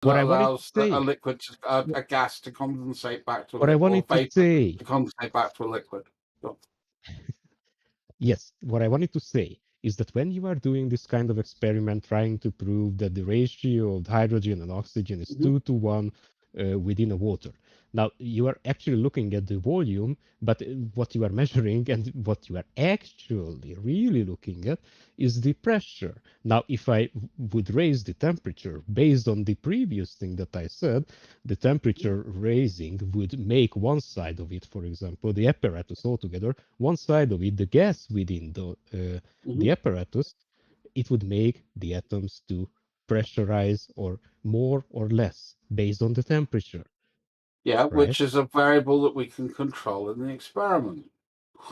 What I wanted to allows say, a liquid, a gas to condensate back to a what I liquid, or wanted to vapor say, to condensate back to a liquid. yes, what I wanted to say is that when you are doing this kind of experiment, trying to prove that the ratio of hydrogen and oxygen is 2 to 1 within a water. Now, you are actually looking at the volume, but what you are measuring and what you are actually really looking at is the pressure. Now, if I would raise the temperature based on the previous thing that I said, the temperature raising would make one side of it, for example, the apparatus altogether, one side of it, the gas within the apparatus, it would make the atoms to pressurize or more or less based on the temperature. Yeah, right? which is a variable that we can control in the experiment.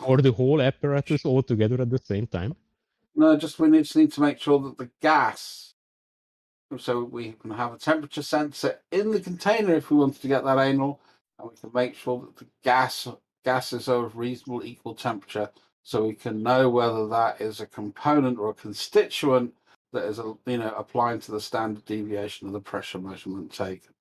Or the whole apparatus all together at the same time? No, just we just need to make sure that the gas, so we can have a temperature sensor in the container if we wanted to get that anal, and we can make sure that the gases are of reasonable equal temperature, so we can know whether that is a component or a constituent that is applying to the standard deviation of the pressure measurement taken.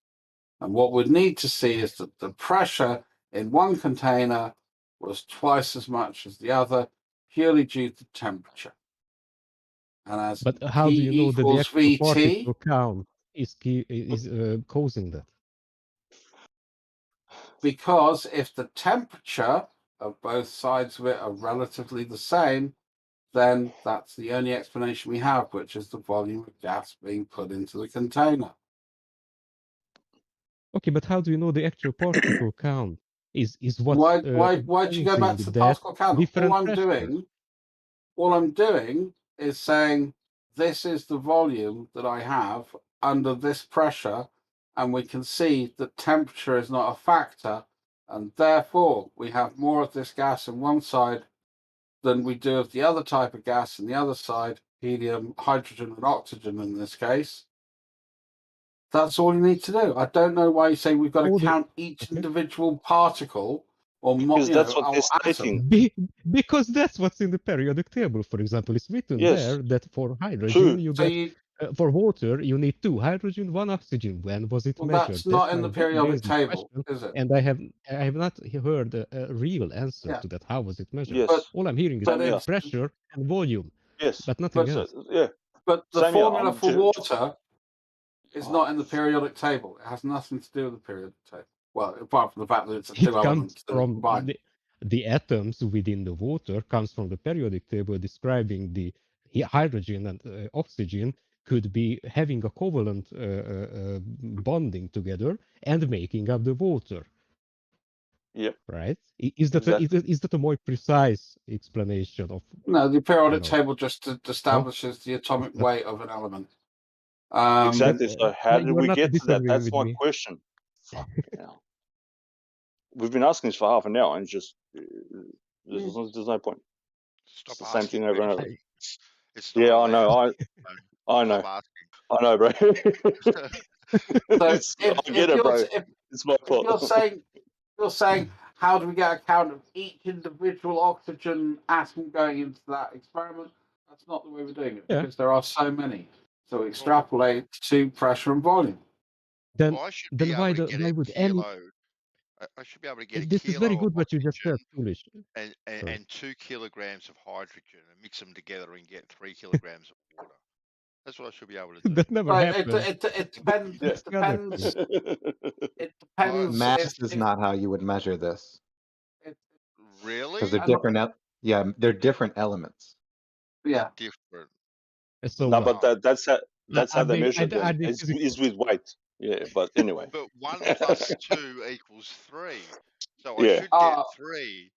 And what we'd need to see is that the pressure in one container was twice as much as the other, purely due to temperature. And as But how do you know that the equals actual VT, particle count is causing that? because if the temperature of both sides of it are relatively the same, then that's the only explanation we have, which is the volume of gas being put into the container. Okay, but how do you know the actual particle count is what's Why'd you go back to the particle count? different All I'm doing is saying this is the volume that I have under this pressure, and we can see that temperature is not a factor, and therefore we have more of this gas on one side than we do of the other type of gas on the other side, helium, hydrogen, and oxygen in this case. That's all you need to do. I don't know why you say we've got to count each individual particle or because that's what they're stating. Because that's what's in the periodic table. For example, it's written there that for hydrogen you get for water you need 2 hydrogen, 1 oxygen. When was it measured? That's not in the periodic table, is it? And I have not heard a real answer to that. How was it measured? Yes. All I'm hearing is pressure and volume. Yes. But nothing else. But the formula for water is not in the periodic table. It has nothing to do with the periodic table. Well, apart from the fact that it's a two elements from the atoms within the water comes from the periodic table describing the hydrogen and oxygen could be having a covalent bonding together and making up the water. Yeah. Right? Is that a more precise explanation of? No, the periodic table just establishes the atomic weight of an element. Exactly. So how did we get to that? That's my question. Fuck hell. We've been asking this for half an hour, and just there's no point. Stop it's the same thing over and over. It's yeah, I know. I know. I know, bro. So I get it, bro. It's my fault. You're saying, how do we get a count of each individual oxygen atom going into that experiment? That's not the way we're doing it, because there are so many. So extrapolate to pressure and volume. Then why would any? I should be able to get this is very good what you just said, Foolish. And 2 kilograms of hydrogen and mix them together and get 3 kilograms of water. That's what I should be able to do. That never happened. It depends. It depends. It depends. Mass is not how you would measure this. Really? Because they're different. Yeah, they're different elements. Yeah. Different. So no, but that's how they measure them. Is with weight. Yeah, but anyway. But 1 plus 2 equals 3. So I should get 3.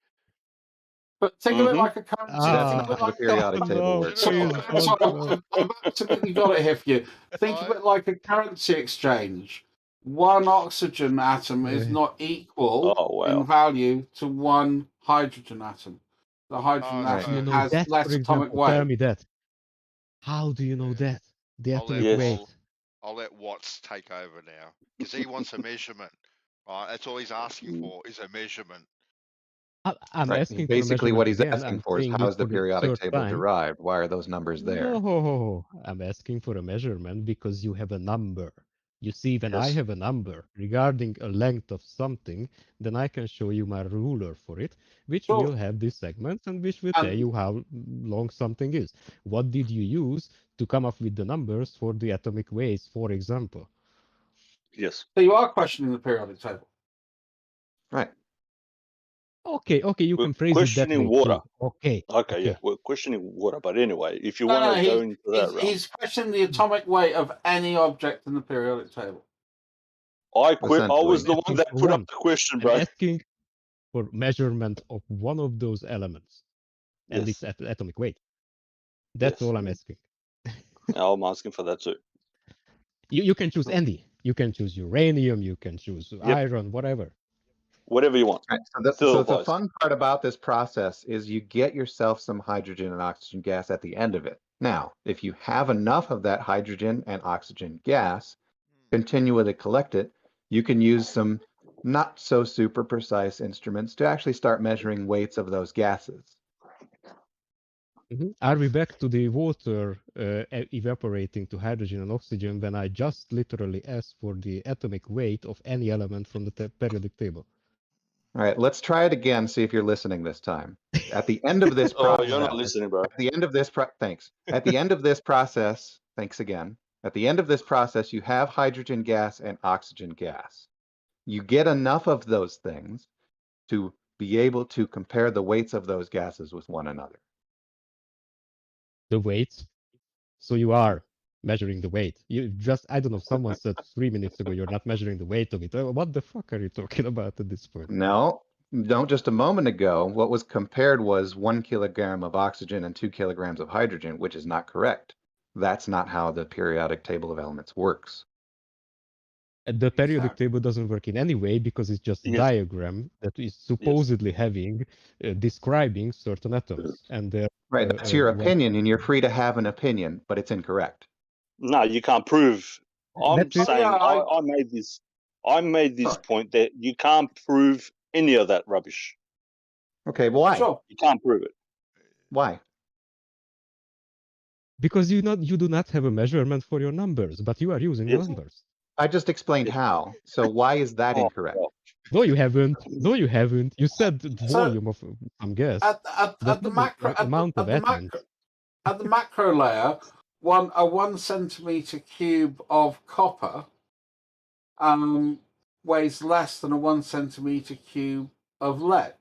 But think of it like a currency. That's how the periodic table works. I've absolutely got it here for you. Think of it like a currency exchange. 1 oxygen atom is not equal in value to 1 hydrogen atom. The hydrogen atom has less atomic weight. Tell me that. How do you know that? The atomic weight. I'll let Watts take over now, because he wants a measurement. Right? That's all he's asking for is a measurement. I'm asking basically what he's asking for is how is the periodic table derived? Why are those numbers there? No, I'm asking for a measurement because you have a number. You see, when I have a number regarding a length of something, then I can show you my ruler for it, which will have these segments and which will tell you how long something is. What did you use to come up with the numbers for the atomic weights, for example? Yes. So you are questioning the periodic table. Right. Okay, you we're can phrase it that way water. too. Okay. Yeah, we're questioning water. But anyway, if you No, want to no, go into that realm, he's questioning the atomic weight of any object in the periodic table. I was the one that put up the question, bro. I'm asking for measurement of one of those elements and its atomic weight. That's all I'm asking. I'm asking for that too. You can choose any. You can choose uranium. You can choose iron. Whatever. Whatever you want. Right. So the fun part about this process is you get yourself some hydrogen and oxygen gas at the end of it. Now, if you have enough of that hydrogen and oxygen gas, continually collect it, you can use some not so super precise instruments to actually start measuring weights of those gases. Are we back to the water evaporating to hydrogen and oxygen when I just literally asked for the atomic weight of any element from the periodic table? All right, let's try it again, see if you're listening this time. At the end of this process, you're not listening, bro. At the end of this thanks. At the end of this process, thanks again. At the end of this process, you have hydrogen gas and oxygen gas. You get enough of those things to be able to compare the weights of those gases with one another. The weight? So you are measuring the weight. You just, I don't know, someone said 3 minutes ago you're not measuring the weight of it. What the fuck are you talking about at this point? No, just a moment ago, what was compared was 1 kilogram of oxygen and 2 kilograms of hydrogen, which is not correct. That's not how the periodic table of elements works. The periodic table doesn't work in any way because it's just a diagram that is supposedly having, describing certain atoms. And right, that's your opinion, and you're free to have an opinion, but it's incorrect. No, you can't prove. I'm saying I made this. I made this point that you can't prove any of that rubbish. Okay, why? Sure. You can't prove it. Why? Because you do not have a measurement for your numbers, but you are using numbers. I just explained how. So why is that incorrect? No, you haven't. No, you haven't. You said the volume of some gas. At the macro layer, a 1 centimeter cube of copper weighs less than a 1 centimeter cube of lead,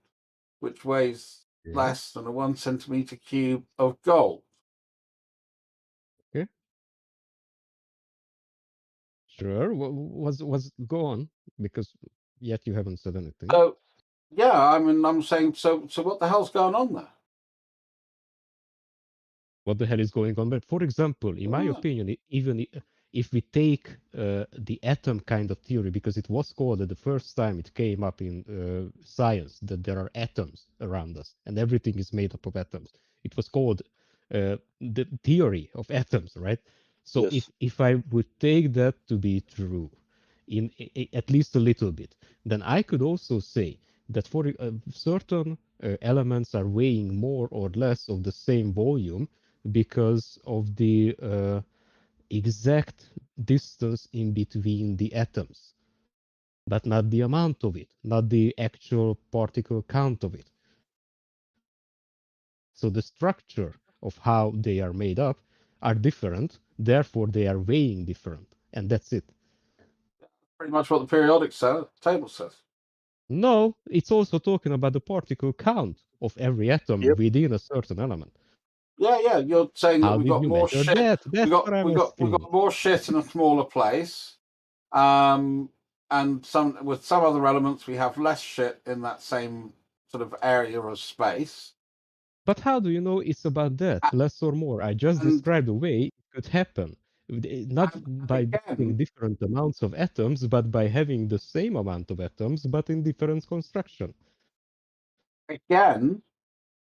which weighs less than a 1 centimeter cube of gold. Okay. Sure. Was go on, because yet you haven't said anything. So yeah, I mean, I'm saying, so what the hell's going on there? What the hell is going on? But for example, in my opinion, even if we take the atom kind of theory, because it was called the first time it came up in science that there are atoms around us and everything is made up of atoms. It was called the theory of atoms, right? So if I would take that to be true, in at least a little bit, then I could also say that for certain elements are weighing more or less of the same volume because of the exact distance in between the atoms, but not the amount of it, not the actual particle count of it. So the structure of how they are made up are different, therefore they are weighing different, and that's it. Pretty much what the periodic table says. No, it's also talking about the particle count of every atom within a certain element. Yeah, you're saying that we've got more shit. We've got more shit in a smaller place, and with some other elements we have less shit in that same sort of area of space. But how do you know it's about that, less or more? I just described the way it could happen, not by having different amounts of atoms, but by having the same amount of atoms, but in different construction. Again,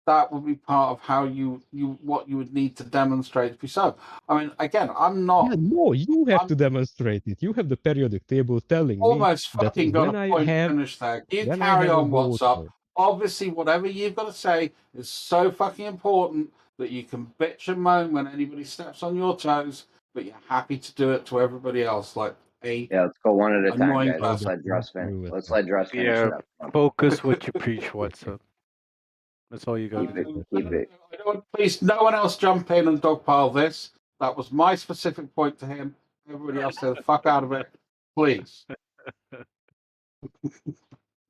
that would be part of how what you would need to demonstrate to be so. I mean, again, I'm not. Yeah, no, you have to demonstrate it. You have the periodic table telling almost me fucking that got a point finish there. You carry on. What's up? Obviously, whatever you've got to say is so fucking important that you can bitch and moan when anybody steps on your toes, but you're happy to do it to everybody else. Like, Yeah, let's go one at a time, annoying guys. person. Let's let Dress finish. Let's let Dress finish Yeah, it up. focus what you preach, Watson. That's all you got. Keep it. Keep it. I don't, please, no one else jump in and dogpile this. That was my specific point to him. Everybody else say the fuck out of it, please. Because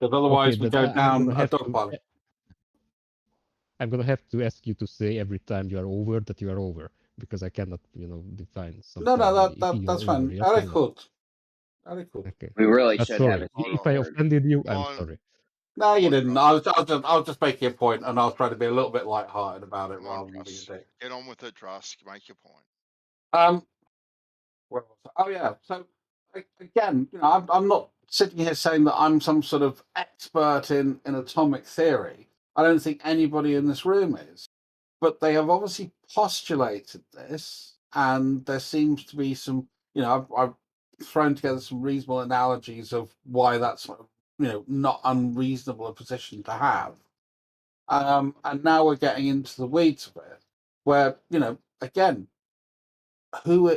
otherwise we go down a dogpile. I'm gonna have to ask you to say every time you are over that you are over, because I cannot, define something. No, that's fine. Yes, Very good. Very good. Okay. We really But should have sorry, it. if I offended you, I'm sorry. No, you didn't. I was just making a point, and I was trying to be a little bit light-hearted about it rather than being a dick. Get on with it, Drusk. Make your point. Where was I? Oh yeah. So again, I'm not sitting here saying that I'm some sort of expert in atomic theory. I don't think anybody in this room is, but they have obviously postulated this, and there seems to be some. I've thrown together some reasonable analogies of why that's not unreasonable a position to have. And now we're getting into the weeds of it, where again, who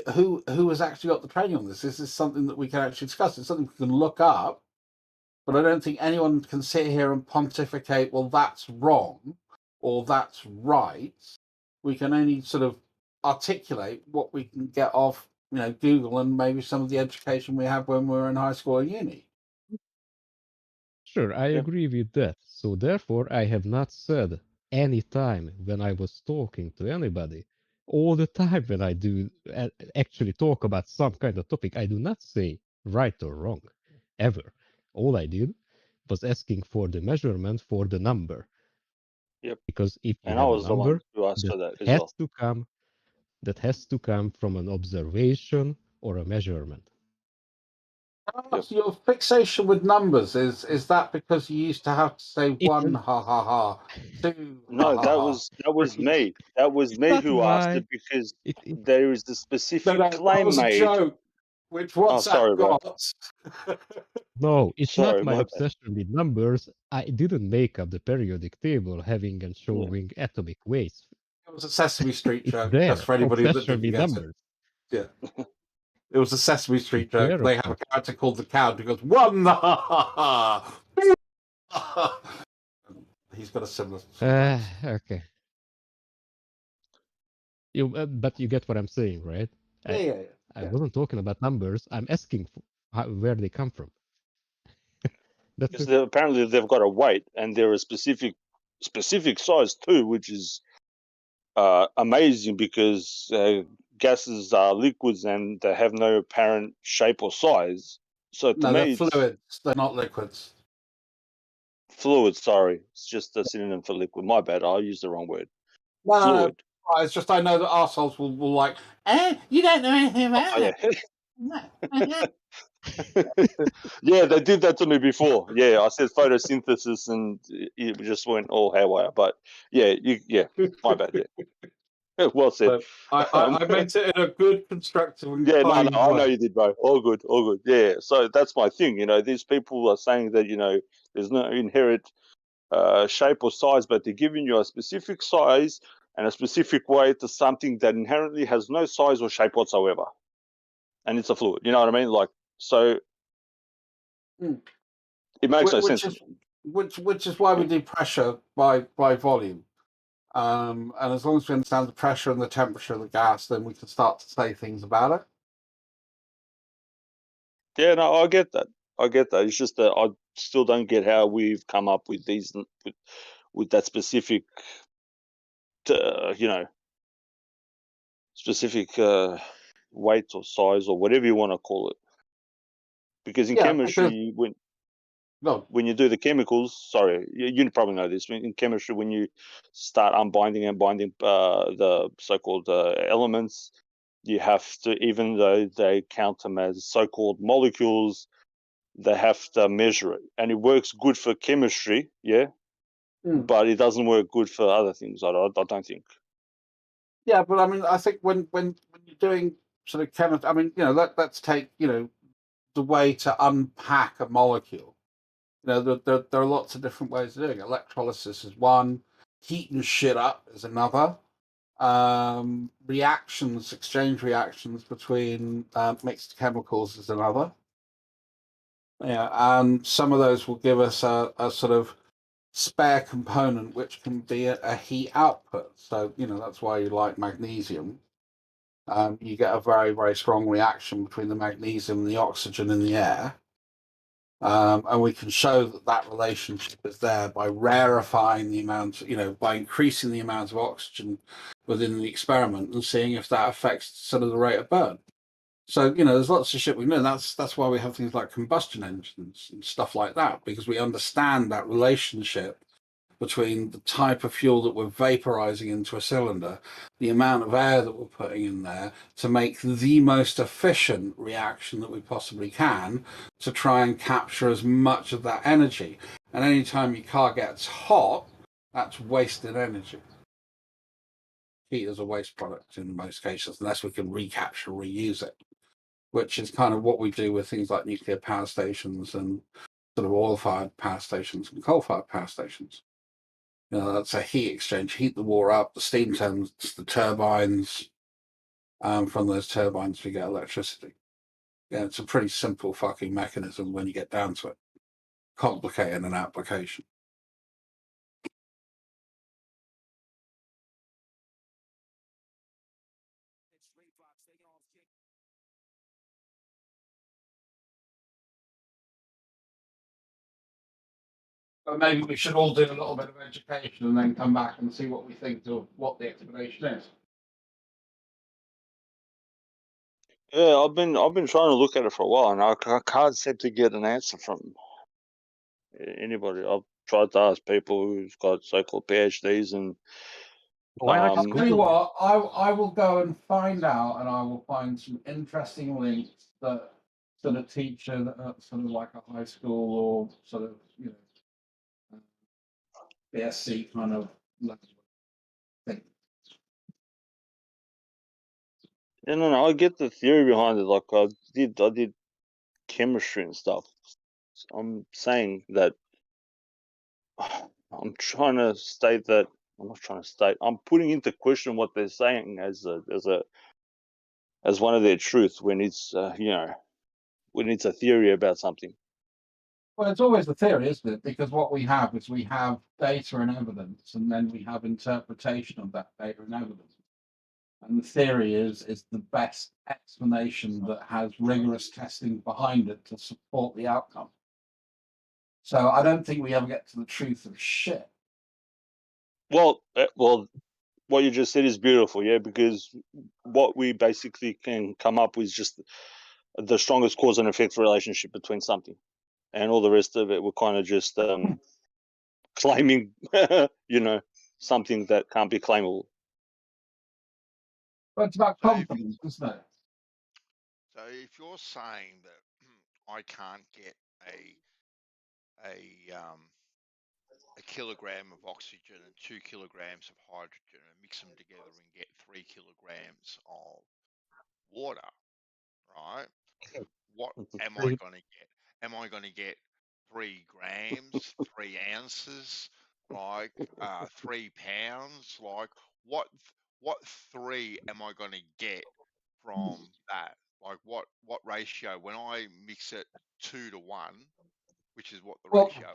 has actually got the training on this? This is something that we can actually discuss. It's something we can look up, but I don't think anyone can sit here and pontificate, well, that's wrong or that's right. We can only sort of articulate what we can get off, Google and maybe some of the education we have when we were in high school or uni. Sure, I agree with that. So therefore, I have not said any time when I was talking to anybody, all the time when I do actually talk about some kind of topic, I do not say right or wrong, ever. All I did was asking for the measurement for the number. Yep. Because if you And have I was a the one number, who asked for that as has well. that has to come from an observation or a measurement. Your fixation with numbers is that because you used to have to say one ha ha ha, two No, ha, that ha, was me. That was me who asked it because there is a specific claim that was made. A joke, which WhatsApp got. No, it's not my my obsession with numbers. I didn't make up the periodic table having and showing atomic weights. It was a Sesame Street joke, there, just for anybody that obsession didn't with get numbers. it. Yeah. It was a Sesame Street joke. There, They have a character called the Cow who goes, one ha ha ha. He's got a similar. Okay. But you get what I'm saying, right? Yeah. I wasn't talking about numbers. I'm asking for where they come from. Because apparently they've got a weight and they're a specific size too, which is amazing because gases are liquids and they have no apparent shape or size. So to me, they're fluids. They're not liquids. Fluid, sorry. It's just a synonym for liquid. My bad. I used the wrong word. No, fluid. No, it's just I know that arseholes will like, you don't know anything about it. Yeah, they did that to me before. Yeah, I said photosynthesis and it just went all haywire. But yeah, my bad. Yeah. Well said. I meant it in a good, constructive and no, way. I know you did, bro. All good. Yeah, so that's my thing. These people are saying that, there's no inherent shape or size, but they're giving you a specific size and a specific weight to something that inherently has no size or shape whatsoever. And it's a fluid. You know what I mean? Like, so it makes no sense. Which is why we do pressure by volume. And as long as we understand the pressure and the temperature of the gas, then we can start to say things about it. Yeah, no, I get that. It's just that I still don't get how we've come up with these with that specific, specific weight or size or whatever you want to call it. Because in chemistry, when you do the chemicals, sorry, you probably know this. In chemistry, when you start unbinding and binding the so-called elements, you have to, even though they count them as so-called molecules, they have to measure it. And it works good for chemistry, but it doesn't work good for other things, I don't think. Yeah, but I mean, I think when you're doing sort of chemistry, I mean, let's take, the way to unpack a molecule. There are lots of different ways of doing it. Electrolysis is one. Heating shit up is another. reactions, exchange reactions between mixed chemicals is another. Yeah, and some of those will give us a sort of spare component, which can be a heat output. So, that's why you like magnesium. You get a very, very strong reaction between the magnesium and the oxygen in the air. And we can show that relationship is there by rarefying the amount, by increasing the amount of oxygen within the experiment and seeing if that affects sort of the rate of burn. So, there's lots of shit we know. That's why we have things like combustion engines and stuff like that, because we understand that relationship between the type of fuel that we're vaporizing into a cylinder, the amount of air that we're putting in there to make the most efficient reaction that we possibly can to try and capture as much of that energy. And anytime your car gets hot, that's wasted energy. Heat is a waste product in most cases, unless we can recapture, reuse it, which is kind of what we do with things like nuclear power stations and sort of oil-fired power stations and coal-fired power stations. That's a heat exchange, heat the water up, the steam turns the turbines. From those turbines, we get electricity. Yeah, it's a pretty simple fucking mechanism when you get down to it. Complicated an application. But maybe we should all do a little bit of education and then come back and see what we think of what the explanation is. Yeah, I've been trying to look at it for a while, and I can't seem to get an answer from anybody. I've tried to ask people who've got so-called PhDs, and I'll tell you what, I will go and find out, and I will find some interesting links that sort of teach at sort of like a high school or sort of BSc kind of level thing. Yeah, no, I get the theory behind it. Like I did chemistry and stuff. I'm saying that I'm trying to state that I'm not trying to state. I'm putting into question what they're saying as one of their truth when it's when it's a theory about something. Well, it's always the theory, isn't it? Because what we have is we have data and evidence, and then we have interpretation of that data and evidence. And the theory is the best explanation that has rigorous testing behind it to support the outcome. So I don't think we ever get to the truth of shit. Well, what you just said is beautiful, yeah, because what we basically can come up with is just the strongest cause and effect relationship between something, and all the rest of it we're kind of just claiming, something that can't be claimable. But it's about confidence, isn't it? So if you're saying that I can't get a kilogram of oxygen and 2 kilograms of hydrogen and mix them together and get 3 kilograms of water, right? What am I going to get? Am I going to get 3 grams, 3 ounces, like 3 pounds? Like what 3 am I going to get from that? Like what ratio? When I mix it 2 to 1, which is what the ratio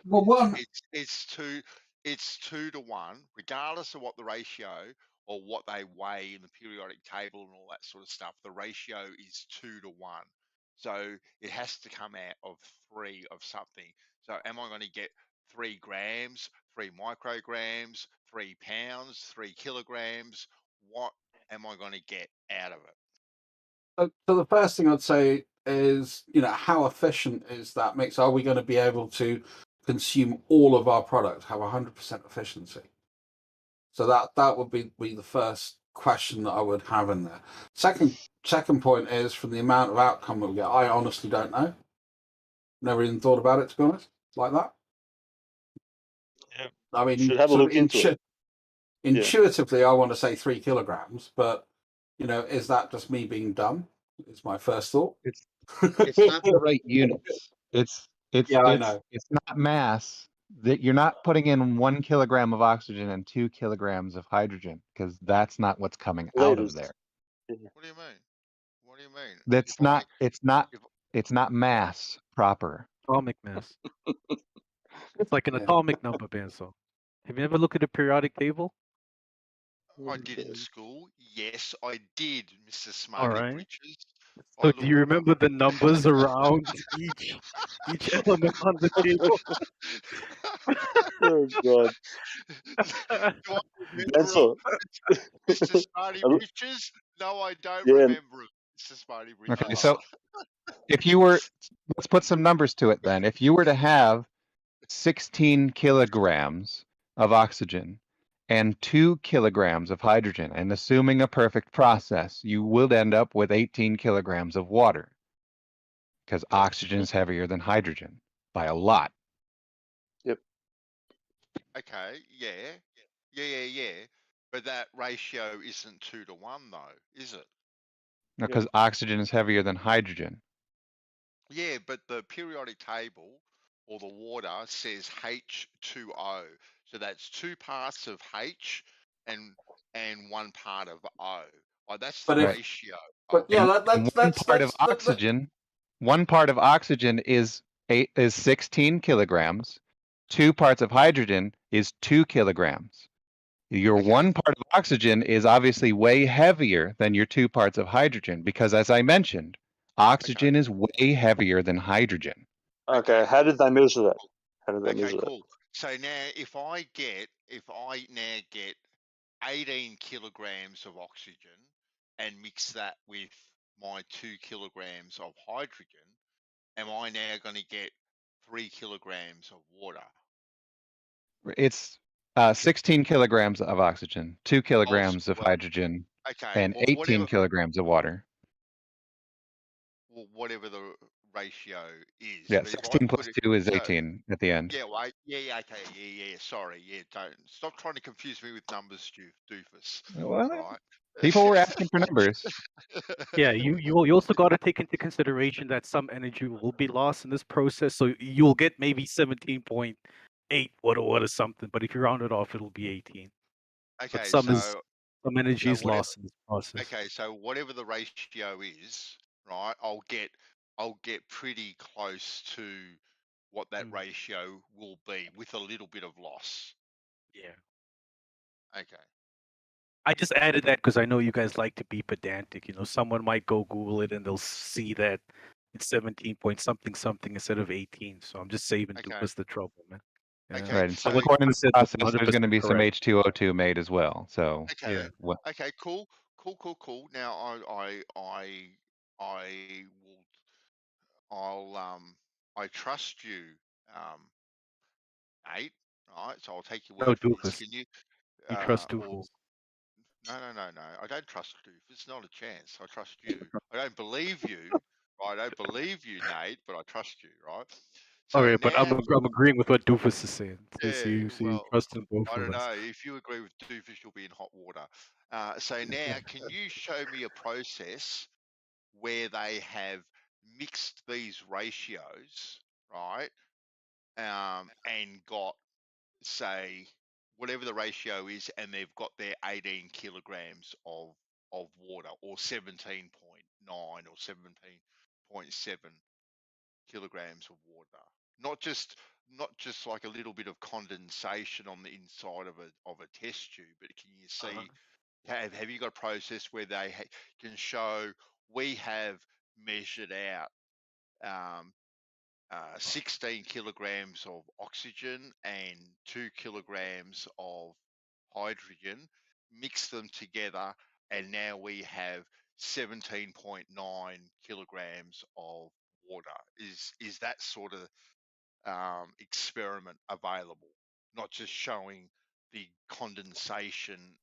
is. It's 2 to 1, regardless of what the ratio or what they weigh in the periodic table and all that sort of stuff. The ratio is 2 to 1. So it has to come out of 3 of something. So am I going to get 3 grams, 3 micrograms, 3 pounds, 3 kilograms? What am I going to get out of it? So the first thing I'd say is, how efficient is that mix? Are we going to be able to consume all of our product, have 100% efficiency? So that would be the first question that I would have in there. Second point is, from the amount of outcome that we get, I honestly don't know. Never even thought about it, to be honest, like that. Yeah. I mean, should have a look into it. Intuitively, I want to say 3 kilograms, but is that just me being dumb? Is my first thought. It's not the right units. It's I know. It's not mass. that you're not putting in 1 kilogram of oxygen and 2 kilograms of hydrogen, because that's not what's coming out of there. What do you mean? What do you mean? That's not. It's not mass proper. Atomic mass. It's like an atomic number, Benzo. Have you ever looked at the periodic table? I did in school. Yes, I did, Mr. Smarty Alright. Britches. So do you remember the numbers around each element on the table? Oh God. Do I remember Mr. Smarty Britches? No, I don't remember it, Mr. Smarty Britches. Okay, so if you were, let's put some numbers to it then. If you were to have 16 kilograms of oxygen and 2 kilograms of hydrogen, and assuming a perfect process, you would end up with 18 kilograms of water, because oxygen is heavier than hydrogen by a lot. Yep. Okay, yeah. But that ratio isn't 2 to 1 though, is it? No, because oxygen is heavier than hydrogen. Yeah, but the periodic table or the water says H2O. So that's 2 parts of H and 1 part of O. Like that's the ratio. But yeah, one part of oxygen is 16 kilograms. 2 parts of hydrogen is 2 kilograms. Your 1 part of oxygen is obviously way heavier than your 2 parts of hydrogen because, as I mentioned, oxygen is way heavier than hydrogen. Okay, how did they measure that? Cool. So now if I now get 18 kilograms of oxygen and mix that with my 2 kilograms of hydrogen, am I now going to get 3 kilograms of water? It's 16 kilograms of oxygen, 2 kilograms of hydrogen, and 18 kilograms of water. Well, whatever the ratio is. Yeah, 16 plus 2 is 18 at the end. Yeah, okay, yeah. Sorry, don't stop trying to confuse me with numbers, doofus. Well, right? People were asking for numbers. Yeah, you also got to take into consideration that some energy will be lost in this process, so you'll get maybe 17.8 or something. But if you round it off, it'll be 18. Okay, but some energy is lost in this process. Okay, so whatever the ratio is, right? I'll get pretty close to what that ratio will be with a little bit of loss. Yeah. Okay. I just added that because I know you guys like to be pedantic. Someone might go Google it and they'll see that it's 17 point something instead of 18. So I'm just saving Doofus the trouble, man. Okay. Right. So according to the process, there's going to be some H2O2 made as well. So okay, okay, cool. Now I trust you, Nate. Right, so I'll take your word for this. Can you? You trust Doofus? No. I don't trust Doofus. Not a chance. I trust you. I don't believe you. I don't believe you, Nate, but I trust you, right? So okay, but I'm agreeing with what Doofus is saying. Yeah, so you trust in both I of don't us. know. If you agree with Doofus, you'll be in hot water. So now, can you show me a process where they have mixed these ratios, right? And got, say, whatever the ratio is, and they've got their 18 kilograms of water, or 17.9 or 17.7 kilograms of water. Not just like a little bit of condensation on the inside of a test tube, but can you see? Have you got a process where they can show we have measured out 16 kilograms of oxygen and 2 kilograms of hydrogen, mix them together, and now we have 17.9 kilograms of water. Is that sort of experiment available? Not just showing the condensation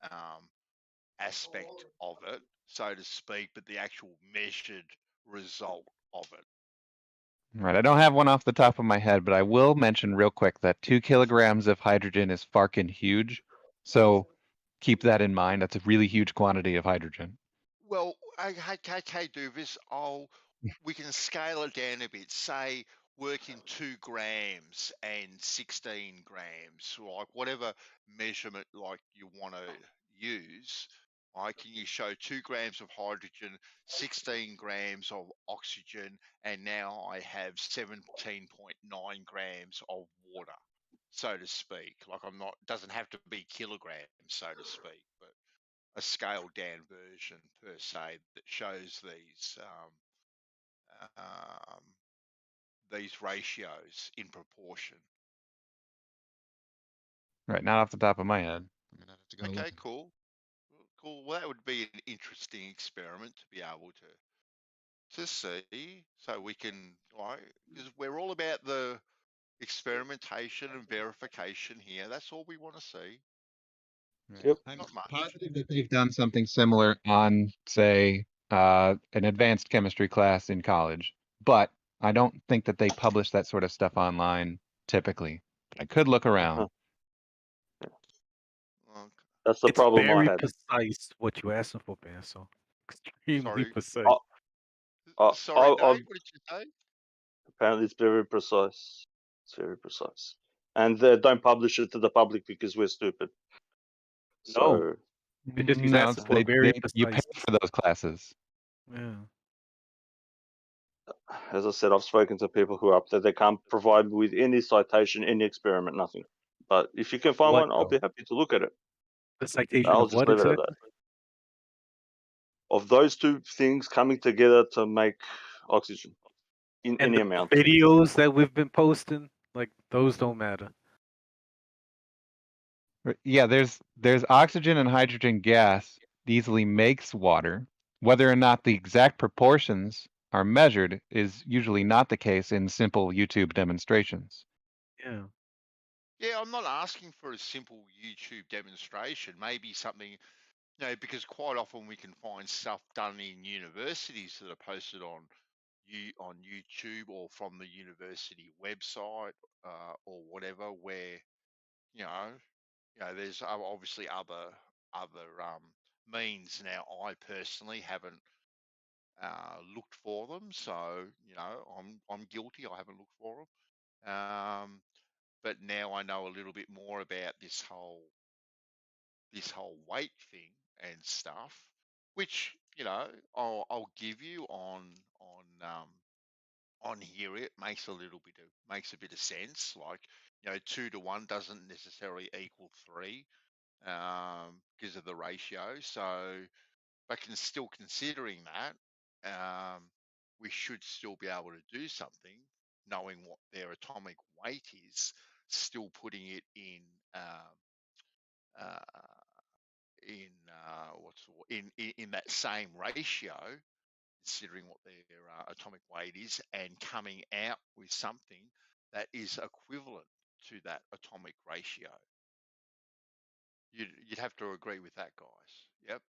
aspect of it, so to speak, but the actual measured result of it. Right. I don't have one off the top of my head, but I will mention real quick that 2 kilograms of hydrogen is fucking huge. So keep that in mind. That's a really huge quantity of hydrogen. Well, okay, Doofus, we can scale it down a bit. Say working 2 grams and 16 grams, like whatever measurement like you want to use, right? Can you show 2 grams of hydrogen, 16 grams of oxygen, and now I have 17.9 grams of water, so to speak. Like I'm not, doesn't have to be kilograms, so to speak, but a scaled down version per se that shows these ratios in proportion. Right, not off the top of my head. I mean, I'd have to go Okay, look. cool. Cool. Well, that would be an interesting experiment to be able to see, so we can, like, because we're all about the experimentation and verification here. That's all we want to see. Yep. I'm Not much. positive that they've done something similar on, say, an advanced chemistry class in college, but I don't think that they publish that sort of stuff online typically. I could look around. Okay. That's the It's problem I very had. precise what you're asking for, Basil. Extremely Sorry. precise. Sorry, Nate, I've, what did you say? apparently, it's very precise. It's very precise, and they don't publish it to the public because we're stupid. So It just No, asking for very you pay precise. for those classes. Yeah. as I said, I've spoken to people who are up there. They can't provide me with any citation, any experiment, nothing. But if you can find What one, I'll be happy to look at it. The citation I'll of just what leave it at exactly? that. Of those two things coming together to make oxygen in And any the amount. videos that we've been posting, like those don't matter. Yeah, there's oxygen and hydrogen gas easily makes water. Whether or not the exact proportions are measured is usually not the case in simple YouTube demonstrations. Yeah. Yeah, I'm not asking for a simple YouTube demonstration. Maybe something, you know, because quite often we can find stuff done in universities that are posted on YouTube or from the university website or whatever, where you know, there's obviously other means. Now, I personally haven't looked for them, so you know, I'm guilty. I haven't looked for them. But now I know a little bit more about this whole weight thing and stuff, which you know I'll give you on here. It makes a bit of sense. Like, you know, 2 to 1 doesn't necessarily equal 3 because of the ratio. So, but still considering that, we should still be able to do something, knowing what their atomic weight is, still putting it in uh, in that same ratio, considering what their atomic weight is, and coming out with something that is equivalent to that atomic ratio. You'd have to agree with that, guys. Yep.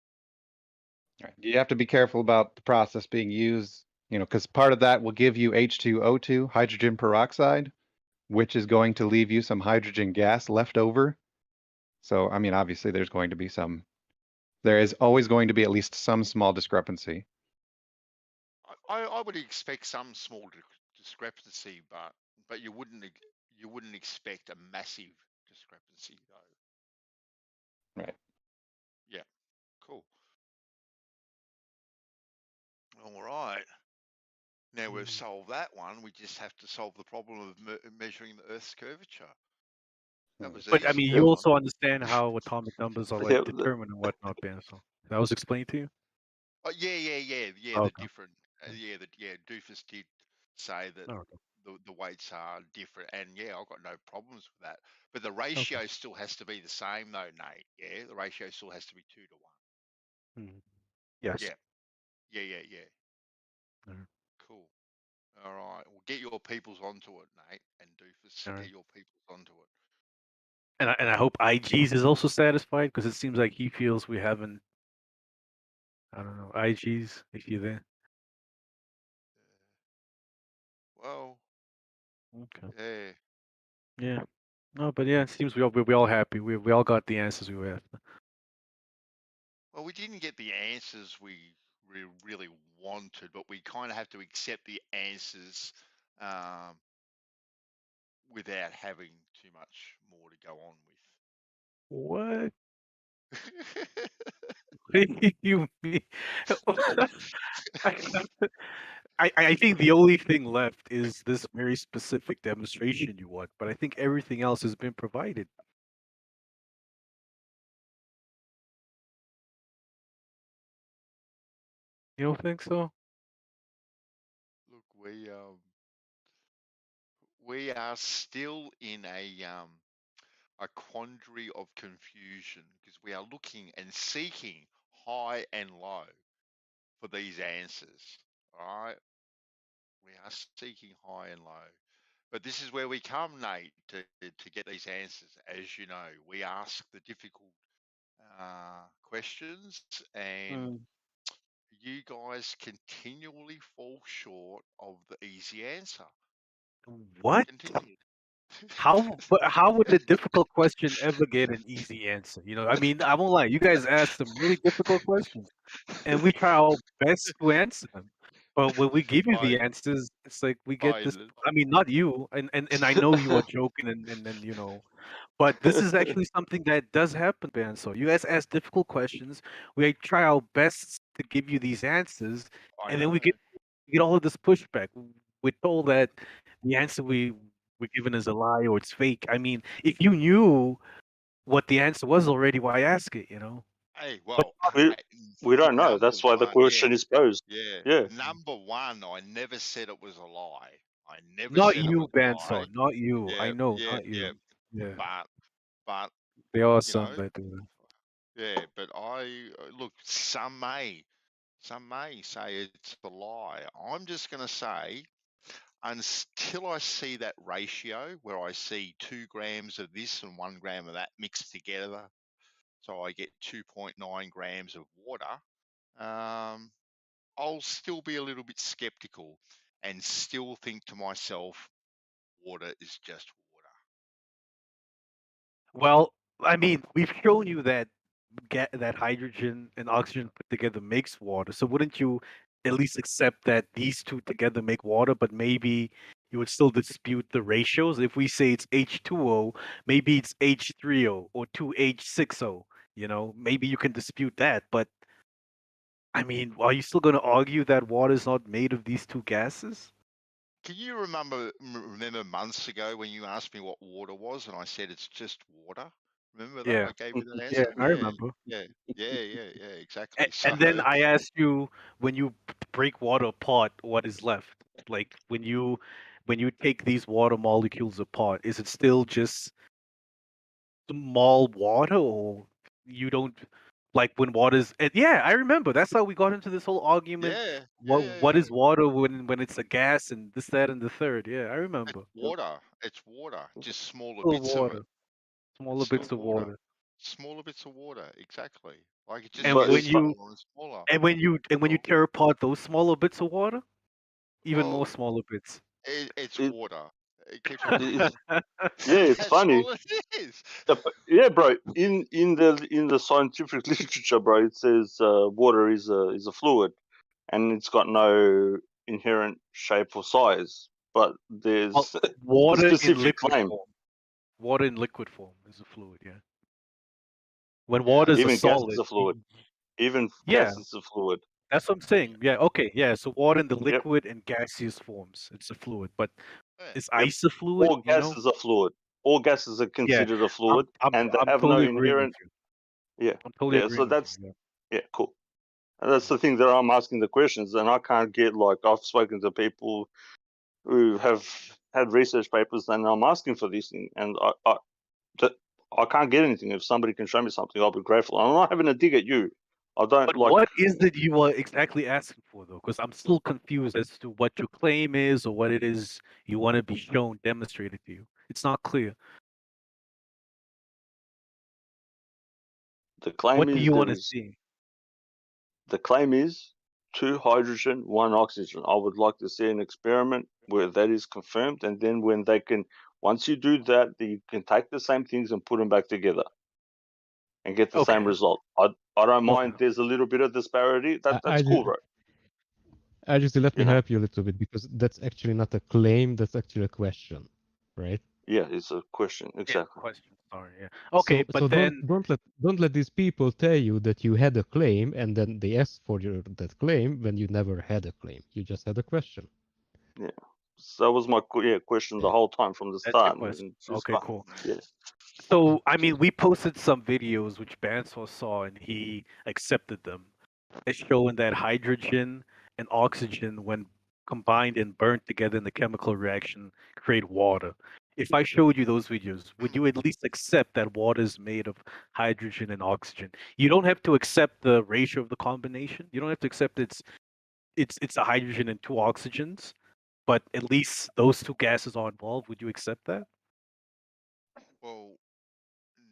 Right. You have to be careful about the process being used, because part of that will give you H2O2, hydrogen peroxide, which is going to leave you some hydrogen gas left over. So, I mean, obviously there is always going to be at least some small discrepancy. I would expect some small discrepancy, but you wouldn't expect a massive discrepancy though. Right. Yeah. Cool. All right. Now we've solved that one. We just have to solve the problem of measuring the Earth's curvature. That was But I easy. mean, you also understand how atomic numbers are like determined and whatnot, Ben. So that was explained to you. Oh yeah. Okay. The different. Doofus did say that the weights are different, and yeah, I've got no problems with that. But the ratio still has to be the same, though, Nate. Yeah, the ratio still has to be 2 to 1. Yes. Yeah. Cool. All right. Well, get your peoples onto it, Nate, and Doofus, get your peoples onto it. And I hope IGs is also satisfied, because it seems like he feels we haven't. I don't know, IGs, if you're there. Well. Okay. Yeah. No, but yeah, it seems we all happy. We all got the answers we were after. Well, we didn't get the answers we really wanted, but we kind of have to accept the answers without having too much more to go on What? with. What do you mean? I think the only thing left is this very specific demonstration you want, but I think everything else has been provided. You don't think so? Look, we are still in a quandary of confusion because we are looking and seeking high and low for these answers. All right, we are seeking high and low, but this is where we come, Nate, to get these answers. As you know, we ask the difficult questions, and you guys continually fall short of the easy answer. What? Continue. But how would a difficult question ever get an easy answer? I mean, I won't lie. You guys ask some really difficult questions, and we try our best to answer them. But when we give you the answers, it's like we get this. I mean, not you, and I know you are joking, and but this is actually something that does happen, Ben. So you guys ask difficult questions. We try our best to give you these answers, and then we get all of this pushback. We're told that the answer we're given is a lie or it's fake. I mean, if you knew what the answer was already, why ask it? Hey, But well, we don't know. That's why the question is posed. Yeah. Number one, I never said it was a lie. I never not said it you, was a Banso, lie. not you. Yeah, I know, yeah, not you. Yeah, But there are you some know, that do that. yeah, but look. Some may say it's a lie. I'm just going to say until I see that ratio where I see 2 grams of this and 1 gram of that mixed together, so I get 2.9 grams of water, I'll still be a little bit skeptical and still think to myself, water is just water. Well, I mean, we've shown you that that hydrogen and oxygen put together makes water. So wouldn't you at least accept that these two together make water, but maybe you would still dispute the ratios? If we say it's H2O, maybe it's H3O or 2H6O, maybe you can dispute that, but I mean, are you still going to argue that water is not made of these two gases? Can you remember months ago when you asked me what water was and I said it's just water? Remember that? Yeah. I gave you that Yeah, answer? I remember. Yeah, exactly. And then I asked you, when you break water apart, what is left? Like when you take these water molecules apart, is it still just small water, or you don't like when water's? And yeah, I remember. That's how we got into this whole argument. What is water when it's a gas and this, that, and the third? Yeah, I remember. It's water. Just smaller Still bits of it. Smaller bits of water. Smaller bits of water, exactly. Like it just And gets when smaller you and smaller. when you tear apart those smaller bits of water, even more Well, smaller bits. It's water. It keeps on Yeah, it's funny. All it is. Yeah, bro. In the scientific literature, bro, it says water is a fluid, and it's got no inherent shape or size. But there's a water in specific liquid claim. form. Water in liquid form is a fluid, yeah. When water is a Even gas solid. is a fluid. Even Yeah, gas is a fluid. that's what I'm saying. Yeah, okay, yeah. So water in the liquid and gaseous forms, it's a fluid. But is ice a fluid? All gas is a fluid. All gases are Yeah, considered a fluid, and they I'm have no totally agreeing with inherent. you. Yeah, I'm totally yeah. So agreeing with that's you. yeah, cool. And that's the thing that I'm asking the questions, and I can't get like I've spoken to people who have had research papers, and I'm asking for this thing, and I can't get anything. If somebody can show me something, I'll be grateful. I'm not having a dig at you. I don't But like. what is it you are exactly asking for, though? Because I'm still confused as to what your claim is or what it is you want to be shown, demonstrated to you. It's not clear. The claim what do is you want there to is. see? The claim is 2 hydrogen, 1 oxygen. I would like to see an experiment where that is confirmed, and then when they can, once you do that, you can take the same things and put them back together and get the same result. I don't mind. There's a little bit of disparity. That's cool, bro. Just let me help you a little bit, because that's actually not a claim. That's actually a question, right? Yeah, it's a question exactly. Yeah, question. Sorry. Yeah. Okay, but so then don't let these people tell you that you had a claim and then they ask for that claim when you never had a claim. You just had a question. Yeah, so that was my question the whole time from the that's your start. question. Just Okay, cool. Yeah. So I mean, we posted some videos which Bansor saw and he accepted them. It's showing that hydrogen and oxygen, when combined and burnt together in the chemical reaction, create water. If I showed you those videos, would you at least accept that water is made of hydrogen and oxygen? You don't have to accept the ratio of the combination. You don't have to accept it's a hydrogen and two oxygens, but at least those two gases are involved. Would you accept that? Well,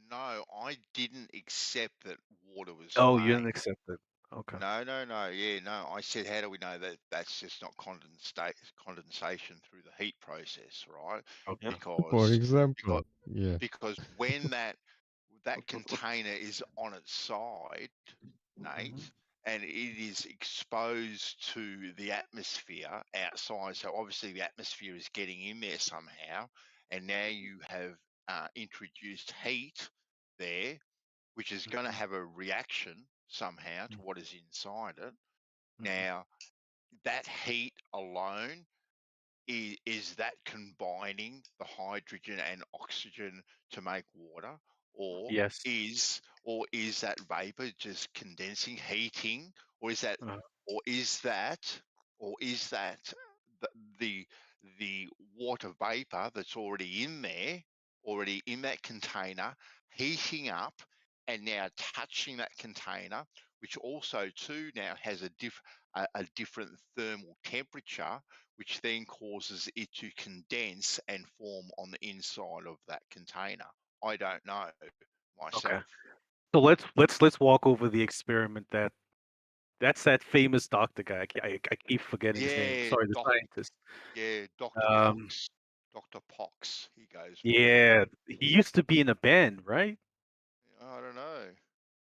no, I didn't accept that water was Oh, you made. didn't accept it. Okay. No. Yeah, no. I said, how do we know that that's just not condensation through the heat process, right? Okay. For example, because when that container is on its side, Nate, and it is exposed to the atmosphere outside, so obviously the atmosphere is getting in there somehow, and now you have introduced heat there, which is going to have a reaction somehow to what is inside it. Now, that heat alone is that combining the hydrogen and oxygen to make water, or Yes. is that vapor just condensing, heating, or is that the water vapor that's already in there, already in that container, heating up and now touching that container, which also too now has a different thermal temperature, which then causes it to condense and form on the inside of that container. I don't know myself. Okay. So let's walk over the experiment that's that famous doctor guy. I keep forgetting his name. Sorry, the scientist. Yeah, Dr. Pox. Dr. Pox, he goes by. Yeah, he used to be in a band, right? I don't know.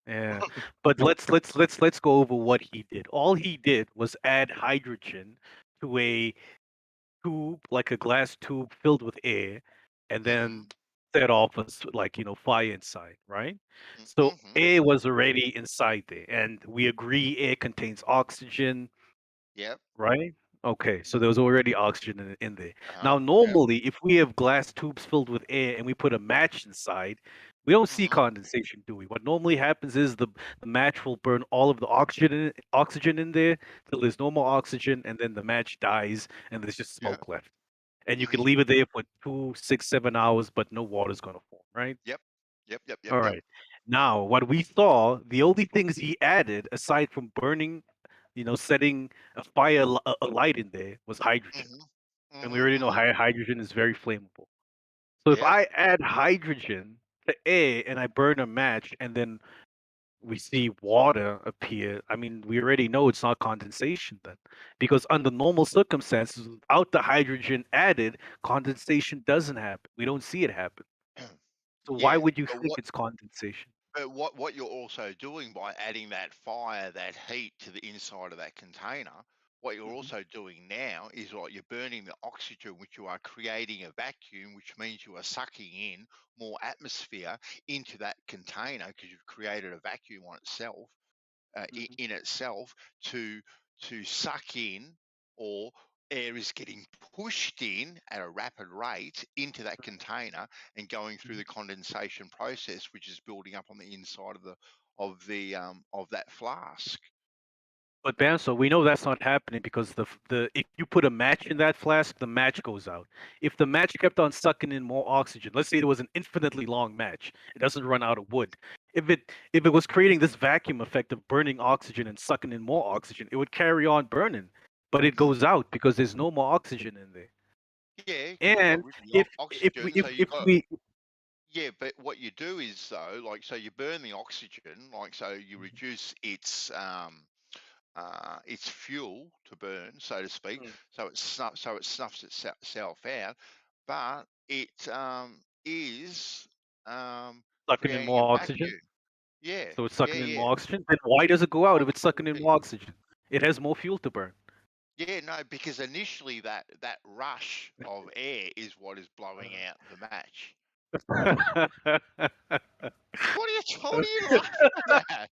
Yeah, but let's go over what he did. All he did was add hydrogen to a tube, like a glass tube filled with air, and then set off fire inside, right? So air was already inside there, and we agree air contains oxygen. Yep. Right? Okay, so there was already oxygen in there. Now, normally, if we have glass tubes filled with air and we put a match inside, we don't see condensation, do we? What normally happens is the match will burn all of the oxygen in there till there's no more oxygen, and then the match dies and there's just smoke left. And you can leave it there for 2, 6, 7 hours, but no water's gonna form, right? Yep. All right. Now, what we saw, the only things he added, aside from burning, setting a fire, a light in there, was hydrogen. And we already know hydrogen is very flammable. So if I add hydrogen to air and I burn a match and then we see water appear, I mean, we already know it's not condensation then. Because under normal circumstances, without the hydrogen added, condensation doesn't happen. We don't see it happen. So why would you think it's condensation? But what you're also doing by adding that fire, that heat to the inside of that container, what you're also doing now is you're burning the oxygen, which you are creating a vacuum, which means you are sucking in more atmosphere into that container because you've created a vacuum on itself, in itself to suck in, or air is getting pushed in at a rapid rate into that container and going through the condensation process, which is building up on the inside of that flask. But Banso, we know that's not happening because if you put a match in that flask, the match goes out. If the match kept on sucking in more oxygen, let's say it was an infinitely long match, it doesn't run out of wood. If it was creating this vacuum effect of burning oxygen and sucking in more oxygen, it would carry on burning, but it goes out because there's no more oxygen in there. Yeah, and if we yeah, but what you do is though, so you burn the oxygen, so you reduce its fuel to burn, so to speak. So it snuffs itself out, but it is sucking in more oxygen. Yeah. So it's sucking in more oxygen. Then why does it go out if it's sucking in more oxygen? It has more fuel to burn. Yeah, no, because initially that rush of air is what is blowing out the match. What are you laughing at?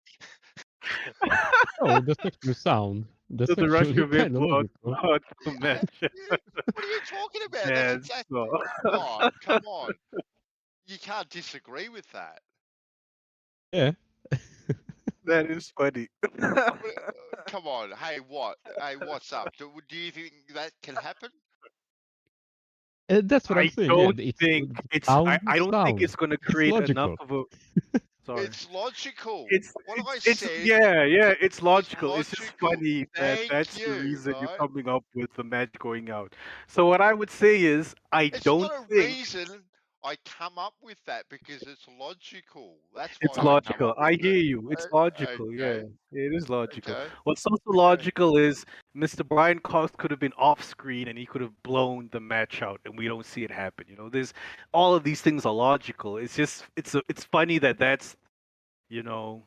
Oh, that's actually sound. That's So the rush actually of air kind of blows logical. out the match. What are you talking about? That's Man, exactly. so- Oh, come on. You can't disagree with that. Yeah. That is funny. Come on. Hey, what? Hey, what's up? Do you think that can happen? That's what I'm I saying. don't Yeah, think it's. sound. I don't think it's going to It's create enough logical. of a. Sorry. It's logical. It's What I it's said yeah, it's was logical. It's just logical. funny that Thank that's the you, reason you're right? coming up with the match going out. So what I would say is I It's don't not a think reason I come up with that because it's logical. That's it's why I come logical. up with I it. hear you. It's logical. Yeah, Okay. it is logical. Okay. What's also Okay. logical is Mr. Brian Cox could have been off screen and he could have blown the match out, and we don't see it happen. You know, there's all of these things are logical. It's just it's funny that that's you know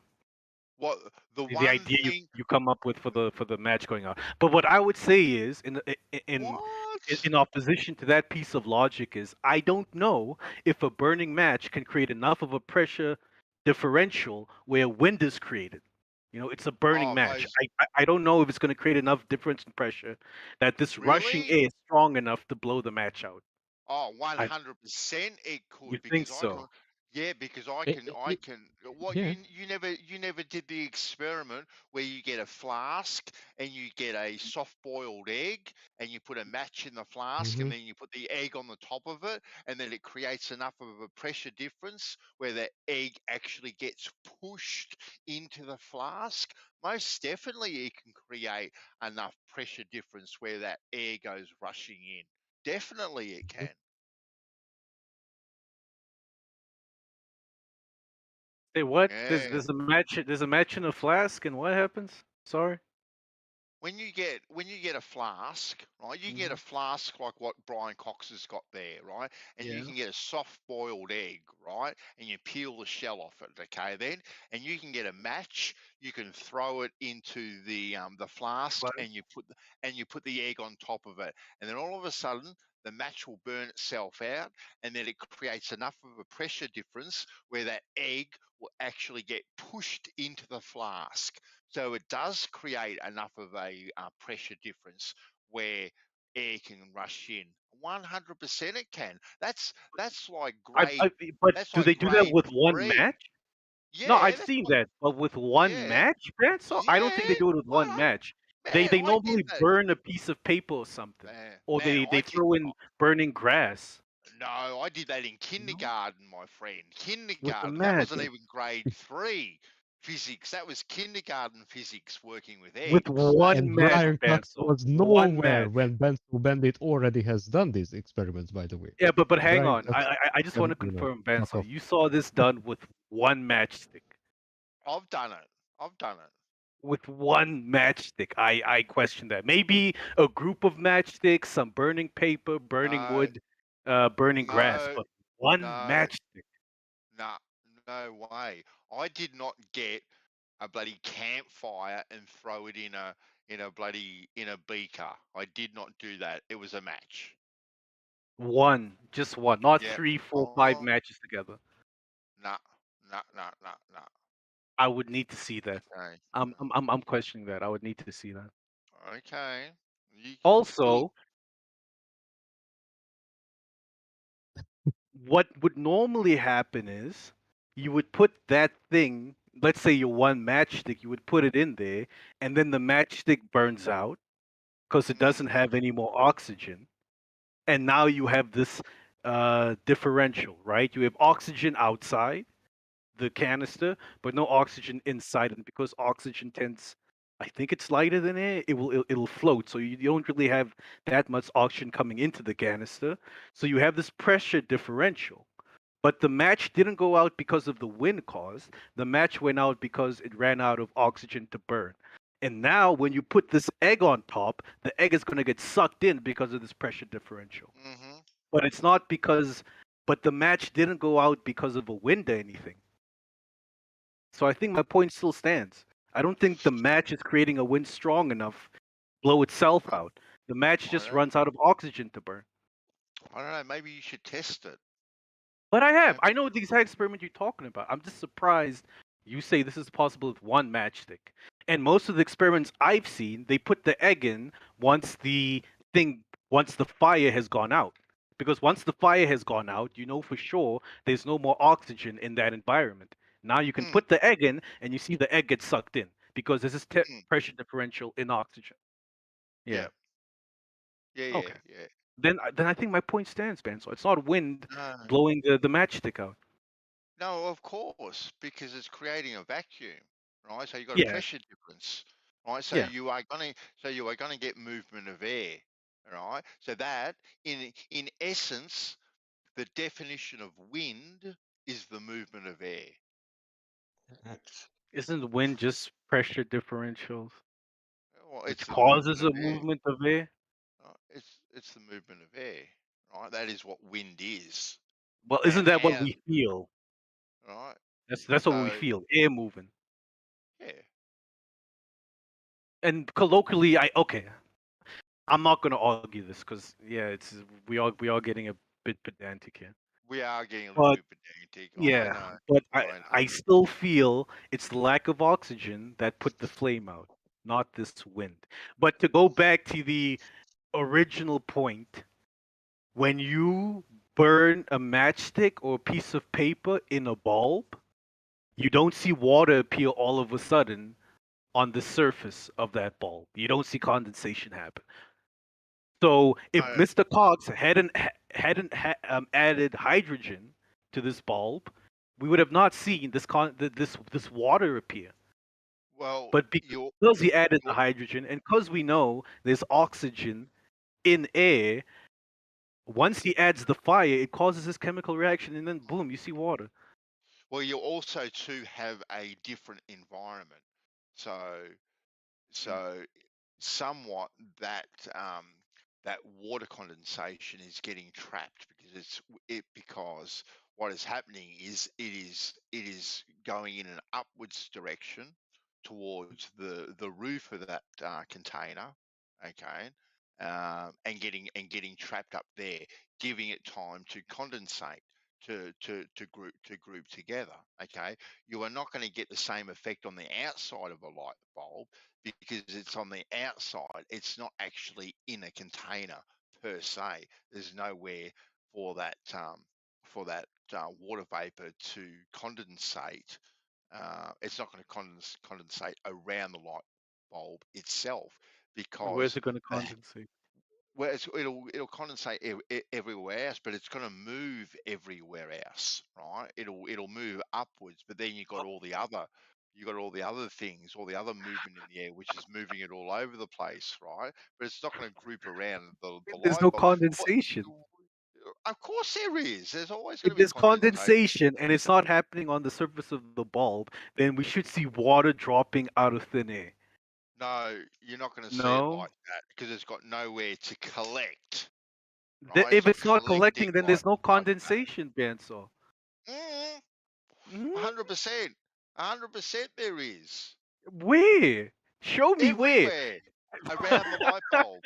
What the the one idea thing? you come up with for the match going on. But what I would say is What? in opposition to that piece of logic is I don't know if a burning match can create enough of a pressure differential where wind is created. You know, it's a burning Oh, match. I don't know if it's going to create enough difference in pressure that this rushing really? air is strong enough to blow the match out. Oh, I 100% it You could think because I so? can. Yeah, because I It, can. it, I it- can. What yeah. you never did the experiment where you get a flask and you get a soft boiled egg and you put a match in the flask and Hmm. then you put the egg on the top of it and then it creates enough of a pressure difference where the egg actually gets pushed into the flask. Most definitely, it can create enough pressure difference where that air goes rushing in. Definitely it can. Say what? Yeah. There's a match in a flask, and what happens? Sorry. When you get a flask, right? You can get a flask like what Brian Cox has got there, right? And you Yeah. can get a soft boiled egg, right? And you peel the shell off it, okay? Then, and you can get a match. You can throw it into the flask, What? and you put the egg on top of it, and then all of a sudden the match will burn itself out, and then it creates enough of a pressure difference where that egg will actually get pushed into the flask. So it does create enough of a pressure difference where air can rush in. 100% it can. That's like grade. But That's do like they do that grade with one 3. match? No, Yeah, I've that's seen like that, but with one yeah, match, man. So I don't think they yeah. do it with one 100. match. Man, They I did normally that. burn a piece of paper or something, or Man, they throw in burning grass. no, I did that in No, kindergarten, my friend. with a Kindergarten. That match, wasn't even grade 3 physics. That was kindergarten physics working with with eggs. That's one And what match, I. Brian Cox Benzo. was One nowhere match. when Benzo Bandit already has done these experiments, by the way. Yeah, but hang Brian on. Cox I just want to can, confirm, fuck Benzo. off. You saw this done with one matchstick. I've done it. I've done it. With one matchstick. I question that. Maybe a group of matchsticks, some burning paper, burning No, wood, burning grass, no, but one no, matchstick. no, no way. I did not get a bloody campfire and throw it in a beaker. I did not do that. It was a match. One, just one, not Yeah. 3, 4, 5 Oh, matches together. nah, nah, nah, nah, nah. I would need to see that. Okay. I'm questioning that. I would need to see that. Okay. You can still. Also, what would normally happen is you would put that thing, let's say your one matchstick, you would put it in there, and then the matchstick burns out because it doesn't have any more oxygen. And now you have this differential, right? You have oxygen outside the canister, but no oxygen inside. And because oxygen tends, I think it's lighter than air, it'll float. So you don't really have that much oxygen coming into the canister. So you have this pressure differential. But the match didn't go out because of the wind caused. The match went out because it ran out of oxygen to burn. And now, when you put this egg on top, the egg is going to get sucked in because of this pressure differential. Mm-hmm. But it's not because, but the match didn't go out because of a wind or anything. So I think my point still stands. I don't think the match is creating a wind strong enough blow itself out. The match just runs out of oxygen to burn. I don't know. Maybe you should test it. But I have. I know the exact experiment you're talking about. I'm just surprised you say this is possible with one matchstick. And most of the experiments I've seen, they put the egg in once the fire has gone out. Because once the fire has gone out, you know for sure there's no more oxygen in that environment. Now you can put the egg in, and you see the egg get sucked in because there's this pressure differential in oxygen. Yeah. Yeah. Okay. Yeah. Then I think my point stands, man. So it's not wind blowing the matchstick out. No, of course, because it's creating a vacuum, right? So you've got a pressure difference, right? So you are gonna get movement of air, right? So that in essence, the definition of wind is the movement of air. Isn't wind just pressure differentials? Well, which causes a movement of air. It's the movement of air, right? That is what wind is. Well, isn't that what we feel? Right. That's what we feel. Air moving. Yeah. And colloquially, I'm not going to argue this because we are getting a bit pedantic here. We are getting a little bit pedantic. Yeah, but I still feel it's the lack of oxygen that put the flame out, not this wind. But to go back to the original point, when you burn a matchstick or a piece of paper in a bulb, you don't see water appear all of a sudden on the surface of that bulb. You don't see condensation happen. So if Mr. Cox hadn't added hydrogen to this bulb, we would have not seen this water appear. Well, but because he added the hydrogen, and because we know there's oxygen in air, once he adds the fire, it causes this chemical reaction, and then boom, you see water. Well, you also too have a different environment, so somewhat that that water condensation is getting trapped because what is happening is it is going in an upwards direction towards the roof of that container, okay, and getting trapped up there, giving it time to condensate. To group together, okay. You are not going to get the same effect on the outside of a light bulb because it's on the outside. It's not actually in a container per se. There's nowhere for that water vapor to condensate. It's not going to condensate around the light bulb itself because where's it going to condensate? Well, it'll condensate everywhere else, but it's going to move everywhere else, right? It'll move upwards, but then you've got all the other things, all the other movement in the air, which is moving it all over the place, right? But it's not going to group around the There's light no bulb. condensation. Of course there is. There's always If going to be there's condensation and it's not happening on the surface of the bulb, then we should see water dropping out of thin air. No, you're not going to see it like that because it's got nowhere to collect. Right? If it's not collecting, then there's no condensation, Benso. 100%. 100% there is. Where? Show me everywhere. Around the light bulb.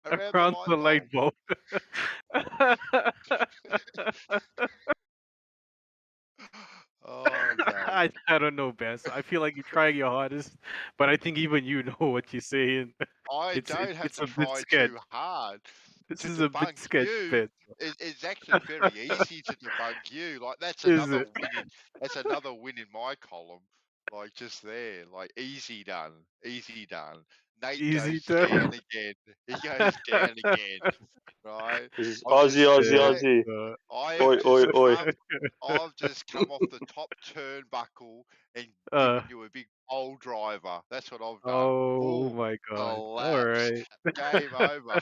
Around the light bulb. I don't know, Bess. I feel like you're trying your hardest, but I think even you know what you're saying. I don't have to try too hard. This is a bit sketch, Ben. It's actually very easy to debunk you. Like that's another win in my column. Like just there, like easy done. Nate goes down again. He goes down again. Right? This is Aussie. I've just come off the top turnbuckle and given you a big bowl driver. That's what I've done. Oh my god! All right, game over.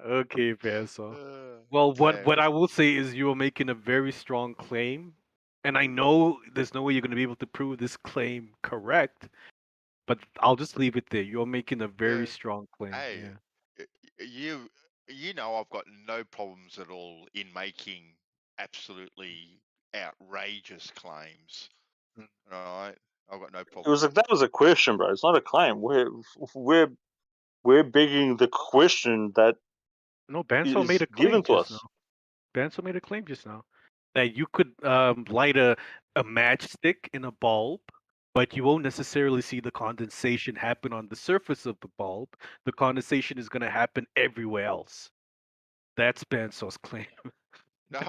Okay, Peso. Well, what I will say is you are making a very strong claim, and I know there's no way you're going to be able to prove this claim correct, but I'll just leave it there. You're making a very strong claim. Hey, you know I've got no problems at all in making absolutely outrageous claims. Right? I've got no It problem. was like that was a question, bro. It's not a claim. We're begging the question that No, Banso is made a given claim to just us. now. Banso made a claim just now that you could light a matchstick in a bulb, but you won't necessarily see the condensation happen on the surface of the bulb. The condensation is going to happen everywhere else. That's Banso's claim. No,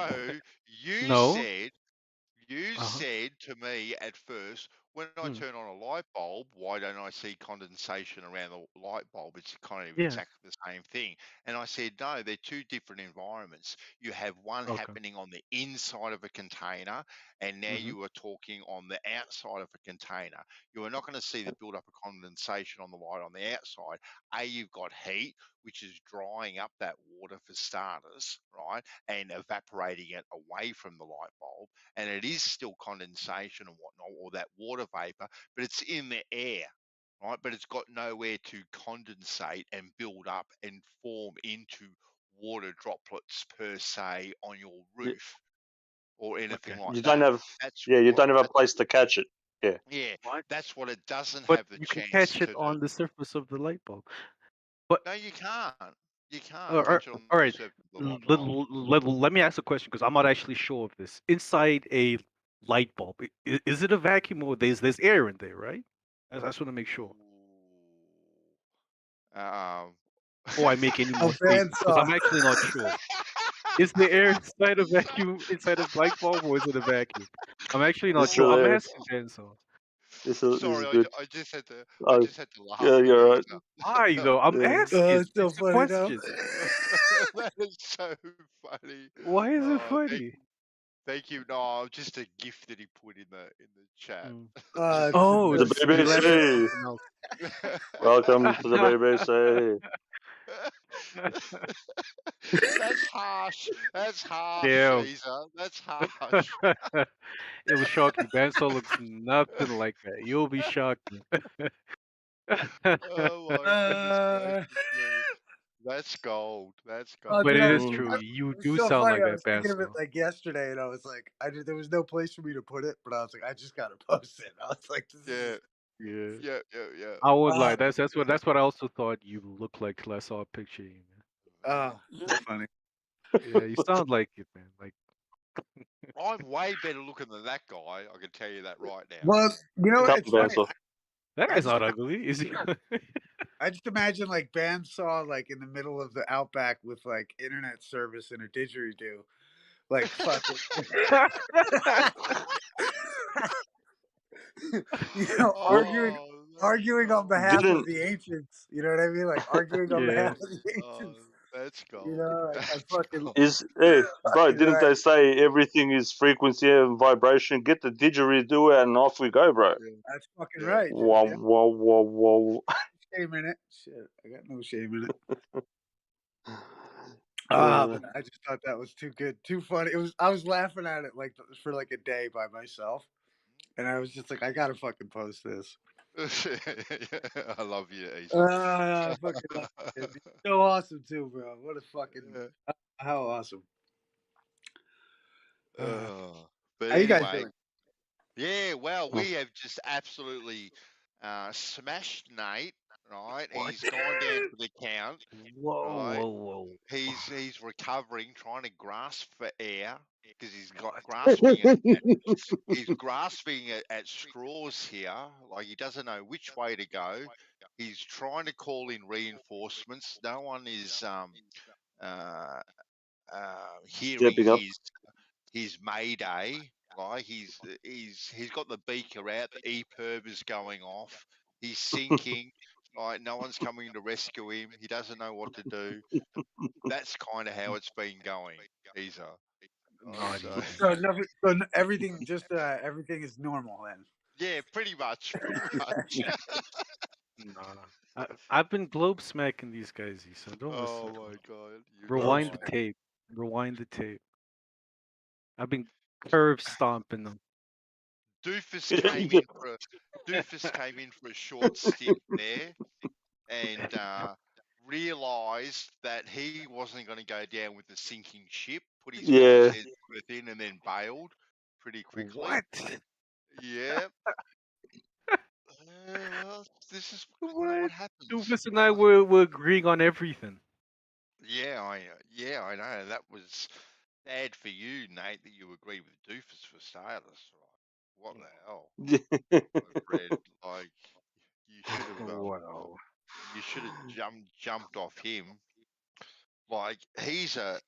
you No? said to me at first, when I turn on a light bulb, why don't I see condensation around the light bulb? It's kind of exactly the same thing. And I said, no, they're two different environments. You have one happening on the inside of a container, and now you are talking on the outside of a container. You are not going to see the build-up of condensation on the light on the outside. You've got heat, which is drying up that water for starters, right, and evaporating it away from the light bulb. And it is still condensation and whatnot, or that water vapor, but it's in the air, right? But it's got nowhere to condensate and build up and form into water droplets per se on your roof or anything like You that. don't have, you don't have a place to catch it. Yeah. Yeah, that's what it doesn't But have the you can chance catch it to on do. the surface of the light bulb. But no, you can't. You can't all catch it on right. the surface of the light bulb. Let me ask a question because I'm not actually sure of this. Inside a light bulb, is it a vacuum or there's air in there, right? I just want to make sure. Before I make any more statements, because I'm actually not sure. Is the air inside a vacuum inside a light bulb or is it a vacuum? I'm actually not sure. I'm asking Benzo. Sorry, I just had to. I just had to laugh. Yeah, you're right. Why though? I'm asking. It's so it's a funny question. That is so funny. Why is it funny? Thank you. No, just a gift that he put in the chat. Oh, the it's BBC. Welcome to the BBC. That's harsh. That's harsh, Damn. Caesar. That's harsh. It was shocking. Benzo looks nothing like that. You'll be shocked. Oh my goodness. That's gold. That's gold. But it is true. You do so sound funny. like I that, was thinking of it Benzo. like yesterday, and I was like, there was no place for me to put it, but I was like, I just gotta post it. I was like, Yeah. Yeah. I won't lie. That's what I also thought you looked like till I saw a picture of you, man. Oh, so funny. Yeah, you sound like it, man. Like I'm way better looking than that guy. I can tell you that right now. Well, you know what? It's funny. That guy's not ugly, is he? I just imagine like bandsaw like in the middle of the outback with like internet service and a didgeridoo, like fucking, arguing on behalf of the ancients. You know what I mean? Like arguing on behalf of the ancients. That's gold. You know, like, I fucking bro, didn't they say everything is frequency and vibration? Get the didgeridoo and off we go, bro. That's fucking right. Whoa. Shame in it. Shit, I got no shame in it. But I just thought that was too good, too funny. I was laughing at it like for like a day by myself, and I was just like, I gotta fucking post this. I love you, Ace. I fucking love it. It's so awesome too, bro. What a fucking how awesome. But how you guys anyway, doing? Yeah, well, we have just absolutely smashed Nate. Right, he's gone down to the count. Whoa. He's recovering, trying to grasp for air because he's grasping at straws here. Like he doesn't know which way to go. He's trying to call in reinforcements. No one is hearing his mayday. Like he's got the beaker out. The EPIRB is going off. He's sinking. Right, no one's coming to rescue him. He doesn't know what to do. That's kind of how it's been going, Isa. So everything everything is normal then. Yeah, pretty much. Nah, I've been globe smacking these guys, so don't listen. Oh my god! Rewind the tape. Rewind the tape. I've been curve stomping them. Doofus came in for a short stint there, and realised that he wasn't going to go down with the sinking ship. Put his head within and then bailed pretty quickly. What? Yeah. Well, this is what happens. Doofus and I were agreeing on everything. Yeah, I know. That was bad for you, Nate, that you agree with Doofus for starters, right? What the hell? Fred, like, you should have, Wow. you should have jumped off him. Like, he's a.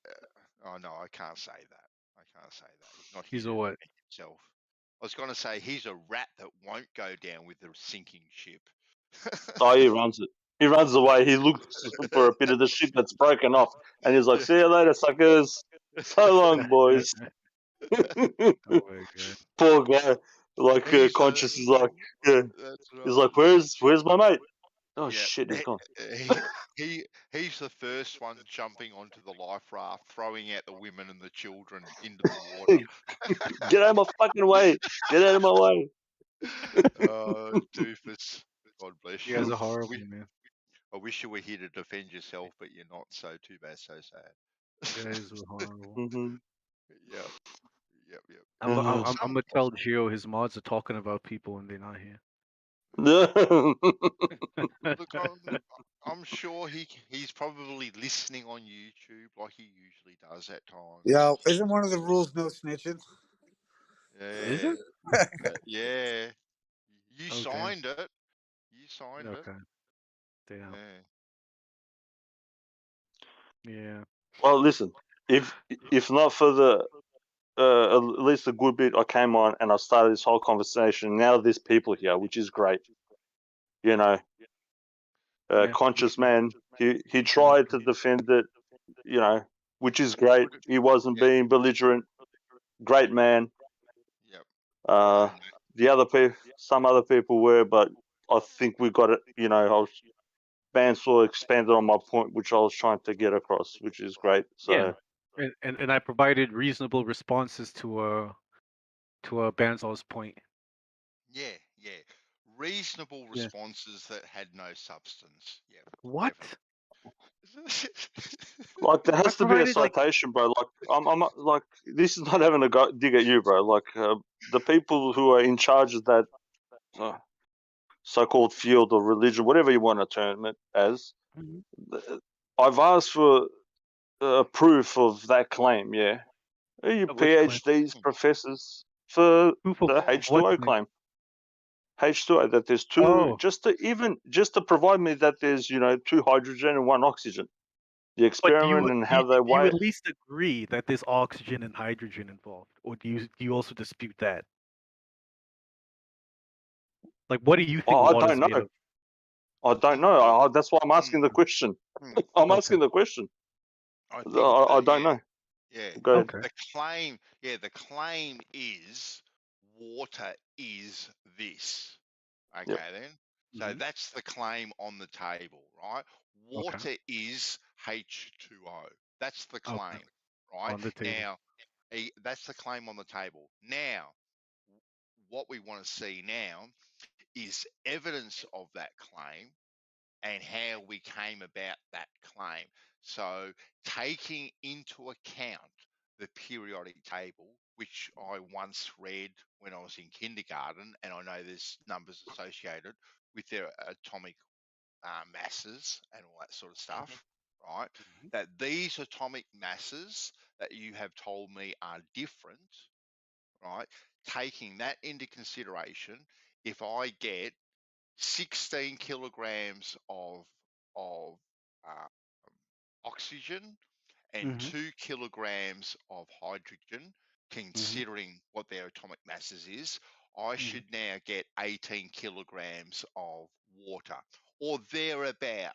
Oh no, I can't say that. I can't say that. He's not here He's to a what? defend himself. I was going to say he's a rat that won't go down with the sinking ship. Oh, he runs it. He runs away. He looks for a bit of the ship that's broken off, and he's like, "See you later, suckers. So long, boys." Oh my god. Poor guy. Like Conscious is like, yeah. That's right. He's like, "Where's my mate?" Oh Yeah. shit, he's gone. He's the first one jumping onto the life raft, throwing out the women and the children into the water. Get out of my fucking way! Get out of my way! Oh, doofus. God bless you. You guys are horrible, man. I wish you were here to defend yourself, but you're not. So too bad, so sad. You guys were horrible. Mm-hmm. Yep. I'm gonna tell Gio his mods are talking about people when they're not here. Look, I'm sure he's probably listening on YouTube like he usually does at times. Yo, isn't one of the rules no snitching? Yeah. Is it? Yeah. You Okay. signed it. You signed it. Okay. Damn. Yeah. Well, listen. If not for the at least a good bit, I came on and I started this whole conversation. Now there's people here, which is great. You know, Conscious man. He tried to defend it. You know, which is great. He wasn't being belligerent. Great man. Yep. The other people, some other people were, but I think we got it. You know, Bansor expanded on my point, which I was trying to get across, which is great. So yeah, and I provided reasonable responses to Banzor's point. Yeah. Reasonable responses that had no substance. Yeah. What? Like there has to be a citation, bro. Like I'm like this is not having a dig at you, bro. Like the people who are in charge of that so-called field or religion, whatever you want to term it as, I've asked for proof of that claim. Yeah, are you PhDs, professors for the H2O claim? H2O, that there's two, just to provide me that there's 2 hydrogen and 1 oxygen. The experiment and how they weigh. Do you at least agree that there's oxygen and hydrogen involved, or do you also dispute that? Like, what do you think? I don't know. I don't know. That's why I'm asking the question. I'm asking the question. I don't know. Yeah. Go ahead. The claim is water is this. Okay, then. So that's the claim on the table, right? Water is H2O. That's the claim, right? On the table. Now, that's the claim on the table. Now, what we want to see now is evidence of that claim and how we came about that claim. So, taking into account the periodic table, which I once read when I was in kindergarten, and I know there's numbers associated with their atomic masses and all that sort of stuff, right? That these atomic masses that you have told me are different, right? Taking that into consideration, if I get 16 kilograms of oxygen and 2 kilograms of hydrogen, considering what their atomic masses is, I should now get 18 kilograms of water or thereabout,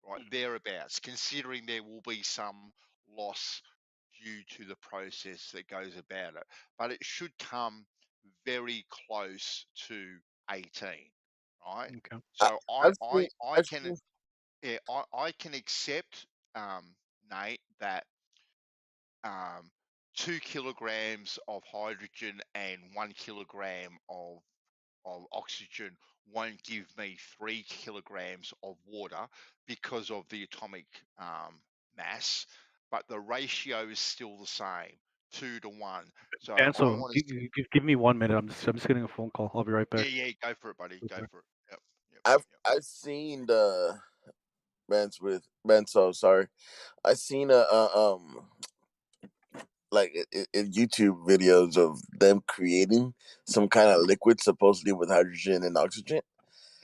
right? Thereabouts, considering there will be some loss due to the process that goes about it, but it should come very close to 18, right? Okay. So I can accept, Nate, that 2 kilograms of hydrogen and 1 kilogram of oxygen won't give me 3 kilograms of water because of the atomic mass, but the ratio is still the same. 2 to 1. So And I so, want to. give me 1 minute. I'm just getting a phone call. I'll be right back. Yeah, go for it, buddy. Go for it. I've seen the Benzo. Sorry, I've seen like in YouTube videos of them creating some kind of liquid supposedly with hydrogen and oxygen.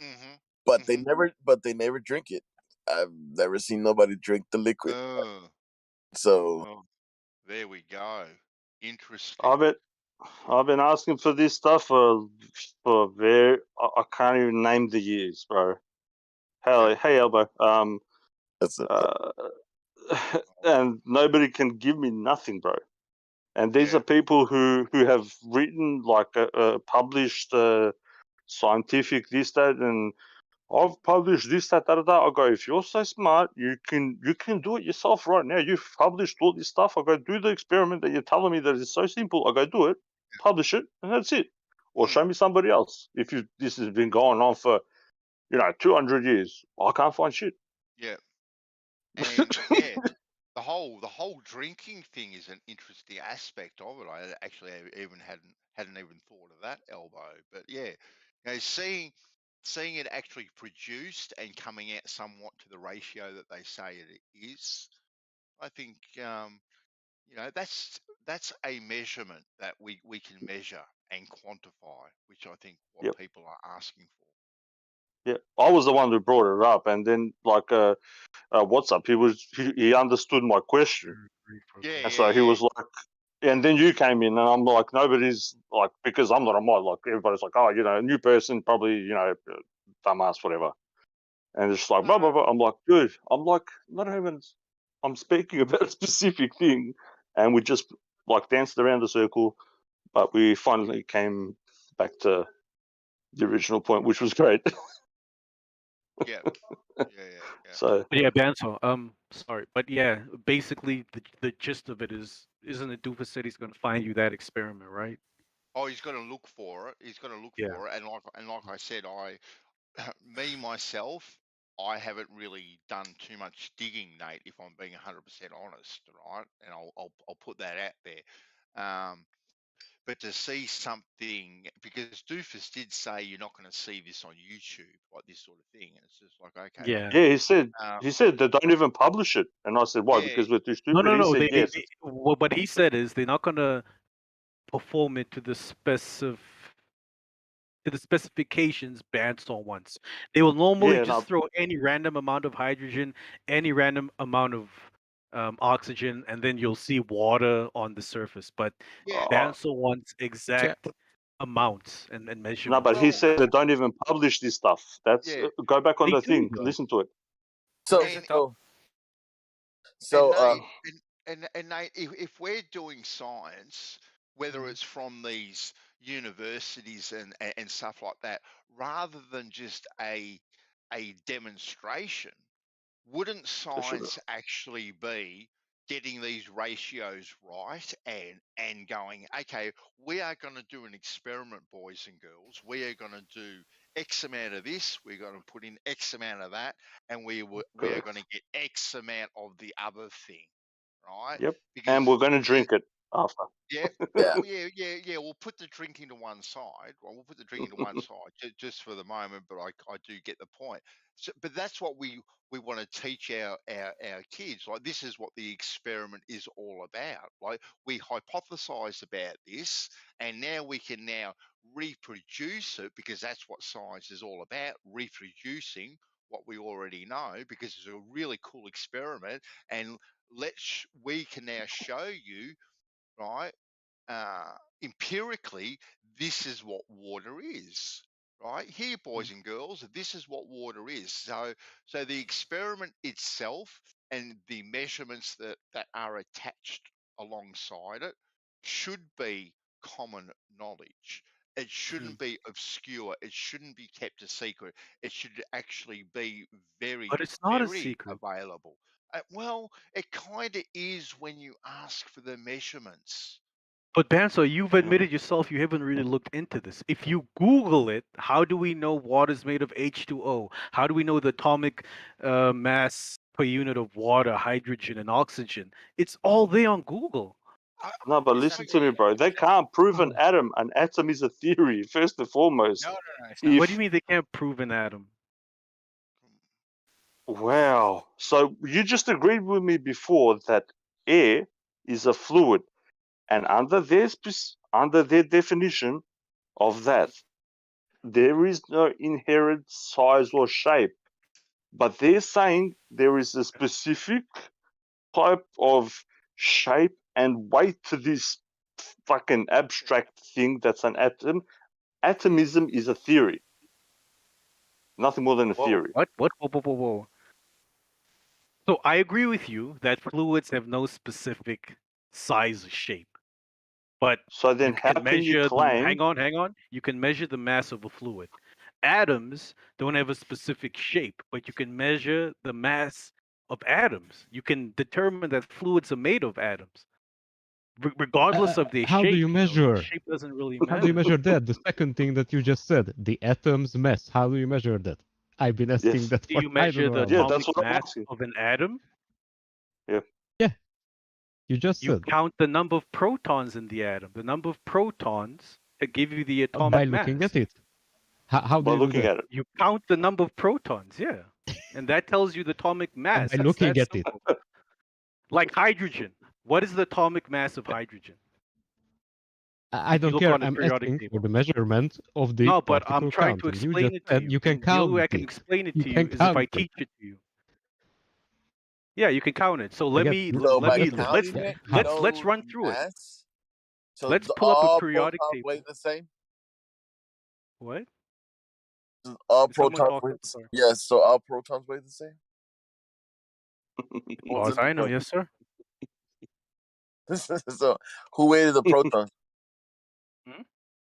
Mm-hmm. But they never drink it. I've never seen nobody drink the liquid. So there we go. Interesting. I've been asking for this stuff for I can't even name the years, bro. Hey, Elbow. That's it. And nobody can give me nothing, bro. And these are people who have written like published scientific this that, and I've published this that that. I go, if you're so smart, you can do it yourself right now. You've published all this stuff. I go, do the experiment that you're telling me that is so simple. I go, do it, publish it, and that's it. Or show me somebody else. If this has been going on for 200 years, I can't find shit. Yeah. And yeah, the whole drinking thing is an interesting aspect of it. I actually even hadn't even thought of that, Elbow. But yeah, seeing it actually produced and coming out somewhat to the ratio that they say it is, I think that's a measurement that we can measure and quantify, which I think what people are asking for. Yeah, I was the one who brought it up, and then like WhatsApp, he understood my question, and so he was like, and then you came in, and I'm like, nobody's like, because I'm not a mod, like everybody's like, oh, a new person, probably dumbass, whatever, and it's like blah blah blah. I'm like, dude, I'm like, not even, I'm speaking about a specific thing, and we just like danced around the circle, but we finally came back to the original point, which was great. Yeah. So yeah, Banso. Sorry, but yeah, basically the gist of it isn't it Doofus said he's going to find you that experiment, right? Oh, he's going to look for it. He's going to look for it, and like I said, myself, I haven't really done too much digging, Nate. If I'm being 100% honest, right? And I'll put that out there. But to see something, because Doofus did say you're not going to see this on YouTube, like this sort of thing, and it's just like, okay. Yeah, he said they don't even publish it, and I said, why? Because we're too stupid. No. He said yes. What he said is they're not going to perform it to the specifications Bandsaw wants. They will normally throw any random amount of hydrogen, any random amount of oxygen, and then you'll see water on the surface. But Bandsaw wants exact amounts and measurements. No, but he said they don't even publish this stuff. That's go back on the thing, listen to it. And Nate, if we're doing science, whether it's from these universities and stuff like that, rather than just a demonstration, wouldn't science actually be getting these ratios right and going, okay, we are going to do an experiment, boys and girls. We are going to do X amount of this. We're going to put in X amount of that, and we are going to get X amount of the other thing, right? Yep. And we're going to drink it after. Yeah. We'll put the drinking to one side. Well, we'll put the drinking to one side just for the moment, but I do get the point. So, but that's what we want to teach our kids. Like, this is what the experiment is all about. Like, we hypothesized about this, and now we can now reproduce it, because that's what science is all about, reproducing what we already know, because it's a really cool experiment, and we can now show you, right, empirically, this is what water is, right? Here, boys and girls, this is what water is. So the experiment itself and the measurements that are attached alongside it should be common knowledge. It shouldn't be obscure. It shouldn't be kept a secret. It should actually be very, but it's not very a secret. available. Well, it kind of is when you ask for the measurements. But Banso, you've admitted yourself you haven't really looked into this. If you Google it, how do we know water is made of H2O? How do we know the atomic mass per unit of water, hydrogen, and oxygen? It's all there on Google. No, but listen to me, bro. They can't prove an atom. An atom is a theory, first and foremost. No. What do you mean they can't prove an atom? Wow. So you just agreed with me before that air is a fluid, and under their definition of that, there is no inherent size or shape. But they're saying there is a specific type of shape and weight to this fucking abstract thing that's an atom. Atomism is a theory. Nothing more than a theory. What? Whoa. So I agree with you that fluids have no specific size or shape. But so then how can you claim... hang on. You can measure the mass of a fluid. Atoms don't have a specific shape, but you can measure the mass of atoms. You can determine that fluids are made of atoms. Regardless of their shape. How do you measure? Shape doesn't really matter. How do you measure that? The second thing that you just said, the atom's mass. How do you measure that? I've been asking that for Do you measure the atomic mass of an atom? Yeah. Yeah. You just said. You count the number of protons in the atom. The number of protons that give you the atomic mass. By looking at it. How do you do that? At it. You count the number of protons, yeah. And that tells you the atomic mass. By looking at it. Like hydrogen. What is the atomic mass of hydrogen? I don't care. I'm asking for the measurement of the. No, but I'm trying to explain it to you. You can count it. I can explain it to you is if I teach it to you. Yeah, you can count it. So let's run through it. So let's pull up a periodic table. Weigh the same? What? All protons weigh the same? Yes, so all protons weigh the same? As far as I know, yes, sir. So who weighted the proton?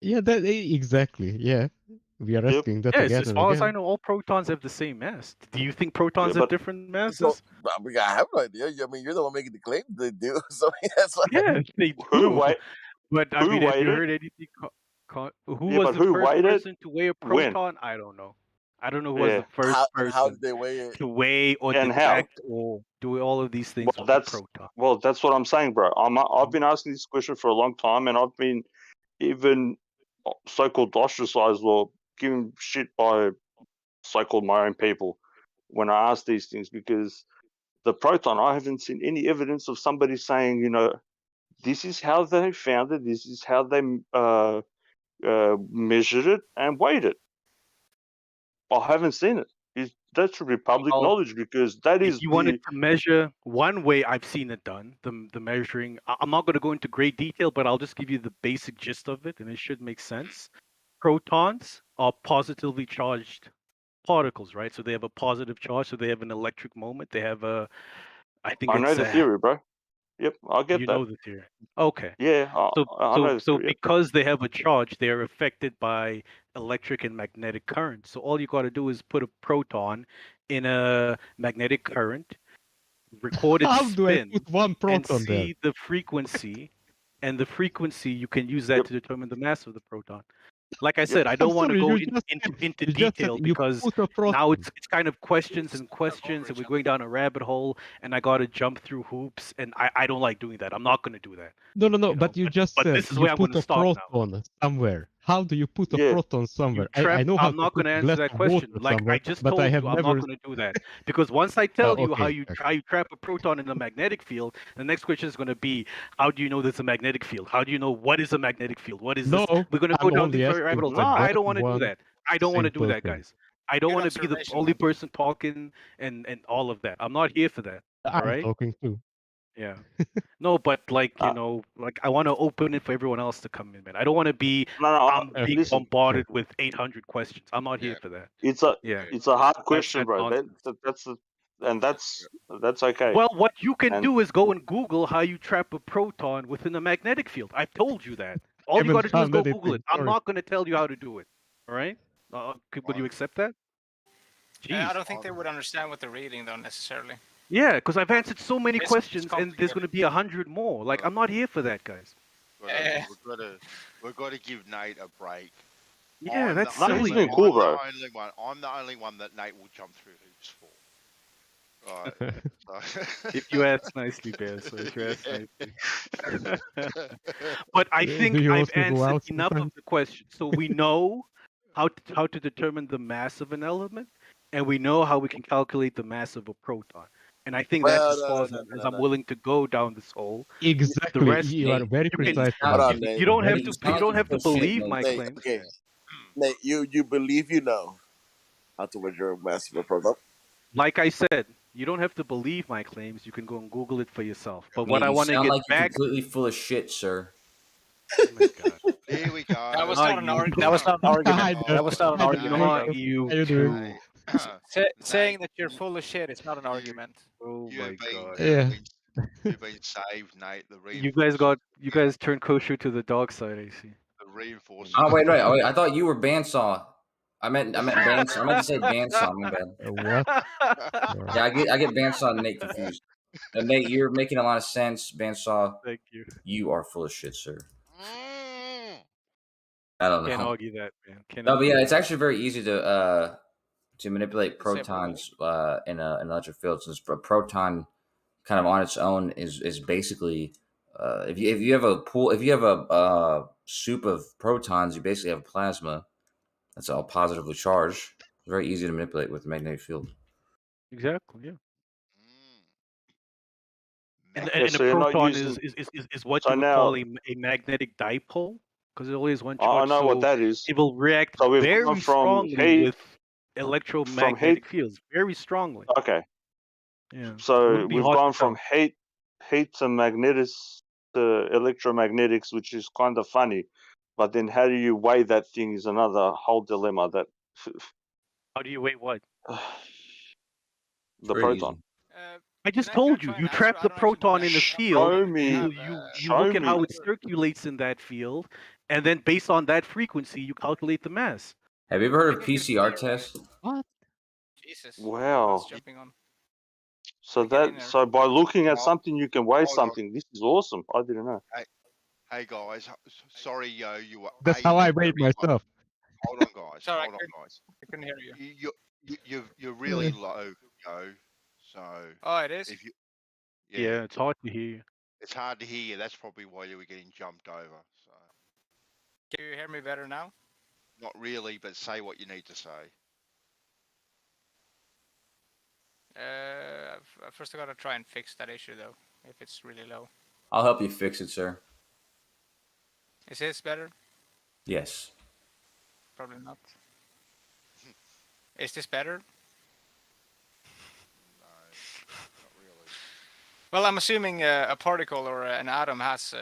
Yeah, exactly. Yeah. We are asking that again. As far as I know, all protons have the same mass. Do you think protons have different masses? I have no idea. I mean, you're the one making the claim they do. So that's what they do. But I mean, have you heard anything? Who was the first person to weigh a proton? I don't know. I don't know who was the first person how did they weigh it? to weigh or detect or do all of these things with a proton. Well, that's what I'm saying, bro. I've been asking this question for a long time, and I've been even so-called ostracized or given shit by so-called my own people when I ask these things, because the proton, I haven't seen any evidence of somebody saying, you know, this is how they found it, this is how they measured it and weighed it. I haven't seen it. That should be public knowledge, because that is. If you wanted to measure, one way I've seen it done, the measuring. I'm not going to go into great detail, but I'll just give you the basic gist of it, and it should make sense. Protons are positively charged particles, right? So they have a positive charge, so they have an electric moment. They have a, I know the theory, bro. Yep, I get that. You know the theory. Okay. Yeah. So because they have a charge, they are affected by electric and magnetic current. So all you got to do is put a proton in a magnetic current, record its spin, and see the frequency. And the frequency, you can use that to determine the mass of the proton. Like I said, I don't want to go into detail because now it's kind of questions and we're going down a rabbit hole, and I got to jump through hoops, and I don't like doing that. I'm not going to do that. No, but you just said this is where I'm put a proton somewhere. How do you put a proton somewhere? I know how I'm not going to answer that question. Like I just told you, I'm not going to do that. Because once I tell you how you trap a proton in a magnetic field, the next question is going to be, how do you know there's a magnetic field? How do you know what is a magnetic field? What is this? We're going to go down these rabbit holes. I don't want to do that. I don't want to do that, guys. I don't want to be the only person talking and all of that. I'm not here for that. All right? I'm talking too. Yeah. No, but like, you know, like I want to open it for everyone else to come in, man. I don't want to be being bombarded with 800 questions. I'm not here for that. It's a hard question, bro. That's okay. Well, what you can do is go and Google how you trap a proton within a magnetic field. I've told you that. All you got to do is go Google it. I'm not going to tell you how to do it. All right? Will you accept that? I don't think they would understand what they're reading, though, necessarily. Yeah, because I've answered so many questions, and there's going to be 100 more. Like, I'm not here for that, guys. We've got to give Nate a break. Yeah, that's silly. Cool, bro. I'm the only one that Nate will jump through hoops for. Right. If you ask nicely, Ben. So if you ask nicely. But I think Do you I've also go answered out enough of sometimes? the question. So we know how to determine the mass of an element, and we know how we can calculate the mass of a proton. And I think that's Well, as far as I'm willing to go down this hole. The Exactly. rest, You are very you can. precise Hold about on, that. Nate. You don't have Nate, to. you sound You like don't you have to full shit, believe Nate. my Nate, claims. okay. Nate, you believe you know how to measure mass of a proton? Like I said, you don't have to believe my claims. You can go and Google it for yourself. But what Nate, I you want to sound get like you're back. completely full of shit, sir. Oh my God. There we go. That was Not not an you, argument. bro. That was not an argument. Hi, That was not an hi, argument, Not bro. you How you doing? too. Saying that you're full of shit is not an argument. Oh my God. Yeah. You've been saved, Nate. The You reinforcements. guys turned kosher to the dark side, I see. The reinforcements. Oh wait, I thought you were bandsaw. I meant bandsaw. I meant to say bandsaw. My bad. What? Yeah, I get bandsaw and Nate confused. And Nate, you're making a lot of sense. Bandsaw, Thank you. you are full of shit, sir. Mm. I don't know. Can't argue that, man. Can't No, but argue yeah, that. it's actually very easy to manipulate Let's say protons in an electric field. Since a proton kind of on its own is basically if you have a soup of protons, you basically have a plasma that's all positively charged. It's very easy to manipulate with the magnetic field. Exactly, yeah. And Yeah, a so you're not proton using. is what So you would now call a magnetic dipole, because it only has one I charge. know what So that is. it will react So we've gone very from strongly heat, with from electromagnetic heat. fields. Very strongly. Okay, Yeah. It so wouldn't be we've hard gone to from tell. heat to magnetics to electromagnetics, which is kind of funny. But then, how do you weigh that thing? Is another whole dilemma. That How do you weigh what? the Very proton. easy. I just told you. You trap the proton in a field. Show me. You look at how it circulates in that field, and then based on that frequency, you calculate the mass. Have you ever heard of PCR test? What? Jesus. Wow. Jumping on. So by looking at something, you can weigh something. This is awesome. I didn't know. Hey guys, sorry, you were. That's how I rate myself. Hold on, guys. Sorry, Hold on, guys. I couldn't hear you. You're really low, yo. So. Oh, it is. If you, Yeah, it's hard to hear you. It's hard to hear you. That's probably why you were getting jumped over. So. Can you hear me better now? Not really, but say what you need to say. First I gotta try and fix that issue though, if it's really low. I'll help you fix it, sir. Is this better? Yes. Probably not. Is this better? No, not really. Well, I'm assuming a particle or an atom has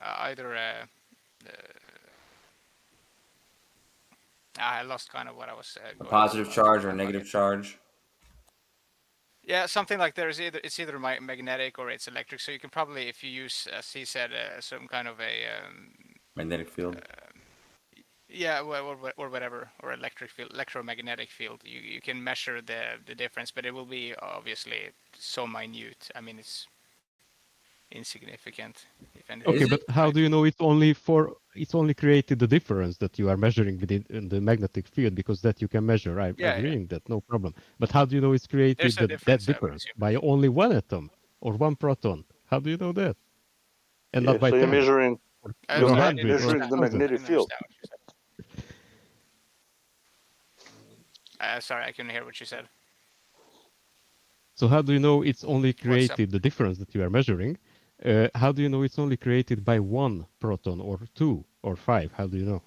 either I lost kind of what I was A positive charge or a negative charge. Yeah, something like it's either magnetic or it's electric. So you can probably, if you use, as he said, some kind of a magnetic field. Yeah, or whatever, or electric field, electromagnetic field. You can measure the difference, but it will be obviously so minute. I mean, it's insignificant. If anything. Okay, but how do you know it's only created the difference that you are measuring within the magnetic field, because that you can measure. I'm agreeing that, no problem. But how do you know it's created that difference by only one atom or one proton? How do you know that? And not by so you're 10 measuring or the magnetic field. Sorry, I couldn't hear what you said. So how do you know it's only created, the difference that you are measuring? How do you know it's only created by one proton or 2 or 5? How do you know?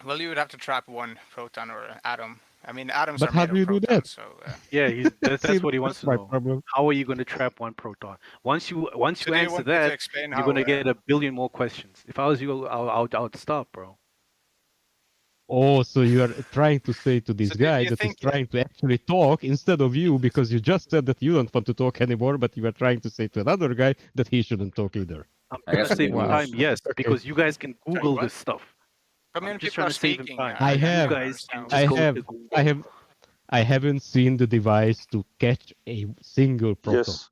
Well, you would have to trap one proton or atom. I mean, atoms but are how made do you of do protons, that? so yeah, that's what he wants to know. Problem. How are you going to trap one proton? Once you answer that, you're going to get a billion more questions. If I was you, I'd stop, bro. Oh, so you are trying to say to this guy that is trying to actually talk instead of you, because you just said that you don't want to talk anymore, but you are trying to say to another guy that he shouldn't talk either. I'm going to save time, yes, because you guys can Google this stuff. I'm just trying to save him time. I haven't seen the device to catch a single proton. Yes.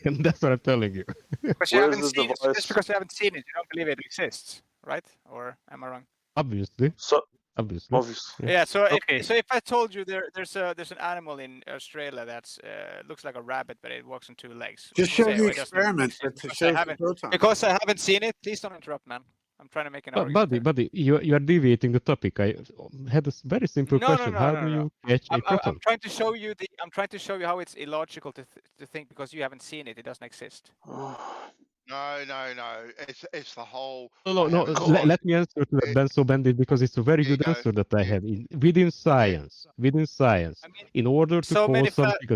And that's what I'm telling you. Because you haven't seen it, just because you haven't seen it, you don't believe it exists, right? Or am I wrong? Obviously. So Obviously. Yeah. So Okay. if I told you there's an animal in Australia that's looks like a rabbit, but it walks on two legs. Just would you show say, the "Oh, it doesn't experiment exist to because show I the haven't proton. because I haven't seen it." Please don't interrupt, man. I'm trying to make an argument. Buddy, you are deviating the topic. I had a very simple question. How do you catch a proton? I'm trying to show you how it's illogical to think because you haven't seen it. It doesn't exist. No. It's the whole. No. Let me answer to that, Ben Bandit, because it's a very good answer that I have. Within science, in order to call something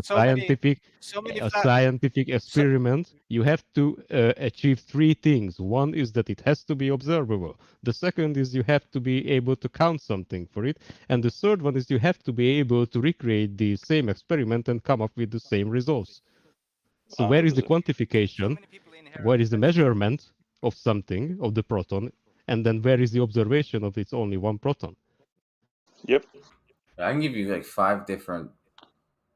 a scientific experiment, you have to achieve three things. One is that it has to be observable. The second is you have to be able to count something for it. And the third one is you have to be able to recreate the same experiment and come up with the same results. So where is the quantification? Where is the measurement of something, of the proton? And then where is the observation of it's only one proton? Yep. I can give you like 5 different.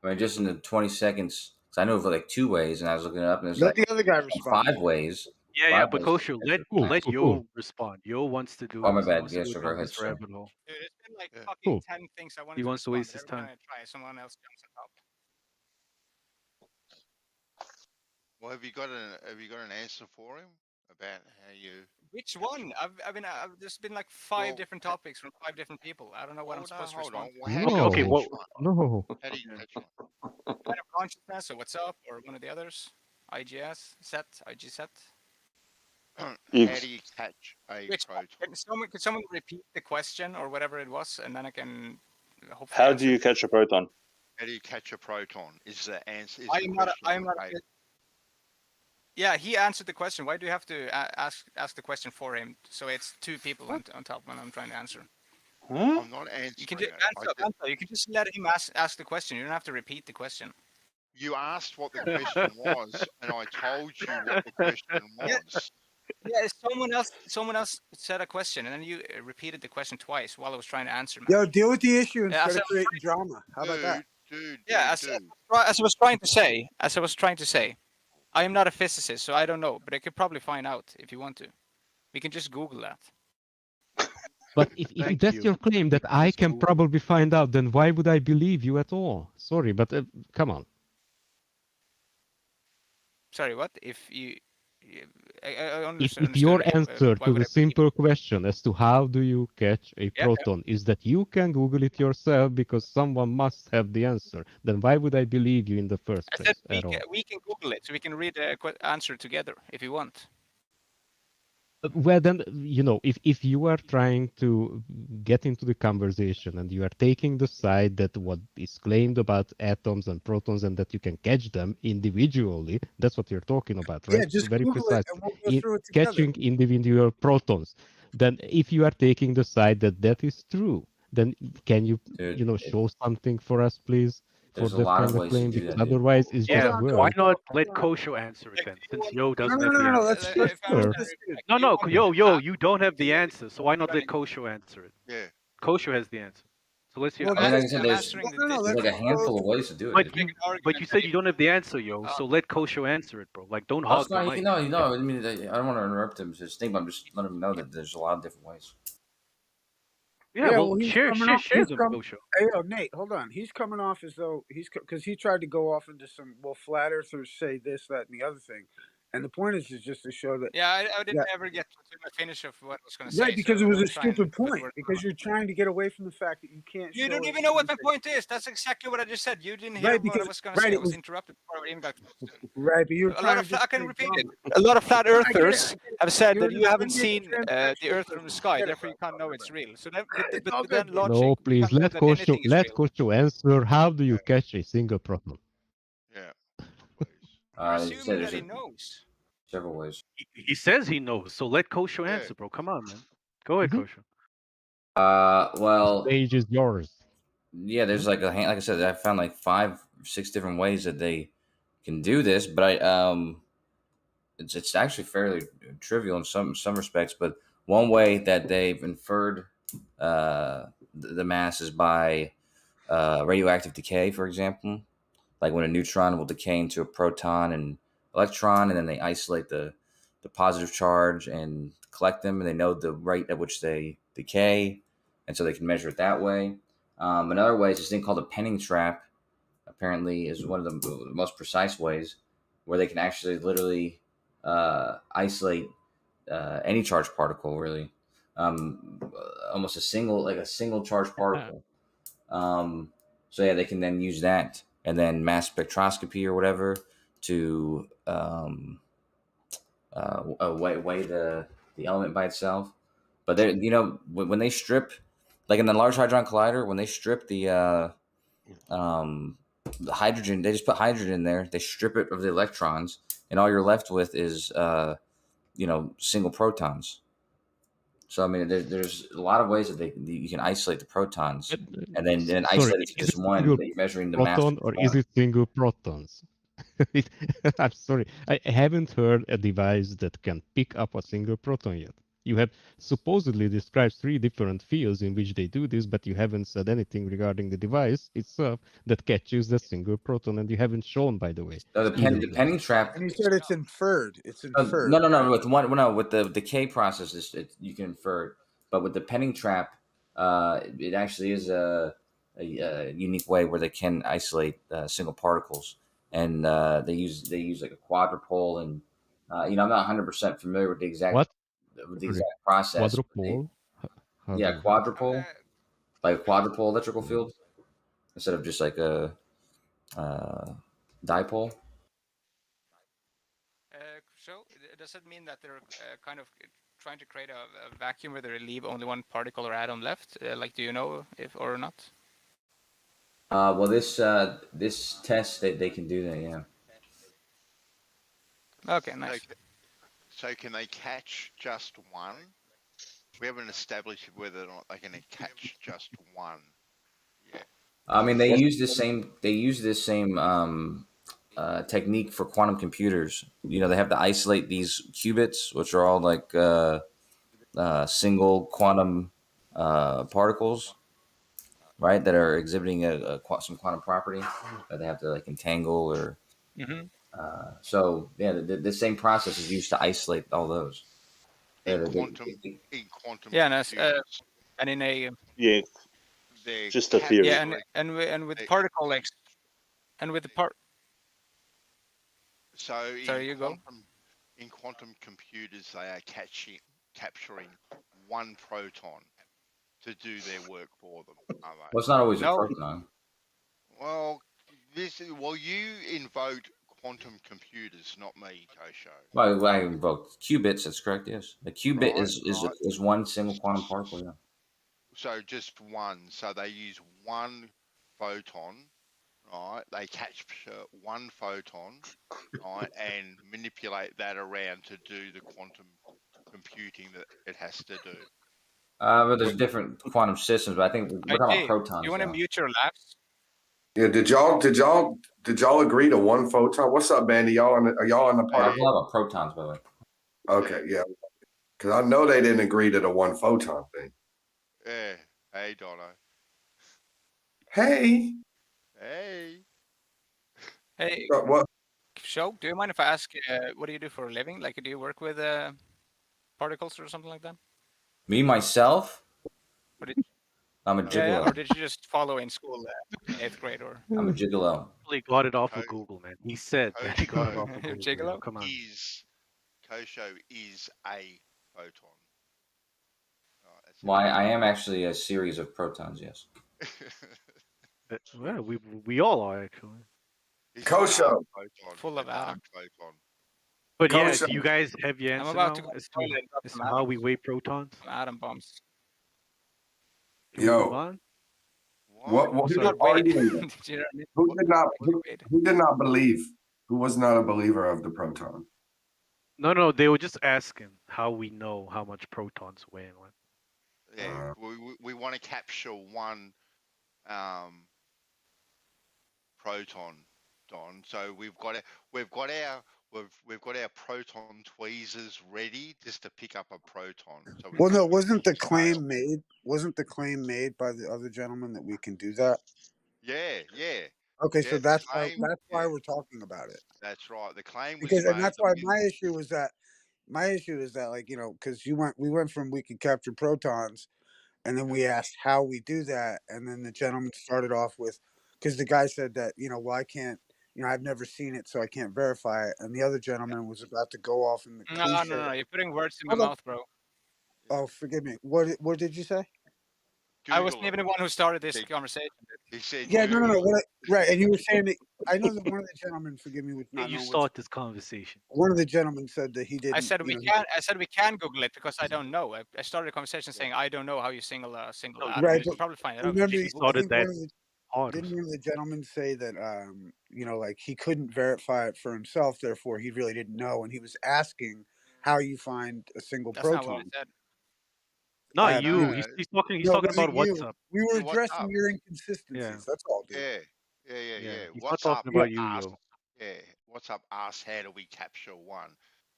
I mean, just in the 20 seconds, because I know of like 2 ways, and I was looking it up, and there's Let like the other guy respond. 5 ways. Yeah, 5 but ways. Kosho, let Yo respond. Yo wants to do. Oh, my He bad. wants to Yes, go sir. Go down ahead, this sir. rabbit hole. Dude, it's been like fucking 10 things I wanted He to wants to respond. waste his Every time time. I try, someone else jumps on top. Well, have you got an answer for him about how you? Which one? There's been like 5 different topics from 5 different people. I don't know what I'm supposed to respond to. Okay, well, No. How do you catch one? Kind of consciousness or what's up or one of the others. IG set. How do you catch a proton? Could someone repeat the question or whatever it was, and then I can hopefully. How do you catch a proton? How do you catch a proton? Is the answer? I am not. Yeah, he answered the question. Why do you have to ask the question for him? So it's 2 people on top when I'm trying to answer. I'm not answering. You can just You can just let him ask the question. You don't have to repeat the question. You asked what the question was, and I told you what the question was. Yeah, someone else said a question, and then you repeated the question twice while I was trying to answer. Man. Yo, deal with the issue instead of creating drama. How about that? As I was trying to say, I am not a physicist, so I don't know, but I could probably find out if you want to. We can just Google that. But if that's your claim that I can probably find out, then why would I believe you at all? Sorry, but come on. Sorry, what? If your answer to the simple question as to how do you catch a proton is that you can Google it yourself because someone must have the answer, then why would I believe you in the first place at all? We can Google it, so we can read the answer together if you want. Well, then, if you are trying to get into the conversation and you are taking the side that what is claimed about atoms and protons and that you can catch them individually, that's what you're talking about, right? Yeah, just very Google precise. it and we'll go through it together. Catching individual protons. Then if you are taking the side that is true, then can you, show something for us, please? There's for a lot kind of ways claim, to do because that, dude. otherwise it's just words. Why not let Kosho answer it then? Since Yo doesn't have the answer. No, Yo, you don't have the answer, so why not let Kosho answer it? Yeah. Kosho has the answer. So let's hear. Like I said, there's like a handful of ways to do it. But you said you don't have the answer, Yo. So let Kosho answer it, bro. Like, don't hog the mic. No. I mean, I don't want to interrupt him. Just think, I'm just letting him know that there's a lot of different ways. Yeah, well, share them, Kosho. Hey, yo, Nate, hold on. He's coming off as though because he tried to go off into some, flat earthers say this, that, and the other thing. And the point is just to show that. Yeah, I didn't ever get to my finish of what I was going to say. Right, because it was a stupid point. Because you're trying to get away from the fact that you can't. You don't even know what my point is. That's exactly what I just said. You didn't hear what I was going to say. I was interrupted before I even got. Right, but you're I can repeat it. A lot of flat earthers have said that you haven't seen the Earth from the sky, therefore you can't know it's real. So then logic. No, please let Kosho answer. How do you catch a single proton? Yeah. Assuming that he knows. Several ways. He says he knows, so let Kosho answer, bro. Come on, man. Go ahead, Kosho. Well, the stage is yours. Yeah, there's like I said, I found like 5 or 6 different ways that they can do this, but it's actually fairly trivial in some respects. But one way that they've inferred the mass is by radioactive decay, for example. Like when a neutron will decay into a proton and electron, and then they isolate the positive charge and collect them, and they know the rate at which they decay, and so they can measure it that way. Another way is this thing called a penning trap. Apparently, is one of the most precise ways where they can actually literally isolate any charged particle, really, almost a single charged particle. So yeah, they can then use that and then mass spectroscopy or whatever to weigh the element by itself. But they, when they strip, like in the Large Hadron Collider, when they strip the hydrogen, they just put hydrogen in there. They strip it of the electrons, and all you're left with is single protons. So I mean, there's a lot of ways that you can isolate the protons, and then isolate it to just one that you're measuring the mass. Proton, or is it single protons? I'm sorry, I haven't heard a device that can pick up a single proton yet. You have supposedly described 3 different fields in which they do this, but you haven't said anything regarding the device itself that catches the single proton, and you haven't shown, by the way. No, the penning trap. And you said it's inferred. It's inferred. No. With the decay process, you can infer it. But with the penning trap, it actually is a unique way where they can isolate single particles, and they use like a quadrupole, and I'm not 100% familiar with the exact process. Quadrupole? Quadrupole, like a quadrupole electrical field instead of just like a dipole. So does it mean that they're kind of trying to create a vacuum where they leave only one particle or atom left? Do you know if or not? Well, this test they can do that, yeah. Okay, nice. So can they catch just one? We haven't established whether or not they can catch just one. Yeah. I mean, they use this same technique for quantum computers. They have to isolate these qubits, which are all like single quantum particles, right? That are exhibiting some quantum property that they have to like entangle or. Mm-hmm. So yeah, the same process is used to isolate all those. In quantum. Yeah, and in a just a theory. Yeah, and with particle and with the part. So in quantum computers, they are capturing one proton to do their work for them. Are they? Well, it's not always a proton. Well, you invoked quantum computers, not me, Kosho. Well, I invoked qubits. That's correct. Yes, the qubit is one single quantum particle. Yeah. So just one. So they use one photon, right? They capture one photon, right, and manipulate that around to do the quantum computing that it has to do. But there's different quantum systems. But I think we're talking about protons. You want to mute your labs? Yeah, did y'all agree to one photon? What's up, Bandy? Are y'all in the party? I'm talking about protons, by the way. Okay, yeah, because I know they didn't agree to the one photon thing. Yeah. Hey, Dono. Hey. Hey. What? So, do you mind if I ask, what do you do for a living? Like, do you work with particles or something like that? Me, myself? I'm a gigolo. Yeah, or did you just follow in school in 8th grade? Or I'm a gigolo. He got it off of Google, man. He said that he got it off of Google. Gigolo? Come on. Kosho is a photon. Well, I am actually a series of protons, yes. Well, we all are, actually. Kosho. Full of atoms. But yeah, do you guys have your answer I'm about now to go as to how we weigh protons? Atom bombs. Yo. What did who did not believe? Who was not a believer of the proton? No, they were just asking how we know how much protons weigh and what. Yeah, we want to capture one proton, Don. So we've got our proton tweezers ready just to pick up a proton. So wasn't the claim made? Wasn't the claim made by the other gentleman that we can do that? Yeah. Okay, so that's why we're talking about it. That's right. The claim was because, made, and that's why my issue is that, like, because we went from we could capture protons, And then we asked how we do that, and then the gentleman started off with, because the guy said that, well, I can't, I've never seen it, so I can't verify it. And the other gentleman was about to go off in the cliche. No, you're putting words in my mouth, bro. Oh, forgive me. What did you say? I wasn't even the one who started this conversation. He said, yeah, no. Right, and you were saying that. I know that one of the gentlemen, forgive me, with not you start this conversation. One of the gentlemen said that he didn't. I said we can. I said we can Google it because I don't know. I started a conversation saying I don't know how you single out. Right, but probably find it out. Remember, He started that. Didn't one of the gentlemen say that like he couldn't verify it for himself, therefore he really didn't know, and he was asking how you find a single That's proton. not what I said. Not you. He's talking about what's up. We were addressing your inconsistencies. Yeah. That's all, dude. Yeah. He's What's not up? talking about you, yo. Yeah. What's up? Ask how do we capture one,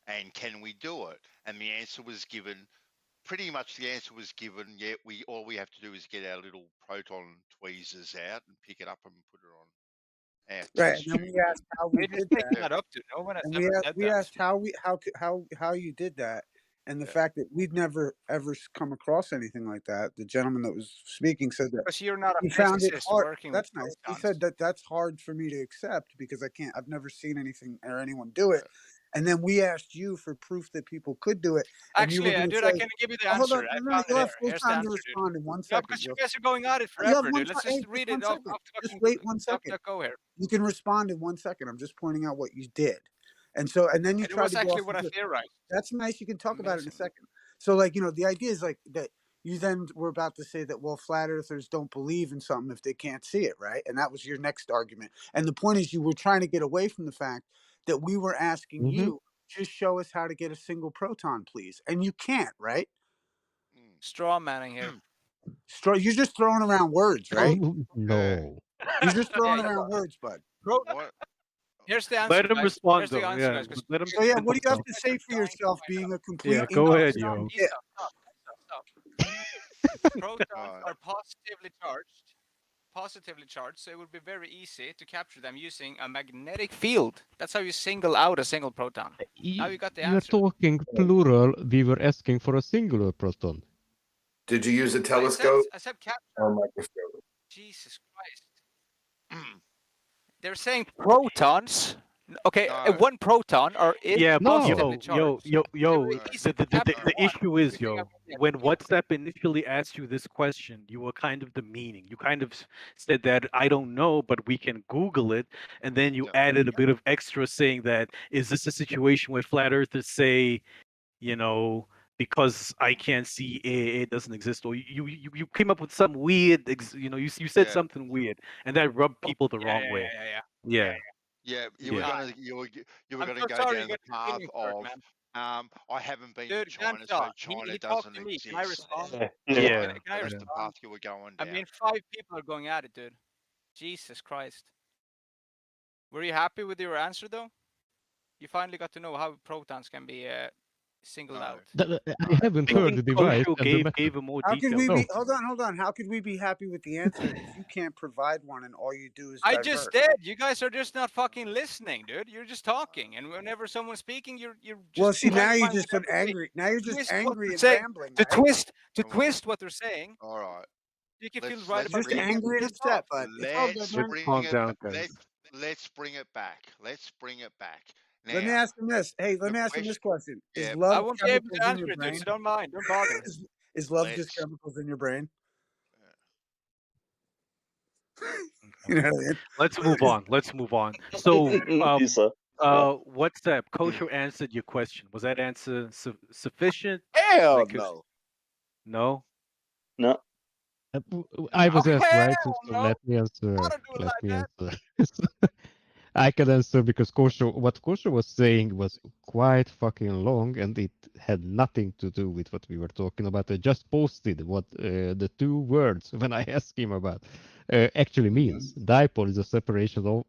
and can we do it? And the answer was given. Pretty much the answer was given. Yeah, all we have to do is get our little proton tweezers out and pick it up and put it on. Right, and then we asked how we did that. Up to no one has and we asked how you did that, and the fact that we'd never ever come across anything like that. The gentleman that was speaking said that because you're not a he found it physicist hard. working. That's nice. He said that that's hard for me to accept because I've never seen anything or anyone do it. And then we asked you for proof that people could do it. Actually, dude, I can give you the answer. Hold on, you have full time to respond in 1 second. No, because you guys are going at it forever, dude. Let's just read it off. Just wait 1 second. Go here. You can respond in 1 second. I'm just pointing out what you did. And then you tried to go actually off what I theorized. That's nice. You can talk about it in a second. So, the idea is that you then were about to say that, well, flat earthers don't believe in something if they can't see it, right? And that was your next argument. And the point is you were trying to get away from the fact that we were asking you, just show us how to get a single proton, please. And you can't, right? Straw manning here. You're just throwing around words, right? No. You're just throwing around words, bud. Here's the answer. Let him respond, though. What do you have to say for yourself, being a complete? Yeah, go ahead, yo. Stop. Protons are positively charged, so it would be very easy to capture them using a magnetic field. That's how you single out a single proton. Now you got the answer. You're talking plural. We were asking for a singular proton. Did you use a telescope? I said capture. Or a microscope? Jesus Christ. They're saying protons. Okay, one proton is positively charged. The issue is, when WhatsApp initially asked you this question, you were kind of demeaning. You kind of said that I don't know, but we can Google it, and then you added a bit of extra saying that is this a situation where flat earthers say, because I can't see it doesn't exist, or you came up with some weird, you said something weird, and that rubbed people the wrong way. Yeah, you were gonna go down the path of I haven't been to China, so China doesn't exist. Can I respond? Yeah. Can I That's the respond? path you were going down. I mean, 5 people are going at it, dude. Jesus Christ. Were you happy with your answer, though? You finally got to know how protons can be singled out. I haven't heard the device. Gave a more How detail. could we be? Hold on. How could we be happy with the answer if you can't provide one and all you do is? I just did. You guys are just not fucking listening, dude. You're just talking, and whenever someone's speaking, you're just. Well, see, now you just been angry. Now you're just angry and rambling. To twist what they're saying. All right. You can feel right about just angry and upset, but let's bring it back. Let's bring it back. Now, let me ask him this. Hey, let me ask him this question. Yeah, is love I won't be able to chemicals in answer your it, brain? dude, so don't mind. Don't bother. Is love just chemicals in your brain? You know what I mean? Let's move on. So, WhatsApp, Kosher answered your question. Was that answer sufficient? Hell no. No? No. I was asked, right? So let me answer. Let me answer. I can answer because what Kosher was saying was quite fucking long, and it had nothing to do with what we were talking about. I just posted what the 2 words when I asked him about actually means. Dipole is a separation of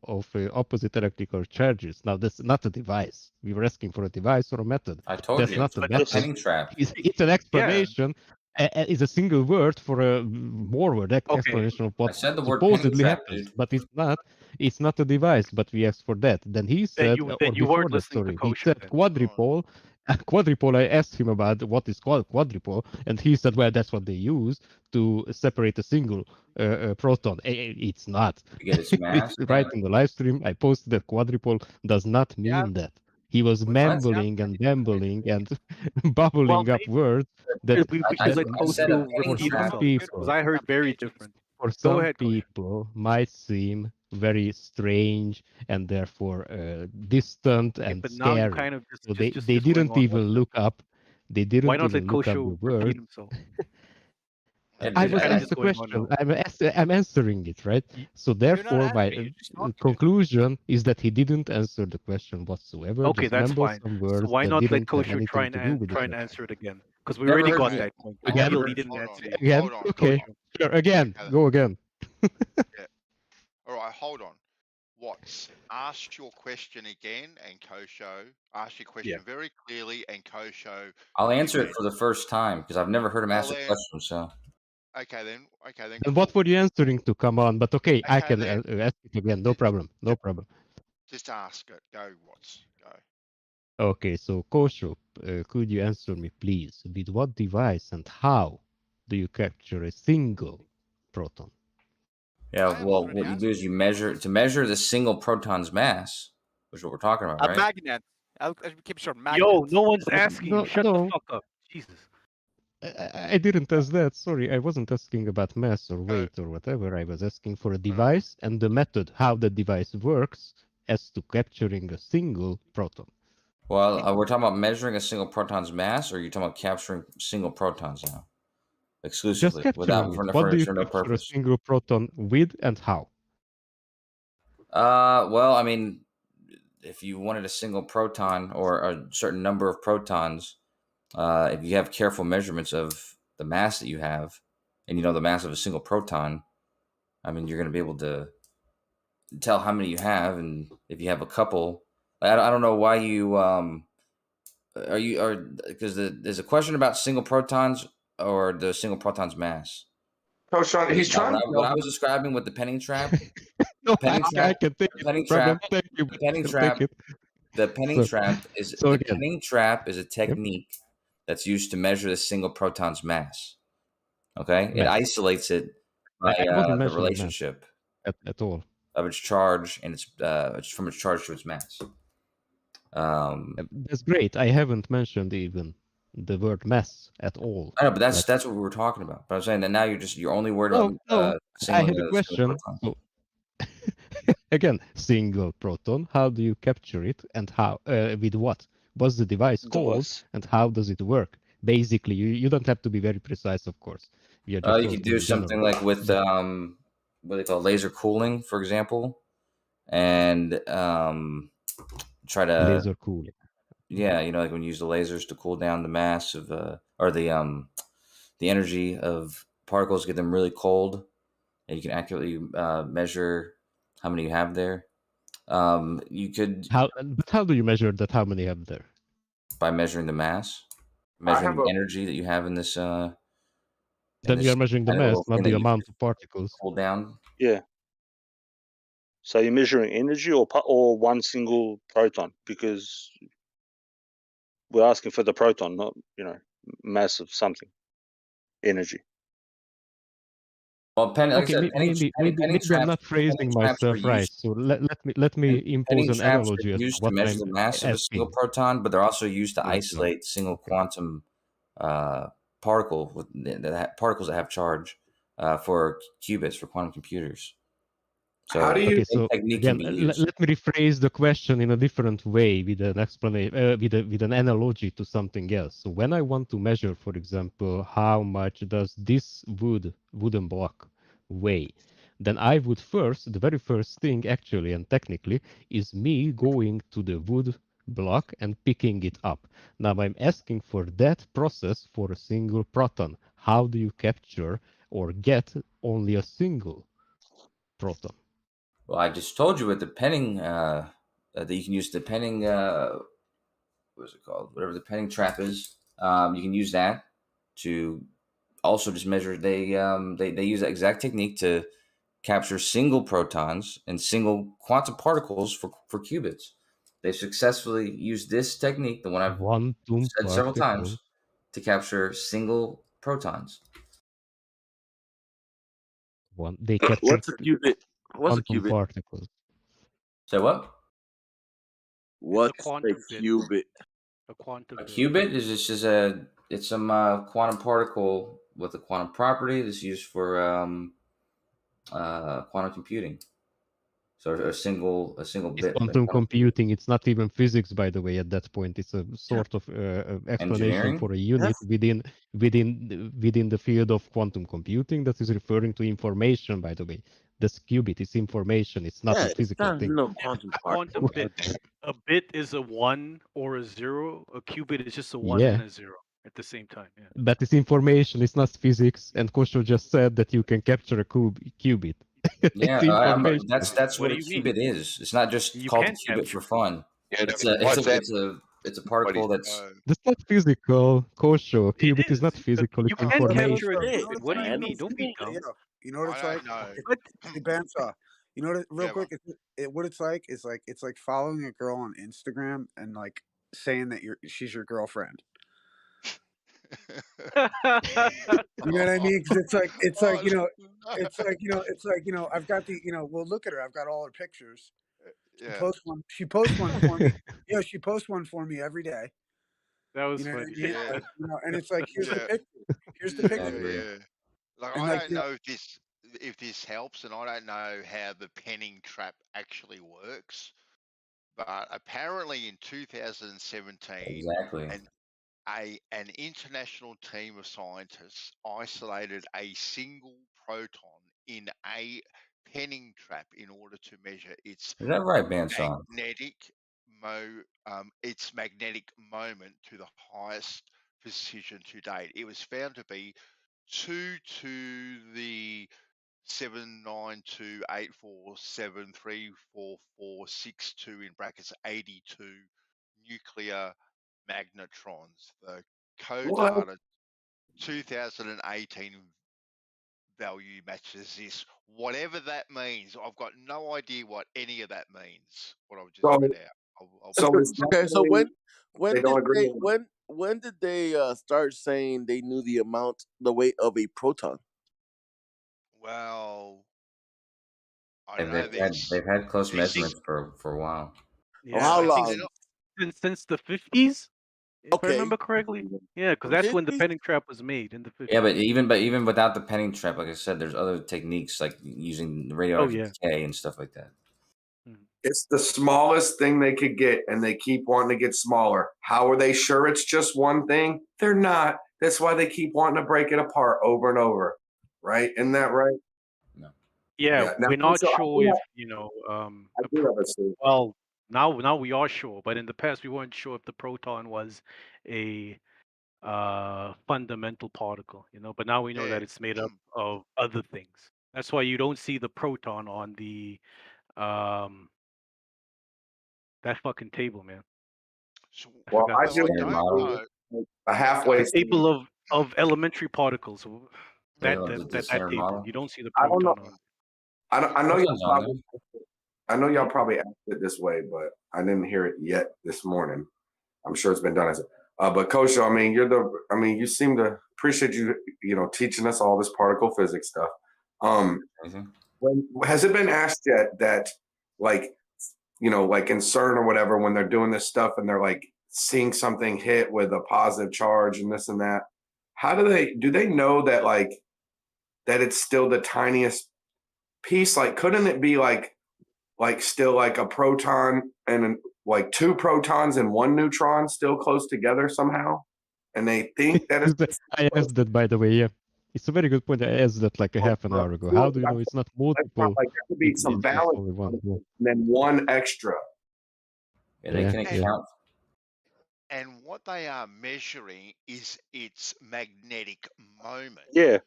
opposite electrical charges. Now, that's not a device. We were asking for a device or a method. I told that's you. not a It's method. a penny trap. It's an explanation. It's a single word for a more word explanation of what supposedly happens, but it's not. It's not a device, but we asked for that. Then he said, you weren't listening to he Kosher said then. quadrupole quadrupole, I asked him about what is called quadrupole, and he said, well, that's what they use to separate a single proton. It's not. You get its mass. Right in the live stream, I posted that quadrupole does not mean that. He was mumbling and bambling and bubbling up words that we I should let said a Koshu penny repeat trap. himself because I heard very different. For Go some ahead, Koshu. people might seem very strange and therefore distant and but now you scary. kind of So they didn't even look up. They didn't even look up the word. I was asked the question. I'm answering it, right? So therefore, my conclusion is that he didn't answer the question whatsoever. Okay, just that's mumbled fine. some words So why that not let didn't have Koshu try and answer it again? Because we already got that point. Again, He didn't answer it. again. Okay, sure. Again, go again. Yeah. All right, hold on. Watts, ask your question again, and Kosho, ask your question very clearly, and Kosho. I'll answer it for the first time because I've never heard him ask a question. So. Okay then. And what were you answering to? Come on, but okay, I can then. ask it again. No problem. No problem. Just ask it. Go, Watts. Go. Okay, so Kosho, could you answer me, please? With what device and how do you capture a single proton? Yeah, well, what you do is you measure the single proton's mass, which is what we're talking about, right? A magnet. I'll keep it short. Magnet. Yo, no one's asking you. Shut no. the fuck up. Jesus. I didn't ask that. Sorry, I wasn't asking about mass or weight or whatever. I was asking for a device and the method, how the device works as to capturing a single proton. Well, we're talking about measuring a single proton's mass, or are you talking about capturing single protons now? Exclusively, just without what do you capture a single proton with and how? Well, I mean, if you wanted a single proton or a certain number of protons, if you have careful measurements of the mass that you have, and you know the mass of a single proton, I mean, you're going to be able to tell how many you have, and if you have a couple, I don't know why you because there's a question about single protons or the single proton's mass. Coach, he's trying. What I was describing with the penning trap. No, I can take the penning trap. The penning trap is a technique that's used to measure the single proton's mass. Okay, it isolates it by the relationship at all of its charge and it's from its charge to its mass. That's great. I haven't mentioned even the word mass at all. I know, but that's what we were talking about. But I'm saying that now you're only worried about. No. I had a question. So, again, single proton. How do you capture it, and how? With what? What's the device called, and how does it work? Basically, you don't have to be very precise, of course. You could do something like with what they call laser cooling, for example, and try to laser cooling. Yeah, like when you use the lasers to cool down the mass of or the energy of particles, get them really cold, and you can accurately measure how many you have there. You could how do you measure that? How many you have there? By measuring the mass, measuring the energy that you have in this. Then you're measuring the mass, not the amount of particles. Cool down. Yeah. So you're measuring energy or one single proton, because we're asking for the proton, not mass of something, energy. Well, maybe I'm not phrasing myself right. So let me impose an analogy. Used to measure the mass of a single proton, but they're also used to isolate single quantum particles that have charge for qubits for quantum computers. So how do you? So again, let me rephrase the question in a different way with an explanation, with an analogy to something else. So when I want to measure, for example, how much does this wooden block weigh, then I would the very first thing actually and technically is me going to the wood block and picking it up. Now I'm asking for that process for a single proton. How do you capture or get only a single proton? Well, I just told you with the penning that you can use the penning. What is it called? Whatever the penning trap is, you can use that to also just measure. They use that exact technique to capture single protons and single quantum particles for qubits. They successfully used this technique, the one I've said several times, to capture single protons. They capture What's a qubit? What's a qubit? particles. Say what? What's a qubit? A quantum. A qubit is just it's some quantum particle with a quantum property that's used for quantum computing. So a single bit. Quantum computing. It's not even physics, by the way. At that point, it's a sort of explanation for a unit within the field of quantum computing that is referring to information. By the way, this qubit is information. It's not a physical thing. No quantum bit. A bit is a 1 or a 0. A qubit is just a 1 and a 0 at the same time. Yeah. But it's information. It's not physics. And Kosho just said that you can capture a qubit. Yeah, that's what a qubit is. It's not just called a qubit for fun. Yeah, it's a particle that's not physical. Kosho, qubit is not physical. It's information. What do you mean? Don't be dumb. You know what it's like? Hey, Bandsaw. You know what? Real quick, what it's like is it's like following a girl on Instagram and like saying that she's your girlfriend. You know what I mean? Because it's like I've got well, look at her. I've got all her pictures. She posts one for me. Yeah, she posts one for me every day. That was funny. And it's like, here's the picture. Here's the picture. Yeah. Like, I don't know if this helps, and I don't know how the penning trap actually works, but apparently in 2017, an international team of scientists isolated a single proton in a penning trap in order to measure its Is that right, Bandsaw? its magnetic moment to the highest precision to date. It was found to be 2 to the 79284734462 in brackets 82 nuclear magnetrons. The code data 2018 value matches this. Whatever that means, I've got no idea what any of that means. What I've just read out. So when did they start saying they knew the weight of a proton? Well, they've had close measurements for a while. Yeah, how long? Since the 50s, if I remember correctly. Yeah, because that's when the penning trap was made in the 50s. Yeah, but even without the penning trap, like I said, there's other techniques like using radioactive decay and stuff like that. It's the smallest thing they could get, and they keep wanting to get smaller. How are they sure it's just one thing? They're not. That's why they keep wanting to break it apart over and over. Right? Isn't that right? No. Yeah, Now, we're not sure if well, now we are sure, but in the past we weren't sure if the proton was a fundamental particle, but now we know that it's made up of other things. That's why you don't see the proton on the that fucking table, man. Well, I do a halfway table of elementary particles. That table, you don't see the proton on. I know y'all probably asked it this way, but I didn't hear it yet this morning. I'm sure it's been done but Kosho, you seem to appreciate you teaching us all this particle physics stuff. Has it been asked yet that like in CERN or whatever, when they're doing this stuff and they're like seeing something hit with a positive charge and this and that, how do they know that that it's still the tiniest piece? Like, couldn't it be like still like a proton and like two protons and one neutron still close together somehow? And they think that it's I asked that, by the way. Yeah, it's a very good point. I asked that like a half an hour ago. How do you know it's not multiple? Like there could be some balance and then one extra. Yeah, they can account. And what they are measuring is its magnetic moment. Yeah.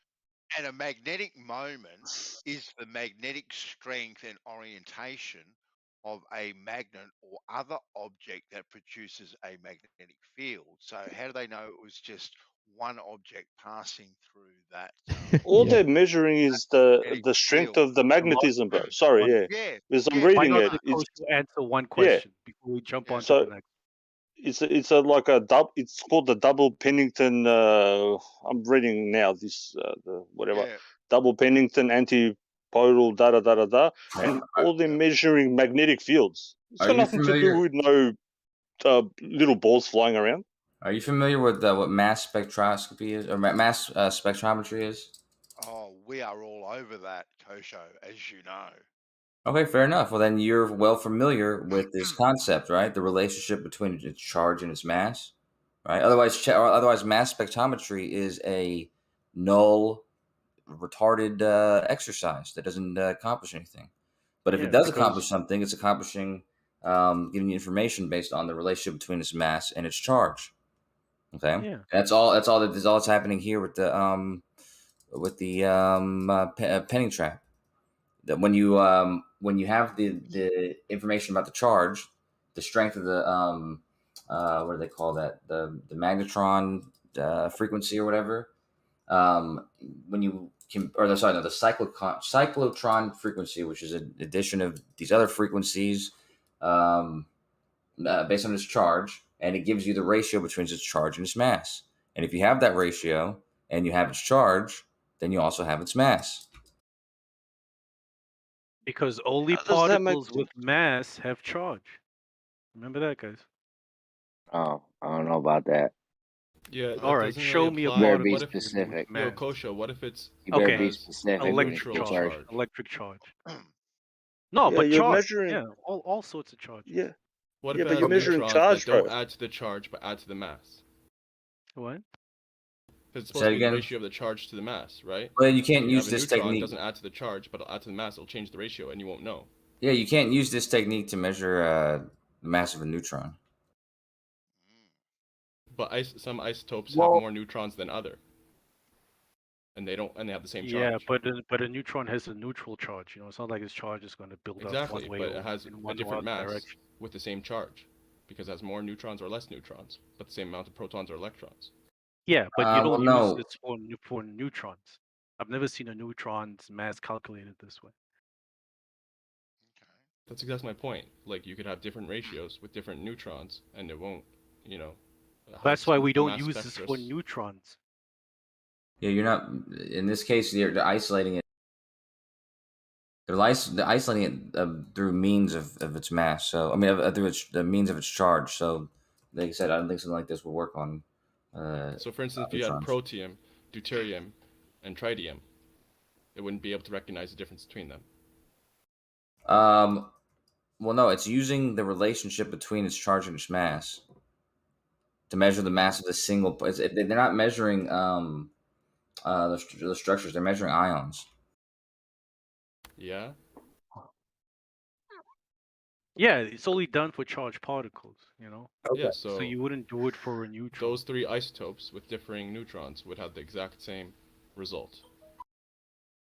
And a magnetic moment is the magnetic strength and orientation of a magnet or other object that produces a magnetic field. So how do they know it was just one object passing through that. All they're measuring is the strength of the magnetism, bro. Sorry, yeah. Yeah. Because I'm Why reading not it. the It's coach answer one question before we jump on to so the next? it's like a double. It's called the double Pennington. I'm reading now. This the whatever double Pennington antipodal da da da da da, and all they're measuring magnetic fields. It's got nothing to do with no little balls flying around. Are you familiar with what mass spectroscopy is, or mass spectrometry is? Oh, we are all over that, Kosho, as you know. Okay, fair enough. Well, then you're well familiar with this concept, right? The relationship between its charge and its mass, right? Otherwise, mass spectrometry is a null, retarded exercise that doesn't accomplish anything. But if it does accomplish something, it's accomplishing giving you information based on the relationship between its mass and its charge. Okay, yeah. That's all that's happening here with the penning trap. That when you have the information about the charge, the strength of the what do they call that, the magnetron frequency or whatever, when you can, or the cyclotron frequency, which is an addition of these other frequencies based on its charge, and it gives you the ratio between its charge and its mass. And if you have that ratio and you have its charge, then you also have its mass. Because only particles with mass have charge. Remember that, guys? Oh, I don't know about that. Yeah. That all right. Show me a particle. You better be specific. Yo, Kosho, what if it's you better be specific? Electric charge. Electric charge. Yeah, No, but you're charge. measuring- Yeah, all sorts of charge. Yeah. What Yeah, if but it you're has measuring neutrons charge, that don't bro. add to the charge but add to the mass? What? It's supposed to be the ratio of the charge to the mass, right? Well, you can't If use have a this neutron, technique. It doesn't add to the charge, but it'll add to the mass. It'll change the ratio, and you won't know. Yeah, you can't use this technique to measure the mass of a neutron. But some isotopes have more neutrons than other, and they have the same charge. Yeah, but a neutron has a neutral charge. You know, it's not like its charge is going to build up one way but or it has in a one different mass direction. with the same charge, because it has more neutrons or less neutrons, but the same amount of protons or electrons. Yeah, but you don't no. use this for neutrons. I've never seen a neutron's mass calculated this way. That's exactly my point. Like, you could have different ratios with different neutrons, and it won't, you know. That's why we don't mass use this for spectrus- neutrons. Yeah, you're not. In this case, they're isolating it. They're isolating it through means of its mass. So I mean, through the means of its charge. So, like I said, I don't think something like this will work on. So, for instance, if you had protium, deuterium, and tritium, it wouldn't be able to recognize the difference between them. Well, no, it's using the relationship between its charge and its mass to measure the mass of the single. They're not measuring the structures. They're measuring ions. Yeah. Yeah, it's only done for charged particles. You know. Yeah. So you wouldn't do it for a neutron. Those three isotopes with differing neutrons would have the exact same result,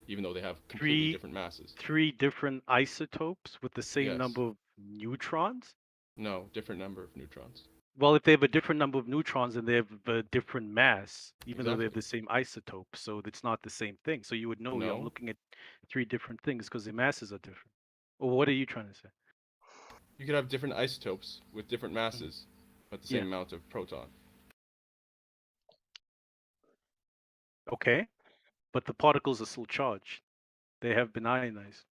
even though they have completely different masses. 3 different isotopes with the same number of neutrons? No, different number of neutrons. Well, if they have a different number of neutrons and they have a different mass, even though they have the same isotope, so it's not the same thing. So you would know you're looking at 3 different things because the masses are different. Or what are you trying to say? You could have different isotopes with different masses, but the same amount of proton. Okay, but the particles are still charged. They have been ionized.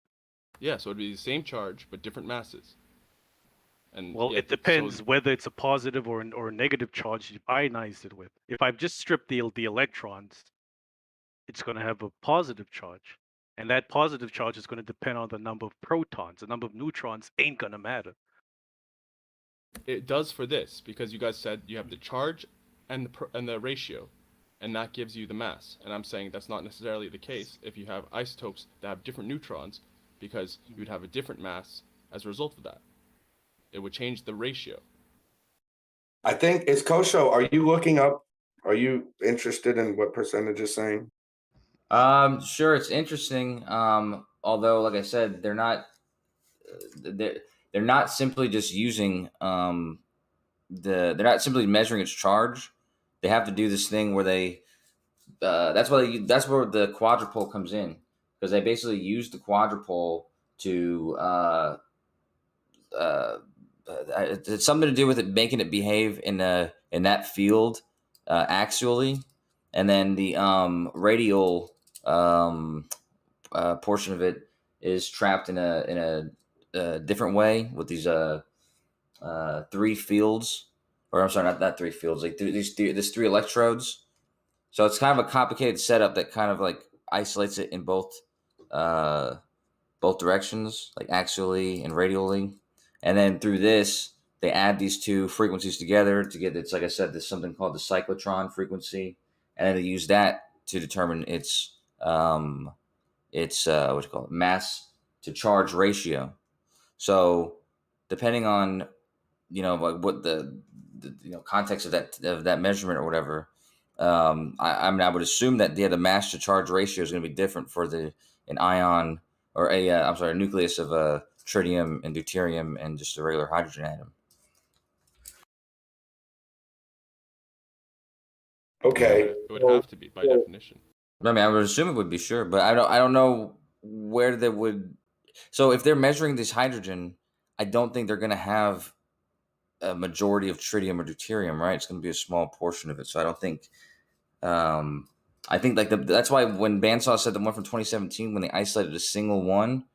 Yeah, so it'd be the same charge, but different masses. And well, it depends whether it's a positive or a negative charge you've ionized it with. If I've just stripped the electrons, it's going to have a positive charge. And that positive charge is going to depend on the number of protons. The number of neutrons ain't going to matter. It does for this, because you guys said you have the charge and the ratio, and that gives you the mass. And I'm saying that's not necessarily the case if you have isotopes that have different neutrons, because you would have a different mass as a result of that. It would change the ratio. I think it's Kosho. Are you looking up? Are you interested in what percentage is saying? Sure, it's interesting. Although, like I said, they're not simply just using they're not simply measuring its charge. they have to do this thing where they that's where the quadrupole comes in, because they basically use the quadrupole to it's something to do with it making it behave in that field axially, and then the radial portion of it is trapped in a different way with these 3 fields, or I'm sorry, not 3 fields, like these 3 electrodes. So it's kind of a complicated setup that kind of like isolates it in both directions, like axially and radially. And then through this, they add these 2 frequencies together to get, it's like I said, there's something called the cyclotron frequency, and then they use that to determine its what you call it, mass to charge ratio. So depending on like what the context of that measurement or whatever, I mean, I would assume that the mass to charge ratio is going to be different for an ion, or a nucleus of a tritium and deuterium and just a regular hydrogen atom. Okay, it would have to be by definition. I mean, I would assume it would be, sure, but I don't know where they would. So if they're measuring this hydrogen, I don't think they're going to have a majority of tritium or deuterium, right? It's going to be a small portion of it. So I don't think. I think like that's why when Bandsaw said the one from 2017, when they isolated a single one,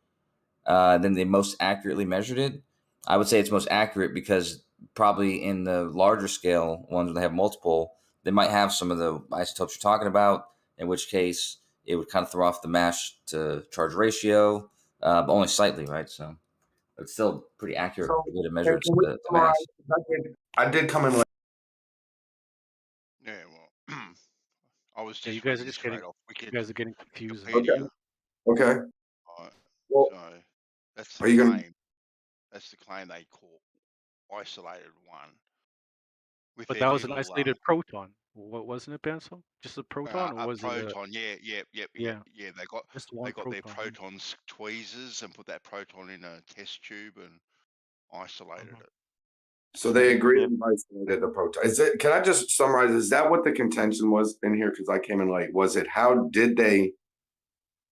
then they most accurately measured it. I would say it's most accurate because probably in the larger scale ones when they have multiple, they might have some of the isotopes you're talking about, in which case it would kind of throw off the mass to charge ratio, but only slightly, right? So it's still pretty accurate way to measure the mass. I did come in late. Yeah, well, I was just you guys are just getting confused. Okay. Right. Well, So that's are the you claim. gonna? That's the claim they call isolated one. With But their that was an little, isolated proton. What wasn't it, Benso? Just a proton, or a was proton? it? Yeah. They got just they one got their proton. protons tweezers and put that proton in a test tube and isolated it. So they agreed and isolated the proton. Is it? Can I just summarize? Is that what the contention was in here? Because I came in late. Was it? How did they?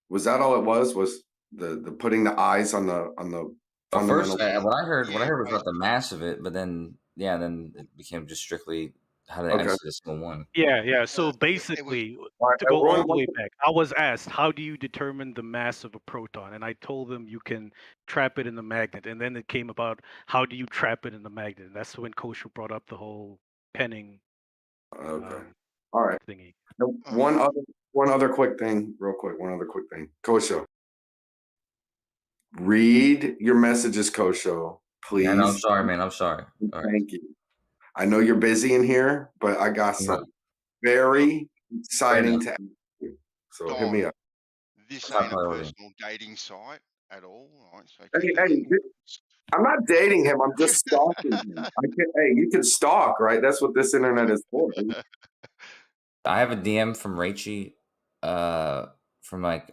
Was that all it was? Was the putting the eyes on the But fundamental? first, what I heard was about the mass of it, but then then it became just strictly how they isolate a single one. Yeah. So basically, to go all the way back, I was asked, how do you determine the mass of a proton? And I told them you can trap it in the magnet. And then it came about, how do you trap it in the magnet? And that's when Kosher brought up the whole penning. Okay. All right. Thingy. One other quick thing, real quick. One other quick thing. Kosho, read your messages, Kosho, please. Yeah, no, I'm sorry, man. I'm sorry. Thank you. I know you're busy in here, but I got something very exciting to ask you. So Don, hit me up. This ain't a personal dating site at all, right? So hey, I'm not dating him. I'm just stalking him. Hey, you can stalk, right? That's what this internet is for. I have a DM from Rachie from like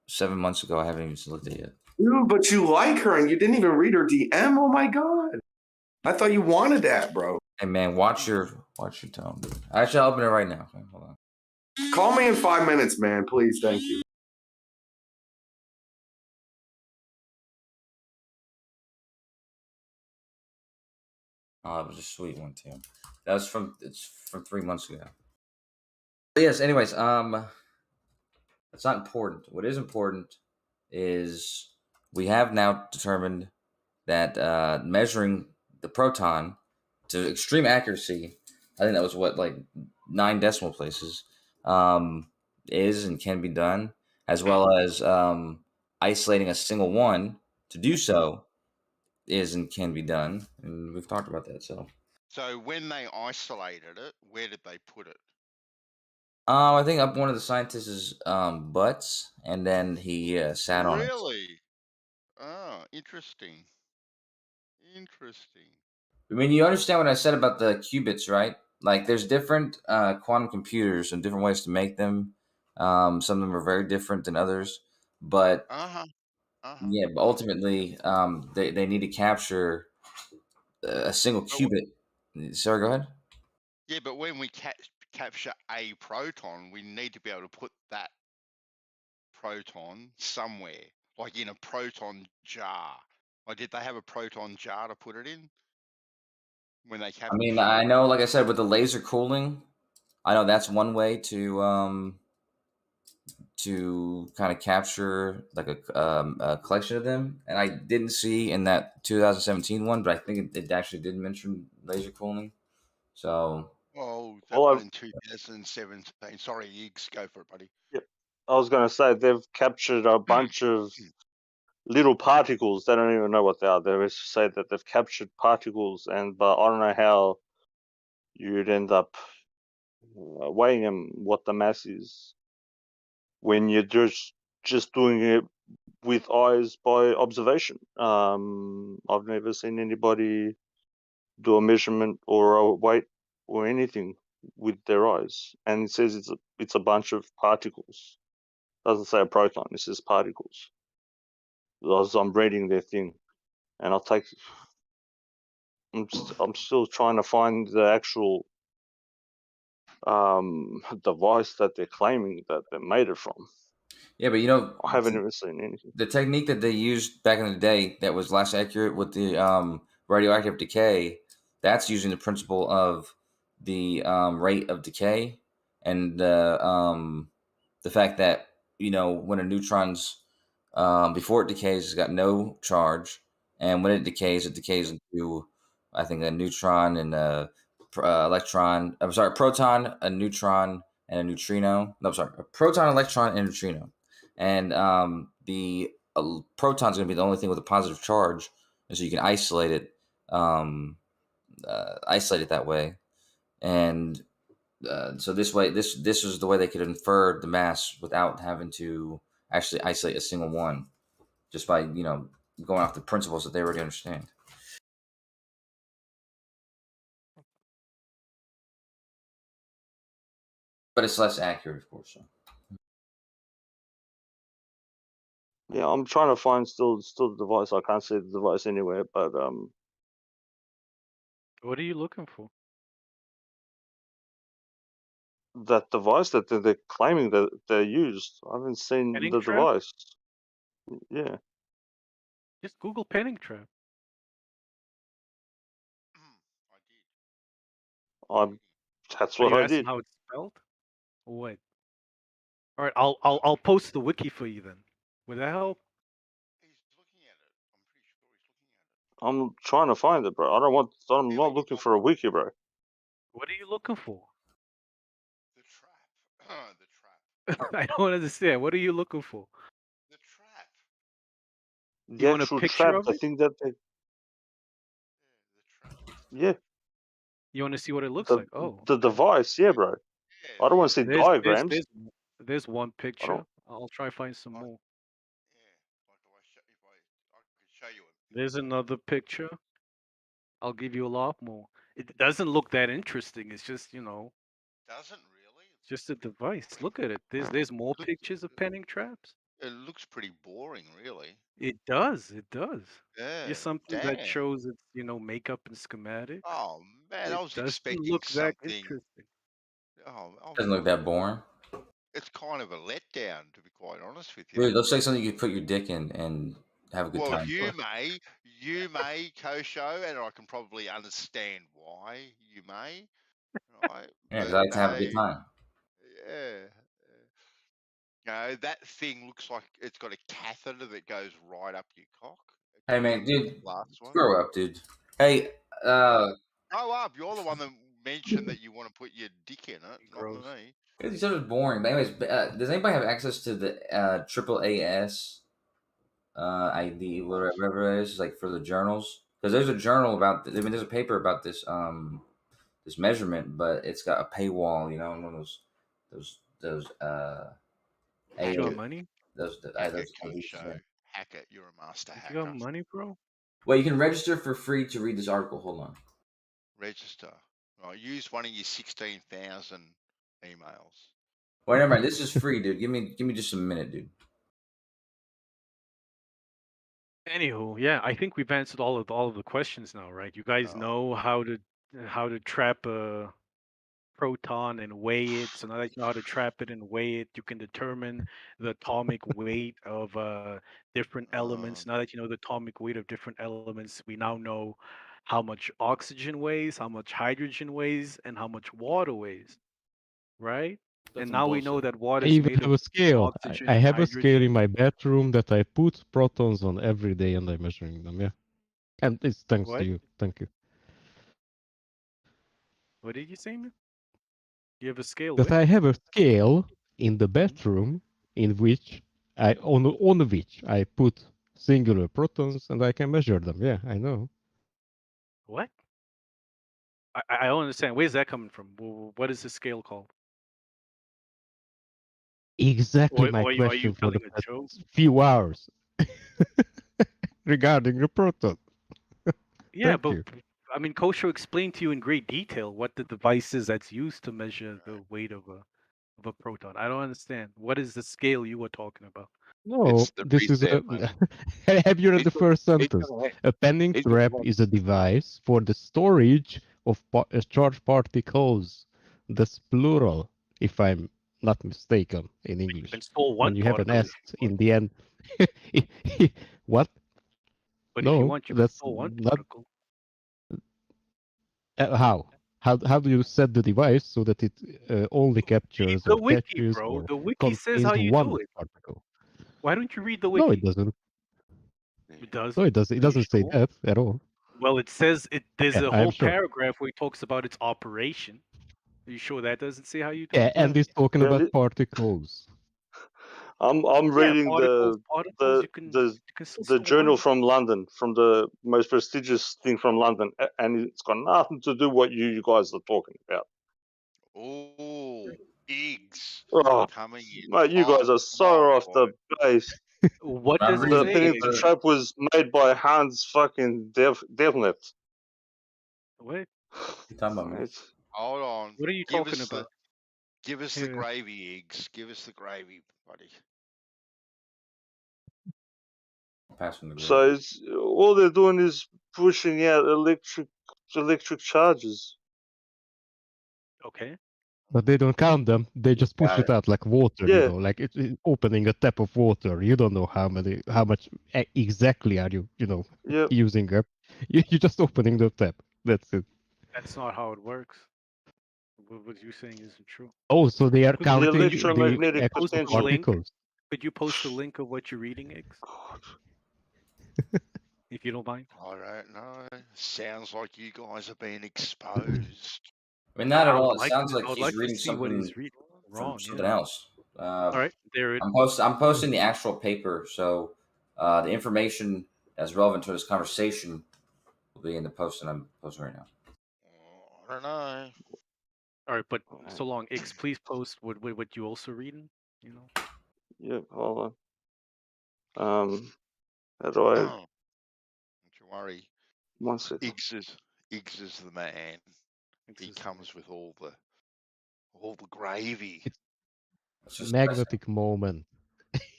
7 months ago. I haven't even looked at it yet. Dude, but you like her and you didn't even read her DM. Oh my god! I thought you wanted that, bro. Hey man, watch your tone, dude. I should open it right now. Okay, hold on. Call me in 5 minutes, man. Please, thank you. Oh, it was a sweet one too. It's from 3 months ago. But yes. Anyways, that's not important. What is important is we have now determined that measuring the proton to extreme accuracy, I think that was like 9 decimal places, is and can be done, as well as isolating a single one to do so is and can be done, and we've talked about that. So when they isolated it, where did they put it? I think up one of the scientists' butts, and then he sat on it. Really? Oh, interesting. I mean, you understand what I said about the qubits, right? Like, there's different quantum computers and different ways to make them. Some of them are very different than others, but yeah, but ultimately, they need to capture a single qubit. Sorry, go ahead. Yeah, but when we capture a proton, we need to be able to put that proton somewhere, like in a proton jar. Like, did they have a proton jar to put it in when they captured? I mean, I know, like I said, with the laser cooling, I know that's one way to kind of capture like a collection of them. And I didn't see in that 2017 one, but I think it actually did mention laser cooling. So. Oh, that one in 2017. Sorry, Iggs, go for it, buddy. Yep. I was going to say they've captured a bunch of little particles. They don't even know what they are. They say that they've captured particles, but I don't know how you'd end up weighing them, what the mass is, when you're just doing it with eyes by observation. I've never seen anybody do a measurement or a weight or anything with their eyes, and it says it's a bunch of particles. It doesn't say a proton. It says particles. As I'm reading their thing, and I'm still trying to find the actual device that they're claiming that they made it from. Yeah, but I haven't even seen anything. The technique that they used back in the day that was less accurate with the radioactive decay, that's using the principle of the rate of decay and the fact that when a neutron's before it decays, it's got no charge, and when it decays into, I think, a neutron and a electron. I'm sorry, a proton, a neutron, and a neutrino. No, I'm sorry, a proton, electron, and a neutrino. And the proton's going to be the only thing with a positive charge, and so you can isolate it that way. And so this way, this is the way they could infer the mass without having to actually isolate a single one, just by going off the principles that they already understand. But it's less accurate, of course. So. Yeah, I'm trying to find still the device. I can't see the device anywhere, but What are you looking for? that device that they're claiming that they used. I haven't seen Penning the trap? device. Yeah. Just Google penning trap. That's Are what you I asking did. how it's spelled? Or what? All right, I'll post the wiki for you then. Would that help? I'm trying to find it, bro. I'm not looking for a wiki, bro. What are you looking for? The trap. I don't understand. What are you looking for? The trap. The You want a actual picture trap, of the it? thing that they. Yeah. You want to see what it looks like? Oh, the device, yeah, bro. I don't want to see diagrams. There's one picture. I'll try find some more. There's another picture. I'll give you a lot more. It doesn't look that interesting. It's just, Doesn't really. It's just a device. Look at it. There's more pictures of penning traps. It looks pretty boring, really. It does. It does. Yeah. Here's something that shows its, makeup and schematics. Oh man, I was doesn't expecting look something. That interesting. Oh, doesn't look that boring. It's kind of a letdown, to be quite honest with you. Dude, it looks like something you could put your dick in and have a good time. Well, you may, Kosho, and I can probably understand why you may. Right? Yeah, because I like to have a good time. Yeah. That thing looks like it's got a catheter that goes right up your cock. Hey man, dude, last one. grow up, dude. Hey, grow up. You're the one that mentioned that you want to put your dick in it, not me. It's sort of boring. But anyways, does anybody have access to the AAAS ID, whatever it is, like for the journals? Because there's a journal about. There's a paper about this this measurement, but it's got a paywall. One of those You got money? Hack it. You're a master hacker. You got money, bro? Well, you can register for free to read this article. Hold on. Register. Right, use one of your 16,000 emails. Wait, never mind. This is free, dude. Give me just a minute, dude. Anywho, yeah, I think we've answered all of the questions now, right? You guys know how to trap a proton and weigh it. So now that you know how to trap it and weigh it, you can determine the atomic weight of different elements. Now that you know the atomic weight of different elements, we now know how much oxygen weighs, how much hydrogen weighs, and how much water weighs, right? That's And some now we know bullshit. that water I is even made have of a scale. oxygen I and have a scale in hydrogen. my bedroom that I put protons on every day and I'm measuring them, yeah. And it's thanks to What? you. Thank you. What did you say, man? You have a scale That with? I have a scale in the Mhm. bedroom in which on which I put singular protons and I can measure them. Yeah, I know. What? I don't understand. Where's that coming from? What is the scale called? Exactly Or, my or are you question for the telling a past joke? few hours regarding the proton. Yeah, Thank but you. I mean, Kosho explained to you in great detail what the device is that's used to measure the weight of a proton. I don't understand. What is the scale you were talking about? No, It's the this is reset a. button. Have you read the first He's sentence? gonna, A penning he's trap gonna, is a device for the storage of charged particles. That's plural, if I'm not mistaken in You can English. store When one you have an particle S if you want. in the end. What? But if you No, want, you can that's store one not. particle. How? How do you set the device so that it only Read captures the or wiki, catches bro. or The wiki says how contains you do one it. particle? Why don't you read the No, it wiki? doesn't. It No, doesn't. it doesn't. It Are you doesn't say sure? that at all. Well, it says it. There's Yeah, a I am whole sure. paragraph where it talks about its operation. Are you sure that doesn't say how you do Yeah, it? and he's talking Yeah, about particles. I'm Yeah, reading particles. You can still the store journal one. from London, from the most prestigious thing from London, and it's got nothing to do what you guys are talking about. Oh, eggs Oh, coming in mate, you hot. guys are Come so on, off the boy. base. What I'm does it The reading say? Pennington Trap was made by Hans fucking Devnet. What? What are you talking about, man? Hold on. What are you Give talking us about? the Yeah. gravy eggs. Give us the gravy, buddy. Passing the grade. So it's all they're doing is pushing out electric charges. Okay. But they don't count them. They just push Got it out like water, Yeah. you know, like it's opening a tap of water. You don't know how much exactly are you, Yep. using up. You're just opening the tap. That's it. That's not how it works. What you're saying isn't true. Oh, so they are Could The counting the electromagnetic you post actual the potential. link? particles. Could you post the link of what you're reading, X? If you don't mind. I don't know. Sounds like you guys are being exposed. I mean, not at I all. would It like sounds to. like I would he's like to reading see what he's something reading. from Wrong. something Yeah. else. All right. There it. I'm posting the actual paper, so the information that's relevant to this conversation will be in the post that I'm posting right now. I don't know. All right, but so long, X. Please post what you also reading. You know. Yep. Hold on. How do I? Don't you worry. One second. Iggs is the man. He comes with all the gravy. It's a magnetic moment.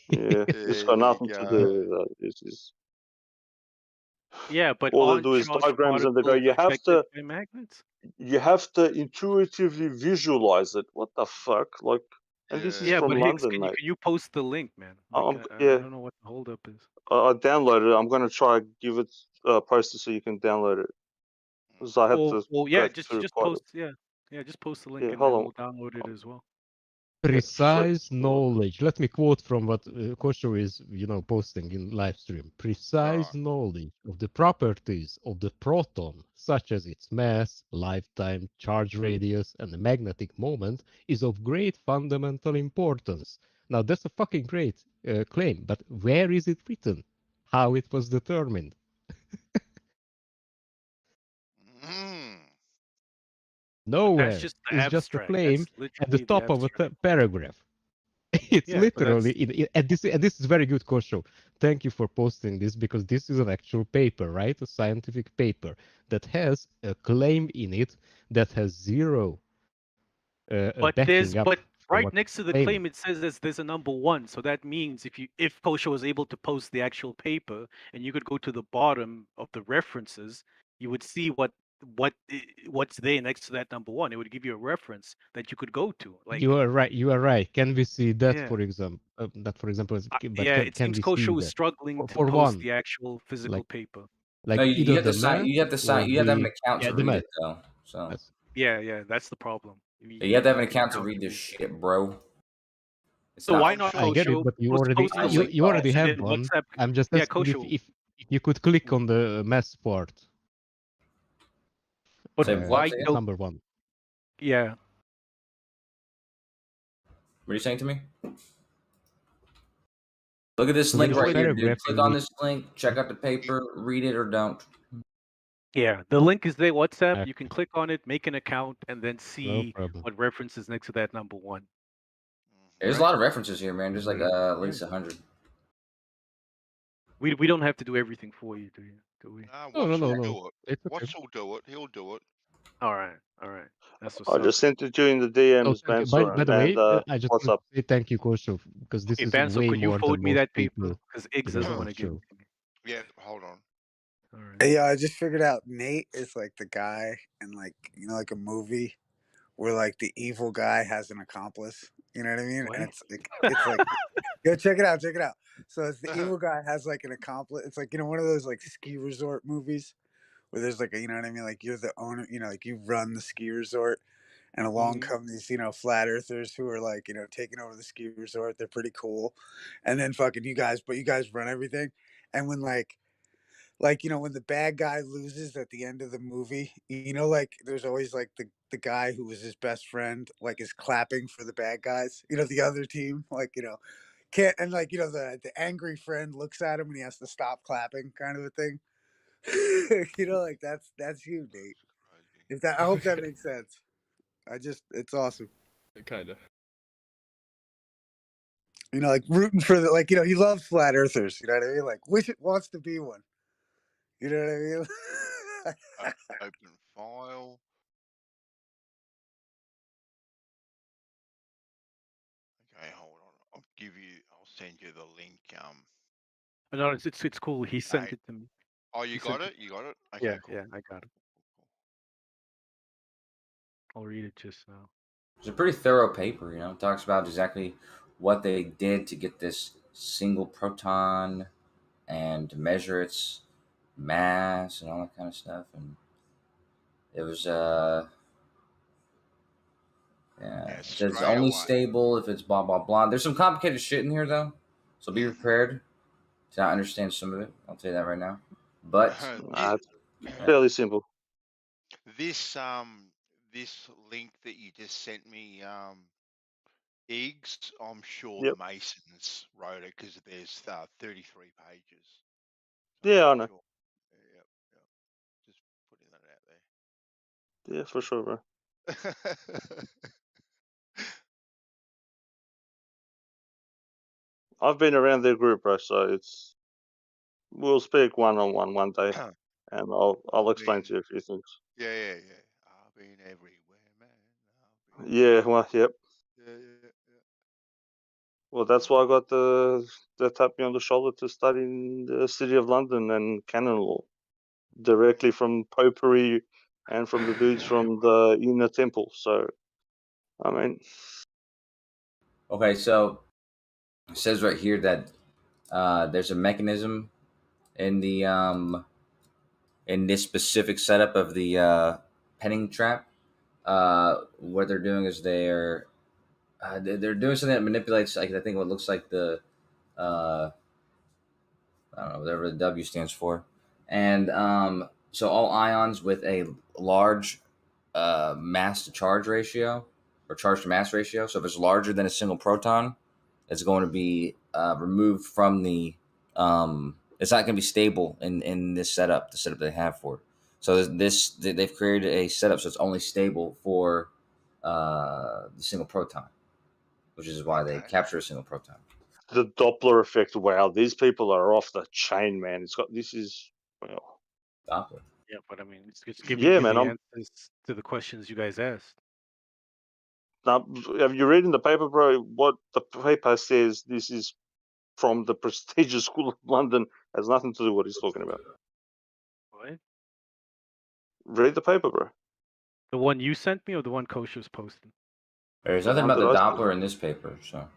Yeah, it's got nothing to do with that. It's just Yeah, but all they aren't do is charged diagrams, and they go, particles affected by magnets? you have to intuitively visualize it. What the fuck? Like, and this is Yeah, from but Higgs, London, mate. can you post the link, man? Like, I Yeah, don't know what the holdup is. I downloaded it. I'm gonna try give it post it so you can download it. Because I had to Yeah, go just through quite. post, yeah, just post the link, Yeah, and then hold we'll download it as well. Precise knowledge. Let me quote from what Kosho is, posting in Livestream. Precise knowledge of the properties of the proton, such as its mass, lifetime, charge radius, and the magnetic moment, is of great fundamental importance. Now, that's a fucking great claim, but where is it written? How it was determined? Nowhere. Just the It's just a abstract. claim That's at the literally the top of a abstract. paragraph. It's Yeah, but literally and this is very good, Kosho. Thank you for posting this because this is an actual paper, right? A scientific paper that has a claim in it that has zero backing up. But for right what next to the claiming. claim it says there's a number 1. So that means if Kosho was able to post the actual paper and you could go to the bottom of the references, you would see what what's there next to that number 1. It would give you a reference that you could go to. Like you are right. You are right. Can we see that, Yeah. for example? But yeah, can it can seems we see Kosho is that struggling to for post one? the actual physical Like, paper. like No, either you have the to sign. math You have to or sign. You have to have an the account to the read math. it, though. So That's, Yeah, that's the problem. you have to have an need account to read this shit, bro. It's So not why free. not I get it, Kosho? but you Post already the link you already and have then one. WhatsApp. I'm just Yeah, asking Kosho. if you could click on the math part. But Say what? why Say it? don't? Number 1. Yeah. What are you saying to me? Look at this So link there is right here, dude. Click paragraphing on me. this link. Check out the paper. Read it or don't. Yeah, the link is there. WhatsApp. Okay. You can click on it, make an account, and then No see problem. what reference is next to that number 1. There's a lot of references here, man. There's like at least 100. We don't have to do everything for you, do you? Do we? Watts will No. do it. It's okay. Watts will do it. He'll do it. All right. That's what's I up. just sent it to you in the Oh, DMs, thank you. Mansour, By the way, and I just what's want up? to say thank you, Kosho, because this Okay, is Vanso, way could you more forward than me most that paper? people Because Iggs doesn't want to give show. it to me. Yeah, hold on. All right. Hey, I just figured out Nate is like the guy in like like a movie where like the evil guy has an accomplice. You know what I mean? What? And it's like yo, check it out. So it's the evil guy has like an accomplice. It's like one of those like ski resort movies where there's like a, you know what I mean? Like you're the owner, like you run the ski resort, and along come these flat earthers who are like taking over the ski resort. They're pretty cool, and then fucking you guys run everything, and when when the bad guy loses at the end of the movie, like there's always like the guy who was his best friend, like is clapping for the bad guys, the other team, like, can't, and like, the angry friend looks at him and he has to stop clapping kind of a thing. Like that's you, Nate. I hope that makes sense. It's awesome. Kind of. Like rooting for the, like, he loves flat earthers, you know what I mean? Like wants to be one. You know what I mean? Open file. Okay, hold on. I'll send you the link. No, it's cool. He sent it to me. Oh, you got it? You got it? Okay, Yeah, cool. yeah, I got it. I'll read it just now. It's a pretty thorough paper, It talks about exactly what they did to get this single proton and to measure its mass and all that kind of stuff. And it was it says only stable if it's blah blah blah. There's some complicated shit in here though, so be prepared to not understand some of it. I'll tell you that right now. But it's fairly simple. This link that you just sent me, Iggs, I'm sure the Masons wrote it because there's 33 pages. So Yeah, I know. Sure. Yep. Just putting that out there. Yeah, for sure, bro. I've been around their group, bro, so we'll speak one-on-one one day, and I'll explain to you a few things. Yeah. I've been everywhere, man. Yeah, well, yep. Yeah. Well, that's why I got they tapped me on the shoulder to study in the City of London and canon law, directly from Popery and from the dudes from the Inner Temple. So, I mean, okay, so it says right here that there's a mechanism in the in this specific setup of the penning trap. What they're doing is they're doing something that manipulates, like, I think what looks like the I don't know, whatever the W stands for, and so all ions with a large mass to charge ratio or charge to mass ratio. So if it's larger than a single proton, it's going to be removed from the. It's not going to be stable in this setup, the setup they have for it. So they've created a setup so it's only stable for the single proton, which is why they capture a single proton. the Doppler effect. Wow, these people are off the chain, man. This is Doppler. Yeah, but I mean, it's giving you man, the answers to the questions you guys asked. Now, have you read in the paper, bro? What the paper says? This is from the prestigious School of London. Has nothing to do with what he's talking about. What? Read the paper, bro. The one you sent me or the one Kosher's posting? There's The nothing one about that the I sent. Doppler in this paper, so.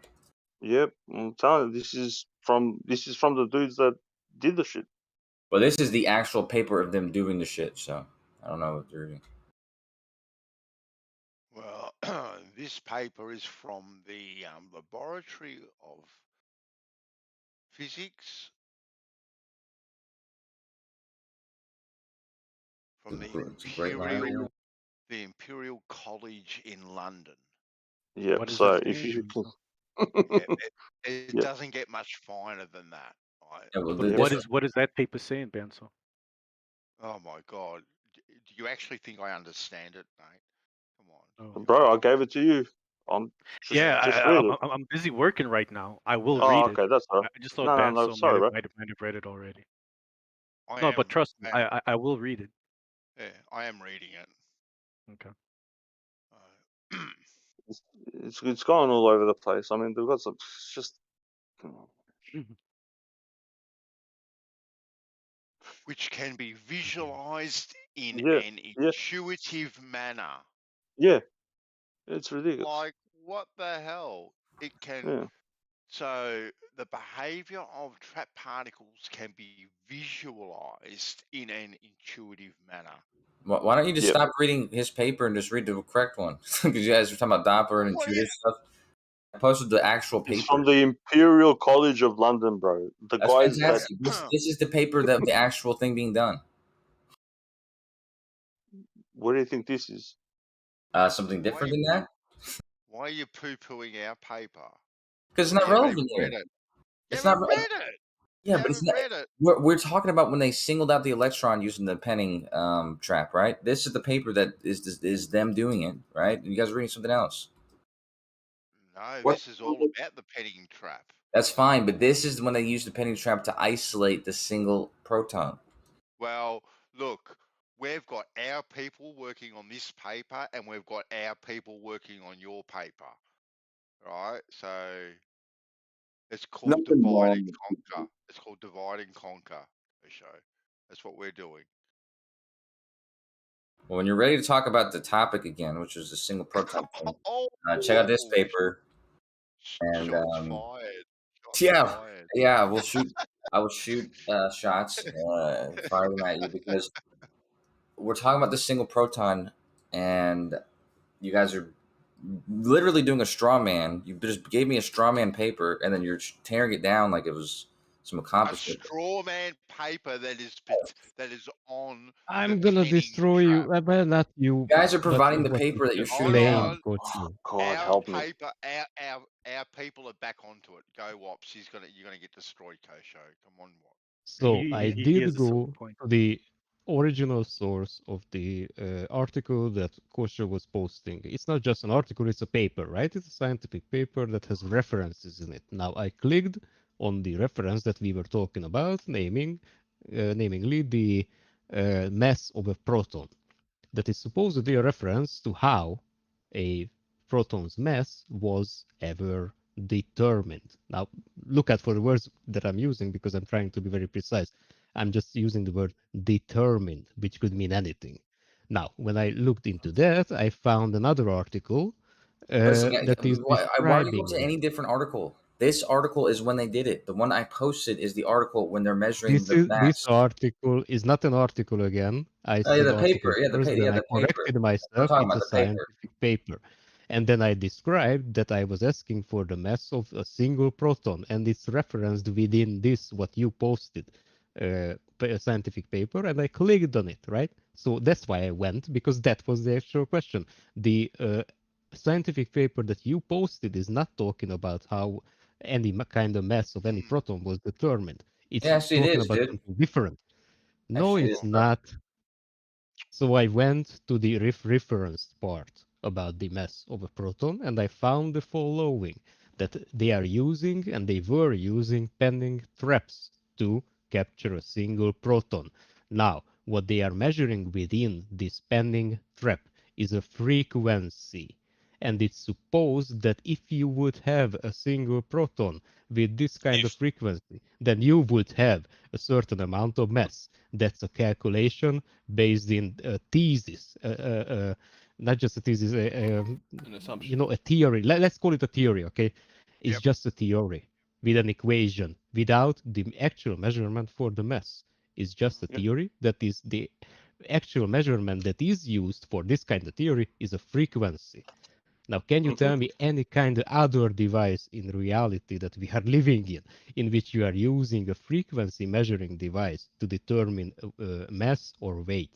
Yep, I'm telling you, this is from the dudes that did the shit. Well, this is the actual paper of them doing the shit, so I don't know what they're doing. Well, this paper is from the Laboratory of Physics from It's a great library. the Imperial College in London. Yep. What is So it if saying? you It Yep. doesn't get much finer than that. Right? Yeah, well, But what is that paper saying, Benzo? Oh my God! Do you actually think I understand it, mate? Come on. Oh. Bro, I gave it to you. Just read it. I'm busy working right now. I will Oh, read okay, it. that's all right. I just thought No, Benzo sorry, bro. might have read it already. I No, am, but trust me, I will read it. Yeah, I am reading it. Okay. It's going all over the place. I mean, they've got some. It's just. Which can be visualized in Yeah, an yeah, intuitive manner. yeah. It's ridiculous. Like, what the hell? It can. Yeah. So the behavior of trapped particles can be visualized in an intuitive manner. Why don't you just stop reading his paper and just read the correct one? Because you guys were talking about Doppler and intuitive stuff. I posted the actual paper. It's from the Imperial College of London, bro. The That's guys fantastic. This is the paper that the actual thing being done. What do you think this is? Something different than that? Why are you poo-pooing our paper? Because it's not relevant here. It's not read it. Yeah, but it's not. We're talking about when they singled out the electron using the penning trap, right? This is the paper that is them doing it, right? You guys are reading something else. No, this is all about the penning trap. That's fine, but this is when they use the penning trap to isolate the single proton. Well, look, we've got our people working on this paper, and we've got our people working on your paper, right? So it's called divide and conquer. It's called divide and conquer. Show. That's what we're doing. Well, when you're ready to talk about the topic again, which is the single proton thing, check out this paper. And yeah, we'll shoot. I will shoot shots, fire them at you because we're talking about the single proton, and you guys are literally doing a straw man. You just gave me a straw man paper, and then you're tearing it down like it was some accomplishment. A straw man paper that is on. I'm gonna destroy you. Well, not you. You guys are providing the paper that you're shooting down. God, help me. Our people are back onto it. Go Wops. You're gonna get destroyed, Kosho. Come on, Wops. So I did go to the original source of the article that Kosher was posting. It's not just an article, it's a paper, right? It's a scientific paper that has references in it. Now I clicked on the reference that we were talking about, namingly the mass of a proton. That is supposedly a reference to how a proton's mass was ever determined. Now, look at for the words that I'm using because I'm trying to be very precise. I'm just using the word determined, which could mean anything. Now, when I looked into that, I found another article that is why are you going to describing any different article? This article is when they did it. The one I posted is the article when they're measuring the mass. This article is not an article again. I said the article paper. first, then I corrected myself. It's a scientific paper. And then I described that I was asking for the mass of a single proton, and it's referenced within this, what you posted, scientific paper, and I clicked on it, right? So that's why I went, because that was the actual question. The scientific paper that you posted is not talking about how any kind of mass of any proton was determined. It's talking about something different. No, it's not. So I went to the reference part about the mass of a proton, and I found the following, that they are using, and they were using, penning traps to capture a single proton. Now, what they are measuring within this penning trap is a frequency. And it's supposed that if you would have a single proton with this kind of frequency, then you would have a certain amount of mass. That's a calculation based in a thesis, not just a thesis, An assumption. a theory. Let's call it a theory, okay? It's just a theory with an equation without the actual measurement for the mass. It's just a theory that is the actual measurement that is used for this kind of theory is a frequency. Now, can you tell me any kind of other device in reality that we are living in which you are using a frequency measuring device to determine mass or weight?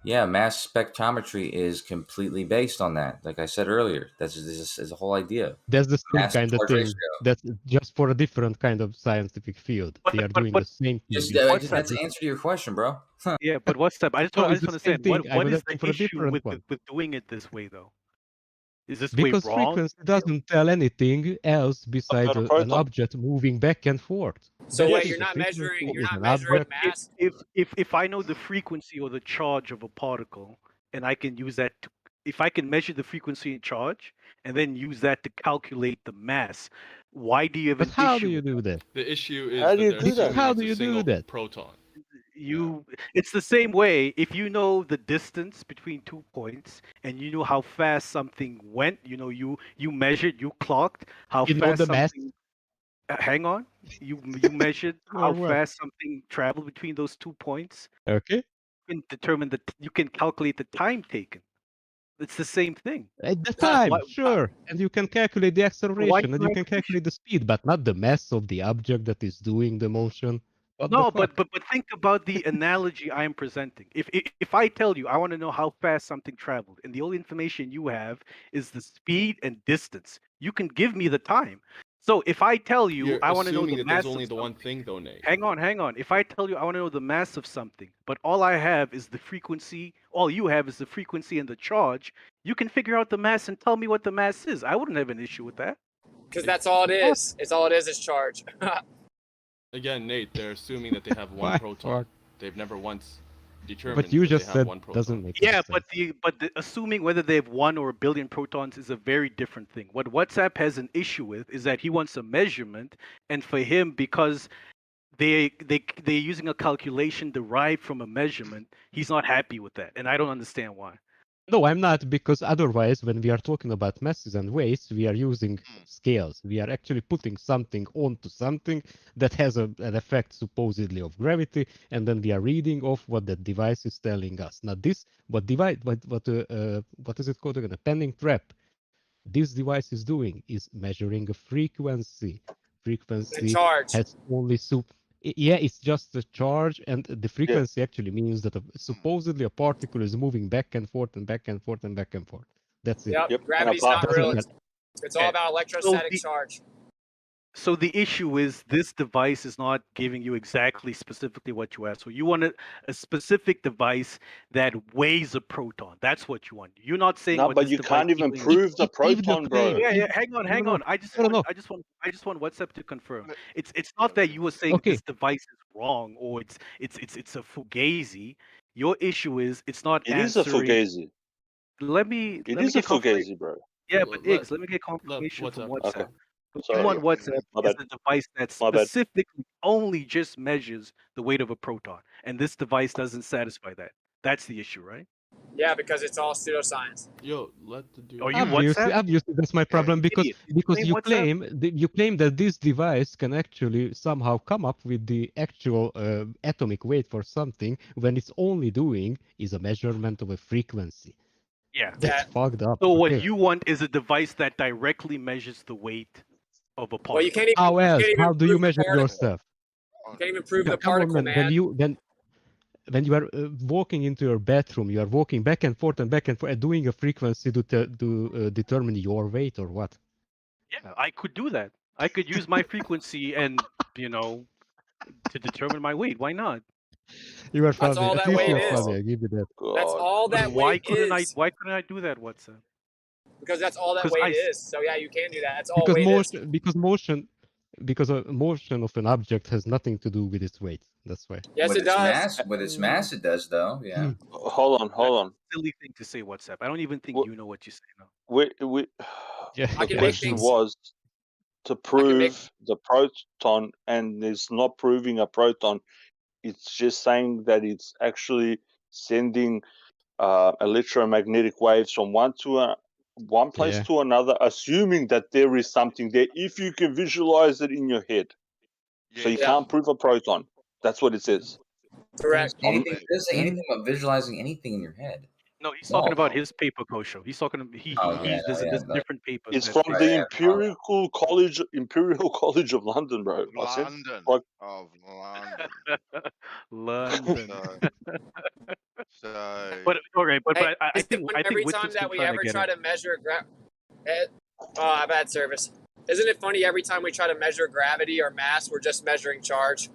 Yeah, mass spectrometry is completely based on that. Like I said earlier, this is a whole idea. That's the same Mass kind of charge thing. ratio. That's just for a different kind of scientific field. They are doing the same thing. Just that's the answer to your question, bro. Yeah, but what's that? I just No, want it's to the same understand thing. what I'm is asking the for a issue different with one. with doing it this way though? Is this Because way wrong? frequency doesn't tell anything else besides an object moving back and forth. So That's wait, it. you're The not measuring. frequency You're is not an measuring object. mass. If I know the frequency or the charge of a particle, and I can use that to, if I can measure the frequency and charge, and then use that to calculate the mass, why do you have But an how issue? do you do that? The issue is How that do you they're do that? assuming How it's do a you do single that? proton. It's the same way. If you know the distance between 2 points and you know how fast something went, you measured, you clocked how You know fast the mass? something. Hang on, you measured how Or what? fast something traveled between those 2 points. Okay. You can determine you can calculate the time taken. It's the same thing. At the time, sure. And you can calculate the acceleration and you can calculate the speed, but not the mass of the object that is doing the motion. What the No, fuck? but think about the analogy I am presenting. If I tell you I want to know how fast something traveled, and the only information you have is the speed and distance, you can give me the time. So if I tell you You're I want to know assuming the that mass there's only of the one something, thing, though, Nate. hang on. If I tell you I want to know the mass of something, but all I have is the frequency, all you have is the frequency and the charge, you can figure out the mass and tell me what the mass is. I wouldn't have an issue with that. Because that's all it is. It's all it is charge. Again, Nate, they're assuming that they have one Why? proton. They've never once determined But you that just they said have one proton. doesn't make Yeah, sense. but assuming whether they have 1 or a billion protons is a very different thing. What WhatsApp has an issue with is that he wants a measurement, and for him, because they're using a calculation derived from a measurement, he's not happy with that, and I don't understand why. No, I'm not, because otherwise, when we are talking about masses and weights, we are using scales. We are actually putting something onto something that has an effect supposedly of gravity, and then we are reading off what the device is telling us. Not this, but what is it called again? A penning trap. This device is doing is measuring a frequency. Frequency charge. has only yeah, it's just a charge, and the frequency actually means that supposedly a particle is moving back and forth and back and forth and back and forth. That's it. Yep. Gravity's not real. It's all about electrostatic charge. So the issue is this device is not giving you exactly specifically what you asked. So you want a specific device that weighs a proton. That's what you want. You're not saying. No, but you can't even prove the proton, bro. Yeah. Hang on. I just want WhatsApp to confirm. It's not that you were saying this device is wrong or it's a fugazi. Your issue is it's not. It is a fugazi. It is a fugazi, bro. Yeah, but Iggs, let me get confirmation from WhatsApp. Okay. What you want WhatsApp is a device that specifically only just measures the weight of a proton, and this device doesn't satisfy that. That's the issue, right? Yeah, because it's all pseudoscience. Yo, let the dude. Are you WhatsApp? Obviously, that's my problem because you claim that this device can actually somehow come up with the actual atomic weight for something when it's only doing is a measurement of a frequency. Yeah, that's fucked up. So what you want is a device that directly measures the weight of a particle. Well, you can't even. How else? How do you measure particle. yourself? You can't even prove the Come on, particle, man. When you are walking into your bathroom, you are walking back and forth and doing a frequency to determine your weight or what? Yeah, I could do that. I could use my frequency and to determine my weight. Why not? You are funny. That's all At that least weight you are is. funny. I give you that. That's all that weight is. Why couldn't I do that, WhatsApp? Because that's all that weight is. So yeah, you can do that. That's all because weight motion, is. Because a motion of an object has nothing to do with its weight. That's why. Yes, it does. With its mass, it does, though. Yeah. Hold on. Silly thing to say, WhatsApp. I don't even think you know what you say now. The question was to prove the proton, and it's not proving a proton. It's just saying that it's actually sending electromagnetic waves from one place to another, assuming that there is something there. If you can visualize it in your head, so you can't prove a proton. That's what it says. Correct. It doesn't say anything about visualizing anything in your head. No, he's talking about his paper, Kosho. He's talking. There's different papers. It's from the Imperial College of London, bro. London. London. But okay, but I think every time that we ever try to measure I've had service. Isn't it funny every time we try to measure gravity or mass, we're just measuring charge?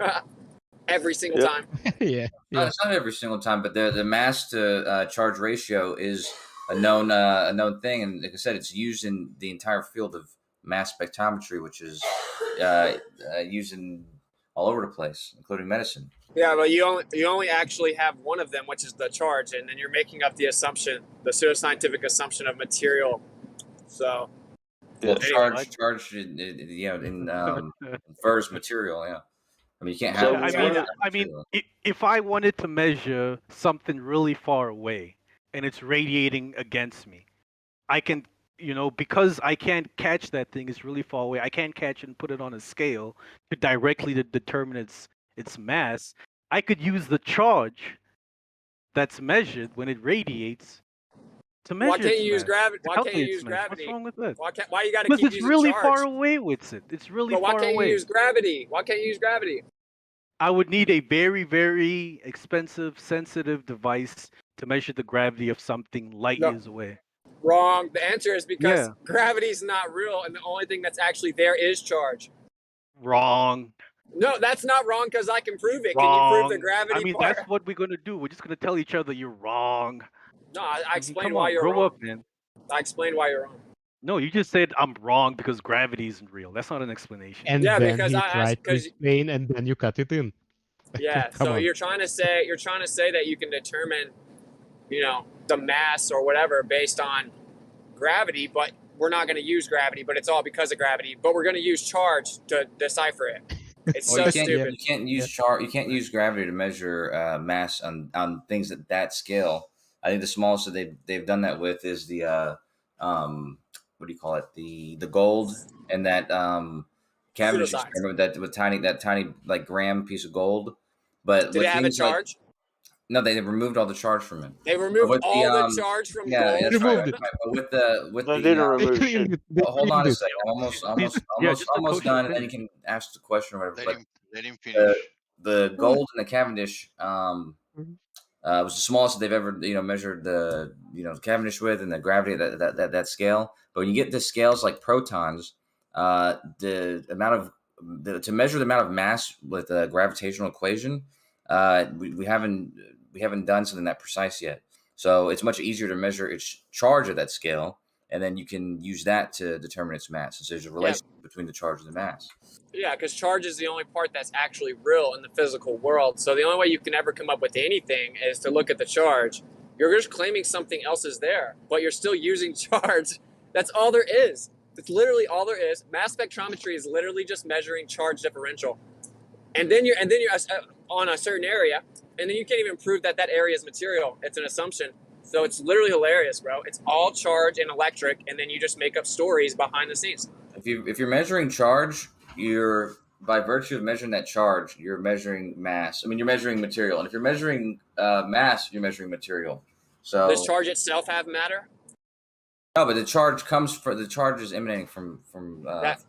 Every single time. No, it's not every single time, but the mass to charge ratio is a known thing, and like I said, it's used in the entire field of mass spectrometry, which is used in all over the place, including medicine. Yeah, but you only actually have one of them, which is the charge, and then you're making up the assumption, the pseudoscientific assumption of material. So, charge, infers material. Yeah. I mean, you can't have. I mean, if I wanted to measure something really far away and it's radiating against me, I can, because I can't catch that thing, it's really far away. I can't catch it and put it on a scale to directly determine its mass. I could use the charge that's measured when it radiates to measure. Why can't you use gravity? Why can't you use gravity? What's wrong with that? Why you got to keep Because it's using really charge? far away with it. It's really far away. Why can't you use gravity? Why can't you use gravity? I would need a very, very expensive, sensitive device to measure the gravity of something light years away. Wrong. The answer is because gravity is not real, and the only thing that's actually there is charge. Wrong. No, that's not wrong because I can prove it. Wrong. Can you prove the gravity I mean, part? that's what we're going to do. We're just going to tell each other you're wrong. No, I explained come why on, you're grow wrong. up, man. I explained why you're wrong. No, you just said I'm wrong because gravity isn't real. That's not an explanation. And then because he tried to explain, and then you cut it in. Yeah, so you're trying to say that you can determine, the mass or whatever based on gravity, but we're not going to use gravity, but it's all because of gravity. But we're going to use charge to decipher it. It's so stupid. You can't use charge. You can't use gravity to measure mass on things at that scale. I think the smallest that they've done that with is the what do you call it? The gold and that Cavendish experiment with that tiny like gram piece of gold. But did it have a charge? No, they removed all the charge from it. They removed all the charge from gold. Yeah, that's right. But with hold on a second. I'm almost done, and then you can ask the question or whatever. Let him finish. The gold and the Cavendish was the smallest that they've ever measured the Cavendish with, and the gravity that scale. But when you get to scales like protons, the amount of to measure the amount of mass with a gravitational equation, we haven't done something that precise yet. So it's much easier to measure its charge at that scale, and then you can use that to determine its mass. So there's a relation between the charge and the mass. Yeah, because charge is the only part that's actually real in the physical world. So the only way you can ever come up with anything is to look at the charge. You're just claiming something else is there, but you're still using charge. That's all there is. It's literally all there is. Mass spectrometry is literally just measuring charge differential. And then you're on a certain area, and then you can't even prove that area is material. It's an assumption. So it's literally hilarious, bro. It's all charge and electric, and then you just make up stories behind the scenes. If you're measuring charge, you're by virtue of measuring that charge, you're measuring mass. I mean, you're measuring material, and if you're measuring mass, you're measuring material. So does charge itself have matter? No, but the charge is emanating from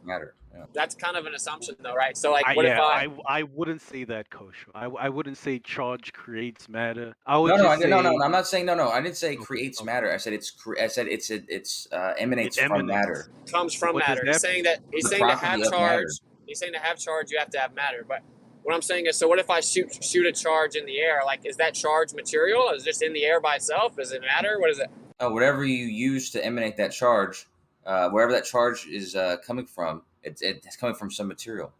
matter. Yeah. That's kind of an assumption, though, right? So, like, I wouldn't say that, Coach. I wouldn't say charge creates matter. No. I'm not saying no. I didn't say creates matter. I said it's emanates from matter. Comes from matter. He's saying to have charge. He's saying to have charge, you have to have matter. But what I'm saying is, so what if I shoot a charge in the air? Like, is that charge material? Is it just in the air by itself? Does it matter? What is it? Whatever you use to emanate that charge, wherever that charge is coming from, it's coming from some material.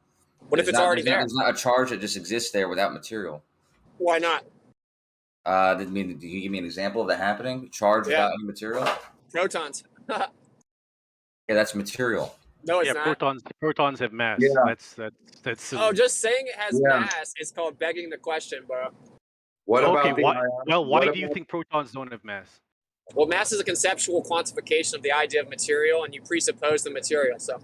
What if it's already there? There's not a charge that just exists there without material. Why not? Do you give me an example of that happening? Charge without any material? Protons. Yeah, that's material. No, it's yeah, not. protons have mass. Yeah. That's silly. Oh, just saying it has Yeah. mass is called begging the question, bro. What Okay, about the why? ion? Well, why what do you about- think protons don't have mass? Well, mass is a conceptual quantification of the idea of material, and you presuppose the material. So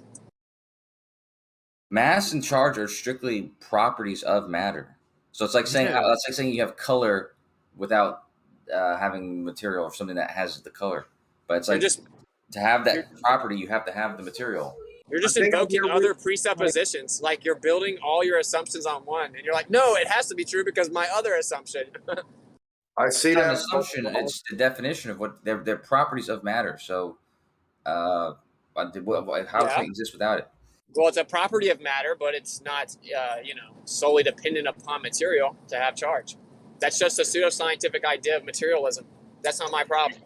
Mass and charge are strictly properties of matter. So it's like saying that's like saying you have color without having material or something that has the color. But it's like to have that property, you have to have the material. You're just invoking other presuppositions. Like you're building all your assumptions on one, and you're like, no, it has to be true because my other assumption. I see It's not that. an assumption. It's the definition of what they're properties of matter. So, how can it exist without it? Well, it's a property of matter, but it's not, solely dependent upon material to have charge. That's just a pseudoscientific idea of materialism. That's not my problem.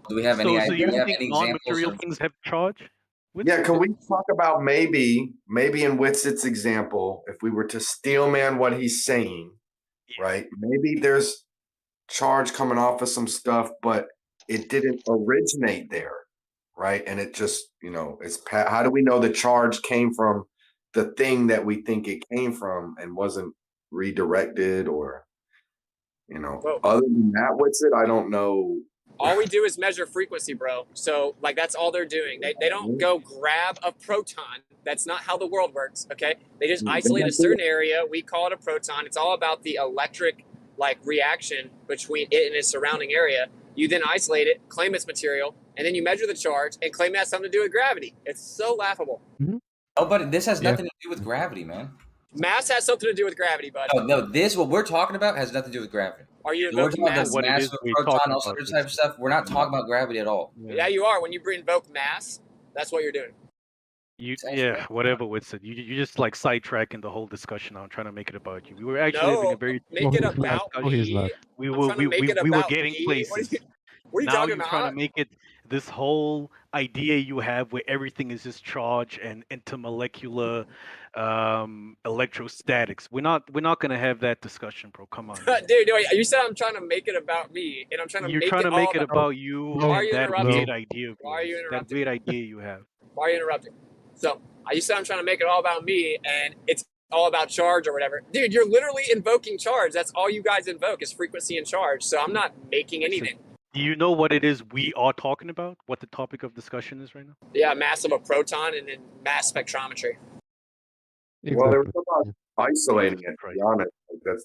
Do we have any? So you think any non-material examples things have charge? Yeah, can we talk about maybe in Witset's example, if we were to steelman what he's saying, right? Maybe there's charge coming off of some stuff, but it didn't originate there, right? And it just, how do we know the charge came from the thing that we think it came from and wasn't redirected or, other than that, Witset, I don't know. All we do is measure frequency, bro. So, that's all they're doing. They don't go grab a proton. That's not how the world works, okay? They just isolate a certain area. We call it a proton. It's all about the electric, reaction between it and its surrounding area. You then isolate it, claim it's material, and then you measure the charge and claim it has something to do with gravity. It's so laughable. Mm-hmm. Oh, but this has nothing to do with gravity, man. Mass has something to do with gravity, bud. No, what we're talking about has nothing to do with gravity. Are you invoking mass? What mass of proton, all sorts of type of stuff. We're not talking about gravity at all. Yeah, you are. When you invoke mass, that's what you're doing. Whatever Witset. You just sidetracking the whole discussion. I'm trying to make it about you. We were actually having a very make it about me. We were getting places. What are you now talking you're about? trying to make it this whole idea you have where everything is just charge and intermolecular electrostatics. We're not gonna have that discussion, bro. Come on. Dude, you said I'm trying to make it about me, and I'm trying to You're trying to make it about you and that weird idea of Why are you interrupting? that weird idea you have. Why are you interrupting? So you said I'm trying to make it all about me, and it's all about charge or whatever. Dude, you're literally invoking charge. That's all you guys invoke is frequency and charge. So I'm not making anything. Do you know what it is we are talking about? What the topic of discussion is right now? Yeah, mass of a proton and then mass spectrometry. Exactly. Well, they were talking about isolating it, to be honest.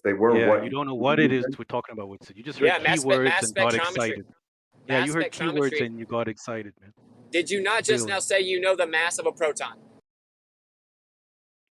They were you don't know what it is we're talking about. You just heard keywords and got excited. Yeah, you heard keywords and you got excited, man. Did you not just now say you know the mass of a proton?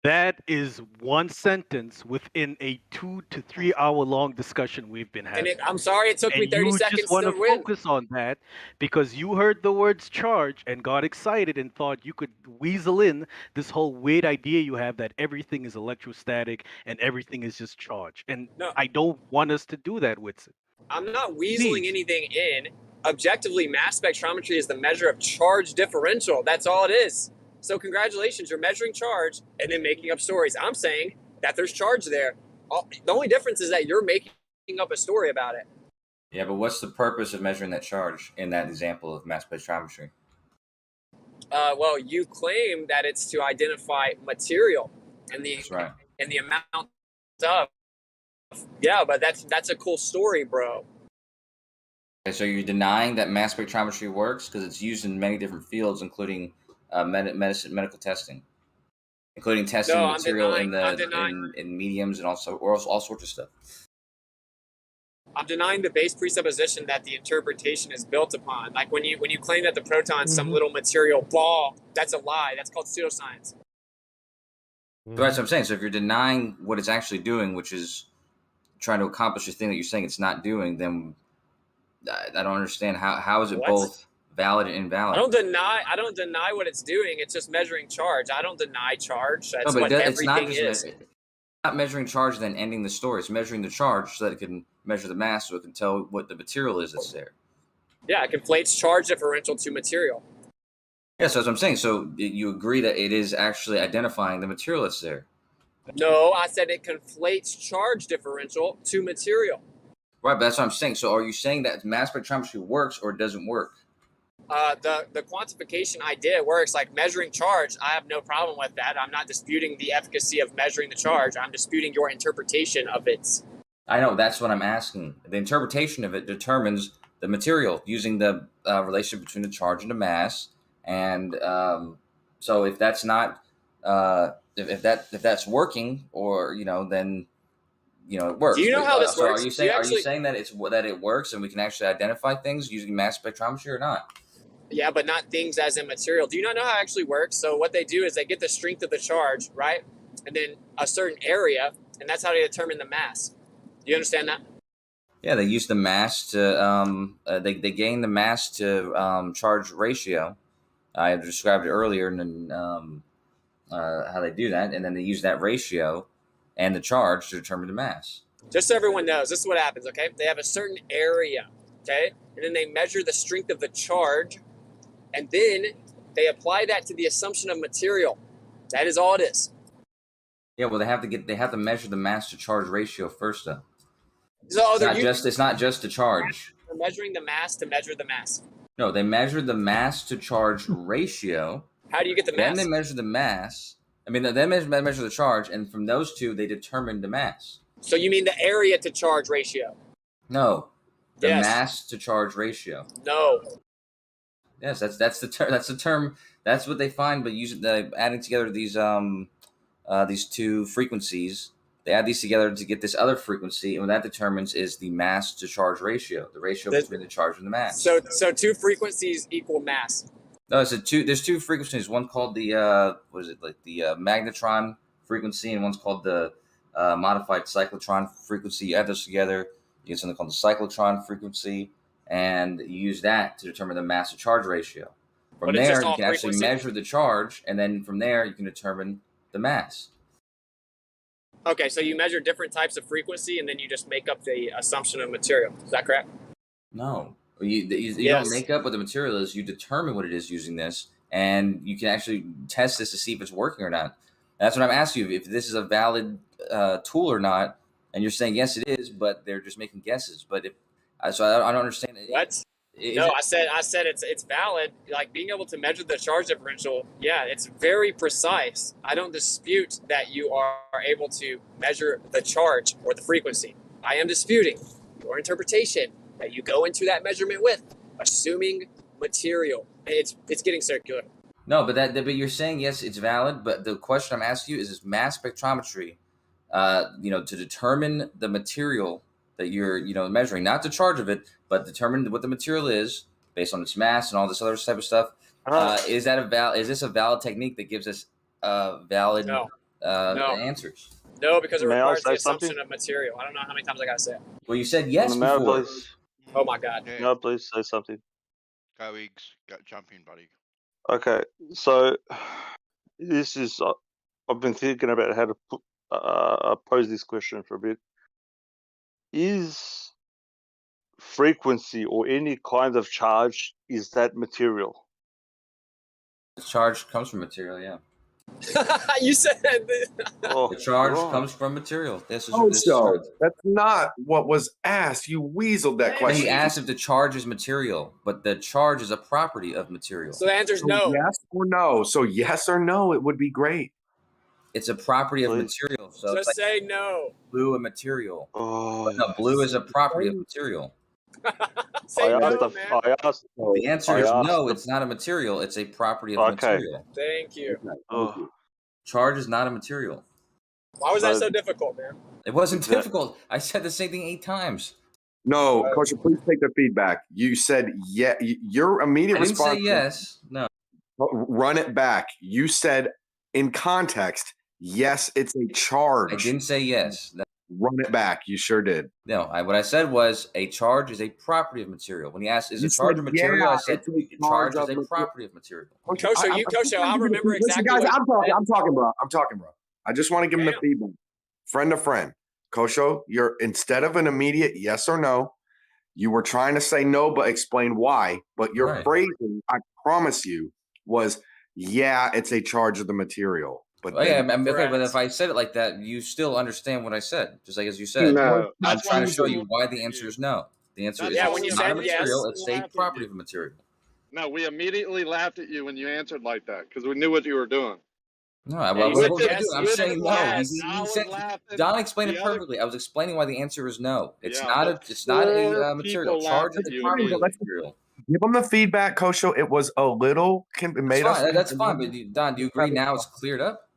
That is one sentence within a 2 to 3 hour long discussion we've been having. And I'm sorry it took me 30 seconds you just want to win. focus on that because you heard the words charge and got excited and thought you could weasel in this whole weird idea you have that everything is electrostatic and everything is just charge. And I don't want us to do that with it. I'm not weaseling anything in. Objectively, mass spectrometry is the measure of charge differential. That's all it is. So congratulations, you're measuring charge and then making up stories. I'm saying that there's charge there. The only difference is that you're making up a story about it. Yeah, but what's the purpose of measuring that charge in that example of mass spectrometry? Well, you claim that it's to identify material and the and the amount of. Yeah, but that's a cool story, bro. Okay, so you're denying that mass spectrometry works because it's used in many different fields, including medical testing, including testing material in mediums and also all sorts of stuff. I'm denying the base presupposition that the interpretation is built upon. Like when you claim that the proton's some little material ball, that's a lie. That's called pseudoscience. So that's what I'm saying. So if you're denying what it's actually doing, which is trying to accomplish the thing that you're saying it's not doing, then I don't understand how is it both valid and invalid. I don't deny what it's doing. It's just measuring charge. I don't deny charge. That's what everything is. It's not measuring charge and then ending the story. It's measuring the charge so that it can measure the mass so it can tell what the material is that's there. Yeah, it conflates charge differential to material. Yeah, so that's what I'm saying. So you agree that it is actually identifying the material that's there. No, I said it conflates charge differential to material. Right, but that's what I'm saying. So are you saying that mass spectrometry works or it doesn't work? the quantification idea works. Like measuring charge, I have no problem with that. I'm not disputing the efficacy of measuring the charge. I'm disputing your interpretation of it. I know, that's what I'm asking. The interpretation of it determines the material using the relationship between the charge and the mass. And so if that's not if that's working, or then it works. Do you know how this so works? Are you saying that it works and we can actually identify things using mass spectrometry or not? Yeah, but not things as in material. Do you not know how it actually works? So what they do is they get the strength of the charge, right? And then a certain area, and that's how they determine the mass. Do you understand that? Yeah, they use the mass to they gain the mass to charge ratio. I described it earlier, and then how they do that, and then they use that ratio and the charge to determine the mass. Just so everyone knows, this is what happens, okay? They have a certain area, okay? And then they measure the strength of the charge, and then they apply that to the assumption of material. That is all it is. Yeah, well, they have to measure the mass to charge ratio first, though. So It's not just the charge. They're measuring the mass to measure the mass. No, they measure the mass to charge ratio. How do you get the mass? Then they measure the mass. Then they measure the charge, and from those two, they determine the mass. So you mean the area to charge ratio? No, the Yes. mass to charge ratio. No. Yes, that's the term. That's the term. That's what they find by adding together these two frequencies. They add these together to get this other frequency, and what that determines is the mass to charge ratio, the ratio between the charge and the mass. So two frequencies equal mass. No, there's two frequencies. One called the the magnetron frequency, and one's called the modified cyclotron frequency. You add those together, you get something called the cyclotron frequency, and you use that to determine the mass to charge ratio. From there, you can actually measure the charge, and then from there, you can determine the mass. Okay, so you measure different types of frequency, and then you just make up the assumption of material. Is that correct? No. You don't make up what the material is. You determine what it is using this, and you can actually test this to see if it's working or not. And that's what I'm asking you, if this is a valid tool or not. And you're saying, yes, it is, but they're just making guesses. But I don't understand. What? No, I said it's valid. Like being able to measure the charge differential, yeah, it's very precise. I don't dispute that you are able to measure the charge or the frequency. I am disputing your interpretation that you go into that measurement with, assuming material. It's getting circular. No, but you're saying, yes, it's valid. But the question I'm asking you is mass spectrometry, to determine the material that you're measuring, not the charge of it, but determine what the material is based on its mass and all this other type of stuff. Is this a valid technique that gives us valid answers? No, because it requires the assumption of material. I don't know how many times I gotta say it. Well, you said yes before. Oh my God. Yeah. No, please say something. Go Iggs, jump in, buddy. Okay, so this is I've been thinking about how to pose this question for a bit. Is frequency or any kind of charge, is that material? The charge comes from material, yeah. You said the charge comes from material. This is that's not what was asked. You weaseled that question. He asked if the charge is material, but the charge is a property of material. So the answer is no. Yes or no. So yes or no, it would be great. It's a property of material. So just say no. Blue a material. Oh, no, blue is a property of material. I asked. The answer is no. It's not a material. It's a property of material. Thank you. Charge is not a material. Why was that so difficult, man? It wasn't difficult. I said the same thing 8 times. No, Coach, please take the feedback. You said yeah. Your immediate response. I didn't say yes. No. Run it back. You said in context, yes, it's a charge. I didn't say yes. Run it back. You sure did. No, what I said was a charge is a property of material. When he asked, is a charge a material? I said charge is a property of material. Kosho, I'll remember exactly. Guys, I'm talking, bro. I just want to give him the feedback. Friend to friend. Kosho, you're instead of an immediate yes or no, you were trying to say no, but explain why. But your phrasing, I promise you, was yeah, it's a charge of the material. But but if I said it like that, you still understand what I said, just like as you said. No, I'm trying to show you why the answer is no. The answer is when you not said a material; yes, it's a property of a material. No, we immediately laughed at you when you answered like that because we knew what you were doing. No, what was I doing? I'm saying no. He said Don explained it perfectly. I was explaining why the answer is no. It's not a material. Charge is a property of the material. Give them the feedback, Kosho. It was a little made us. That's fine. But Don, do you agree now it's cleared up?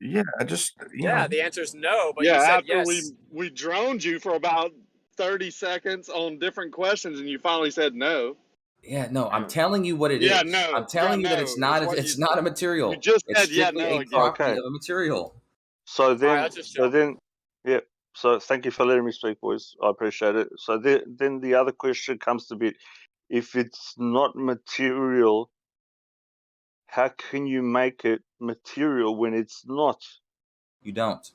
Yeah, the answer is no, but yeah, you said after yes. we droned you for about 30 seconds on different questions, and you finally said no. Yeah, no, I'm telling you what it is. No. I'm telling you that it's not a material. You just it's said yeah, no a again. property of a material. So then, yeah. So thank you for letting me speak, boys. I appreciate it. So then the other question comes to be, if it's not material, how can you make it material when it's not? You don't.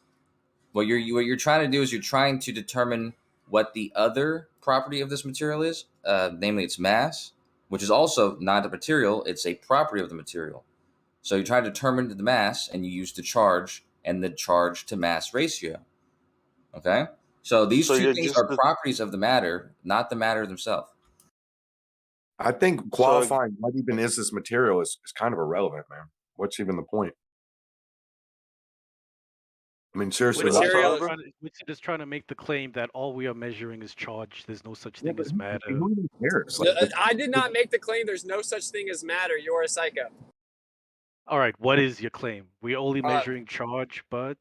What you're trying to do is you're trying to determine what the other property of this material is, namely its mass, which is also not a material, it's a property of the material. So you're trying to determine the mass, and you use the charge and the charge to mass ratio. Okay? So these two things are properties of the matter, not the matter themselves. I think qualifying what even is this material is kind of irrelevant, man. What's even the point? I mean, seriously, we're just trying to make the claim that all we are measuring is charge. There's no such thing as matter. Who even cares? I did not make the claim there's no such thing as matter. You're a psycho. All right, what is your claim? We're only measuring charge, but...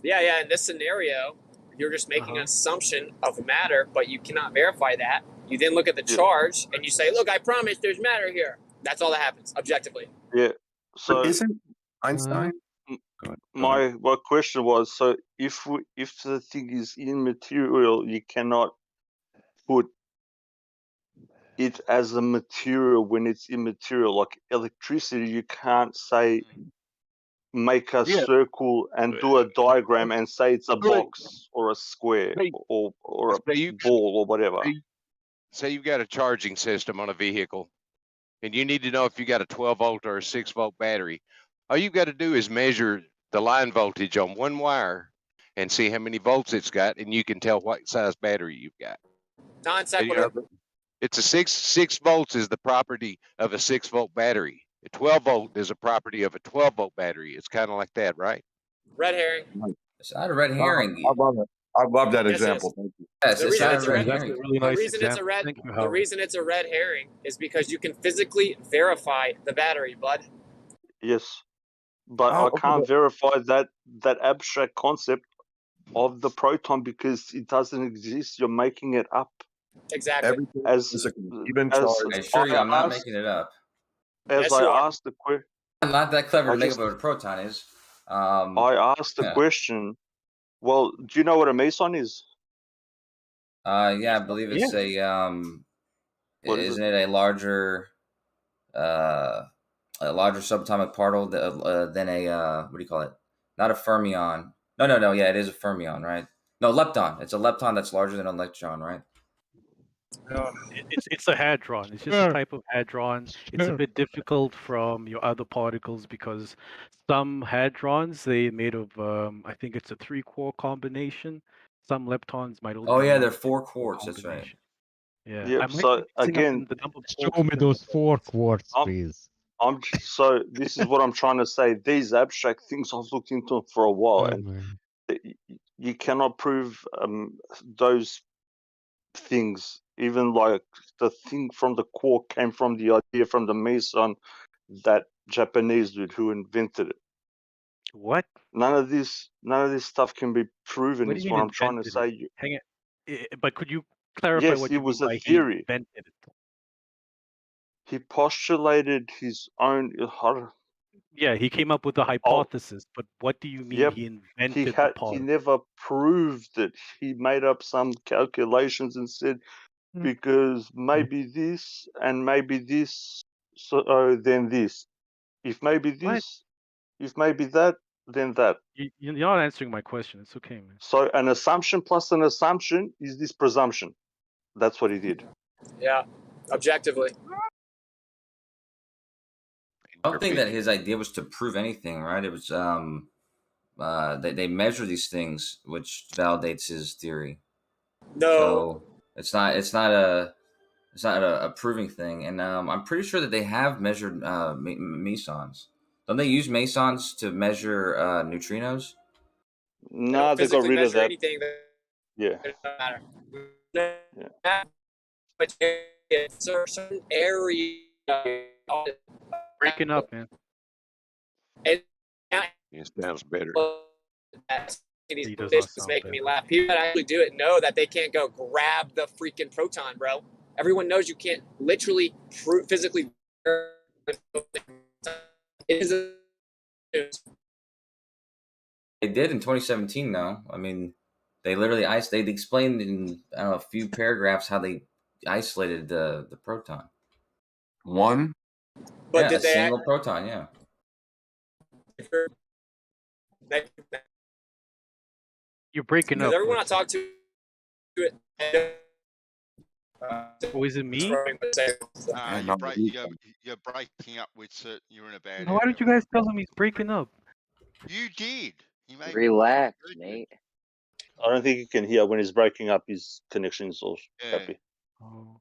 Yeah, in this scenario, you're just making an assumption of matter, but you cannot verify that. You then look at the charge, and you say, look, I promise there's matter here. That's all that happens, objectively. Yeah, so... Isn't Einstein... My question was, so if the thing is immaterial, you cannot put it as a material when it's immaterial. Like electricity, you can't say make a circle and do a diagram and say it's a box or a square or a ball or whatever. Say you've got a charging system on a vehicle, and you need to know if you got a 12-volt or a 6-volt battery. All you've got to do is measure the line voltage on one wire and see how many volts it's got, and you can tell what size battery you've got. Non sequitur. It's a 6 volts is the property of a 6-volt battery. A 12-volt is a property of a 12-volt battery. It's kind of like that, right? Red herring. It's not a red herring. I love it. I love that example. Thank you. Yes, The reason it's a red herring is because you can physically verify the battery, bud. Yes, but I can't verify that abstract concept of the proton because it doesn't exist. You're making it up. Exactly. I'm not making it up. As I asked the question, I'm not that clever to make up what a proton is. I asked the question. Well, do you know what a meson is? Yeah, I believe it's isn't it a larger subatomic particle than a what do you call it? Not a fermion. No. Yeah, it is a fermion, right? No, lepton. It's a lepton that's larger than an electron, right? It's a hadron. It's just a type of hadron. It's a bit difficult from your other particles because some hadrons they're made of I think it's a 3-core combination. Some leptons might only. Oh yeah, they're 4 quarks. That's right. Yeah. Yep. So again, show me those 4 quarks, please. So this is what I'm trying to say. These abstract things I've looked into for a while, and you cannot prove those things. Even like the thing from the quark came from the idea from the meson, that Japanese dude who invented it. What? None of this stuff can be proven. Is what I'm trying to say. Hang it. But could you clarify what you mean by a theory. he invented it? He postulated his own. Yeah, he came up with the hypothesis, but what do you mean he invented the particle? He never proved it. He made up some calculations and said, because maybe this and maybe this, so then this. If maybe this, if maybe that, then that. You're not answering my question. It's okay, man. So an assumption plus an assumption is this presumption. That's what he did. Yeah, objectively. I don't think that his idea was to prove anything, right? It was they measure these things, which validates his theory. No, so it's not It's not a proving thing, and I'm pretty sure that they have measured mesons. Don't they use mesons to measure neutrinos? No, they got rid of that. Anything Yeah. Yeah. But it's a certain area. Breaking up, man. And it sounds better. These bitches making me laugh. People that actually do it know that they can't go grab the freaking proton, bro. Everyone knows you can't literally physically. They did in 2017. No, I mean, they literally they explained in a few paragraphs how they isolated the proton. One, but yeah, did a they single proton? Yeah. You're breaking up. Everyone I talk to. Oh, is it me? You're breaking up with you're in a bad Why don't you guys tell him he's breaking up? You did. Relax, Nate. I don't think you can hear when he's breaking up. His connection is all happy. Oh.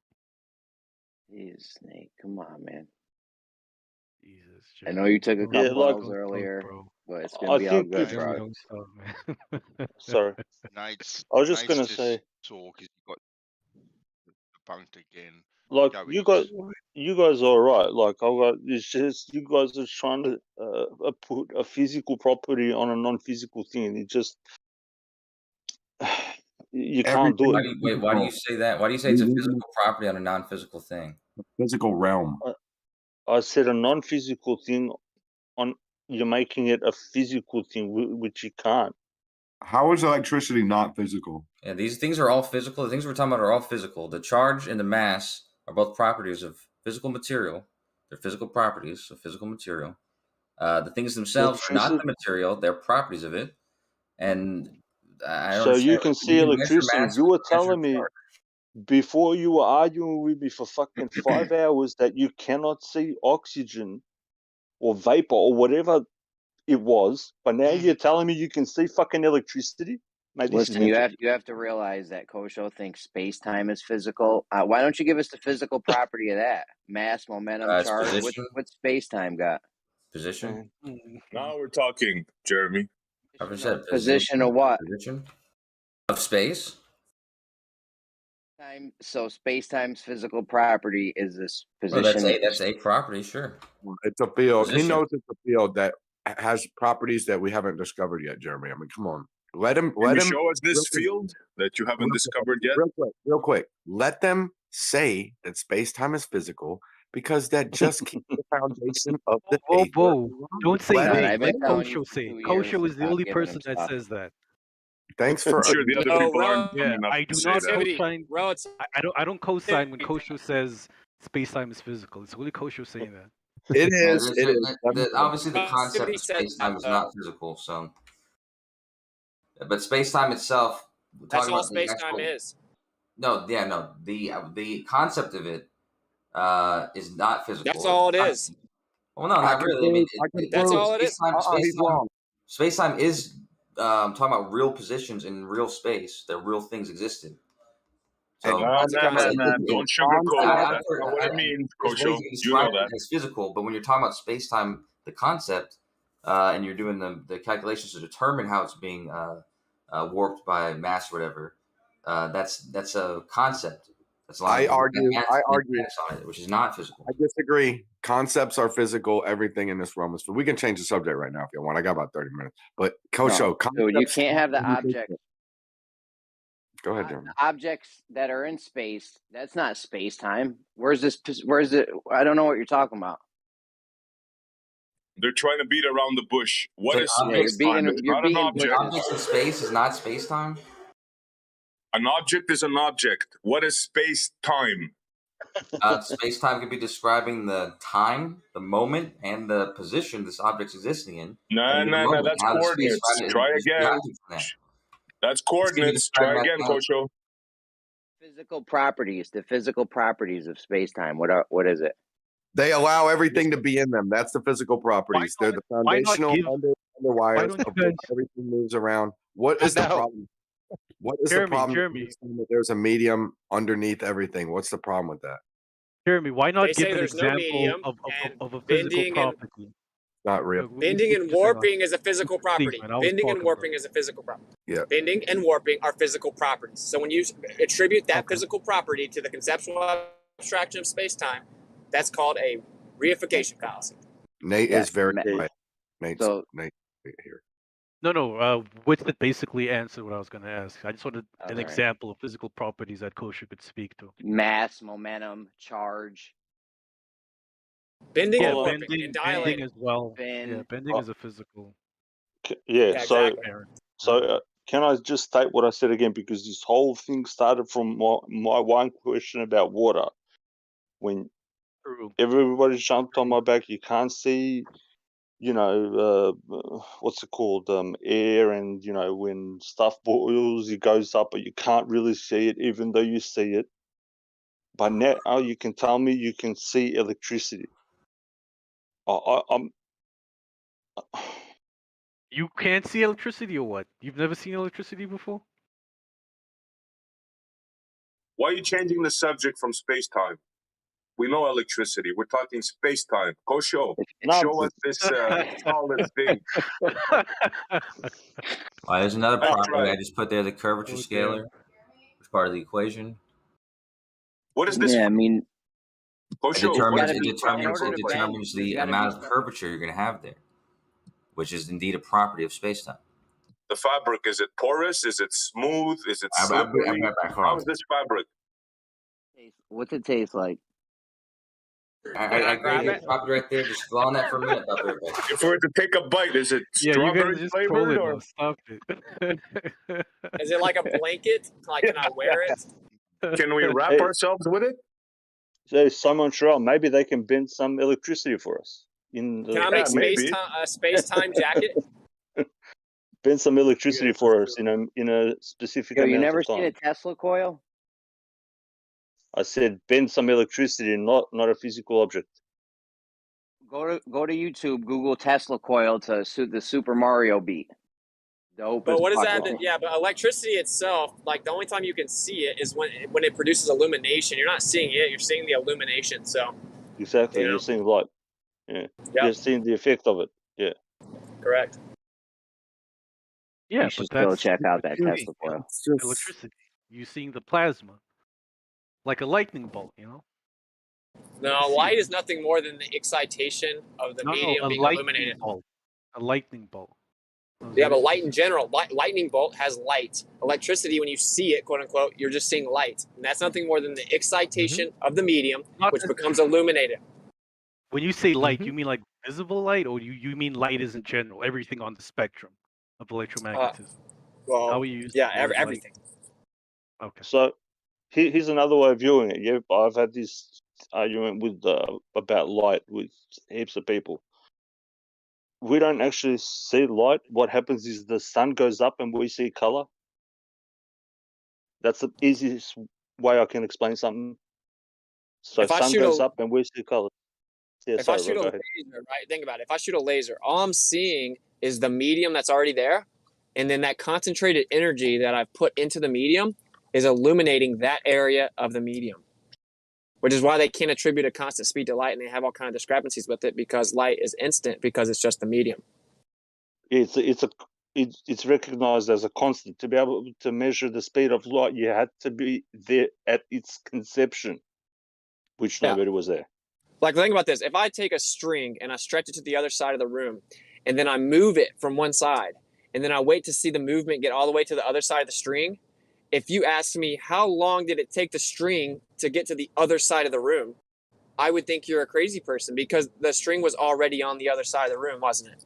Jeez, Nate, come on, man. Jesus. I know you took a couple L's earlier, but it's gonna be all good, bro. Don't stop, man. Sorry. I was just gonna say. Talk is you got debunked again. Like you guys are alright. Like it's just you guys are trying to put a physical property on a non-physical thing. It just you can't do it. Wait, why do you say that? Why do you say it's a physical property on a non-physical thing? Physical realm. I said a non-physical thing on you're making it a physical thing, which you can't. How is electricity not physical? Yeah, these things are all physical. The things we're talking about are all physical. The charge and the mass are both properties of physical material. They're physical properties of physical material. The things themselves are not the material; they're properties of it. And so you can see electricity. You were telling me before you were arguing with me for fucking 5 hours that you cannot see oxygen or vapor or whatever it was, but now you're telling me you can see fucking electricity? Mate, listen, you have to realize that Kosho thinks space-time is physical. Why don't you give us the physical property of that? Mass, momentum, charge. What's space-time got? Position. Now we're talking, Jeremy. Position of what? Position of space. So space-time's physical property is this position. That's a property, sure. It's a field. Position. He knows it's a field that has properties that we haven't discovered yet, Jeremy. I mean, come on. Let him show us this field that you haven't discovered yet. Real quick. Let them say that space-time is physical because that just keeps the foundation of the Whoa. Don't say that. Let telling Kosho you say it. for 2 Kosho years is the to only stop person giving him that stuff. says that. Thanks for sure the other people aren't Yeah, enough I to do say not that. co-sign. I don't co-sign when Kosho says space-time is physical. It's only Kosho saying that. It is. It is. Obviously, the concept of space-time is not physical. So, but space-time itself. That's all space-time is. No. The concept of it is not physical. That's all it is. Well, no, not really. I mean, that's all it is. He's wrong. Space-time is talking about real positions in real space. That real things existed. So, no, don't sugarcoat it. That's not what it means, Kosho. You know that. It's physical, but when you're talking about space-time, the concept, and you're doing the calculations to determine how it's being warped by mass or whatever, that's a concept. That's I argue, on it, which is not physical. I disagree. Concepts are physical. Everything in this realm is. We can change the subject right now if you want. I got about 30 minutes. But Kosho, dude, you can't have the object. Go ahead, Jeremy. Objects that are in space. That's not space time. Where's it? I don't know what you're talking about. They're trying to beat around the bush. What is space time? It's not an object. Objects in space is not space time. An object is an object. What is space time? Space time could be describing the time, the moment, and the position this object's existing in. No. That's coordinates. Try again. That's coordinates. Try again, Kosho. Physical properties. The physical properties of space time. What is it? They allow everything to be in them. That's the physical properties. They're the foundational underwires. Everything moves around. What is the problem? What is the problem? That there's a medium underneath everything. What's the problem with that? Jeremy, why not They give say an there's no example medium, of a physical bending and property? Not real. bending and warping is a physical property. man, I was Bending and talking warping is a physical property. Yeah. Bending and warping are physical properties. So when you attribute that physical property to the conceptual abstraction of space-time, that's called a reification fallacy. Nate is very right. Nate here. No. Winston basically answered what I was going to ask. I just wanted an Alright. example of physical properties that Kosher could speak to. Mass, momentum, charge. Bending Yeah, and warping bending, and dilating. bending as well. Bend. Yeah, bending is a physical. Yeah, Yeah, so exactly. can I just state what I said again? Because this whole thing started from my one question about water. When everybody jumped on my back, you can't see, what's it called, air, and when stuff boils, it goes up, but you can't really see it, even though you see it. But now you can tell me you can see electricity. I'm. You can't see electricity or what? You've never seen electricity before? Why are you changing the subject from space-time? We know electricity. We're talking space-time. Kosho, show us this solid thing. There's another That's property right. I just put there, the curvature scalar, which part of the equation. What is this? Yeah, I mean, It determines the amount of curvature you're going to have there, which is indeed a property of space-time. The fabric, is it porous? Is it smooth? Is it slippery? How is this fabric? What's it taste like? I grab it. Pop it right there. Just go on that for a minute. I'll be right back. If we were to take a bite, is it Yeah, you strawberry guys just flavored trolling or? us. Stop it. Is it like a blanket? Like, can I wear it? Can we wrap ourselves with it? Hey, Simon Sherrill, maybe they can bend some electricity for us. Can I make a space-time jacket? Bend some electricity for us in a specific amount You never of time. seen a Tesla coil? I said bend some electricity, not a physical object. Go to YouTube, Google Tesla coil to suit the Super Mario beat. Dope. But what is that? But electricity itself, like the only time you can see it is when it produces illumination. You're not seeing it; you're seeing the illumination. So exactly, you're seeing light. Yeah, you're seeing the effect of it. Yeah, correct. Yeah, you should but still that's check out that Tesla coil. electricity. You're seeing the plasma, like a lightning bolt. No, light is nothing more than the excitation of the medium being illuminated. A lightning bolt. Yeah, but light in general, lightning bolt has light. Electricity, when you see it, quote unquote, you're just seeing light, and that's nothing more than the excitation of the medium, which becomes illuminated. When you say light, you mean like visible light, or you mean light is in general, everything on the spectrum of electromagnetism? Well, how are you? Yeah, everything. Okay. So here's another way of viewing it. Yeah, I've had this argument with about light with heaps of people. We don't actually see light. What happens is the sun goes up and we see color. That's the easiest way I can explain something. So sun goes up and we see color. Yeah, if I shoot a laser, right? Think about it. If I shoot a laser, all I'm seeing is the medium that's already there, and then that concentrated energy that I've put into the medium is illuminating that area of the medium. Which is why they can't attribute a constant speed to light, and they have all kinds of discrepancies with it because light is instant because it's just the medium. It's recognized as a constant. To be able to measure the speed of light, you had to be there at its conception, which nobody was there. Like, think about this. If I take a string and I stretch it to the other side of the room, and then I move it from one side, and then I wait to see the movement get all the way to the other side of the string, if you asked me how long did it take the string to get to the other side of the room, I would think you're a crazy person because the string was already on the other side of the room, wasn't it?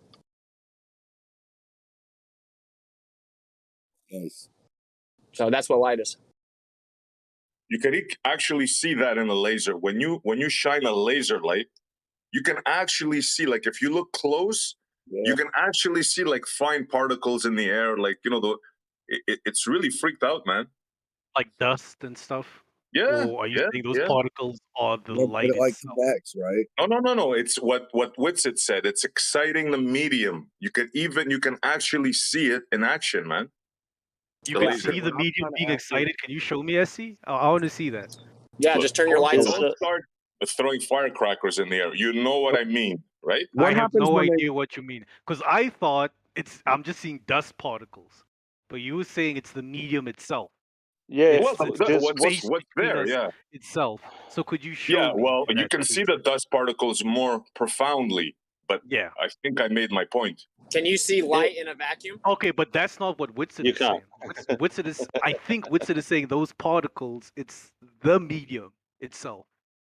Yes. So that's what light is. You can actually see that in a laser. When you shine a laser light, you can actually see, like, if you look close, you can actually see like fine particles in the air, like, it's really freaked out, man. Like dust and stuff. Yeah. Or are you saying those particles are the light itself? Right? No. It's what Whitsitt said. It's exciting the medium. You can actually see it in action, man. You can see the medium being excited. Can you show me, SC? I want to see that. Yeah, just turn your lights on. Don't start throwing firecrackers in the air. You know what I mean, right? I have no idea what you mean. Because I thought I'm just seeing dust particles. But you were saying it's the medium itself. Yeah, what's there? Yeah, itself. So could you show me? Yeah, well, you can see the dust particles more profoundly, but yeah, I think I made my point. Can you see light in a vacuum? Okay, but that's not what Whitson is saying. Whitson is, I think Whitson is saying those particles, it's the medium itself.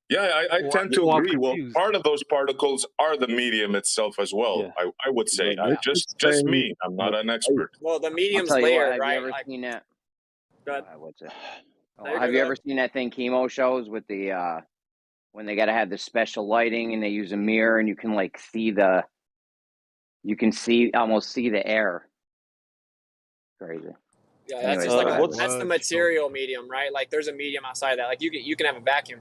Yeah, I tend to agree. Well, part of those particles are the medium itself as well. Yeah. I would say. Just me. I'm not an expert. Well, the medium's layered, right? Have you ever seen that? What's it? No, have you ever seen that thing chemo shows with the when they got to have the special lighting and they use a mirror and you can like see almost see the air. Crazy. Yeah, that's just like that's the material medium, right? Like there's a medium outside of that. Like you can have a vacuum.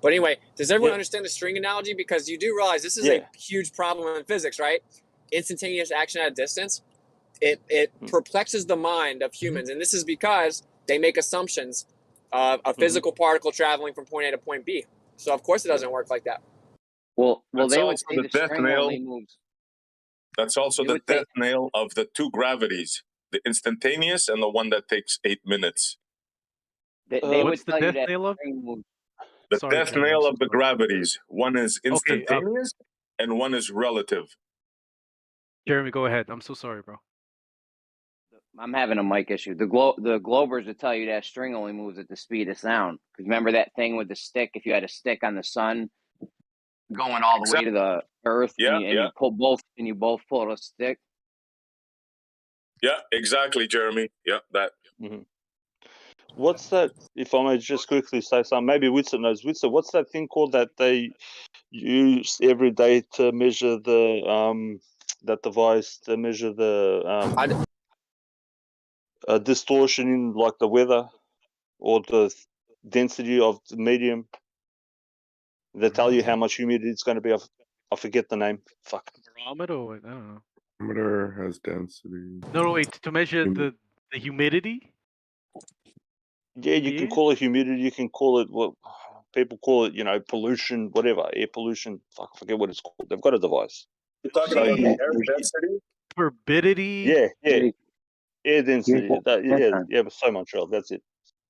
But anyway, does everyone understand the string analogy? Because you do realize this is a huge problem in physics, right? Instantaneous action at a distance. It perplexes the mind of humans, and this is because they make assumptions of a physical particle traveling from point A to point B. So of course it doesn't work like that. Well, that's they would say the death string nail. only moves. That's also the death nail of the two gravities: the instantaneous and the one that takes 8 minutes. They would the death nail of? The death nail of the gravities. One is instantaneous and one is relative. Jeremy, go ahead. I'm so sorry, bro. I'm having a mic issue. The Globers would tell you that string only moves at the speed of sound. Because remember that thing with the stick? If you had a stick on the sun going all the way to the earth, you pull both, and you both pull a stick. Yeah, exactly, Jeremy. Yeah, that. Mm-hmm. What's that? If I may just quickly say something, maybe Whitson knows. Whitson, what's that thing called that they use every day to measure the that device to measure the distortion in like the weather or the density of the medium? They tell you how much humidity it's going to be. I forget the name. Fuck. Barometer? I don't know. Barometer has density. No, wait. To measure the humidity. Yeah, you can call it humidity. You can call it what people call it. Pollution, whatever, air pollution. Fuck, I forget what it's called. They've got a device. You're talking about the air density? Turbidity. Yeah. Air density. But so much of that's it.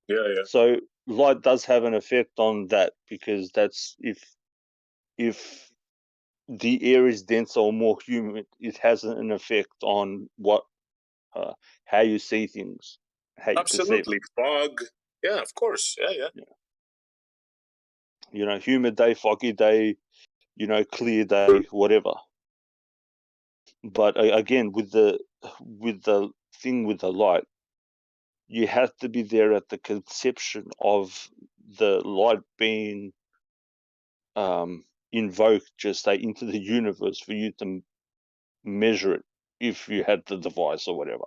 Yeah. So light does have an effect on that because that's if the air is denser or more humid, it has an effect on how you see things. Absolutely. Fog. Yeah, of course. Yeah. Humid day, foggy day, clear day, whatever. But again, with the thing with the light, you have to be there at the conception of the light being invoked, just say, into the universe for you to measure it if you had the device or whatever.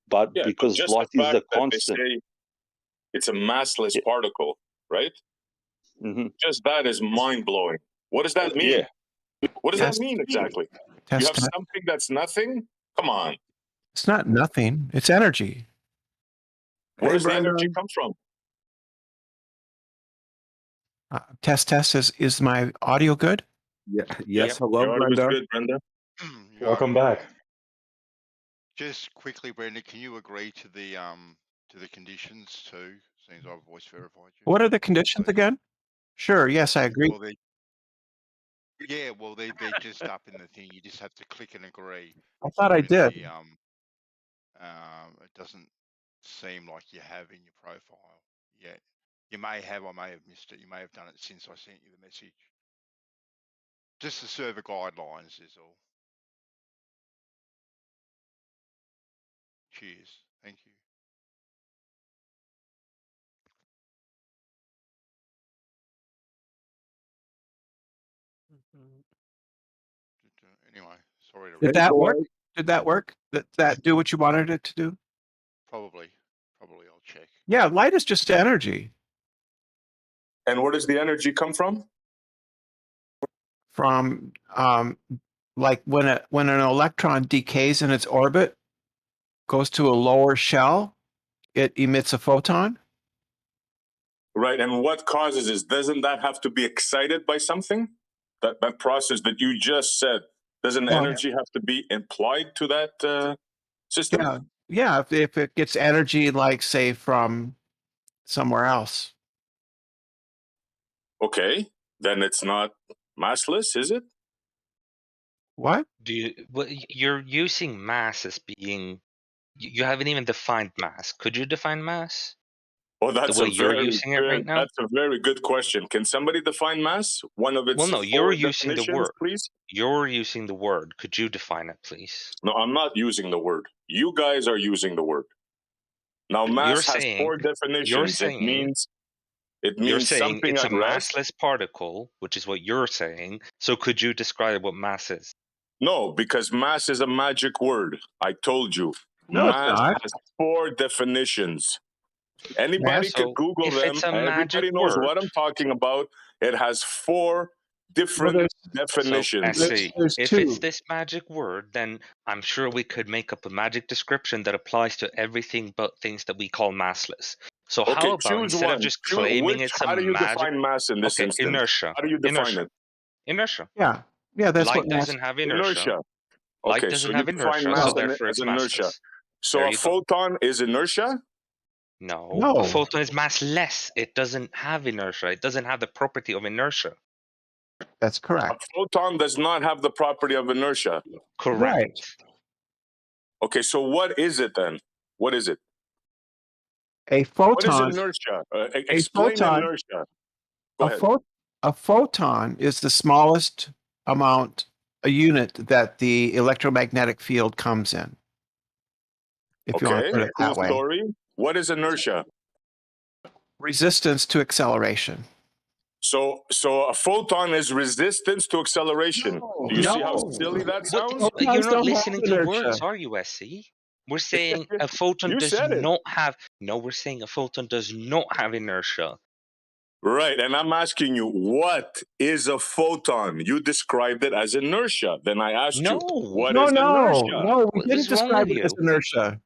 But because light is a constant, it's a massless particle, right? Mm-hmm. Just that is mind blowing. What does that mean? Yeah. What does that mean exactly? You have something that's nothing? Come on. It's not nothing. It's energy. Where does the energy come from? Test. Is my audio good? Yeah. Yes. Hello, your audio is good, Brenda. Welcome back. Just quickly, Brenda, can you agree to the conditions too? Since I've voice verified you. What are the conditions again? Sure. Yes, I agree. Well, they're just up in the thing. You just have to click and agree. I thought I did. It doesn't seem like you have in your profile yet. You may have. I may have missed it. You may have done it since I sent you the message. Just the server guidelines is all. Cheers. Thank you. Anyway, sorry to. Did that work? Did that work? Did that do what you wanted it to do? Probably. I'll check. Yeah, light is just energy. And where does the energy come from? From like when an electron decays in its orbit, goes to a lower shell, it emits a photon. Right, and what causes this? Doesn't that have to be excited by something? That process that you just said, doesn't energy have to be implied to that system? Yeah, yeah. If it gets energy, like say from somewhere else. Okay, then it's not massless, is it? What? You're using mass as being. You haven't even defined mass. Could you define mass? Oh, that's the way you're using it right now. That's a very good question. Can somebody define mass? One of its well, no, you're using the definitions, word. please. You're using the word. Could you define it, please? No, I'm not using the word. You guys are using the word. Now, mass has four definitions. It means you're saying something it's at a rest. massless particle, which is what you're saying. So could you describe what mass is? No, because mass is a magic word. I told you. No, it's mass not. has four definitions. Anybody could Google if them. it's a Everybody magic knows word, what I'm talking about. It has four different definitions. So, if it's this magic word, then I'm sure we could make up a magic description that applies to everything but things that we call massless. So Okay, how about choose instead one. of just claiming it's a How do you magic... define mass in this instance? Inertia. How do you define it? Inertia. Yeah, that's Light what mass. doesn't have inertia. Okay, Light doesn't so have you define inertia, mass so therefore as it's inertia. massless. So There a you go. photon is inertia? No, a photon is massless. It doesn't have inertia. It doesn't have the property of inertia. That's correct. A photon does not have the property of inertia. Correct. Right. Okay, so what is it then? What is it? A photon. What is inertia? Explain inertia. Go ahead. A photon is the smallest amount, a unit that the electromagnetic field comes in. If you want to put it that way. Story. What is inertia? Resistance to acceleration. So a photon is resistance to acceleration. Do you see how silly that sounds? You're not listening to words, are you, SC? We're saying a photon does not have... No, we're saying a photon does not have inertia. Right, and I'm asking you, what is a photon? You described it as inertia. Then I asked you, what is inertia? No, we didn't describe it as inertia.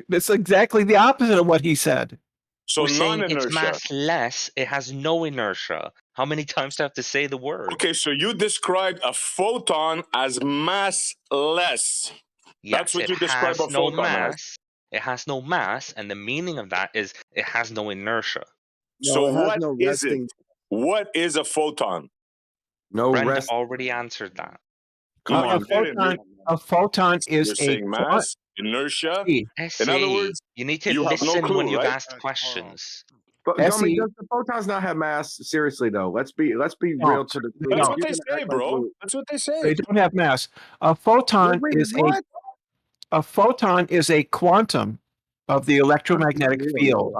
It's exactly the opposite of what he said. So we're saying it's non-inertia. massless. It has no inertia. How many times do I have to say the word? Okay, so you described a photon as massless. Yes, that's what you describe a photon as. It has no mass, and the meaning of that is it has no inertia. So what is it? What is a photon? Brenda already answered that. Come on, a photon is You're saying mass, inertia. In other words, you need to have listen no clue, when you've right? asked questions. But I mean, does the photons not have mass? Seriously though, let's be real to the. That's what they say, bro. That's what they say. They don't have mass. A photon is a quantum of the electromagnetic field.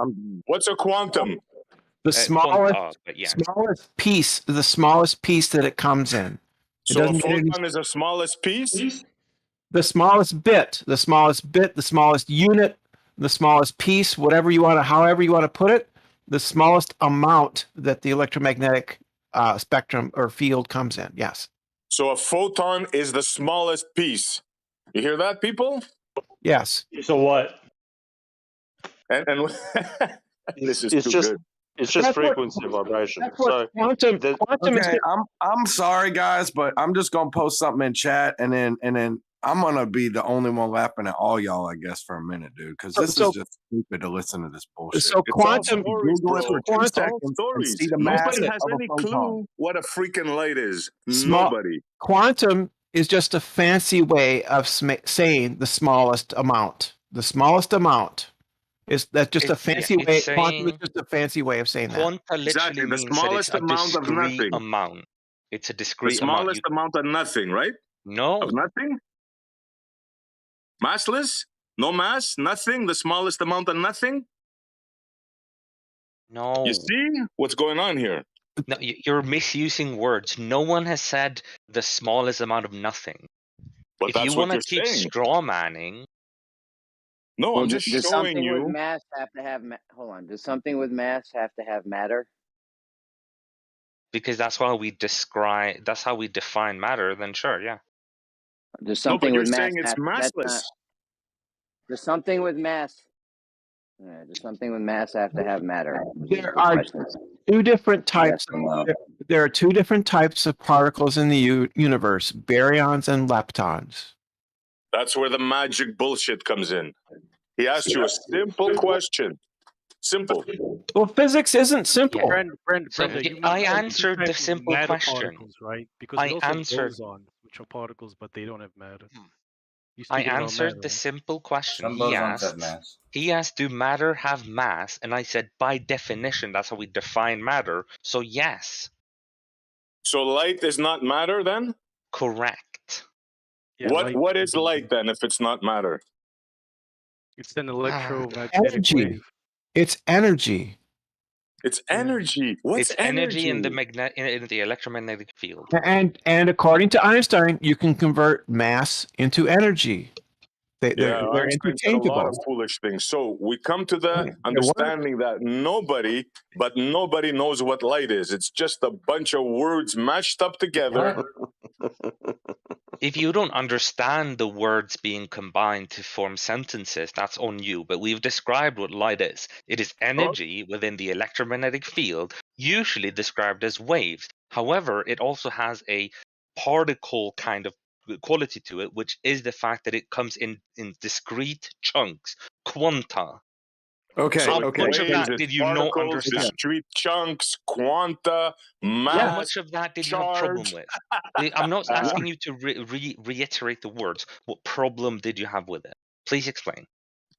What's a quantum? The smallest piece, the smallest piece that it comes in. So a photon is the smallest piece? The smallest bit, the smallest unit, the smallest piece, however you want to put it, the smallest amount that the electromagnetic spectrum or field comes in. Yes. So a photon is the smallest piece. You hear that, people? Yes. So what? And this is too good. It's just frequency and vibration. So quantum okay, I'm sorry guys, but I'm just gonna post something in chat and then I'm gonna be the only one laughing at all y'all, I guess, for a minute, dude, because this is just stupid to listen to this bullshit. So quantum, stories. Nobody has any clue what a freaking light is. Nobody. Quantum is just a fancy way of saying the smallest amount. The smallest amount. That's just a fancy way. Quantum is just a fancy way of saying that. Quanta literally means the smallest that it's a amount of discrete nothing. amount. It's a The discrete amount. smallest amount of nothing, right? No. Of nothing? Massless? No mass? Nothing? The smallest amount of nothing? No. You see what's going on here? No, you're misusing words. No one has said the smallest amount of nothing. But if that's you what want to you're keep saying. straw manning, no, I'm just does showing something you. with mass have to have hold on? Does something with mass have to have matter? because that's how we define matter, then sure, yeah. Does No, but something you're with mass saying it's massless. does something with mass Yeah, does something with mass have to have matter? There are two different types. There are two different types of particles in the universe: baryons and leptons. That's where the magic bullshit comes in. He asked you a simple question. Simple. Well, physics isn't simple. I answered the simple question. Particles, right? Because I we also answered. boson, which are particles, but they don't have matter. I answered the simple question. Some He bosons have asked, mass. do matter have mass? And I said, by definition, that's how we define matter. So yes. So light is not matter then? Correct. Yeah, what is light then if it's not matter? It's an electromagnetic Energy. wave. It's energy. It's energy. What's it's energy in the in the electromagnetic field. And according to Einstein, you can convert mass into energy. They're Einstein said a lot of interchangeable. foolish things. So we come to the understanding that nobody knows what light is. It's just a bunch of words mashed up together. If you don't understand the words being combined to form sentences, that's on you. But we've described what light is. It is energy within the electromagnetic field, usually described as waves. However, it also has a particle kind of quality to it, which is the fact that it comes in discrete chunks, quanta. Okay. How okay. much of that did you not particles, understand? discrete chunks, quanta, mass, How much of that did you have a problem charge. with? I'm not asking you to reiterate the words. What problem did you have with it? Please explain.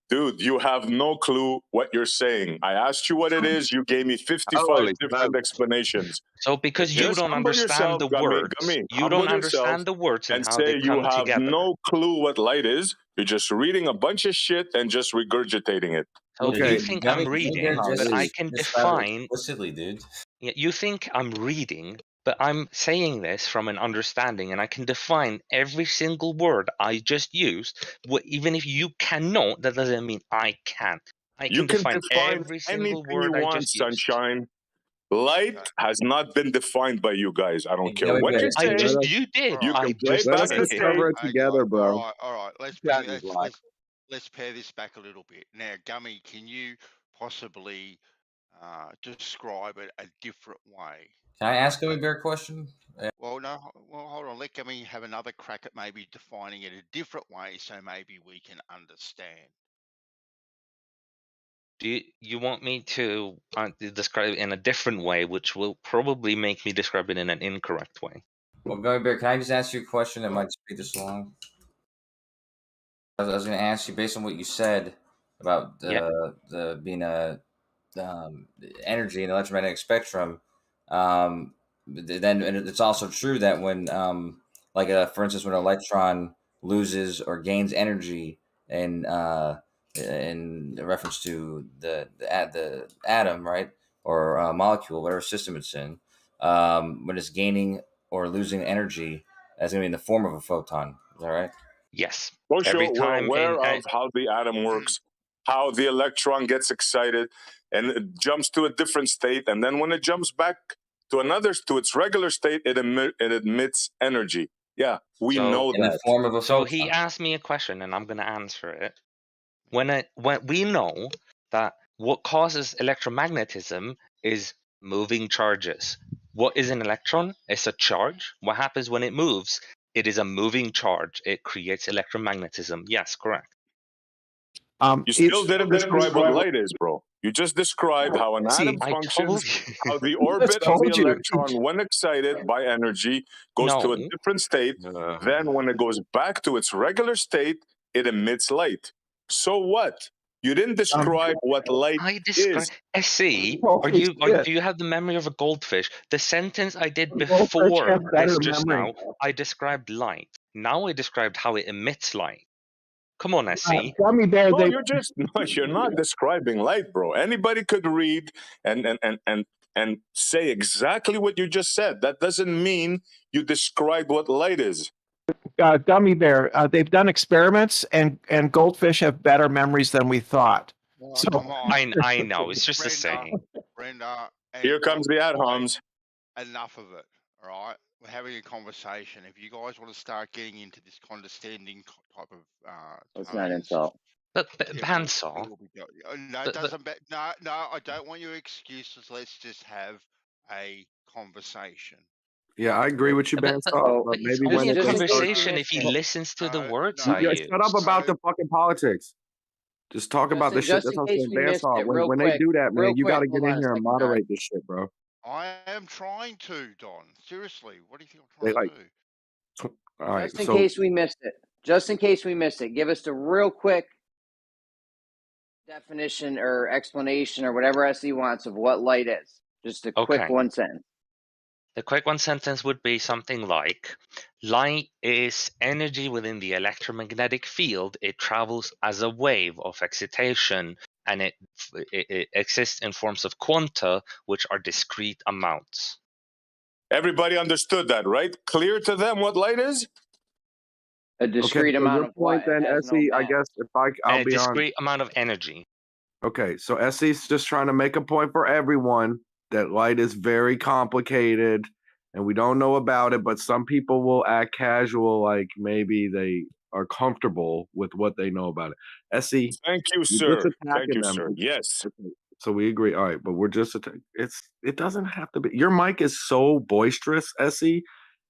Dude, you have no clue what you're saying. I asked you what it is. You gave me 55 different explanations. So because you Just don't humble understand yourself, the words, you humble don't yourself understand the words and and how say they you come have together. no clue what light is. You're just reading a bunch of shit and just regurgitating it. So you think I'm reading, but I can define. Explicitly, dude. Yeah, you think I'm reading, but I'm saying this from an understanding, and I can define every single word I just used. Even if you cannot, that doesn't mean I can't. I You can can define define every single anything you word I want, just used. sunshine. Light has not been defined by you guys. I don't care what you say. You did. You can play Let back us the discover tape. it together, bro. All right. That is Let's pair this back a little bit. Now, Gummy, can you possibly describe it a different way? Can I ask him a bear question? Well, no. Well, hold on. Let Gummy have another crack at maybe defining it a different way, so maybe we can understand. Do you want me to describe it in a different way, which will probably make me describe it in an incorrect way? Well, Gummy Bear, can I just ask you a question that might just be this long? I was going to ask you, based on what you said about the being a energy in the electromagnetic spectrum, then it's also true that when, for instance, when an electron loses or gains energy in reference to the atom, right, or molecule, whatever system it's in, when it's gaining or losing energy, that's going to be in the form of a photon. Is that right? Yes. For sure, we're aware of how the atom works, how the electron gets excited, and it jumps to a different state. And then when it jumps back to its regular state, it emits energy. Yeah, we know in that. the form of a So photon. he asked me a question, and I'm going to answer it. When we know that what causes electromagnetism is moving charges. What is an electron? It's a charge. What happens when it moves? It is a moving charge. It creates electromagnetism. Yes, correct. You still didn't describe what light is, bro. You just described how an atom I functions, told you. how the orbit of the told you. electron, when excited by energy, goes to a No. different state. Then, when it goes back to its regular state, it emits light. So what? You didn't describe what light I is. described. See, do you have the memory of a goldfish? The sentence I did before have better this just memory. now, I described light. Now I described how it emits light. Come on, SC. Gummy Bear, No, you're not describing light, bro. Anybody could read and say exactly what you just said. That doesn't mean you describe what light is. Gummy Bear, they've done experiments, and goldfish have better memories than we thought. Oh, So come on. I know. It's just a saying. Brenda. Here comes the ad-homs. Enough of it. All right. We're having a conversation. If you guys want to start getting into this condescending type of let's not insult. But bandsaw. No, it doesn't. No, I don't want your excuses. Let's just have a conversation. Yeah, I agree with you, Bandsaw. But It's maybe when only a it comes conversation if he listens to the words I use. shut up about the fucking politics. Just talk about this shit. Just That's in what I'm case saying. we missed Bandsaw. it, real When quick, they do that, man, you got to get hold in on a here and second, Don. moderate this shit, bro. I am trying to, Don. Seriously, what do you think I'm They trying like. to do? All right. Just in So case we missed it. Just in case we missed it, give us the real quick definition or explanation or whatever SE wants of what light is. Just a quick Okay. one sentence. The quick one sentence would be something like, light is energy within the electromagnetic field. It travels as a wave of excitation, and it exists in forms of quanta, which are discrete amounts. Everybody understood that, right? Clear to them what light is? A discrete so amount your of point what? then, It has no SE, I mass. guess if I'll A be on. discrete amount of energy. Okay, so SE's just trying to make a point for everyone that light is very complicated and we don't know about it, but some people will act casual, like maybe they are comfortable with what they know about it. SE, Thank you, you're just sir. Thank attacking you, them. sir. Yes. Okay, so we agree. All right, but we're just it doesn't have to be. Your mic is so boisterous, SE.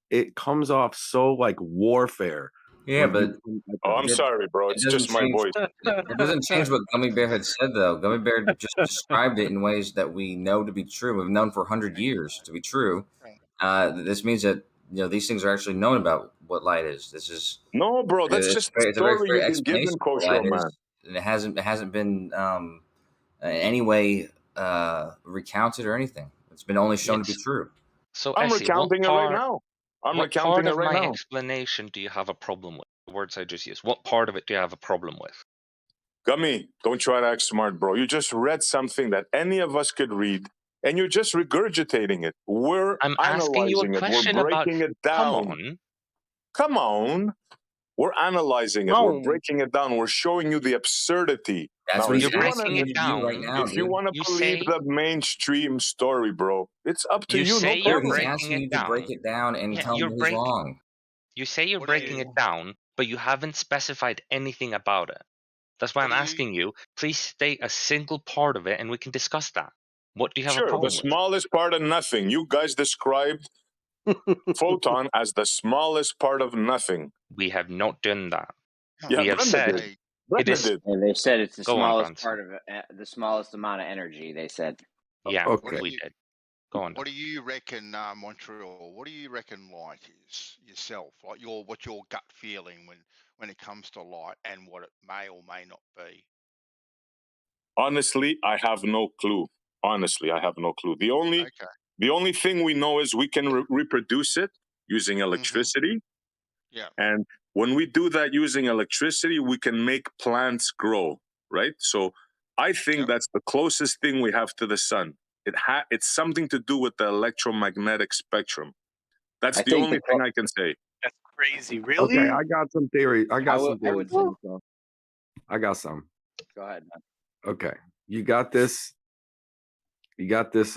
It comes off so like warfare. Yeah, when but you come at Oh, them. I'm sorry, bro. It's doesn't just my change. voice. It doesn't change what Gummy Bear had said, though. Gummy Bear just described it in ways that we know to be true. We've known for 100 years to be true. This means that these things are actually known about what light is. This is No, bro. That's just the it's a very story fair you've been given, explanation of what Koshro, light man. is, and it hasn't been in any way recounted or anything. It's been only shown to be true. So, I'm Essie, recounting it right now. What part of my explanation do you have a problem with? The words I just used. What part of it do you have a problem with? Gummy, don't try to act smart, bro. You just read something that any of us could read, and you're just regurgitating it. We're I'm asking you a analyzing it. question We're about. breaking it down. Come on. Come on. We're analyzing it. We're breaking it down. We're showing you the absurdity. That's now, what he's if you asking wanna, you to do right now, if you dude. want to believe the mainstream story, bro, it's up to you. say No you're problem. He's breaking asking it you down. to break it down and Yeah, tell him he's wrong. You say you're breaking it down, but you haven't specified anything about it. That's why I'm asking you. Please state a single part of it, and we can discuss that. What do you have a Sure, problem the with? smallest part of nothing. You guys described photon as the smallest part of nothing. We have not done that. Yeah, we have Brenda said did. Brenda did. And they said it's the Go on, smallest Bronson. part of it, the smallest amount of energy. They said. Yeah, Okay. we did. Go on. What do you reckon, Montreal? What do you reckon light is yourself? Like what's your gut feeling when it comes to light and what it may or may not be? Honestly, I have no clue. Honestly, I have no clue. The only thing we know is we can reproduce it using electricity. Yeah. And when we do that using electricity, we can make plants grow, right? So I think that's the closest thing we have to the sun. It's something to do with the electromagnetic spectrum. That's the only thing I can say. That's crazy. Really? Okay, I got some theory. I got some I would theories. say. I got some. Go ahead, man. Okay, you got this. You got this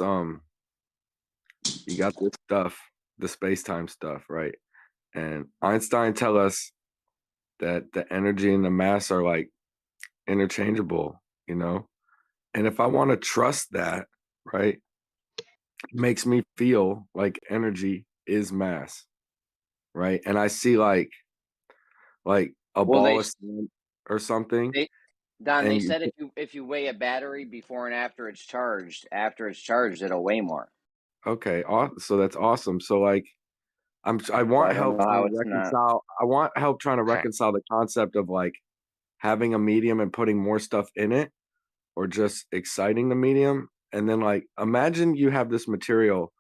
stuff, the space-time stuff, right? And Einstein tell us that the energy and the mass are like interchangeable, and if I want to trust that, right, it makes me feel like energy is mass, right? And I see like a ball of sand or something. Don, they and said if you weigh a battery before and after it's charged, it'll weigh more. Okay, so that's awesome. So like, I want help trying to reconcile. I want help trying to reconcile the concept of like having a medium and putting more stuff in it, or just exciting the medium. And then like, imagine you have this material,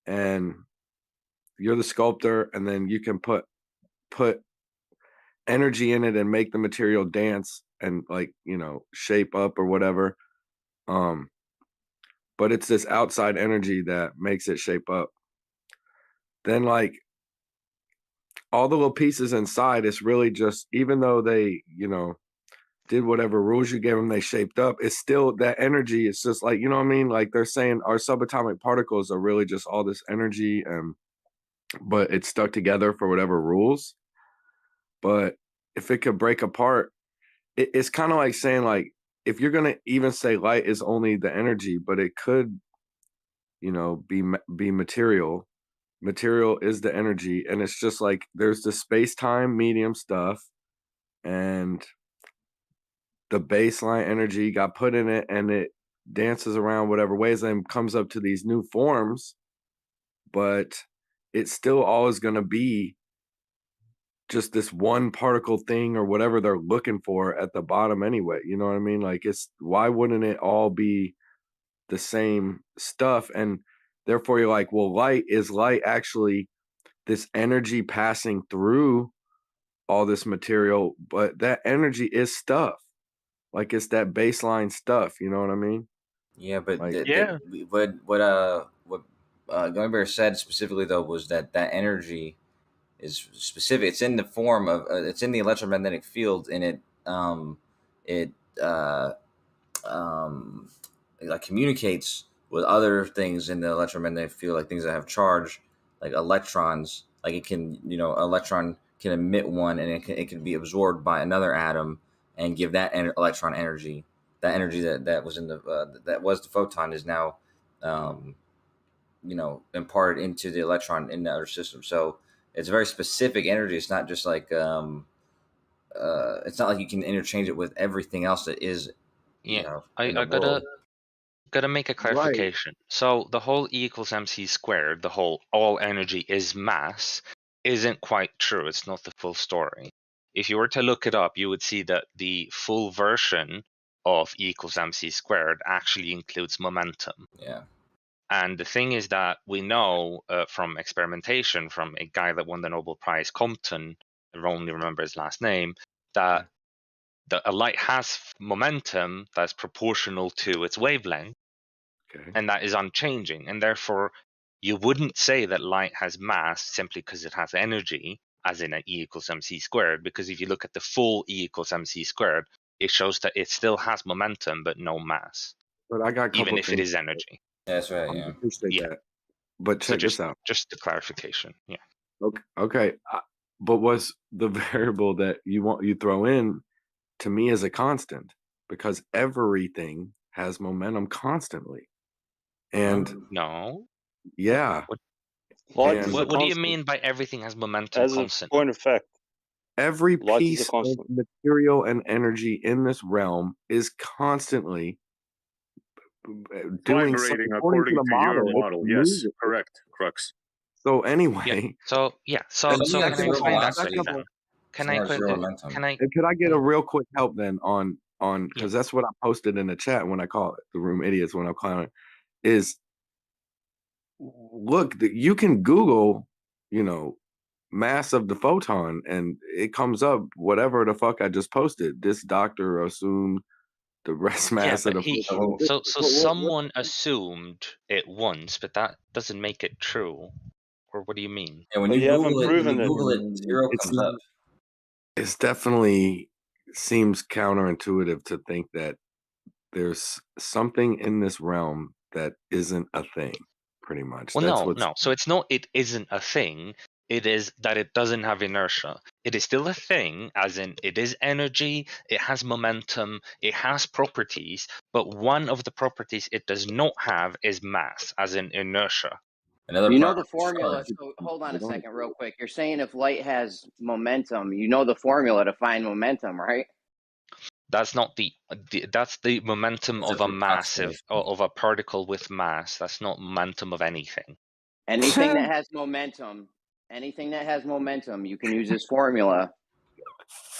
and you're the sculptor, and then you can put energy in it and make the material dance and like shape up or whatever. But it's this outside energy that makes it shape up. Then like all the little pieces inside, it's really just, even though they did whatever rules you gave them, they shaped up, it's still that energy. It's just like, you know what I mean? Like they're saying our subatomic particles are really just all this energy, but it's stuck together for whatever rules. But if it could break apart, it's kind of like saying, like, if you're gonna even say light is only the energy, but it could, you know, be material. Material is the energy, and it's just like there's the space-time medium stuff, and the baseline energy got put in it, and it dances around whatever ways and comes up to these new forms, but it's still always going to be just this one particle thing or whatever they're looking for at the bottom anyway. You know what I mean? Like, it's, why wouldn't it all be the same stuff? And therefore you're like, well, light actually this energy passing through all this material, but that energy is stuff. Like, it's that baseline stuff, you know what I mean? Yeah, but like, what Going Bear said specifically though was that energy is specific. It's in the form of it's in the electromagnetic field, and it like communicates with other things in the electromagnetic field, like things that have charge, like electrons. Like it can, you know, electron can emit one, and it can be absorbed by another atom and give that electron energy. That energy that was in the that was the photon is now, you know, imparted into the electron in the other system. So it's a very specific energy. It's not just like it's not like you can interchange it with everything else that is. Yeah, You know, I gotta make a clarification. So the whole E equals mc squared, the whole all energy is mass, isn't quite true. It's not the full story. If you were to look it up, you would see that the full version of E equals mc squared actually includes momentum. Yeah. And the thing is that we know from experimentation from a guy that won the Nobel Prize, Compton, I only remember his last name, that a light has momentum that's proportional to its wavelength, and that is unchanging. And therefore, you wouldn't say that light has mass simply because it has energy, as in an E equals mc squared, because if you look at the full E equals mc squared, it shows that it still has momentum but no mass, but I got a couple even if it things. is energy. That's right. I appreciate that. But check this out. Just the clarification. Yeah. Okay. But what's the variable that you throw in to me is a constant, because everything has momentum constantly. And no. Yeah. What do you mean by everything has momentum constantly? Point of fact, every light is a piece of constant. material and energy in this realm is constantly doing something Vibrating according to the your model. model. Yes, correct, Crux. So anyway, So can I explain that to you then? Can I could I get a real quick help then on because that's what I posted in the chat when I call it the room idiots when I'm calling it is look, you can Google, you know, mass of the photon and it comes up whatever the fuck I just posted. This doctor assumed the rest mass of the photon. So someone assumed it once, but that doesn't make it true. Or what do you mean? Yeah, when you Google it, zero comes up. It's definitely seems counterintuitive to think that there's something in this realm that isn't a thing, pretty much. Well, no. So it's not it isn't a thing. It is that it doesn't have inertia. It is still a thing, as in it is energy, it has momentum, it has properties, but one of the properties it does not have is mass, as in inertia. You know the formula. So hold on a second, real quick. You're saying if light has momentum, you know the formula to find momentum, right? That's not that's the momentum of a massive of a particle with mass. That's not momentum of anything. Anything that has momentum, you can use this formula.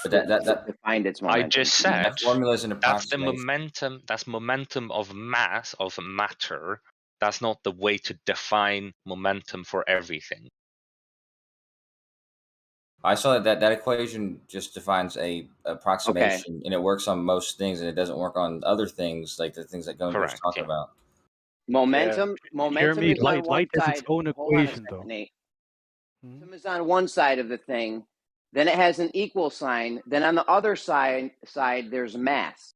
But that to find its momentum. I just said that formula is an that's the approximation. momentum. That's momentum of mass of matter. That's not the way to define momentum for everything. I saw that equation just defines a approximation, and it works on most things, and it doesn't work on other things like the things that Gunnar was talking about. Momentum Jeremy, is on one light has side. its own Hold on a equation, second, though. Nate. Momentum is on one side of the thing, then it has an equal sign. Then on the other side there's mass.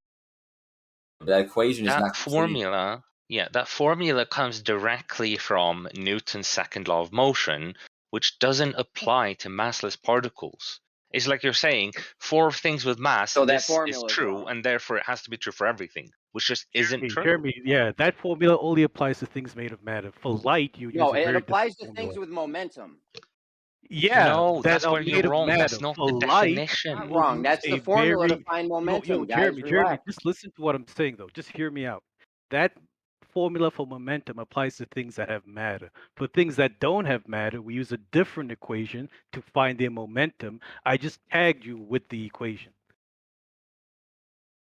That equation is that not formula. Yeah, that formula comes directly from Newton's second law of motion, which doesn't apply to massless particles. It's like you're saying 4 things with mass. So that This is formula is true, wrong. and therefore it has to be true for everything, which just isn't true. Jeremy, yeah, that formula only applies to things made of matter. For light, you No, use a it very applies different to things formula. with momentum. Yeah, No, that that's are where made you're of wrong. matter. That's not For the light, definition. Not you will wrong. use That's the a formula very to find momentum, guys. Jeremy, Relax. just listen to what I'm saying though. Just hear me out. That formula for momentum applies to things that have matter. For things that don't have matter, we use a different equation to find their momentum. I just tagged you with the equation.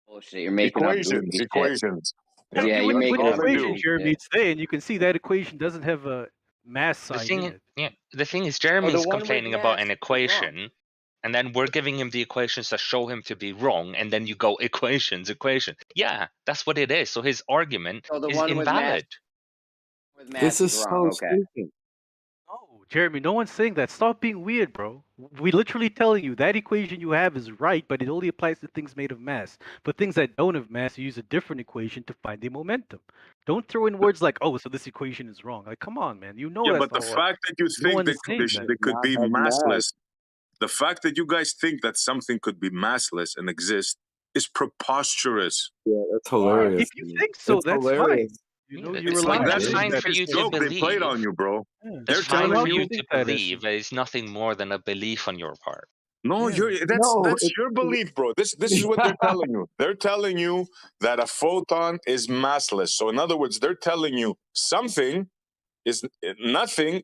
Bullshit. You're making up goofy shit. Equations. Yeah, you're making with up equation, goofy Jeremy, shit. it's there, and you can see that equation doesn't have a mass sign in it. The thing is, Jeremy's one with complaining about mass an is equation, and then we're giving him the equations that show him to be wrong, and then you go equation. Yeah, that's what it is. So his argument So the is one with mass, invalid. This is so stupid. No, Jeremy, no one's saying that. Stop being weird, bro. We literally telling you that equation you have is right, but it only applies to things made of mass. For things that don't have mass, you use a different equation to find the momentum. Don't throw in words like, "Oh, so this equation is wrong." Like, come on, man. You know Yeah, that's but the not what. fact that you No think one's saying that. they could be massless, the fact that you guys think that something could be massless and exist is preposterous. Yeah, that's hilarious. If you think so, It's that's hilarious. fine. You know, It's you're like allowed that's to fine think for that. you to joke they played believe. on you, bro. Yeah. That's They're fine telling for you you to believe, but it's nothing more than a belief on your part. No, that's your belief, bro. This is what they're telling you. They're telling you that a photon is massless. So in other words, they're telling you nothing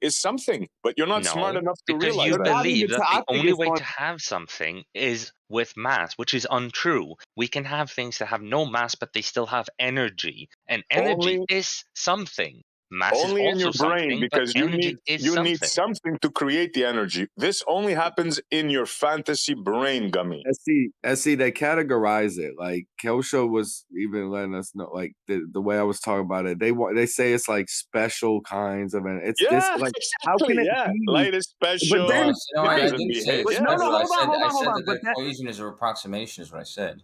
is something, but you're not smart enough to because realize you that. believe that the only way to have something is with mass, which is untrue. We can have things that have no mass, but they still have energy, and energy is something. Mass Only is in your also brain, something, because but energy is something. something to create the energy. This only happens in your fantasy brain, Gummy. SC, they categorize it. Like Kelsho was even letting us know, like the way I was talking about it. They say it's like special kinds of it. It's this like how can it be? Light is special. But then, No, I doesn't didn't say behave. it's Yeah. special. I said that But the equation is an approximation, is what I said.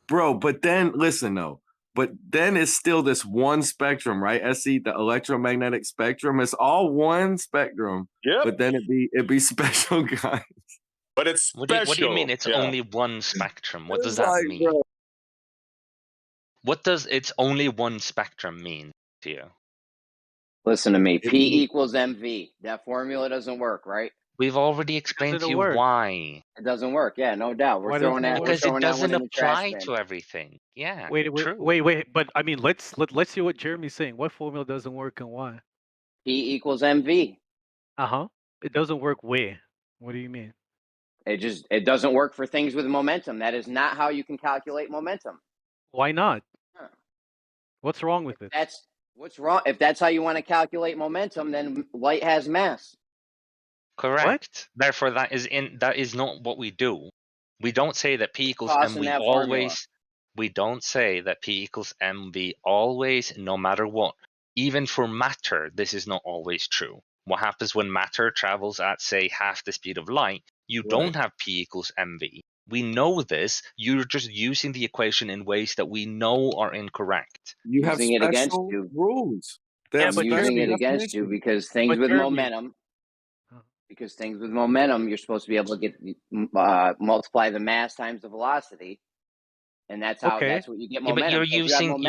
Bro, but then listen though. But then it's still this one spectrum, right? SC, the electromagnetic spectrum. It's all one spectrum. Yeah. But then it be special kinds. But it's special. What do you mean? It's only one spectrum. What does that mean? Bro. What does it's only one spectrum mean to you? Listen to me. P equals MV. That formula doesn't work, right? We've already explained to you why. It doesn't work. Yeah, no doubt. We're throwing that. Because we're it that one doesn't in the trash apply bin. to everything. Yeah. Wait. But I mean, let's hear what Jeremy's saying. What formula doesn't work and why? P equals MV. It doesn't work where? What do you mean? It doesn't work for things with momentum. That is not how you can calculate momentum. Why not? What's wrong with it? What's wrong. If that's how you want to calculate momentum, then light has mass. Correct. Therefore, that is not what we do. We don't say that P equals MV always. We don't say that P equals MV always, no matter what. Even for matter, this is not always true. What happens when matter travels at, say, half the speed of light? You don't have P equals MV. We know this. You're just using the equation in ways that we know are incorrect. You have Using it against you. rules. I'm using it against you because things with momentum. Because things with momentum, you're supposed to be able to get multiply the mass times the velocity, and that's how that's what you get momentum. But you're using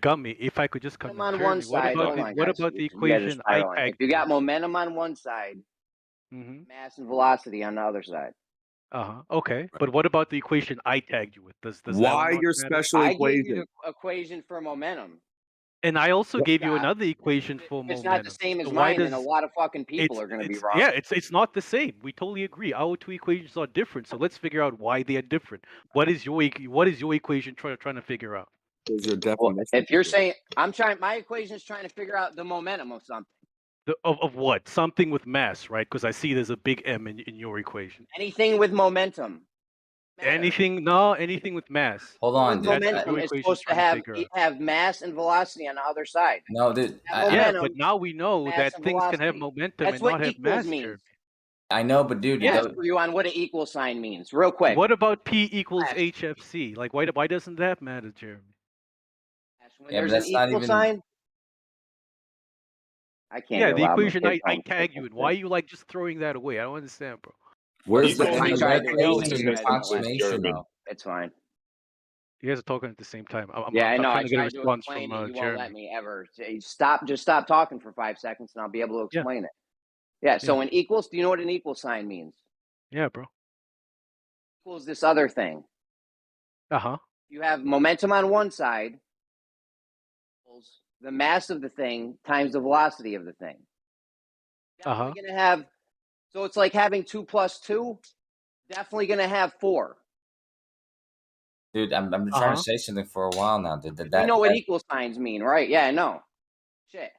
Gummy. If I could just come on one side. What about the equation I tagged? If you got momentum on one side, mass and velocity on the other side. Okay, but what about the equation I tagged you with? Does why your special equation? I gave you the equation for momentum. And I also gave you another equation for momentum. It's not the same as mine, and a lot of fucking people are going to be wrong. Yeah, it's not the same. We totally agree. Our two equations are different. So let's figure out why they are different. What is your equation trying to figure out? If you're saying my equation is trying to figure out the momentum of something. Of what? Something with mass, right? Because I see there's a big M in your equation. Anything with momentum. Anything with mass. Hold on, dude. Momentum is supposed to have mass and velocity on the other side. No, dude. But now we know that things can have momentum and not have mass. I know, but dude, you on what an equal sign means, real quick. What about P equals HFC? Like, why doesn't that matter, Jeremy? When there's an equal sign. I can't. Yeah, the equation I tag you in. Why are you just throwing that away? I don't understand, bro. Where's the I tried to equation explain is it, an you guys won't let me. approximation though. It's fine. You guys are talking at the same time. Yeah, I I'm know. I trying to get a tried to response explain from it. You won't Jeremy. let me ever. Just stop talking for 5 seconds, and I'll be able to explain it. Yeah. So an equals. Do you know what an equal sign means? Yeah, bro. Equals this other thing. You have momentum on one side equals the mass of the thing times the velocity of the thing. Definitely gonna have. So it's like having 2 plus 2. Definitely gonna have 4. Dude, I've been trying to say something for a while now. You know what equal signs mean, right? Yeah, I know. Shit.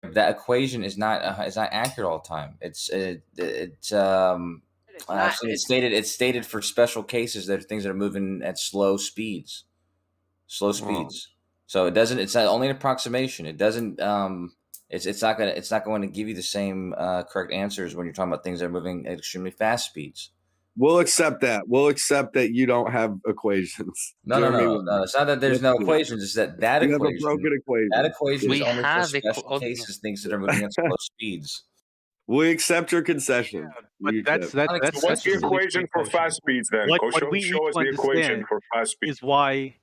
That equation is not accurate all the time. It's stated for special cases that are things that are moving at slow speeds. So it doesn't. It's not only an approximation. It doesn't. It's not going to give you the same correct answers when you're talking about things that are moving at extremely fast speeds. We'll accept that. We'll accept that you don't have equations. No. It's not that there's no equations. It's that you equation. have a broken equation. That equation is only for special cases, things that are moving at slow speeds. We accept your concession. But that's So what's the equation for fast speeds then? What we need Show us to the equation understand for fast speeds. is why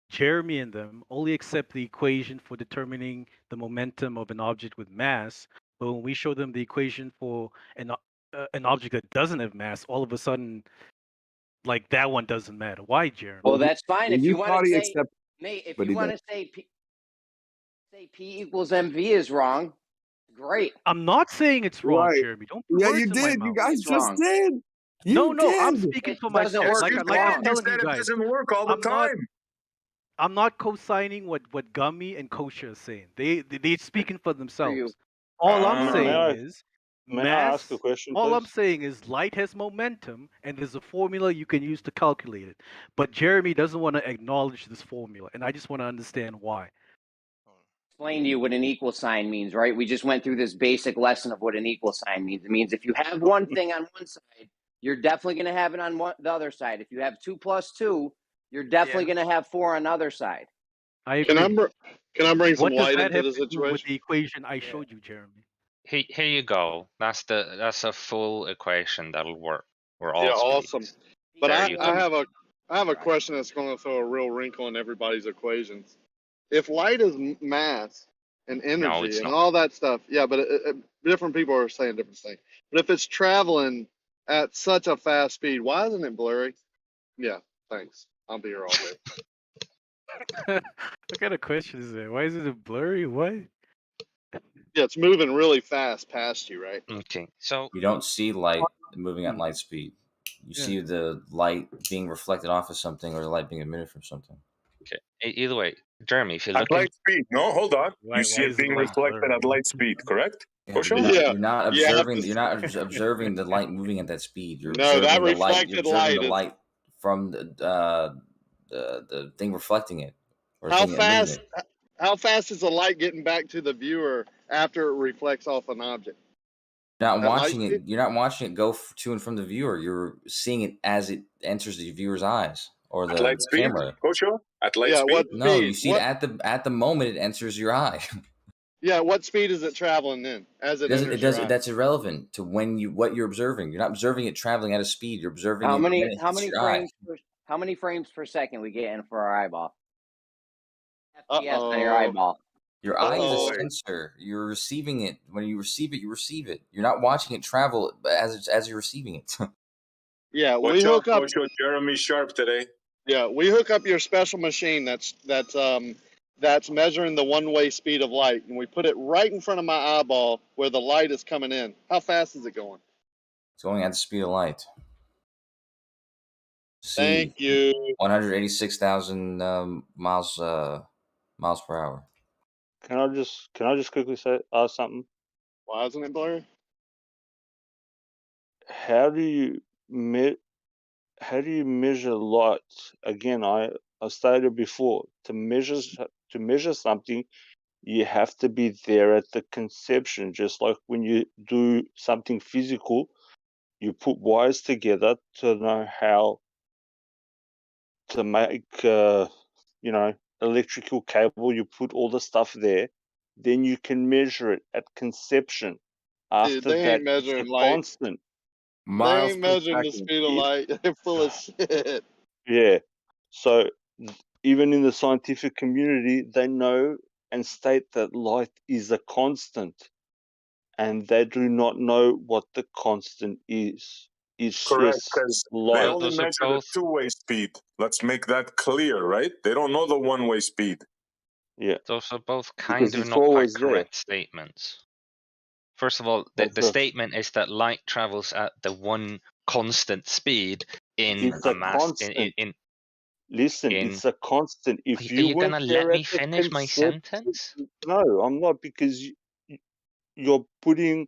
Jeremy and them only accept the equation for determining the momentum of an object with mass, but when we show them the equation for an object that doesn't have mass, all of a sudden, like that one doesn't matter. Why, Jeremy? Well, that's fine. If you want to say, accept, mate, if you want to say P equals MV is wrong, great. I'm not saying it's wrong, Jeremy. Don't put words you in my did. mouth. You guys It's just wrong. did. No, I'm speaking for myself. Like I'm telling you It guys, doesn't work all the time. I'm not co-signing what Gummy and Kosha are saying. They're speaking for themselves. All I'm saying is mass. All I'm saying is light has momentum, and there's a formula you can use to calculate it. But Jeremy doesn't want to acknowledge this formula, and I just want to understand why. Explain to you what an equal sign means, right? We just went through this basic lesson of what an equal sign means. It means if you have one thing on one side, you're definitely going to have it on the other side. If you have 2 plus 2, you're definitely going to have 4 on the other side. I agree. Can I bring some What does light that into have the to do situation? with the equation I showed you, Jeremy? Here you go. That's a full equation that'll work. We're all awesome. But There I you go. have a question that's going to throw a real wrinkle in everybody's equations. If light is mass and energy it's and not. all that stuff, yeah, but different people are saying different things. But if it's traveling at such a fast speed, why isn't it blurry? Yeah, thanks. I'll be here all day. What kind of question is that? Why is it blurry? What? Yeah, it's moving really fast past you, right? Okay, so you don't see light moving at light speed. You see the light being reflected off of something, or the light being emitted from something. Okay. Either way, Jeremy, if you At look light speed. No, hold on. You see why it is the being light reflected blurry? at light speed, correct? Yeah, For sure. You're not observing. You're not observing the light moving at that speed. You're observing the light. You're observing the light from the thing reflecting it. Or How thing emitting fast? it. How fast is the light getting back to the viewer after it reflects off an object? You're not At watching light it. speed? You're not watching it go to and from the viewer. You're seeing it as it enters the viewer's eyes or the light speed, camera. Kocho? At light speed? What No, speed? you see it at the moment it enters your eye. Yeah, what speed is it traveling then as it enters your eye? That's irrelevant to what you're observing. You're not observing it traveling at a speed. You're observing How it many when it hits your eye. frames per second we get in for our eyeball? FPS on your eyeball. Your eye is a sensor. You're receiving it. When you receive it, you receive it. You're not watching it travel as you're receiving it. Yeah, Watch we hook out, up. Kocho. Jeremy Sharp today. Yeah, we hook up your special machine that's measuring the one-way speed of light, and we put it right in front of my eyeball where the light is coming in. How fast is it going? It's going at the speed of light. Thank you. 186,000 miles per hour. Can I just quickly ask something? Why isn't it blurry? How do you measure light? Again, I stated before, to measure something, you have to be there at the conception. Just like when you do something physical, you put wires together to know how to make electrical cable. You put all the stuff there, then you can measure it at conception. After Dude, they that, ain't it's a measuring light. constant. They Miles ain't per measuring the second. speed of light. They're full of shit. Yeah. So even in the scientific community, they know and state that light is a constant, and they do not know what the constant is. It's Correct, just because they light. only measure the two-way speed. Let's make that clear, right? They don't know the one-way speed. Yeah. Those are both kind Because of it's not quite always there. correct statements. First of all, the statement is that light travels at the one constant speed in It's a a mass. constant. Listen, in- it's a constant. If Are you you weren't gonna there let me at the finish my conception, sentence? no, I'm not, because you're putting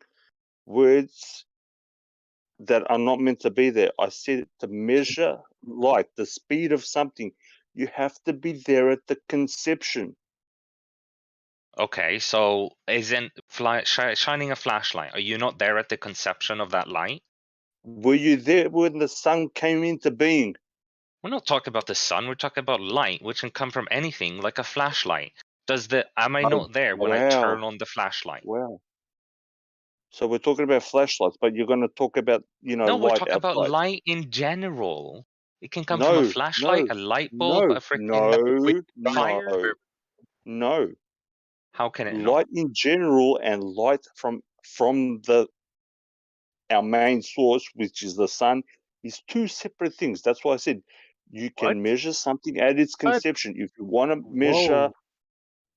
words that are not meant to be there. I said to measure light, the speed of something, you have to be there at the conception. Okay, so isn't shining a flashlight? Are you not there at the conception of that light? Were you there when the sun came into being? We're not talking about the sun. We're talking about light, which can come from anything, like a flashlight. Am I Oh, not there when I wow. turn on the flashlight? Wow. So we're talking about flashlights, but you're going to talk about, No, we're light talking about outside. light in general. It can come from a No, flashlight, no, a light bulb, a freaking fire. no. How can it not? Light in general and light from our main source, which is the sun, is two separate things. That's why I said you can measure something at its conception. If you want to measure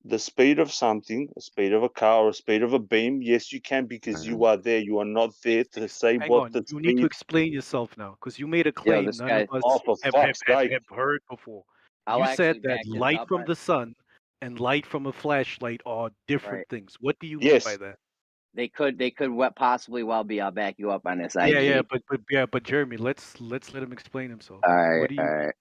the speed of something, the speed of a car or the speed of a beam, yes, you can, because you are there. You are not there to say Hang what on, the you need to speed. explain yourself now, because you made a Yo, claim this none guy. of us Oh, for have fuck's sake. heard before. I'll You said actually that back this light up. from the sun and light from a flashlight are different Right. things. What do you mean by Yes. that? They could possibly well be. I'll back you up on this. Yeah, IG. but Jeremy, let's let him explain himself. All What right, do you all mean? right.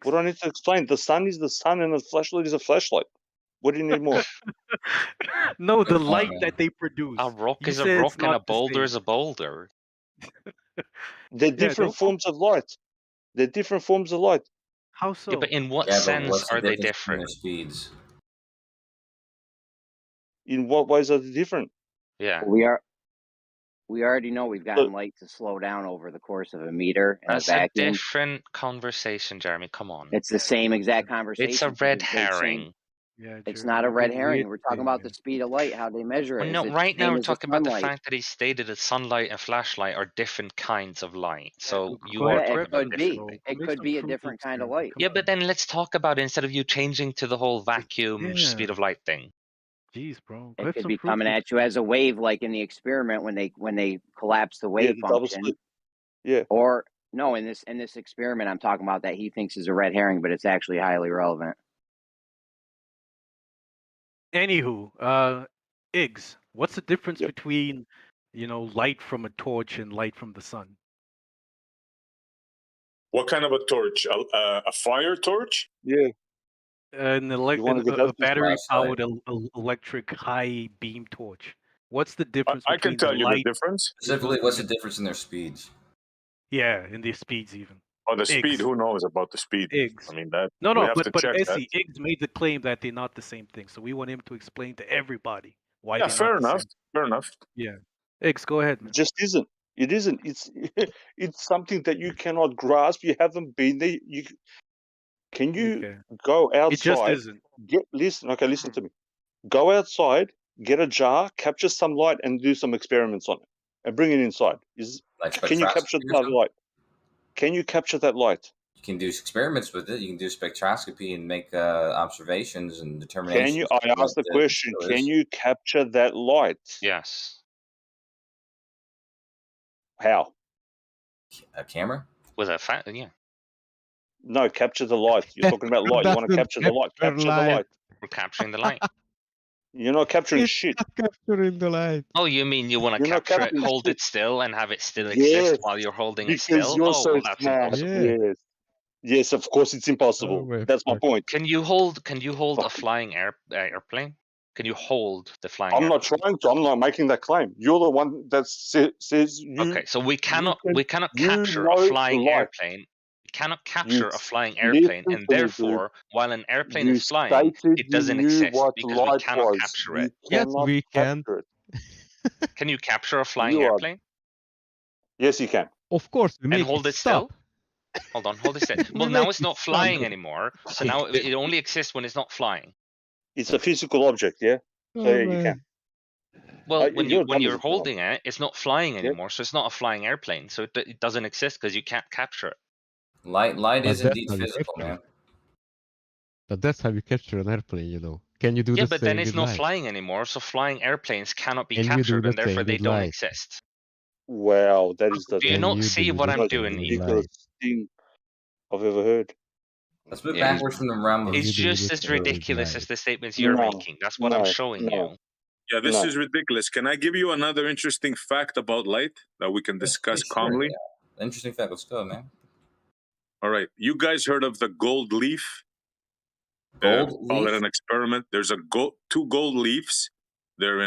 What do I need to explain? The sun is the sun and a flashlight is a flashlight. What do you need more? No, the light that they produce. A rock You is a said rock it's and not a the boulder same. is a boulder. They're Yeah, different don't- forms of light. They're different forms of light. How so? Yeah, but in what Yeah, but sense what's the are they difference between different? their speeds? In what ways are they different? Yeah. We already know we've gotten light to slow down over the course of a meter in That's a a vacuum. different conversation, Jeremy. Come on. It's the same exact conversation. It's a red herring. Yeah, It's Jeremy, not a you're red being herring. weird We're today, talking about man. the speed of light, how they measure it. Well, Is no, it right the now same we're as the talking about the sunlight? fact that he stated that sunlight and flashlight are different kinds of light. So you go are ahead, talking It about could be. different things. It Make could some be a Fruit different Loops, kind of Jeremy. light. Come Yeah, on. but then let's talk about it instead of you changing to the whole vacuum speed of light thing. Jeez, bro. It could be coming at you as a wave, like in the experiment when they collapse the wave the double function. split. Yeah. Or no, in this experiment I'm talking about that he thinks is a red herring, but it's actually highly relevant. Anywho, Iggs, what's the difference between, light from a torch and light from the sun? What kind of a torch? A fire torch? Yeah. A battery-powered electric high beam torch. What's the difference I can between tell the you light? the difference. Specifically, what's the difference in their speeds? Yeah, in their speeds even. Oh, the speed. Iggs. Who knows about the speed? Iggs. I mean that. No, we have to but check that. Essie, Iggs made the claim that they're not the same thing, so we want him to explain to everybody why Yeah, they're fair not the enough. same. Fair enough. Yeah. Iggs, go ahead, man. It just isn't. It isn't. It's something that you cannot grasp. You haven't been there. Can you go outside? It just isn't. Listen to me. Go outside, get a jar, capture some light, and do some experiments on it, and bring it inside. Can you capture that light? Can you capture that light? You can do experiments with it. You can do spectroscopy and make observations and determinations. Can you? I asked the question. Can you capture that light? Yes. How? A camera? With a yeah. No, capture the light. You're talking about light. You want to capture the light. Capture the light. We're capturing the light. You're not capturing shit. Capturing the light. Oh, you mean you want to You're not capture it, capturing hold shit. it still, and have it still exist Yes, while you're holding it because still? you're Oh, so well, that's smart. impossible. Yes, of course it's impossible. That's my point. Can you hold a flying airplane? Can you hold the flying I'm airplane? not trying to. I'm not making that claim. You're the one that says you. Okay, so we cannot you capture a flying light. airplane. We cannot capture a flying airplane, and therefore, while an airplane is flying, it doesn't exist because we cannot capture it. Yes, we can. Can you capture a flying You are- airplane Yes, you can. Of course, we and make hold it it still? stop. Hold on, hold it still. We Well, now make it's it not stop. flying anymore, so now it only exists when it's not flying. It's a physical object, yeah. So yeah, you can. Well, when your dumb you're as well. holding it, it's not flying anymore, so it's not a flying airplane. So it doesn't exist because you can't capture it. Light But is that's indeed how you physical, capture man. it. But that's how you capture an airplane, you know. Can you do Yeah, the but same then it's with not light? flying anymore, so flying airplanes cannot be Can you do captured, the and therefore same they with don't light? exist. Wow, that is the Do you not see what I'm most doing here? ridiculous thing I've ever heard. Let's move Yeah. backwards from the realm of. It's just as ridiculous as the statements you're making. That's what I'm showing you. Yeah, this is ridiculous. Can I give you another interesting fact about light that we can discuss calmly? Yeah. Interesting fact. Let's go, man. All right. You guys heard of the gold leaf? Gold Call it leaf? an experiment. There's two gold leaves. They're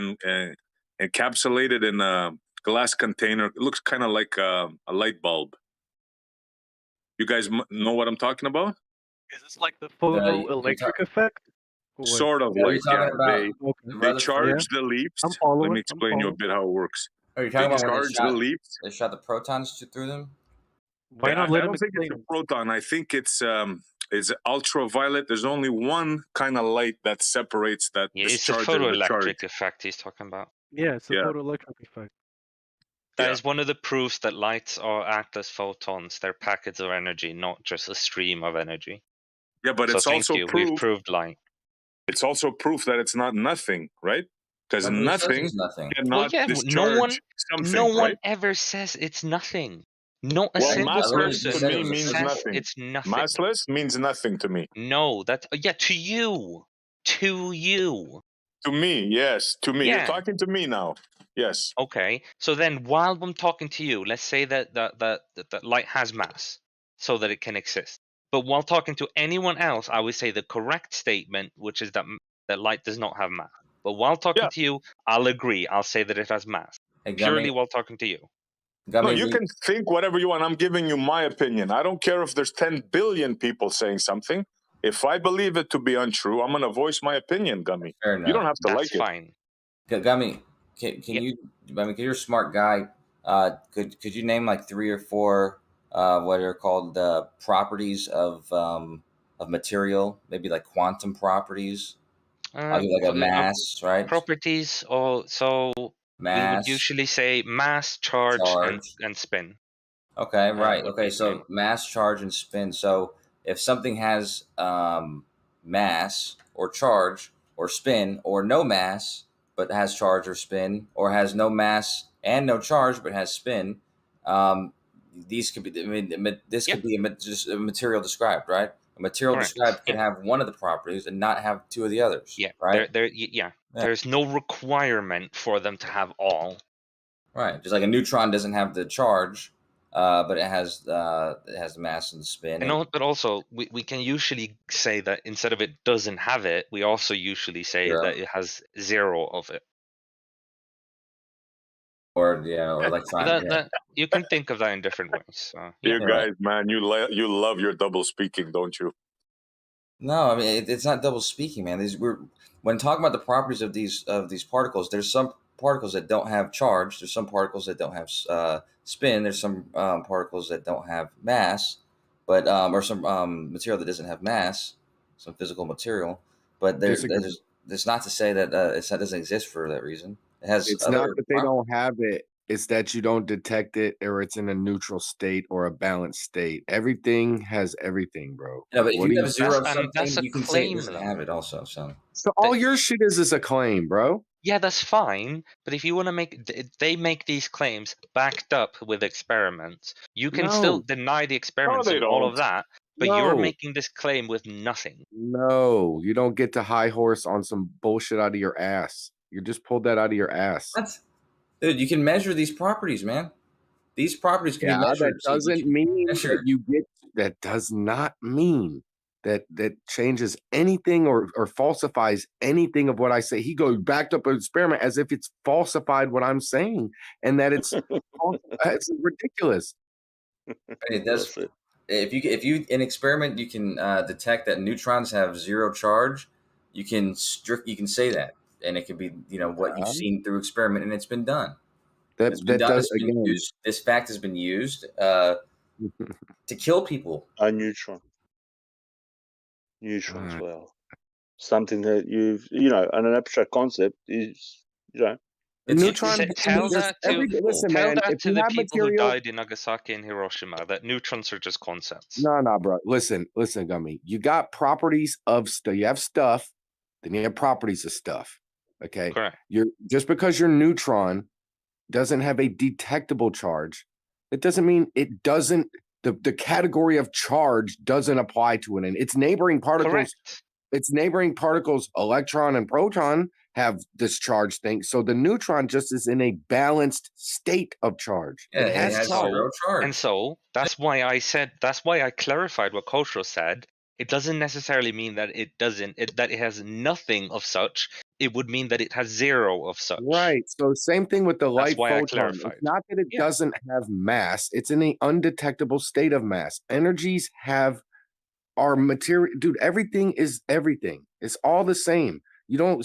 encapsulated in a glass container. It looks kind of like a light bulb. You guys know what I'm talking about? Is this like the photoelectric effect? Sort of Yeah, like, you're yeah. talking about They charge the leaves. I'm following, Let me explain you a bit how it works. Are you talking They about when charge the leaves. they shot the protons through them? Why not I let don't him think it's a proton. I think it's ultraviolet. There's only one kind of light that separates that Yeah, it's a discharge and the charge. photoelectric effect he's talking about. Yeah, it's a Yeah. photoelectric effect. That is one of the proofs that lights are act as photons. They're packets of energy, not just a stream of energy. Yeah, but So it's thank also you. proof. We've proved light. It's also proof that it's not nothing, right? Because Nobody says nothing it's nothing. cannot discharge something, no one right? ever says it's nothing. Not a Well, single massless person to me means says nothing. it's nothing. Massless means nothing to me. No, that's to you. To you. To me, yes. To me. Yeah. You're talking to me now. Yes. Okay. So then while I'm talking to you, let's say that light has mass so that it can exist. But while talking to anyone else, I would say the correct statement, which is that light does not have mass. But while talking to you, I'll agree. I'll say that it has mass. Hey, Purely while talking to you. No, you can think whatever you want. I'm giving you my opinion. I don't care if there's 10 billion people saying something. If I believe it to be untrue, I'm going to voice my opinion, Gummy. Fair enough. You don't have to That's like fine. Gummy, can you? I mean, 'cause you're a smart guy. Could you name like 3 or 4 what are called properties of material? Maybe like quantum properties. I'll give like a mass, right? Properties. So we would usually say mass, charge. And spin. Okay, right. would Okay, be so mass, charge, and spin. So if something has mass or charge or spin or no mass but has charge or spin, or has no mass and no charge but has spin, these could be. I mean, this could be just a material described, right? A material Correct. described can have one of the properties and not have 2 of the others. Yeah. Right. There's no requirement for them to have all. Right. Just like a neutron doesn't have the charge, but it has the mass and the spin. But also, we can usually say that instead of it doesn't have it, we also usually say that it has 0 of it. Or electron. You can think of that in different ways. So, You guys, man, you love your double speaking, don't you? No, I mean it's not double speaking, man. When talking about the properties of these particles, there's some particles that don't have charge. There's some particles that don't have spin. There's some particles that don't have mass, but or some material that doesn't have mass, some physical material. But there's not to say that it doesn't exist for that reason. It has. It's not that they don't have it. It's that you don't detect it, or it's in a neutral state or a balanced state. Everything has everything, bro. No, but if What you do have 0 of something, that's a you can say it claim, doesn't though. have it also. So all your shit is a claim, bro. Yeah, that's fine. But if you want to they make these claims backed up with experiments. You can still deny the experiments and all of that, but you're making this claim with nothing. No, you don't get to high horse on some bullshit out of your ass. You just pulled that out of your ass. What? Dude, you can measure these properties, man. These properties can be measured. That doesn't mean that you get. That does not mean that changes anything or falsifies anything of what I say. He goes backed up an experiment as if it's falsified what I'm saying, and that it's it's ridiculous. It does. if you in experiment you can detect that neutrons have zero charge, you can say that, and it could be what you've seen through experiment, and it's been done. It's been done. It's been used. This fact has been used to kill people. A neutron. Neutrons, well, something that an abstract concept is, Tell that to the have people who material- died in Nagasaki and Hiroshima that neutrons are just concepts. No, bro. Listen, Gummy. You got properties of stuff. You have stuff, then you have properties of stuff. Okay. Correct. Just because your neutron doesn't have a detectable charge, it doesn't mean it doesn't. The category of charge doesn't apply to it, and its neighboring particles. Correct. Its neighboring particles, electron and proton, have this charge thing. So the neutron just is in a balanced state of charge. Yeah, it has charge. zero charge. And so that's why I clarified what Kotro said. It doesn't necessarily mean that it has nothing of such. It would mean that it has zero of such. Right. So same thing with the light That's why I photon. clarified. It's not that it doesn't have mass. It's in the undetectable state of mass. Energies are material. Dude, everything is everything. It's all the same. You don't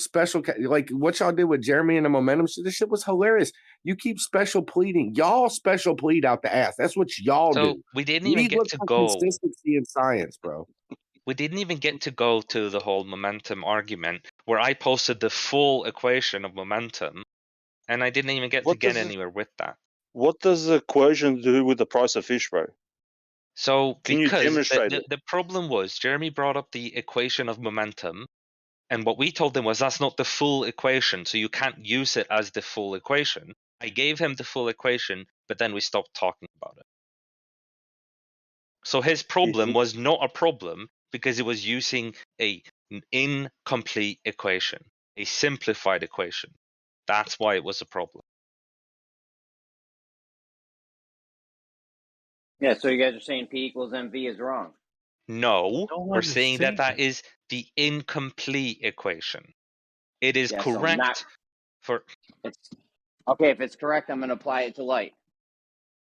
like what y'all did with Jeremy and the momentum. This shit was hilarious. You keep special pleading. Y'all special plead out the ass. That's what y'all do. We didn't even get to go. Consistency in science, bro. We didn't even get to go to the whole momentum argument where I posted the full equation of momentum, and I didn't even get anywhere with that. What does the equation do with the price of fish, bro? So Can you demonstrate it? The problem was Jeremy brought up the equation of momentum, and what we told him was that's not the full equation, so you can't use it as the full equation. I gave him the full equation, but then we stopped talking about it. So his problem was not a problem because it was using an incomplete equation, a simplified equation. That's why it was a problem. Yeah, so you guys are saying P equals MV is wrong. No, we're saying that is the incomplete equation. It is correct Okay, if it's correct, I'm going to apply it to light.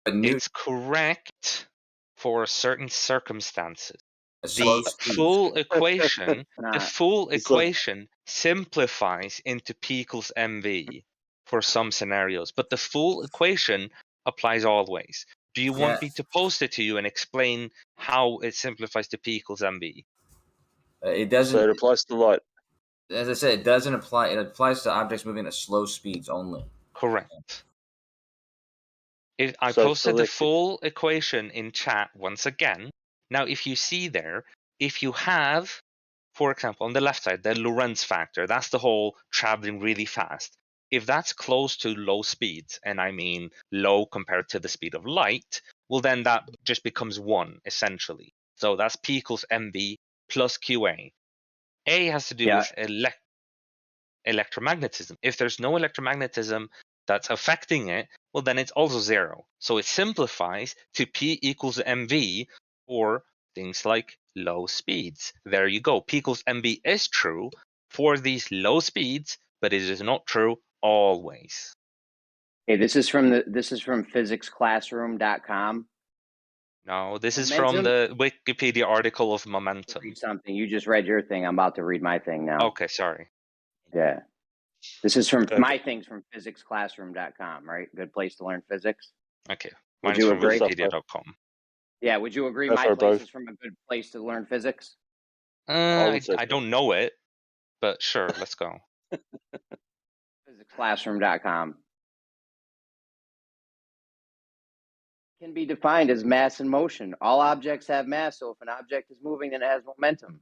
It's correct for certain circumstances. The full equation simplifies into P equals MV for some scenarios, but the full equation applies always. Do you want me to post it to you and explain how it simplifies to P equals MV? It doesn't. So it applies to light. As I said, it doesn't apply. It applies to objects moving at slow speeds only. Correct. I posted the full equation in chat once again. Now, if you see there, if you have, for example, on the left side, the Lorentz factor, that's the whole traveling really fast. If that's close to low speeds, and I mean low compared to the speed of light, well, then that just becomes 1, essentially. So that's P equals MV plus QA. A has to do with electromagnetism. If there's no electromagnetism that's affecting it, well, then it's also 0. So it simplifies to P equals MV for things like low speeds. There you go. P equals MV is true for these low speeds, but it is not true always. Okay, this is from physicsclassroom.com. No, this is from the Wikipedia article of momentum. Read something. You just read your thing. I'm about to read my thing now. Okay, sorry. Yeah. This is from my thing's from physicsclassroom.com, right? Good place to learn physics. Okay. Would Mine's you from agree? Wikipedia.com. Yeah, would you agree my place is from a good place to learn physics? I don't know it, but sure, let's go. Physicsclassroom.com. Can be defined as mass and motion. All objects have mass, so if an object is moving, then it has momentum.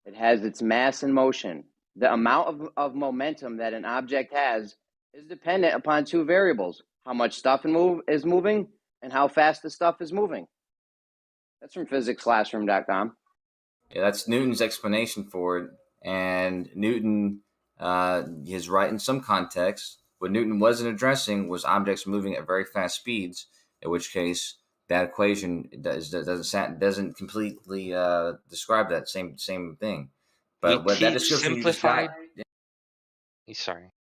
It has its mass and motion. The amount of momentum that an object has is dependent upon 2 variables: how much stuff is moving and how fast the stuff is moving. That's from physicsclassroom.com. Yeah, that's Newton's explanation for it. And Newton is right in some contexts. What Newton wasn't addressing was objects moving at very fast speeds, in which case that equation doesn't completely describe that same thing. But what that description you just got, sorry.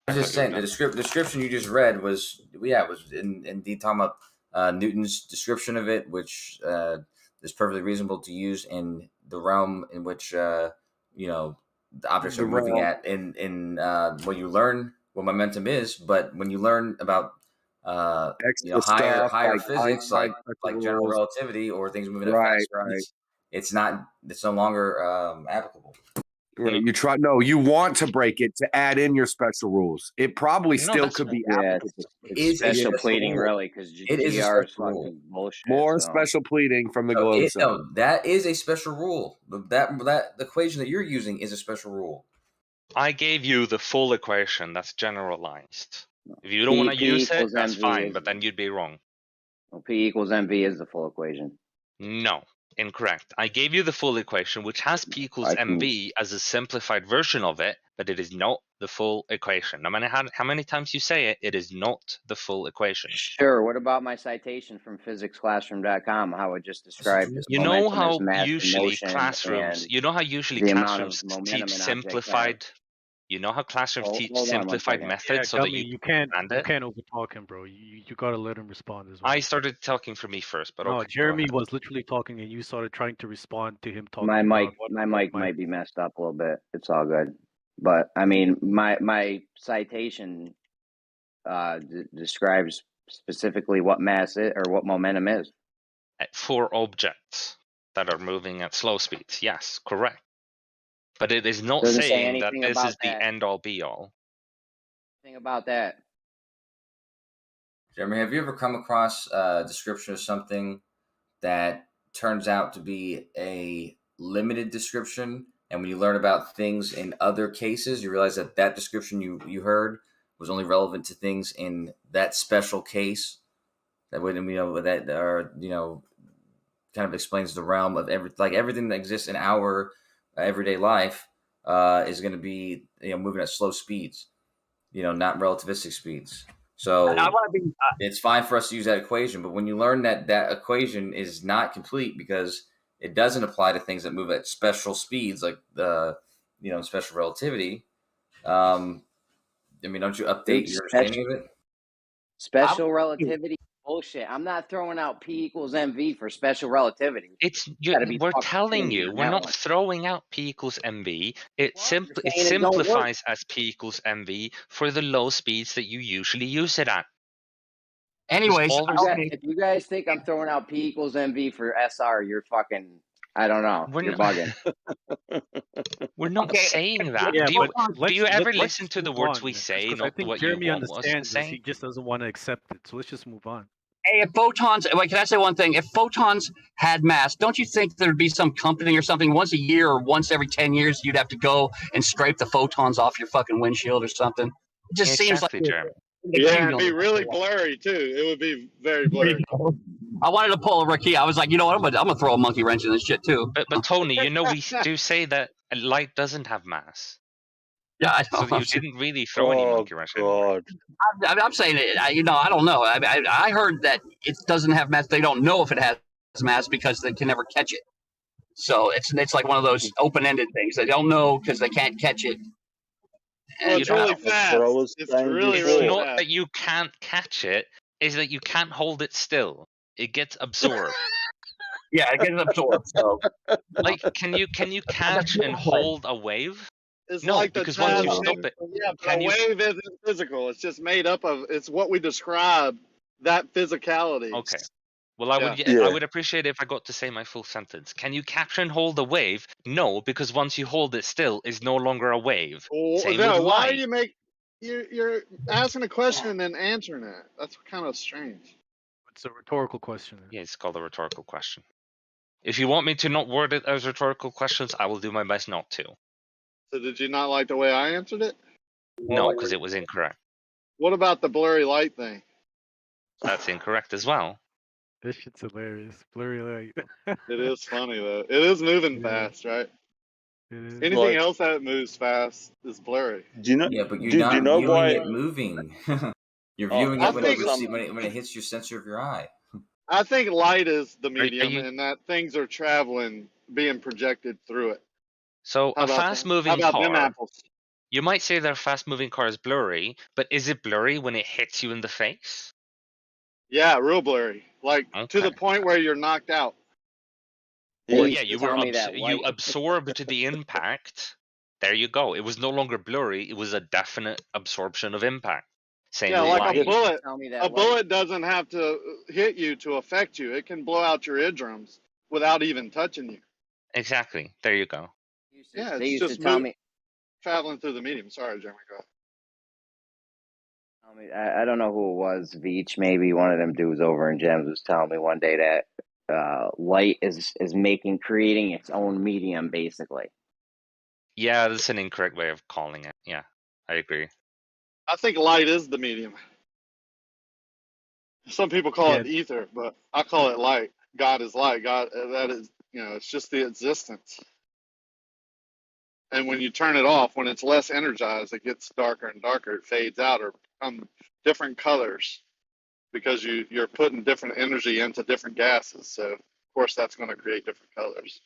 I was just saying the description you just read was indeed talking about Newton's description of it, which is perfectly reasonable to use in the realm in which the objects are moving at. In when you learn what momentum is, but when you learn about higher physics like general relativity or things moving at fast speeds, it's no longer applicable. Right. You want to break it to add in your special rules. It probably still could be applicable. It's special pleading, really, because it is a GR is special rule. fucking bullshit. More special pleading from the globe. No, that is a special rule. That equation that you're using is a special rule. I gave you the full equation that's generalized. If you don't want to use it, that's fine, but then you'd be wrong. Well, P equals MV is the full equation. No, incorrect. I gave you the full equation, which has P equals MV as a simplified version of it, but it is not the full equation. No matter how many times you say it, it is not the full equation. Sure. What about my citation from physicsclassroom.com? How it just described you know how usually classrooms teach simplified. You know how classrooms teach simplified methods so that you can't overtalk him, bro. You gotta let him respond as well. I started talking for me first, but no, okay, Jeremy was literally talking, and you started trying to respond to him talking. My mic might be messed up a little bit. It's all good, but I mean, my citation describes specifically what mass is or what momentum is for objects that are moving at slow speeds. Yes, correct. But it is not saying that this is the end-all, be-all. Think about that. Jeremy, have you ever come across a description of something that turns out to be a limited description, and when you learn about things in other cases, you realize that that description you heard was only relevant to things in that special case? That would that are kind of explains the realm of everything that exists in our everyday life is going to be moving at slow speeds, not relativistic speeds. So it's fine for us to use that equation, but when you learn that equation is not complete because it doesn't apply to things that move at special speeds, like the special relativity. Don't you update your understanding of it? Special relativity bullshit. I'm not throwing out P equals MV for special relativity. We're telling you, we're not throwing out P equals MV. It simplifies as P equals MV for the low speeds that you usually use it at. Anyways, if you guys think I'm throwing out P equals MV for SR, you're fucking, I don't know. You're bugging. We're not saying that. Yeah, do you ever listen to the words we say, not I think what Jeremy you want us to understands this. say? He just doesn't want to accept it. So let's just move on. Hey, if photons, wait, can I say one thing? If photons had mass, don't you think there'd be some company or something once a year or once every 10 years you'd have to go and scrape the photons off your fucking windshield or something? It just seems like Jeremy. Yeah, it'd be really blurry too. It would be very blurry. I wanted to pull a Ricky. I was like, you know what? I'm gonna throw a monkey wrench in this shit too. But Tony, we do say that light doesn't have mass. Yeah, I know. So you didn't really throw any monkey wrench. I'm saying it. I don't know. I heard that it doesn't have mass. They don't know if it has mass because they can never catch it. So it's like one of those open-ended things. They don't know because they can't catch it. Well, it's really fast. It's really It's not fast. that you can't catch it; it's that you can't hold it still. It gets absorbed. Yeah, it gets absorbed. So, can you catch and hold a wave? It's no, like the because once you time- stop it, Yeah, but a wave isn't physical. It's just made up of. It's what we describe that physicality. Okay. Well, I would appreciate it if I got to say my full sentence. Can you capture and hold a wave? No, because once you hold it still, it's no longer a wave. Same with Why light. are you you're asking a question and then answering it? That's kind of strange. It's a rhetorical question. Yeah, it's called a rhetorical question. If you want me to not word it as rhetorical questions, I will do my best not to. So did you not like the way I answered it? No, because it was incorrect. What about the blurry light thing? That's incorrect as well. This shit's hilarious. Blurry light. It is funny though. It is moving fast, right? It is. Anything else that moves fast is blurry. Do you know? Yeah, but you're do not you know viewing why? it moving. You're viewing I it when think it hits your sensor of your eye. I think light is the medium, you- and that things are traveling, being projected through it. So How a about that? fast-moving How about them car, apples? you might say that a fast-moving car is blurry, but is it blurry when it hits you in the face? Yeah, real blurry. Like to the point where you're knocked out. Well, yeah, you absorbed the impact. There you go. It was no longer blurry. It was a definite absorption of impact. Same Yeah, with like light. a bullet. A bullet doesn't have to hit you to affect you. It can blow out your eardrums without even touching you. Exactly. There you go. Yeah, They it's used just to tell me. traveling through the medium. Sorry, Jeremy. Go ahead. I don't know who it was. Veach, maybe one of them dudes over in Gems was telling me one day that light is creating its own medium, basically. Yeah, that's an incorrect way of calling it. Yeah, I agree. I think light is the medium. Some people call it ether, but I call it light. God is light. God, that is, it's just the existence. And when you turn it off, when it's less energized, it gets darker and darker. It fades out or becomes different colors because you're putting different energy into different gases. So, of course, that's going to create different colors.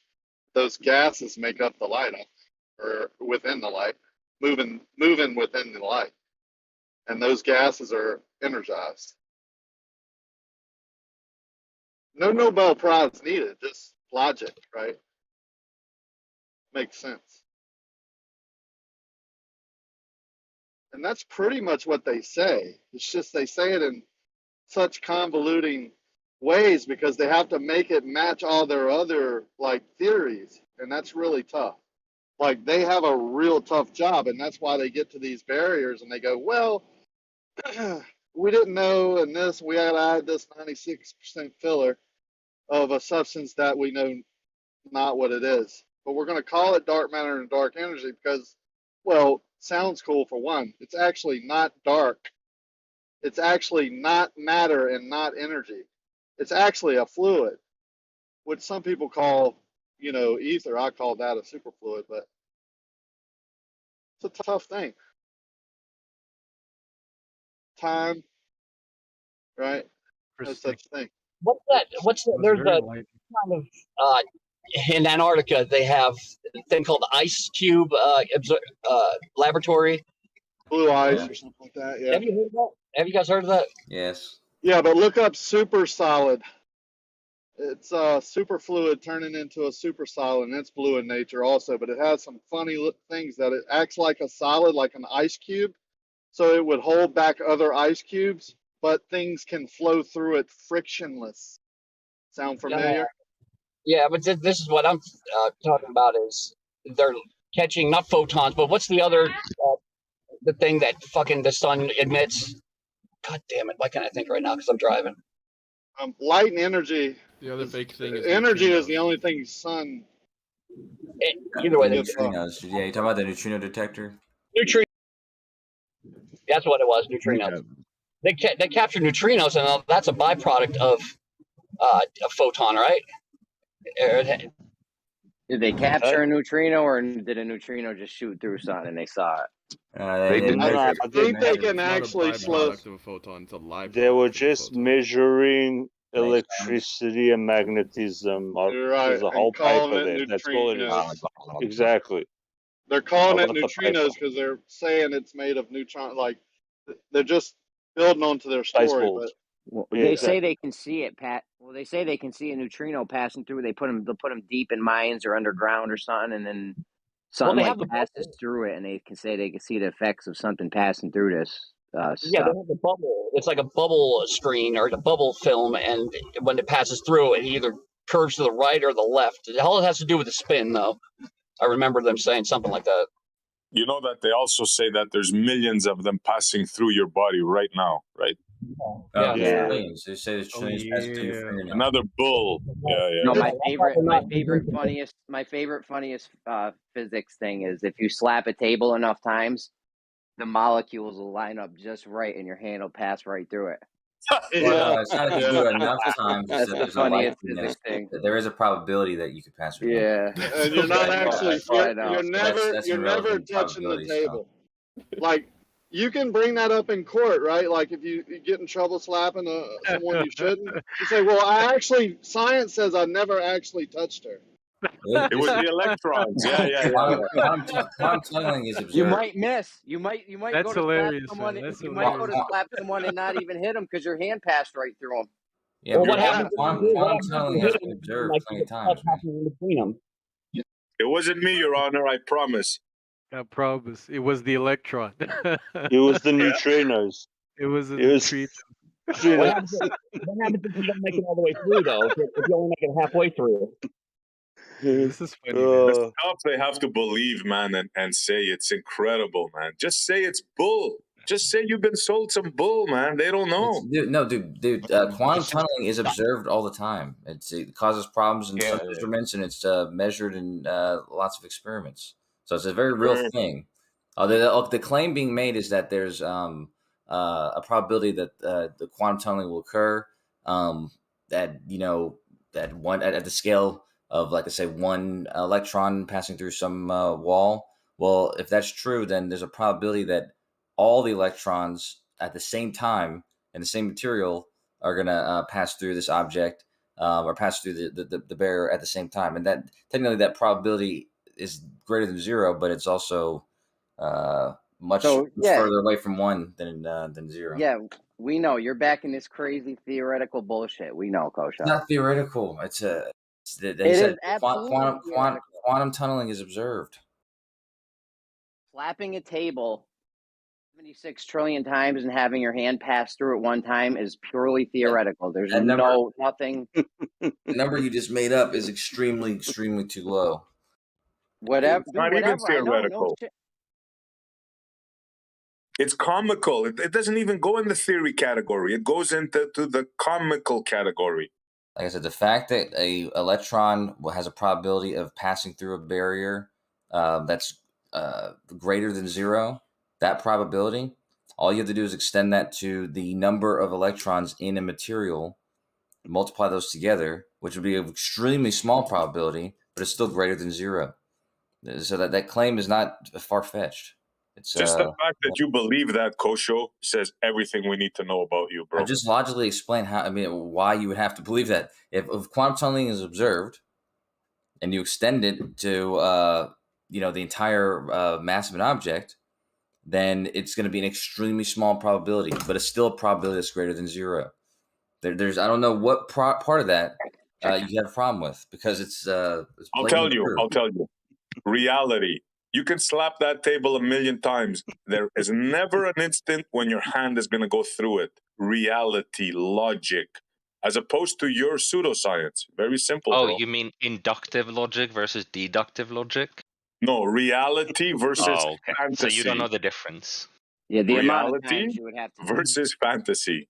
Those gases make up the light, or within the light, moving within the light. And those gases are energized. No Nobel Prize needed, just logic, right? Makes sense. And that's pretty much what they say. It's just they say it in such convoluting ways because they have to make it match all their other theories, and that's really tough. Like they have a real tough job, and that's why they get to these barriers and they go, well, we didn't know, and we had to add this 96% filler of a substance that we know not what it is. But we're going to call it dark matter and dark energy because, well, sounds cool for one. It's actually not dark. It's actually not matter and not energy. It's actually a fluid, which some people call, ether. I call that a superfluid, but it's a tough thing. Time, right? No such thing. What's that? There's a kind of in Antarctica they have a thing called the ice cube laboratory. Blue ice or something like that. Yeah. Have you heard of that? Have you guys heard of that? Yes. Yeah, but look up super solid. It's a super fluid turning into a super solid, and it's blue in nature also, but it has some funny things that it acts like a solid, like an ice cube. So it would hold back other ice cubes, but things can flow through it frictionless. Sound familiar? Yeah, but this is what I'm talking about is they're catching not photons, but what's the other the thing that fucking the sun emits? God damn it! Why can't I think right now? Because I'm driving. Light and energy. The other big thing is energy is the only thing sun. Either way, neutrinos. Yeah, you talking about the neutrino detector? Neutrino. That's what it was. Neutrinos. They capture neutrinos, and that's a byproduct of a photon, right? Did they capture a neutrino, or did a neutrino just shoot through something and they saw it? They did not. I think they can actually slow. They were just measuring electricity and magnetism. There's a whole paper there. That's all it is. Exactly. They're calling it neutrinos because they're saying it's made of neutron. Like they're just building onto their story. But well, they say they can see it, Pat. Well, they say they can see a neutrino passing through. They'll put them deep in mines or underground or something, and then something passes through it, and they can see the effects of something passing through this. Yeah, they have a bubble. It's like a bubble screen or a bubble film, and when it passes through, it either curves to the right or the left. All it has to do with the spin, though. I remember them saying something like that. You know that they also say that there's millions of them passing through your body right now, right? Trillions. They say there's trillions passing through your fingernails. Another bull. Yeah. No, my favorite funniest physics thing is if you slap a table enough times, the molecules will line up just right, and your hand will pass right through it. Well, it's not if you do it enough times. That's the funniest physics thing. There is a probability that you could pass through. Yeah, and you're not actually. You're never touching the table. Like you can bring that up in court, right? Like if you get in trouble slapping someone you shouldn't, you say, "Well, science says I never actually touched her." It was the electrons. Yeah. Quantum tunneling is observed. You might miss. You might That's go to hilarious, slap someone. man. That's You might go to hilarious. slap someone and not even hit them because your hand passed right through them. Yeah, Well, but what happens quantum tunneling has been observed plenty of times. Man. It wasn't me, Your Honor. I promise. I promise. It was the electron. It was the neutrinos. It was the It was neutrino. What happens if you don't make it all the way through, though? If you only make it halfway through? This is funny, The stuff they have to believe, man, and say it's incredible, man. Just say it's bull. Just say you've been sold some bull, man. They don't know. Dude. Quantum tunneling is observed all the time. It causes problems in some instruments, and it's measured in lots of experiments. So it's a very real thing. The claim being made is that there's a probability that the quantum tunneling will occur. That at the scale of, like I say, one electron passing through some wall. Well, if that's true, then there's a probability that all the electrons at the same time in the same material are going to pass through this object or pass through the barrier at the same time. And that technically that probability is greater than zero, but it's also much further away from one than zero. Yeah, we know you're back in this crazy theoretical bullshit. We know, Kosha. It's not theoretical. It is absolutely quantum tunneling is observed. Slapping a table 76 trillion times and having your hand pass through at one time is purely theoretical. There's nothing. The number you just made up is extremely too low. Whatever. It's not even theoretical. It's comical. It doesn't even go in the theory category. It goes into the comical category. Like I said, the fact that a electron has a probability of passing through a barrier that's greater than zero, that probability, all you have to do is extend that to the number of electrons in a material, multiply those together, which would be an extremely small probability, but it's still greater than zero. So that claim is not far-fetched. It's just the fact that you believe that, Kosho, says everything we need to know about you, bro. I just logically explain why you would have to believe that. If quantum tunneling is observed, and you extend it to the entire mass of an object, then it's going to be an extremely small probability, but it's still a probability that's greater than zero. There's I don't know what part of that you have a problem with, because it's. I'll tell you. Reality. You can slap that table 1,000,000 times. There is never an instant when your hand is going to go through it. Reality, logic, as opposed to your pseudoscience. Very simple. Oh, you mean inductive logic versus deductive logic? No, reality versus fantasy. So you don't know the difference. Yeah, the reality amount of times you would have to versus fantasy.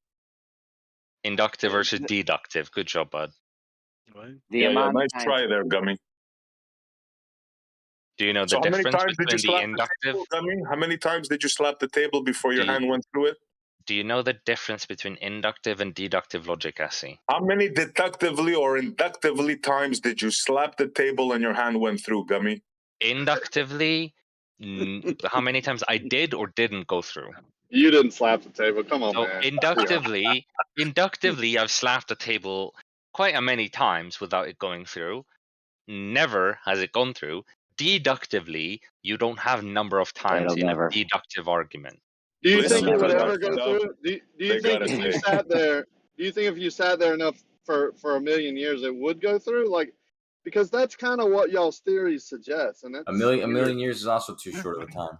Inductive versus deductive. Good job, bud. Nice try there, Gummy. Do you know the difference between the inductive? How many times did you slap the table before your hand went through it? Do you know the difference between inductive and deductive logic, Cassie? How many deductively or inductively times did you slap the table and your hand went through, Gummy? Inductively, how many times I did or didn't go through? You didn't slap the table. Come on, man. Inductively, I've slapped the table quite a many times without it going through. Never has it gone through. Deductively, you don't have number of times in a deductive argument. Do you think it would ever go through? Do you think if you sat there? Do you think if you sat there enough for 1,000,000 years, it would go through? Like, because that's kind of what y'all's theories suggest, and that's a million years is also too short of a time.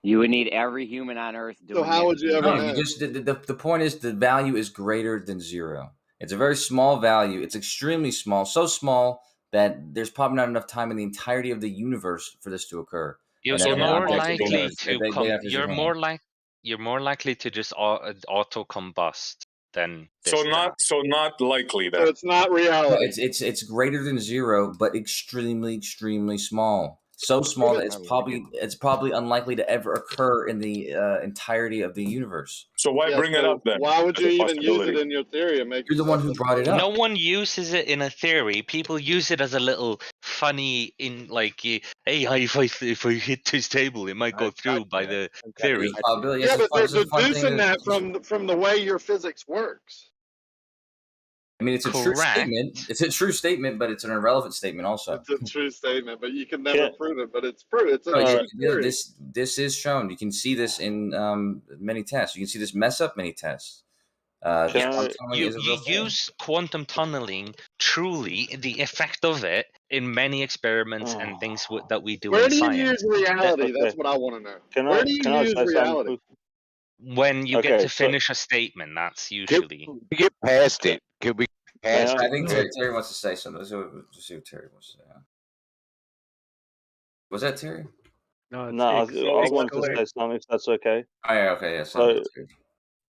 You would need every human on Earth doing. So how would you ever? No, the point is the value is greater than zero. It's a very small value. It's extremely small, so small that there's probably not enough time in the entirety of the universe for this to occur. You're more likely to just auto combust than this. So not likely then. So it's not reality. No, it's greater than zero, but extremely small. So small that it's probably unlikely to ever occur in the entirety of the universe. So why bring it up then? Why would you even use it in your theory? You're the one who brought it up. No one uses it in a theory. People use it as a little funny hey, if I hit this table, it might go through by the theory. Yeah, but they're deducing that from the way your physics works. I mean, it's a true statement. It's a true statement, but it's an irrelevant statement also. It's a true statement, but you can never prove it. But it's true. It's a No, true you know, theory. this is shown. You can see this in many tests. You can see this mess up many tests. You use quantum tunneling, truly, the effect of it in many experiments and things that we do Where in do you science. use reality? That's what I want to know. Where do you use reality? When you get to finish a statement, that's usually. We get past it. Could we past I it? think Terry wants to say something. Let's see what Terry wants to say. Was that Terry? No, I want to say something, if that's okay. Oh, yeah, okay, yeah.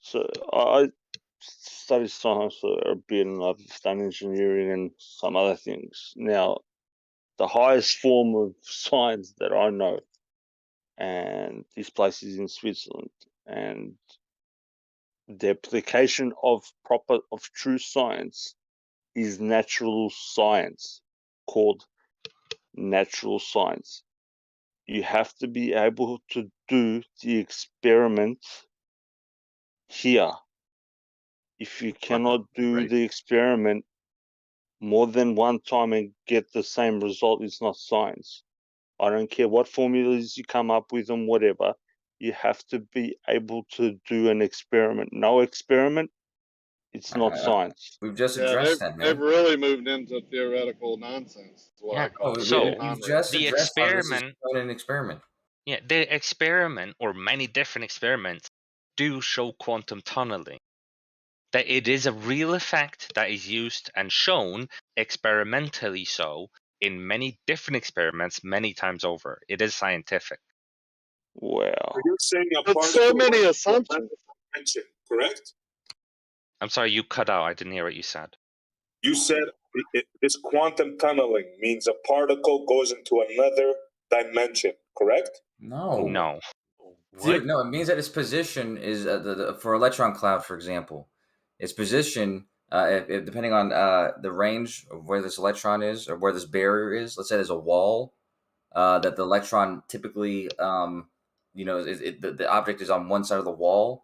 So I studied science for a bit, and I've done engineering and some other things. Now, the highest form of science that I know, and this place is in Switzerland, and the application of true science is natural science, called natural science. You have to be able to do the experiment here. If you cannot do the experiment more than one time and get the same result, it's not science. I don't care what formulas you come up with and whatever. You have to be able to do an experiment. No experiment, it's not science. We've just They've really moved into theoretical nonsense. Is what I call it. So the experiment, an experiment. Yeah, the experiment or many different experiments do show quantum tunneling. That it is a real effect that is used and shown experimentally so in many different experiments many times over. It is scientific. Well, you're saying That's so many assumptions. Correct? I'm sorry, you cut out. I didn't hear what you said. You said this quantum tunneling means a particle goes into another dimension, correct? No. No. No, it means that its position is for electron cloud, for example, its position, depending on the range of where this electron is or where this barrier is. Let's say there's a wall that the electron typically, the object is on one side of the wall.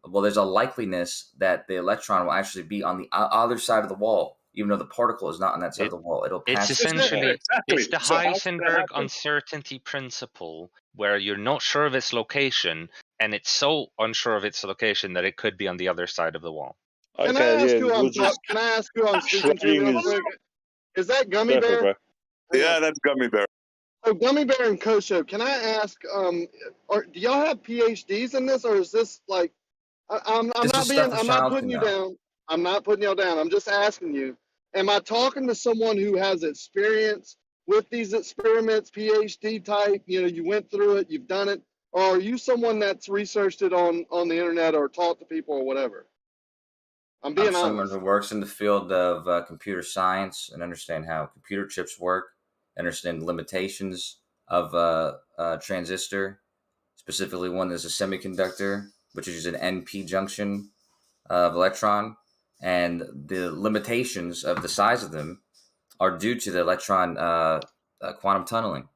Well, there's a likeliness that the electron will actually be on the other side of the wall, even though the particle is not on that side of the wall. It'll pass. It's essentially it's the Heisenberg uncertainty principle, where you're not sure of its location, and it's so unsure of its location that it could be on the other side of the wall. Can I ask who I'm speaking to real quick? Is that Gummy Bear? Yeah, that's Gummy Bear. So Gummy Bear and Kosho, can I ask, do y'all have PhDs in this, or is this like, I'm not putting you down. I'm not putting y'all down. I'm just asking you, am I talking to someone who has experience with these experiments, PhD type, you went through it, you've done it, or are you someone that's researched it on the internet or talked to people or whatever? I'm being someone honest. who works in the field of computer science and understand how computer chips work, understand the limitations of a transistor, specifically one that's a semiconductor, which is an NP junction of electron, and the limitations of the size of them are due to the electron quantum tunneling.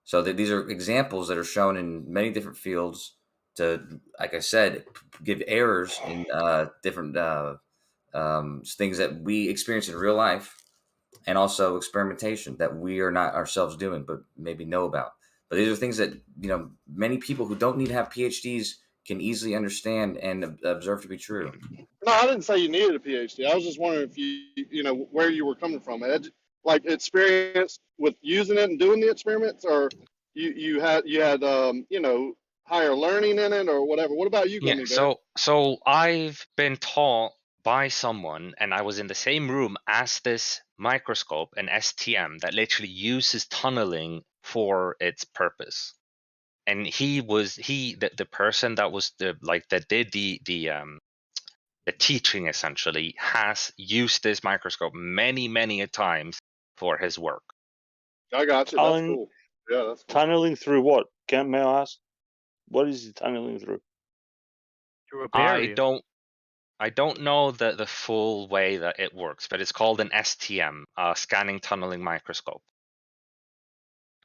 So these are examples that are shown in many different fields to, like I said, give errors in different things that we experience in real life, and also experimentation that we are not ourselves doing, but maybe know about. But these are things that, many people who don't need to have PhDs can easily understand and observe to be true. No, I didn't say you needed a PhD. I was just wondering if where you were coming from. Like experience with using it and doing the experiments, or you had higher learning in it or whatever. What about you, Gummy Bear? So I've been taught by someone, and I was in the same room as this microscope, an STM, that literally uses tunneling for its purpose. And the person that was that did the teaching essentially has used this microscope many times for his work. I got you. That's cool. Yeah, that's cool. Tunneling through what? May I ask? What is he tunneling through? Through a barrier. I don't know the full way that it works, but it's called an STM, scanning tunneling microscope.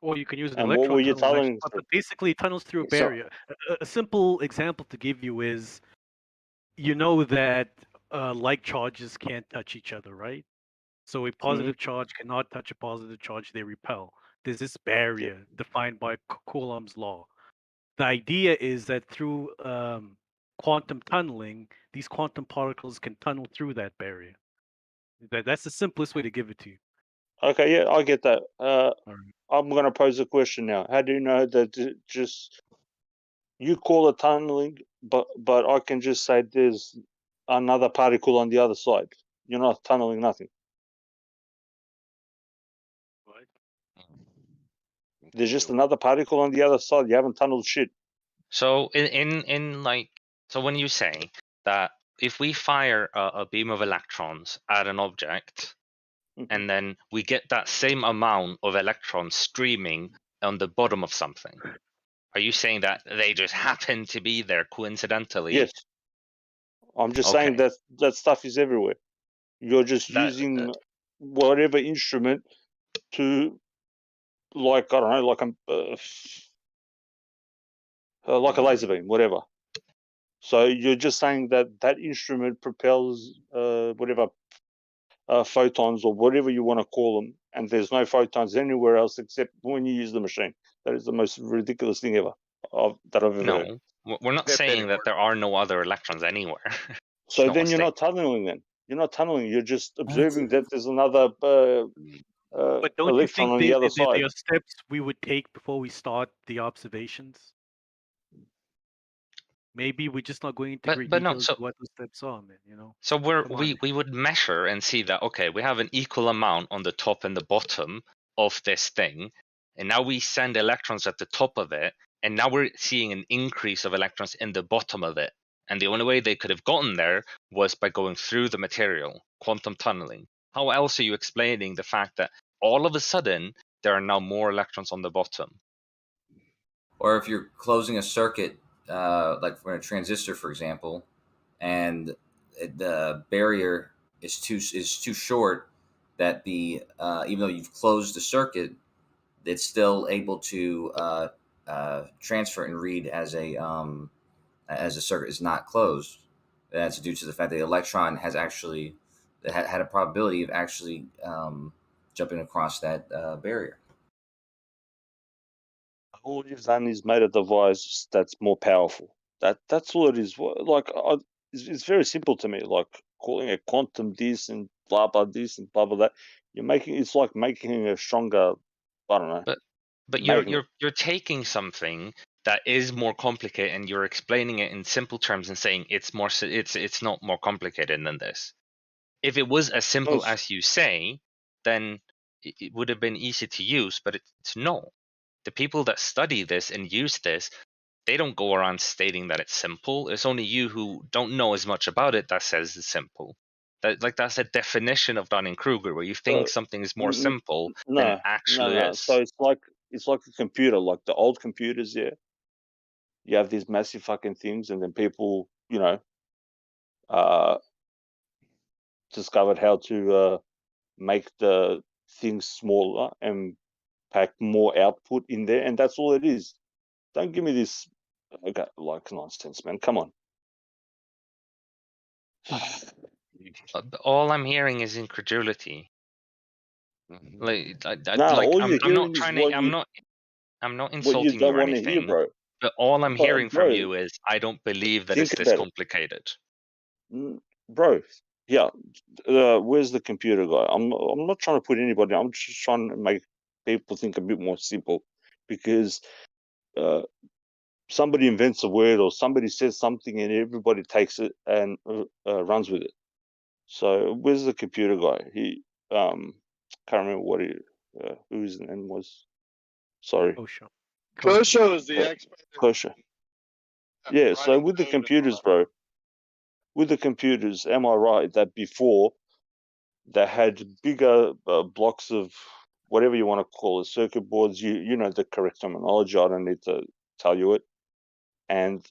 Or you can use an And electron what were you tunnel tunneling microscope, through? but basically it tunnels through a barrier. A simple example to give you is, that like charges can't touch each other, right? So a positive charge cannot touch a positive charge; they repel. There's this barrier defined by Coulomb's law. The idea is that through quantum tunneling, these quantum particles can tunnel through that barrier. That's the simplest way to give it to you. Okay, yeah, I get that. I'm going to pose a question now. How do you know that just you call it tunneling, but I can just say there's another particle on the other side? You're not tunneling nothing. Right. There's just another particle on the other side. You haven't tunneled shit. So in like, so when you say that if we fire a beam of electrons at an object, and then we get that same amount of electrons streaming on the bottom of something, are you saying that they just happen to be there coincidentally? Yes. I'm just saying that that stuff is everywhere. You're just using whatever instrument to, like, I don't know, like a laser beam, whatever. So you're just saying that that instrument propels whatever photons or whatever you want to call them, and there's no photons anywhere else except when you use the machine. That is the most ridiculous thing ever that I've ever heard. No, we're not saying that there are no other electrons anywhere. So then you're not tunneling. Then you're not tunneling. You're just observing that there's another But don't you electron think on the other there side. are steps we would take before we start the observations? Maybe we're just not going into great but no, details so- of what the steps are, man. You know. So Come on. we would measure and see that, okay, we have an equal amount on the top and the bottom of this thing, and now we send electrons at the top of it, and now we're seeing an increase of electrons in the bottom of it. And the only way they could have gotten there was by going through the material, quantum tunneling. How else are you explaining the fact that all of a sudden there are now more electrons on the bottom? Or if you're closing a circuit, like for a transistor, for example, and the barrier is too short, that the even though you've closed the circuit, it's still able to transfer and read as a circuit is not closed. That's due to the fact that the electron has actually had a probability of actually jumping across that barrier. All you've done is made a device that's more powerful. That's all it is. Like, it's very simple to me. Like calling it quantum this and blah blah this and blah blah that. It's like making a stronger. I don't know. But magnet. you're taking something that is more complicated and you're explaining it in simple terms and saying it's not more complicated than this. If it was as simple as you say, then it would have been easy to use, but it's no. The people that study this and use this, they don't go around stating that it's simple. It's only you who don't know as much about it that says it's simple. That's a definition of Dunning-Kruger, where you think something is more simple than it actually is. So it's like a computer, like the old computers. Yeah, you have these massive fucking things, and then people, discovered how to make the things smaller and pack more output in there, and that's all it is. Don't give me this like nonsense, man. Come on. All I'm hearing is incredulity. Like, I'm not insulting you or anything. Bro. But all I'm hearing from you is, I don't believe that it's this complicated. Bro, yeah. Where's the computer guy? I'm not trying to put anybody. I'm just trying to make people think a bit more simple, because somebody invents a word or somebody says something and everybody takes it and runs with it. So where's the computer guy? He can't remember who his name was. Sorry. Kosho is the expert. Kosho. Yeah. So with the computers, bro. With the computers, am I right that before they had bigger blocks of whatever you want to call it, circuit boards? You know the correct terminology. I don't need to tell you it. And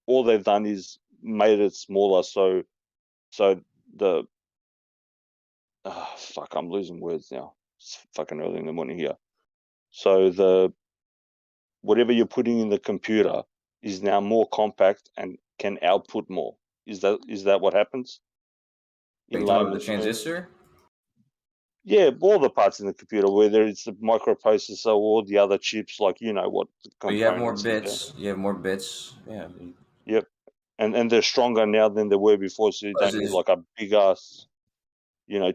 all they've done is made it smaller. So the fuck, I'm losing words now. It's fucking early in the morning here. So the whatever you're putting in the computer is now more compact and can output more. Is that what happens? In the transistor? Yeah, all the parts in the computer, whether it's the microprocessor or the other chips, like you know what But you have more components. bits. You have more bits. Yeah. Yep, and they're stronger now than they were before, so you don't need like a big ass,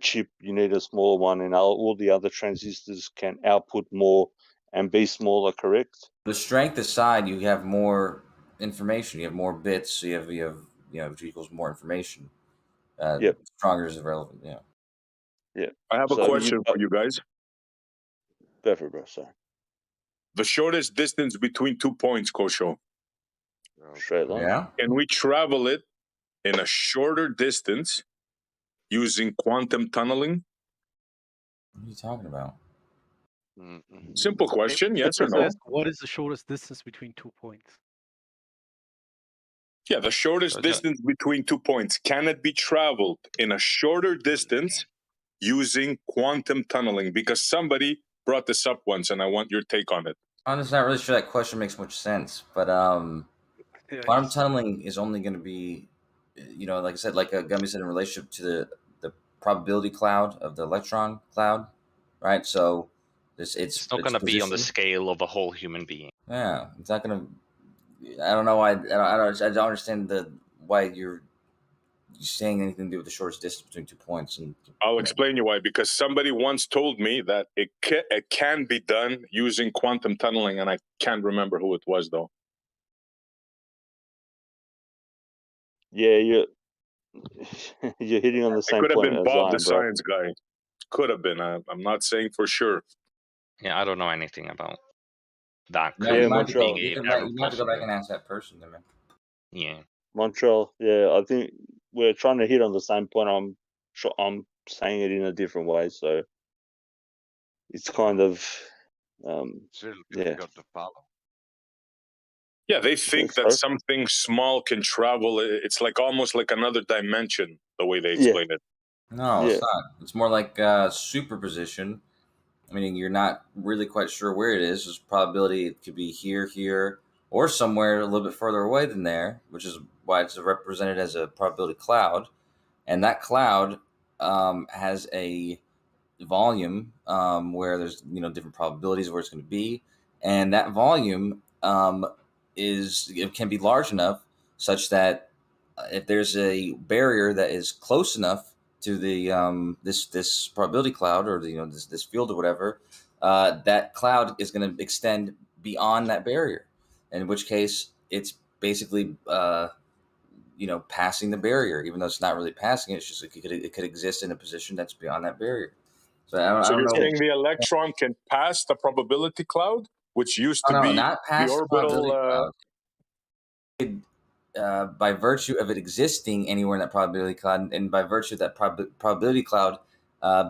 chip. You need a smaller one, and all the other transistors can output more and be smaller. Correct? The strength aside, you have more information. You have more bits. So you have which equals more information. Yep. Stronger is irrelevant. Yeah. Yeah. I have a question for you guys. Go for it, bro. Sorry. The shortest distance between 2 points, Kosho. Straight line. Yeah. Can we travel it in a shorter distance using quantum tunneling? What are you talking about? Simple question, yes or no? What is the shortest distance between 2 points? Yeah, the shortest distance between 2 points. Can it be traveled in a shorter distance using quantum tunneling? Because somebody brought this up once, and I want your take on it. I'm just not really sure that question makes much sense, but quantum tunneling is only going to be, like I said, like Gummy said, in relationship to the probability cloud of the electron cloud, right? So it's not going to be on the scale of a whole human being. Yeah, it's not going to. I don't know why. I don't understand why you're saying anything to do with the shortest distance between 2 points. And I'll explain you why. Because somebody once told me that it can be done using quantum tunneling, and I can't remember who it was though. Yeah, you're hitting on the same It could have point been as Bob, I the am, bro. science guy. Could have been. I'm not saying for sure. Yeah, I don't know anything about that. Yeah, Montreal. You have to go back and ask that person, then, man. Yeah, Montreal. Yeah, I think we're trying to hit on the same point. I'm saying it in a different way, so it's kind of yeah. Got to follow. Yeah, they think that something small can travel. It's like almost like another dimension, the way they explain it. No, it's not. It's more like superposition. Meaning you're not really quite sure where it is. There's probability it could be here, or somewhere a little bit further away than there, which is why it's represented as a probability cloud. And that cloud has a volume where there's different probabilities of where it's going to be, and that volume can be large enough such that if there's a barrier that is close enough to the this probability cloud or this field or whatever, that cloud is going to extend beyond that barrier, in which case it's basically passing the barrier, even though it's not really passing it. It's just it could exist in a position that's beyond that barrier. So I don't you're know. saying the electron can pass the probability cloud, which used to be not pass the orbital. By virtue of it existing anywhere in that probability cloud, and by virtue of that probability cloud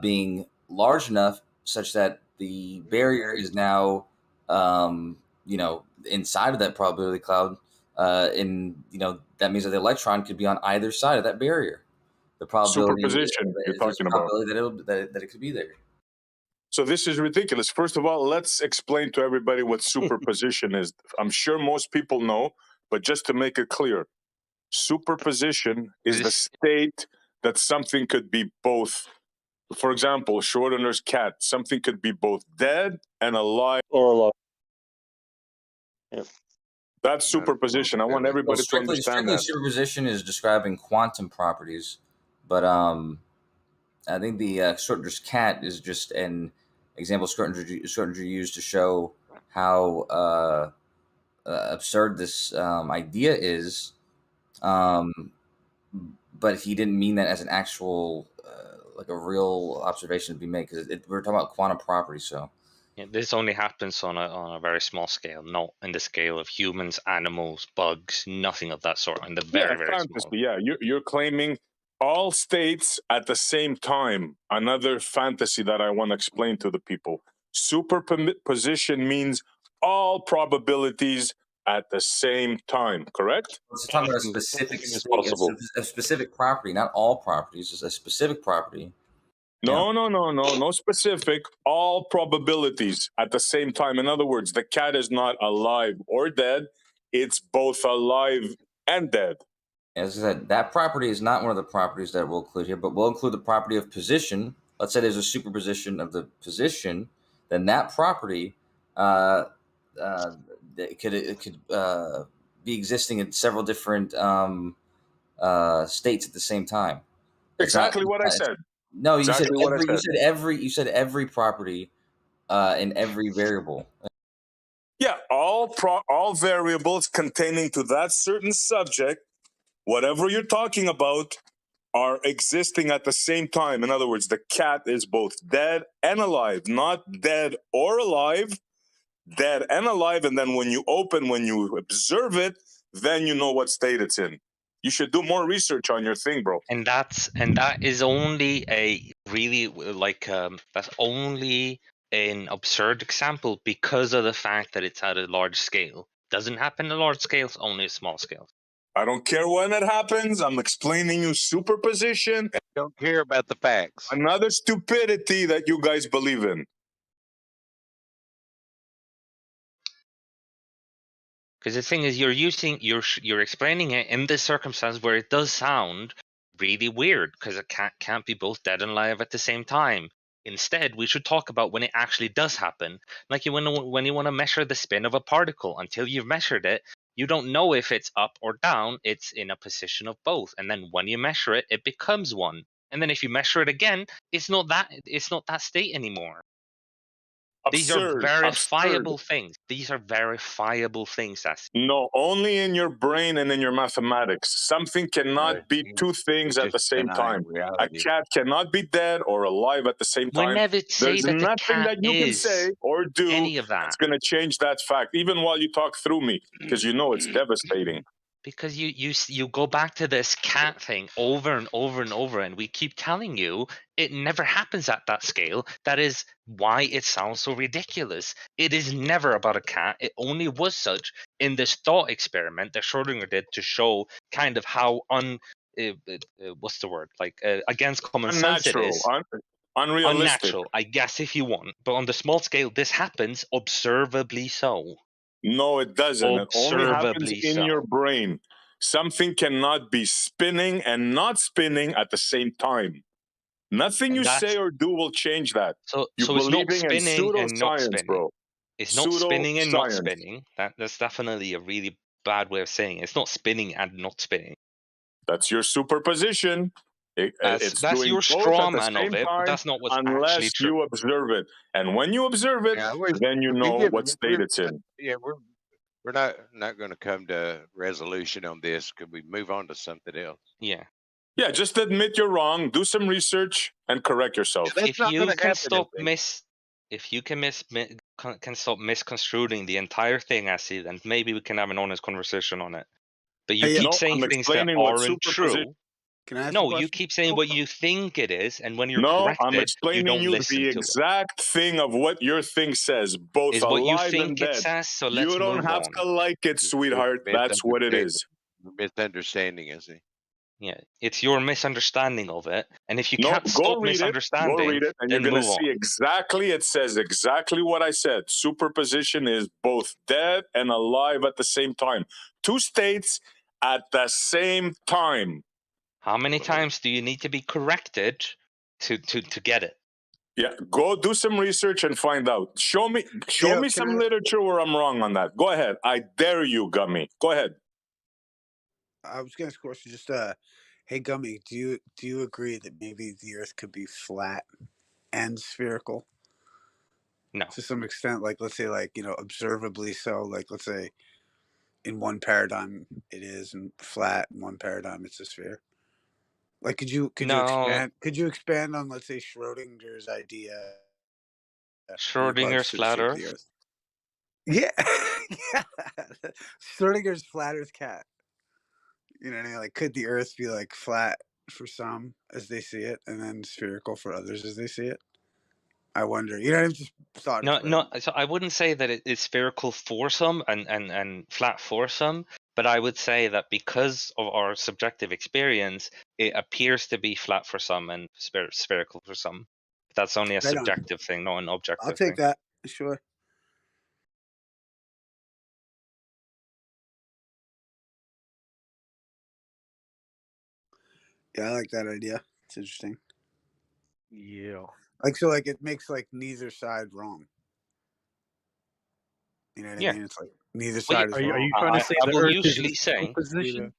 being large enough such that the barrier is now, inside of that probability cloud, that means that the electron could be on either side of that barrier. The probability superposition you're talking about. That it could be there. So this is ridiculous. First of all, let's explain to everybody what superposition is. I'm sure most people know, but just to make it clear, superposition is the state that something could be both. For example, Schrodinger's cat, something could be both dead and alive. Or alive. Yep. That's superposition. I want everybody to understand that. Superposition is describing quantum properties, but I think the Schrodinger's cat is just an example Schrodinger used to show how absurd this idea is, but he didn't mean that as an actual like a real observation to be made, because we're talking about quantum properties. So yeah, this only happens on a very small scale, not in the scale of humans, animals, bugs, nothing of that sort. In the very fantasy. small. Yeah, you're claiming all states at the same time. Another fantasy that I want to explain to the people. Superposition means all probabilities at the same time, correct? It's talking about a specific state, a specific property, not all properties. It's a specific property. No specific. All probabilities at the same time. In other words, the cat is not alive or dead. It's both alive and dead. As I said, that property is not one of the properties that we'll include here, but we'll include the property of position. Let's say there's a superposition of the position, then that property it could be existing in several different states at the same time. Exactly what I said. No, you exactly said what every. I said. You said every property in every variable. Yeah, all variables containing to that certain subject, whatever you're talking about, are existing at the same time. In other words, the cat is both dead and alive, not dead or alive, dead and alive. And then when you observe it, then you know what state it's in. You should do more research on your thing, bro. And that is only a really that's only an absurd example because of the fact that it's at a large scale. Doesn't happen at large scales, only at small scales. I don't care when it happens. I'm explaining you superposition. I don't care about the facts. Another stupidity that you guys believe in. Because the thing is, you're explaining it in this circumstance where it does sound really weird because it can't be both dead and alive at the same time. Instead, we should talk about when it actually does happen. Like when you want to measure the spin of a particle, until you've measured it, you don't know if it's up or down. It's in a position of both, and then when you measure it, it becomes one. And then if you measure it again, it's not that state anymore. These are verifiable things. These are verifiable things. No, only in your brain and in your mathematics. Something cannot be two things at the same time. A cat cannot be dead or alive at the same time. We never say There's that the nothing cat that you can is say or do any of that. that's going to change that fact, even while you talk through me, because you know it's devastating. Because you go back to this cat thing over and over and over, and we keep telling you it never happens at that scale. That is why it sounds so ridiculous. It is never about a cat. It only was such in this thought experiment that Schrodinger did to show kind of how what's the word, against common sense it is. Unrealistic. Unnatural, I guess, if you want. But on the small scale, this happens observably so. No, it doesn't. It only happens Observably in so. your brain. Something cannot be spinning and not spinning at the same time. Nothing you say or do will change that. So You're it's not believing in spinning and not pseudoscience, spinning. bro. It's not spinning and not Pseudoscience. spinning. That's definitely a really bad way of saying it. It's not spinning and not spinning. That's your superposition. It's That's doing your both straw at the man same of it, but time, that's not what's actually unless true. you observe it. And when you observe it, then you know what state it's in. Yeah, we're not going to come to resolution on this. Could we move on to something else? Yeah. Yeah, just admit you're wrong, do some research, and correct yourself. If you can stop stop misconstruing the entire thing, Essie, then maybe we can have an honest conversation on it. But you keep saying things that aren't true. No, you keep saying what you think it is, and when you're No, corrected, I'm explaining you don't you listen the to it. exact thing of what your thing says, both Is what you alive think and it dead. says, so let's You don't move have on. to like it, sweetheart. That's what it is. Misunderstanding, is he? Yeah, it's your misunderstanding of it, and if you No, can't go stop read it. misunderstanding, Go read it, and then you're going to move see on. exactly. It says exactly what I said. Superposition is both dead and alive at the same time. Two states at the same time. How many times do you need to be corrected to get it? Yeah, go do some research and find out. Show me some literature where I'm wrong on that. Go ahead. I dare you, Gummy. Go ahead. I was going to ask a question. Just hey, Gummy, do you agree that maybe the Earth could be flat and spherical? No. To some extent, like let's say, observably so. Like let's say, in one paradigm it is and flat, in one paradigm it's a sphere. Like, could you expand on, let's say, Schrodinger's idea? Schrodinger's flat Earth? Yeah, yeah. Schrodinger's flat Earth cat. You know what I mean? Like, could the Earth be like flat for some as they see it, and then spherical for others as they see it? I wonder. You know, I just thought. No. So I wouldn't say that it is spherical for some and flat for some, but I would say that because of our subjective experience, it appears to be flat for some and spherical for some. That's only a subjective thing, not an objective thing. I'll take that. Sure. Yeah, I like that idea. It's interesting. Yeah. Like, so, like, it makes, like, neither side wrong. You know what I Yeah. mean? It's like neither Well, side is Are wrong. you trying to say I the will Earth is in usually fetal say, position?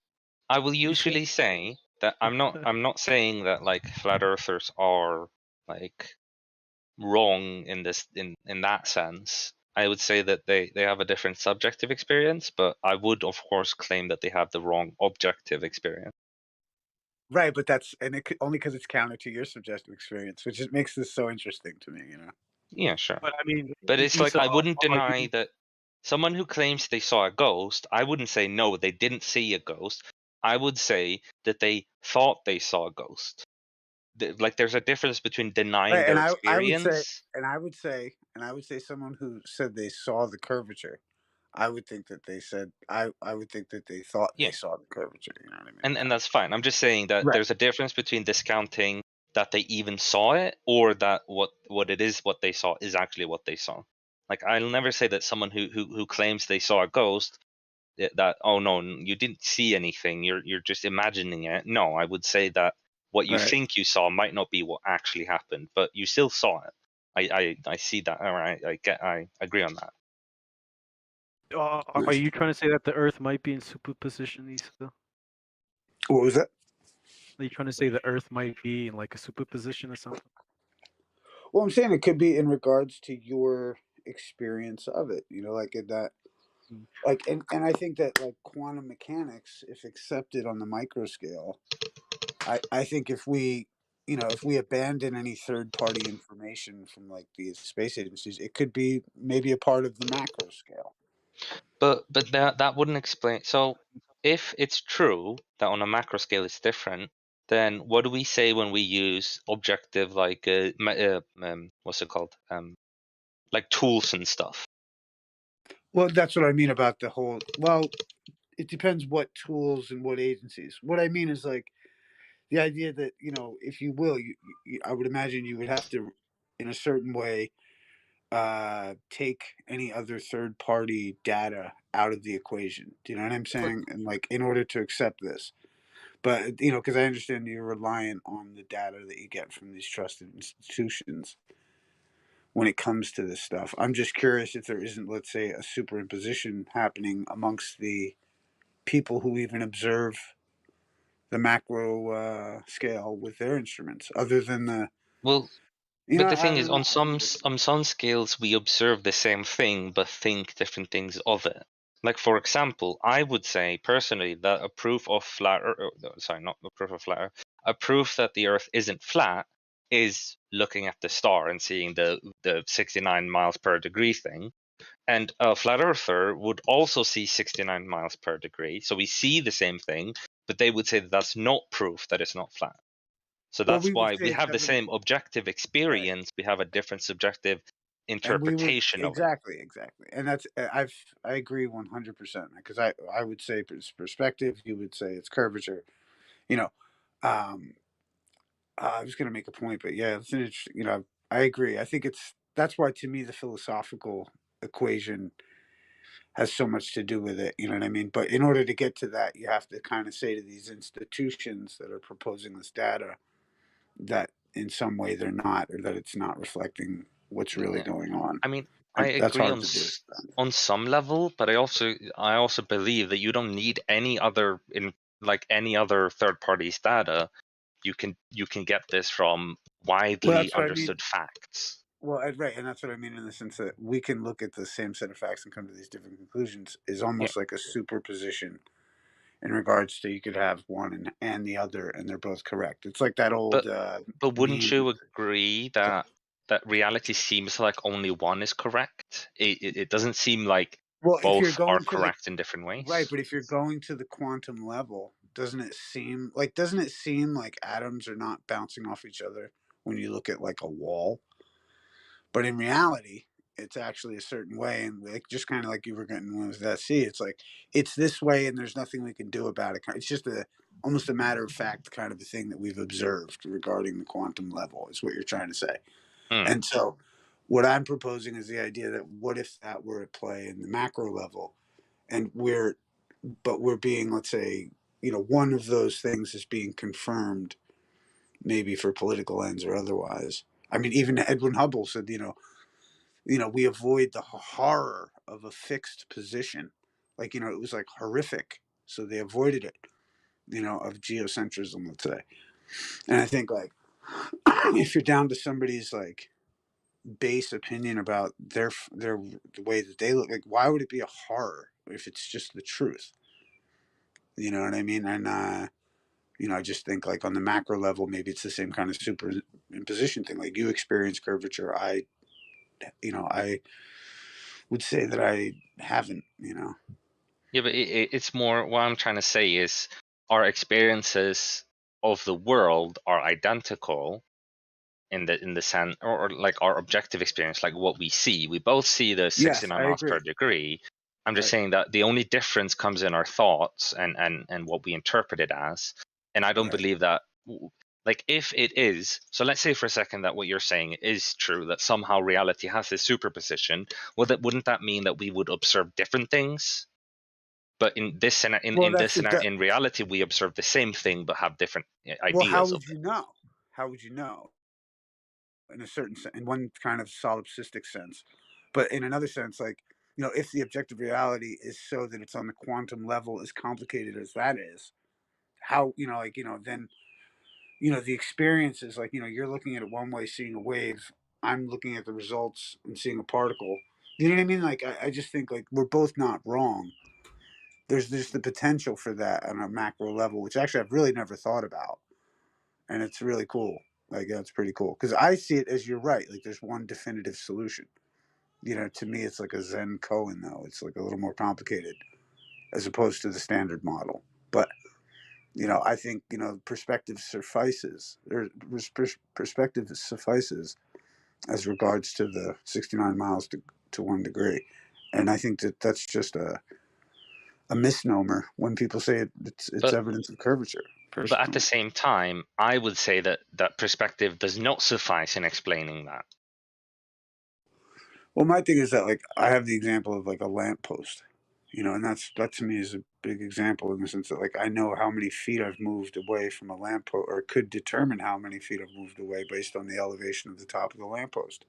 I will usually say that I'm not saying that like flat earthers are like wrong in this in that sense. I would say that they have a different subjective experience, but I would of course claim that they have the wrong objective experience. Right, but that's only because it's counter to your subjective experience, which just makes this so interesting to me. You know. Yeah, sure. But I mean, But it's like Issa, I wouldn't are deny you? that someone who claims they saw a ghost, I wouldn't say no, they didn't see a ghost. I would say that they thought they saw a ghost. Like there's a difference between denying Right, their and I would say, experience. someone who said they saw the curvature, I would think that they said I would think that they thought they Yeah. saw the curvature. You know what I mean? And that's fine. I'm just saying that Right. there's a difference between discounting that they even saw it or that what it is what they saw is actually what they saw. Like I'll never say that someone who claims they saw a ghost that oh no, you didn't see anything, you're just imagining it. No, I would say that what you Right. think you saw might not be what actually happened, but you still saw it. I see that. All right, I agree on that. Are you trying to say that the Earth might be in superposition, Issa? What was that? Are you trying to say the Earth might be in like a superposition or something? Well, I'm saying it could be in regards to your experience of it. You know, like in that, like, and I think that like quantum mechanics, if accepted on the micro scale, I think if we, you know, if we abandon any third party information from like the space agencies, it could be maybe a part of the macro scale. But that wouldn't explain. So if it's true that on a macro scale it's different, then what do we say when we use objective like what's it called? Like tools and stuff. Well, that's what I mean about the whole. Well, it depends what tools and what agencies. What I mean is like the idea that, you know, if you will, I would imagine you would have to, in a certain way, take any other third party data out of the equation. Do you know what I'm saying? And like in order to accept this. But you know, because I understand you're reliant on the data that you get from these trusted institutions when it comes to this stuff. I'm just curious if there isn't, let's say, a superimposition happening amongst the people who even observe the macro scale with their instruments, other than the. Well, You but know, the I thing is, don't know. on some scales, we observe the same thing but think different things of it. Like for example, I would say personally that a proof of flat, sorry, not a proof of flat, a proof that the Earth isn't flat is looking at the star and seeing the 69 miles per degree thing. And a flat earther would also see 69 miles per degree. So we see the same thing, but they would say that that's not proof that it's not flat. So Well, that's we would why say we it's have the evident, same objective experience. We have a different subjective and we would interpretation of it. exactly, and that's I agree 100% because I would say it's perspective. You would say it's curvature. You know, um, I was going to make a point, but yeah, it's an interesting. You know, I agree. I think that's why to me the philosophical equation has so much to do with it. You know what I mean? But in order to get to that, you have to kind of say to these institutions that are proposing this data that in some way they're not, or that it's not reflecting what's really Yeah. going on. I mean, I That's agree hard to do. on some level, but I also believe that you don't need any other any other third party's data. You can get this from Well, widely that's what I mean. understood facts. Well, right, and that's what I mean in the sense that we can look at the same set of facts and come to these different conclusions. Is almost like a superposition in regards to you could have one and the other, and they're both correct. It's like that old. But wouldn't meme. you agree that reality seems like only one is correct? It doesn't seem like Well, if you're both are going to the correct in different ways. right, but if you're going to the quantum level, doesn't it seem like atoms are not bouncing off each other when you look at like a wall? But in reality, it's actually a certain way, and like just kind of like you were getting with that. See, it's like it's this way, and there's nothing we can do about it. It's just almost a matter of fact kind of a thing that we've observed regarding the quantum level. Is what you're trying to say. And so, what I'm proposing is the idea that what if that were at play in the macro level, and we're being, let's say, one of those things is being confirmed, maybe for political ends or otherwise. I mean, even Edwin Hubble said, we avoid the horror of a fixed position. Like, it was like horrific. So they avoided it, of geocentrism, let's say. And I think, like, if you're down to somebody's, like, base opinion about the way that they look, like, why would it be a horror if it's just the truth? You know what I mean? And, I just think, like, on the macro level, maybe it's the same kind of superimposition thing. Like, you experience curvature. I would say that I haven't, Yeah, but it's more, what I'm trying to say is our experiences of the world are identical in the sense, or like our objective experience, like what we see. We both see the 69 I miles per agree. degree. I'm just saying that the only difference comes in our thoughts and what we interpret it as. And I don't believe that, like, if it is, so let's say for a second that what you're saying is true, that somehow reality has this superposition, well, wouldn't that mean that we would observe different things? But in this scenario, in reality, we observe the same thing but have different ideas. Well, how of would you know? How would you know? In a certain sense, in one kind of solipsistic sense, but in another sense, like, if the objective reality is so that it's on the quantum level, as complicated as that is, how, then, the experience is like, you're looking at it one way, seeing a wave. I'm looking at the results and seeing a particle. You know what I mean? Like, I just think, like, we're both not wrong. There's the potential for that on a macro level, which actually I've really never thought about. And it's really cool. Like, that's pretty cool. Because I see it as, you're right, like, there's one definitive solution. To me, it's like a Zen koan, though. It's like a little more complicated as opposed to the standard model. But, I think, perspective suffices. Perspective suffices as regards to the 69 miles to 1 degree. And I think that that's just a misnomer when people say it's evidence of curvature. But at the same time, I would say that perspective does not suffice in explaining that. Well, my thing is that, like, I have the example of, like, a lamppost, and that to me is a big example in the sense that, like, I know how many feet I've moved away from a lamppost, or could determine how many feet I've moved away based on the elevation of the top of the lamppost.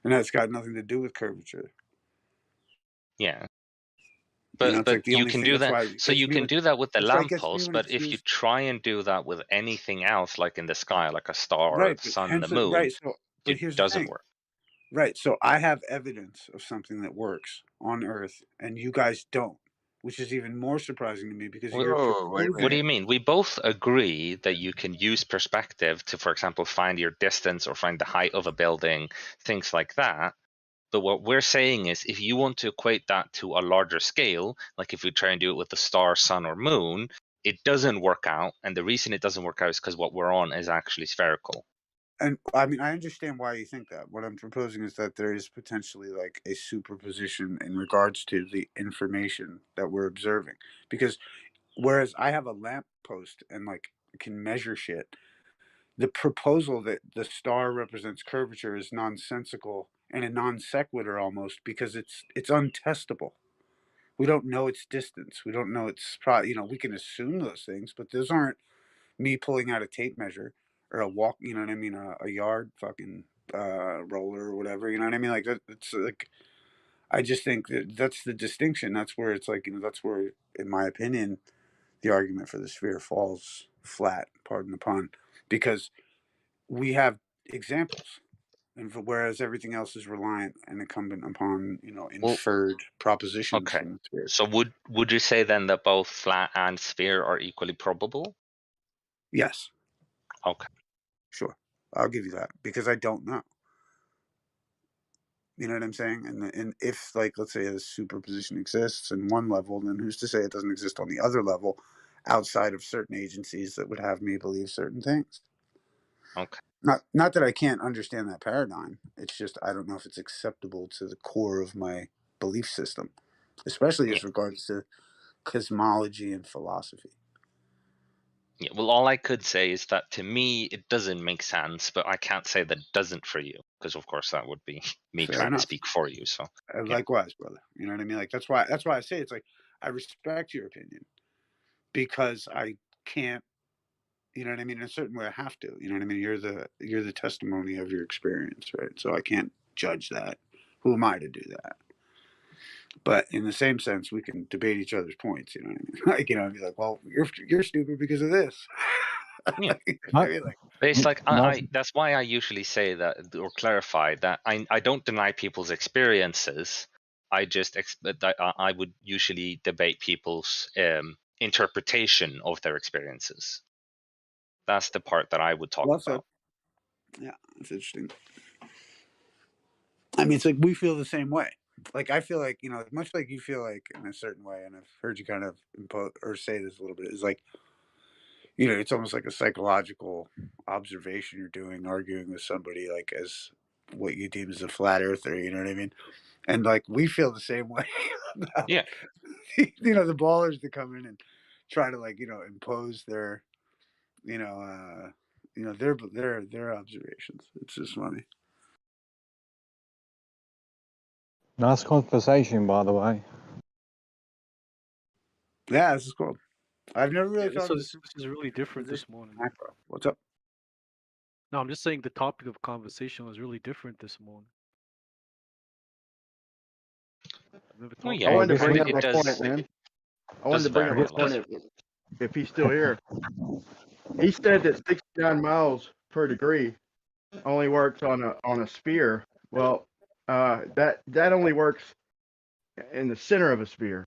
And that's got nothing to do with curvature. Yeah. But But like you can do that. So you can do that with the lamppost, but if you try and do that with anything else, like in the sky, like a star, or the sun, and the moon, it doesn't work. Right. So I have evidence of something that works on Earth, and you guys don't, which is even more surprising to me because What do you mean? We both agree that you can use perspective to, for example, find your distance or find the height of a building, things like that. But what we're saying is, if you want to equate that to a larger scale, like if we try and do it with the star, sun, or moon, it doesn't work out. And the reason it doesn't work out is because what we're on is actually spherical. And I mean, I understand why you think that. What I'm proposing is that there is potentially, like, a superposition in regards to the information that we're observing. Because whereas I have a lamppost and, like, can measure shit, the proposal that the star represents curvature is nonsensical and a non sequitur almost, because it's untestable. We don't know its distance. We don't know its we can assume those things, but those aren't me pulling out a tape measure or a walk, you know what I mean, a yard fucking roller or whatever, you know what I mean? Like, it's like, I just think that that's the distinction. That's where it's like, that's where, in my opinion, the argument for the sphere falls flat, pardon the pun, because we have examples, and whereas everything else is reliant and incumbent upon, inferred propositions Okay. from the sphere. So would you say then that both flat and sphere are equally probable? Yes. Okay. Sure. I'll give you that, because I don't know. You know what I'm saying? And if, like, let's say a superposition exists in one level, then who's to say it doesn't exist on the other level outside of certain agencies that would have me believe certain things? Okay. Not that I can't understand that paradigm. It's just I don't know if it's acceptable to the core of my belief system, especially as regards to cosmology and philosophy. Yeah, well, all I could say is that to me it doesn't make sense, but I can't say that it doesn't for you, because of course that would be me Fair trying enough. to speak for you. So Likewise, brother. You know what I mean? Like, that's why I say it's like, I respect your opinion, because I can't, you know what I mean? In a certain way, I have to. You know what I mean? You're the testimony of your experience, right? So I can't judge that. Who am I to do that? But in the same sense, we can debate each other's points. You know what I mean? Like, you know, be like, well, you're stupid because of this. Yeah. I mean, like, But it's like I that's why I usually say that or clarify that I don't deny people's experiences. I just I would usually debate people's interpretation of their experiences. That's the part that I would talk well said. about. Yeah, it's interesting. I mean, it's like we feel the same way. Like I feel like, you know, much like you feel like in a certain way, and I've heard you kind of impose or say this a little bit. Is like, you know, it's almost like a psychological observation you're doing, arguing with somebody like as what you deem as a flat earther. You know what I mean? And like we feel the same way about, yeah, you know, the ballers that come in and try to like, you know, impose their, you know, their observations. It's just funny. Nice conversation, by the way. Yeah, this is cool. I've never really This thought of this. is really different this morning. Macro. What's up? No, I'm just saying the topic of conversation was really different this morning. Well, I yeah, wanted to bring up it my does. point, man. I wanted Does to bring up vary. my point if he's still here. He said that 69 miles per degree only works on a sphere. Well, that only works in the center of a sphere.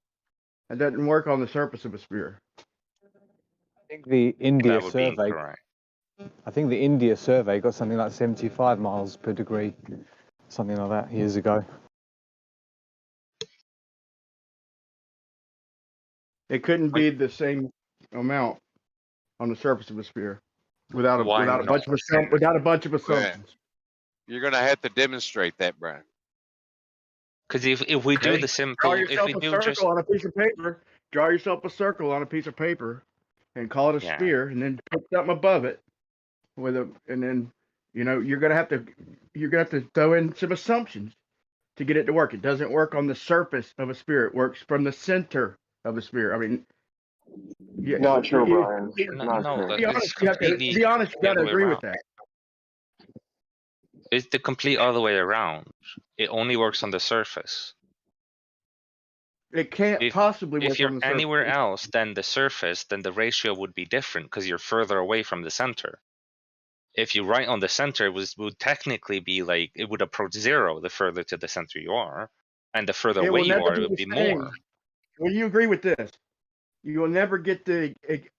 It doesn't work on the surface of a sphere. I think the India That would be survey. incorrect. I think the India survey got something like 75 miles per degree, something like that years ago. It couldn't be the same amount on the surface of a sphere without a Why without a not? bunch of assumptions. You're gonna have to demonstrate that, Brian. Because if we do Okay. the simple, Draw if yourself we a do circle just on a piece of paper. Draw yourself a circle on a piece of paper, and call it a Yeah. sphere, and then put something above it and then you know you're gonna have to throw in some assumptions to get it to work. It doesn't work on the surface of a sphere. It works from the center of a sphere. I mean, yeah, Not true, Brian. no, be honest. it's You have to completely be honest. You the got to other way agree with around. that. It's the complete other way around. It only works on the surface. It can't possibly If work you're on the surface. anywhere else than the surface, then the ratio would be different because you're further away from the center. If you're right on the center, it would technically be like it would approach zero the further to the center you are, and the further It away will you never are, it be would the be same. more. Will you agree with this? You will never get the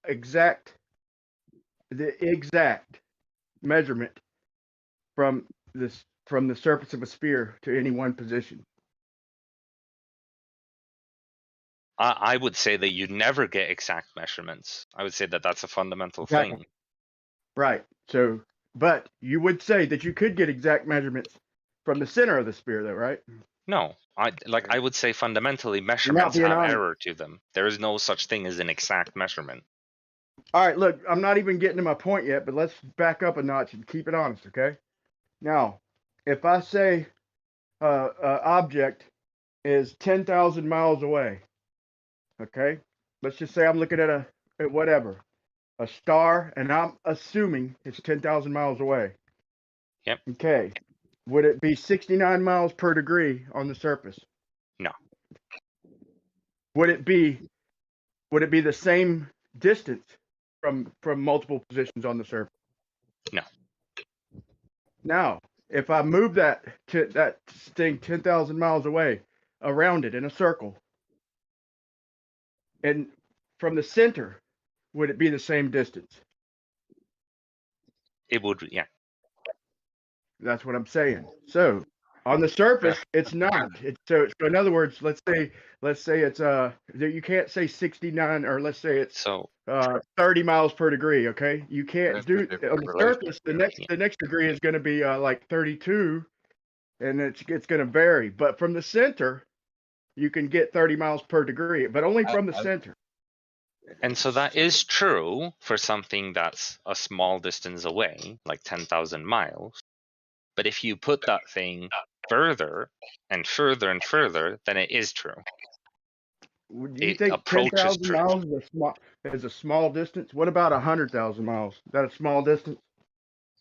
exact measurement from the surface of a sphere to any one position. I would say that you never get exact measurements. I would say that that's a fundamental Exactly. thing. Right. So, but you would say that you could get exact measurements from the center of the sphere, though, right? No, I would say fundamentally You're not measurements being have honest. error to them. There is no such thing as an exact measurement. All right, look, I'm not even getting to my point yet, but let's back up a notch and keep it honest, okay? Now, if I say object is 10,000 miles away, okay? Let's just say I'm looking at a star, and I'm assuming it's 10,000 miles away. Yep. Okay. Would it be 69 miles per degree on the surface? No. Would it be the same distance from multiple positions on the surface? No. Now, if I move that thing 10,000 miles away around it in a circle, and from the center, would it be the same distance? It would, yeah. That's what I'm saying. So on the surface, it's not. So in other words, let's say it's you can't say 69, or let's say it's 30 miles per degree. Okay, you can't do on the surface. The next degree is going to be like 32, and it's going to vary. But from the center, you can get 30 miles per degree, but only from the center. And so that is true for something that's a small distance away, like 10,000 miles. But if you put that thing further and further and further, then it is true. Do you think 10,000 miles is a small distance? What about 100,000 miles? Is that a small distance?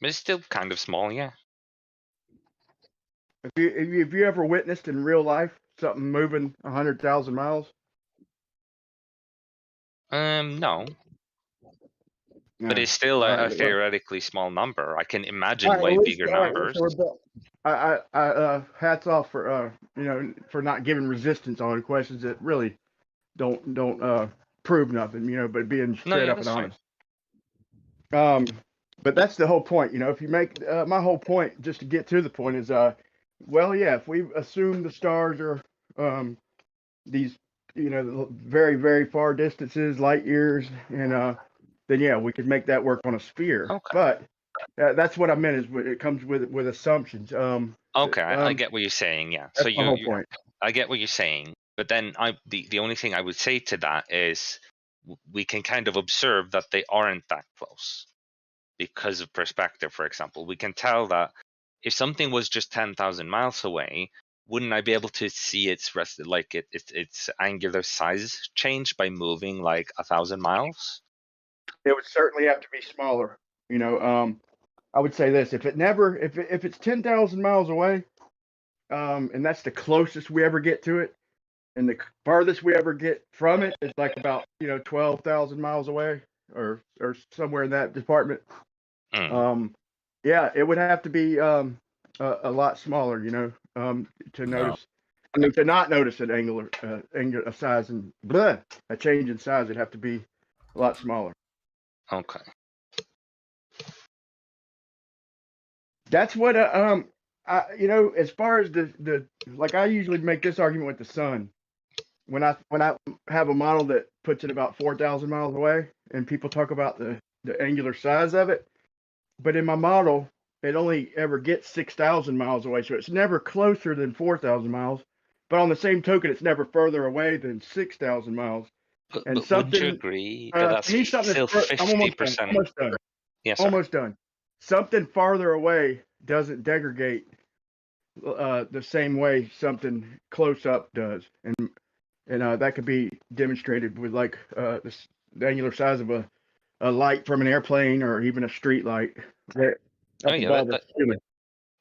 It's still kind of small, yeah. If you ever witnessed in real life something moving 100,000 miles? No. But it's still a theoretically small number. I can imagine way bigger numbers. Hats off for for not giving resistance on questions that really don't prove nothing, but being straight up and honest. But that's the whole point, if you make my whole point, just to get to the point, is well, yeah, if we assume the stars are these very, very far distances, light years, and then yeah, we could make that work on a sphere. Okay. But that's what I meant, is it comes with assumptions. Okay, I get what you're saying. Yeah. That's my whole point. I get what you're saying, but then the only thing I would say to that is we can kind of observe that they aren't that close because of perspective. For example, we can tell that if something was just 10,000 miles away, wouldn't I be able to see its angular size change by moving like 1,000 miles? It would certainly have to be smaller. I would say this: if it's 10,000 miles away, and that's the closest we ever get to it, and the farthest we ever get from it is like about 12,000 miles away, or somewhere in that department. Yeah, it would have to be a lot smaller, to notice. I mean, to not notice an angular size and a change in size, it'd have to be a lot smaller. Okay. That's what as far as the like, I usually make this argument with the sun. When I have a model that puts it about 4,000 miles away, and people talk about the angular size of it, but in my model it only ever gets 6,000 miles away, so it's never closer than 4,000 miles. But on the same token, it's never further away than 6,000 miles. And But would you agree that that's still 50%? I'm almost done. Yes, Almost done. Something farther away doesn't degrade the same way something close up does, and that could be demonstrated with like the angular size of a light from an airplane, or even a street light.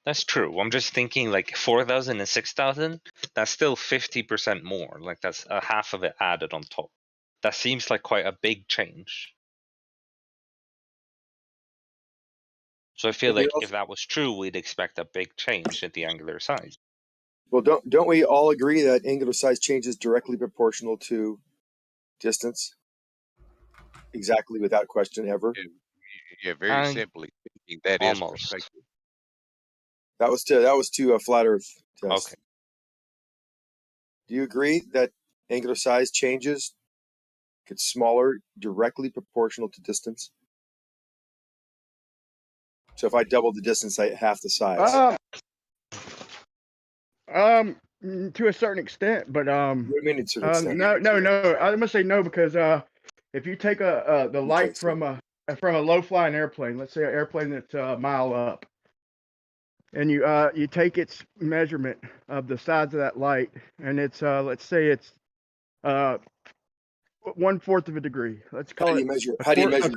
That's true. I'm just thinking like 4,000 and 6,000. That's still 50% more. Like that's a half of it added on top. That seems like quite a big change. So I feel like if that was true, we'd expect a big change in the angular size. Well, don't we all agree that angular size change is directly proportional to distance? Exactly, without question ever. Yeah, very simply speaking, that is perspective. That was to a flat Earth test. Okay. Do you agree that angular size changes get smaller directly proportional to distance? So if I double the distance, I half the size. To a certain extent, but what do you mean to an extent? no. I'm gonna say no, because if you take the light from a low flying airplane, let's say an airplane that's a mile up, and you take its measurement of the size of that light, and it's let's say it's 1/4 of a degree. Let's call it. How do you measure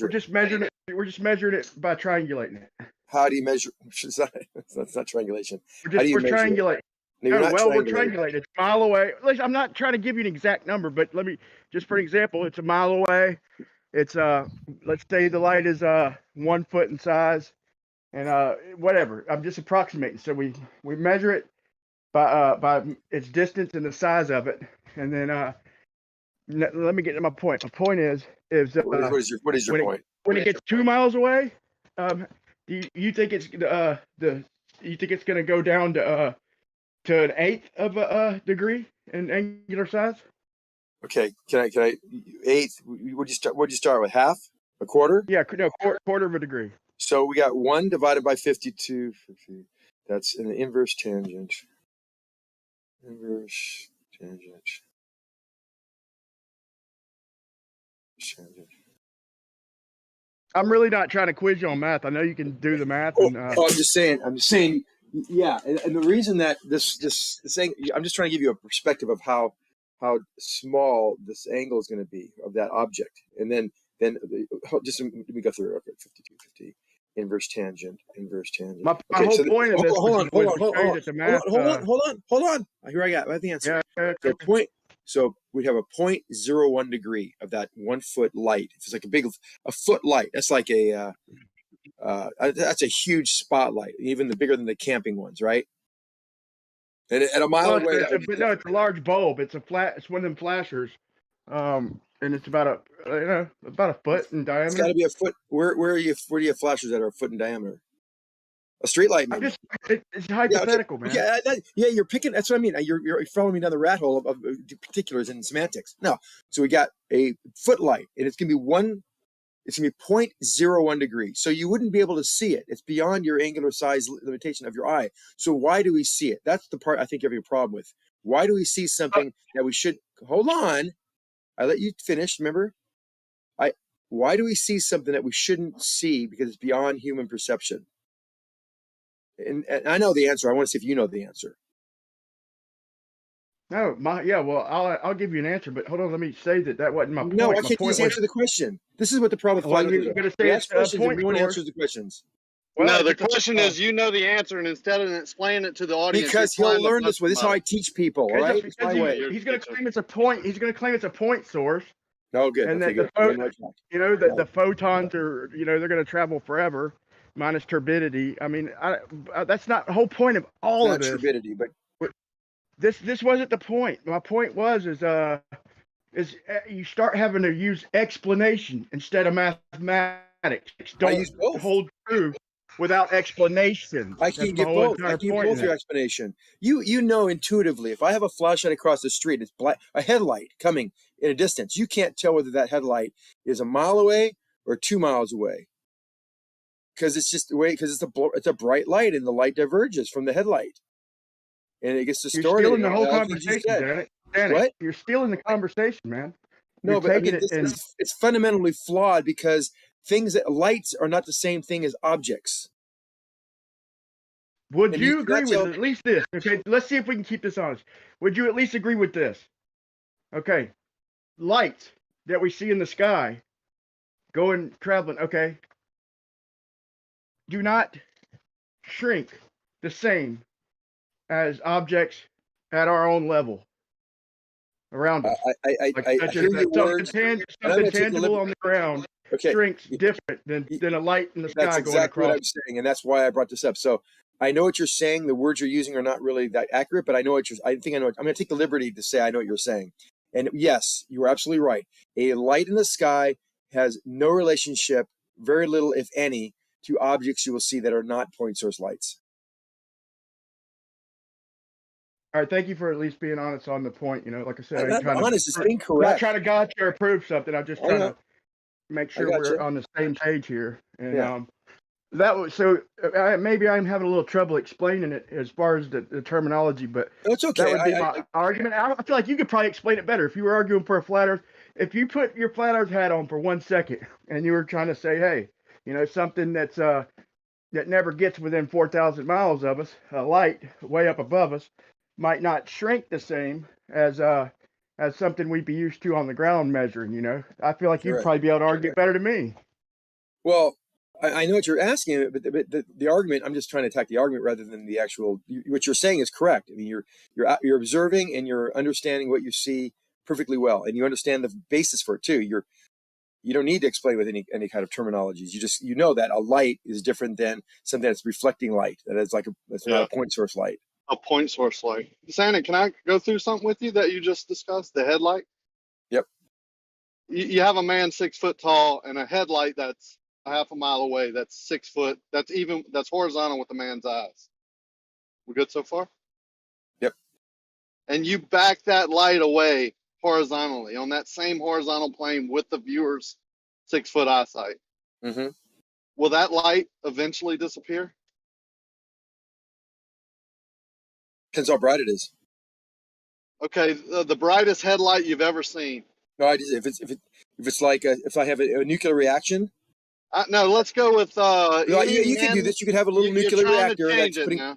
it? We're just measuring it by triangulating it. How do you measure? That's not triangulation. We're triangulating. No, you're not we're triangulating. It's a mile away. Listen, I'm not trying to give you an exact number, but let me just for example, it's a mile away. It's let's say the light is 1 foot in size, and whatever. I'm just approximating. So we measure it by its distance and the size of it, and then let me get to my point. My point is what is your point? When it gets 2 miles away, do you think it's you think it's going to go down to an eighth of a degree in angular size? Okay, can I eighth? Would you start with? Half? A quarter? Yeah, no, quarter of a degree. So we got 1 divided by 52. That's an inverse tangent. Inverse tangent. I'm really not trying to quiz you on math. I know you can do the math. I'm just saying. Yeah, and the reason that this thing, I'm just trying to give you a perspective of how small this angle is going to be of that object, and then just let me go through it. Okay, 52, 50, inverse tangent. My Okay, whole so point of this hold on. hold Here I got the answer. Yeah, So so we have a 0.01 degree of that 1 foot light. If it's like a foot light, that's like that's a huge spotlight, even bigger than the camping ones, right? And at a mile away, it's a large bulb. It's it's one of them flashers, and it's about a foot in diameter. It's got to be a foot. Where do you have flashers that are a foot in diameter? A street light, maybe. It's hypothetical, man. Yeah, you're picking. That's what I mean. You're following me down the rat hole of particulars and semantics. No, so we got a footlight, and it's gonna be 0.01 degrees. So you wouldn't be able to see it. It's beyond your angular size limitation of your eye. So why do we see it? That's the part I think you have a problem with. Why do we see something that we should? Hold on, I let you finish. Remember, why do we see something that we shouldn't see because it's beyond human perception? And I know the answer. I want to see if you know the answer. No, well, I'll give you an answer, but hold on, let me say that wasn't my point. No, why can't you just answer the question? This is what the problem with flat you're going to say ask questions and no one answers the questions. No, the question is, you know the answer, and instead of explaining it to the audience, because he'll learn this way. This is how I teach people. All right, he's going to claim it's a point. He's going to claim it's a point source. Oh, good. And okay, that good. the photons are, they're going to travel forever, minus turbidity. I mean, that's not the whole point of all of this. Turbidity, but this wasn't the point. My point is you start having to use explanation instead of mathematics. Don't hold true without explanation. I can give both. I can both your explanation. You know intuitively, if I have a flashlight across the street, it's a headlight coming in a distance. You can't tell whether that headlight is a mile away or 2 miles away, because it's just the way. Because it's a bright light, and the light diverges from the headlight, and it gets distorted. You're stealing the whole conversation, Janet. What? You're stealing the conversation, man. No, but I mean, it's fundamentally flawed because lights are not the same thing as objects. Would you agree with at least this? Okay, let's see if we can keep this honest. Would you at least agree with this? Okay, lights that we see in the sky, traveling, okay, do not shrink the same as objects at our own level around us. I hear your words. Something tangible on the ground shrinks different than a light in the sky that's going exactly across. what I'm saying, and that's why I brought this up. So I know what you're saying. The words you're using are not really that accurate, but I know what I think I know. I'm going to take the liberty to say I know what you're saying. And yes, you are absolutely right. A light in the sky has no relationship, very little, if any, to objects you will see that are not point source lights. All right, thank you for at least being honest on the point. Like I said, I'm not honest. It's incorrect. I'm not trying to gotcha or prove something. I'm just trying to make sure we're on the same page here. And that was so. Maybe I'm having a little trouble explaining it as far as the terminology, but it's okay. That would be my argument. I feel like you could probably explain it better if you were arguing for a flat Earth. If you put your flat Earth hat on for 1 second and you were trying to say, hey, something that's that never gets within 4,000 miles of us, a light way up above us, might not shrink the same as something we'd be used to on the ground measuring. I feel like you'd probably be able to argue better than me. Well, I know what you're asking, but the argument, I'm just trying to attack the argument rather than the actual. What you're saying is correct. I mean, you're observing and you're understanding what you see perfectly well, and you understand the basis for it too. You don't need to explain with any kind of terminologies. You know that a light is different than something that's reflecting light. That is that's not a point source light. A point source light. Santa, can I go through something with you that you just discussed? The headlight. Yep. You have a man 6 foot tall and a headlight that's a half a mile away. That's 6 foot. That's horizontal with the man's eyes. We're good so far? Yep. And you back that light away horizontally on that same horizontal plane with the viewer's 6 foot eyesight. Mm-hmm. Will that light eventually disappear? Depends how bright it is. Okay, the brightest headlight you've ever seen. No, if it's like if I have a nuclear reaction. No, let's go with. You can do this. You could have a little nuclear reactor.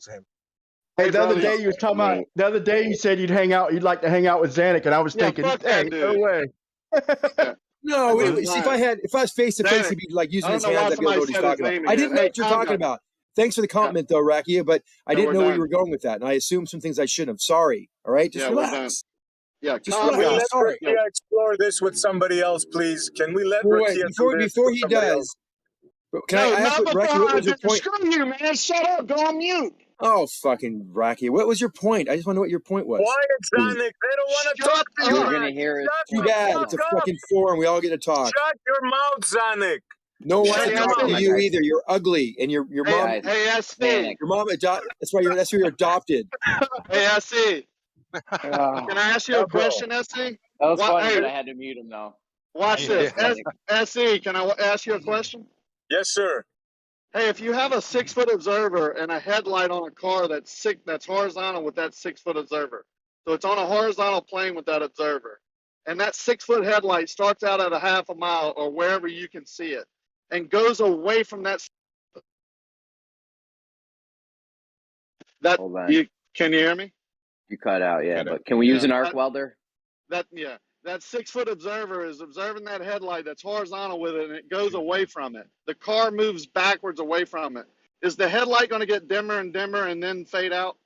lose him. Hey, the other brother, day you was talking about. The other day you said you'd like to hang out with Zanuck, and I was thinking, fuck hey, that no dude. way. No, see, if I was face to face, he'd be like using his hands. I'd be able to know what he's talking about. I didn't know what you're talking about. Thanks for the compliment, though, Rakia, but I didn't know where you were going with that, and I assumed some things I shouldn't have. Sorry. All right, just relax. Yeah, just relax. Can we let Rakia explore this with somebody else, please? Can we let Rakia before he does? Can I ask what, Rakia, what was your point? Screw you, man! Shut up! Go on mute. Oh, fucking Rakia! What was your point? I just want to know what your point was. Quiet, Zanuck. They don't want to talk to you. You're gonna hear it. Too bad. It's a fucking forum. We all get to talk. Shut your mouth, Zanuck. No one wants to talk to you either. You're ugly, and your mom. Hey, SC. Your mom that's why you're adopted. Hey, SC. Can I ask you a question, SC? That was funny, Hey, but I had to mute him though. watch this. SC, can I ask you a question? Yes, sir. Hey, if you have a 6-foot observer and a headlight on a car that's horizontal with that 6-foot observer, so it's on a horizontal plane with that observer, and that 6-foot headlight starts out at a half a mile or wherever you can see it, and goes away from that. Hold on. Can you hear me? You cut out, yeah. But can we use an arc welder? That 6-foot observer is observing that headlight that's horizontal with it, and it goes away from it. The car moves backwards away from it. Is the headlight going to get dimmer and dimmer and then fade out?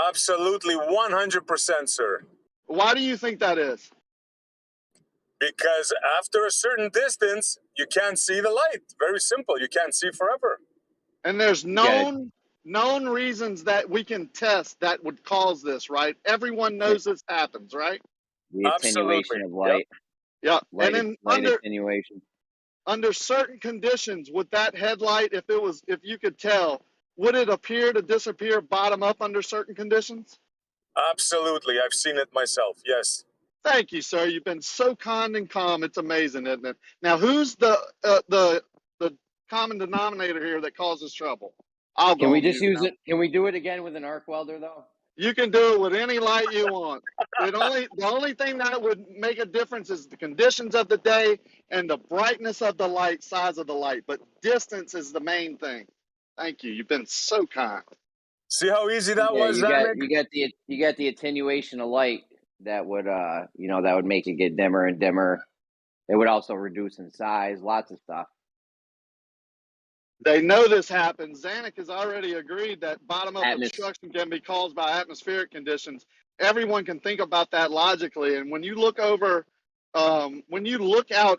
Absolutely, 100%, sir. Why do you think that is? Because after a certain distance, you can't see the light. Very simple. You can't see forever. And there's known reasons that we can test that would cause this, right? Everyone knows this happens, right? The attenuation of light. Yeah. Light, And then light attenuation. Under certain conditions, would that headlight, if you could tell, would it appear to disappear bottom up under certain conditions? Absolutely. I've seen it myself. Yes. Thank you, sir. You've been so kind and calm. It's amazing, isn't it? Now, who's the common denominator here that causes trouble? Can we just use it? Can we do it again with an arc welder, though? You can do it with any light you want. The only thing that would make a difference is the conditions of the day and the brightness of the light, size of the light. But distance is the main thing. Thank you. You've been so kind. See how easy that was, you got the attenuation of light that would that would make it get dimmer and dimmer. It would also reduce in size, lots of stuff. They know this happens. Zanuck has already agreed that bottom-up obstruction can be caused by atmospheric conditions. Everyone can think about that logically. And when you look out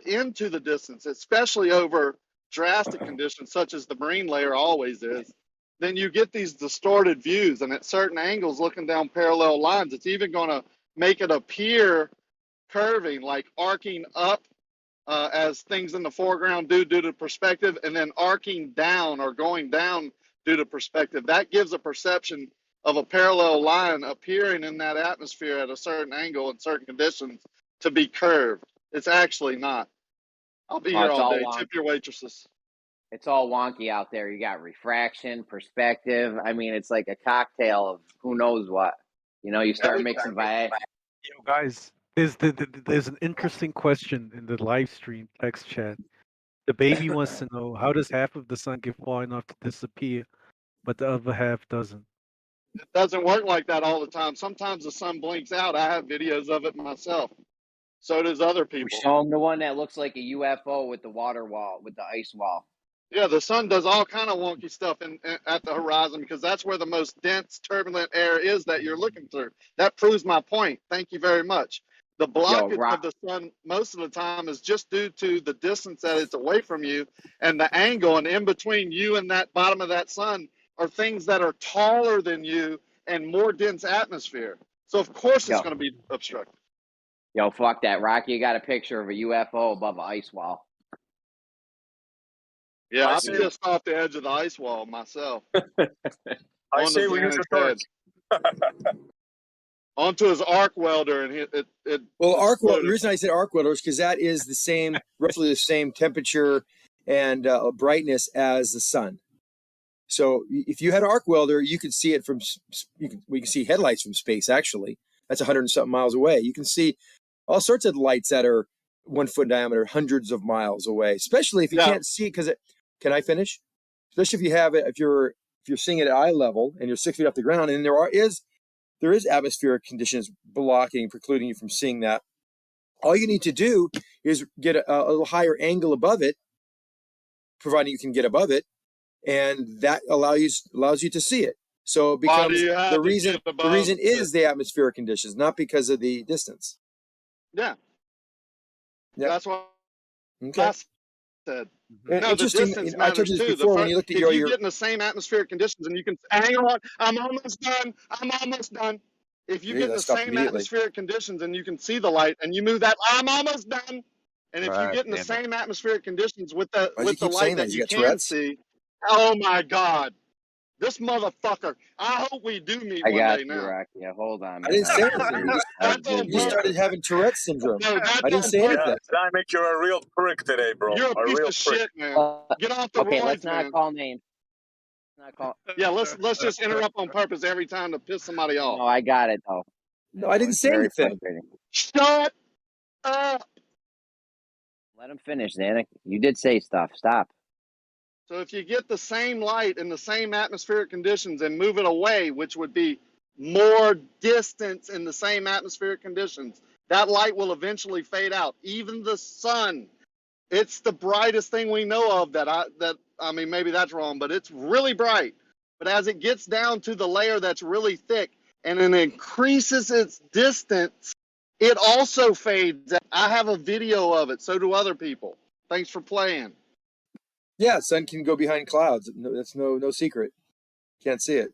into the distance, especially over drastic conditions such as the marine layer always is, then you get these distorted views. And at certain angles, looking down parallel lines, it's even going to make it appear curving, like arcing up. As things in the foreground do due to perspective, and then arcing down or going down due to perspective. That gives a perception of a parallel line appearing in that atmosphere at a certain angle in certain conditions to be curved. It's actually not. I'll be here all day. Tip your waitresses. It's all wonky out there. You got refraction, perspective. I mean, it's like a cocktail of who knows what. You start mixing by. Guys. There's an interesting question in the live stream text chat. The baby wants to know, how does half of the sun get far enough to disappear, but the other half doesn't? It doesn't work like that all the time. Sometimes the sun blinks out. I have videos of it myself. So does other people. Show them the one that looks like a UFO with the water wall, with the ice wall. Yeah, the sun does all kind of wonky stuff at the horizon because that's where the most dense, turbulent air is that you're looking through. That proves my point. Thank you very much. The blockage of the sun most of the time is just due to the distance that it's away from you and the angle, and in between you and that bottom of that sun are things that are taller than you and more dense atmosphere. So of course it's going to be obstructed. Yo, fuck that. Rocky, you got a picture of a UFO above an ice wall. Yeah, I'm just off the edge of the ice wall myself. I say we use a torch. Onto his arc welder, and it arc welder. The reason I said arc welder is because that is the same, roughly the same temperature and brightness as the sun. So if you had an arc welder, you could see it from. We can see headlights from space. Actually, that's 100 and something miles away. You can see all sorts of lights that are 1 foot diameter, hundreds of miles away. Especially if you can't see it, because can I finish? Especially if you have it, if you're seeing it at eye level and you're 6 feet off the ground, and there is atmospheric conditions precluding you from seeing that. All you need to do is get a little higher angle above it, providing you can get above it, and that allows you to see it. So it becomes the reason is the atmospheric conditions, not because of the distance. Yeah. That's what I said. No, interesting. I told you this before when you looked at you get in the same atmospheric conditions, and you can hang on. I'm almost done. If you get in the same atmospheric conditions and you can see the light, and you move that, I'm almost done. And if you get in the same atmospheric conditions with the light that you can see, oh my God, This motherfucker. I hope we do meet I one got day you, now. Rocky. Yeah, hold on. I Man. didn't say anything. That's on You started purpose. having Tourette's syndrome. No, that's I didn't on say purpose. anything. Dynamic, you're a real prick today, bro. You're a A piece real of prick. shit, man. Get off the Okay, let's roids, not man. call names. Let's not call. Yeah, let's just interrupt on purpose every time to piss somebody off. No, I got it though. No, I didn't It's say very anything. frustrating. Shut up. Let him finish, Zanuck. You did say stuff. Stop. So if you get the same light in the same atmospheric conditions and move it away, which would be more distance in the same atmospheric conditions, that light will eventually fade out. Even the sun, it's the brightest thing we know of that I mean, maybe that's wrong, but it's really bright. But as it gets down to the layer that's really thick and it increases its distance, it also fades. I have a video of it. So do other people. Thanks for playing. Yeah, sun can go behind clouds. No, that's no secret. Can't see it.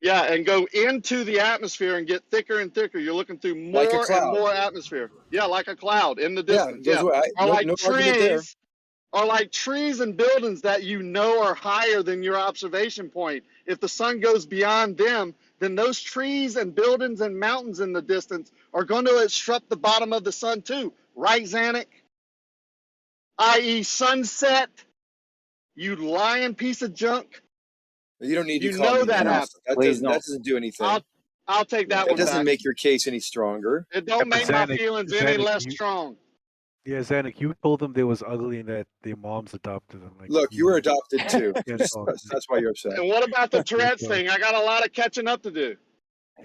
Yeah, and go into the atmosphere and get thicker and thicker. You're looking through more Like a and cloud. more atmosphere. Yeah, like a cloud in the Yeah, distance. goes away. Or No, like no argument there. trees, or like trees and buildings that you know are higher than your observation point. If the sun goes beyond them, then those trees and buildings and mountains in the distance are going to obstruct the bottom of the sun too. Right, Zanuck? I.e. sunset. You lying piece of junk. You don't need to You call know me that names. happens. That doesn't do anything. I'll take that It one doesn't back. make your case any stronger. It don't make my Zanuck- feelings any Zanuck, less you- strong. Yeah, Zanuck, you told them they was ugly and that their moms adopted them. Like, Look, you were adopted too. Yeah, Just- oh, that's why you're upset. And what about the Tourette's thing? I got a lot of catching up to do.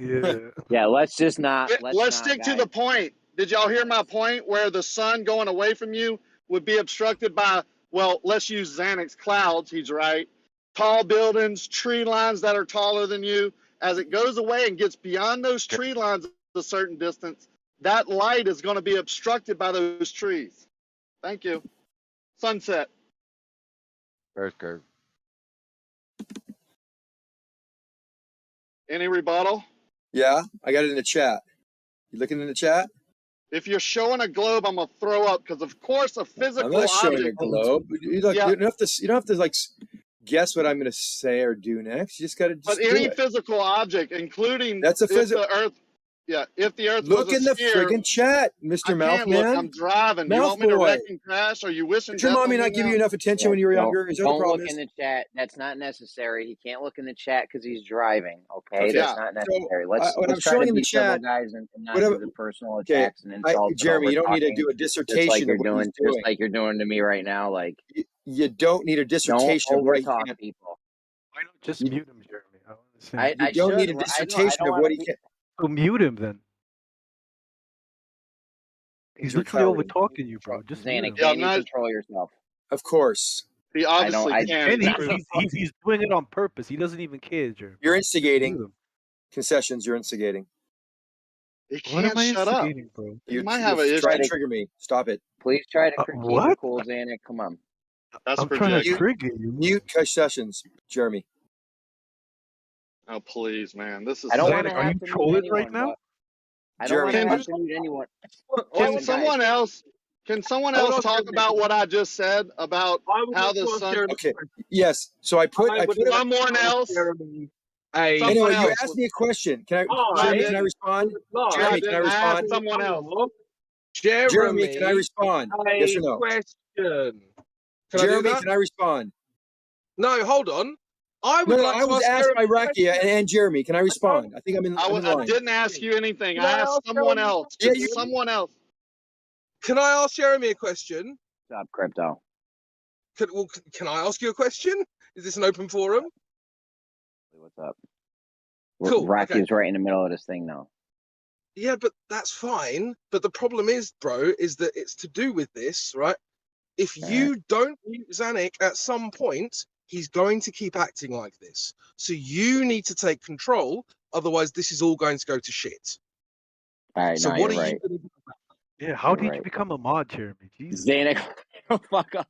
Yeah. Yeah, let's just not. Let's stick to the point. Did y'all hear my point where the sun going away from you would be obstructed by, well, let's use Zanuck's clouds. He's right. Tall buildings, tree lines that are taller than you. As it goes away and gets beyond those tree lines a certain distance, that light is going to be obstructed by those trees. Thank you. Sunset. Okay. Any rebuttal? Yeah, I got it in the chat. You looking in the chat? If you're showing a globe, I'm gonna throw up because, of course, a physical I'm not showing a object. globe. You don't have to like guess what I'm going to say or do next. You just got to But do any it. physical object, including That's a if physical. the Earth, if the Earth Look was a in the sphere, friggin' chat, Mr. I can't look. Mouthman. I'm driving. Do you Mouth want me to boy. wreck and crash? Are you wishing Did your death on mommy me not give now? you enough attention when you were younger? Is that the Don't problem? look in the chat. That's not necessary. He can't look in the chat because he's driving. Okay, that's not necessary. Let's what I'm let's try showing to in be the civil, chat, guys, and not whatever- do the personal Okay, attacks and insults. and Jeremy, you don't need to over-talking, do a dissertation just like you're of what doing, he's doing. just like you're doing to me right now. Like You don't need a dissertation don't of what he overtalk can't. people. Why not just mute him, Jeremy? I don't understand. I You don't need a should. dissertation of what he can. So mute him then. He's literally over talking you, bro. Just mute Zanuck, him. can you control yourself? Of course. He obviously And he's doing it on purpose. He doesn't even care, Jeremy. You're Mute instigating. him. Concessions, you're instigating. He What am can't I shut up. instigating, bro? You might have an You're issue. trying to trigger me. Stop it. Please try to keep what? it cool, Zanuck. Come on. That's I'm trying to projection. trigger you. Mute concessions, Jeremy. Oh please, man, this is. I don't so- want to Are you have to mute trolling right anyone, now? but I don't want to Jeremy, have to mute anyone. Can Listen, someone guys. else? Can someone Hold else on, talk Zanuck. about what I just said about how the sun? Okay. Yes. So I put it. Someone else. Anyway, Someone you else. asked me a question. Can No, I, I Jeremy? Can I didn't. respond? No, I Jeremy, can I didn't. I asked respond? someone else. Jeremy, can I respond? Yes or no? Question. Can I do Jeremy, that? can I respond? No, hold on. I No, would no, like I to was ask asked by Jeremy a Rakia question. and Jeremy. Can I respond? I think I'm in I line. didn't ask you anything. Can I I asked ask someone Jeremy a else. Yeah, It's someone else. Can I ask Jeremy a question? Stop, crypto. Can I ask you a question? Is this an open forum? What's up? Cool, Rocky's okay. right in the middle of this thing now. Yeah, but that's fine. But the problem is, bro, is that it's to do with this, right? If you don't mute Zanuck at some point, he's going to keep acting like this. So you need to take control. Otherwise, this is all going to go to shit. All right, So no, what you're are right. you going to do? Yeah, how You're did you right. become a mod, Jeremy? Jesus. Zanuck, fuck up.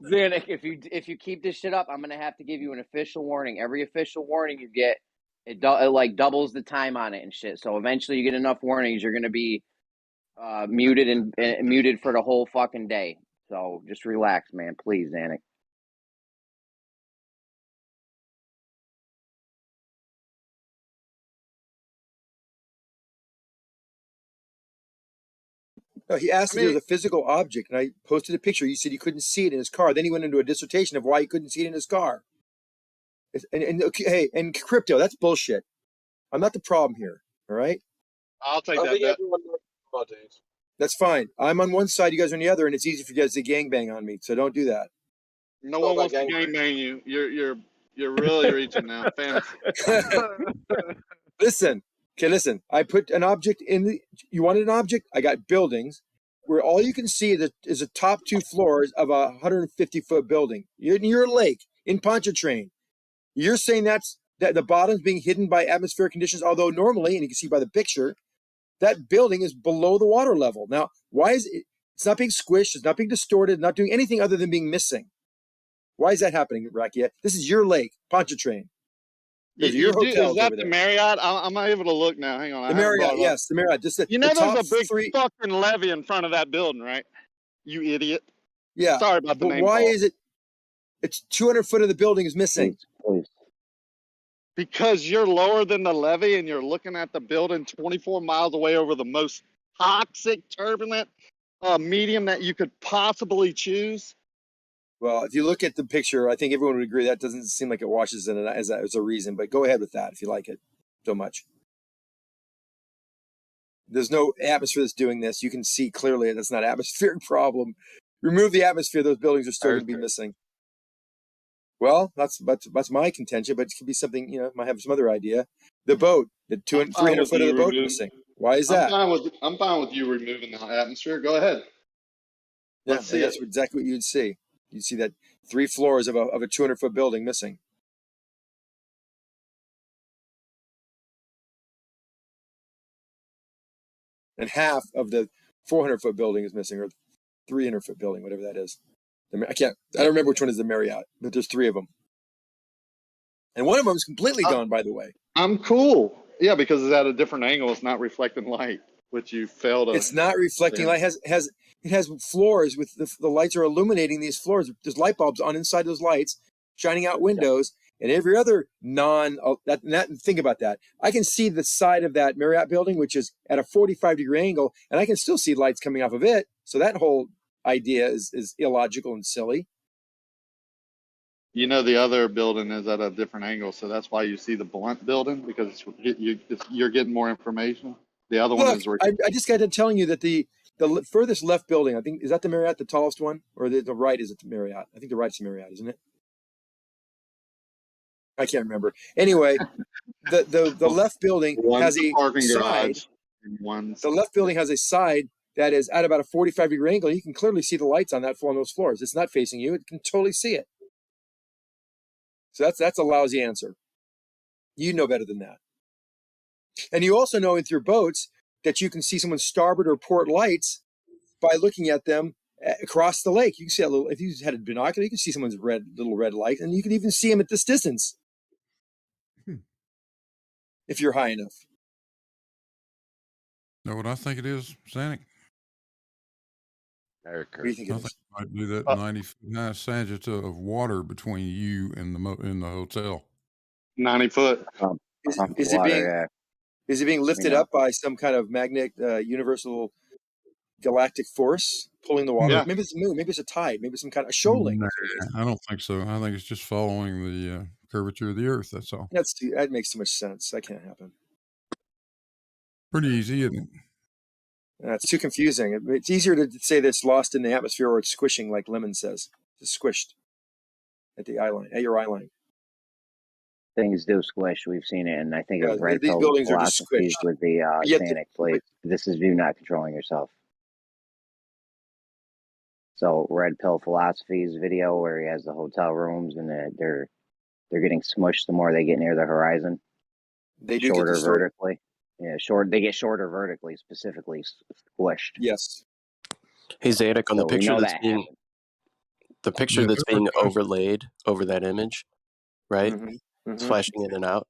Zanuck, if you keep this shit up, I'm gonna have to give you an official warning. Every official warning you get, it like doubles the time on it and shit. So eventually, you get enough warnings, you're gonna be muted and muted for the whole fucking day. So just relax, man, please, Zanuck. No, he asked if there was a physical object, and I posted a picture. You said you couldn't see it in his car. Then he went into a dissertation of why he couldn't see it in his car. And crypto, that's bullshit. I'm not the problem here. All right. I'll take that bet. That's fine. I'm on one side, you guys are on the other, and it's easy for you guys to gangbang on me. So don't do that. No one wants to gangbang you. You're really reaching now. Fantasy. Listen. Okay, listen. I put an object in the. You wanted an object? I got buildings where all you can see is the top 2 floors of a 150-foot building. You're near a lake in Pontchartrain. You're saying that the bottom's being hidden by atmospheric conditions, although normally, and you can see by the picture, that building is below the water level. Now, why is it? It's not being squished. It's not being distorted. Not doing anything other than being missing. Why is that happening, Rakia? This is your lake, Pontchartrain. Is that the Marriott? I'm not able to look now. Hang on. The Marriott, yes, the Marriott. Just you know, there's a big fucking levee in front of that building, right? You idiot. Yeah. Sorry about the but name. Why is it? It's 200 foot of the building is missing. Because you're lower than the levee and you're looking at the building 24 miles away over the most toxic, turbulent medium that you could possibly choose. Well, if you look at the picture, I think everyone would agree that doesn't seem like it washes in as a reason, but go ahead with that if you like it so much. There's no atmosphere that's doing this. You can see clearly that's not an atmospheric problem. Remove the atmosphere, those buildings are still going to be missing. Well, that's my contention, but it could be something, you know, might have some other idea. The boat, the 300 foot of the boat missing. Why is that? I'm fine with you removing the atmosphere. Go ahead. Yeah, that's exactly what you'd see. You'd see that 3 floors of a 200-foot building missing. And half of the 400-foot building is missing, or 300-foot building, whatever that is. I don't remember which one is the Marriott, but there's 3 of them. And one of them is completely gone, by the way. I'm cool. Yeah, because it's at a different angle. It's not reflecting light, which you failed to. It's not reflecting light. It has floors with the lights are illuminating these floors. There's light bulbs on inside those lights, shining out windows, and every other think about that. I can see the side of that Marriott building, which is at a 45-degree angle, and I can still see lights coming off of it. So that whole idea is illogical and silly. You know, the other building is at a different angle, so that's why you see the blunt building, because you're getting more information. The other one is. I just got done telling you that the furthest left building, I think, is that the Marriott, the tallest one, or the right is it the Marriott? I think the right's the Marriott, isn't it? I can't remember. Anyway, the left building has a side. The left building has a side that is at about a 45-degree angle. You can clearly see the lights on that floor, on those floors. It's not facing you. It can totally see it. So that's a lousy answer. You know better than that. And you also know with your boats that you can see someone's starboard or port lights by looking at them across the lake. You can see a little. If you had a binocular, you can see someone's little red light, and you can even see them at this distance if you're high enough. Know what I think it is, Sanic? What do you think it is? I think you might do that 90-foot high sagitta of water between you and the hotel. 90 foot. Is it being lifted up by some kind of magnetic universal galactic force pulling the water? Yeah. Maybe it's a moon. Maybe it's a tide. Maybe it's some kind of shoaling. Nah, I don't think so. I think it's just following the curvature of the Earth. That's all. That makes too much sense. That can't happen. Pretty easy, isn't it? It's too confusing. It's easier to say that it's lost in the atmosphere or it's squishing, like Lemon says. It's squished at the eye line, at your eye line. Things do squish. We've seen it, and I think of Red these Pill buildings are just philosophies squished. with the Yet Sanic plate. This is you not controlling yourself. So Red Pill Philosophy's video where he has the hotel rooms and they're getting smushed the more they get near the horizon. They do shorter get distorted. vertically. Yeah, they get shorter vertically, specifically squished. Yes. Hey Zadok, on So the we picture know that's that being happened. the picture Yeah, that's being overlaid over that image, right? Mm-hmm. It's flashing in and out.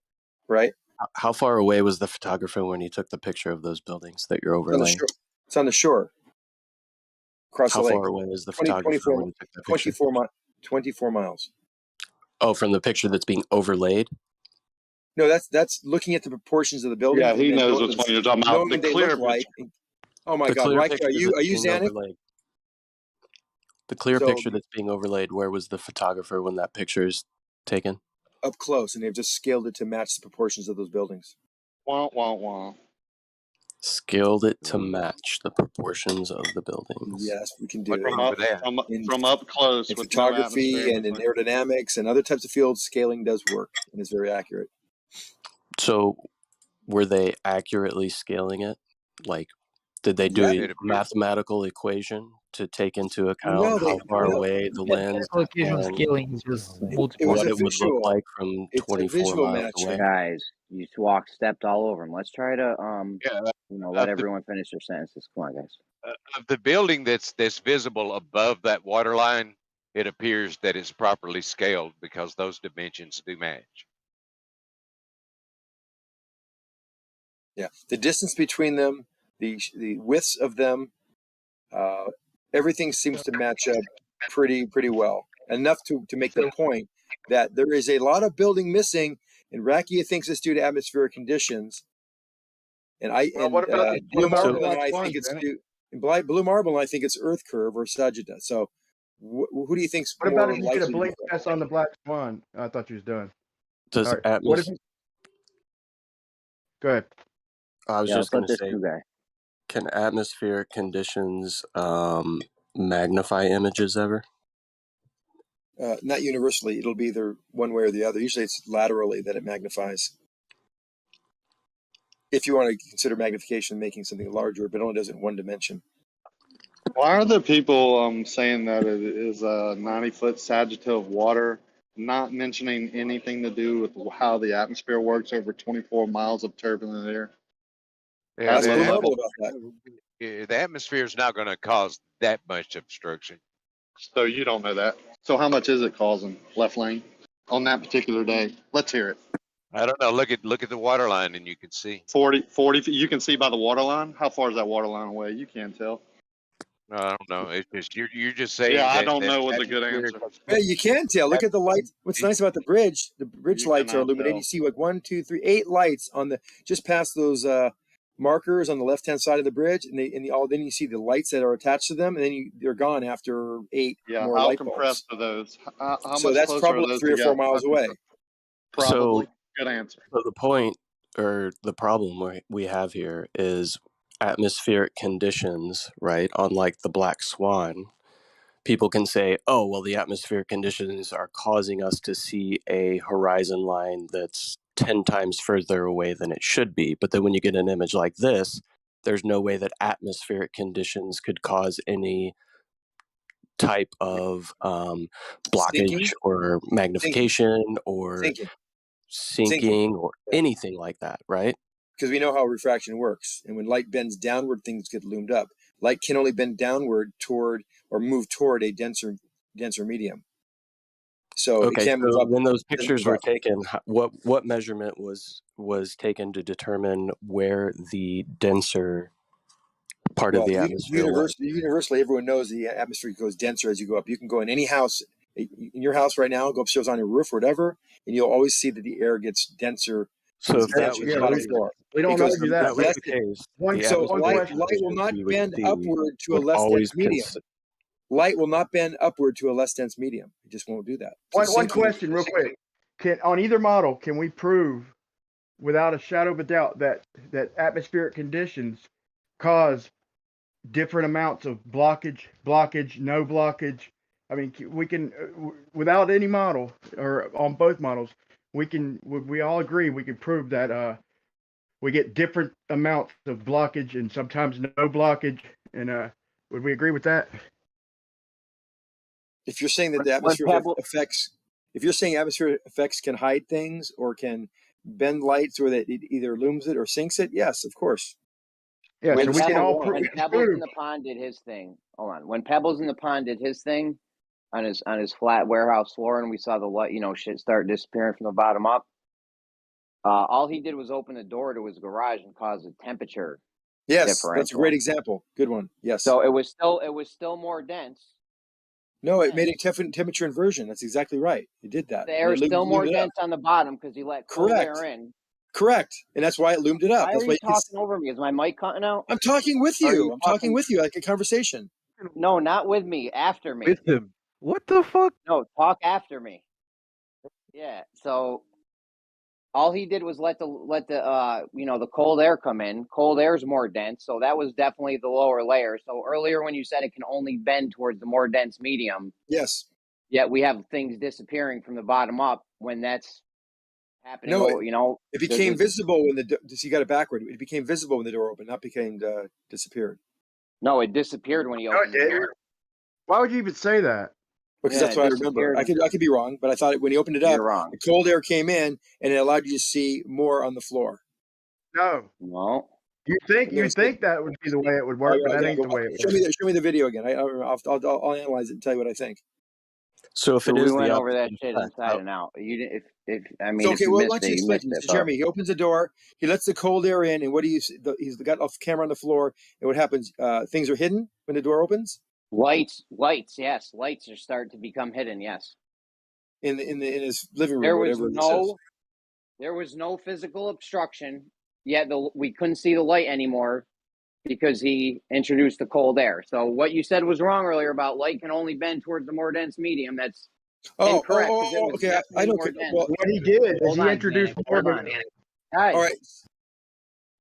Right. How far away was the photographer when he took the picture of those buildings that you're It's on the overlaying? shore. It's on the shore. Across How the lake. far away is the photographer when he took that picture? 24 miles. Oh, from the picture that's being overlaid? No, that's looking at the proportions of the building. Yeah, he knows which one you're talking about. The clear like. Oh my The God, clear Riker, picture are you that's being Xanic? overlaid. The clear So picture that's being overlaid. Where was the photographer when that picture is taken? up close, and they've just scaled it to match the proportions of those buildings. Wah, wah, wah. Scaled it to match the proportions of the buildings. Yes, we can do What's it. wrong with that? From up close In with no atmosphere. photography and in aerodynamics and other types of fields, scaling does work and is very accurate. So, were they accurately scaling it? Like, did they do Yeah. a mathematical equation to take into account No, how far away the lens Mathematical and scaling is just It was multiple. what a it would look visual. like from It's a 24 visual miles matching. away? Guys, you stepped all over them. Let's try to let Of the, everyone finish their sentences. Come on, guys. of the building that's visible above that water line, it appears that it's properly scaled because those dimensions do match. Yeah, the distance between them, the widths of them, everything seems to match up pretty well. Enough to make the point that there is a lot of building missing, and Rakia thinks it's due to atmospheric conditions. And What about Blue Marble the and black I swans, think it's Danny? due. And Blue Marble and I think it's Earth Curve or Sajida. So, who do you think's What more about if you get a likely? blink test on the black swan? I thought you was done. Does All right. What if you... Go ahead. I was Yeah, just going let's to let this say, new guy. can atmospheric conditions magnify images ever? Not universally. It'll be either one way or the other. Usually, it's laterally that it magnifies. If you want to consider magnification making something larger, but it only does it in one dimension. Why are the people saying that it is a 90-foot sagitta of water, not mentioning anything to do with how the atmosphere works over 24 miles of turbulent air? Yeah, Ask Blue Marble about that. The atmosphere is not going to cause that much obstruction. So you don't know that. So how much is it causing left lane on that particular day? Let's hear it. I don't know. Look at the water line, and you can see. 40 you can see by the water line. How far is that water line away? You can't tell. I don't know. It's just you're just saying. Yeah, I that, don't that know what's a good atmosphere- answer. Yeah, you can tell. Look at the lights. What's nice about the bridge You lights are cannot illuminated. tell. You see like 1, 2, 3, 8 lights on the just past those markers on the left hand side of the bridge, and then you see the lights that are attached to them, and then they're gone after 8 Yeah, more how light compressed bulbs. are those? How So much that's closer are probably those 3 or 4 together? miles away. Probably. So, Good answer. so the point or the problem we have here is atmospheric conditions, right? Unlike the black swan, people can say, oh, well, the atmospheric conditions are causing us to see a horizon line that's 10 times further away than it should be. But then when you get an image like this, there's no way that atmospheric conditions could cause any type of blockage Sinking? or magnification or Sinking. sinking or anything like that, right? Because we know how refraction works. And when light bends downward, things get loomed up. Light can only bend downward toward or move toward a denser medium. So it Okay, can't move so up. when those It doesn't pictures move were up. taken, what measurement was taken to determine where the denser part of Well, the atmosphere was? universally, everyone knows the atmosphere goes denser as you go up. You can go in any house, in your house right now, go upstairs on your roof or whatever, and you'll always see that the air gets denser. So if that denser was to the the bottom case, floor. We don't Because argue if that. that was the case, the so atmospheric light will not conditions we would bend see upward to a would less dense always medium. Light will not bend upward to a less dense medium. It just won't do that. So One sinking- question, real quick. On either model, can we prove, without a shadow of a doubt, that atmospheric conditions cause different amounts of blockage, no blockage? I mean, we can, without any model or on both models, we all agree we can prove that we get different amounts of blockage and sometimes no blockage. And would we agree with that? If you're saying that the atmosphere effects, if you're saying atmospheric effects can hide things or can bend light so that it either looms it or sinks it, yes, of course. Yeah, When so we can all Pebbles prove. in the Pond did his thing. Hold on. When Pebbles in the Pond did his thing on his flat warehouse floor, and we saw the light, shit start disappearing from the bottom up. All he did was open the door to his garage and cause a temperature Yes, differential. that's a great example. Good one. Yes. So it was still more dense. No, it made a temperature inversion. That's exactly right. It did that. The air is still more dense on the bottom because he let cold air in. Correct, and that's why it loomed it up. Why That's are why you talking over me? Is my mic cutting out? I'm talking with Are you. you I'm talking with you like a conversation. No, not with me. After me. With him. What the fuck? No, talk after me. Yeah. So all he did was let the the cold air come in. Cold air is more dense, so that was definitely the lower layer. So earlier when you said it can only bend towards the more dense medium, yes. Yet we have things disappearing from the bottom up when that's happening. No, it became there's- visible when you got it backward. It became visible when the door opened, not became disappeared. No, it disappeared when he No, it opened the door. didn't. Why would you even say that? Because Yeah, that's what I it remember. disappeared. I could be wrong, but I thought when he opened it up, You're wrong. the cold air came in and it allowed you to see more on the floor. No. No. You think that would be the way it would work, but that ain't the way it show works. me the video again. I'll analyze it and tell you what I think. So if it we is went the over that opposite shit effect, inside and out. You didn't. If So, okay, if you well, missed why don't you it, you explain missed to me, it. Mr. Jeremy? He opens the door, he lets the cold air in, and what do you see? He's got a camera on the floor, and what happens? Things are hidden when the door opens. Lights, yes, lights are starting to become hidden. Yes, in his living room, there was whatever this is. there was no physical obstruction. Yet we couldn't see the light anymore because he introduced the cold air. So what you said was wrong earlier about light can only bend towards the more dense medium. That's incorrect. 'Cause it was Okay. I definitely don't. more dense. Well, what he did is Hold he on, introduced Janet, more of hold a. on. Guys, all right.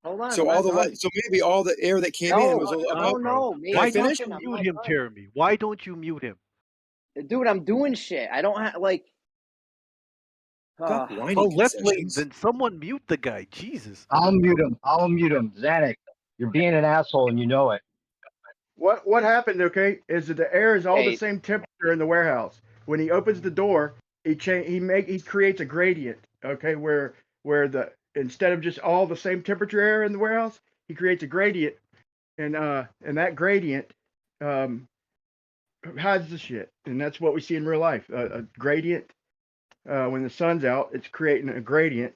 hold on. So I'm all not the done. light. So maybe all the air that came in was No. Why don't Finish? you mute him, Jeremy? Why don't you mute him? Dude, I'm doing shit. I don't have like. Oh, left lane. Then someone mute the guy. Jesus. I'll mute him. Zanuck, you're being an asshole and you know it. What happened? Okay, is that the air is all the same temperature in the warehouse. When he opens the door, he creates a gradient. Okay, where instead of just all the same temperature air in the warehouse, he creates a gradient, and that gradient hides the shit, and that's what we see in real life. A gradient. When the sun's out, it's creating a gradient,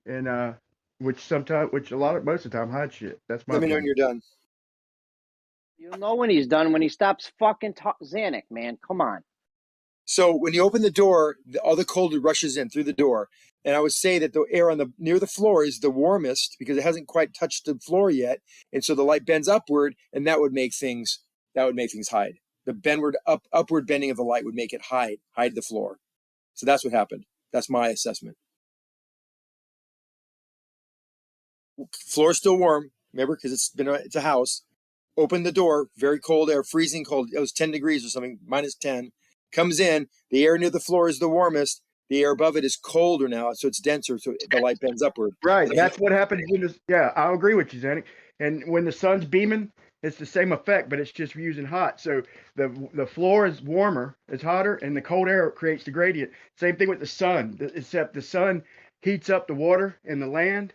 and most of the time hides shit. That's my Let me know when opinion. you're done. You'll know when he's done when he stops fucking Zanuck, man. Come on. So when you open the door, all the cold rushes in through the door, and I would say that the air near the floor is the warmest because it hasn't quite touched the floor yet, and so the light bends upward, and that would make things hide. The upward bending of the light would make it hide the floor. So that's what happened. That's my assessment. Floor's still warm, remember, because it's a house. Open the door, very cold air, freezing cold. It was 10 degrees or something, -10. Comes in, the air near the floor is the warmest. The air above it is colder now, so it's denser, so the light bends upward. Right, that's what happens when this. Yeah, I'll agree with you, Zanuck. And when the sun's beaming, it's the same effect, but it's just using hot. So the floor is warmer, it's hotter, and the cold air creates the gradient. Same thing with the sun, except the sun heats up the water and the land,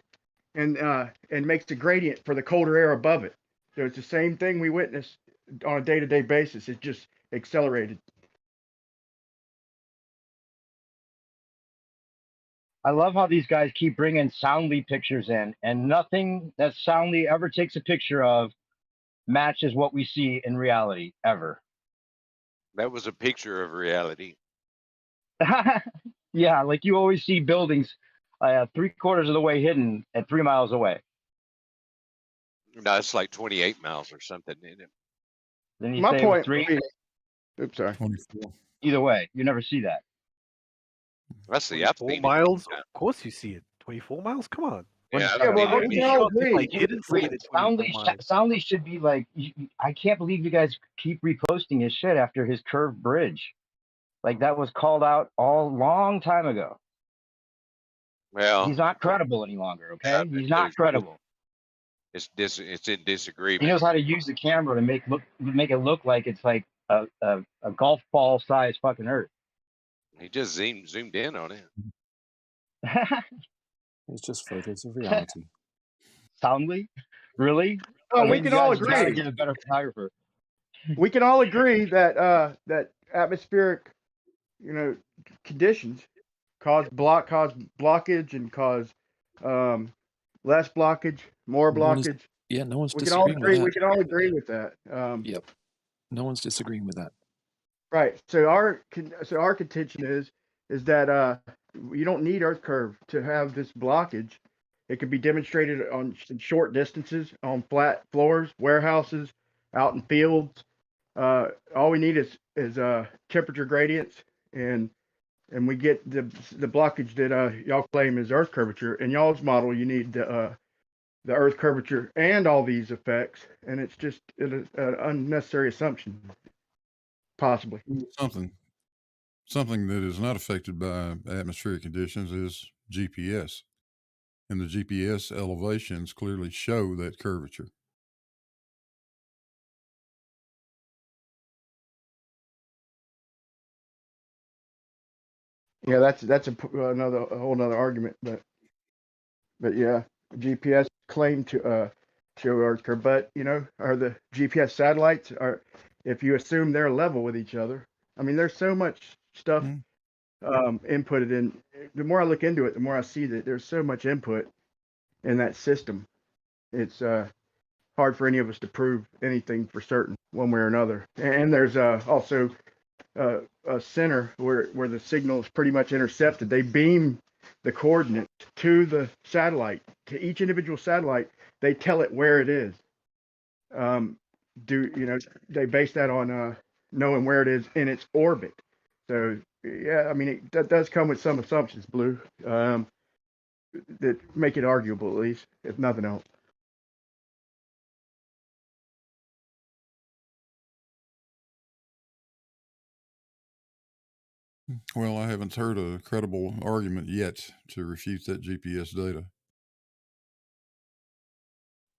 and makes the gradient for the colder air above it. So it's the same thing we witness on a day-to-day basis. It's just accelerated. I love how these guys keep bringing Soundly pictures in, and nothing that Soundly ever takes a picture of matches what we see in reality, ever. That was a picture of reality. Yeah, like you always see buildings 3/4 of the way hidden at 3 miles away. No, it's like 28 miles or something, isn't it? Then you My say point. 3. Oops, sorry. 24. Either way, you never see that. That's the 24 miles? Of course you see it. 24 miles? Come on. Soundly should be like, I can't believe you guys keep reposting his shit after his curved bridge. Like that was called out all long time ago. Well, he's not credible any longer. Okay, he's not credible. It's in disagreement. He knows how to use the camera to make it look like it's like a golf ball size fucking Earth. He just zoomed in on it. It's just photos of reality. Soundly, really? Oh, we can all agree. Gotta get a better photographer. We can all agree that that atmospheric, conditions cause blockage and cause less blockage, more blockage. No one's we can all disagreeing agree. with that. We can all agree with that. Yep. No one's disagreeing with that. Right. So our contention is that you don't need Earth curve to have this blockage. It can be demonstrated on short distances, on flat floors, warehouses, out in fields. All we need is temperature gradients, and we get the blockage that y'all claim is Earth curvature. In y'all's model, you need the Earth curvature and all these effects, and it's just an unnecessary assumption, possibly. Something that is not affected by atmospheric conditions is GPS, and the GPS elevations clearly show that curvature. Yeah, that's a whole nother argument, but yeah, GPS claim to show Earth curve, but are the GPS satellites if you assume they're level with each other? I mean, there's so much stuff inputted in. The more I look into it, the more I see that there's so much input in that system. It's hard for any of us to prove anything for certain, one way or another. And there's also a center where the signal is pretty much intercepted. They beam the coordinates to the satellite, to each individual satellite. They tell it where it is. They base that on knowing where it is in its orbit. So yeah, I mean, that does come with some assumptions, Blue, that make it arguable, at least, if nothing else. Well, I haven't heard a credible argument yet to refute that GPS data.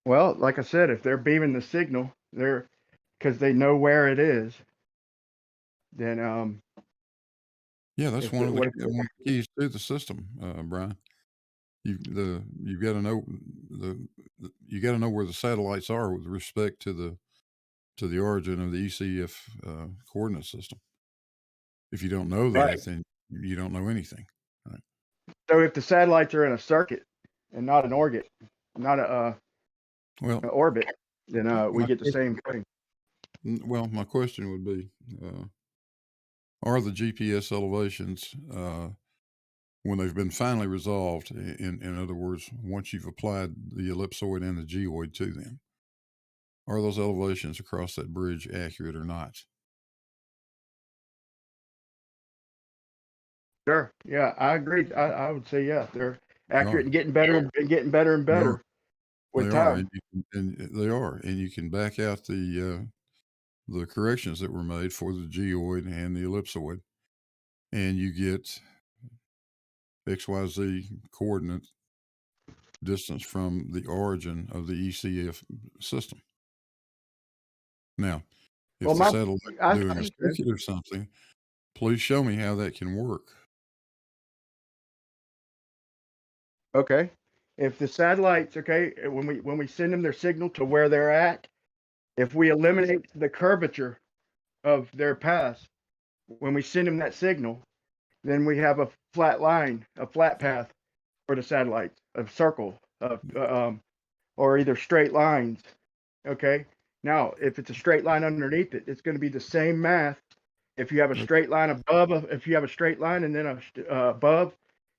Well, like I said, if they're beaming the signal, because they know where it is, then yeah, that's one of the keys to the system, Brian. You got to know you got to know where the satellites are with respect to the origin of the ECF coordinate system. If you don't know that, then you don't know anything. Right? So if the satellites are in a circuit and not an orbit, not an orbit, then we get the same thing. Well, my question would be, are the GPS elevations, when they've been finally resolved, in other words, once you've applied the ellipsoid and the geoid to them, are those elevations across that bridge accurate or not? Sure. Yeah, I agree. I would say yeah, they're accurate and getting better and better with time. They are, and you can back out the corrections that were made for the geoid and the ellipsoid, and you get XYZ coordinate distance from the origin of the ECF system. Now, if the satellite is doing a circuit or something, please show me how that can work. Okay. If the satellites, when we send them their signal to where they're at, if we eliminate the curvature of their path, when we send them that signal, then we have a flat line, a flat path for the satellites, a circle, or either straight lines. Okay. Now, if it's a straight line underneath it, it's going to be the same math. If you have a straight line above, if you have a straight line and then above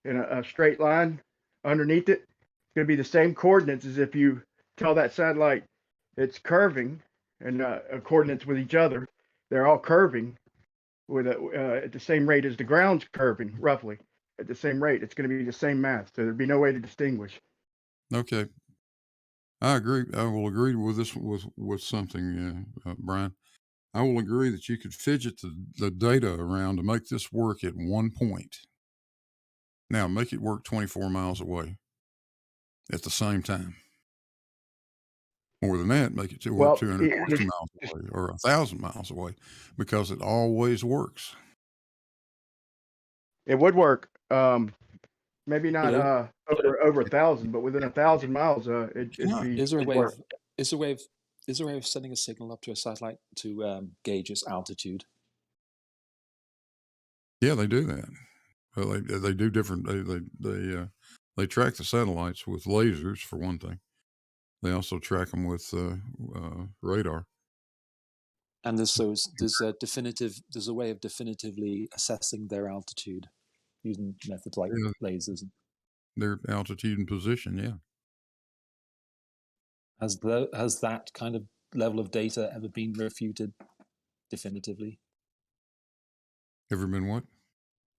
and a straight line underneath it, it's going to be the same coordinates as if you tell that satellite it's curving and coordinates with each other. They're all curving with at the same rate as the ground's curving, roughly at the same rate. It's going to be the same math, so there'd be no way to distinguish. Okay, I agree. I will agree with this with something, Brian. I will agree that you could fidget the data around to make this work at one point. Now, make it work 24 miles away at the same time. More than that, make it work 250 miles away or 1,000 miles away, because it always works. It would work. Maybe not over 1,000, but within 1,000 miles, it'd be. Is there a way of sending a signal up to a satellite to gauge its altitude? Yeah, they do that. Well, they do different. They track the satellites with lasers for one thing. They also track them with radar. And there's a way of definitively assessing their altitude using methods like lasers. their altitude and position. Yeah. Has that kind of level of data ever been refuted definitively? Ever been what?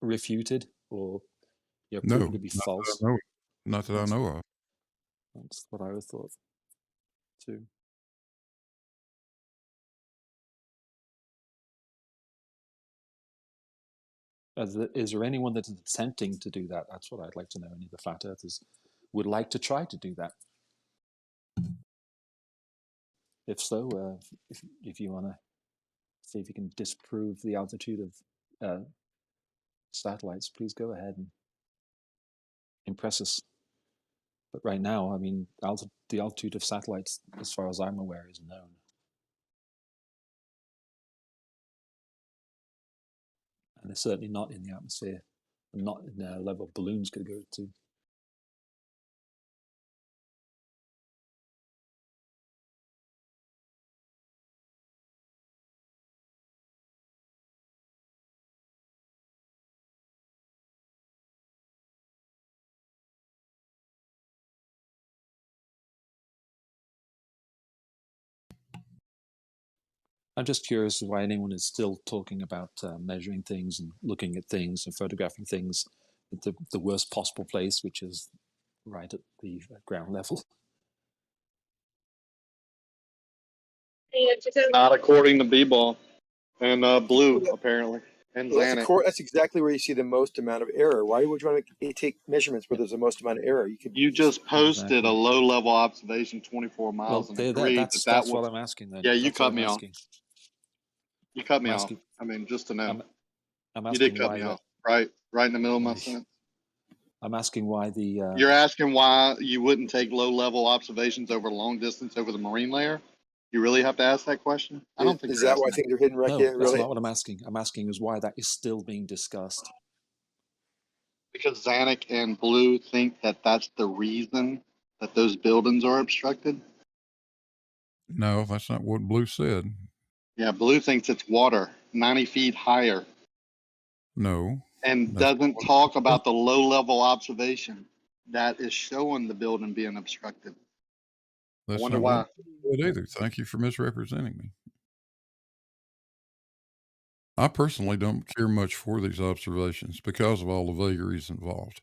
Refuted or No, proven to be false? Not that I know of. That's what I would thought too. Is there anyone that is attempting to do that? That's what I'd like to know. Any of the flat earthers would like to try to do that. If so, if you want to see if you can disprove the altitude of satellites, please go ahead and impress us. But right now, I mean, the altitude of satellites, as far as I'm aware, is known. And it's certainly not in the atmosphere, and not in the level balloons could go to. I'm just curious why anyone is still talking about measuring things and looking at things and photographing things at the worst possible place, which is right at the ground level. Not according to B-Ball and Blue, apparently, and Well, Xanax. that's exactly where you see the most amount of error. Why would you want to take measurements where there's the most amount of error? You just posted a low-level observation 24 miles and agreed that's that was... what I'm asking then. Yeah, you That's cut what me I'm off. asking. You cut me I'm off. asking- I mean, just to know. I'm You asking did cut why me that- off, right in the middle of my sentence. I'm asking why the... You're asking why you wouldn't take low-level observations over long distance over the marine layer? You really have to ask that question? I don't think Is you're that why asking things are hidden right No, here? that's Really? not what I'm asking. I'm asking is why that is still being discussed. Because Xanax and Blue think that that's the reason that those buildings are obstructed? No, that's not what Blue said. Yeah, Blue thinks it's water 90 feet higher No. and That's doesn't talk about the low-level observation that is showing the building being obstructed. That's wonder not why. what Blue said either. Thank you for misrepresenting me. I personally don't care much for these observations because of all the vagaries involved.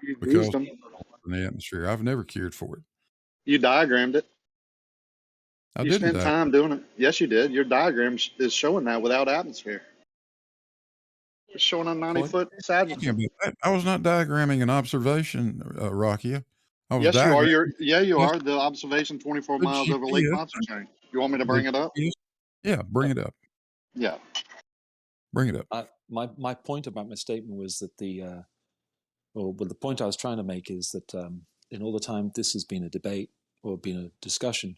You Because used them. in the atmosphere, I've never cared for it. You diagrammed it. I You didn't spent time doing it. Yes, you did. Your diagram is showing that without atmosphere. It's showing a 90-foot sagittary. I was not diagramming an observation, Rakia. I was Yes, you are. diagramming. You are. The observation 24 The miles over Lake GPS. Pontchartrain. You want me to bring it up? Yeah, bring it up. Yeah. Bring it up. My point about my statement was that the point I was trying to make is that in all the time this has been a debate or been a discussion,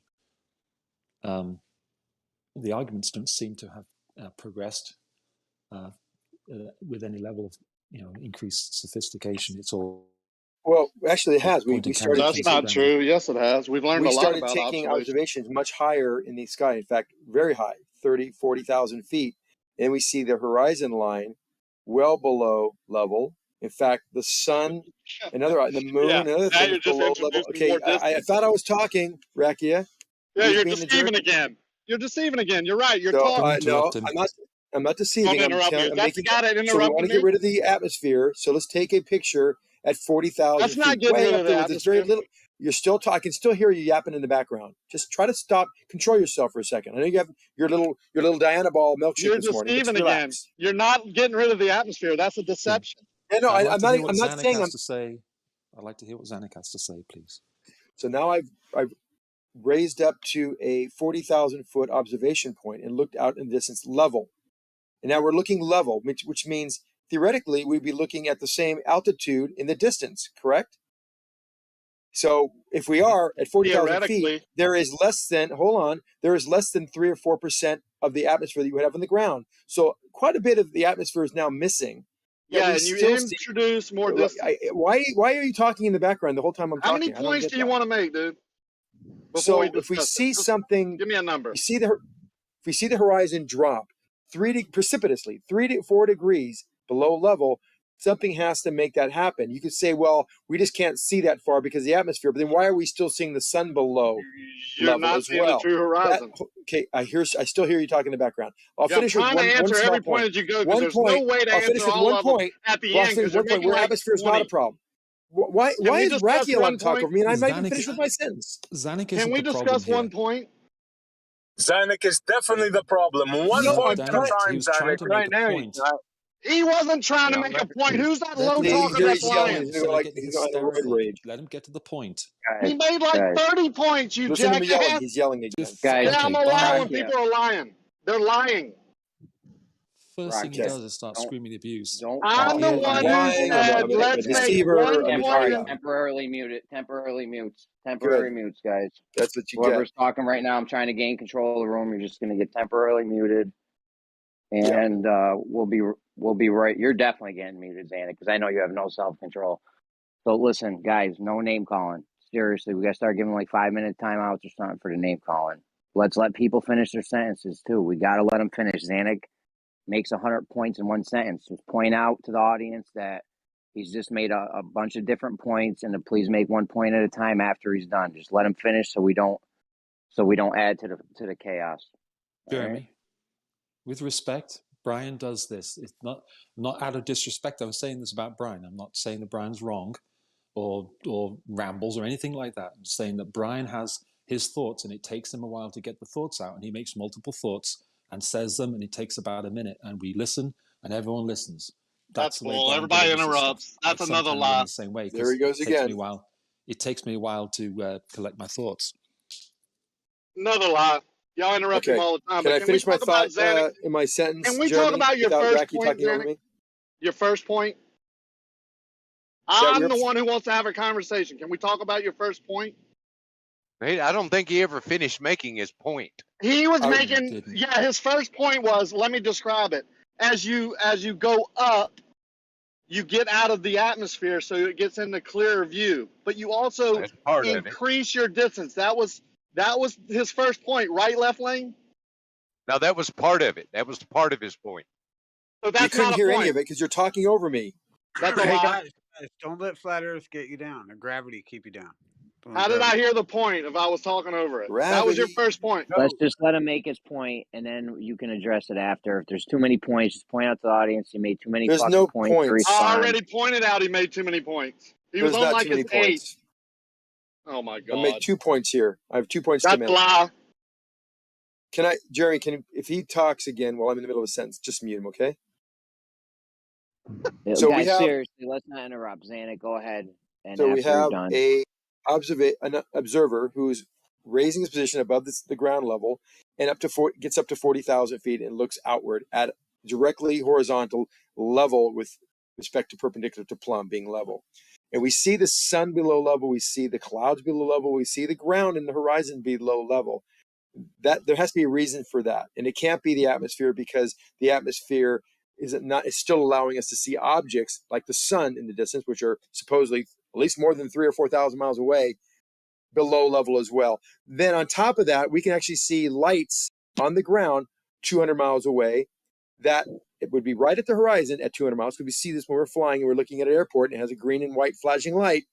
the arguments don't seem to have progressed with any level of increased sophistication. It's all Well, actually, it has. We pointing started. That's not true. Yes, it has. We've learned a lot started about taking observation. observations much higher in the sky. In fact, very high, 30, 40,000 feet. And we see the horizon line well below level. In fact, the sun, the moon, Yeah, and other now things you're just below level. introducing Okay, more I distance. thought I was talking, Rakia. Yeah, Who's you're being the deceiving jerk? again. You're deceiving again. You're right. You're So, talking. no, I'm not deceiving. Don't interrupt me. I'm That's the making. guy that So we interrupted want to me. get rid of the atmosphere. So let's take a picture at 40,000 That's feet, not getting way rid up of there the with this very atmosphere. little. You're still talking. I can still hear you yapping in the background. Just try to stop. Control yourself for a second. I know you have your little Diana ball milkshake You're this morning. But deceiving just again. relax. You're not getting rid of the atmosphere. That's a deception. Yeah, no, I'd like I'm to not. hear what I'm not Zanuck saying has I'm. to say. I'd like to hear what Zanuck has to say, please. So now I've raised up to a 40,000 foot observation point and looked out in the distance level. And now we're looking level, which means theoretically we'd be looking at the same altitude in the distance, correct? So if we are at 40,000 feet, there is less than 3 or 4% of the atmosphere that you would have on the ground. So quite a bit of the atmosphere is now missing. Yeah, and you introduce more distance. Why are you talking in the background the whole time I'm How talking? many points do you want to make, dude? So if we see something, give me a number. If we see the horizon drop precipitously 3 to 4 degrees below level, Something has to make that happen. You could say, well, we just can't see that far because of the atmosphere. But then why are we still seeing the sun below You're level not as seeing well? the true horizon. Okay, I still hear you talking in the background. I'll Yeah, I'm finish with trying to one answer small every point. point as you go because One there's no point. way to I'll finish answer with all one of them point. at the Well, I'll end say because you're one point making where like atmosphere is not a 20. problem. Why Can we is discuss Racky allowed one to talk point? over me and I'm not even Zanuck, finished with my sentence? Zanuck Can isn't we the problem discuss here. one point? Zanuck is definitely the problem. One No, point I'm at a trying. time, He was trying Zanuck. to Right make a now, point. He wasn't trying to make a point. Who's that low See, talker here that's he's yelling. lying? He's gonna Getting he's going to roid hysterical. rage. Let him get to the point. He made like 30 points, you Listen to him yelling. jackass. He's yelling again. Guys, Yeah, I'm Okay, allowed Brian. when people are lying. They're lying. First thing he Rocky, does is start screaming abuse. don't I'm the talk. one who lying. I'm said, a let's make deceiver. one I'm a point. liar. Temporarily muted. Temporarily mutes. Good. Temporary mutes, guys. That's what you Whoever's get. talking right now, I'm trying to gain control of the room. You're just going to get temporarily muted, Yeah. and we'll be right. You're definitely getting muted, Xander, because I know you have no self control. So listen, guys, no name calling. Seriously, we got to start giving like 5-minute timeouts or something for the name calling. Let's let people finish their sentences too. We got to let them finish. Zanuck makes 100 points in one sentence. Just point out to the audience that he's just made a bunch of different points, and to please make 1 point at a time after he's done. Just let him finish so we don't add to the chaos. Jeremy, right? with respect, Brian does this. It's not out of disrespect. I'm saying this about Brian. I'm not saying that Brian's wrong or rambles or anything like that. I'm saying that Brian has his thoughts, and it takes him a while to get the thoughts out, and he makes multiple thoughts and says them, and it takes about a minute, and we listen, and everyone listens. That's the way cool. Brian Everybody delivers his stuff. interrupts. That's I another sometimes run lie. the same way. There he goes again. It takes me a while to collect my thoughts. Another lie. Y'all interrupt him Okay. all the time. Can But I can we finish my talk about thought Zanuck? in my sentence, Can we Jeremy, talk about your without first Racky point, talking over Zanuck? me? Your first point? That I'm we're the one who wants to have a conversation. Can we talk about your first point? I don't think he ever finished making his point. He was making, yeah, his first point was, let me describe it. As you go up, you get out of the atmosphere, so it gets into clearer view. But you also increase your distance. That was his first point, right, left lane? Now that was part of it. That was part of his point. So You couldn't hear any of it because you're talking over me. That's a Hey lie. guys, don't let flat Earth get you down or gravity keep you down. How did I hear the point if I was talking over it? That was your first point. Let's just let him make his point, and then you can address it after. If there's too many points, just point out to the audience you made too many There's fucking no points. points. I already pointed out he made too many points. He was There's on not like too many his 8th. points. Oh my I god. make 2 points here. I have 2 points to That's make. lie. Jeremy, if he talks again while I'm in the middle of a sentence, just mute him, okay? So guys, we have seriously, let's not interrupt. Zanuck, go ahead. And So we after you're have done. an observer who's raising his position above the ground level and gets up to 40,000 feet and looks outward at directly horizontal level with respect to perpendicular to plumb being level. And we see the sun below level, we see the clouds below level, we see the ground and the horizon below level. That there has to be a reason for that. And it can't be the atmosphere, because the atmosphere is still allowing us to see objects like the sun in the distance, which are supposedly at least more than 3,000 or 4,000 miles away, below level as well. Then on top of that, we can actually see lights on the ground 200 miles away. That it would be right at the horizon at 200 miles. Because we see this when we're flying and we're looking at an airport and it has a green and white flashing light.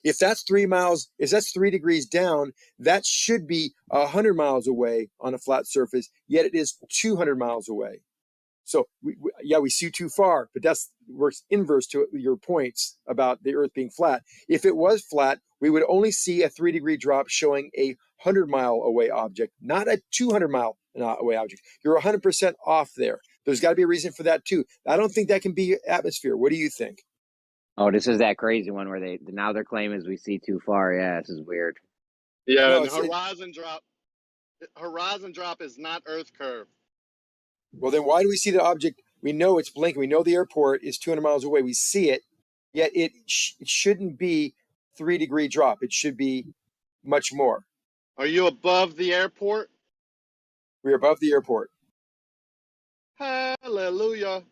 If that's 3 miles, if that's 3 degrees down, that should be 100 miles away on a flat surface, yet it is 200 miles away. So we see too far, but that's works inverse to your points about the Earth being flat. If it was flat, we would only see a 3-degree drop showing a 100-mile away object, not a 200-mile away object. You're 100% off there. There's got to be a reason for that too. I don't think that can be atmosphere. What do you think? Oh, this is that crazy one where their claim is we see too far. Yeah, this is weird. Yeah, No, and horizon drop is not Earth curve. Well, then why do we see the object? We know it's blinking. We know the airport is 200 miles away. We see it, yet it shouldn't be 3-degree drop. It should be much more. Are you above the airport? We're above the airport. Hallelujah.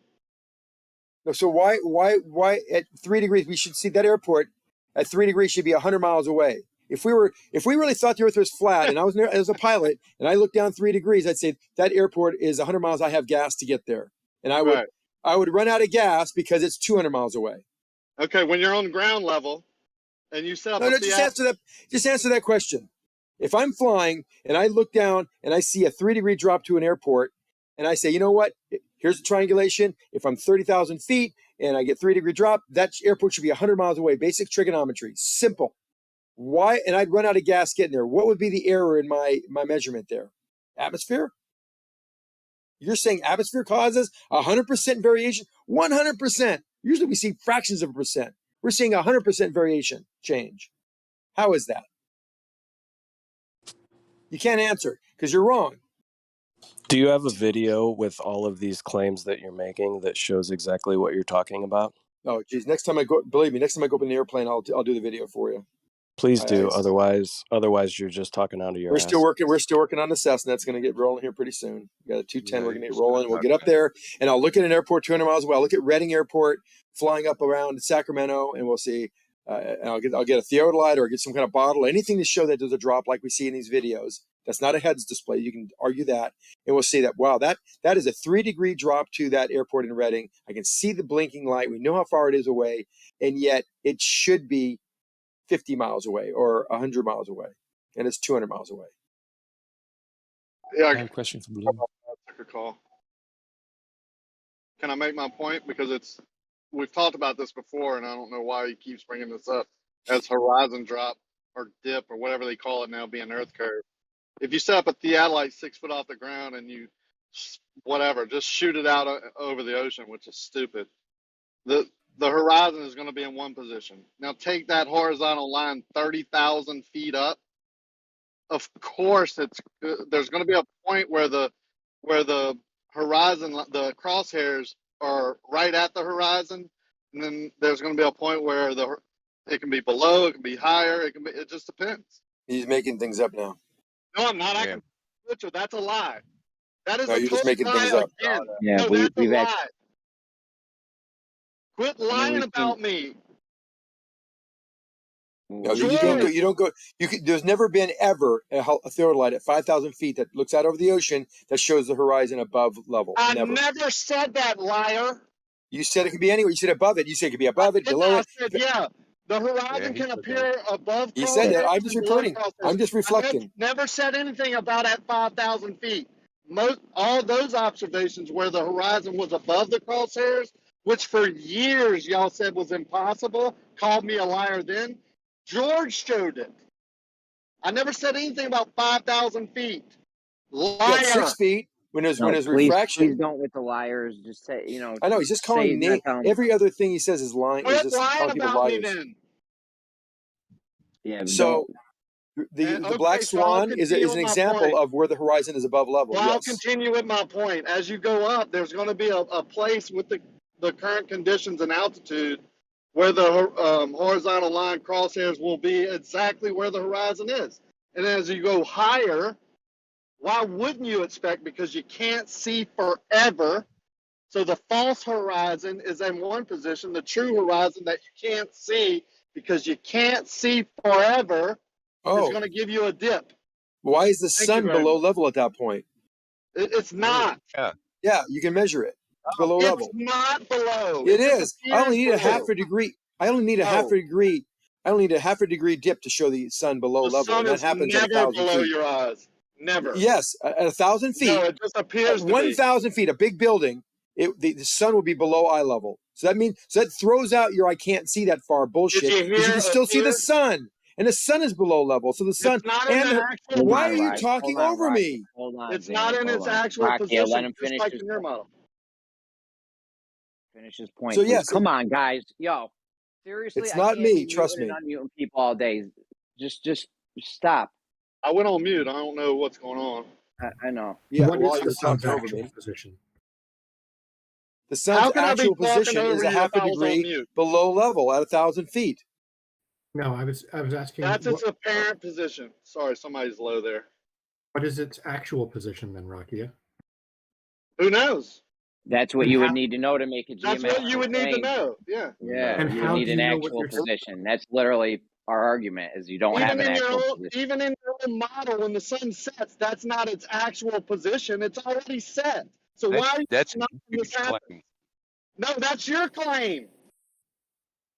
No, so why at 3 degrees we should see that airport at 3 degrees should be 100 miles away? If we really thought the Earth was flat, and I was as a pilot, and I looked down 3 degrees, I'd say that airport is 100 miles. I have gas to get there, and I would I would run out of gas because it's 200 miles away. Okay, when you're on ground level and you set up No, just answer that question. If I'm flying and I look down and I see a 3-degree drop to an airport, and I say, you know what? Here's the triangulation. If I'm 30,000 feet and I get 3-degree drop, that airport should be 100 miles away. Basic trigonometry, simple. Why? And I'd run out of gas getting there. What would be the error in my measurement there? Atmosphere? You're saying atmosphere causes 100% variation? 100%. Usually we see fractions of a percent. We're seeing 100% variation change. How is that? You can't answer because you're wrong. Do you have a video with all of these claims that you're making that shows exactly what you're talking about? Oh, geez. Next time I go, believe me, next time I go up in the airplane, I'll do the video for you. Please do. Otherwise you're just talking out of your We're ass. We're still working on the Cessna. It's going to get rolling here pretty soon. We got a 210. We're going to get rolling. We'll get up there, and I'll look at an airport 200 miles away. I'll look at Redding Airport flying up around Sacramento, and we'll see. And I'll get a theodolite or get some kind of bottle, anything to show that there's a drop like we see in these videos. That's not a heads display. You can argue that, and we'll see that. Wow, that is a 3-degree drop to that airport in Redding. I can see the blinking light. We know how far it is away, and yet it should be 50 miles away or 100 miles away, and it's 200 miles away. Yeah, I have a question from Blue. Call. Can I make my point? Because we've talked about this before, and I don't know why he keeps bringing this up as horizon drop or dip or whatever they call it now, being earth curve. If you set up a theodolite 6 foot off the ground and you just shoot it out over the ocean, which is stupid. The horizon is going to be in one position. Now take that horizontal line 30,000 feet up. Of course, there's going to be a point where the horizon, the crosshairs are right at the horizon, and then there's going to be a point where it can be below, it can be higher, it just depends. He's making things up now. No, I'm not. Richard, that's a lie. That is you're just making things up. Again. Yeah, no, that's a lie. actually. Quit lying about me. No, you don't go. There's never been ever a theodolite at 5,000 feet that looks out over the ocean that shows the horizon above level. I never said that, liar. You said it could be anywhere. You said above it. You said it could be above it, below it. I said, yeah. The horizon can appear above. He said that. I'm just reporting. I'm just reflecting. I never said anything about at 5,000 feet. All those observations where the horizon was above the crosshairs, which for years y'all said was impossible, called me a liar then. George showed it. I never said anything about 5,000 feet. Liar. 6 feet when there's refraction. Please don't with the liars. Just say, I know he's just calling me. Every other thing he says is lying. He's just calling people liars. Then. Yeah. So the black swan is an example of where the horizon is above level. Well, I'll continue with my point. As you go up, there's going to be a place with the current conditions and altitude where the horizontal line crosshairs will be exactly where the horizon is. And as you go higher, why wouldn't you expect? Because you can't see forever. So the false horizon is in one position. The true horizon that you can't see because you can't see forever is going to give you a dip. Why is the sun below level at that point? It's not. Yeah, you can measure it. It's below level. It's not below. It is. I only need a half a degree. I only need a half a degree. I only need a half a degree dip to show the sun below level. Sun and that happens at 1,000 feet. below your eyes. Never. Yes, at 1,000 feet. No, it just appears. 1,000 feet, a big building. The sun will be below eye level. So that throws out your I can't see that far bullshit. Because you can still see the sun. And the sun is below level. So the sun why are you talking over me? Hold on. It's not in its actual position. Let him finish like in your model. Finish his point. So yes, come on, guys. Yo, seriously, it's not me. Trust me. Unmuting people all day. Just stop. I went on mute. I don't know what's going on. I know. Yeah, what is the sun's actual position? The sun's actual position is a half a degree below level at 1,000 feet. No, I was asking. That's its apparent position. Sorry, somebody's low there. What is its actual position then, Rakia? Who knows? That's what you would need to know to make a geometric. That's what you would need to know. Yeah. Yeah. And you how need do an you know actual position. That's literally our argument: is you don't have an actual position. Even in your own model, when the sun sets, that's not its actual position. It's already set. So why? That's not this happen? No, that's your claim.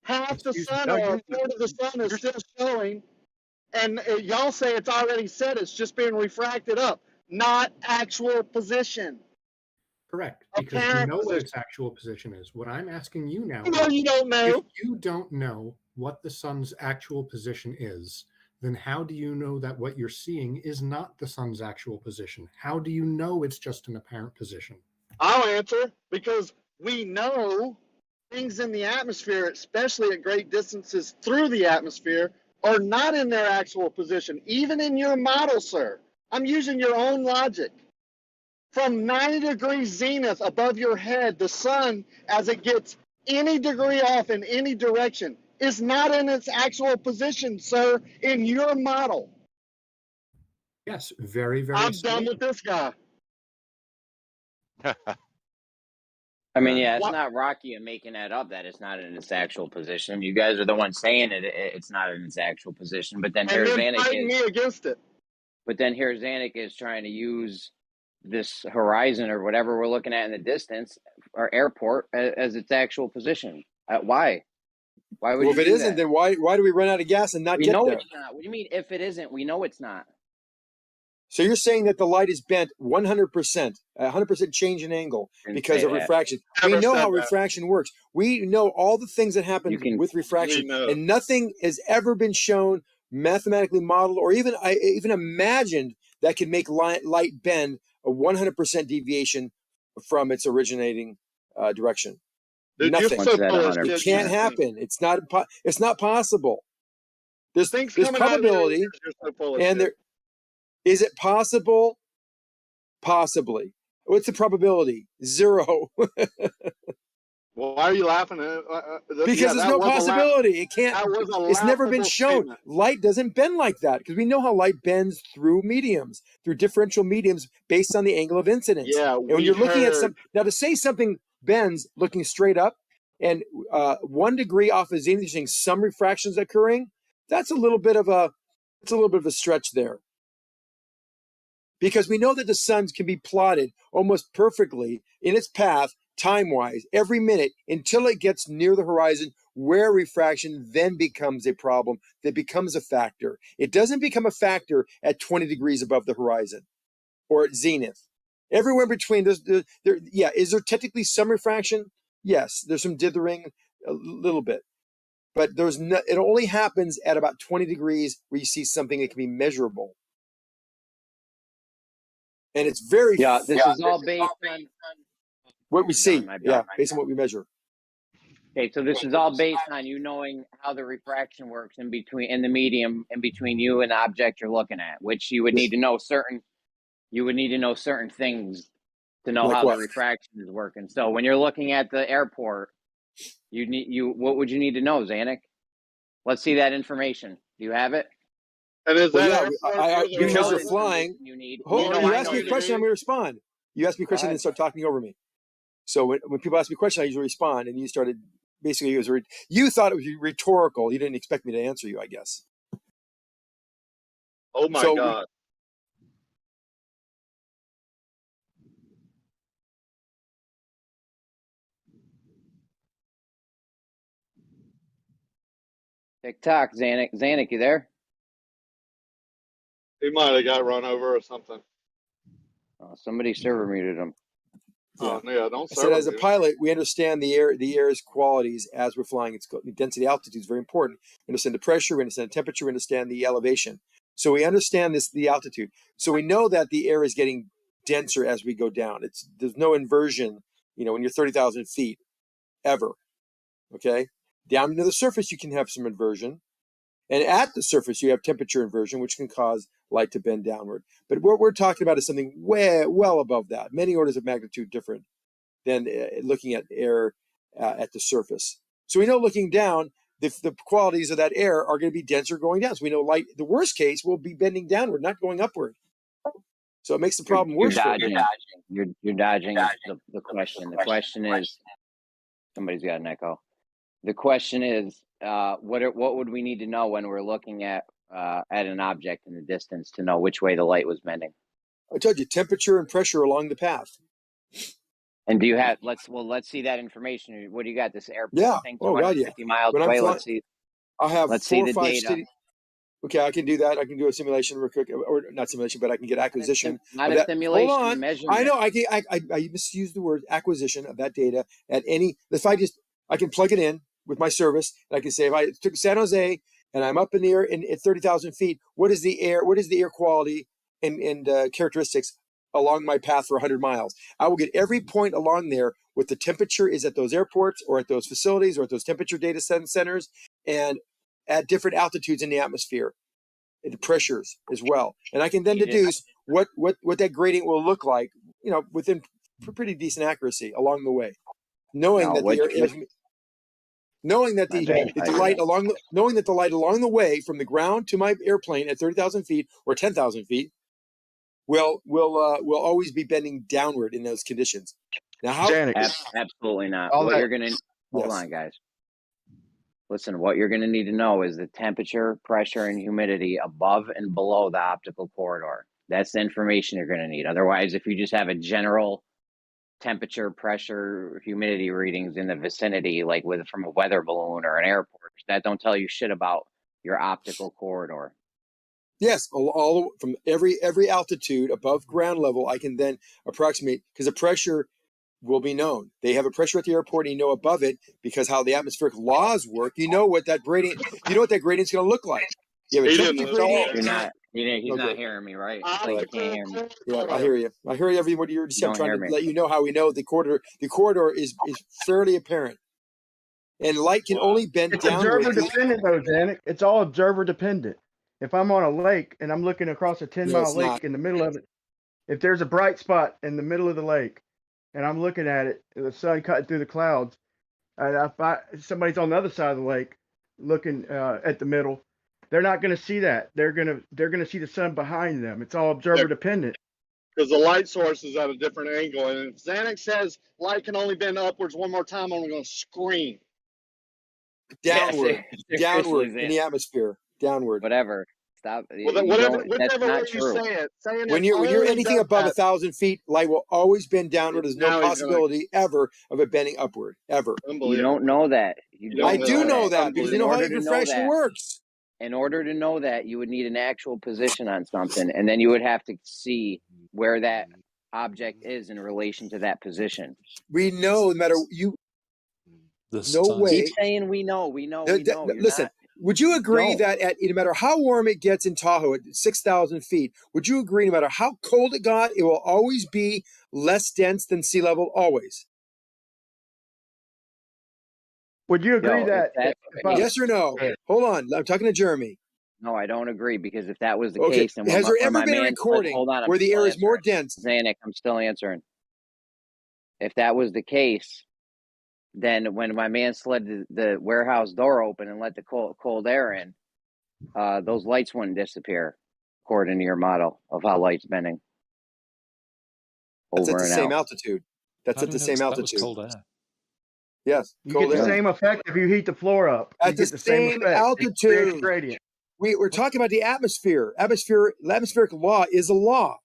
Half the Excuse me. sun No, or a third of the sun is still showing, and y'all say it's already set. It's just being refracted up, not actual position. Correct, because we Apparent know what position. its actual position is. What I'm asking you now No, is, you don't know. if you don't know what the sun's actual position is, then how do you know that what you're seeing is not the sun's actual position? How do you know it's just an apparent position? I'll answer, because we know things in the atmosphere, especially at great distances through the atmosphere, are not in their actual position, even in your model, sir. I'm using your own logic. From 90 degrees zenith above your head, the sun, as it gets any degree off in any direction, is not in its actual position, sir, in your model. Yes, very, very I'm simple. done with this guy. I mean, yeah, it's not Rocky making that up that it's not in its actual position. You guys are the ones saying it's not in its actual position. But then here Zanuck fighting me against it. But then here Zanuck is trying to use this horizon or whatever we're looking at in the distance, or airport, as its actual position. Why? Why would Well, you if it do isn't, that? then why do we run out of gas and not We get know there? it's not. What do you mean if it isn't? We know it's not. So you're saying that the light is bent 100%, 100% change in angle Didn't because say of that. refraction. Never We know said how that. refraction works. We know all the things that happen with refraction, and nothing has ever been shown, mathematically modeled, or even imagined that can make light bend a 100% deviation from its originating direction. Dude, Nothing. you're so full of It shit, can't man. happen. It's not possible. There's Things coming out of your probability, ears, you're so full of and shit. there is it possible. Possibly. What's the probability? 0. Well, why are you laughing at Because there's no possibility. It can't. That was a It's never been laughable shown. statement. Light doesn't bend like that because we know how light bends through mediums, through differential mediums based on the angle of incidence. Yeah, and when we you're looking at heard. now to say something bends looking straight up, and 1 degree off of zenith, you're saying some refractions occurring. That's a little bit of a stretch there. Because we know that the sun can be plotted almost perfectly in its path, time-wise, every minute until it gets near the horizon, where refraction then becomes a problem, that becomes a factor. It doesn't become a factor at 20 degrees above the horizon or at zenith. Everywhere in between, is there technically some refraction? Yes, there's some dithering, a little bit. But it only happens at about 20 degrees where you see something that can be measurable. And it's very this is all based on what we see. bad. Based on what we measure. Okay, so this is all based on you knowing how the refraction works in the medium in between you and the object you're looking at, which you would need to know certain things to know Like how what? the refraction is working. So when you're looking at the airport, what would you need to know, Zanuck? Let's see that information. Do you have it? And is Well, that because you're flying. You need. You ask me a question, I'm going to respond. You ask me a question, and then start talking over me. So when people ask me a question, I usually respond, and you started basically. You thought it was rhetorical. You didn't expect me to answer you, I guess. Oh my God! TikTok, Zanuck, you there? He might have got run over or something. Oh, somebody server muted him. Oh yeah, don't. I said, as a pilot, we understand the air's qualities as we're flying. Its density, altitude is very important. We understand the pressure, we understand the temperature, we understand the elevation. So we understand the altitude. So we know that the air is getting denser as we go down. There's no inversion, when you're 30,000 feet, ever. Okay, down to the surface you can have some inversion, and at the surface you have temperature inversion, which can cause light to bend downward. But what we're talking about is something well above that, many orders of magnitude different than looking at air at the surface. So we know looking down, the qualities of that air are going to be denser going down. So we know light, the worst case, will be bending downward, not going upward. So it makes the problem worse. You're dodging the question. The question is, somebody's got an echo. The question is, what would we need to know when we're looking at an object in the distance to know which way the light was bending? I told you, temperature and pressure along the path. And do you have? Let's see that information. What do you got? This airport Yeah. thing, Oh God, 250 yeah. miles When I'm away. flying, Let's see. I'll have Let's 4 see or the 5 data. cities. Okay, I can do that. I can do a simulation real quick, or not simulation, but I can get acquisition Not of a that. simulation. Hold on, Measurement. I know. I misused the word acquisition of that data at any. If I can plug it in with my service, and I can say if I took San Jose and I'm up in the air at 30,000 feet, what is the air quality and characteristics along my path for 100 miles? I will get every point along there what the temperature is at those airports or at those facilities or at those temperature data centers and at different altitudes in the atmosphere and pressures as well. And I can then deduce what that gradient will look like, within pretty decent accuracy along the way, knowing that the light along the way from the ground to my airplane at 30,000 feet or 10,000 feet will always be bending downward in those conditions. Now, how? Absolutely not. Hold on, guys. Listen, what you're going to need to know is the temperature, pressure, and humidity above and below the optical corridor. That's the information you're going to need. Otherwise, if you just have a general temperature, pressure, humidity readings in the vicinity, like from a weather balloon or an airport, that don't tell you shit about your optical corridor. Yes, all from every altitude above ground level, I can then approximate, because the pressure will be known. They have a pressure at the airport, and above it, because how the atmospheric laws work, what that gradient, what that gradient's going to look like. You have a temperature gradient. He's not hearing me, right? Like you can't hear me. Yeah, I hear you. I hear everyone. You're just trying to let you know how we know the corridor. The corridor is fairly apparent, and light can only bend downward. It's observer dependent, though, Zanuck. It's all observer dependent. If I'm on a lake and I'm looking across a 10-mile lake in the middle of it, if there's a bright spot in the middle of the lake, and I'm looking at it, the sun cutting through the clouds, and if somebody's on the other side of the lake looking at the middle, they're not going to see that. They're going to see the sun behind them. It's all observer dependent. Because the light source is at a different angle, and if Zanuck says light can only bend upwards one more time, I'm going to scream. Downward in the atmosphere, downward. Whatever. Stop. Whichever That's way not you true. say it. When you're anything above 1,000 feet, light will always bend downward. There's no possibility ever of it bending upward, ever. You don't know that. I do know that because you know how your refraction works. In order to know that, you would need an actual position on something, and then you would have to see where that object is in relation to that position. We know, no matter you. No way. Keep saying we know. Listen, would you agree that no matter how warm it gets in Tahoe at 6,000 feet, would you agree no matter how cold it got, it will always be less dense than sea level? Always. Would you agree yes or no? Hold on. I'm talking to Jeremy. No, I don't agree, because if that was the case, then has there ever been a recording where the air is more dense? Zanuck, I'm still answering. If that was the case, then when my man slid the warehouse door open and let the cold air in, those lights wouldn't disappear, according to your model of how light's bending. That's at the same altitude. That's at the same altitude. That was cold air. Yes, you get the same effect if you heat the floor up. At the same altitude. We're talking about the atmosphere. Atmospheric law is a law.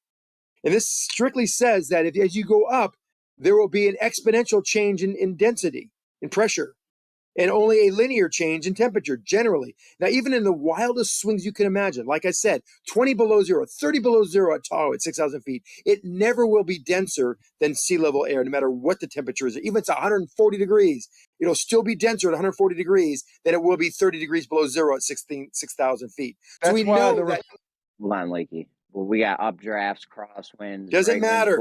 And this strictly says that as you go up, there will be an exponential change in density, in pressure, and only a linear change in temperature, generally. Now, even in the wildest swings you can imagine, like I said, 20 below zero, 30 below zero at Tahoe at 6,000 feet, it never will be denser than sea level air, no matter what the temperature is. Even if it's 140 degrees, it'll still be denser at 140 degrees than it will be 30 degrees below zero at 6,000 feet. So we know that. Hold on, Lakey. Well, we got updrafts, crosswinds. Doesn't matter.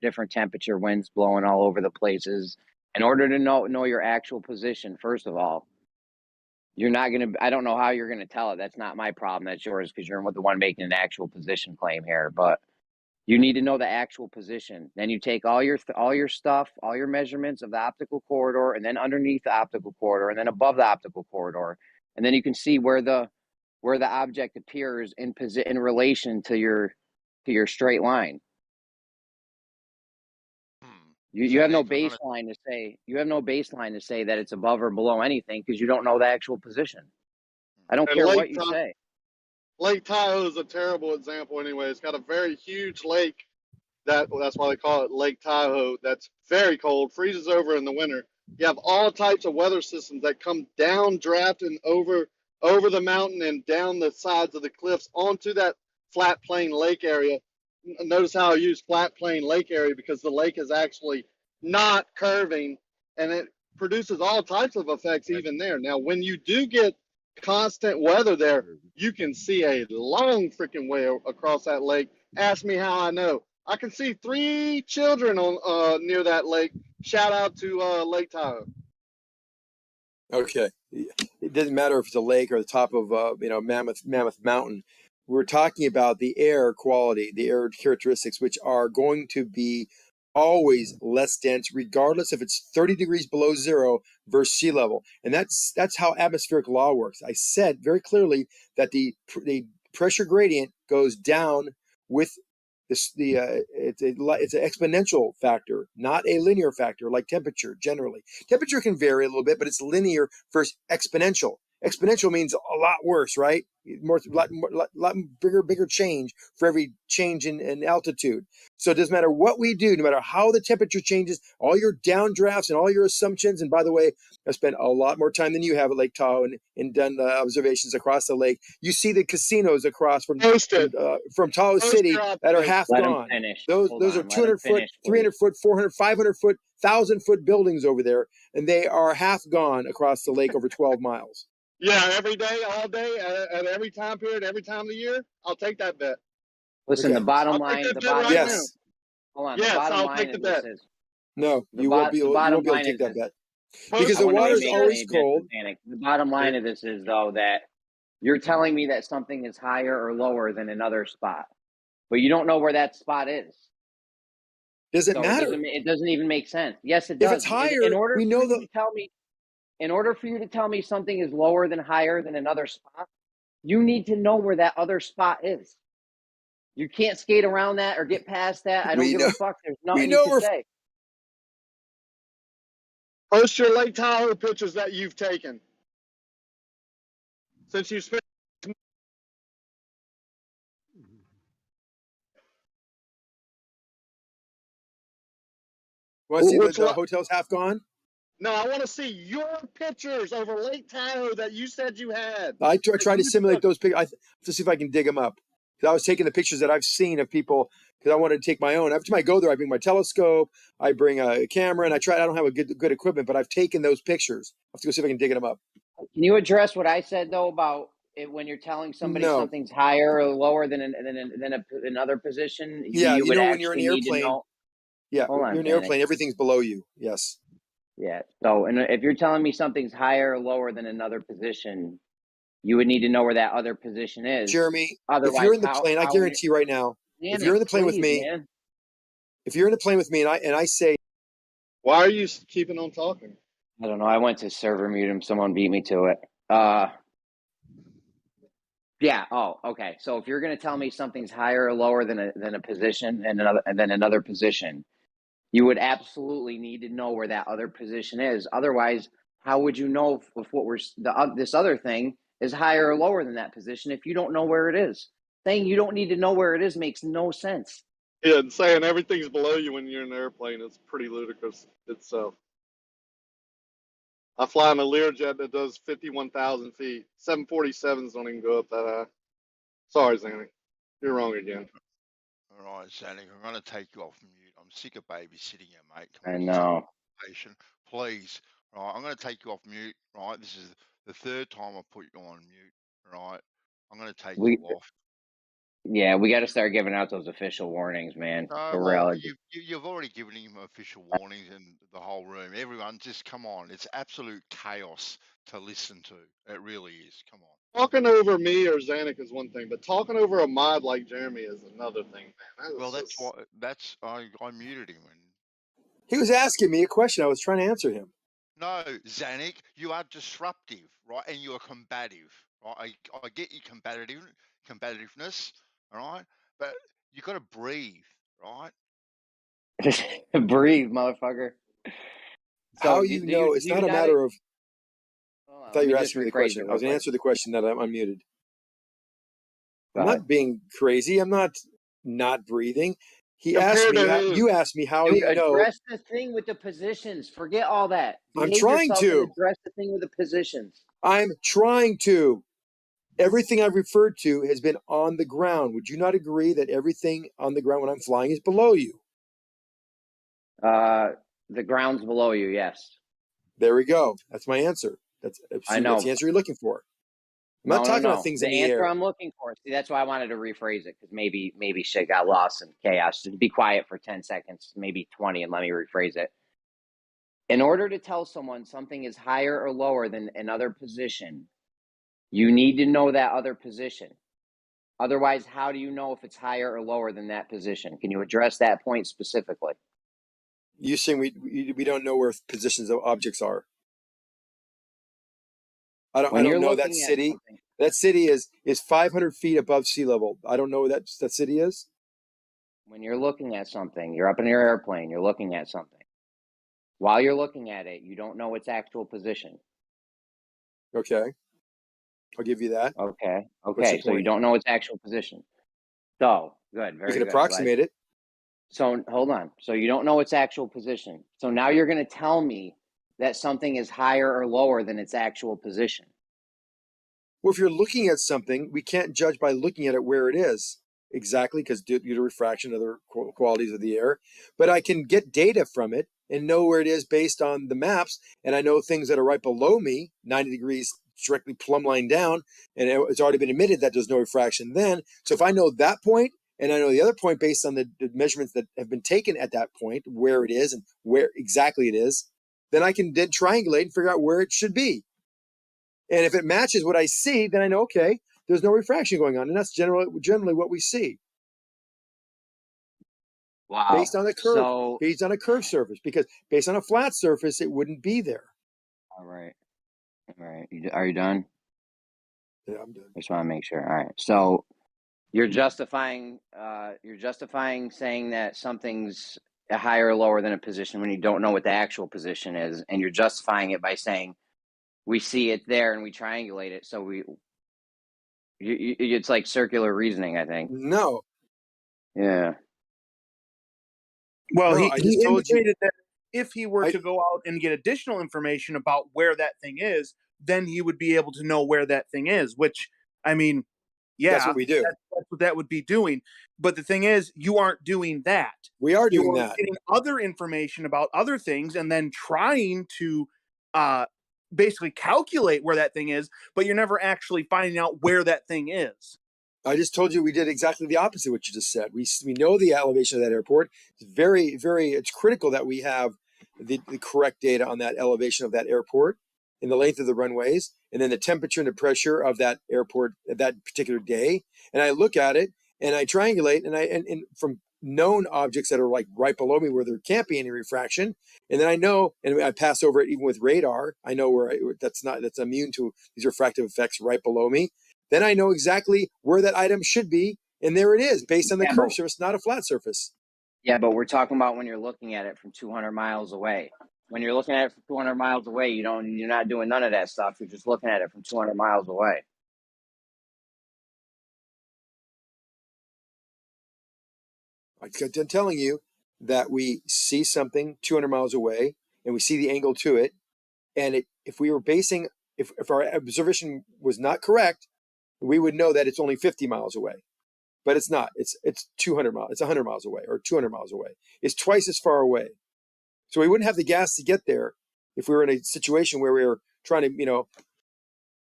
Different temperature winds blowing all over the places. In order to know your actual position, first of all, you're not going to. I don't know how you're going to tell it. That's not my problem. That's yours, because you're the one making an actual position claim here. But you need to know the actual position. Then you take all your stuff, all your measurements of the optical corridor, and then underneath the optical corridor, and then above the optical corridor, and then you can see where the object appears in relation to your straight line. You have no baseline to say. You have no baseline to say that it's above or below anything, because you don't know the actual position. I don't care what you say. Lake Tahoe is a terrible example anyway. It's got a very huge lake That's why they call it Lake Tahoe. That's very cold, freezes over in the winter. You have all types of weather systems that come down, drafting over the mountain and down the sides of the cliffs onto that flat plain lake area. Notice how I use flat plain lake area, because the lake is actually not curving, and it produces all types of effects even there. Now, when you do get constant weather there, you can see a long freaking way across that lake. Ask me how I know. I can see 3 children on near that lake. Shout out to Lake Tahoe. Okay, it doesn't matter if it's a lake or the top of Mammoth Mountain. We're talking about the air quality, the air characteristics, which are going to be always less dense, regardless if it's 30 degrees below zero versus sea level. And that's how atmospheric law works. I said very clearly that the pressure gradient goes down with it's an exponential factor, not a linear factor like temperature generally. Temperature can vary a little bit, but it's linear versus exponential. Exponential means a lot worse, right? Lot bigger change for every change in altitude. So it doesn't matter what we do, no matter how the temperature changes, all your downdrafts and all your assumptions. And by the way, I've spent a lot more time than you have at Lake Tahoe and done observations across the lake. You see the casinos across from Tahoe City that are half gone. Those are 200 foot, 300 foot, 400, 500 foot, 1,000 foot buildings over there, and they are half gone across the lake over 12 miles. Yeah, every day, all day, at every time period, every time of the year, I'll take that bet. Listen, Okay. the bottom I'll line, take the that bet bottom right line. now. Hold on. Yes, The bottom I'll line take the of this bet. is No, the you won't be able to take that bet because the water is always cold. The bottom line of this is, though, that you're telling me that something is higher or lower than another spot, but you don't know where that spot is. Does it matter? It doesn't even make sense. Yes, it does. If it's higher, in order we for know you to tell me, in order for you to tell me something is lower than higher than another spot, you need to know where that other spot is. You can't skate around that or get past that. I don't give a fuck. There's nothing you can say. Post your Lake Tahoe pictures that you've taken since you spent. Want to see the hotel's half gone? No, I want to see your pictures over Lake Tahoe that you said you had. I tried to simulate those pictures. I have to see if I can dig them up. Because I was taking the pictures that I've seen of people, because I wanted to take my own. Every time I go there, I bring my telescope, I bring a camera, and I don't have a good equipment, but I've taken those pictures. I have to go see if I can dig them up. Can you address what I said, though, about it when you're telling somebody something's higher or lower than another position? Yeah, you would when you're in actually an need to airplane. know. Yeah, Hold on, you're in an Danny. airplane. Everything's below you. Yes. Yeah. So, and if you're telling me something's higher or lower than another position, you would need to know where that other position is. Jeremy, otherwise, if you're in the plane, I guarantee you right now, if you're in the plane with me, if you're in the plane with me and I say, why are you keeping on talking? I don't know. I went to server mute him. Someone beat me to it. Yeah. Oh, okay. So if you're going to tell me something's higher or lower than a position and another position, you would absolutely need to know where that other position is. Otherwise, how would you know if this other thing is higher or lower than that position if you don't know where it is? Saying you don't need to know where it is makes no sense. Yeah, and saying everything's below you when you're in an airplane is pretty ludicrous itself. I fly in a Learjet that does 51,000 feet. 747s don't even go up that high. Sorry, Zanny. You're wrong again. All right, Zanny, I'm going to take you off mute. I'm sick of babysitting you, mate. I know. Please. Right, I'm going to take you off mute. Right, this is the third time I put you on mute. Right, I'm going to take you off. Yeah, we got to start giving out those official warnings, man. For Well, real. you've already given him official warnings in the whole room. Everyone, just come on. It's absolute chaos to listen to. It really is. Come on. Talking over me or Zanuck is one thing, but talking over a mod like Jeremy is another thing, man. Well, I muted him. he was asking me a question. I was trying to answer him. No, Zanuck, you are disruptive, right? And you are combative, right? I get your combativeness, all right? But you got to breathe, right? Breathe, motherfucker. How you know? It's not a matter of. I thought you were asking me the question. I was going to answer the question that I'm unmuted. I'm not being crazy. I'm not breathing. He asked me. You asked me how Dude, you know. address the thing with the positions. Forget all that. I'm Behave trying yourself to. and address the thing with the positions. I'm trying to. Everything I've referred to has been on the ground. Would you not agree that everything on the ground when I'm flying is below you? The ground's below you, yes. There we go. That's my answer. That's I know. That's the answer you're looking for. I'm not talking about things the in the answer air. I'm looking for. See, that's why I wanted to rephrase it, because maybe shit got lost in chaos. Just be quiet for 10 seconds, maybe 20, and let me rephrase it. In order to tell someone something is higher or lower than another position, you need to know that other position. Otherwise, how do you know if it's higher or lower than that position? Can you address that point specifically? You saying we don't know where positions of objects are? I don't know that city. That city is 500 feet above sea level. I don't know where that city is. When you're looking at something, you're up in your airplane, you're looking at something. While you're looking at it, you don't know its actual position. Okay. I'll give you that. Okay. What's your So you point? don't know its actual position. So, good. Very We good. can approximate it. So, hold on. So you don't know its actual position. So now you're going to tell me that something is higher or lower than its actual position. Well, if you're looking at something, we can't judge by looking at it where it is exactly, because due to refraction, other qualities of the air. But I can get data from it and know where it is based on the maps. And I know things that are right below me, 90 degrees directly plumb line down, and it's already been admitted that there's no refraction then. So if I know that point, and I know the other point based on the measurements that have been taken at that point, where it is and where exactly it is, then I can then triangulate and figure out where it should be. And if it matches what I see, then I know, okay, there's no refraction going on. And that's generally what we see. Wow. Based on the curve, based on a curved surface, because based on a flat surface, it wouldn't be there. All right. Are you done? Yeah, I'm done. I just want to make sure. All right. So you're justifying saying that something's higher or lower than a position when you don't know what the actual position is, and you're justifying it by saying we see it there and we triangulate it. So it's like circular reasoning, I think. No. Yeah. Well, No, he indicated that if he were to go out and get additional information about where that thing is, then he would be able to know where that thing is, which, I mean, yeah, that's what we do. That's what that would be doing. But the thing is, you aren't doing that. We are doing You're that. getting other information about other things and then trying to basically calculate where that thing is, but you're never actually finding out where that thing is. I just told you we did exactly the opposite of what you just said. We know the elevation of that airport. It's it's critical that we have the correct data on that elevation of that airport and the length of the runways, and then the temperature and the pressure of that airport at that particular day. And I look at it and I triangulate and from known objects that are like right below me where there can't be any refraction. And then I know, and I pass over it even with radar. I know where that's immune to these refractive effects right below me. Then I know exactly where that item should be, and there it is, based on the curved surface, not a flat surface. Yeah, but we're talking about when you're looking at it from 200 miles away. When you're looking at it from 200 miles away, you're not doing none of that stuff. You're just looking at it from 200 miles away. I'm telling you that we see something 200 miles away, and we see the angle to it, and if our observation was not correct, we would know that it's only 50 miles away. But it's not. It's 200 miles. It's 100 miles away or 200 miles away. It's twice as far away. So we wouldn't have the gas to get there if we were in a situation where we were trying to,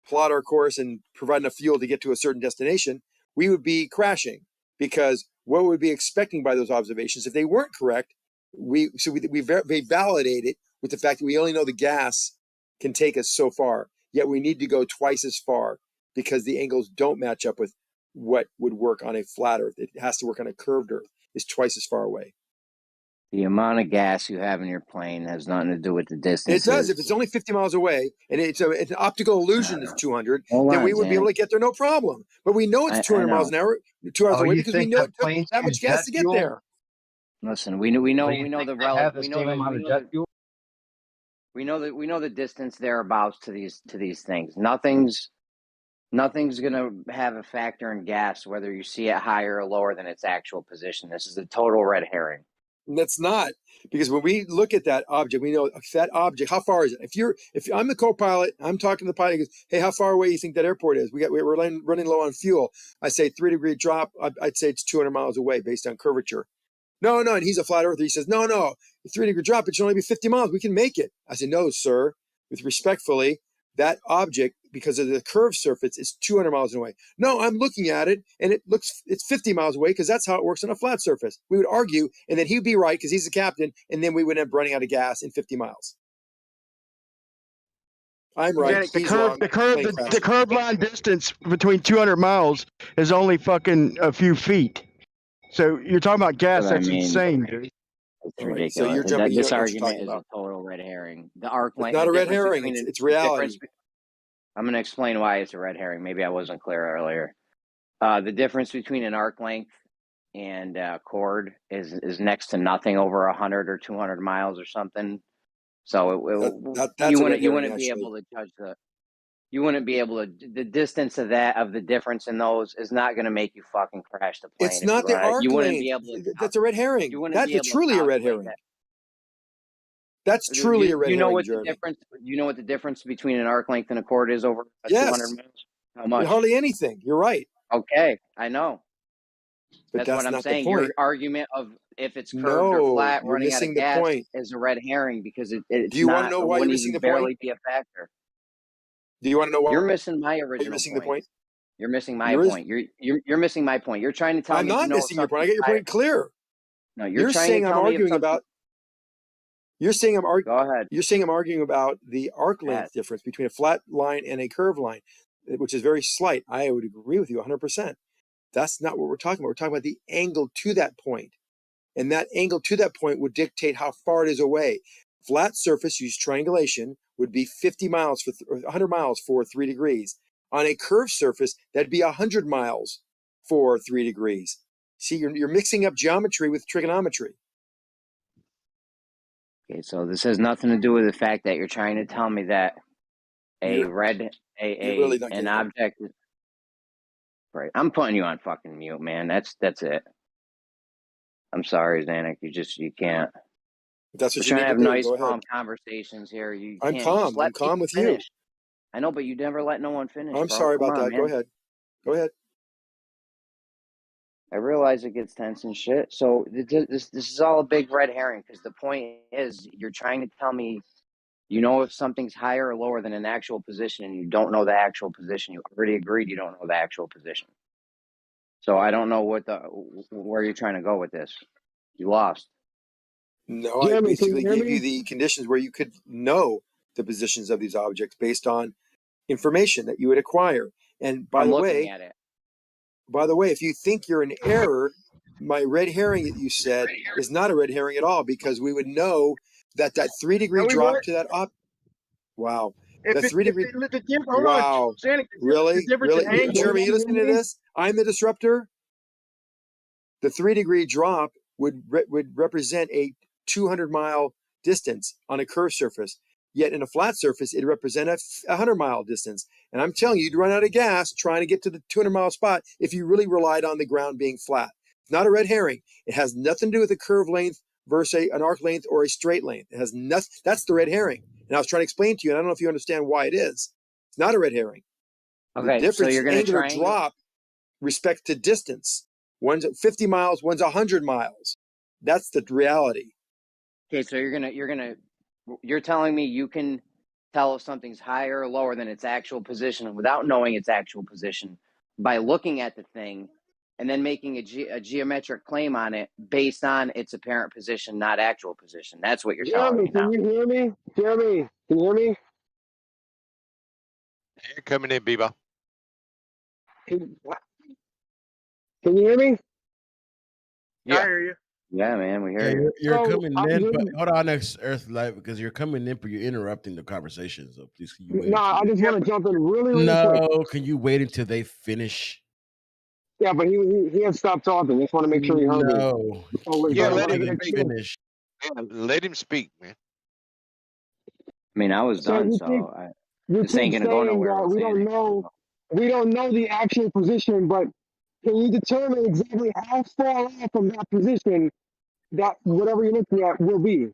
plot our course and provide enough fuel to get to a certain destination. We would be crashing, because what we'd be expecting by those observations, if they weren't correct, we validate it with the fact that we only know the gas can take us so far, yet we need to go twice as far because the angles don't match up with what would work on a flat Earth. It has to work on a curved Earth. It's twice as far away. The amount of gas you have in your plane has nothing to do with the distance. It does. If it's only 50 miles away and it's an optical illusion that's 200, then we would be able to get there no problem. But we know it's 200 miles an hour, 2 hours away, because we know it took that much gas to get there. Listen, we know the distance thereabouts to these things. Nothing's Nothing's going to have a factor in gas, whether you see it higher or lower than its actual position. This is a total red herring. That's not, because when we look at that object, we know that object, how far is it? If I'm the co-pilot, I'm talking to the pilot, he goes, hey, how far away do you think that airport is? We're running low on fuel. I say 3-degree drop. I'd say it's 200 miles away based on curvature. No, and he's a flat earther. He says, no, 3-degree drop, it should only be 50 miles. We can make it. I say, no, sir, with respectfully, that object, because of the curved surface, is 200 miles away. No, I'm looking at it, and it's 50 miles away because that's how it works on a flat surface. We would argue, and then he'd be right because he's the captain, and then we would end up running out of gas in 50 miles. I'm right. Janik, He's wrong. the curved line distance between 200 miles is only fucking a few feet. So you're talking about gas? That's insane, dude. It's ridiculous. So you're jumping, this argument is a total red herring. The arc length. It's not a red herring. It's reality. I'm going to explain why it's a red herring. Maybe I wasn't clear earlier. The difference between an arc length and chord is next to nothing over 100 or 200 miles or something. So you wouldn't be able to judge the. You wouldn't be able to. The distance of the difference in those is not going to make you fucking crash the plane. It's not the arc length. That's a red herring. That's truly a red herring. That's truly a red herring. You know what the difference? You know what the difference between an arc length and a chord is over 200 miles? How much? Hardly anything. You're right. Okay, I know. But that's what I'm saying. Your argument of if it's curved or flat, running out of gas is a red herring because it's Do you want to know why you're missing the point? Barely be a factor. Do you want to know why? You're missing my original. You're missing the point. You're missing my point. You're missing my point. You're trying to tell me. I'm not missing your point. I get your point clear. No, you're saying I'm arguing about. You're saying I'm arguing. Go ahead. You're saying I'm arguing about the arc length difference between a flat line and a curved line, which is very slight. I would agree with you 100%. That's not what we're talking about. We're talking about the angle to that point, and that angle to that point would dictate how far it is away. Flat surface, use triangulation, would be 50 miles or 100 miles for 3 degrees. On a curved surface, that'd be 100 miles for 3 degrees. See, you're mixing up geometry with trigonometry. Okay, so this has nothing to do with the fact that you're trying to tell me that an object. Right, I'm putting you on fucking mute, man. That's it. I'm sorry, Zanuck. You can't. That's what we're you trying need to to have do. nice, calm conversations here. I'm calm. I'm calm with you. I know, but you never let no one finish. I'm sorry about that. Go ahead. Go ahead. I realize it gets tense and shit. So this is all a big red herring because the point is you're trying to tell me, you know, if something's higher or lower than an actual position and you don't know the actual position. You already agreed you don't know the actual position. So I don't know where you're trying to go with this. You lost. No, I basically gave you the conditions where you could know the positions of these objects based on information that you would acquire. And by the way, if you think you're in error, my red herring that you said is not a red herring at all because we would know that 3 degree drop to that Wow. That 3 degree. Wow. Really? Really? Jeremy, you listening to this? I'm the disruptor. The 3 degree drop would represent a 200-mile distance on a curved surface. Yet in a flat surface, it represents a 100-mile distance. And I'm telling you, you'd run out of gas trying to get to the 200-mile spot if you really relied on the ground being flat. It's not a red herring. It has nothing to do with a curve length versus an arc length or a straight length. It has nothing. That's the red herring. And I was trying to explain to you, and I don't know if you understand why it is. It's not a red herring. Okay, the difference so you're going to drop respect to distance. One's 50 miles, one's 100 miles. That's the reality. Okay, so you're telling me you can tell if something's higher or lower than its actual position without knowing its actual position by looking at the thing and then making a geometric claim on it based on its apparent position, not actual position. That's what you're telling me now. Can you hear me? Jeremy, can you hear me? You're coming in, Bebo. Can you hear me? Yeah. I hear you. Yeah, man, we hear you. You're coming in, but hold on, next Earth Light, because you're coming in, but you're interrupting the conversation. So please, can you wait? No, I just want to jump in really quick. No, can you wait until they finish? Yeah, but he had stopped talking. Just want to make sure he heard me. No. Yeah, let him finish. Yeah, let him speak, man. I mean, I was done, so this ain't gonna go nowhere. We don't know we don't know the actual position, but can you determine exactly how far off from that position that whatever you're looking at will be?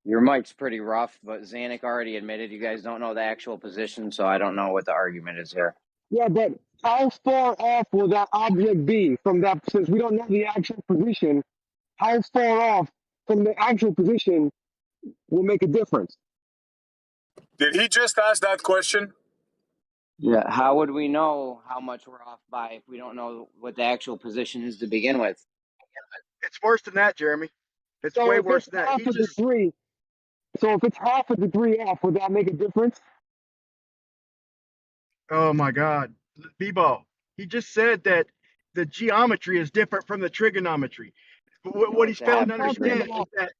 Your mic's pretty rough, but Zanuck already admitted you guys don't know the actual position, so I don't know what the argument is here. Yeah, but how far off will that object be from that? Since we don't know the actual position, how far off from the actual position will make a difference? Did he just ask that question? Yeah, how would we know how much we're off by if we don't know what the actual position is to begin with? It's worse than that, Jeremy. It's So way if worse it's than that. half He a just degree, so if it's half a degree off, would that make a difference? Oh my God, Bebo. He just said that the geometry is different from the trigonometry. But what he's it's a failing half to a degree. understand is that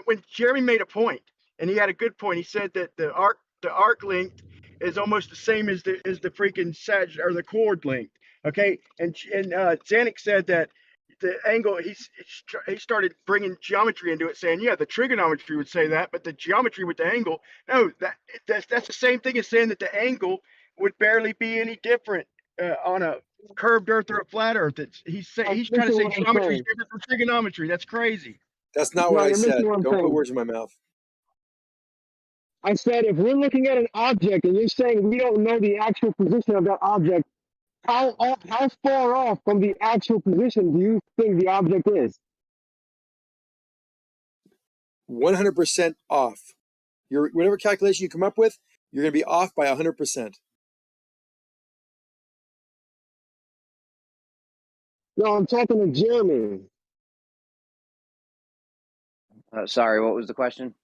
when Jeremy made a point, and he had a good point, he said that the arc length is almost the same as the freaking or the chord length. Okay, and Zanuck said that the angle he started bringing geometry into it, saying, yeah, the trigonometry would say that, but the geometry with the angle, no, that's the same thing as saying that the angle would barely be any different on a curved earth or a flat earth. He's trying to say geometry is different from trigonometry. That's crazy. That's not what I said. Don't put words in my mouth. I said if we're looking at an object and you're saying we don't know the actual position of that object, how far off from the actual position do you think the object is? 100% off. Whatever calculation you come up with, you're going to be off by 100%. No, I'm talking to Jeremy. Sorry, what was the question?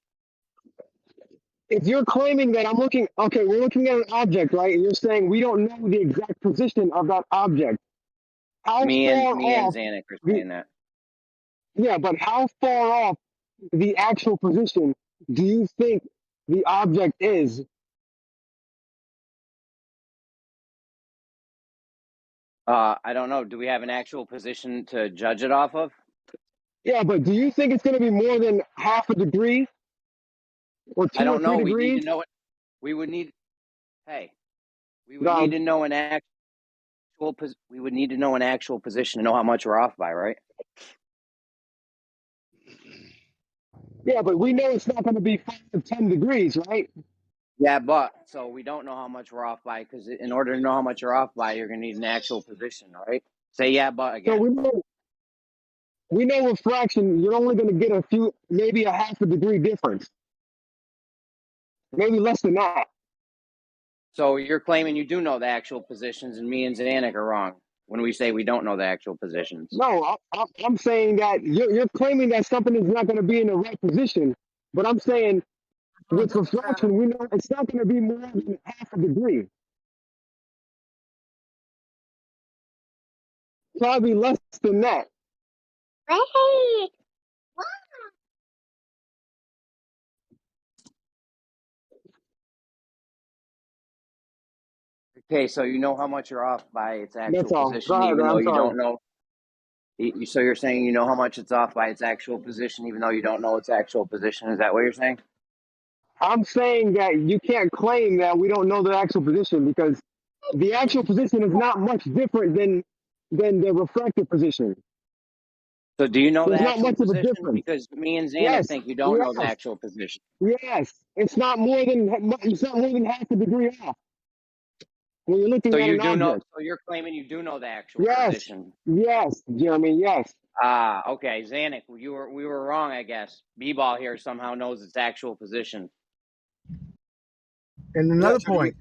If you're claiming that we're looking at an object, right? And you're saying we don't know the exact position of that object. How Me far and off? Zanuck are saying that. Yeah, but how far off the actual position do you think the object is? I don't know. Do we have an actual position to judge it off of? Yeah, but do you think it's going to be more than half a degree or 2 I don't or 3 know. degrees? We need to know it. We would need. Hey, we would need to know an actual. We would need to know an actual position to know how much we're off by, right? Yeah, but we know it's not going to be 5 to 10 degrees, right? Yeah, but so we don't know how much we're off by because in order to know how much you're off by, you're going to need an actual position, right? Say yeah, but again. So we know refraction, you're only going to get maybe a half a degree difference. Maybe less than that. So you're claiming you do know the actual positions, and me and Zanuck are wrong when we say we don't know the actual positions. No, I'm saying that you're claiming that something is not going to be in the right position, but I'm saying with refraction, we know it's not going to be more than half a degree. Probably less than that. Right. Okay, so you know how much you're off by its actual That's all. position, Go ahead, even man. though I'm you sorry. don't know. So you're saying you know how much it's off by its actual position, even though you don't know its actual position. Is that what you're saying? I'm saying that you can't claim that we don't know the actual position because the actual position is not much different than the refractive position. So do you know There's the not actual much of a position? difference. Because me and Zanuck Yes. think you don't know the Yes. actual position. Yes. It's not more than half a degree off when you're looking So at you an do know. object. So you're claiming you do know the actual Yes. position. Yes, Jeremy. Yes. Okay, Zanuck, we were wrong, I guess. B-ball here somehow knows its actual position. And another point.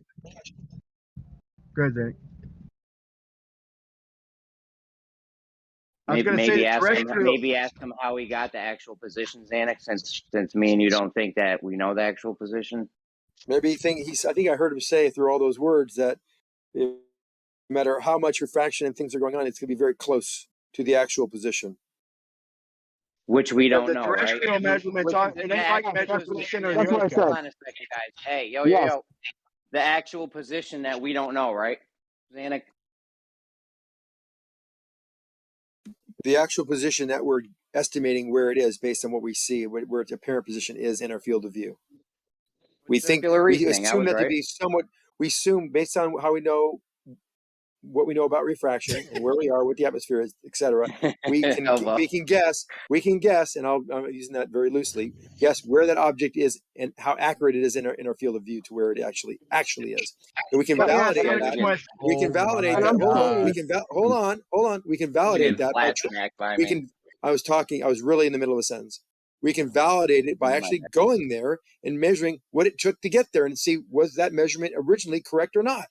Go ahead, Zanuck. I was going to say that terrestrial. Maybe ask him how he got the actual position, Zanuck, since me and you don't think that we know the actual position. Maybe I think I heard him say through all those words that no matter how much refraction and things are going on, it's going to be very close to the actual position. Which we don't the know, terrestrial right? measurements are, and they like measure from the center of the Hold earth. on a second, guys. Hey, yo. The actual position that we don't know, right, Zanuck? The actual position that we're estimating where it is based on what we see, where its apparent position is in our field of view. We assume that to be somewhat. we assume based on how we know what we know about refraction and where we are, what the atmosphere is, etc. We can guess, and I'm using that very loosely, guess where that object is and how accurate it is in our field of view to where it actually is. And we can validate that. We can validate that. Hold on. We can hold on. We can validate that by I was really in the middle of a sentence. We can validate it by actually going there and measuring what it took to get there and see was that measurement originally correct or not.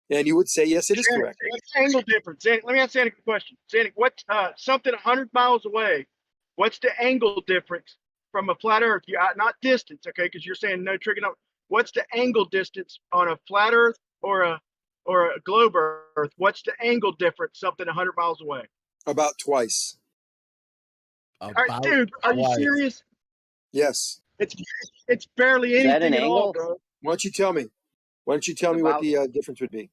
And you would say, yes, it is correct. What's the angle difference? Let me ask Zanik a question. Zanik, what something 100 miles away, what's the angle difference from a flat Earth? Not distance, okay? Because you're saying no trigonometry. What's the angle distance on a flat Earth or a globe Earth? What's the angle difference? Something 100 miles away. About twice. All right, dude, are you serious? Yes. It's barely anything at all, bro. Why don't you tell me? Why don't you tell me what the difference would be?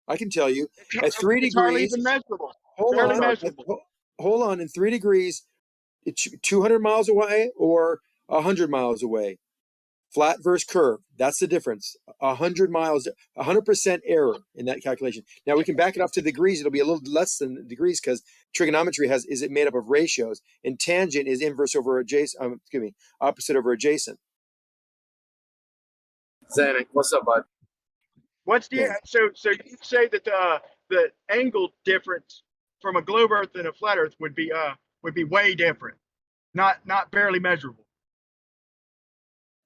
I can tell you at 3 degrees. Hardly even measurable. Hold on. In 3 degrees, it's 200 miles away or 100 miles away. Flat versus curve. That's the difference. 100 miles, 100% error in that calculation. Now we can back it off to degrees. It'll be a little less than degrees because trigonometry is it made up of ratios, and tangent is inverse over adjacent. Opposite over adjacent. Zanik, what's up, bud? What's the so you say that the angle difference from a globe Earth and a flat Earth would be way different, not barely measurable.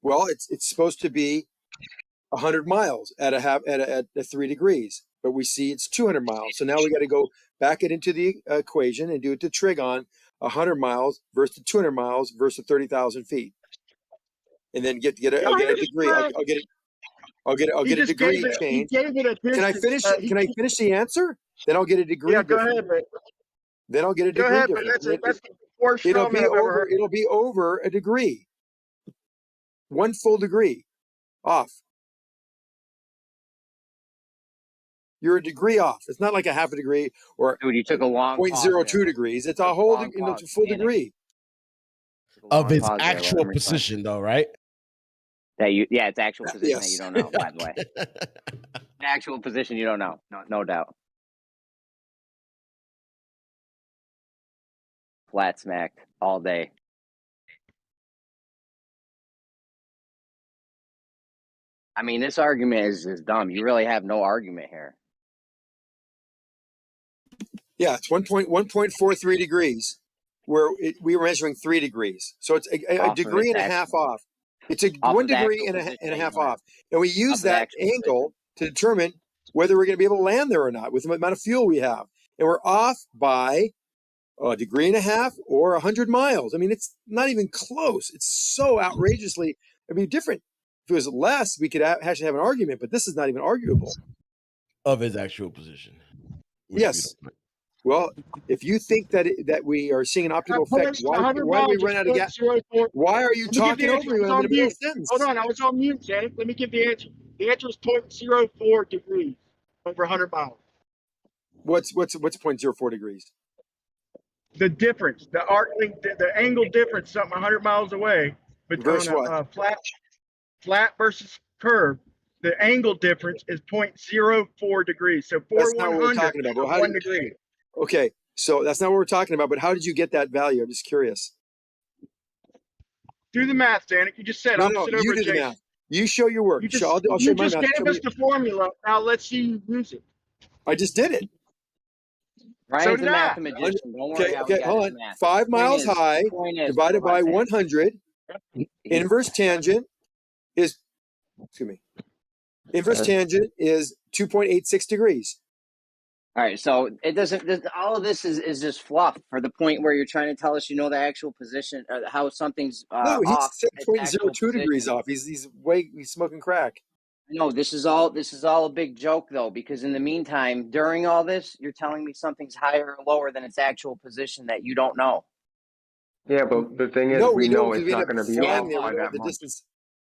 Well, it's supposed to be 100 miles at 3 degrees, but we see it's 200 miles. So now we got to go back it into the equation and do it to trig on 100 miles versus 200 miles versus 30,000 feet, and then I'll get a degree. I'll get a degree change. Can I finish? Can I finish the answer? Then I'll get a degree. Yeah, go ahead, man. Then I'll get a degree. Go ahead, but that's the worst it'll be over a degree. 1 full degree off. You're a degree off. It's not like a half a degree or dude, you took a long 0.02 degrees. It's a whole full degree of its actual position, though, right? It's actual position that you don't know. By the way, an actual position you don't know. No doubt. Flat smacked all day. I mean, this argument is dumb. You really have no argument here. Yeah, it's 1.43 degrees, where we were measuring 3 degrees. So it's a degree and a half off. It's 1 degree and a half off. And we use that angle to determine whether we're going to be able to land there or not with the amount of fuel we have. And we're off by a degree and a half or 100 miles. I mean, it's not even close. It's so outrageously, different. If it was less, we could actually have an argument, but this is not even arguable. Of his actual position. Yes. Well, if you think that we are seeing an optical effect, why do we run out of gas? Why are you talking over me when I'm in the middle of a sentence? Hold on, I was on mute, Janet. Let me give the answer. The answer is 0.04 degrees over 100 miles. What's 0.04 degrees? The difference, the angle difference, something 100 miles away between a flat versus curve. The angle difference is 0.04 degrees. So 4/100 of 1 degree. Okay, so that's not what we're talking about. But how did you get that value? I'm just curious. Do the math, Danik. You just said no, you do the math. You show your work. You I'll show my math. You just gave us the formula. Now let's see you use it. I just did it. Ryan's a mathematician. Don't worry. Okay, hold on. 5 miles high divided by 100. Inverse tangent is, inverse tangent is 2.86 degrees. All right, so it doesn't. All of this is just fluff for the point where you're trying to tell us, the actual position, or how something's no, he's off. 0.02 degrees off. He's smoking crack. No, this is all a big joke though, because in the meantime, during all this, you're telling me something's higher or lower than its actual position that you don't know. Yeah, but the thing is, we know it's not going to be off by that much.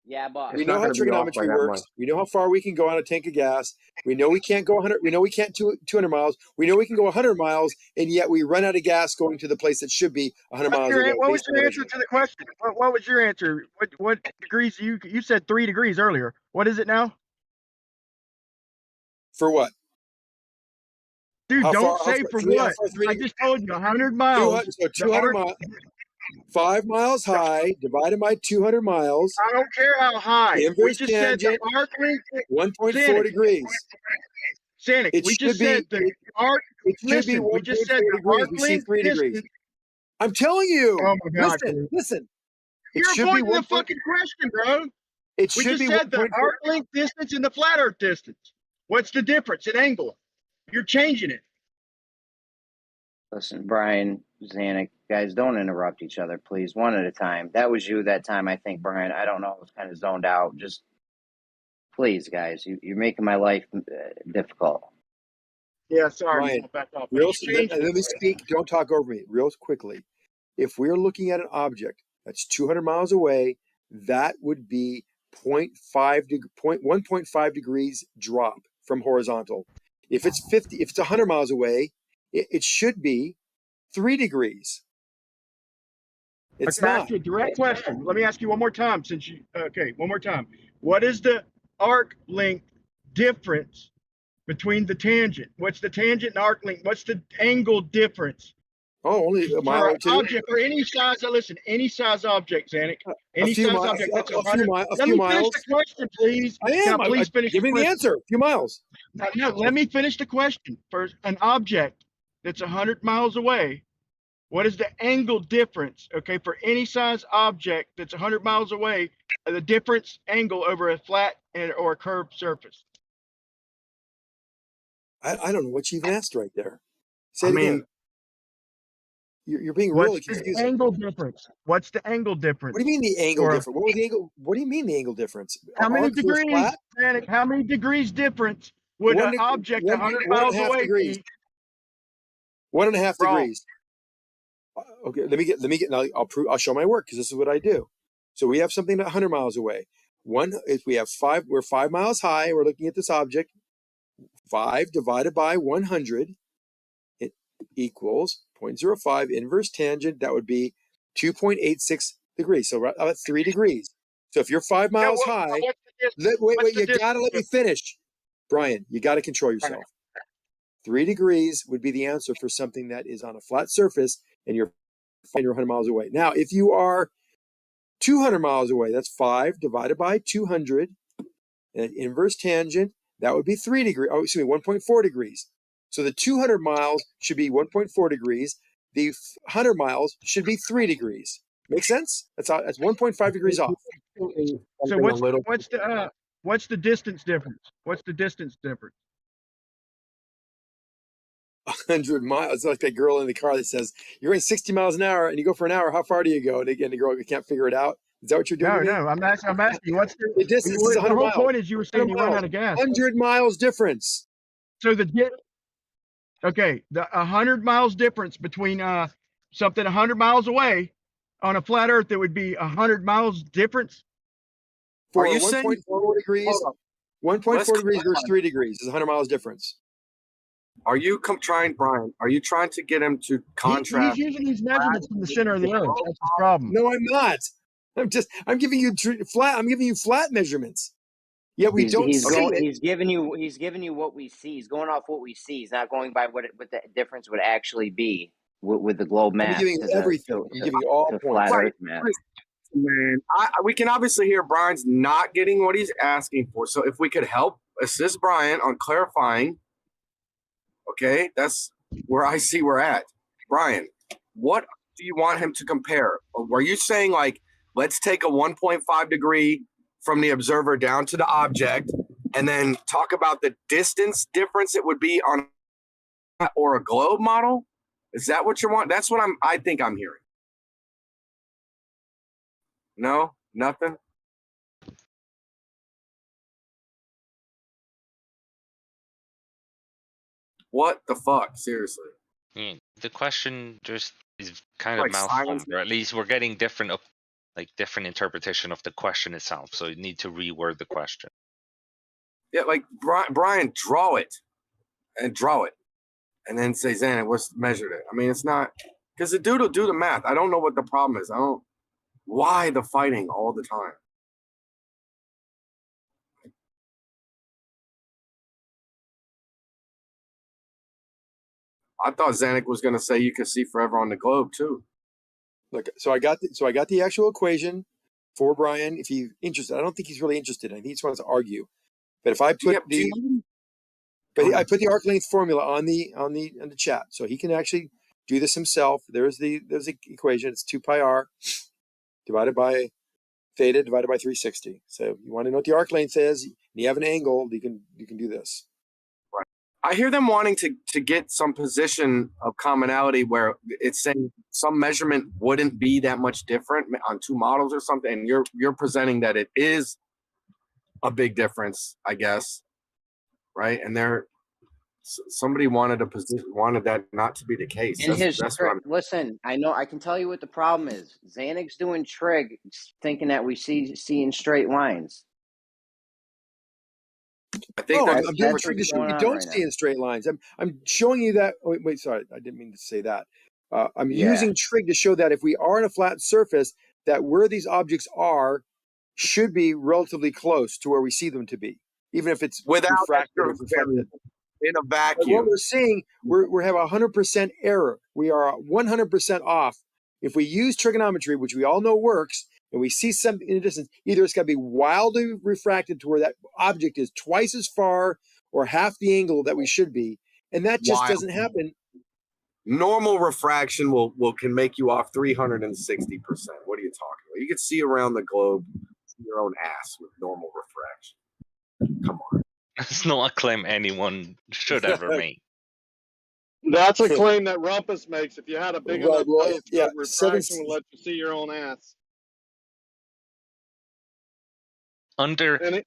Yeah, but we know how trigonometry works. We know how far we can go on a tank of gas. We know we can't go 100. We know we can't 200 miles. We know we can go 100 miles, and yet we run out of gas going to the place that should be 100 miles away. What was your answer to the question? What was your answer? What degrees you said 3 degrees earlier. What is it now? For what? Dude, How don't far, say for what. I just told you 100 miles. 200 miles. 5 miles high divided by 200 miles. I don't care how high. We Inverse just said the tangent, arc length. 1.4 degrees. Sanic, It we should just said the arc. It should be Listen, we just said 1.4 the degrees. arc We see length 3 degrees. distance. I'm telling you. Oh my God, listen, dude. listen. It You're should be avoiding the fucking question, bro. It We should just be said the 1.4. arc length distance and the flat earth distance. What's the difference in angle? You're changing it. listen, Brian, Zanuck, guys, don't interrupt each other, please. One at a time. That was you that time, I think, Brian. I don't know. I was kind of zoned out. Just please, guys, you're making my life difficult. Yeah, sorry. Ryan, I'll back off. let me speak. Don't talk over me. Real quickly. If we're looking at an object that's 200 miles away, that would be 1.5 degrees drop from horizontal. If it's 100 miles away, it should be 3 degrees. It's okay, not. ask you a direct question. Let me ask you one more time one more time. What is the arc length difference between the tangent? What's the tangent and arc length? What's the angle difference? Oh, only a mile for or an two. object or any size. Listen, any size object, Zanuck. Any size object. That's a few miles. Let me finish the question, please. I am. Please finish. Give me the answer. A few miles. No, let me finish the question. For an object that's 100 miles away, what is the angle difference? Okay, for any size object that's 100 miles away, the difference angle over a flat or a curved surface. I don't know what you even asked right there. Say it again. You're being really confusing. What's the angle difference? What's the angle difference? What do you mean the angle difference? What was the angle? What do you mean the angle difference? How many degrees? Zanuck, how many degrees difference would an object 100 miles away be? 1.5 degrees. Okay, let me get. Now I'll show my work because this is what I do. So we have something 100 miles away. If we have 5, we're 5 miles high. We're looking at this object. 5 divided by 100, it equals 0.05 inverse tangent. That would be 2.86 degrees. So about 3 degrees. So if you're 5 miles high, wait, you gotta let me finish, Brian. You got to control yourself. 3 degrees would be the answer for something that is on a flat surface, and you're 100 miles away. Now, if you are 200 miles away, that's 5 divided by 200, and inverse tangent. That would be 3 degrees. Oh, excuse me, 1.4 degrees. So the 200 miles should be 1.4 degrees. The 100 miles should be 3 degrees. Make sense? That's 1.5 degrees off. So what's the distance difference? What's the distance difference? 100 miles. It's like that girl in the car that says, "You're going 60 miles an hour, and you go for an hour. How far do you go?" And again, the girl can't figure it out. Is that what you're doing? No. I'm asking you, what's the distance? Is 100 the whole miles. point is you were saying you run out of gas. 100 miles difference. So the 100 miles difference between something 100 miles away on a flat Earth, that would be 100 miles difference. For 1.4 degrees, 1.4 degrees versus 3 degrees is 100 miles difference. Are you trying, Brian? Are you trying to get him to contrast? He's using these measurements from the center of the Earth. That's the problem. No, I'm not. I'm giving you flat. I'm giving you flat measurements. Yet we don't see it. He's giving you what we see. He's going off what we see. He's not going by what the difference would actually be with the globe math. I'm giving everything. You're giving all points. Flat Earth math. Man, we can obviously hear Brian's not getting what he's asking for. So if we could help assist Brian on clarifying, okay, that's where I see we're at. Brian, what do you want him to compare? Are you saying, like, let's take a 1.5 degree from the observer down to the object and then talk about the distance difference it would be on or a globe model? Is that what you want? That's what I think I'm hearing. No, nothing. What the fuck? Seriously. The question just is kind of Like malformed, silence. or at least we're getting different like different interpretation of the question itself. So you need to reword the question. Yeah, like Brian, draw it, and then say, Xanax, what's measured it? I mean, it's not because the dude will do the math. I don't know what the problem is. Why the fighting all the time? I thought Xanax was going to say you can see forever on the globe too. Look, so I got the actual equation for Brian. If he's interested, I don't think he's really interested. I think he just wants to argue. But if I put I put the arc length formula on the chat, so he can actually do this himself. There's the equation. It's 2 pi r divided by theta divided by 360. So you want to know what the arc length is, and you have an angle, you can do this. Right. I hear them wanting to get some position of commonality where it's saying some measurement wouldn't be that much different on two models or something, and you're presenting that it is a big difference, I guess, right? And somebody wanted that not to be the case. Listen, I know, I can tell you what the problem is. Xanax doing trig, thinking that we see in straight lines. I think I'm doing trig to show you don't see in straight lines. I'm showing you that. Oh, wait, sorry, I didn't mean to say that. I'm using trig to show that if we are on a flat surface, that where these objects are should be relatively close to where we see them to be, even if it's without refracted or reflected. In a vacuum. But what we're seeing, we have 100% error. We are 100% off. If we use trigonometry, which we all know works, and we see something in the distance, either it's got to be wildly refracted to where that object is twice as far or half the angle that we should be, and that just doesn't happen. Normal refraction can make you off 360%. What are you talking about? You can see around the globe your own ass with normal refraction. Come on. It's not a claim anyone should ever make. That's a claim that Rumpus makes. If you had a big enough telescope, refraction will let you see your own ass. Under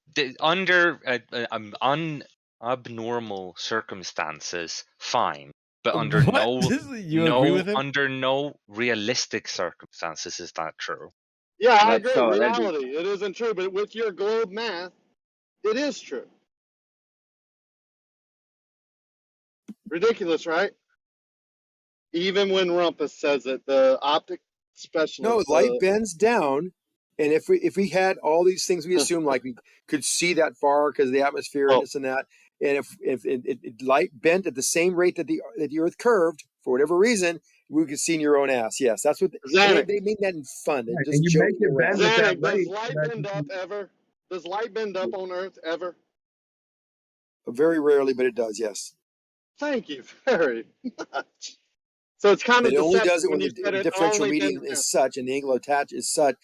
abnormal circumstances, fine, but under under no realistic circumstances is that true. Yeah, I agree. Reality, it isn't true, but with your globe math, it is true. Ridiculous, right? Even when Rumpus says it, the optic specialist. No, light bends down, and if we had all these things, we assume like we could see that far because of the atmosphere and this and that, and if light bent at the same rate that the Earth curved for whatever reason, we could see in your own ass. Yes, that's what they make that in fun. They just joke around. Does light bend up ever? Does light bend up on Earth ever? Very rarely, but it does. Yes. Thank you very much. So it's kind of it only does it when the differential medium is such and the angle attached is such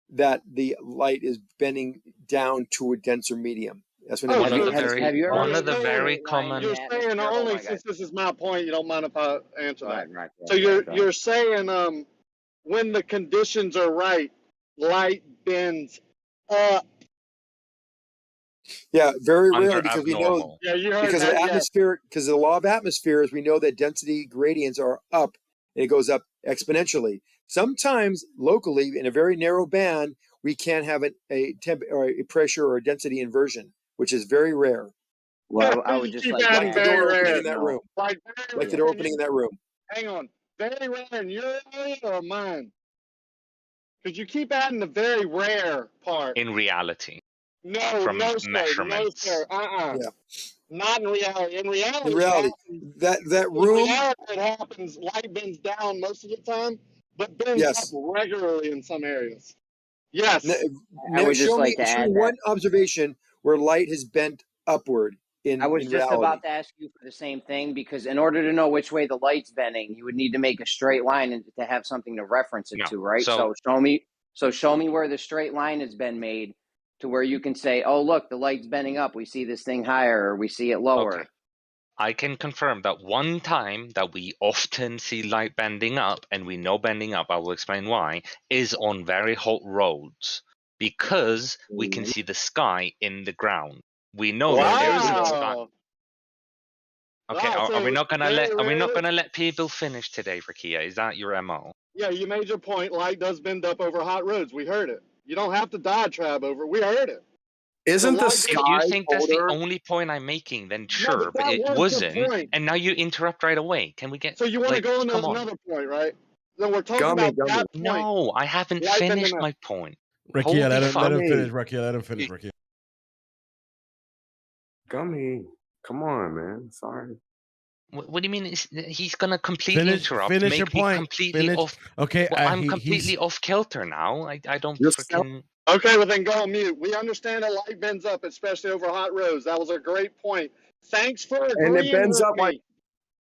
that the light is bending down to a denser medium. That's when one of the very common. You're saying only since this is my point, you don't mind if I answer that. So you're saying when the conditions are right, light bends up. Yeah, very rarely because we know because of atmospheric, because of the law of atmospheres, we know that density gradients are up and it goes up exponentially. Sometimes locally in a very narrow band, we can have a pressure or a density inversion, which is very rare. Well, I would just like the door opening in that room. Like the door opening in that room. Hang on, very rare in your area or mine? Because you keep adding the very rare part. In reality. No, from measurements. No, sir. Yeah. Not in reality. In reality, that room. In reality, it happens. Light bends down most of the time, but bends up regularly in some areas. Yes. I would just like to show add one observation where light has bent upward. I was just about to ask you for the same thing, because in order to know which way the light's bending, you would need to make a straight line and to have something to reference it to, right? So show me where the straight line has been made to where you can say, oh, look, the light's bending up. We see this thing higher or we see it lower. Okay. I can confirm that one time that we often see light bending up, and we know bending up, I will explain why, is on very hot roads, because we can see the sky in the ground. We know that there is a sky. Okay, are we not gonna let people finish today, Rakia? Is that your MO? Yeah, you made your point. Light does bend up over hot roads. We heard it. You don't have to diatribe over it. We heard it. Isn't the light sky If you think that's the colder? only point I'm making, then No, sure, but but that it was the wasn't. point. And now you interrupt right away. Can we get So you want to like, go into come on? another point, right? Then we're talking Gummy, about that point. No, I haven't Light bending finished up. my point. Rakia, Holy let fuck. him finish. Rakia, let him finish. Rakia. Gummy, come on, man. Sorry. What do you mean? He's gonna completely interrupt, finish make your me point. completely Finish. off. Okay, Well, I'm he's completely off kilter now. I don't freaking. Okay, well then go on mute. We understand that light bends up, especially over hot roads. That was a great point. Thanks for agreeing And it bends with up me. like,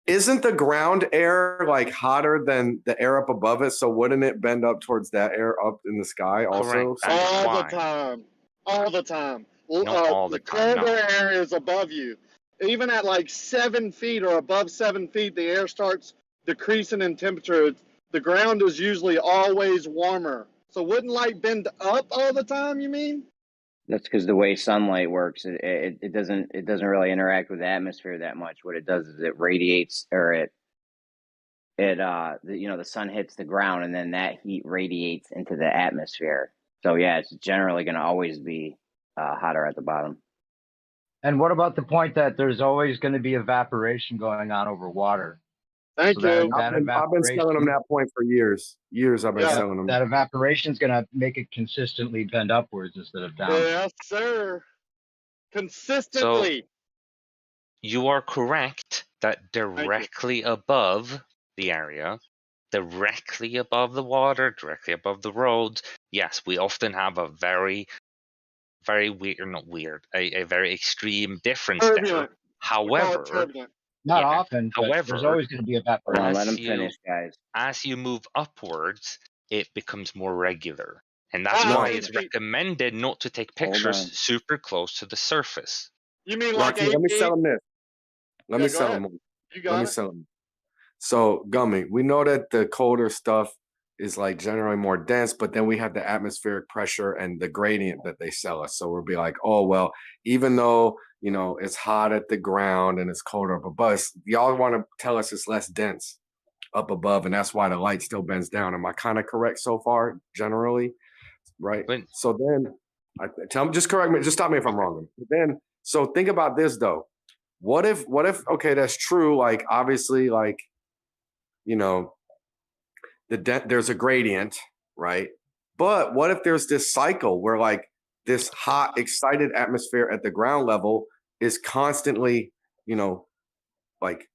isn't the ground air like hotter than the air up above it? So wouldn't it bend up towards that air up in the sky also? Correct. That's all why. the time. All the time. Not all the time, colder no. air is above you. Even at like 7 feet or above 7 feet, the air starts decreasing in temperature. The ground is usually always warmer. So wouldn't light bend up all the time, you mean? That's because the way sunlight works, it doesn't really interact with the atmosphere that much. What it does is it radiates, or the sun hits the ground and then that heat radiates into the atmosphere. So yeah, it's generally going to always be hotter at the bottom. And what about the point that there's always going to be evaporation going on over water? Thank So that, you. that I've been selling them that point for years. Years I've been selling them. That evaporation is going to make it consistently bend upwards instead of down. Yes, sir. Consistently. So you are correct that directly above the area, directly above the water, directly above the roads, yes, we often have a very very extreme difference there. Turbulent. However, Not often, but there's always going to be evaporation. Let them finish, guys. As you move upwards, it becomes more regular. And that's why it's recommended not to take pictures super close to the surface. You mean Rocky, let me sell them this. Let me sell them. Let me sell them. So, Gummy, we know that the colder stuff is like generally more dense, but then we have the atmospheric pressure and the gradient that they sell us. So we'll be like, oh, well, even though, it's hot at the ground and it's colder up above, y'all want to tell us it's less dense up above, and that's why the light still bends down. Am I kind of correct so far, generally? Right. So then, just correct me, just stop me if I'm wrong. But then, so think about this though. What if, okay, that's true. Like, obviously, like, there's a gradient, right? But what if there's this cycle where like this hot, excited atmosphere at the ground level is constantly, like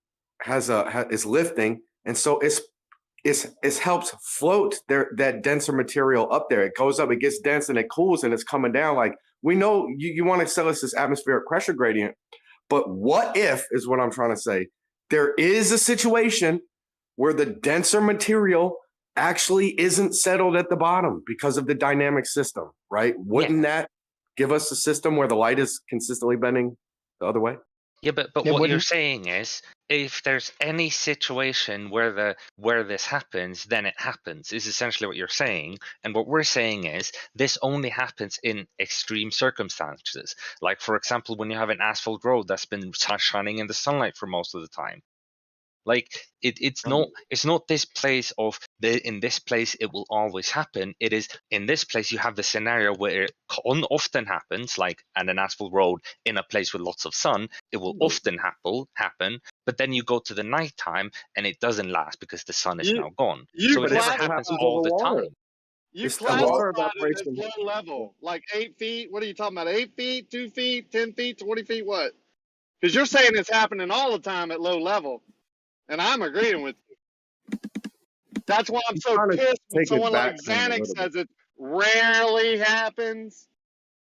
is lifting, and so it helps float that denser material up there. It goes up, it gets dense, and it cools, and it's coming down. Like, we know you want to sell us this atmospheric pressure gradient, but what if is what I'm trying to say? There is a situation where the denser material actually isn't settled at the bottom because of the dynamic system, right? Wouldn't that give us a system where the light is consistently bending the other way? Yeah, but what you're saying is, if there's any situation where this happens, then it happens, is essentially what you're saying. And what we're saying is, this only happens in extreme circumstances. Like, for example, when you have an asphalt road that's been shining in the sunlight for most of the time. Like, it's not this place of in this place it will always happen. It is in this place you have the scenario where it often happens, like at an asphalt road in a place with lots of sun. It will often happen, but then you go to the nighttime and it doesn't last because the sun is now gone. So it never happens all the time. You classify it as low level, like 8 feet. What are you talking about? 8 feet, 2 feet, 10 feet, 20 feet? What? Because you're saying it's happening all the time at low level. And I'm agreeing with you. That's why I'm so pissed when someone like Xanax says it rarely happens.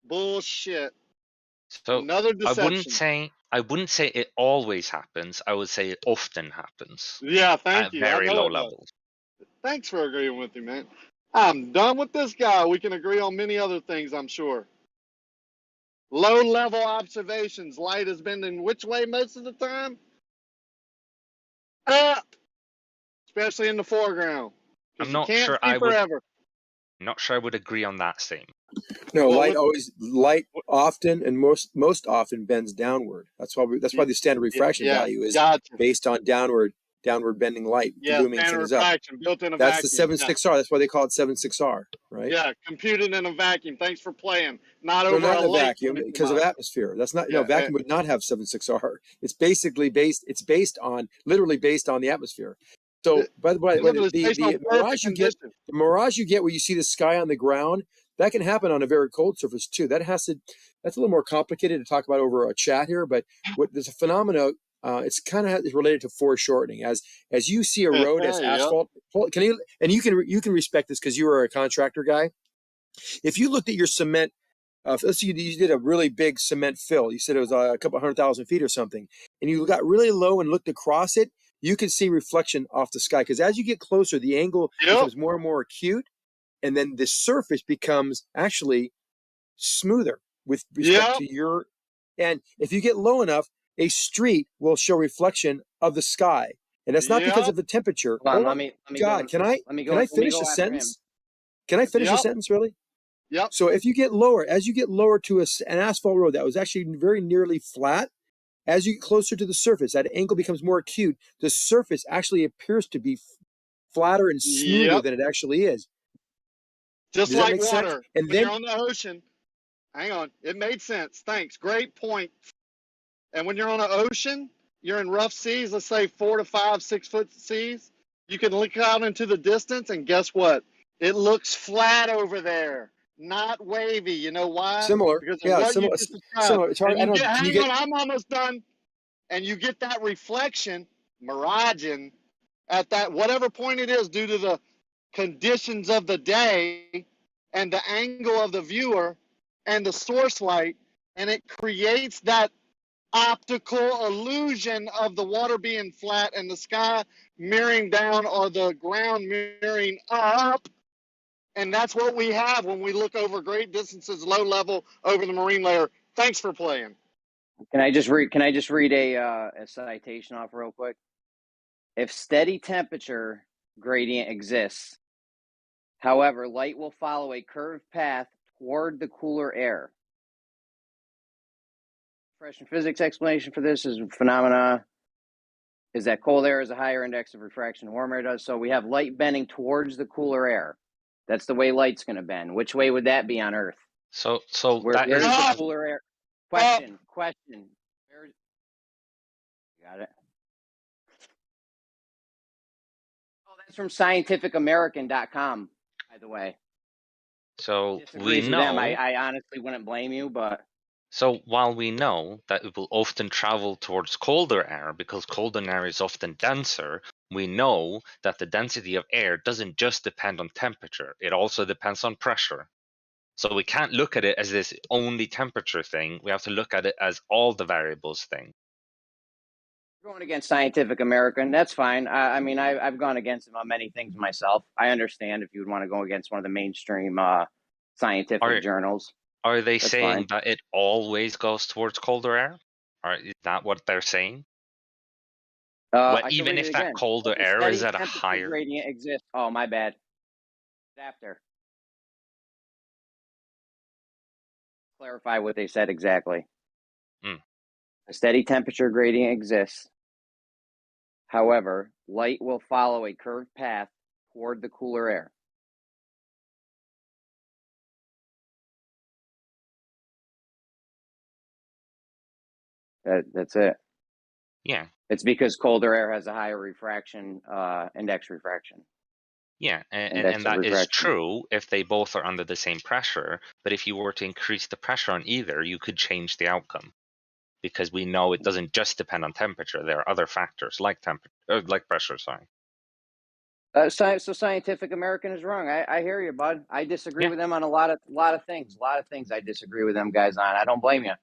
Bullshit. So another deception. I wouldn't say it always happens. I would say it often happens. Yeah, thank you. At very low levels. Thanks for agreeing with me, man. I'm done with this guy. We can agree on many other things, I'm sure. Low level observations. Light is bending which way most of the time? Up, especially in the foreground. I'm not sure I would agree on that statement. No, light often and most often bends downward. That's why the standard refraction value is based on downward downward bending light. Yeah, illuminating standard something's up. refraction built in a That's the vacuum. 7.6R. That's why they call it 7.6R, right? Yeah, computed in a vacuum. Thanks for playing. Not No, over not a in a lake. vacuum because of atmosphere. That's not, Yeah, vacuum would not have 7.6R. It's basically based, literally based on the atmosphere. So, by the way, the mirage you get where you see the sky on the ground, that can happen on a very cold surface too. That's a little more complicated to talk about over a chat here, but there's a phenomena. It's kind of related to foreshortening. As you see a road as asphalt, you can respect this because you were a contractor guy. If you looked at your cement, let's say you did a really big cement fill. You said it was a couple 100,000 feet or something, and you got really low and looked across it. You can see reflection off the sky because as you get closer, the angle becomes more and more acute, and then the surface becomes actually smoother with respect to your. And if you get low enough, a street will show reflection of the sky, and that's not because of the temperature. Hold on, let me God, go, can I finish the sentence? Can I finish the sentence, really? Yep. So if you get lower, as you get lower to an asphalt road that was actually very nearly flat, as you get closer to the surface, that angle becomes more acute. The surface actually appears to be flatter and smoother than it actually is. Just like water. And when you're on the ocean, hang on, it made sense. Thanks. Great point. And when you're on an ocean, you're in rough seas, let's say 4 to 5, 6 foot seas. You can look out into the distance, and guess what? It looks flat over there. Not wavy. You know why? Similar. Because of Yeah, what similar. you just described. Similar. It's hard. Hang on, I'm almost done. And you get that reflection, miraging, at that whatever point it is due to the conditions of the day and the angle of the viewer and the source light, and it creates that optical illusion of the water being flat and the sky mirroring down or the ground mirroring up. And that's what we have when we look over great distances, low level, over the marine layer. Thanks for playing. Can I just read a citation off real quick? If steady temperature gradient exists, however, light will follow a curved path toward the cooler air. Refreshing physics explanation for this is phenomena is that cold air has a higher index of refraction than warm air does. So we have light bending towards the cooler air. That's the way light's going to bend. Which way would that be on Earth? So where's the cooler air? Question. Where, got it. Oh, that's from scientificamerican.com, by the way. So Disagrees we with know. them. I honestly wouldn't blame you, but. So while we know that it will often travel towards colder air because colder air is often denser, we know that the density of air doesn't just depend on temperature. It also depends on pressure. So we can't look at it as this only temperature thing. We have to look at it as all the variables thing. Going against Scientific American, that's fine. I mean, I've gone against them on many things myself. I understand if you would want to go against one of the mainstream scientific journals. Are they That's saying fine. that it always goes towards colder air? Or is that what they're saying? Even if that colder air is at a higher gradient exists. Oh, my bad. After. Clarify what they said exactly. A steady temperature gradient exists. However, light will follow a curved path toward the cooler air. That's it. Yeah. It's because colder air has a higher refraction, index refraction. Yeah, and that is true if they both are under the same pressure. But if you were to increase the pressure on either, you could change the outcome. Because we know it doesn't just depend on temperature. There are other factors like like pressure, sorry. So Scientific American is wrong. I hear you, bud. I disagree with them on a lot of things. A lot of things I disagree with them guys on. I don't blame you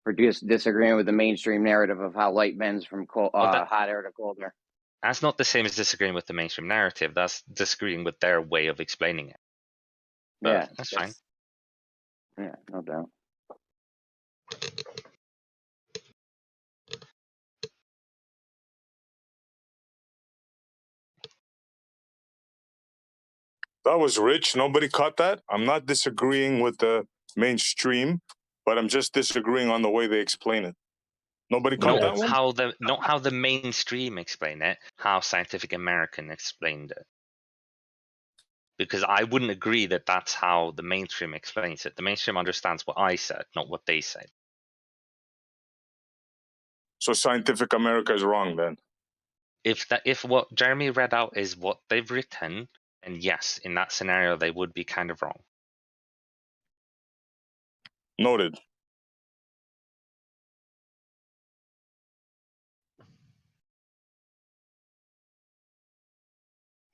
for disagreeing with the mainstream narrative of how light bends from hot air to cold air. That's not the same as disagreeing with the mainstream narrative. That's disagreeing with their way of explaining it. But yeah, that's fine. Yeah, no doubt. That was rich. Nobody caught that. I'm not disagreeing with the mainstream, but I'm just disagreeing on the way they explain it. Nobody caught that one? Not how the mainstream explained it, how Scientific American explained it. Because I wouldn't agree that that's how the mainstream explains it. The mainstream understands what I said, not what they said. So Scientific America is wrong then? If what Jeremy read out is what they've written, then yes, in that scenario they would be kind of wrong. Noted.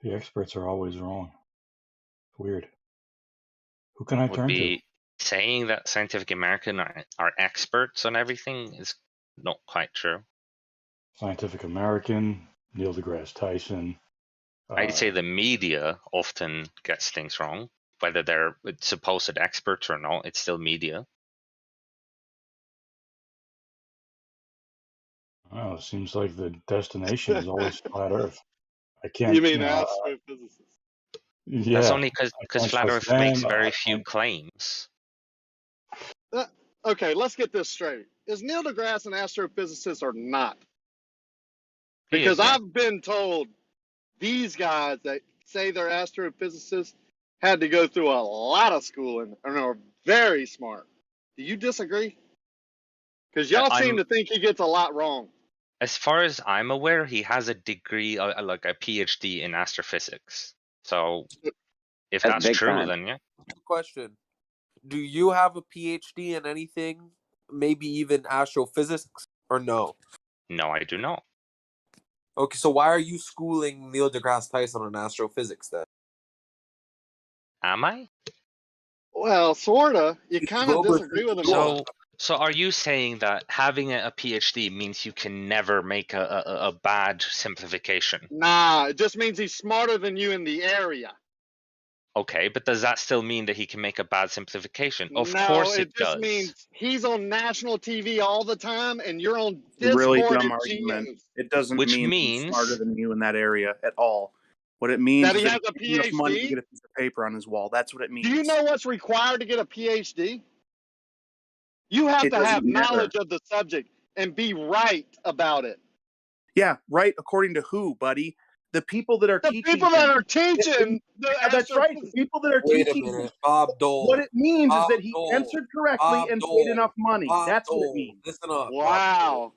The experts are always wrong. It's weird. Who can I Would turn be to? saying that Scientific American are experts on everything is not quite true. Scientific American, Neil deGrasse Tyson. I'd say the media often gets things wrong, whether they're supposed experts or not. It's still media. Well, it seems like the destination is always flat Earth. I can't. You mean astrophysicists? Yeah. That's only because I can't Flat trust Earth makes them. very few claims. Okay, let's get this straight. Is Neil deGrasse an astrophysicist or not? He Because is, yeah. I've been told these guys that say they're astrophysicists had to go through a lot of schooling and are very smart. Do you disagree? Because y'all seem to think he gets a lot wrong. As far as I'm aware, he has a degree, like a PhD in astrophysics. So if that's true, then yeah. Question. Do you have a PhD in anything, maybe even astrophysics, or no? No, I do not. Okay, so why are you schooling Neil deGrasse Tyson on astrophysics then? Am I? Well, sorta. You kind of disagree with him. So are you saying that having a PhD means you can never make a bad simplification? Nah, it just means he's smarter than you in the area. Okay, but does that still mean that he can make a bad simplification? Of No, course it just does. means he's on national TV all the time, and you're on Discord. Really dumb and argument. GMs. It doesn't Which mean means he's smarter than you in that area at all. What it means That is he that has a he has enough money to PhD? get a piece of paper on his wall. That's what it means. Do you know what's required to get a PhD? You have It to have doesn't matter. knowledge of the subject and be right about it. Yeah, right. According to who, buddy? The people that are teaching. People that him. are teaching. That's right. The people that are Wait a teaching. minute, Bob Dole. What it means is Bob that he Dole. answered correctly Bob and Dole. paid enough money. Bob That's what it Dole. means. Listen up. Wow. Bob Dole.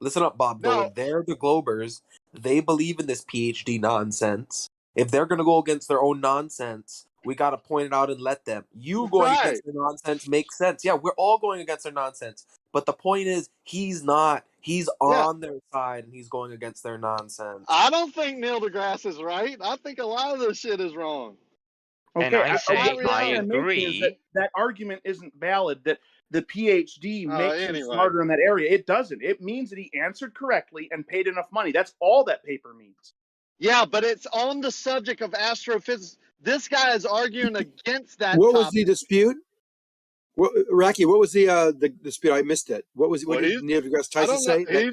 Listen up, Bob Dole. No. They're the Globers. They believe in this PhD nonsense. If they're going to go against their own nonsense, we got to point it out and let them. You going against their nonsense makes sense. Yeah, we're all going against their nonsense. But the point is, he's not. He's on their side, and he's going against their nonsense. I don't think Neil deGrasse is right. I think a lot of this shit is wrong. Okay, And I say what we're I trying to make is agree. that argument isn't valid. That the PhD makes him anyway. smarter in that area. It doesn't. It means that he answered correctly and paid enough money. That's all that paper means. Yeah, but it's on the subject of astrophysics. This guy is arguing against that. What was the dispute? Rocky, what was the dispute? I missed it. What did Neil deGrasse Tyson say?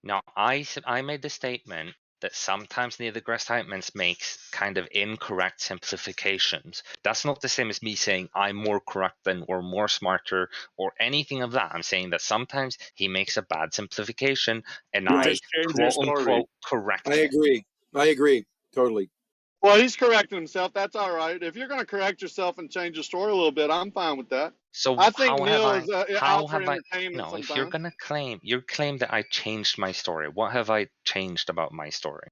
No, I made the statement that sometimes Neil deGrasse Tyson makes kind of incorrect simplifications. That's not the same as me saying I'm more correct than or more smarter or anything of that. I'm saying that sometimes he makes a bad simplification and I quote unquote correct I him. agree. Totally. Well, he's correcting himself. That's all right. If you're going to correct yourself and change the story a little bit, I'm fine with that. So I think how Neil have is how out for have I? entertainment No, sometimes. if you're gonna claim that I changed my story, what have I changed about my story?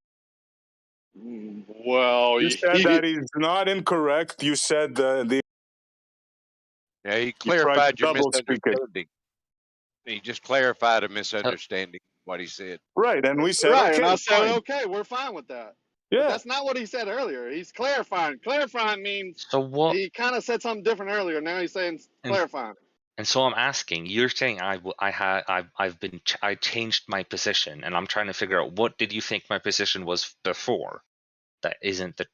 Well, You said that he's not incorrect. You said the. Yeah, he You tried clarified to your double speak it. misunderstanding. He just clarified a misunderstanding what he said. Right, and we said right, okay, and I said, fine. okay, we're fine with that. Yeah. But that's not what he said earlier. He's clarifying. Clarifying means So what? he kind of said something different earlier. Now he's saying clarifying. And so I'm asking. You're saying I changed my position, and I'm trying to figure out what did you think my position was before? That isn't the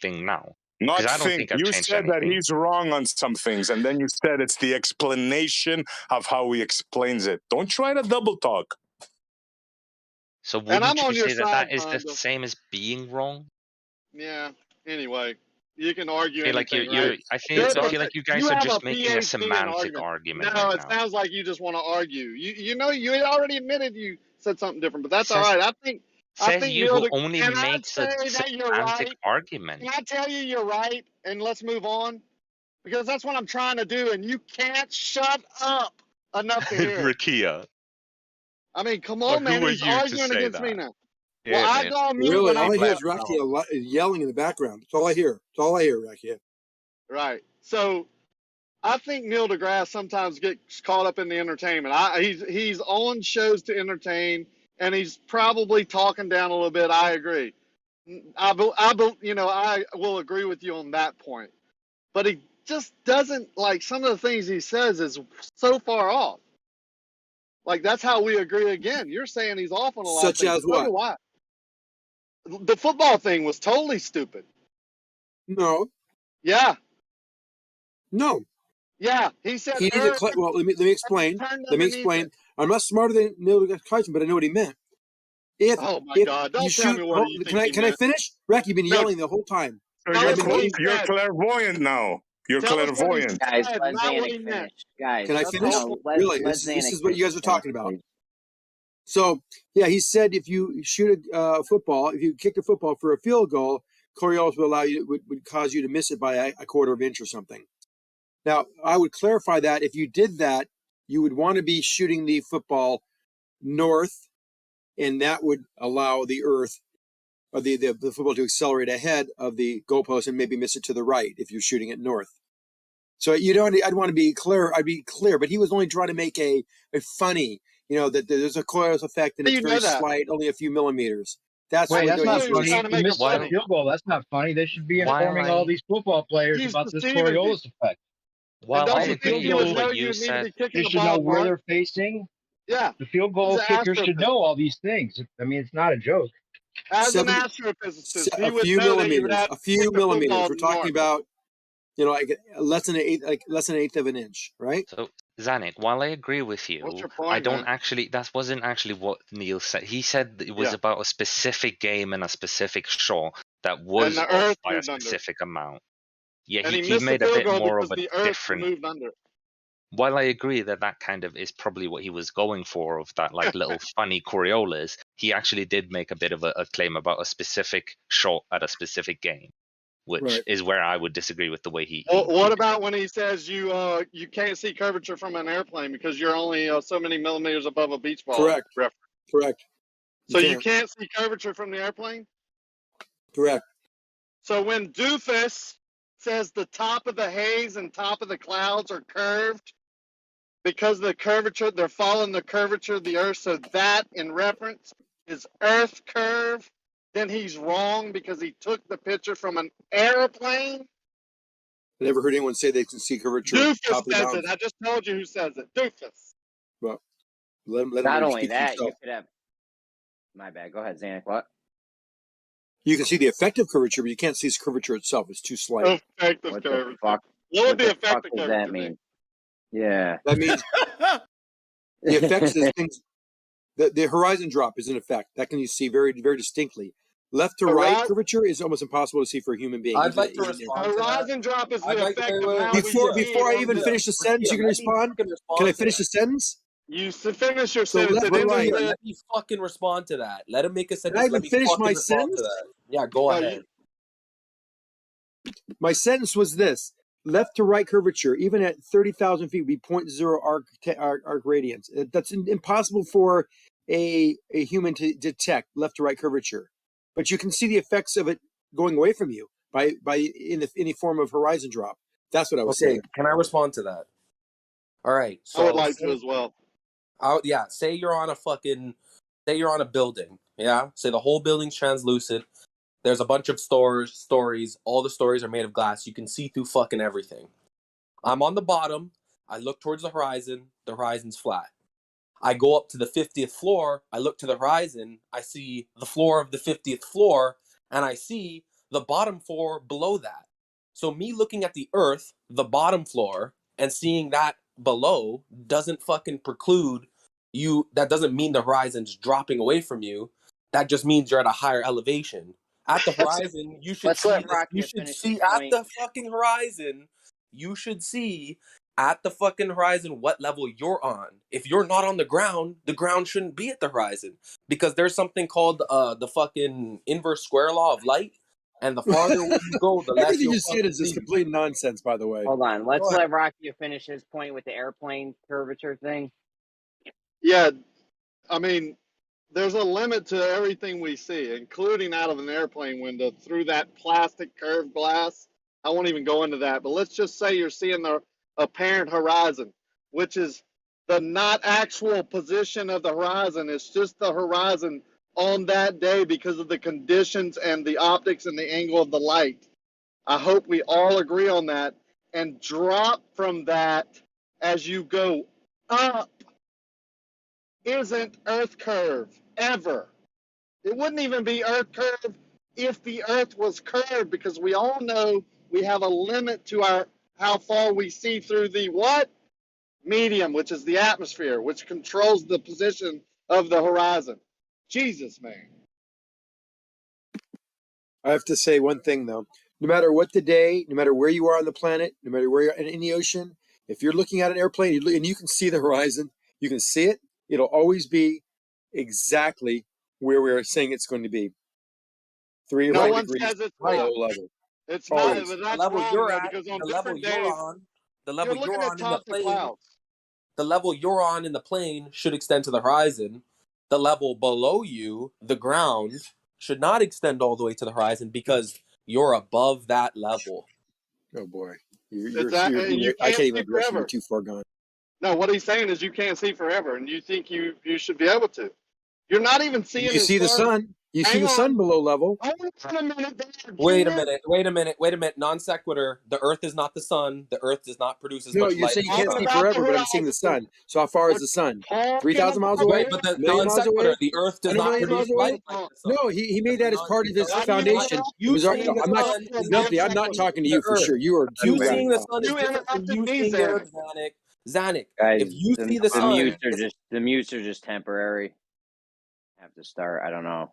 thing now. Not Because I don't think. think I've You changed said that anything. he's wrong on some things, and then you said it's the explanation of how he explains it. Don't try to double talk. So And I'm wouldn't you on your say that side, that is the Fonda. same as being wrong? Yeah. Anyway, You can argue I feel like anything, you're right? I feel like you guys You are have just a making a PhD in semantic argument. argument No, right it now. sounds like you just want to argue. You know, you already admitted you said something different, but that's all Says right. I says think you Neil. who only Can I makes a say that you're semantic right? argument. Can I tell you you're right? And let's move on, because that's what I'm trying to do, and you can't shut up enough to hear it. Rakia. I mean, come But on, man. who are He's you to arguing say against me that? now. Yeah, Well, I man. go on mute Really, when all I'm I hear cut. is Rakia yelling in the background. That's all I hear. That's all I hear, Rakia. Right. So I think Neil deGrasse sometimes gets caught up in the entertainment. He's on shows to entertain, and he's probably talking down a little bit. I agree. I will agree with you on that point. But he just doesn't, like, some of the things he says is so far off. Like, that's how we agree again. You're saying he's off on a lot of Such things. as So what? do I. The football thing was totally stupid. No. Yeah. No. Yeah. He said He didn't. Earth Well, let me explain. turned Let me underneath explain. it. I'm not smarter than Neil deGrasse Tyson, but I know what he meant. If Oh my if God! you Don't tell shoot, me what you think he can I meant. finish? Rack, you've been No, yelling the whole time. So tell you're us what he you're said. clairvoyant now. You're Tell us what he clairvoyant. Guys, said, let not what he Zanuck meant. finish. Guys, Can I That's the finish? whole no, point. let Really, this Zanuck is what you guys are finish, talking about. please. So yeah, he said if you shoot a football, if you kick a football for a field goal, Coriolis will allow you would cause you to miss it by a quarter of an inch or something. Now I would clarify that if you did that, you would want to be shooting the football north, and that would allow the Earth or the football to accelerate ahead of the goalpost and maybe miss it to the right if you're shooting it north. So I'd want to be clear. I'd be clear, but he was only trying to make a funny, that there's a Coriolis effect and How it's do you very know that? slight, only a few millimeters. That's Wait, what that's he not was He was doing. trying funny. to You make it missed the funny. field goal. That's not funny. They should be While informing all I these football players He's about this deceiving you. Coriolis effect. And while I don't All you the think field agree he would with goals, know what you you need to said, be kicking they the should know ball where north? they're facing. Yeah. The field He's goal an kicker should astrophysicist. know all these things. I mean, it's not a joke. As an 7 astrophysicist, he a would few know that you would millimeters, have a to kick few the millimeters. football We're talking north. about, like less than an eighth of an inch, right? so Zanuck, while I agree with What's you, your I point, don't man? actually. That wasn't actually what Neil said. He said that it was Yeah. about a specific game and a specific shot that And was the off Earth by a moved under. specific amount. Yeah, And he he missed the made a field bit goal more because of a the Earth different. moved under. While I agree that kind of is probably what he was going for, of that like little funny Coriolis, he actually did make a bit of a claim about a specific shot at a specific game, which Right. is where I would disagree with the way he. Well, what about when he says you can't see curvature from an airplane because you're only so many millimeters above a beach ball? Correct. Correct. So you can't see curvature from the airplane? Correct. So when Doofus says the top of the haze and top of the clouds are curved because of the curvature, they're following the curvature of the Earth, so that in reference is Earth curve, then he's wrong because he took the picture from an airplane? I never heard anyone say they can see curvature at the Doofus top of the says mountain. it. I just told you who says it. Doofus. Well, let him Not only speak for that, himself. you could have. My bad. Go ahead, Zanuck. What? You can see the effective curvature, but you can't see its curvature itself. It's too slight. Effective What curvature. the fuck? What would What the the fuck effective does curvature that be? mean? Yeah. That means the effects of the things. The horizon drop is an effect that can you see very, very distinctly. Left to right curvature is almost impossible to see for a human being. I'd like to respond to that. Horizon drop is I'd the like effect wait, of wait, how wait, we Before I see even on finish the sentence, you can respond. Can I finish the sentence? You finish your So sentence. left It to ended right. with Let me fucking respond to that. Let him make a Can sentence. I Let even me finish fucking my respond to sentence? that. Yeah, go ahead. My sentence was this: left to right curvature, even at 30,000 feet, would be 0.0 arc radians. That's impossible for a human to detect left to right curvature, but you can see the effects of it going away from you by in any form of horizon drop. That's what I was Okay, saying. can I respond to that? All right. So I would like to as well. Yeah, say you're on a building. Yeah, say the whole building's translucent. There's a bunch of stories. All the stories are made of glass. You can see through fucking everything. I'm on the bottom. I look towards the horizon. The horizon's flat. I go up to the 50th floor. I look to the horizon. I see the floor of the 50th floor, and I see the bottom floor below that. So me looking at the Earth, the bottom floor, and seeing that below doesn't fucking preclude you. That doesn't mean the horizon's dropping away from you. That just means you're at a higher elevation. At the horizon, you should Let's see. let Rocky You should finish see his at point. the fucking horizon. You should see at the fucking horizon what level you're on. If you're not on the ground shouldn't be at the horizon because there's something called the fucking inverse square law of light. And the farther away you go, the less Everything you'll you said fucking is just see. complete nonsense, by the way. Hold on. Let's Go ahead. let Rocky finish his point with the airplane curvature thing. Yeah, I mean, there's a limit to everything we see, including out of an airplane window through that plastic curved glass. I won't even go into that, but let's just say you're seeing the apparent horizon, which is the not actual position of the horizon. It's just the horizon on that day because of the conditions and the optics and the angle of the light. I hope we all agree on that and drop from that as you go up isn't Earth curve ever. It wouldn't even be Earth curve if the Earth was curved because we all know we have a limit to our how far we see through the what? Medium, which is the atmosphere, which controls the position of the horizon. Jesus, man. I have to say one thing though. No matter what the day, no matter where you are on the planet, no matter where you're in the ocean, if you're looking at an airplane and you can see the horizon, you can see it, it'll always be exactly where we're saying it's going to be. 3 or No 4 one degrees says it's below not. level. It's Always. not, but The that's level wrong you're though, at, because on the level different you're days, on, the you're level looking you're at on in the tops of plane, clouds. the level you're on in the plane should extend to the horizon. The level below you, the ground, should not extend all the way to the horizon because you're above that level. Oh boy. You I can't can't even see address you. You're forever. too far gone. No, what he's saying is you can't see forever, and you think you should be able to. You're not even seeing You as see the far. sun. You see Hang the sun on. below level. Hold on a minute there. Wait a minute. Non sequitur. The Earth is not the sun. The Earth does not produce as No, much you're light saying as you the can't sun. see about the forever, but I'm seeing the horizon. sun. So how far is the sun? Talking 3,000 miles about away? Right, but the 1,000,000 non miles away? sequitur, the Earth does 100 not million miles produce away? light like the sun. No, he made that as part of his The Earth is not. foundation. It You was seeing the I'm not, sun is Numpty, I'm not different talking to from you the for Earth. sure. You are You way seeing the off. sun is You different from interrupted you me, seeing the Earth, Xanax. Zanuck. Guys, If you see the the sun, mutes are just temporary. Have to start. I don't know.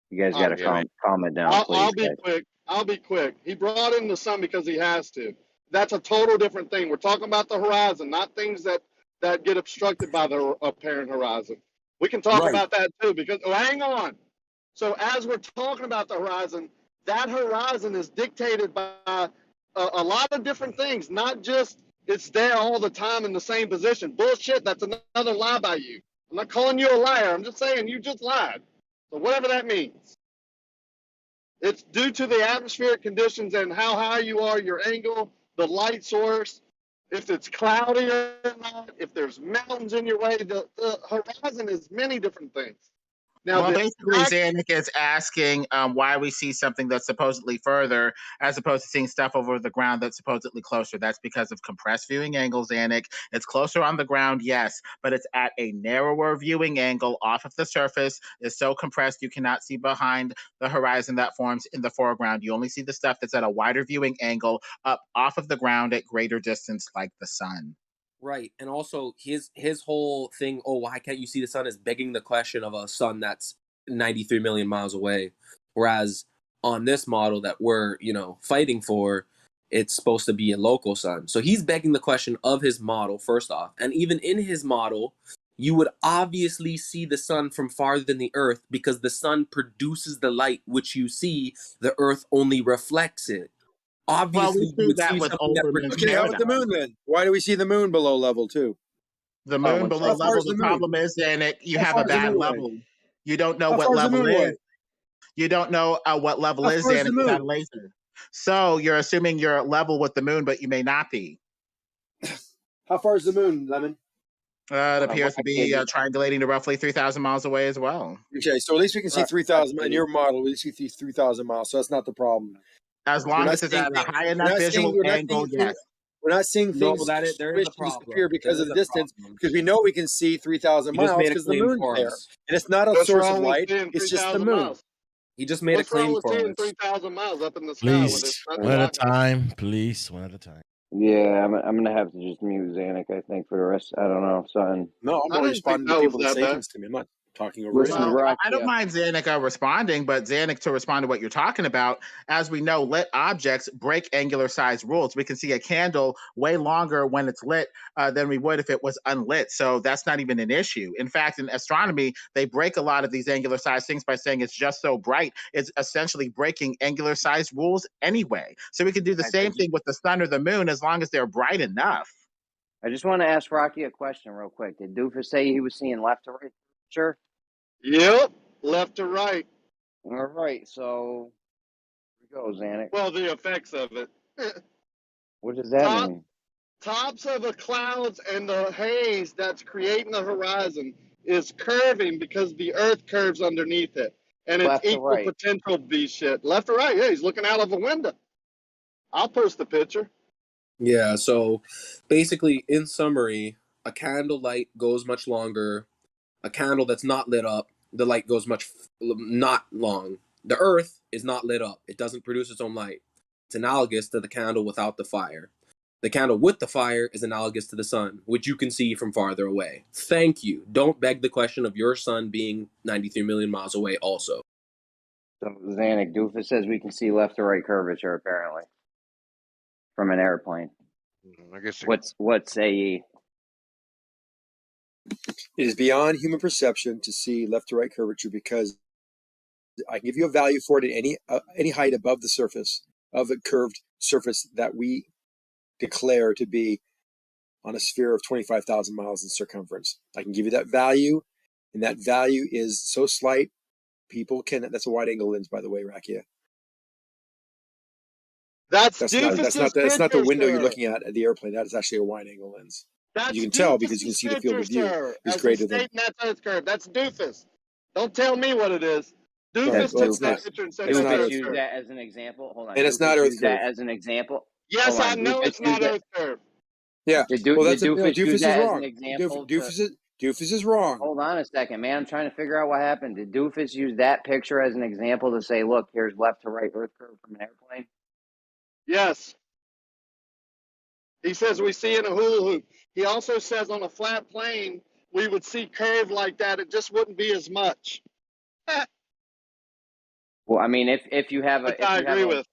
You guys All got right, to calm it down, I'll please, be guys. quick. I'll be quick. He brought in the sun because he has to. That's a total different thing. We're talking about the horizon, not things that get obstructed by the apparent horizon. We can talk right? about that too because hang on. So as we're talking about the horizon, that horizon is dictated by a lot of different things, not just it's there all the time in the same position. Bullshit. That's another lie by you. I'm not calling you a liar. I'm just saying you just lied. So whatever that means. It's due to the atmospheric conditions and how high you are, your angle, the light source, if it's cloudy or not, if there's mountains in your way. The horizon is many different things. Now, well, basically, Zanuck is asking why we see something that's supposedly further as opposed to seeing stuff over the ground that's supposedly closer. That's because of compressed viewing angles, Zanuck. It's closer on the ground, yes, but it's at a narrower viewing angle off of the surface. It's so compressed you cannot see behind the horizon that forms in the foreground. You only see the stuff that's at a wider viewing angle up off of the ground at greater distance, like the sun. Right, and also his whole thing. Oh, why can't you see the sun? Is begging the question of a sun that's 93 million miles away, whereas on this model that we're fighting for, it's supposed to be a local sun. So he's begging the question of his model first off, and even in his model, you would obviously see the sun from farther than the Earth because the sun produces the light which you see. The Earth only reflects it. Obviously, we you would that see with something that Olbermann's Okay, how about the moon then? Why do we see the moon below level too? The moon below level. The moon? problem is, then you How have far a is the bad moon away? level. You don't know How what far is the level moon is. away? You don't know what level How is, far is then the without a moon? laser. So you're assuming you're level with the moon, but you may not be. How far is the moon, Lemon? It appears to be triangulating to roughly 3,000 miles away as well. Okay, so at least we can see 3,000 in your model. We see 3,000 miles, so that's not the problem. As long as it's at a high enough visual angle, yes. We're not seeing things there is a problem. disappear because There of the is a distance, problem. because we know we can see 3,000 He just miles made a because the claim moon's for there. us. And it's not a what's source wrong of with light, seeing it's just the 3,000 moon. miles? He just made What's a claim wrong with for seeing us. 3,000 miles up in the sky? Please, one at a time. Please, one at a time. Yeah, I'm gonna have to just mute Zanuck, I think, for the rest. I don't know, son. No, I'm I only didn't think responding that to was people that that say bad. things to me. I'm not talking over Listen, it. Well, I don't mind Zanuck responding, but Zanuck, to respond to what you're talking about, as we know, lit objects break angular size rules. We can see a candle way longer when it's lit than we would if it was unlit. So that's not even an issue. In fact, in astronomy, they break a lot of these angular size things by saying it's just so bright. It's essentially breaking angular size rules anyway. So we can do the same thing with the sun or the moon as long as they're bright enough. I just want to ask Rocky a question real quick. Did Doofus say he was seeing left to right? Sure. Yep, left to right. All right, so here we go, Zanuck. Well, the effects of it. What does that mean? Tops of the clouds and the haze that's creating the horizon is curving because the Earth curves underneath it, and it's Left to equal right. potential V shit. Left or right? Yeah, he's looking out of a window. I'll post the picture. Yeah, so basically, in summary, a candle light goes much longer. A candle that's not lit up, the light goes not long. The Earth is not lit up. It doesn't produce its own light. It's analogous to the candle without the fire. The candle with the fire is analogous to the sun, which you can see from farther away. Thank you. Don't beg the question of your sun being 93 million miles away also. So Zanuck, Doofus says we can see left to right curvature apparently from an airplane. I guess. What's AE? It is beyond human perception to see left to right curvature because I can give you a value for it at any height above the surface of a curved surface that we declare to be on a sphere of 25,000 miles in circumference. I can give you that value, and that value is so slight, that's a wide angle lens, by the way, Rakia. That's not the window you're looking at the airplane. That is actually a wide angle lens. You can tell because you can see the field of view is greater than. That's Earth curve. That's Doofus. Don't tell me what it is. Doofus took that picture and said Doofus used that as an example. Hold on. And it's not Earth curve. That as an example. Yes, I know it's not Earth curve. Yeah. Doofus is that wrong. as an example? Doofus is wrong. Hold on a second, man. I'm trying to figure out what happened. Did Doofus use that picture as an example to say, look, here's left to right Earth curve from an airplane? Yes. He says we see in a hula hoop. He also says on a flat plane, we would see curve like that. It just wouldn't be as much. Well, I mean, if you have a, I agree with.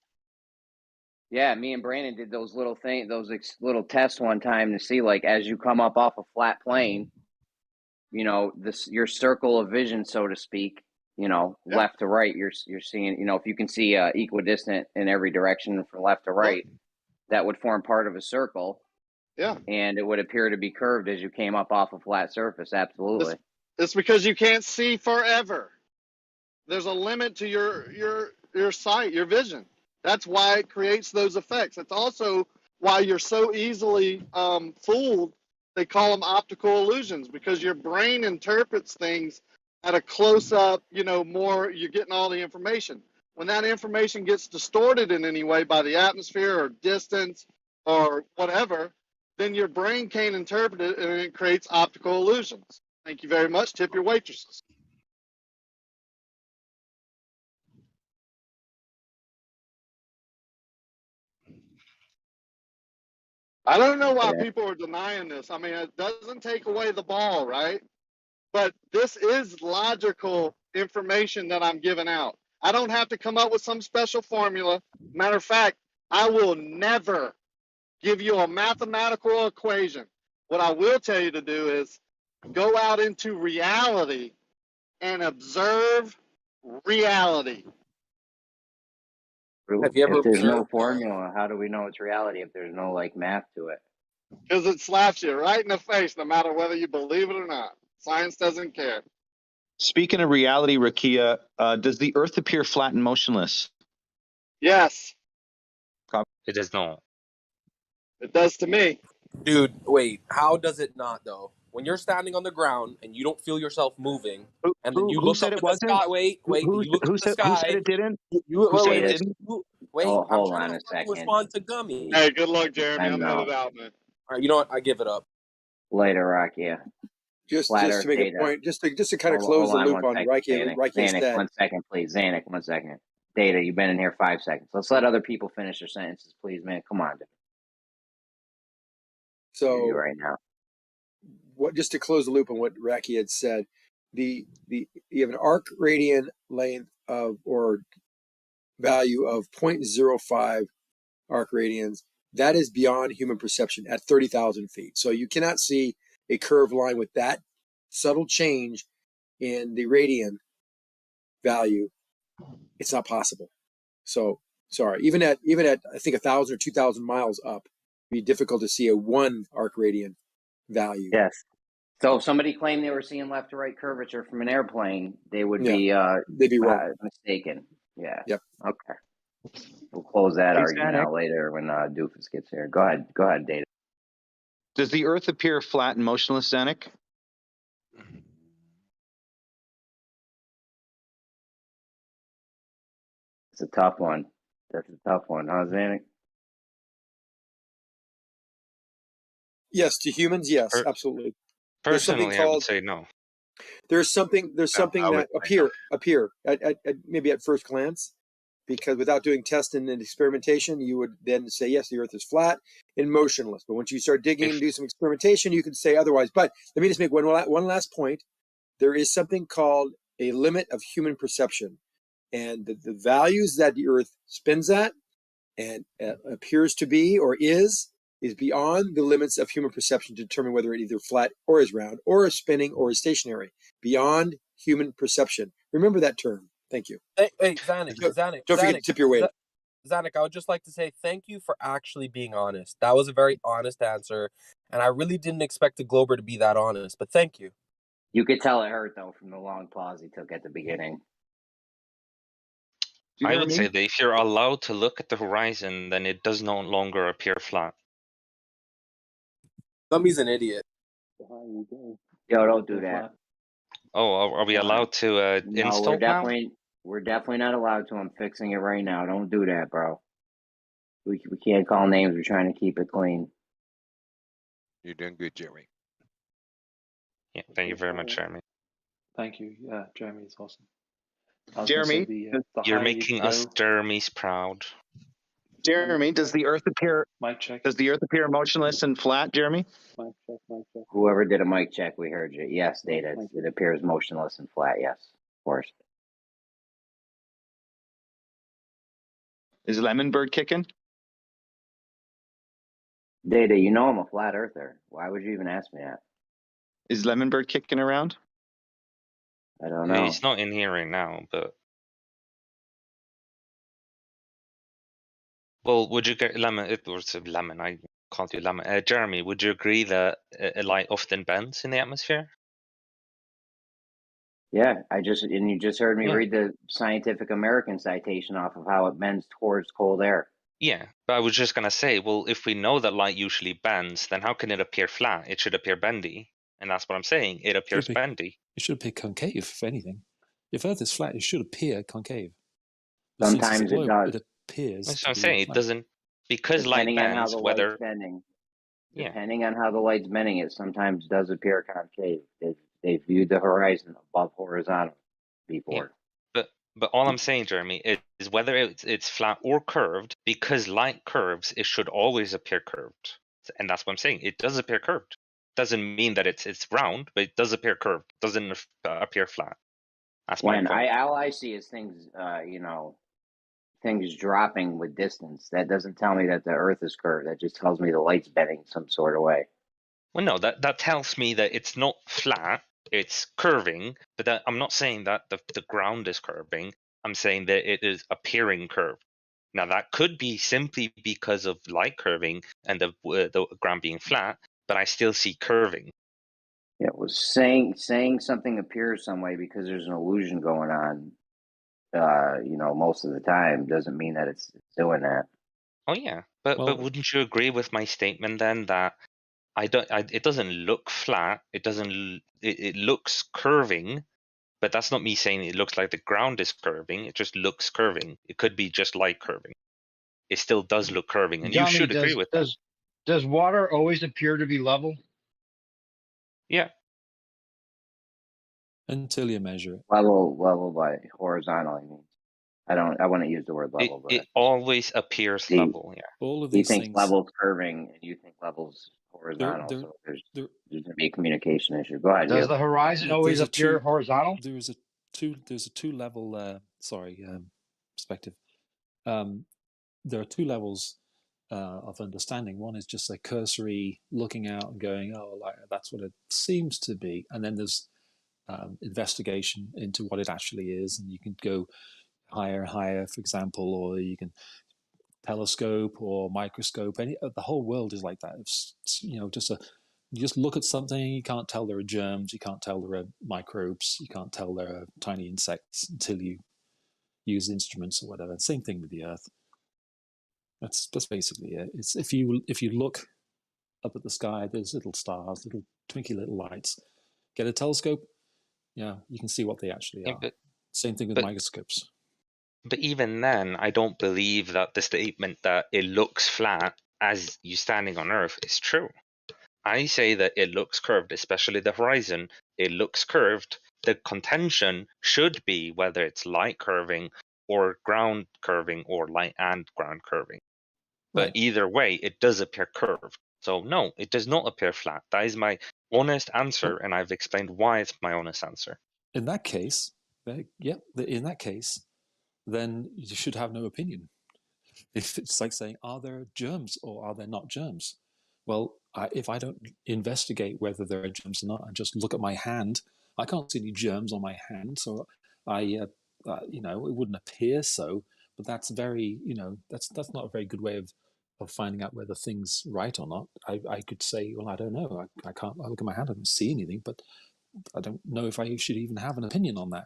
Yeah, me and Brandon did those little little tests one time to see, like, as you come up off a flat plane, you know, your circle of vision, so to speak, you know, left to right, you're seeing, you know, if you can see equidistant in every direction from left to right, that would form part of a circle. Yeah. And it would appear to be curved as you came up off a flat surface. Absolutely. It's because you can't see forever. There's a limit to your sight, your vision. That's why it creates those effects. It's also why you're so easily fooled. They call them optical illusions because your brain interprets things at a close-up, you know, more, you're getting all the information. When that information gets distorted in any way by the atmosphere or distance or whatever, then your brain can't interpret it and it creates optical illusions. Thank you very much. Tip your waitresses. I don't know why people are denying this. I mean, it doesn't take away the ball, right? But this is logical information that I'm giving out. I don't have to come up with some special formula. Matter of fact, I will never give you a mathematical equation. What I will tell you to do is go out into reality and observe reality. If there's no formula, how do we know it's reality if there's no like math to it? Because it slaps you right in the face, no matter whether you believe it or not. Science doesn't care. Speaking of reality, Rakia, does the Earth appear flat and motionless? Yes. It does not. It does to me. Dude, wait. How does it not, though? When you're standing on the ground and you don't feel yourself moving, and then you look up at the sky. Wait. You look up at the sky. Who said it didn't? Wait, hold I'm trying on to a second. respond to Gummy. Hey, good luck, Jeremy. I'm know. headed out, man. All right, you know what? I give it up. Later, Rakia. Just to make a point, just to kind of close the loop on Rakia. Zanuck, 1 second, please. Zanuck, 1 second. Data, you've been in here 5 seconds. Let's let other people finish their sentences, please, man. Come on, dude. So right now. Just to close the loop on what Rakia had said, you have an arc radian length of or value of 0.05 arc radians. That is beyond human perception at 30,000 feet. So you cannot see a curved line with that subtle change in the radian value. It's not possible. So sorry, even at I think 1,000 or 2,000 miles up, it'd be difficult to see a 1 arc radian value. Yes. So if somebody claimed they were seeing left to right curvature from an airplane, they would be they'd be wrong. mistaken. Yeah. Yep. Okay. We'll close that Hey, argument Zanuck. out later when Doofus gets here. Go ahead, Data. Does the Earth appear flat and motionless, Zanuck? It's a tough one. That's a tough one, huh, Zanuck? Yes, to humans, yes, absolutely. There's something Personally, I would called say no. there's something I would that appear at maybe at first glance, because without doing testing and experimentation, you would then say yes, the Earth is flat and motionless. But once you start digging and do some experimentation, you can say otherwise. But let me just make one last point. There is something called a limit of human perception, and the values that the Earth spins at and appears to be or is beyond the limits of human perception to determine whether it either flat or is round or is spinning or is stationary. Beyond human perception. Remember that term. Thank you. Hey, Zanuck, Don't forget to tip your weight. Zanuck, I would just like to say thank you for actually being honest. That was a very honest answer, and I really didn't expect the Glober to be that honest, but thank you. You could tell it hurt, though, from the long pause he took at the beginning. I would say that if you're allowed to look at the horizon, then it does no longer appear flat. Somebody's an idiot. Yo, don't do that. Oh, are we allowed to No, install now? we're definitely not allowed to. I'm fixing it right now. Don't do that, bro. We can't call names. We're trying to keep it clean. You're doing good, Jeremy. Yeah, thank you very much, Jeremy. Thank you. Yeah, Jeremy is awesome. I was gonna Jeremy, say the You're higher you making go- us Jeremy's proud. Jeremy, does the Earth appear? Mic check. Does the Earth appear motionless and flat, Jeremy? Mic check. Mic check. Whoever did a mic check, we heard you. Yes, Data. It appears motionless and flat. Yes, of course. Is Lemon Bird kicking? Data, you know I'm a flat earther. Why would you even ask me that? Is Lemon Bird kicking around? I don't know. He's not in here right now, but well, would you get Lemon? It was Lemon. I can't do Lemon. Jeremy, would you agree that light often bends in the atmosphere? Yeah, you just heard me Yeah. read the Scientific American citation off of how it bends towards cold air. Yeah, but I was just gonna say, well, if we know that light usually bends, then how can it appear flat? It should appear bendy, and that's what I'm saying. It appears bendy. It should appear concave, if anything. If Earth is flat, it should appear concave. Sometimes it does. It appears. That's to what I'm be saying. It flat. doesn't, because light Depending on how bends, the whether light's bending. Yeah. Depending on how the light's bending, it sometimes does appear concave. They've viewed the horizon above horizontal before. But all I'm saying, Jeremy, is whether it's flat or curved, because light curves, it should always appear curved. And that's what I'm saying. It does appear curved. Doesn't mean that it's round, but it does appear curved. Doesn't appear flat. That's my point. All I see is things, things dropping with distance. That doesn't tell me that the Earth is curved. That just tells me the light's bending some sort of way. Well, no, that tells me that it's not flat. It's curving, but I'm not saying that the ground is curving. I'm saying that it is appearing curved. Now, that could be simply because of light curving and the ground being flat, but I still see curving. Yeah, it was saying something appears some way because there's an illusion going on. Most of the time doesn't mean that it's doing that. Oh yeah, but wouldn't you agree with my statement then that it doesn't look flat. It looks curving, but that's not me saying it looks like the ground is curving. It just looks curving. It could be just light curving. It still does look curving, and Johnny, you should agree with that. Does water always appear to be level? Yeah. Until you measure it. Level by horizontal, I mean. I wouldn't use the word level, It always appears level, yeah. All of He these thinks things. level's curving and you think level's horizontal, there, so there's there, going to be a communication issue. Go ahead, Does you. the horizon always appear horizontal? There's a two level perspective. There are two levels of understanding. One is just a cursory looking out and going, oh, like, that's what it seems to be, and then there's investigation into what it actually is, and you can go higher and higher, for example, or you can telescope or microscope. The whole world is like that. It's you just look at something, you can't tell there are germs, you can't tell there are microbes, you can't tell there are tiny insects until you use instruments or whatever. Same thing with the Earth. That's basically it. It's if you look up at the sky, there's little stars, little twinkly little lights. Get a telescope, yeah, you can see what they actually are. Same thing with microscopes. But even then, I don't believe that the statement that it looks flat as you standing on Earth is true. I say that it looks curved, especially the horizon. It looks curved. The contention should be whether it's light curving or ground curving or light and ground curving. But either way, it does appear curved. So no, it does not appear flat. That is my honest answer, and I've explained why it's my honest answer. In that case, then you should have no opinion. If it's like saying, are there germs or are there not germs? Well, if I don't investigate whether there are germs or not, and just look at my hand, I can't see any germs on my hand, so it wouldn't appear so. But that's very, that's not a very good way of finding out whether things right or not. I could say, well, I don't know. I can't. I look at my hand, I don't see anything, but I don't know if I should even have an opinion on that.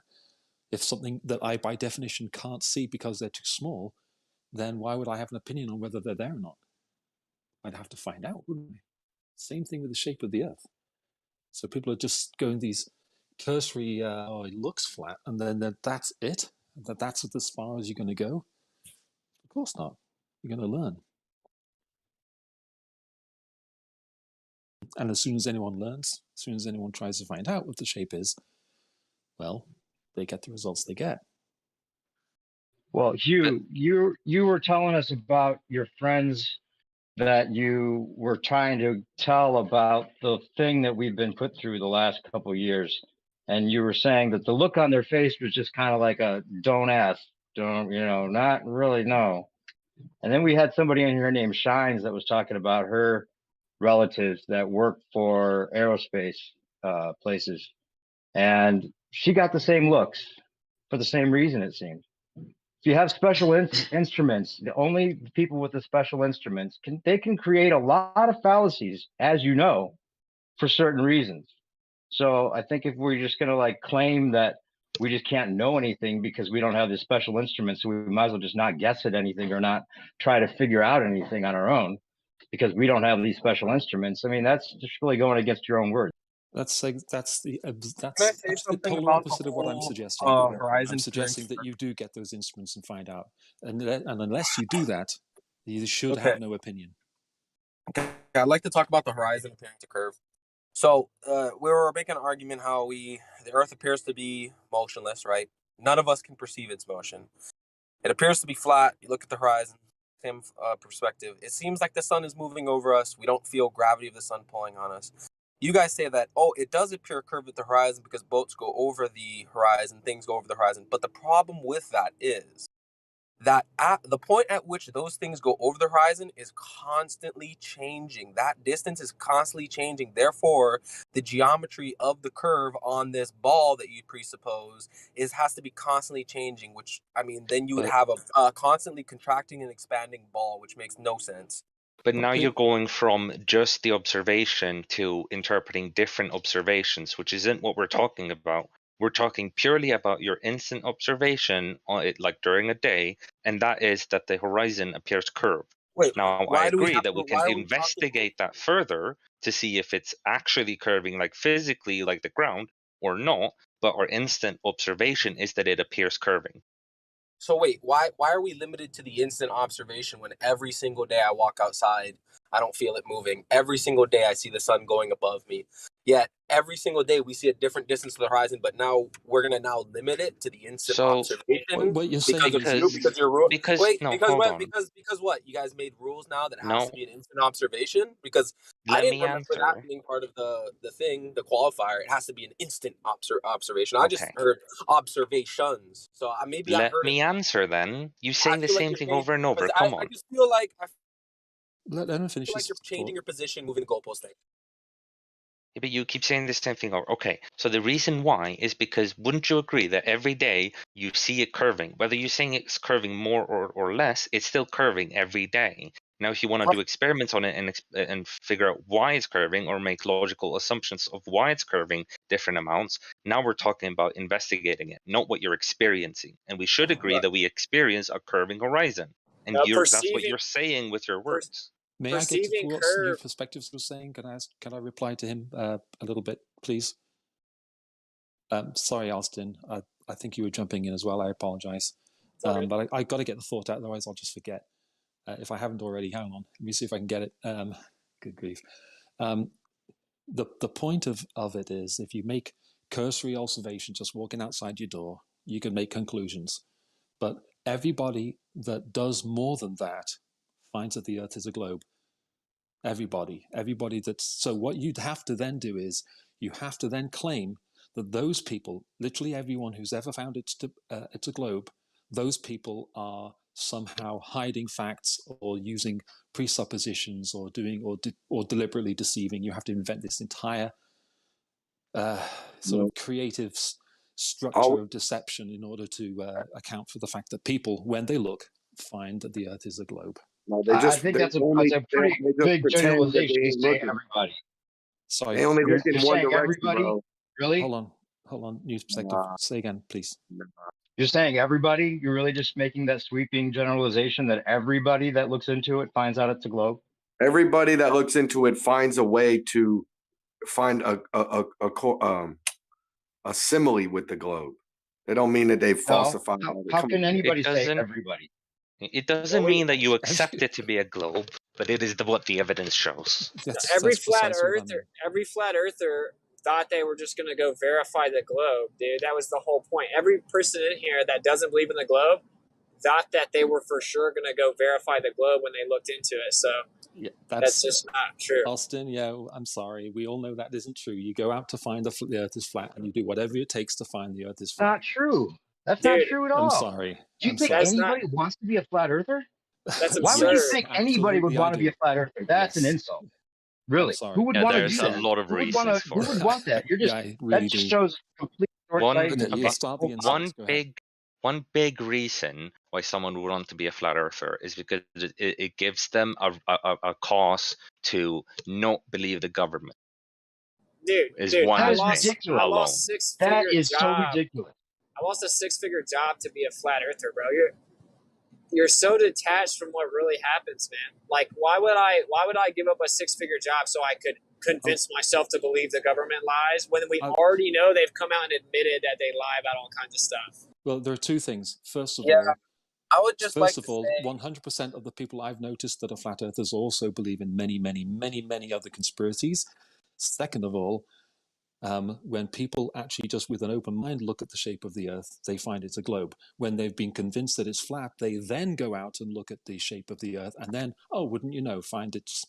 If something that I, by definition, can't see because they're too small, then why would I have an opinion on whether they're there or not? I'd have to find out, wouldn't I? Same thing with the shape of the Earth. So people are just going these cursory, it looks flat, and then that's it? That's as far as you're going to go? Of course not. You're going to learn. And as soon as anyone learns, as soon as anyone tries to find out what the shape is, well, they get the results they get. Well, Hugh, you were telling us about your friends that you were trying to tell about the thing that we've been put through the last couple of years. And you were saying that the look on their face was just kind of like a don't ask, not really know. And then we had somebody in here named Shines that was talking about her relatives that work for aerospace places. And she got the same looks for the same reason, it seems. If you have special instruments, the only people with the special instruments can create a lot of fallacies, as you know, for certain reasons. So I think if we're just going to claim that we just can't know anything because we don't have the special instruments, so we might as well just not guess at anything or not try to figure out anything on our own because we don't have these special instruments. I mean, that's just really going against your own words. That's the something polar about opposite the of what I'm whole, suggesting. horizon I'm suggesting that you do get those instruments and find out. And unless you do that, you should have no opinion. Okay, I'd like to talk about the horizon appearing to curve. So we were making an argument how the Earth appears to be motionless, right? None of us can perceive its motion. It appears to be flat. You look at the horizon, same perspective. It seems like the sun is moving over us. We don't feel gravity of the sun pulling on us. You guys say that, it does appear curved at the horizon because boats go over the horizon, things go over the horizon. But the problem with that is that at the point at which those things go over the horizon is constantly changing. That distance is constantly changing. Therefore, the geometry of the curve on this ball that you presuppose has to be constantly changing, which, then you would have a constantly contracting and expanding ball, which makes no sense. But now you're going from just the observation to interpreting different observations, which isn't what we're talking about. We're talking purely about your instant observation on it, like during a day, and that is that the horizon appears curved. Now, I agree that we can investigate that further to see if it's actually curving, like physically, like the ground, or not. But our instant observation is that it appears curving. So wait, why are we limited to the instant observation when every single day I walk outside, I don't feel it moving. Every single day I see the sun going above me. Yet every single day we see a different distance to the horizon, but now we're gonna now limit it to the instant observation what you're saying because your rule. Wait, no, because hold what? on. Because what? You guys made rules now that it has No. to be an instant observation? Because I Let didn't me remember that answer. being part of the thing, the qualifier. It has to be an instant observation. I just Okay. heard observations. So maybe I Let heard it. me answer then. You saying the feel like same you're thing changing over and your over. posi- Come I on. just feel like Let him finish you're changing your position, moving the goalpost thing. Yeah, but you keep saying the same thing over. Okay, so the reason why is because wouldn't you agree that every day you see it curving, whether you're saying it's curving more or less, it's still curving every day. Now, if you want to do experiments on it and figure out why it's curving or make logical assumptions of why it's curving different amounts, now we're talking about investigating it, not what you're experiencing. And we should agree that we experience a curving horizon, and that's what you're saying with your words. May I get to what your perspectives were saying? Can I reply to him a little bit, please? Sorry, Austin. I think you were jumping in as well. I apologize. But I got to get the thought out, otherwise I'll just forget. If I haven't already, hang on. Let me see if I can get it. Good grief. The point of it is, if you make cursory observation just walking outside your door, you can make conclusions. But everybody that does more than that finds that the Earth is a globe. Everybody that's so what you'd have to then do is you have to then claim that those people, literally everyone who's ever found it's a globe, those people are somehow hiding facts or using presuppositions or doing or deliberately deceiving. You have to invent this entire sort of creative structure of deception in order to account for the fact that people, when they look, find that the Earth is a globe. No, I think that's a pretty big generalization to say everybody. Sorry, they only look in you're one saying direction, everybody? bro. Really? Hold on. New perspective. Say again, please. You're saying everybody? You're really just making that sweeping generalization that everybody that looks into it finds out it's a globe? Everybody that looks into it finds a way to find a simile with the globe. They don't mean that they falsified. How can anybody say everybody? It doesn't mean that you accept it to be a globe, but it is what the evidence shows. Every flat earther thought they were just going to go verify the globe, dude. That was the whole point. Every person in here that doesn't believe in the globe thought that they were for sure going to go verify the globe when they looked into it. So yeah, that's just not true. Austin, yeah, I'm sorry. We all know that isn't true. You go out to find the Earth is flat, and you do whatever it takes to find the Earth is flat. Not true. That's not true at all. I'm sorry. Do you think anybody wants to be a flat earther? That's Why would you think anybody would Absolutely, want I to be a do. flat earther? That's an insult. Really? Who would want to do There's that? a lot of reasons for Who would want that? You're just Yeah, I that really just do. shows complete One big reason why someone would want to be a flat earther is because it gives them a cause to not believe the government. Dude, that is ridiculous. I lost six-figure That is so job. ridiculous. I lost a six-figure job to be a flat earther, bro. You're so detached from what really happens, man. Like, why would I give up a six-figure job so I could convince myself to believe the government lies when we already know they've come out and admitted that they lie about all kinds of stuff? Well, there are two things. First of Yeah, all, I would just First of all, 100% of the people I've noticed that are flat earthers also believe in many, many, many, many other conspiracies. Second of all, when people actually just with an open mind look at the shape of the Earth, they find it's a globe. When they've been convinced that it's flat, they then go out and look at the shape of the Earth and then, oh, wouldn't you know, find it's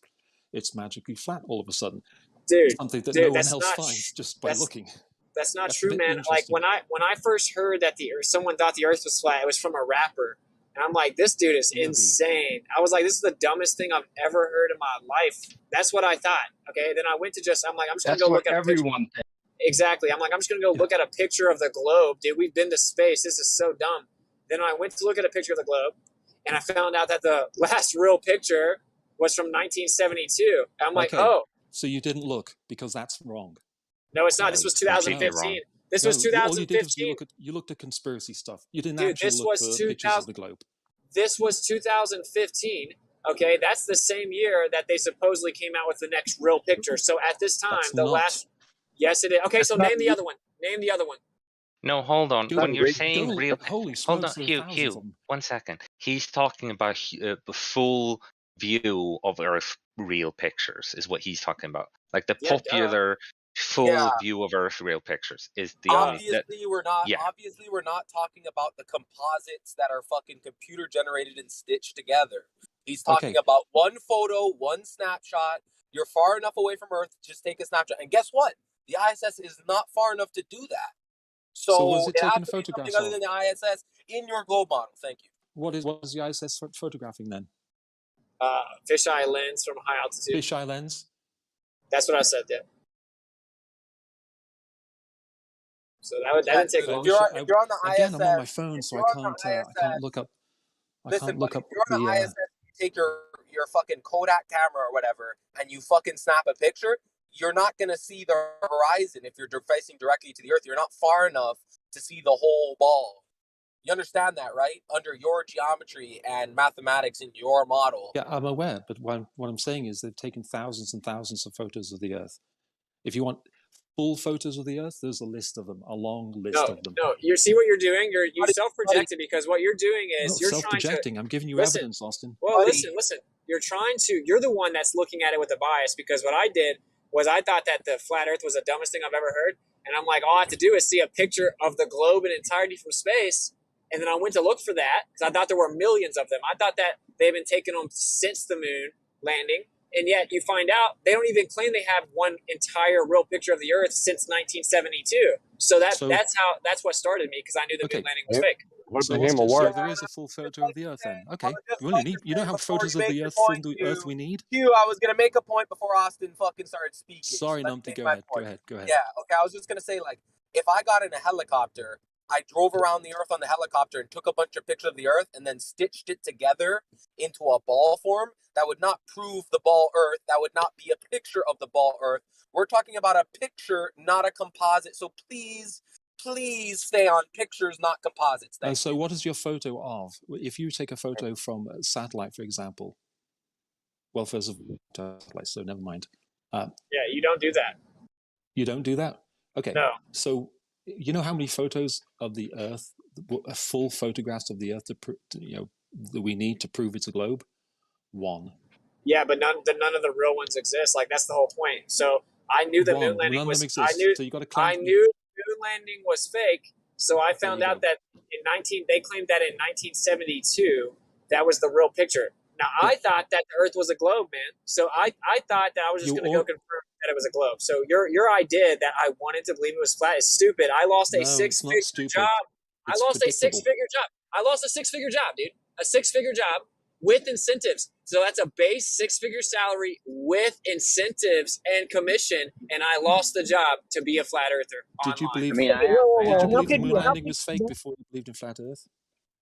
magically flat all of a sudden. Dude, something that no one that's else not finds just by looking. That's not That's a true, bit man. Like interesting. when I first heard that someone thought the Earth was flat, it was from a rapper, and I'm like, this dude is insane. I was like, this is the dumbest thing I've ever heard in my life. That's what I thought. Okay, then I went to I'm just gonna That's go what look at everyone thinks. Exactly. I'm like, I'm just gonna go look at a picture of the globe, dude. We've been to space. This is so dumb. Then I went to look at a picture of the globe, and I found out that the last real picture was from 1972. I'm like, Okay, oh, so you didn't look because that's wrong. no, it's not. This was 2015. This was All you did was 2015. you looked at conspiracy stuff. You didn't Dude, actually this look was for pictures of the globe. This was 2015. Okay, that's the same year that they supposedly came out with the next real picture. So at this time, That's not. Yes, it is. Okay, That's so not name the other one. Name the other one. No, hold on. When you're saying real, holy hold on, smokes, there are thousands of Hugh. them. 1 second. He's talking about the full view of Earth real pictures is what he's talking about. Like the Yeah, duh. popular full Yeah. view of Earth real pictures is the only that. Obviously we're not talking about the composites that are fucking computer generated and stitched together. He's talking about one photo, one snapshot. You're far enough away from Earth, just take a snapshot. And guess what? The ISS is not far enough to do that. So was it it has taking to be photographs something other of? than the ISS in your globe model. Thank you. What is the ISS photographing then? Fisheye lens from high altitude. Fisheye lens? That's what I said, yeah. So that didn't take long. If you're on the Again, ISS, I'm on my phone, so I can't look up. Listen, look buddy, up if you're on the ISS, you take your fucking Kodak camera or whatever, and you fucking snap a picture, you're not going to see the horizon if you're facing directly to the Earth. You're not far enough to see the whole ball. You understand that, right? Under your geometry and mathematics in your model. Yeah, I'm aware, but what I'm saying is they've taken thousands and thousands of photos of the Earth. If you want full photos of the Earth, there's a list of them, a long list of them. No, you see what you're doing? You self-projected because what you're doing is Not you're trying to... self-projecting. I'm giving you Listen, evidence, Austin. Well, listen. You're the one that's looking at it with a bias, because what I did was I thought that the flat Earth was the dumbest thing I've ever heard. And I'm like, all I have to do is see a picture of the globe in entirety from space. And then I went to look for that because I thought there were millions of them. I thought that they've been taking them since the moon landing. And yet you find out they don't even claim they have one entire real picture of the Earth since 1972. So that's what started me, because I knew the moon landing was fake. So there is a full photo of the Earth then. Okay. You don't have photos of the Earth from the Earth we need? I was going to make a point before Austin fucking started speaking. Sorry, Numpty, go ahead. Yeah, okay, I was just going to say, like, if I got in a helicopter, I drove around the Earth on the helicopter and took a bunch of pictures of the Earth and then stitched it together into a ball form, that would not prove the ball Earth. That would not be a picture of the ball Earth. We're talking about a picture, not a composite. So please stay on pictures, not composites. So what is your photo of? If you take a photo from a satellite, for example, well, first of all, so never mind. Yeah, you don't do that. You don't do that? Okay. No. So you know how many photos of the Earth, full photographs of the Earth, that we need to prove it's a globe? One. Yeah, but none of the real ones exist. Like, that's the whole point. So I knew the moon landing was. I knew the moon landing was fake. So I found out that they claimed that in 1972 that was the real picture. Now I thought that the Earth was a globe, man. So I thought that I was just going to go confirm that it was a globe. So your idea that I wanted to believe it was flat is stupid. I lost a six-figure job. I lost a six-figure job, dude. A six-figure job with incentives. So that's a base six-figure salary with incentives and commission, and I lost the job to be a flat earther. Did you believe? Did you believe the moon landing was fake before you believed in flat Earth?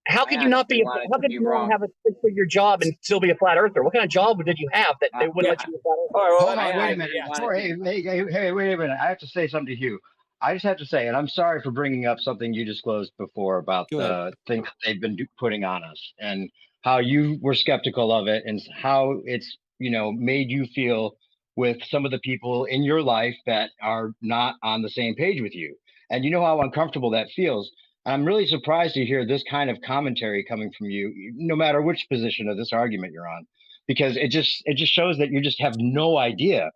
How could you not be? How could you not have a six-figure job and still be a flat earther? What kind of job did you have that they wouldn't let you be a flat earther? Hold on, wait a minute. Hey, wait a minute. I have to say something to Hugh. I just have to say, and I'm sorry for bringing up something you disclosed before about the thing that they've been putting on us, and how you were skeptical of it, and how it's made you feel with some of the people in your life that are not on the same page with you, and you know how uncomfortable that feels. I'm really surprised to hear this kind of commentary coming from you, no matter which position of this argument you're on, because it just shows that you just have no idea.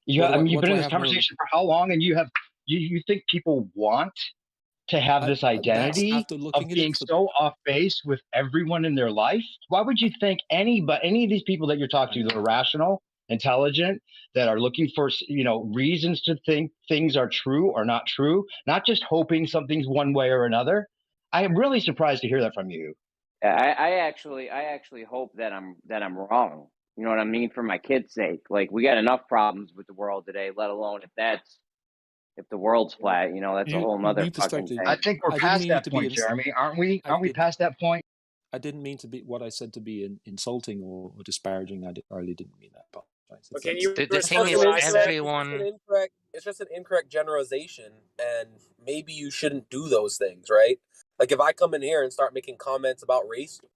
You've been in this conversation for how long, and you think people want to have this identity of being so off base with everyone in their life? Why would you think any of these people that you're talking to that are rational, intelligent, that are looking for reasons to think things are true or not true, not just hoping something's one way or another? I am really surprised to hear that from you. I actually hope that I'm wrong. You know what I mean? For my kids' sake. Like, we got enough problems with the world today, let alone if the world's flat, that's a whole nother fucking thing. I think we're past that point, Jeremy, aren't we? Aren't we past that point? I didn't mean to be what I said to be insulting or disparaging. I really didn't mean that. But can you? The thing is, everyone. It's just an incorrect generalization, and maybe you shouldn't do those things, right? Like, if I come in here and start making comments about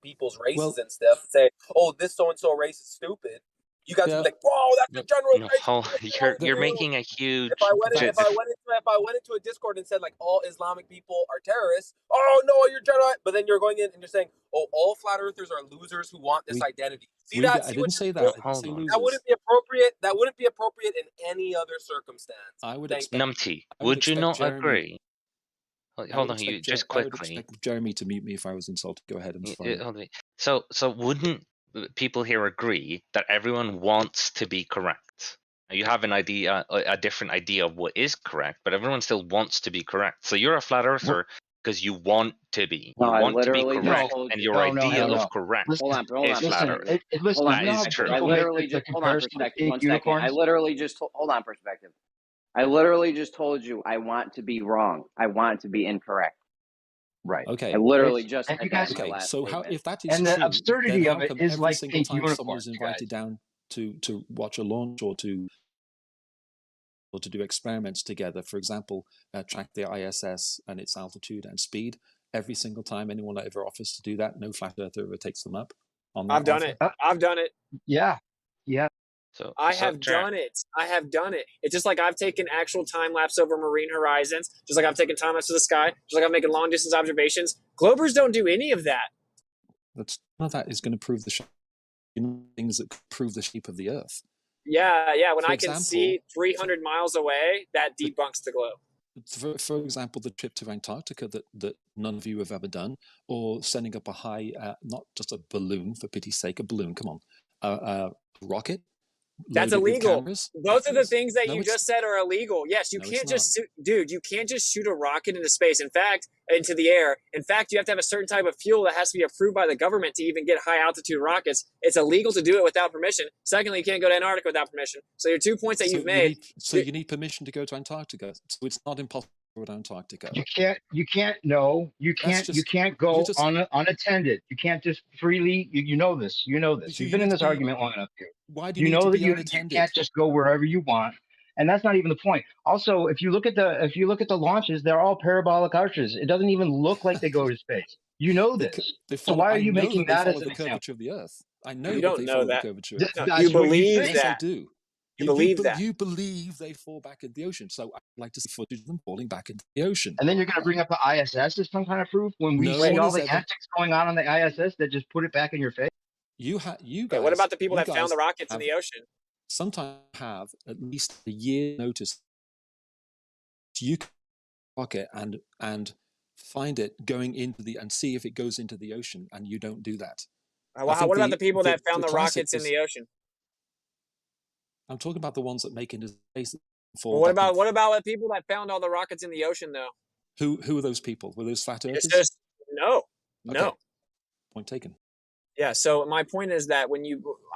people's races and stuff, say, "Oh, this so and so race is stupid," You guys would be like, "Whoa, that's a generalization." You're making a huge. If I went into a Discord and said like all Islamic people are terrorists, oh no, you're general. But then you're going in and you're saying, oh, all flat earthers are losers who want this identity. See that? I didn't say that. I didn't say losers. That wouldn't be appropriate. That wouldn't be appropriate in any other circumstance. I would expect Numpty, would you not agree? Hold on, you just quickly. I would expect Jeremy to mute me if I was insulted. Go ahead. So wouldn't people here agree that everyone wants to be correct? You have an idea, a different idea of what is correct, but everyone still wants to be correct. So you're a flat earther because you want to be. You want to be correct, and your idea of correct is flat earth. That is true. I literally just hold on perspective. 1 second. I literally just hold on perspective. I literally just told you I want to be wrong. I want to be incorrect. Right. Okay. I literally just and you guys, okay. So how, if that is and true, the absurdity then of how it come is every like single pink time unicorn, someone's invited down to watch a launch or to do experiments together, for example, track the ISS and its altitude and speed, every single time anyone ever offers to do that, no flat earther ever takes them up on that I've done offer? it. I've done it. Yeah. I have done it. I have done it. It's just like I've taken actual time lapse over marine horizons, just like I've taken time lapse to the sky, just like I'm making long distance observations. Globers don't do any of that. None of that is going to prove the shape. Things that prove the shape of the Earth. Yeah. When For I can example, see 300 miles away, that debunks the globe. For example, the trip to Antarctica that none of you have ever done, or sending up a high, not just a balloon, for pity's sake, a balloon, come on, a rocket. That's illegal. Both of the things that you just said are illegal. Yes, you No, can't it's just dude, you can't just shoot a rocket into space. In fact, into the air. In fact, you have to have a certain type of fuel that has to be approved by the government to even get high altitude rockets. It's illegal to do it without permission. Secondly, you can't go to Antarctica without permission. So your 2 points that you've made. You need permission to go to Antarctica. So it's not impossible to go to Antarctica. You can't go unattended. You can't just freely, you know this. You've been in this argument long enough here. Why do you know that you can't just go wherever you want. And that's not even the point. Also, if you look at the launches, they're all parabolic arches. It doesn't even look like they go to space. You know this. So why are you making that as an example? Curvature of the Earth. I know you that don't they know follow that. the curvature. You believe Yes, that. I do. You believe that. You believe they fall back into the ocean. So I'd like to see footage of them falling back into the ocean. And then you're going to bring up the ISS as some kind of proof when we see all the antics going on the ISS that just put it back in your face. You guys. What about the people that found the rockets in the ocean? Sometimes have at least a year notice. You can rocket and find it going into and see if it goes into the ocean, and you don't do that. What about the people that found the rockets in the ocean? I'm talking about the ones that make it into space. Well, what about the people that found all the rockets in the ocean, though? Who are those people? Were those flat earthers? It's just no. Point taken. Yeah. So my point is that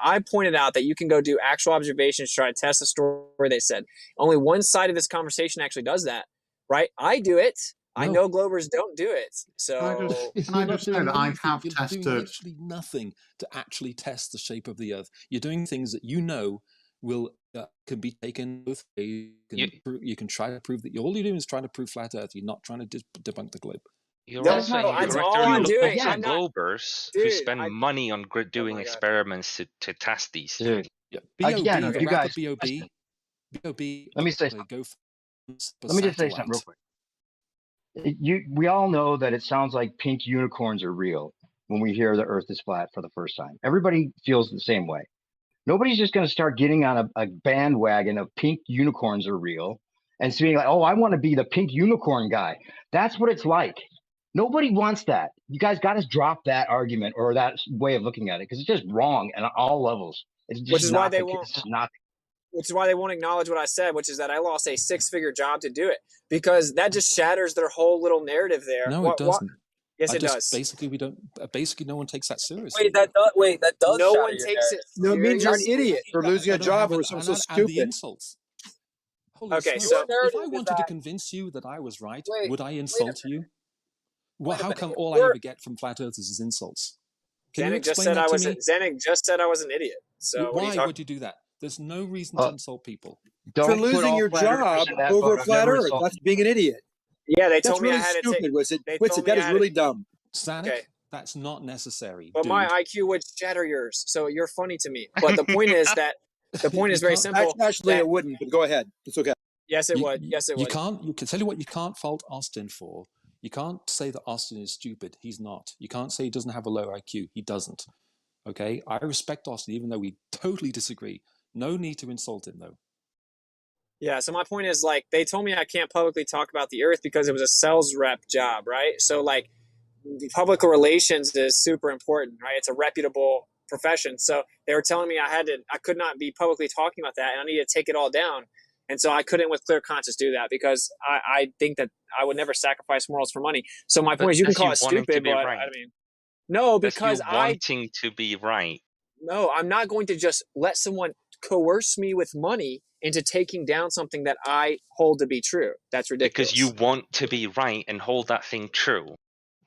I pointed out that you can go do actual observations, try to test the story. They said only one side of this conversation actually does that, right? I do it. No. I know Globers don't do it. So I just said I have tested. You're doing literally nothing to actually test the shape of the Earth. You're doing things that you know can be taken both ways. You can try to prove that all you're doing is trying to prove flat Earth. You're not trying to debunk the globe. That's all I'm doing. I'm Globers who spend money on doing experiments to test these. Dude. Yeah. Again, you guys. BOB. Let me say something. Let me just say something real quick. We all know that it sounds like pink unicorns are real when we hear the Earth is flat for the first time. Everybody feels the same way. Nobody's just going to start getting on a bandwagon of pink unicorns are real and being like, oh, I want to be the pink unicorn guy. That's what it's like. Nobody wants that. You guys got to drop that argument or that way of looking at it because it's just wrong on all levels. It's just which is why they won't acknowledge what I said, which is that I lost a 6-figure job to do it because that just shatters their whole little narrative there. No, it doesn't. Yes, it does. Basically, no one takes that seriously. That does. No one takes it. No, it means you're an idiot for losing a job or something so stupid. The insults. Okay, so if I wanted to convince you that I was right, would I insult you? Well, how come all I ever get from flat earthers is insults? Zenik just said I was an idiot. So why would you do that? There's no reason to insult people. For losing your job over flat Earth. That's being an idiot. Yeah, they told me I had to take. That is really dumb. Zanuck, That's not necessary. But dude. my IQ would shatter yours, so you're funny to me. But the point is that the point is very simple. Actually, that- it wouldn't. But go ahead. It's okay. Yes, it would. Yes, it You would. can't. You can tell you what. You can't fault Austin for. You can't say that Austin is stupid. He's not. You can't say he doesn't have a low IQ. He doesn't. Okay. I respect Austin, even though we totally disagree. No need to insult him, though. Yeah, so my point is, like, they told me I can't publicly talk about the Earth because it was a sales rep job, right? So, like, the public relations is super important, right? It's a reputable profession. So they were telling me I could not be publicly talking about that, and I needed to take it all down. And so I couldn't, with clear conscience, do that because I think that I would never sacrifice morals for money. So my point is, you can call it stupid, but I mean, no, because wanting to be right. No, I'm not going to just let someone coerce me with money into taking down something that I hold to be true. That's ridiculous. Because you want to be right and hold that thing true.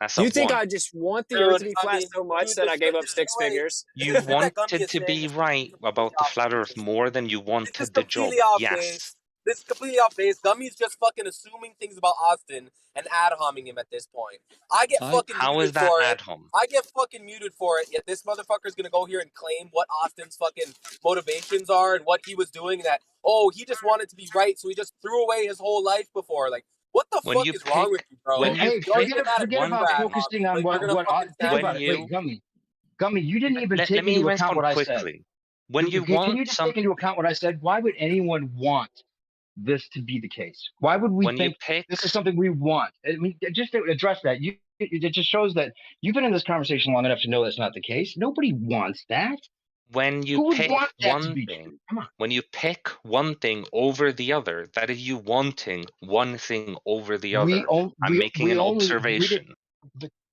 That's You think I just want the Earth to be flat so much that I gave up six figures? You wanted to be right about the flat Earth more than you wanted the job. Yes. This is completely off base. Gummy's just fucking assuming things about Austin and ad homing him at this point. I get fucking How muted is that for ad it. hom? I get fucking muted for it. Yet this motherfucker's gonna go here and claim what Austin's fucking motivations are and what he was doing. That he just wanted to be right, so he just threw away his whole life before. Like, what the fuck is wrong with you, bro? Hey, forget about focusing on what Gummy, you didn't even take into account what I said. When you can you just take into account what I said? Why would anyone want this to be the case? Why would we think this is something we want? I mean, just to address that, it just shows that you've been in this conversation long enough to know that's not the case. Nobody wants that. When you pick one thing, when you pick one thing over the other, that is you wanting one thing over the other. I'm making an observation.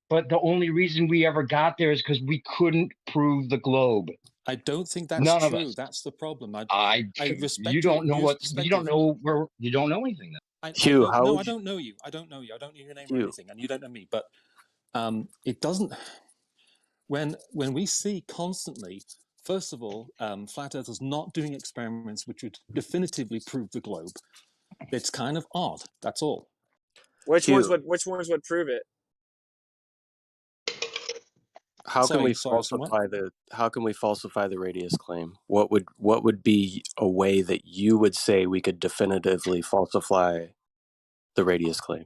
But the only reason we ever got there is because we couldn't prove the globe. I don't think that's None of true. us. That's the problem. I respect you don't know your what you don't know where you don't know anything. Then. Hugh, I don't know you. I don't know you. I don't know your name or anything, and you don't know me. But it doesn't. When we see constantly, first of all, flat earthers not doing experiments which would definitively prove the globe. It's kind of odd. That's all. Which ones would prove it? How can we falsify the radius claim? What would be a way that you would say we could definitively falsify the radius claim?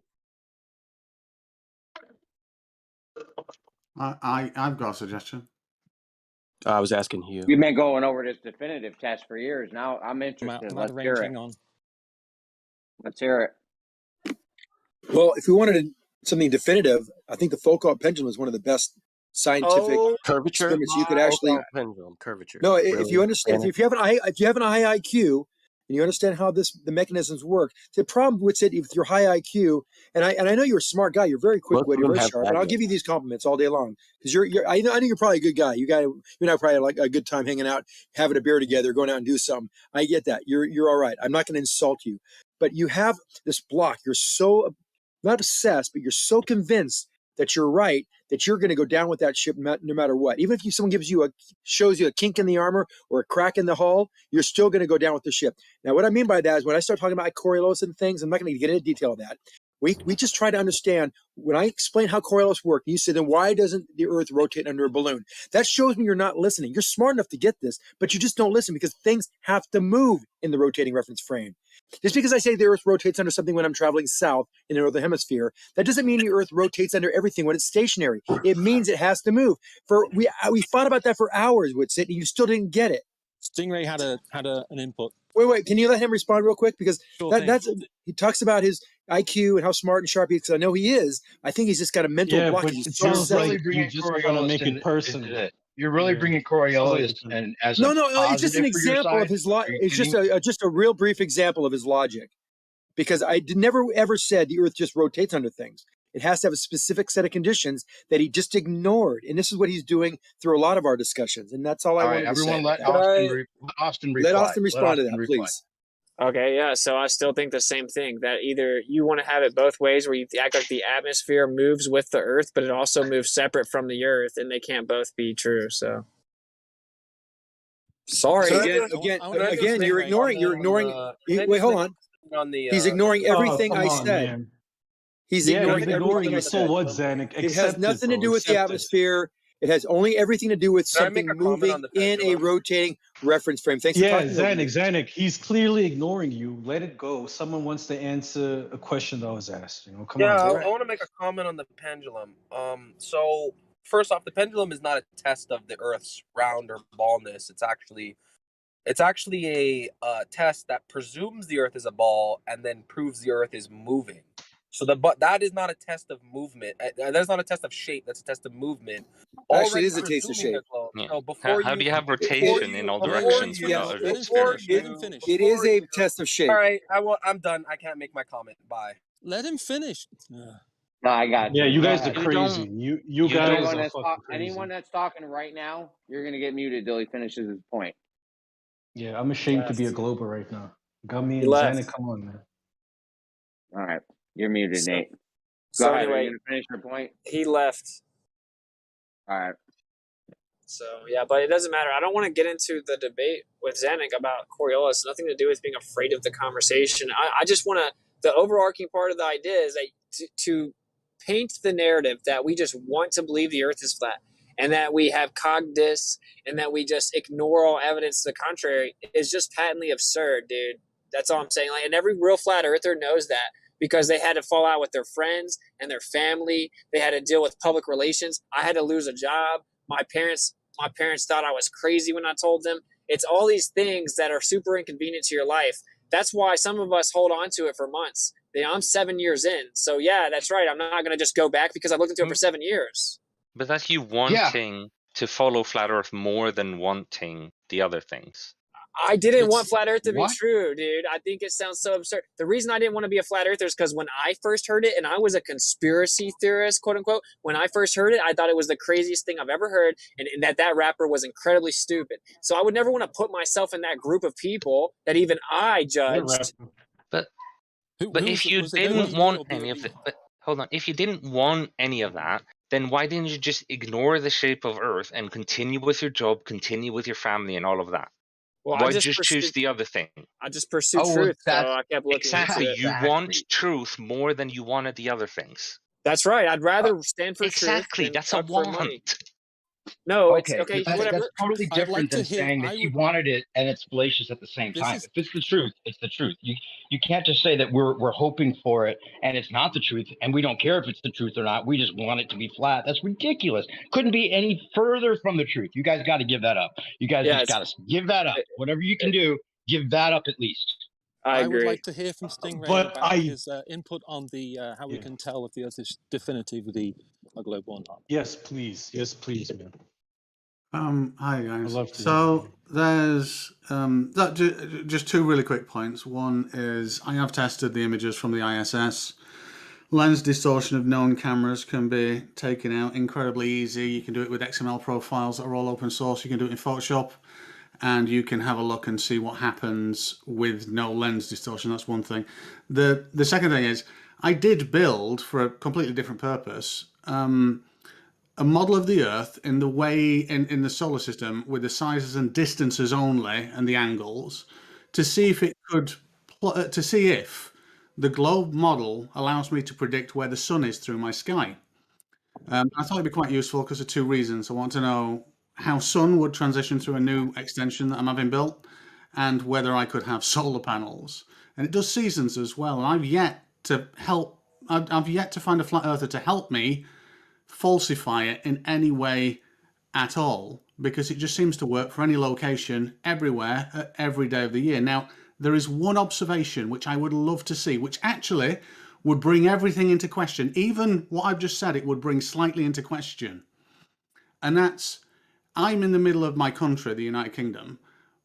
I've got a suggestion. I was asking Hugh. We've been going over this definitive test for years. Now I'm interested. Let's hear it. Let's hear it. Well, if we wanted something definitive, I think the Foucault pendulum is one of the best scientific experiments you could actually pendulum curvature. No, Really? if you understand, if you have a high IQ and you understand how the mechanisms work, the problem with it, with your high IQ, and I know you're a smart guy, you're very quick-witted, very sharp, and I'll give you these compliments all day long because I know you're probably a good guy. You and I probably like a good time hanging out, having a beer together, going out and do something. I get that. You're all right. I'm not going to insult you, but you have this block. You're so not obsessed, but you're so convinced that you're right, that you're going to go down with that ship no matter what. Even if someone shows you a kink in the armor or a crack in the hull, you're still going to go down with the ship. Now, what I mean by that is when I start talking about Coriolis and things, I'm not going to get into detail of that. We just try to understand, when I explain how Coriolis works, you say, then why doesn't the Earth rotate under a balloon? That shows me you're not listening. You're smart enough to get this, but you just don't listen because things have to move in the rotating reference frame. Just because I say the Earth rotates under something when I'm traveling south in the northern hemisphere, that doesn't mean the Earth rotates under everything when it's stationary. It means it has to move. We fought about that for hours, Whitsitt, and you still didn't get it. Stingray had an input. Wait, can you let him respond real quick? Because he talks about his IQ and how smart and sharp he is. Because I know he is. I think he's just got a mental block. But He's it sounds like you're just going to make it personal. You're really bringing Coriolis and as no. It's just an example of his logic. It's just a real brief example of his logic. Because I never ever said the Earth just rotates under things. It has to have a specific set of conditions that he just ignored, and this is what he's doing through a lot of our discussions. And that's all I wanted to say. Everyone, let Austin reply. Let Austin respond to that, please. Okay, yeah. So I still think the same thing, that either you want to have it both ways, where you act like the atmosphere moves with the Earth, but it also moves separate from the Earth, and they can't both be true. So, sorry. So again, you're ignoring. Wait, hold on. He's ignoring everything I said. He's Yeah, ignoring he's ignoring everything I you. So said. what, Zanuck? It has Accept it, nothing to bro. do with the Accept it. atmosphere. It has only everything to do with Can I make something a comment moving on the in a pendulum? rotating reference frame. Thanks for Yeah, talking over me. Zanuck, he's clearly ignoring you. Let it go. Someone wants to answer a question that was asked. You know, come Yeah, on. I want to make a comment on the pendulum. So first off, the pendulum is not a test of the Earth's round or ballness. It's actually a test that presumes the Earth is a ball and then proves the Earth is moving. So that is not a test of movement. That's not a test of shape. That's a test of movement. Actually, it Already is a taste of presuming shape. a globe. Yeah. So before How do you have before rotation in you, all before directions you, but Yes, not before revolution? it is a test of shape. All right, I'm done. I can't make my comment. Bye. Let him finish. No, I got Yeah, you. you Go guys are ahead. crazy. You guys Anyone are that's fucking crazy. anyone that's talking right now, you're gonna get muted till he finishes his point. Yeah, I'm ashamed to be a Glober right now. Got me He and left. Zanuck. Come on, man. All right, you're muted, So, Nate. Go so ahead. Are anyway, you gonna finish your point? he left. All right. So yeah, but it doesn't matter. I don't want to get into the debate with Zanuck about Coriolis. Nothing to do with being afraid of the conversation. I just want to. The overarching part of the idea is that to paint the narrative that we just want to believe the Earth is flat and that we have cognitus and that we just ignore all evidence to the contrary is just patently absurd, dude. That's all I'm saying. Like, and every real flat earther knows that because they had to fall out with their friends and their family. They had to deal with public relations. I had to lose a job. My parents thought I was crazy when I told them. It's all these things that are super inconvenient to your life. That's why some of us hold on to it for months. I'm 7 years in. So yeah, that's right. I'm not going to just go back because I've looked into it for 7 years. But that's you wanting to follow flat Earth more than wanting the other things. I didn't want flat Earth to be true, dude. I think it sounds so absurd. The reason I didn't want to be a flat earther is because when I first heard it, and I was a conspiracy theorist, quote unquote, when I first heard it, I thought it was the craziest thing I've ever heard, and that rapper was incredibly stupid. So I would never want to put myself in that group of people that even I judged. But if you didn't want any of it, but hold on, if you didn't want any of that, then why didn't you just ignore the shape of Earth and continue with your job, continue with your family, and all of that? Well, why just choose the other thing? I just pursued truth, so I kept looking exactly. into it. You want truth more than you wanted the other things. That's right. I'd rather stand for exactly. truth. That's a want. No, okay, it's okay. That's totally different than saying that he wanted it and it's fallacious at the same time. If it's the truth, it's the truth. You can't just say that we're hoping for it and it's not the truth and we don't care if it's the truth or not. We just want it to be flat. That's ridiculous. Couldn't be any further from the truth. You guys got to give that up. You guys just got to give that up. Whatever you can do, give that up at least. I would like to hear from Stingray But about his input on the how we can tell if the Earth is definitively a globe or not. Yes, please. Yes, please, man. Hi guys. love to So there's just two really quick points. One is I have tested the images from the ISS. Lens distortion of known cameras can be taken out incredibly easy. You can do it with XML profiles that are all open source. You can do it in Photoshop, and you can have a look and see what happens with no lens distortion. That's one thing. The second thing is I did build for a completely different purpose. A model of the Earth in the way in the solar system with the sizes and distances only and the angles to see if it could to see if the globe model allows me to predict where the sun is through my sky. I thought it'd be quite useful because of two reasons. I want to know how sun would transition through a new extension that I'm having built and whether I could have solar panels. And it does seasons as well. And I've yet to find a flat earther to help me falsify it in any way at all, because it just seems to work for any location, everywhere, every day of the year. Now, there is one observation which I would love to see, which actually would bring everything into question. Even what I've just said, it would bring slightly into question. And that's, I'm in the middle of my country, the United Kingdom,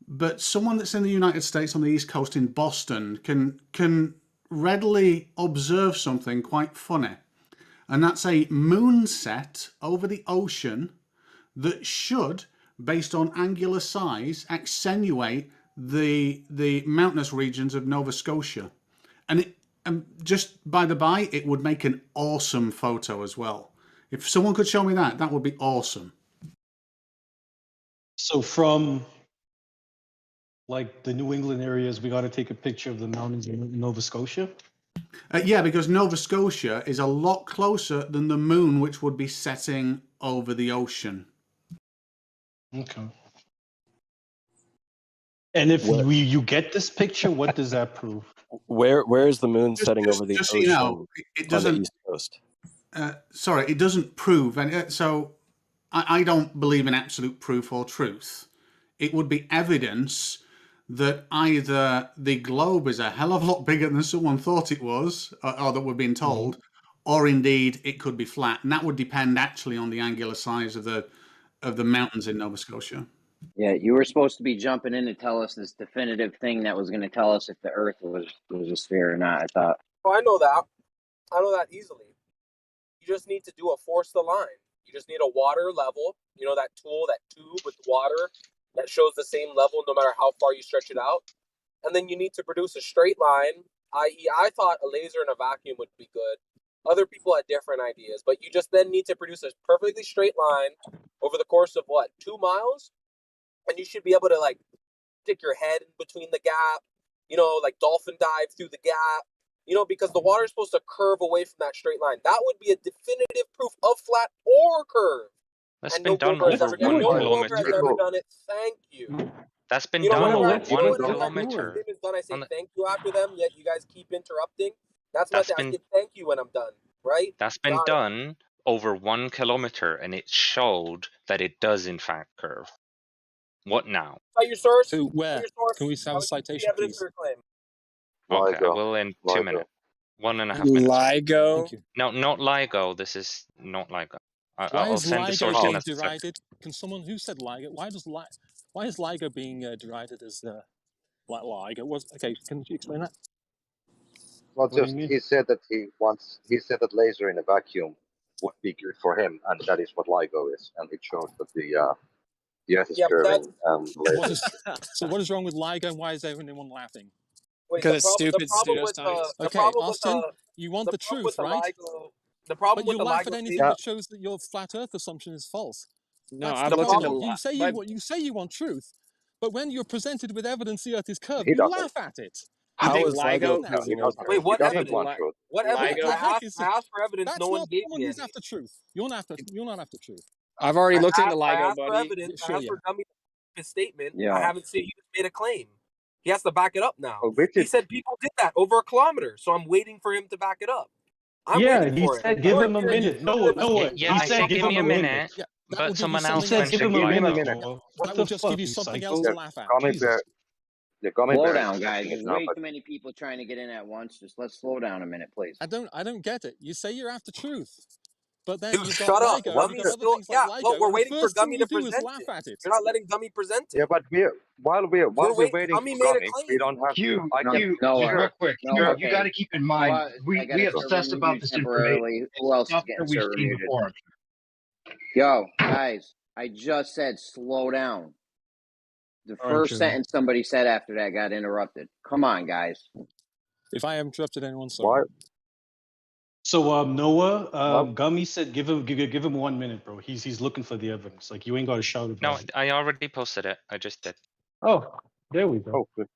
but someone that's in the United States on the East Coast in Boston can readily observe something quite funny. And that's a moon set over the ocean that should, based on angular size, accentuate the mountainous regions of Nova Scotia. And just by the by, it would make an awesome photo as well. If someone could show me that, that would be awesome. So from like the New England areas, we got to take a picture of the mountains in Nova Scotia? Yeah, because Nova Scotia is a lot closer than the moon, which would be setting over the ocean. Okay. And if you get this picture, what does that prove? Where is the moon setting over the Just so ocean you know, it doesn't. on the East Coast? Sorry, it doesn't prove, and so I don't believe in absolute proof or truth. It would be evidence that either the globe is a hell of a lot bigger than someone thought it was, or that we're being told, or indeed it could be flat, and that would depend actually on the angular size of the mountains in Nova Scotia. Yeah, you were supposed to be jumping in to tell us this definitive thing that was going to tell us if the Earth was a sphere or not. I thought. Oh, I know that. I know that easily. You just need to do a force the line. You just need a water level. You know that tool, that tube with water that shows the same level no matter how far you stretch it out. And then you need to produce a straight line, i.e. I thought a laser in a vacuum would be good. Other people had different ideas, but you just then need to produce a perfectly straight line over the course of what, 2 miles? And you should be able to like stick your head in between the gap, you know, like dolphin dive through the gap, you know, because the water is supposed to curve away from that straight line. That would be a definitive proof of flat or curve. That's and been no done Glober has over ever done it. 1 No Glober has kilometer. ever done it. Thank you. That's been You know, done whenever over I, you know, 1 whenever kilometer. Livestream is done, I say thank you after them, yet you guys keep interrupting. That's my That's thing. I been say thank you when I'm done, right? that's been Got it. done over 1 kilometer, and it showed that it does in fact curve. What now? Cite your source. To where? Cite your source. Can we have a citation, evidence please? for your claim. Okay, I will in 2 minutes. 1.5 minutes. LIGO. Thank you. No, not LIGO. This is not LIGO. Why I'll is send the LIGO source in being as a sec. derided? Can someone who said LIGO? Why is LIGO being derided as like LIGO? Okay? Can you explain that? Well, What do just you mean? he said that he said that laser in a vacuum would be good for him, and that is what LIGO is, and it shows that the Earth is curving and laser. So what is wrong with LIGO, and why is everyone laughing? Wait, Because it's stupid the problem with pseudoscience. the Okay, problem with Austin, you want the problem truth, with the right? LIGO, the problem But with you the laugh at LIGO anything statement. that shows that your flat Earth assumption is false. No, That's I've the looked into problem. LIGO. You say you want truth, but when you're presented with evidence the Earth is curved, He you doesn't. laugh at it. You How think is LIGO LIGO? No, he proving doesn't. Earth Wait, curve? what He You think doesn't want evidence? truth. What What evidence? the LIGO? heck is I asked for evidence. That's No one not gave someone me who's any. after truth. You're not after truth. I've already looked into I LIGO, asked for buddy. evidence. I Sure, asked yeah. for Gummy his statement. I Yeah. haven't seen he just made a claim. He has to back it up now. Oh, which He is said people did that over a kilometer, so I'm waiting for him to back it up. I'm Yeah, waiting he for it. said give him a You're minute. No, Yeah, he said give give me him a a minute. minute. Yeah, that But will give you someone He else something said else. give mentioned him a give him a LIGO. minute. minute. Bro. That What will the just fuck, give you you something psycho? else to laugh at. Gummy Jesus. Bear, the Gummy Slow Bear is down, guys. catching it There's now, way but too many people trying to get in at once. Just let's slow down a minute, please. I don't get it. You say you're after truth, but then Dude, you've got shut up. LIGO, what's you've got the Gummy's other still things like well, LIGO, we're and the waiting for first thing Gummy you to do is present laugh it. at it. You're not letting Gummy present yeah, it. but while we're waiting Gummy for made a Gummy, we claim. don't have to. Hugh, I can Hugh, Noah. real quick, Noah, Hugh, you got to keep in mind, Noah, I we got a have server obsessed about muted this information. temporarily. It's Who else is stuff getting that we've server seen muted? before. Yo, guys, I just said slow down. The All right, first Jeremy. sentence somebody said after that got interrupted. Come on, guys. If I have interrupted anyone, sorry. Why? So Noah, Well, Gummy said give him 1 minute, bro. He's looking for the evidence. Like you ain't got to shout about No, it. I already posted it. I just did. Oh, there we go. oh, good.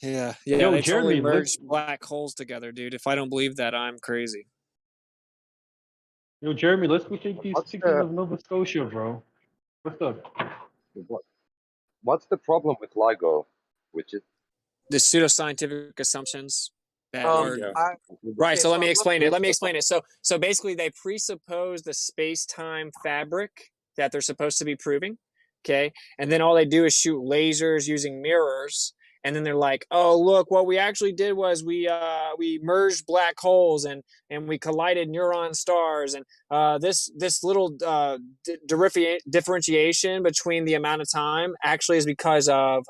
Yeah, Yo, they Jeremy, totally merged black holes together, dude. If I don't believe that, I'm crazy. Yo, Jeremy, let's go take these What's pictures the of Nova Scotia, bro. What's up? what's the problem with LIGO? Which is The pseudoscientific assumptions that there are you go. right. Okay, So let so me I'm explain looking. it. Let me explain it. So basically, they presuppose the space-time fabric that they're supposed to be proving. Okay, and then all they do is shoot lasers using mirrors, and then they're like, "Oh, look, what we actually did was we merged black holes and we collided neutron stars, and this little differentiation between the amount of time actually is because of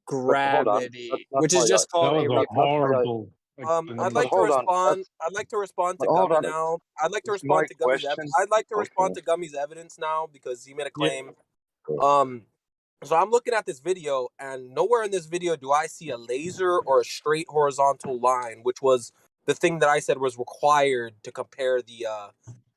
But hold on, gravity, that's not which my is just called That a was a that's not my horrible I'd but like to hold on. respond. That's I'd like to respond to but hold Gummy on. now. I'd like to It's my respond to Gummy's question. I'd like to respond Okay. to Gummy's evidence now because he made a Yeah. claim. Good. So I'm looking at this video, and nowhere in this video do I see a laser or a straight horizontal line, which was the thing that I said was required to compare the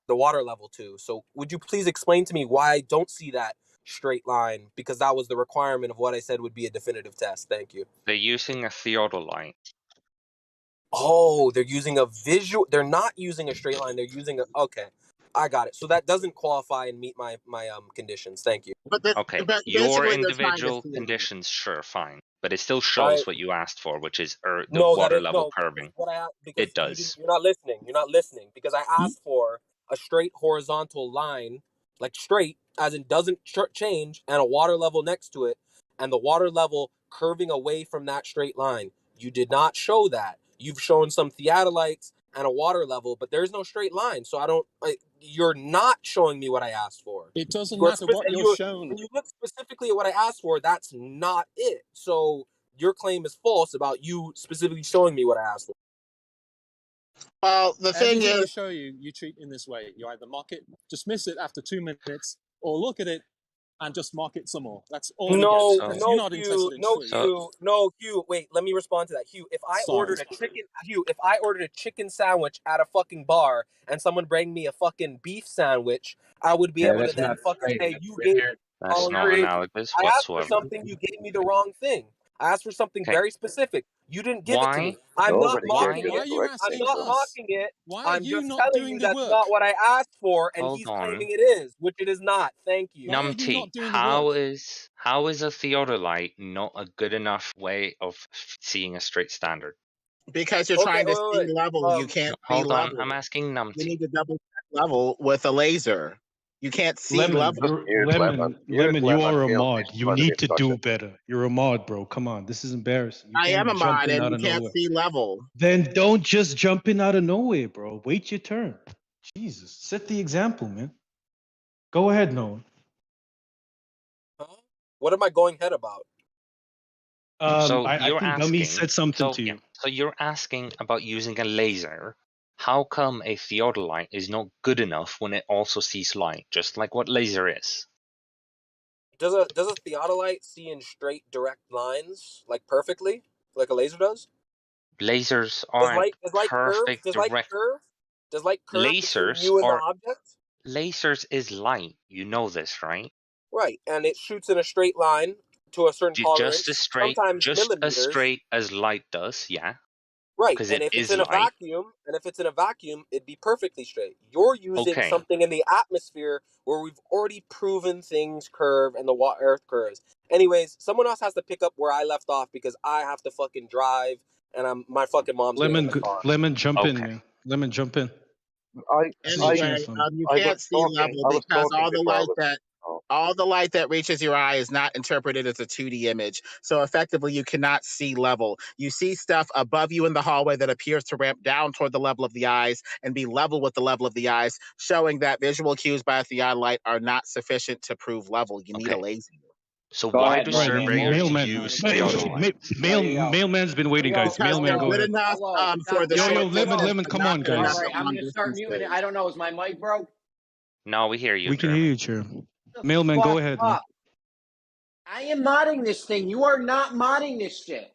water level to. So would you please explain to me why I don't see that straight line because that was the requirement of what I said would be a definitive test. Thank you. They're using a theodolite. Oh, they're using a visual. They're not using a straight line. They're using a. Okay, I got it. So that doesn't qualify and meet my conditions. Thank you. Okay, but your basically they're trying to individual see. conditions, sure, fine, but it still shows what you asked for, which is the No, that water is level no. curving. What I because It does. you're not listening. You're not listening because I asked for a straight horizontal line, like straight, as in doesn't change, and a water level next to it, and the water level curving away from that straight line. You did not show that. You've shown some theodolites and a water level, but there's no straight line. So I don't. You're not showing me what I asked for. It doesn't matter what you're shown. When you look specifically at what I asked for, that's not it. So your claim is false about you specifically showing me what I asked for. Well, the thing Everything I is, show you, you treat in this way. You either mock it, dismiss it after 2 minutes, or look at it and just mock it some more. That's all No, you get. You're not interested in truth. Hugh. Wait, let me respond to that. Hugh, if I ordered a chicken sandwich at a fucking bar and someone bring me a fucking beef sandwich, I would be able to then fucking say you gave me That's not analogous I asked for whatsoever. something, you gave me the wrong thing. I asked for something very specific. You didn't give it to me. I'm not mocking it. I'm not mocking it. I'm just telling you that's not what I asked for, and he's claiming it is, which it is not. Thank you. Numpty, how is a theodolite not a good enough way of seeing a straight standard? because you're trying to see level, you can't see Hold on, level. I'm asking Numpty. You need to double check level with a laser. You can't see level. Lemon, you are a mod. You need to do better. You're a mod, bro. Come on, this is embarrassing. You I am a can't jump mod, in and out you of can't nowhere. see level. Then don't just jump in out of nowhere, bro. Wait your turn. Jesus, set the example, man. Go ahead, Noah. What am I going head about? So I you're think asking, Dummy said something to you. So you're asking about using a laser. How come a theodolite is not good enough when it also sees light, just like what laser is? Does a theodolite see in straight direct lines, like perfectly, like a laser does? Lasers aren't perfect direct. Does light curve between Lasers you and the are object? lasers is light. You know this, right? Right, and it shoots in a straight line to a certain tolerance, sometimes just as millimeters. straight as light does, yeah. Right, Because and it if it's is in a light. vacuum, it'd be perfectly straight. You're using Okay. something in the atmosphere where we've already proven things curve and the Earth curves. Anyways, someone else has to pick up where I left off because I have to fucking drive, and my fucking mom's getting in the car. Lemon, jump in, man. Lemon, jump in. Anyway, you can't see level because all the light that reaches your eye is not interpreted as a 2D image. So effectively, you cannot see level. You see stuff above you in the hallway that appears to ramp down toward the level of the eyes and be level with the level of the eyes, showing that visual cues by a theodolite are not sufficient to prove level. You need a laser. So why do surveyors use theodolite? Mailman's been waiting, guys. Mailman, go ahead. For the Lemon, come on, guys. All right, I'm gonna start muting it. I don't know. Is my mic broke? No, we hear you. We can hear you, Chair. Mailman, go ahead, man. I am modding this thing. You are not modding this shit.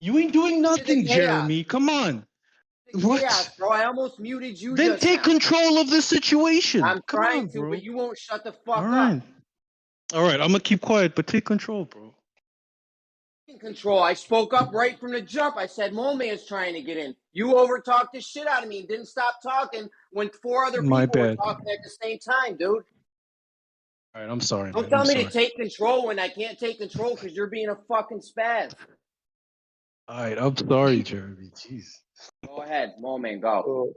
You ain't doing nothing, Jeremy. Come on. What? Chaos, bro. I almost muted you. Then take control of the situation. I'm Come trying on, to, bro. but you won't shut the fuck All right, I'm gonna keep quiet, but take control, bro. up. Control. I spoke up right from the jump. I said, Moleman's trying to get in. You overtalked the shit out of me and didn't stop talking when 4 other My people were bad. talking at the same time, dude. All right, I'm sorry, Don't man. tell I'm me sorry. to take control when I can't take control because you're being a fucking spaz. All right, I'm sorry, Jeremy. Jeez. Go ahead, Moleman, go.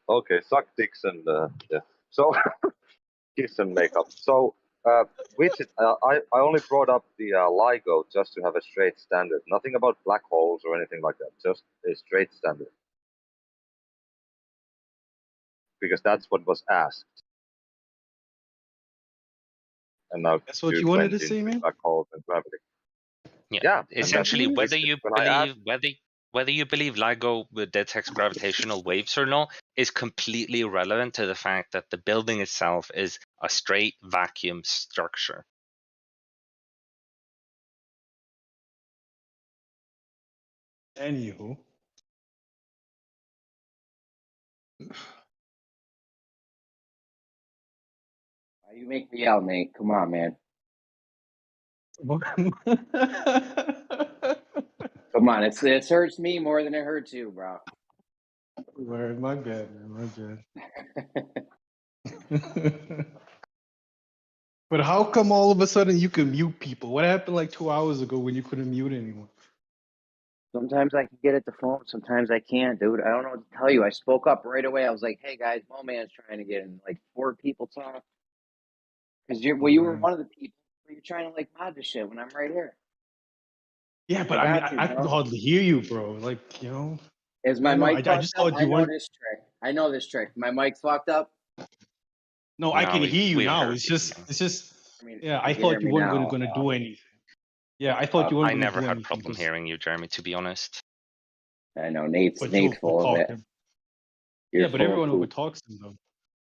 Okay, suck dicks and yeah. So kiss and makeup. So I only brought up the LIGO just to have a straight standard. Nothing about black holes or anything like that. Just a straight standard. Because that's what was asked. And now that's what you wanted to say, man. Black holes and gravity. Yeah. Essentially, whether you believe LIGO detects gravitational waves or not is completely irrelevant to the fact that the building itself is a straight vacuum structure. Anywho. You make me yell, Nate. Come on, man. Come on, it hurts me more than it hurts you, bro. Word, my bad, man. My bad. But how come all of a sudden you can mute people? What happened like 2 hours ago when you couldn't mute anyone? Sometimes I can get at the phone, sometimes I can't, dude. I don't know what to tell you. I spoke up right away. I was like, "Hey guys, Mo Man's trying to get in." Like 4 people talk because you were one of the people. You're trying to like mod the shit when I'm right here. Yeah, but I I mean, got you, I could bro. hardly hear you, bro. Like, you know. Is my I don't know. mic I fucked just up? thought I you know weren't. this trick. I know this trick. My mic's fucked up. No, I can hear you we now. heard It's you. just. I mean, Yeah, you I can hear thought you me weren't now. going to do anything. Yeah, I thought you weren't I going to never do had anything. problem hearing you, Jeremy. To be honest. I know Nate's But you were full of it. talking. You're Yeah, but full of everyone poop. overtalks him though.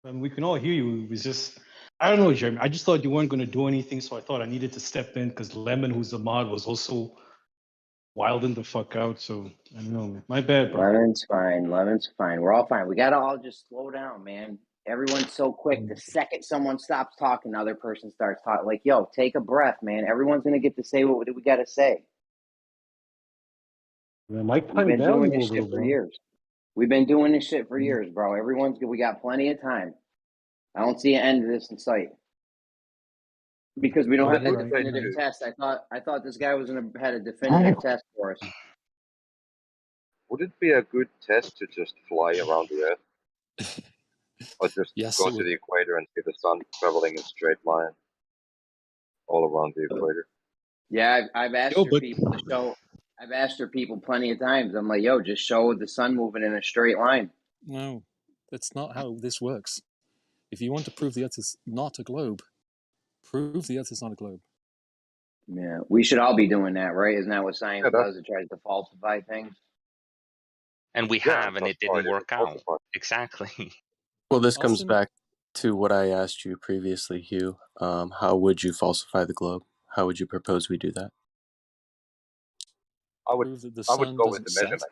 I mean, we can all hear you. It was just, I don't know, Jeremy. I just thought you weren't going to do anything, so I thought I needed to step in because Lemon, who's the mod, was also wilding the fuck out. So I don't know, man. My bad, bro. Lemon's fine. Lemon's fine. We're all fine. We gotta all just slow down, man. Everyone's so quick. The second someone stops talking, the other person starts talking. Like, yo, take a breath, man. Everyone's gonna get to say what we gotta say. Man, Mike We've Pine been doing valuable this though, shit for bro. years. We've been doing this shit for years, bro. We got plenty of time. I don't see an end to this in sight. Because we don't Would have it that be definitive test. I thought this guy had a definitive test for us. Would it be a good test to just fly around the Earth? Or just Yes, go it to would. the equator and see the sun traveling in straight line all around the equator? Yeah, I've asked people to show. I've asked her people plenty of times. I'm like, yo, just show the sun moving in a straight line. No, that's not how this works. If you want to prove the Earth is not a globe, prove the Earth is not a globe. Yeah, we should all be doing that, right? Isn't that what science does? It tries to falsify things. And we have, and it didn't work out. Exactly. Well, this comes Austin? back to what I asked you previously, Hugh. How would you falsify the globe? How would you propose we do that? Prove that the sun go with doesn't the set. measurement.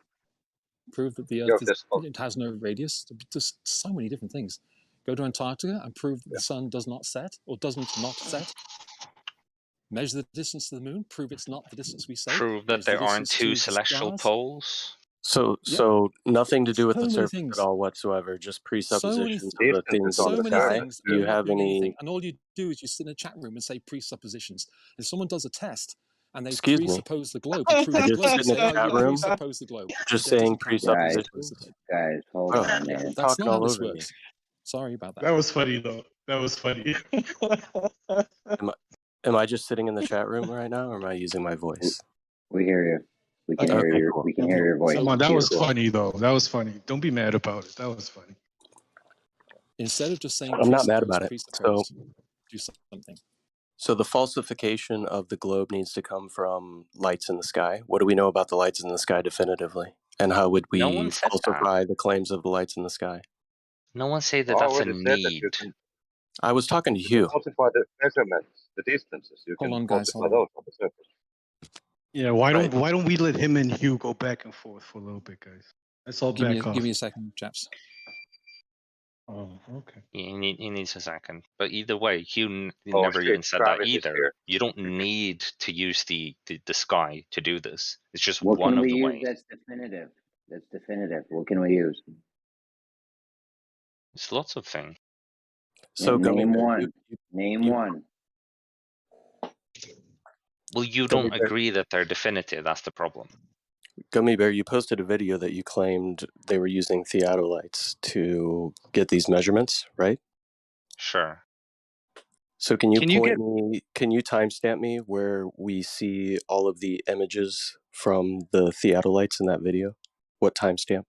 Prove that the Earth it has no radius. There's so many different things. Go to Antarctica and prove that the sun does not set or doesn't not set. Measure the distance to the moon. Prove it's not the distance we say. Prove that Measure there the aren't distance two to the celestial stars. poles. So nothing to do with So the many surface things. at all whatsoever, just presuppositions of the things So in the many sky. things. Do you You're not have doing any? anything. And all you do is you sit in a chat room and say presuppositions. If someone does a test and they Excuse me. presuppose the globe to prove I the just globe, sit you in the say, oh, chat you room, presuppose the globe. just That saying doesn't count. You presuppositions. presuppose the globe. Guys, hold Bro, on, you're man. That's talking not how all this over me. works. Sorry about that. That was funny though. That was funny. Am I just sitting in the chat room right now, or am I using my voice? We hear you. We can hear Okay, your. cool. We can hear your voice. Come on, that was Beautiful. funny though. That was funny. Don't be mad about it. That was funny. Instead of just saying I'm not mad about it. presuppose, do something. So the falsification of the globe needs to come from lights in the sky. What do we know about the lights in the sky definitively? And how would No we one said falsify the claims of the lights in the sky? No one said that I that's a already said that need. you can I was talking to you. falsify the measurements, the distances. You Hold can on, guys. falsify those on the surface. Yeah, why don't we let him and Hugh go back and forth for a little bit, guys? Let's all back off. Give me a second, chaps. Oh, okay. He needs a second. But either way, Hugh Oh, never shit, even said Travis that is either. here. You don't need to use the sky to do this. It's just What one can of we the use ways. that's definitive? That's definitive. What can we use? It's lots of things. So name one. Name one. Well, you don't agree that they're definitive. That's the problem. Gummy Bear, you posted a video that you claimed they were using theodolites to get these measurements, right? Sure. So can you timestamp me where we see all of the images from the theodolites in that video? What timestamp?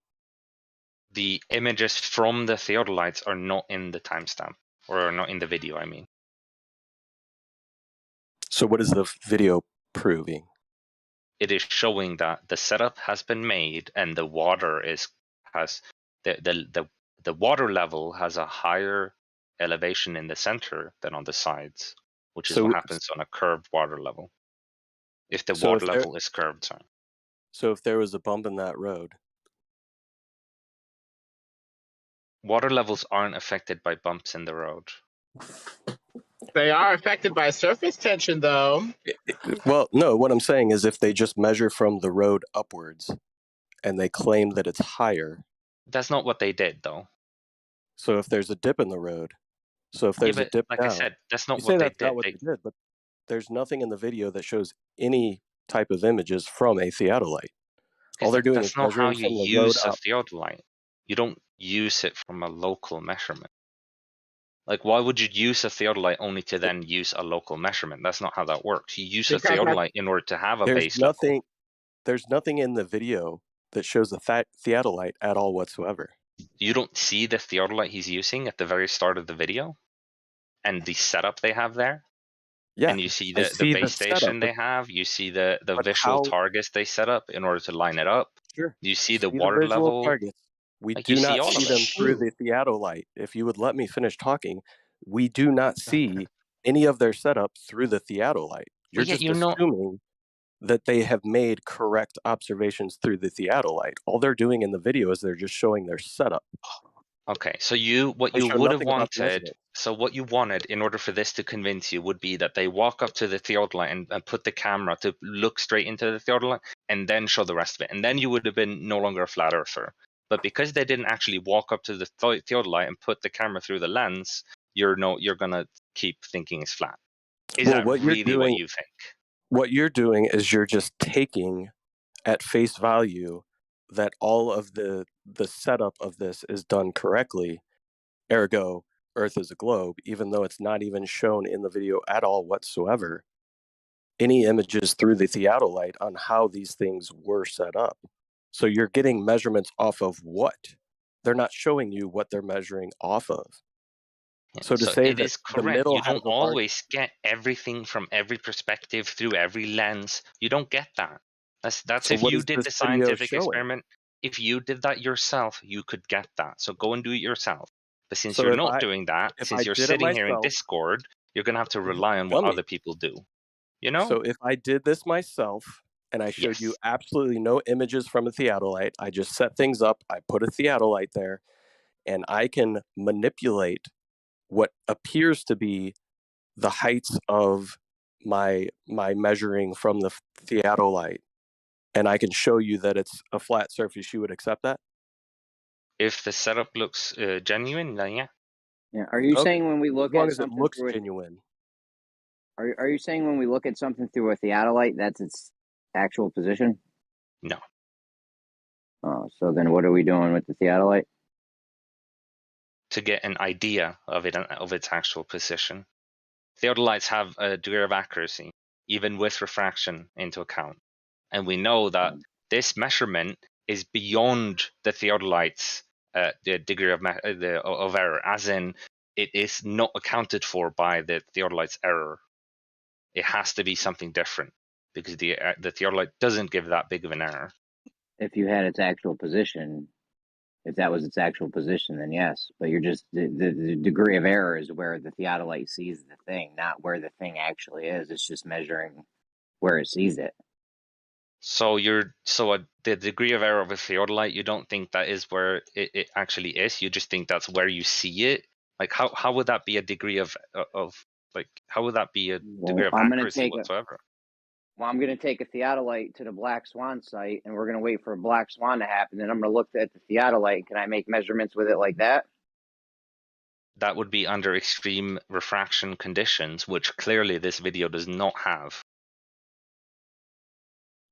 The images from the theodolites are not in the timestamp, or are not in the video, I mean. So what is the video proving? It is showing that the setup has been made and the water has the water level has a higher elevation in the center than on the sides, which is what happens on a curved water level. If the water level is curved, sorry. So if there was a bump in that road, water levels aren't affected by bumps in the road. They are affected by surface tension, though. Well, no, what I'm saying is if they just measure from the road upwards and they claim that it's higher. That's not what they did, though. So if there's a dip in the road, so if there's a dip like down, I said, that's not you what say they that's did. not what they did, but there's nothing in the video that shows any type of images from a theodolite. All they're doing is That's not how measuring you from the road use a up. theodolite. You don't use it from a local measurement. Like, why would you use a theodolite only to then use a local measurement? That's not how that works. You use a theodolite in order to have a base level. There's nothing in the video that shows a theodolite at all whatsoever. You don't see the theodolite he's using at the very start of the video and the setup they have there. Yeah, and you see I the see base setup, station they have. You see the visual how- targets they set up in order to line it up. Sure. You see the See water visual level. targets. We Like, do you see not all see of them it. through the theodolite. If you would let me finish talking, we do not see any of their setup through the theodolite. You're yeah, just you know- assuming that they have made correct observations through the theodolite. All they're doing in the video is they're just showing their setup. Okay, so what They you show would have nothing about the wanted, measurement. so what you wanted in order for this to convince you would be that they walk up to the theodolite and put the camera to look straight into the theodolite and then show the rest of it. And then you would have been no longer a flat earther. But because they didn't actually walk up to the theodolite and put the camera through the lens, you're gonna keep thinking it's flat. Is that what really you're doing, what you think? What you're doing is you're just taking at face value that all of the setup of this is done correctly. Ergo, Earth is a globe, even though it's not even shown in the video at all whatsoever. Any images through the theodolite on how these things were set up. So you're getting measurements off of what? They're not showing you what they're measuring off of. So to say it that is the correct. middle You has don't a large, always get everything from every perspective through every lens. You don't get that. That's So if what you is did this the video scientific showing? experiment. If you did that yourself, you could get that. So go and do it yourself. But since So you're if not I- doing that, if since I you're did it sitting here in myself- Discord, you're gonna have to rely on what Dummy. other people do. You know? So if I did this myself and I showed you absolutely no images from a theodolite, I just set things up, I put a theodolite there, and I can manipulate what appears to be the heights of my measuring from the theodolite, and I can show you that it's a flat surface, you would accept that? If the setup looks genuine, then yeah. Yeah. Are you Okay, saying when we as look long at as it something looks through genuine. Are you saying when we look at something through a theodolite, that's its actual position? No. Oh, so then what are we doing with the theodolite? To get an idea of its actual position. Theodolites have a degree of accuracy, even with refraction into account. And we know that this measurement is beyond the theodolite's the degree of error, as in it is not accounted for by the theodolite's error. It has to be something different because the theodolite doesn't give that big of an error. If you had its actual position, if that was its actual position, then yes. But you're just the degree of error is where the theodolite sees the thing, not where the thing actually is. It's just measuring where it sees it. So the degree of error of a theodolite, you don't think that is where it actually is. You just think that's where you see it. Like how would that be a degree of like how would that be a degree of accuracy whatsoever? I'm going to take a theodolite to the Black Swan site, and we're going to wait for a Black Swan to happen. Then I'm going to look at the theodolite. Can I make measurements with it like that? That would be under extreme refraction conditions, which clearly this video does not have.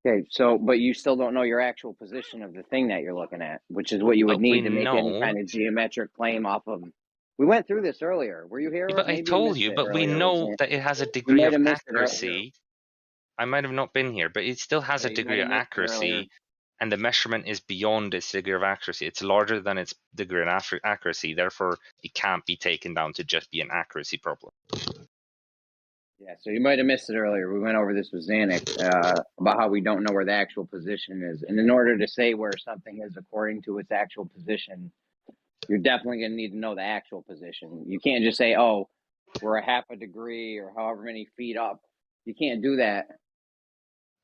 Okay, but you still don't know your actual position of the thing that you're looking at, which is what you would need to make any kind of geometric claim off of. We went through this earlier. Were you here? Yeah, but I told you, but we know that it has a degree of accuracy. I might have not been here, but it still has a degree of accuracy, and the measurement is beyond its degree of accuracy. It's larger than its degree of accuracy, therefore it can't be taken down to just be an accuracy problem. Yeah, so you might have missed it earlier. We went over this with Xanax about how we don't know where the actual position is. And in order to say where something is according to its actual position, you're definitely going to need to know the actual position. You can't just say, oh, we're a half a degree or however many feet up. You can't do that.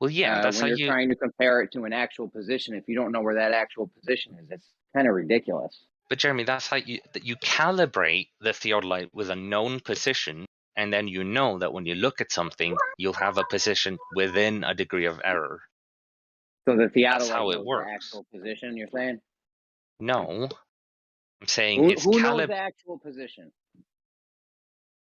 Well, yeah, that's when how you're trying to compare it to an actual position. If you don't know where that actual position is, it's kind of ridiculous. But Jeremy, that's how you calibrate the theodolite with a known position, and then you know that when you look at something, you'll have a position within a degree of error. So the That's theodolite how it knows works. the actual position, you're saying? No, I'm saying Who knows the actual position?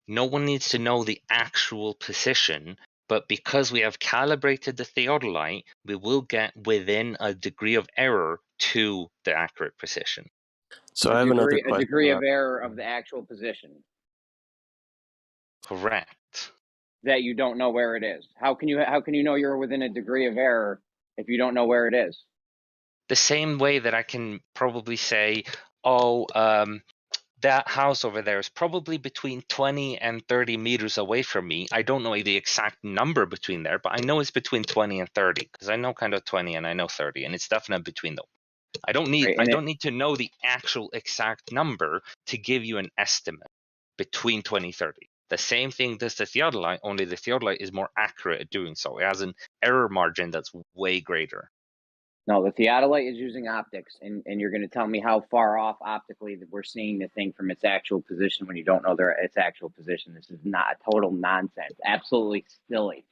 No one needs to know the actual position, but because we have calibrated the theodolite, we will get within a degree of error to the accurate position. So I have another question. A degree of error of the actual position. Correct. That you don't know where it is. How can you know you're within a degree of error if you don't know where it is? The same way that I can probably say, oh, that house over there is probably between 20 and 30 meters away from me. I don't know the exact number between there, but I know it's between 20 and 30 because I know kind of 20 and I know 30, and it's definitely between them. I don't need to know the actual exact number to give you an estimate between 20 and 30. The same thing does the theodolite, only the theodolite is more accurate at doing so. It has an error margin that's way greater. No, the theodolite is using optics, and you're going to tell me how far off optically that we're seeing the thing from its actual position when you don't know its actual position. This is not total nonsense. Absolutely silly.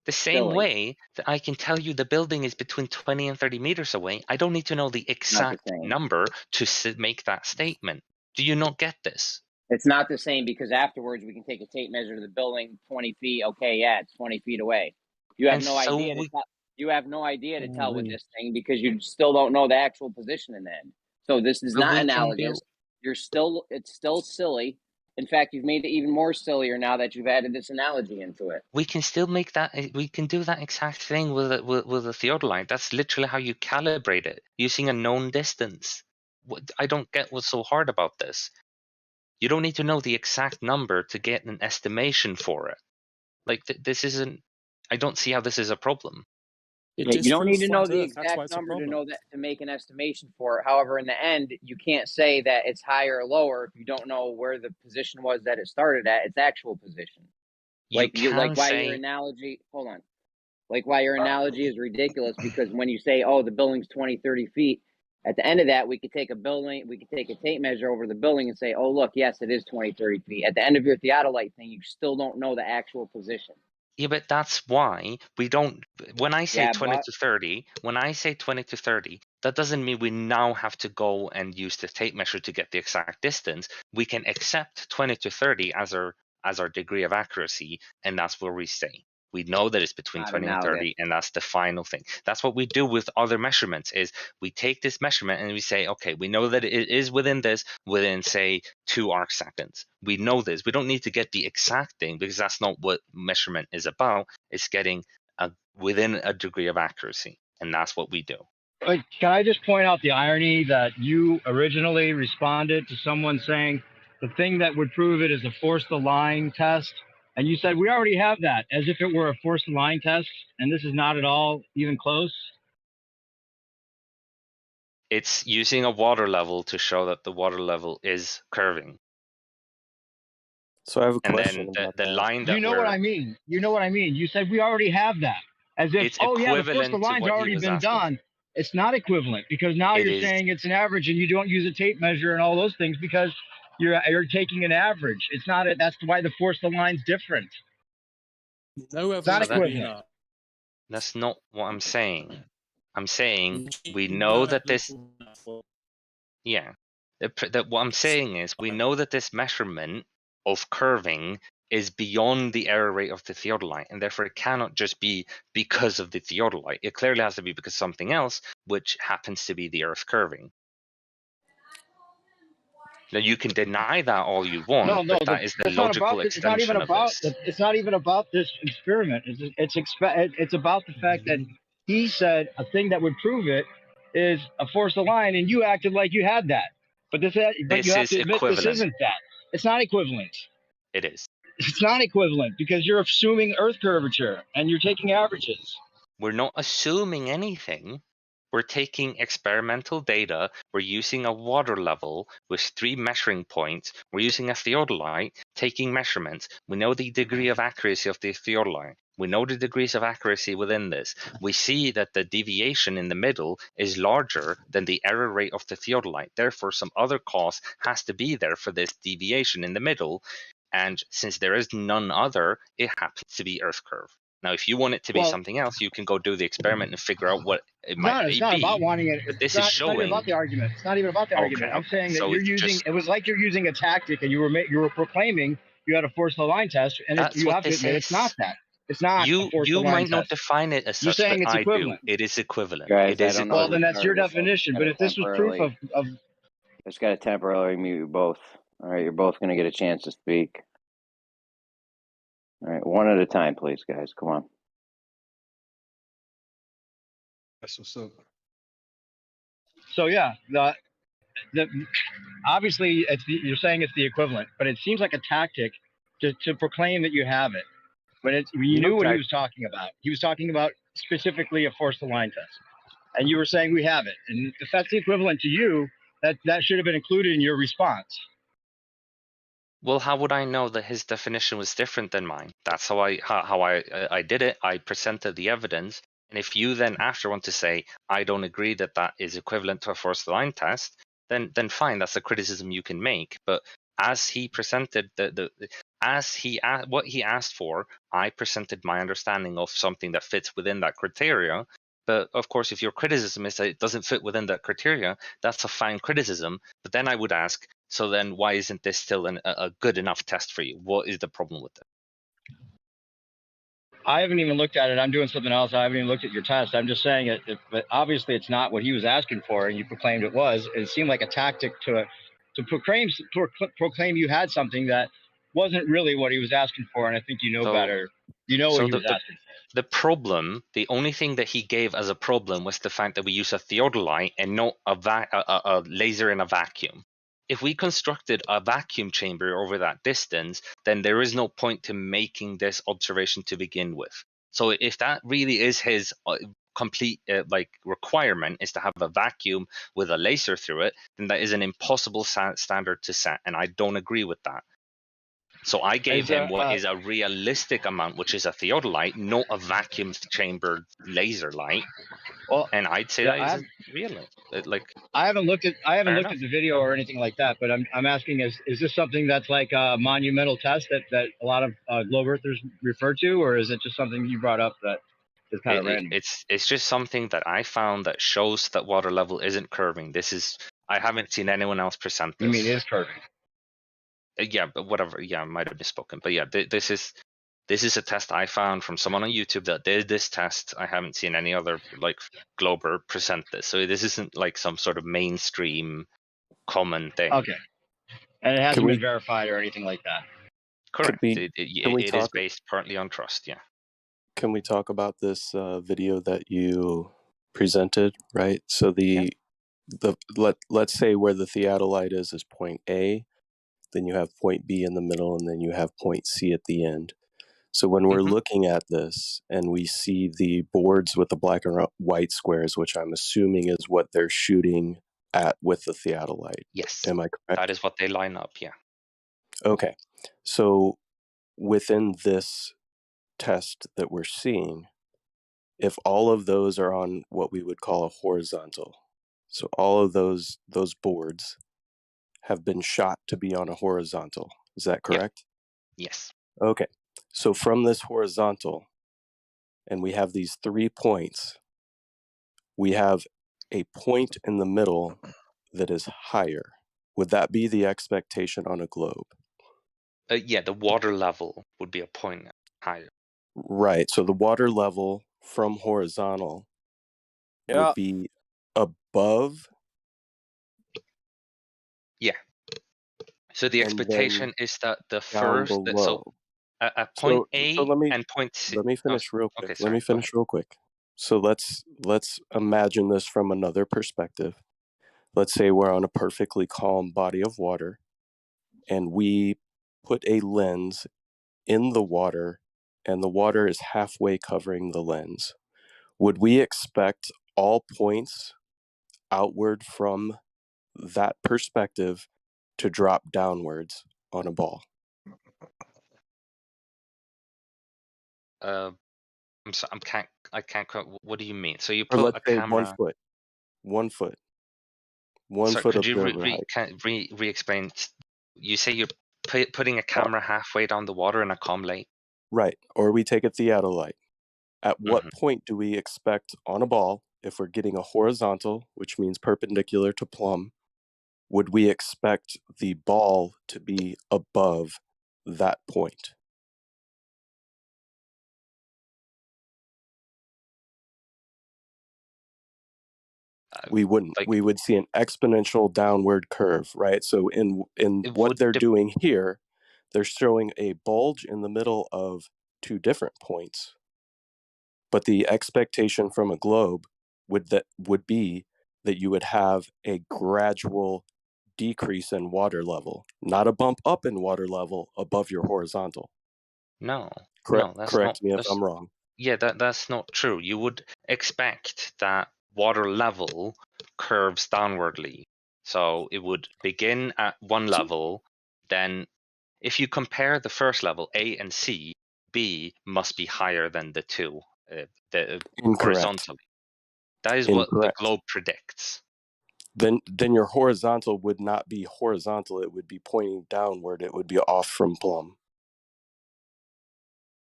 The same way that I can tell you the building is between 20 and 30 meters away, I don't need to know the exact number to make that statement. Do you not get this? It's not the same because afterwards we can take a tape measure to the building 20 feet. Okay, yeah, it's 20 feet away. You have no idea to tell. You have no idea to tell with this thing because you still don't know the actual position in the end. So this is not analogous. It's still silly. In fact, you've made it even more sillier now that you've added this analogy into it. We can still make that. We can do that exact thing with a theodolite. That's literally how you calibrate it using a known distance. I don't get what's so hard about this. You don't need to know the exact number to get an estimation for it. Like this isn't. I don't see how this is a problem. You don't need to know the exact number to make an estimation for it. However, in the end, you can't say that it's higher or lower if you don't know where the position was that it started at, its actual position. Like why your analogy is ridiculous because when you say, oh, the building's 20, 30 feet, at the end of that, we could take a tape measure over the building and say, oh, look, yes, it is 20, 30 feet. At the end of your theodolite thing, you still don't know the actual position. Yeah, but that's why we don't. When I say 20 to 30, that doesn't mean we now have to go and use the tape measure to get the exact distance. We can accept 20 to 30 as our degree of accuracy, and that's where we stay. We know that it's between 20 and 30, and that's the final thing. That's what we do with other measurements is we take this measurement and we say, okay, we know that it is within say 2 arc seconds. We know this. We don't need to get the exact thing because that's not what measurement is about. It's getting within a degree of accuracy, and that's what we do. Can I just point out the irony that you originally responded to someone saying the thing that would prove it is a force the line test? And you said, we already have that, as if it were a force the line test, and this is not at all even close? It's using a water level to show that the water level is curving. So I have a question. And then the line that you know what I mean. You know what I mean. You said we already have that, as if the force the line's already been done. It's not equivalent because now you're saying it's an average, and you don't use a tape measure and all those things because you're taking an average. It's not. That's why the force the line's different. No evidence. Not equivalent. That's not what I'm saying. I'm saying we know that this. Yeah. What I'm saying is we know that this measurement of curving is beyond the error rate of the theodolite, and therefore it cannot just be because of the theodolite. It clearly has to be because of something else, which happens to be the Earth curving. Now you can deny that all you want, but that is the logical extension of this. It's not even about this experiment. It's about the fact that he said a thing that would prove it is a force the line, and you acted like you had that. But you have to admit this isn't that. It's not equivalent. It is. It's not equivalent because you're assuming Earth curvature and you're taking averages. We're not assuming anything. We're taking experimental data. We're using a water level with 3 measuring points. We're using a theodolite, taking measurements. We know the degree of accuracy of the theodolite. We know the degrees of accuracy within this. We see that the deviation in the middle is larger than the error rate of the theodolite. Therefore, some other cause has to be there for this deviation in the middle. And since there is none other, it happens to be Earth curve. Now, if you want it to be something else, you can go do the experiment and figure out what it might be. It's not about wanting it. But this It's is not even showing. about the argument. It's not even about the argument. I'm saying that So you're it's using. just, It was like you're using a tactic, and you were proclaiming you had to force the line test, and that's you what have to this admit is. it's not that. It's not a force the You line might not test. define it as You're such, saying but it's I do. equivalent. It is equivalent. Guys, It is I don't know. Well, equivalent. then that's your definition. But if this was proof of Just got to temporarily mute you both. All right, you're both going to get a chance to speak. All right, one at a time, please, guys. Come on. That's what's up. So yeah, obviously you're saying it's the equivalent, but it seems like a tactic to proclaim that you have it. But you knew what he was talking about. He was talking about specifically a force the line test, and you were saying we have it. And if that's the equivalent to you, that should have been included in your response. Well, how would I know that his definition was different than mine? That's how I did it. I presented the evidence. And if you then after want to say, I don't agree that that is equivalent to a forced line test, then fine, that's a criticism you can make. But as he presented what he asked for, I presented my understanding of something that fits within that criteria. But of course, if your criticism is that it doesn't fit within that criteria, that's a fine criticism. But then I would ask, so then why isn't this still a good enough test for you? What is the problem with it? I haven't even looked at it. I'm doing something else. I haven't even looked at your test. I'm just saying it. But obviously, it's not what he was asking for, and you proclaimed it was. It seemed like a tactic to proclaim you had something that wasn't really what he was asking for. And I think you know better. You know what he was asking for. The problem, the only thing that he gave as a problem was the fact that we use a theodolite and not a laser in a vacuum. If we constructed a vacuum chamber over that distance, then there is no point to making this observation to begin with. So if that really is his complete requirement is to have a vacuum with a laser through it, then that is an impossible standard to set, and I don't agree with that. So I gave him what is a realistic amount, which is a theodolite, not a vacuum chambered laser light. Well, and I'd say that is real. I haven't looked at the video or anything like that, but I'm asking is this something that's like a monumental test that a lot of globe earthers refer to, or is it just something you brought up that is kind of random? It's just something that I found that shows that water level isn't curving. I haven't seen anyone else present this. You mean it is curving? Yeah, but whatever. Yeah, I might have misspoken. But yeah, this is a test I found from someone on YouTube that did this test. I haven't seen any other glober present this. So this isn't like some sort of mainstream common thing. Okay. And it hasn't been verified or anything like that. Correct. It is based partly on trust. Yeah. Can we talk about this video that you presented? Right. So let's say where the theodolite is point A. Then you have point B in the middle, and then you have point C at the end. So when we're looking at this and we see the boards with the black and white squares, which I'm assuming is what they're shooting at with the theodolite. Yes. Am I correct? That is what they line up, yeah. Okay. So within this test that we're seeing, if all of those are on what we would call a horizontal, so all of those boards have been shot to be on a horizontal. Is that correct? Yeah. Yes. Okay. So from this horizontal, and we have these 3 points, we have a point in the middle that is higher. Would that be the expectation on a globe? Yeah, the water level would be a point higher. Right. So the water level from horizontal would be above. Yeah. So the expectation is that the first, at point A and point C. Let me finish real quick. Okay, sorry, real quick. So let's imagine this from another perspective. Let's say we're on a perfectly calm body of water, and we put a lens in the water, and the water is halfway covering the lens. Would we expect all points outward from that perspective to drop downwards on a ball? I can't quite. What do you mean? So you Or put let's a say camera. 1 foot. 1 Sorry, foot could you observer height. re-explain? You say you're putting a camera halfway down the water in a calm lake. Right. Or we take a theodolite. At what point do we expect on a ball, if we're getting a horizontal, which means perpendicular to plumb, would we expect the ball to be above that point? We wouldn't. We would see an exponential downward curve, right? So in what they're doing here, they're showing a bulge in the middle of 2 different points. But the expectation from a globe would be that you would have a gradual decrease in water level, not a bump up in water level above your horizontal. No, Correct, no, that's correct not. me if I'm wrong. Yeah, that's not true. You would expect that water level curves downwardly. So it would begin at one level, then if you compare the first level, A and C, B must be higher than the two, horizontally. That is what the globe predicts. Then your horizontal would not be horizontal. It would be pointing downward. It would be off from plumb.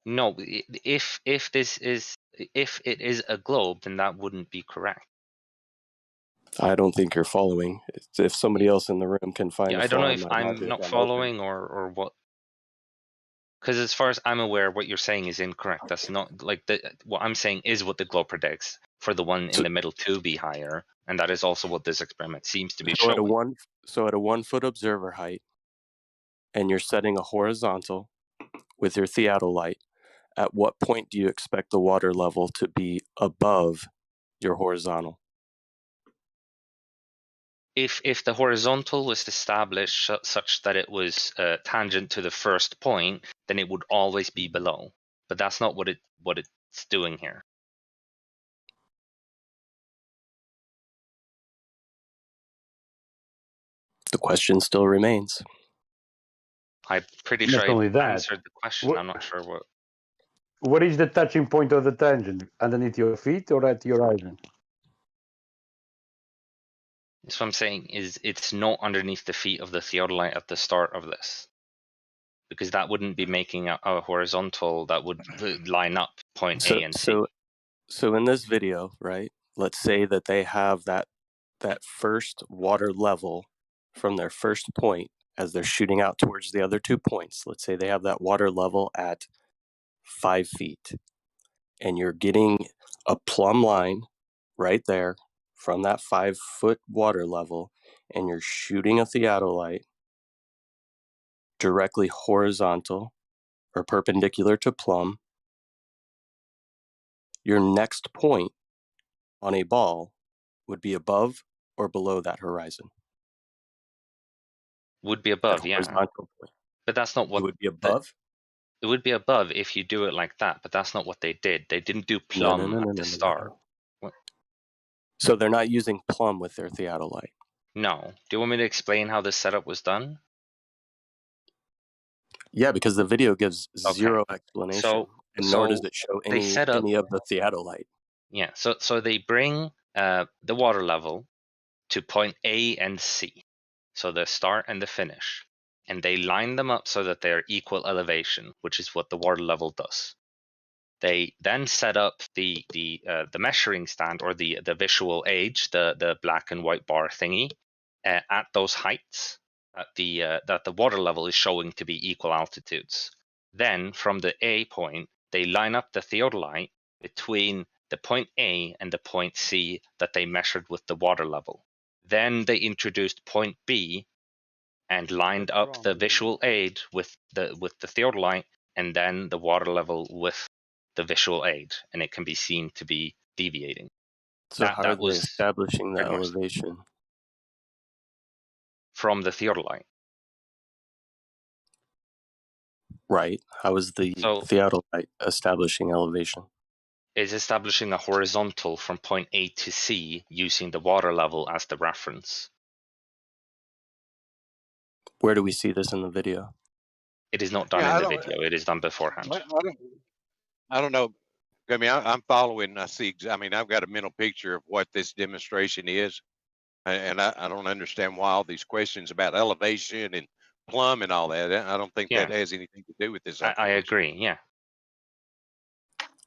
No, if it is a globe, then that wouldn't be correct. I don't think you're following. If somebody else in the room can find Yeah, a I don't flaw know in if my I'm logic, not I'm following or what. Because as far as I'm aware, what you're saying is incorrect. That's not like what I'm saying is what the globe predicts for the one in the middle to be higher, and that is also what this experiment seems to be so showing. at a 1 foot observer height, and you're setting a horizontal with your theodolite, at what point do you expect the water level to be above your horizontal? If the horizontal was established such that it was tangent to the first point, then it would always be below. But that's not what it's doing here. The question still remains. I'm pretty Not sure only I that, answered the question. I'm not sure what. What is the touching point of the tangent? Underneath your feet or at your horizon? That's what I'm saying is it's not underneath the feet of the theodolite at the start of this. Because that wouldn't be making a horizontal that would line up point A and C. So in this video, right, let's say that they have that first water level from their first point as they're shooting out towards the other 2 points. Let's say they have that water level at 5 feet, and you're getting a plumb line right there from that 5 foot water level, and you're shooting a theodolite directly horizontal or perpendicular to plumb. Your next point on a ball would be above or below that horizon. Would be above, yeah. But that's not what it would be above. It would be above if you do it like that, but that's not what they did. They didn't do plumb at the start. So they're not using plumb with their theodolite. No. Do you want me to explain how this setup was done? Yeah, because the video gives zero explanation, and nor does it show any of the theodolite. Yeah, so they bring the water level to point A and C, so the start and the finish, and they line them up so that they're equal elevation, which is what the water level does. They then set up the measuring stand or the visual age, the black and white bar thingy, at those heights that the water level is showing to be equal altitudes. Then from the A point, they line up the theodolite between the point A and the point C that they measured with the water level. Then they introduced point B and lined up the visual aid with the theodolite, and then the water level with the visual aid, and it can be seen to be deviating. So how are they establishing the elevation? From the theodolite. Right. How is the theodolite establishing elevation? Is establishing a horizontal from point A to C using the water level as the reference. Where do we see this in the video? It is not done in the video. It is done beforehand. I don't know. I mean, I'm following. And I see. I mean, I've got a mental picture of what this demonstration is, and I don't understand why all these questions about elevation and plumb and all that. I don't think that has anything to do with this. I agree. Yeah.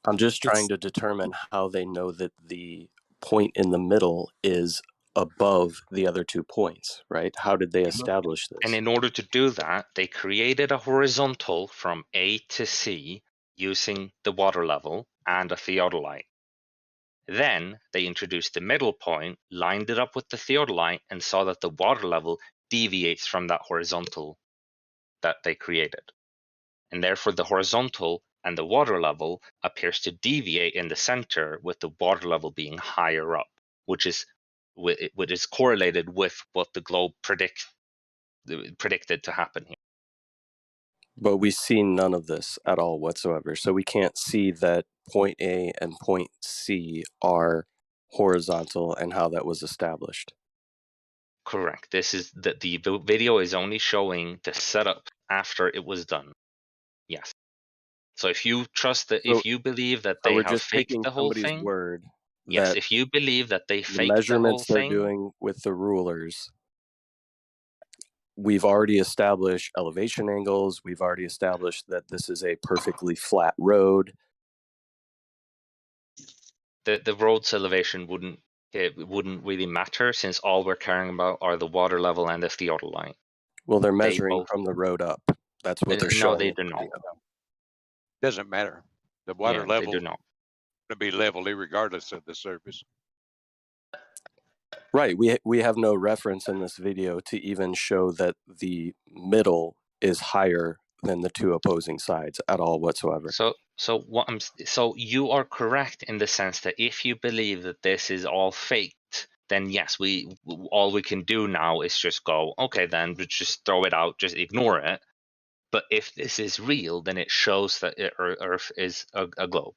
I'm just trying to determine how they know that the point in the middle is above the other 2 points, right? How did they establish this? And in order to do that, they created a horizontal from A to C using the water level and a theodolite. Then they introduced the middle point, lined it up with the theodolite, and saw that the water level deviates from that horizontal that they created. And therefore the horizontal and the water level appears to deviate in the center, with the water level being higher up, which is correlated with what the globe predicted to happen here. But we see none of this at all whatsoever. So we can't see that point A and point C are horizontal and how that was established. Correct. This is the video is only showing the setup after it was done. Yes. So if you trust that, if you believe that they have faked the whole thing, word. Yes, if you believe that they The faked measurements the whole they're thing, doing with the rulers, we've already established elevation angles. We've already established that this is a perfectly flat road. the road's elevation wouldn't really matter, since all we're caring about are the water level and the theodolite. Well, they're measuring from the road up. That's what they're showing. No, they do not. Doesn't matter. The water level they do not. to be level regardless of the surface. Right. We have no reference in this video to even show that the middle is higher than the 2 opposing sides at all whatsoever. So you are correct in the sense that if you believe that this is all faked, then yes, all we can do now is just go, okay, then just throw it out, just ignore it. But if this is real, then it shows that Earth is a globe.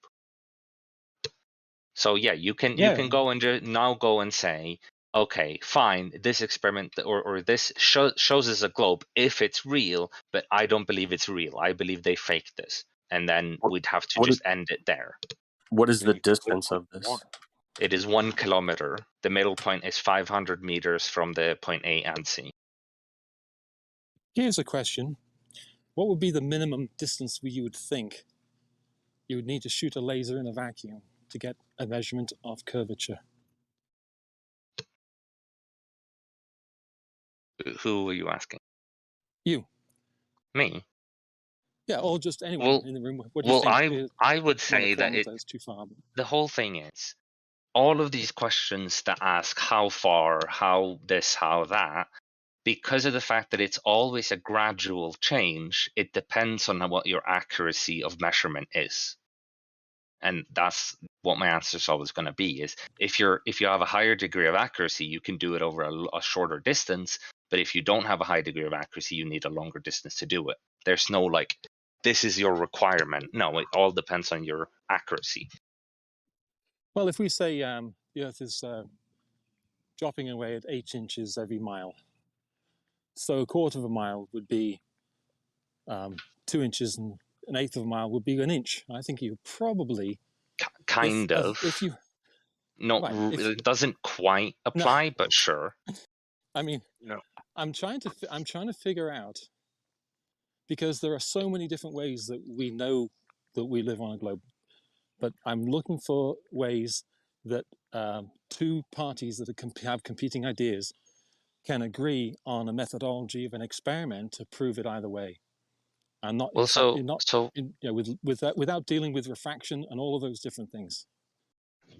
So yeah, you can go and now go and say, okay, fine, this experiment or this shows us a globe if it's real, but I don't believe it's real. I believe they faked this, and then we'd have to just end it there. What is the distance of this? It is 1 kilometer. The middle point is 500 meters from the point A and C. Here's a question. What would be the minimum distance you would think you would need to shoot a laser in a vacuum to get a measurement of curvature? Who are you asking? You. Me? Yeah, or just anyone in the room. What do you think? I would say that is too far. The whole thing is, all of these questions that ask how far, how this, how that, because of the fact that it's always a gradual change, it depends on what your accuracy of measurement is. And that's what my answer is always going to be, is if you have a higher degree of accuracy, you can do it over a shorter distance. But if you don't have a high degree of accuracy, you need a longer distance to do it. There's no like, this is your requirement. No, it all depends on your accuracy. Well, if we say the Earth is dropping away at 8 inches every mile, so a quarter of a mile would be 2 inches, and an eighth of a mile would be an inch. I think you probably if you it doesn't quite apply, but sure. I mean, I'm trying to figure out, because there are so many different ways that we know that we live on a globe, but I'm looking for ways that 2 parties that have competing ideas can agree on a methodology of an experiment to prove it either way. And not without dealing with refraction and all of those different things.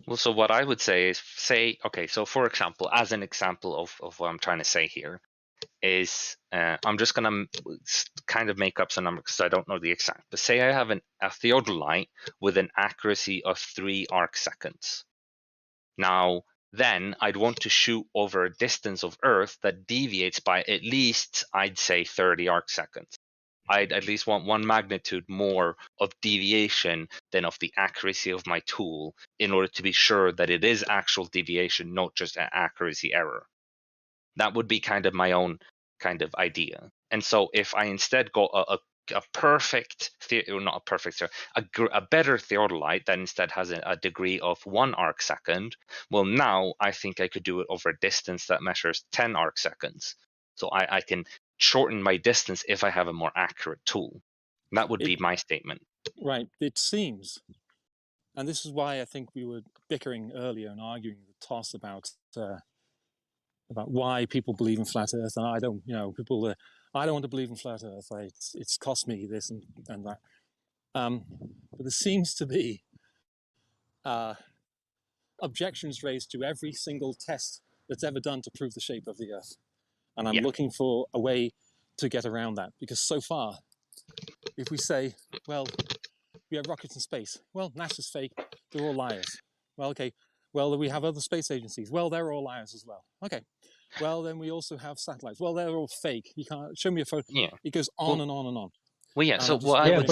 Well, so what I would say is, okay, so for example, as an example of what I'm trying to say here is, I'm just going to kind of make up some numbers because I don't know the exact, but say I have a theodolite with an accuracy of 3 arc seconds. Now, then I'd want to shoot over a distance of Earth that deviates by at least, I'd say, 30 arc seconds. I'd at least want 1 magnitude more of deviation than of the accuracy of my tool in order to be sure that it is actual deviation, not just an accuracy error. That would be kind of my own kind of idea. And so if I instead go a a perfect, or not a perfect, a better theodolite that instead has a degree of 1 arc second. Well, now I think I could do it over a distance that measures 10 arc seconds. So I can shorten my distance if I have a more accurate tool. That would be my statement. Right. It seems, and this is why I think we were bickering earlier and arguing with Toss about why people believe in flat Earth, and I don't. You know, people. I don't want to believe in flat Earth. It's cost me this and that. But there seems to be objections raised to every single test that's ever done to prove the shape of the Earth, and I'm looking for a way to get around that, because so far, if we say, well, we have rockets in space, well, NASA's fake, they're all liars. Well, okay, well, we have other space agencies, well, they're all liars as well. Okay, well, then we also have satellites, well, they're all fake. You can't show me a photo. Yeah. It goes on and on and on. Well, yeah. And So what I would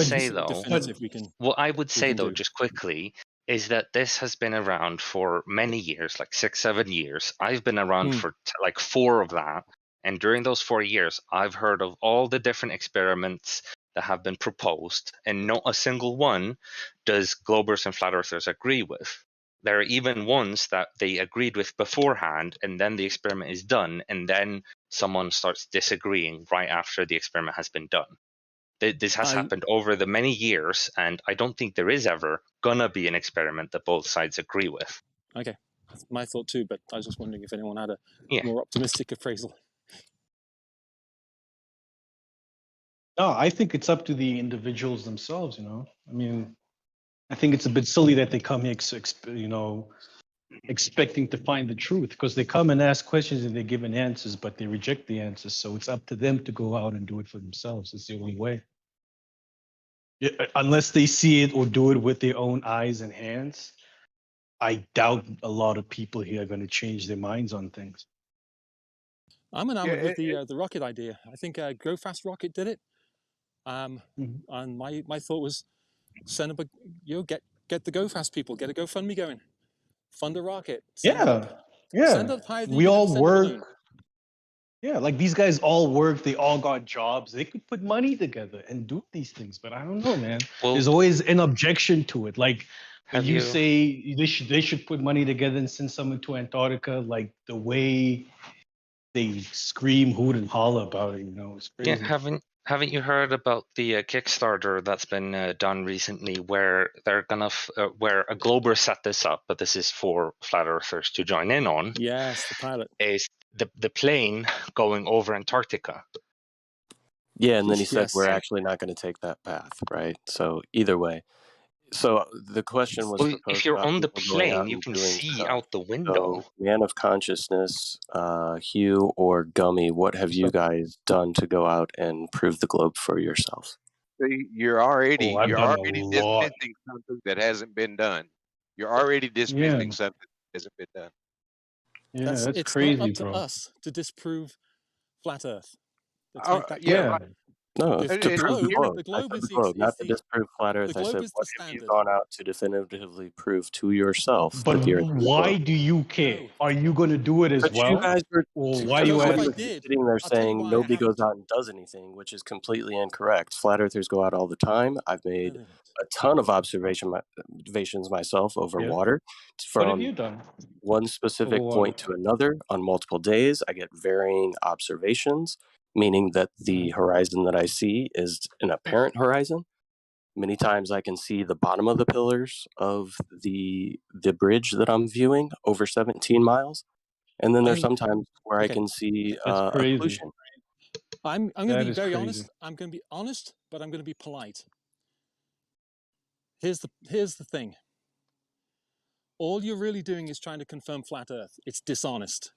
say though, do. just quickly, is that this has been around for many years, like 6-7 years. I've been around for like 4 of that, and during those 4 years, I've heard of all the different experiments that have been proposed, and not a single one does Globers and Flat Earthers agree with. There are even ones that they agreed with beforehand, and then the experiment is done, and then someone starts disagreeing right after the experiment has been done. This has happened over the many years, and I don't think there is ever gonna be an experiment that both sides agree with. Okay, that's my thought too, but I was just wondering if anyone had a more optimistic appraisal. No, I think it's up to the individuals themselves, you know. I mean, I think it's a bit silly that they come here, expecting to find the truth, because they come and ask questions and they're given answers, but they reject the answers. So it's up to them to go out and do it for themselves. It's the only way. Yeah, unless they see it or do it with their own eyes and hands, I doubt a lot of people here are going to change their minds on things. I'm enamored with the rocket idea. I think Go Fast Rocket did it. And my thought was, send up get the Go Fast people, get a GoFundMe going, fund a rocket. Send up higher than We all send work. Yeah, like these guys all work. They all got jobs. They could put money together and do these things. But I don't know, man. There's always an objection to it. Like when you say they should put money together and send someone to Antarctica, like the way they scream, hoot, and holler about it, you know, it's crazy. Yeah, haven't you heard about the Kickstarter that's been done recently, where they're gonna where a Glober set this up, but this is for Flat Earthers to join in on? Yes, the pilot is the plane going over Antarctica. Yeah, and then he said we're actually not going to take that path, right? So either way. So the question was, if you're on the plane, you can see out the window. So, Man of Consciousness, Hugh, or Gummy, what have you guys done to go out and prove the globe for yourself? You're already dismissing something that hasn't been done. You're already dismissing something that hasn't been done. Yeah, that's it's crazy, not up to bro. us to disprove flat Earth. No, The globe is not to disprove flat Earth. I said, what have you gone out to definitively prove to yourself? But why do you care? Are you going to do it as well? You guys were, why you sitting there saying nobody goes out and does anything, which is completely incorrect. Flat Earthers go out all the time. I've made a ton of observations myself over water What have from you done? one specific point to another on multiple days. I get varying observations, meaning that the horizon that I see is an apparent horizon. Many times I can see the bottom of the pillars of the bridge that I'm viewing over 17 miles. And then there's sometimes where I can see occlusion. I'm going to be very honest. I'm going to be honest, but I'm going to be polite. Here's the thing. All you're really doing is trying to confirm flat Earth. It's dishonest.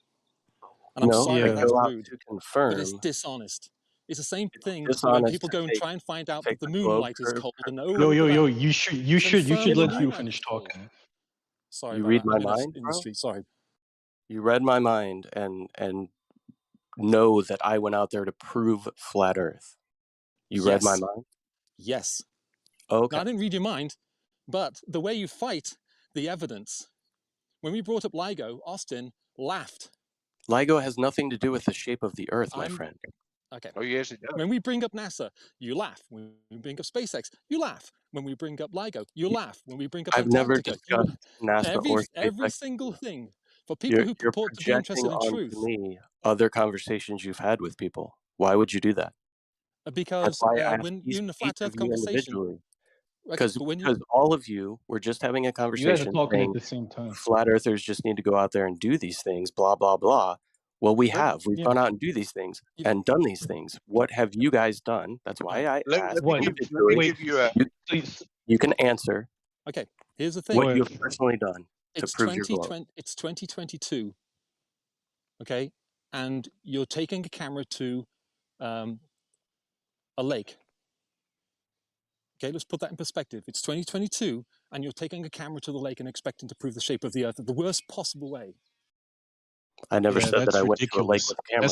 And I'm sorry that's rude, but it's dishonest. It's the same thing when people go and try and find out that the moonlight is cold. And yo, you should let you finish talking. Sorry, you read my I'm mind, in the street. Sorry. You read my mind and know that I went out there to prove flat Earth. You read my mind? Yes. Okay. Now, I didn't read your mind, but the way you fight the evidence. When we brought up LIGO, Austin laughed. LIGO has nothing to do with the shape of the Earth, my friend. Okay. Oh yes, it does. When we bring up NASA, you laugh. When we bring up SpaceX, you laugh. When we bring up LIGO, you laugh. When we bring up I've never Antarctica, you discussed NASA or every SpaceX. single thing for people who You're purport to be projecting interested in onto truth. me other conversations you've had with people. Why would you do that? That's Because why I asked when each you're in a flat Earth of you conversation, individually. okay, Because but when you all of you were just having a You guys are conversation talking at saying the same time. flat earthers just need to go out there and do these things, blah, blah, blah. Well, we've yeah. gone out and do these things and done these things. What have you guys done? That's why I asked individually. You can answer Okay, here's the thing. what you've personally done to It's prove your globe. It's 2022. Okay, and you're taking a camera to a lake. Okay, let's put that in perspective. It's 2022, and you're taking a camera to the lake and expecting to prove the shape of the Earth in the worst possible way. I never said that I went to a lake with a camera.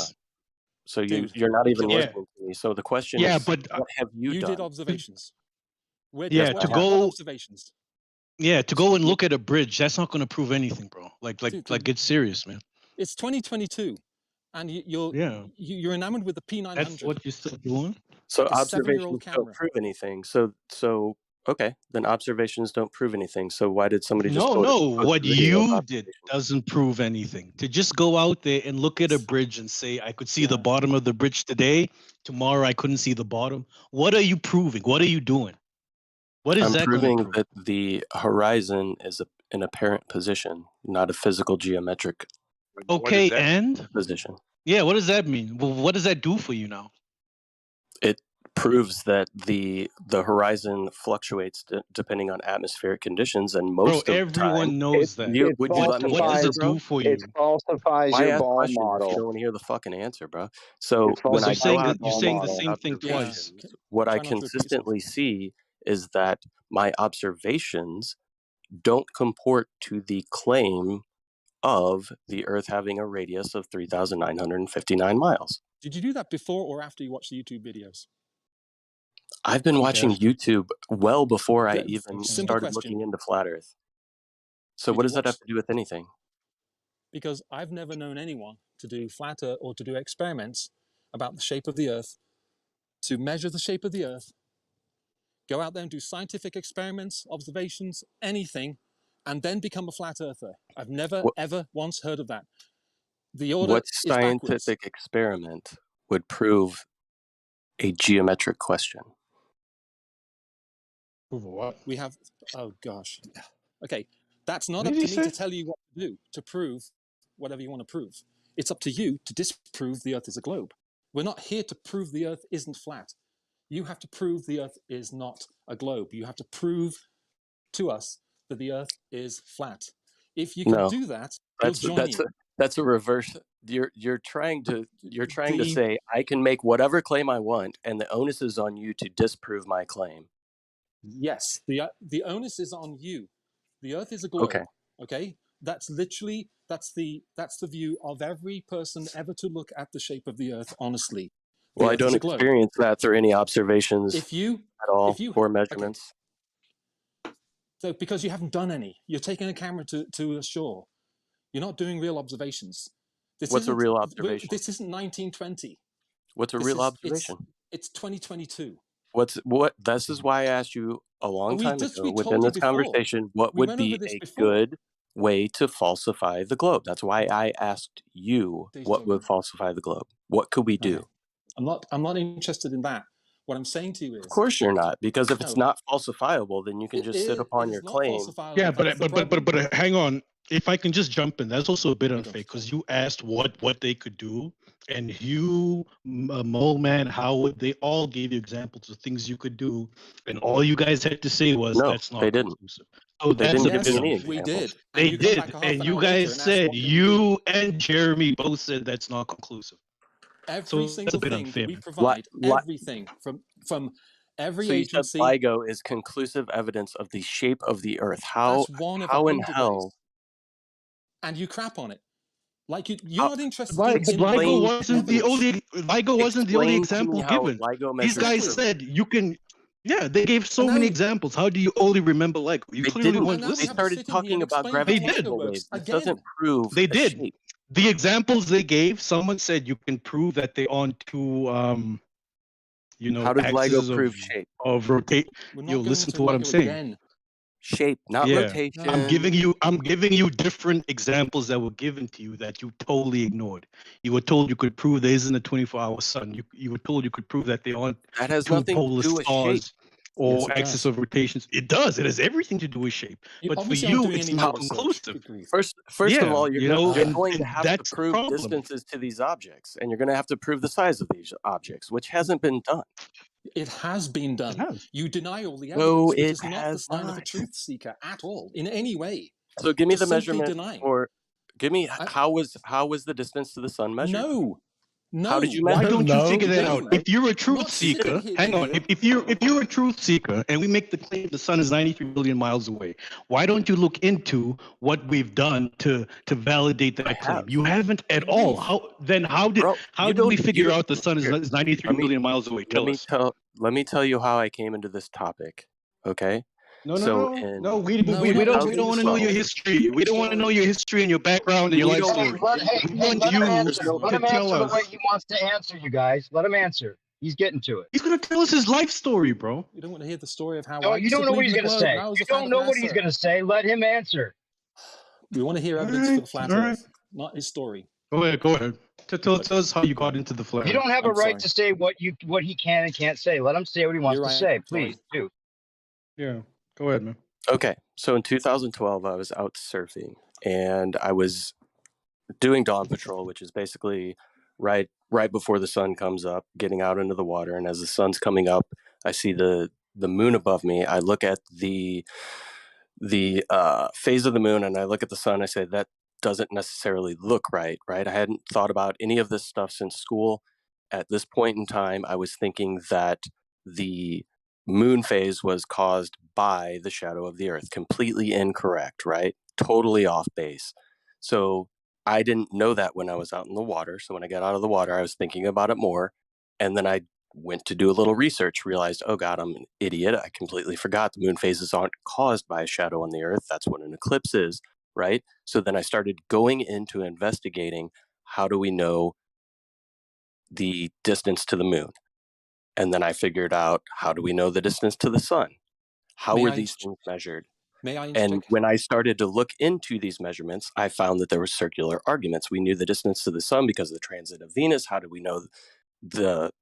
So you're not even listening to me. So the question is, what have you done? You did observations. To go observations. Yeah, to go and look at a bridge, that's not going to prove anything, bro. Like get serious, man. It's 2022, and you're enamored with the P900. That's what you're still doing. So Like a observations 7-year-old don't prove anything. So okay, then observations don't prove anything. So why did somebody just what you did doesn't prove anything. To just go out there and look at a bridge and say I could see the bottom of the bridge today, tomorrow I couldn't see the bottom. What are you proving? What are you doing? What is that proving going to prove? that the horizon is an apparent position, not a physical geometric position. Yeah, what does that mean? Well, what does that do for you now? It proves that the horizon fluctuates depending on atmospheric conditions, and most of the time, everyone knows that. Would you let me what does answer, it bro? do for you? It falsifies Why your ask ball questions if model. you don't want to hear the fucking answer, bro? So It's when I go falsifying out your You're saying ball the model. same thing twice. what I Try not to repeat consistently see is that my observations don't comport to the claim of the Earth having a radius of 3,959 miles. Did you do that before or after you watched the YouTube videos? I've been watching YouTube well before I Simple even started question. looking into flat Earth. So what does that have to do with anything? Because I've never known anyone to do flat Earth or to do experiments about the shape of the Earth, to measure the shape of the Earth, go out there and do scientific experiments, observations, anything, and then become a flat earther. I've never, ever once heard of that. The order What is backwards. scientific experiment would prove a geometric question? Prove what? We have, oh gosh. Okay, that's not up to me to tell you what to do, to prove whatever you want to prove. It's up to you to disprove the Earth is a globe. We're not here to prove the Earth isn't flat. You have to prove the Earth is not a globe. You have to prove to us that the Earth is flat. If you can do that, we'll join you. That's a reverse. You're trying to say I can make whatever claim I want, and the onus is on you to disprove my claim. Yes, the onus is on you. The Earth is a globe. Okay. That's literally that's the view of every person ever to look at the shape of the Earth honestly. Well, I don't experience that through any observations at all or measurements. Okay. So because you haven't done any, you're taking a camera to a shore. You're not doing real observations. What's a real observation? This isn't 1920. What's a real observation? It's 2022. This is why I asked you a long time ago within this conversation, what would be a good way to falsify the globe? That's why I asked you what would falsify the globe. What could we do? I'm not interested in that. What I'm saying to you is, of course you're not, because if it's not falsifiable, then you can just sit upon your claim. Yeah, but hang on. If I can just jump in, that's also a bit unfair because you asked what they could do, and you, Mole Man, Howard, they all gave you examples of things you could do, and all you guys had to say was that's not conclusive. So they that's didn't give a me bit any unfair. examples. We did. They did, and you guys said you and Jeremy both said that's not conclusive. Every single thing that we provide, everything from every agency. You said LIGO is conclusive evidence of the shape of the Earth. How in hell? And you crap on it. Like you're not interested in LIGO wasn't the only example given. These guys said you can. Yeah, they gave so many examples. How do you only remember LIGO? You clearly weren't listening. They started talking about gravitational waves. It doesn't prove they did. Shape. the examples they gave, someone said you can prove that they on two, you know, How does LIGO axes prove shape? of rotate. We're not Yo, going listen to to what I'm LIGO saying. again. Shape, not Yeah, rotation. I'm giving you different examples that were given to you that you totally ignored. You were told you could prove there isn't a 24-hour sun. You were told you could prove that they aren't That has two nothing to polar do with shape. stars or Yes, it axis does. of rotations. It does. It has everything to do with shape. But for obviously aren't you, doing it's any not more research. conclusive. Good grief. First of all, You know, you're and going to have to that's the prove problem. distances to these objects, and you're going to have to prove the size of these objects, which hasn't been done. It has been done. You deny all the No, evidence, which it is not the has sign of a not. truth seeker at all, in any way. So give me Just the simply measurement, denying. or give me how was the distance to the sun measured? No. How did you Why measure? don't you figure that out? No. If you're a truth Not sitting seeker, here, hang on. idiot. If you're a truth seeker, and we make the claim the sun is 93 billion miles away, why don't you look into what we've done to validate that claim? You haven't at all. How did we figure out the sun is 93 billion miles away? Tell us. Let me tell you how I came into this topic. Okay. No, We we don't want to know your history. We don't want to know your history and your background and your life story. We want you Let him to tell answer the us. way he wants to answer, you guys. Let him answer. He's getting to it. He's gonna tell us his life story, bro. You don't want to hear the story of how No, I you used don't to know what believe he's in the gonna globe, say. and I was You a fan don't of know what he's NASA. gonna say. Let him answer. We want to hear evidence for the flat Earth, not his story. Go ahead. Tell us how you got into the flat. You don't have a right to say what he can and can't say. Let him say what he wants to say, please. Do. Yeah, go ahead, man. Okay, so in 2012, I was out surfing, and I was doing dawn patrol, which is basically right before the sun comes up, getting out into the water. And as the sun's coming up, I see the moon above me. I look at the phase of the moon, and I look at the sun. I say, that doesn't necessarily look right. I hadn't thought about any of this stuff since school. At this point in time, I was thinking that the moon phase was caused by the shadow of the Earth. Completely incorrect, right? Totally off base. So I didn't know that when I was out in the water. So when I got out of the water, I was thinking about it more. And then I went to do a little research, realized, oh God, I'm an idiot. I completely forgot the moon phases aren't caused by a shadow on the Earth. That's what an eclipse is, right? So then I started going into investigating, how do we know the distance to the moon? And then I figured out, how do we know the distance to the sun? How were these things measured? May I And interject? when I started to look into these measurements, I found that there were circular arguments. We knew the distance to the sun because of the transit of Venus. How do we know the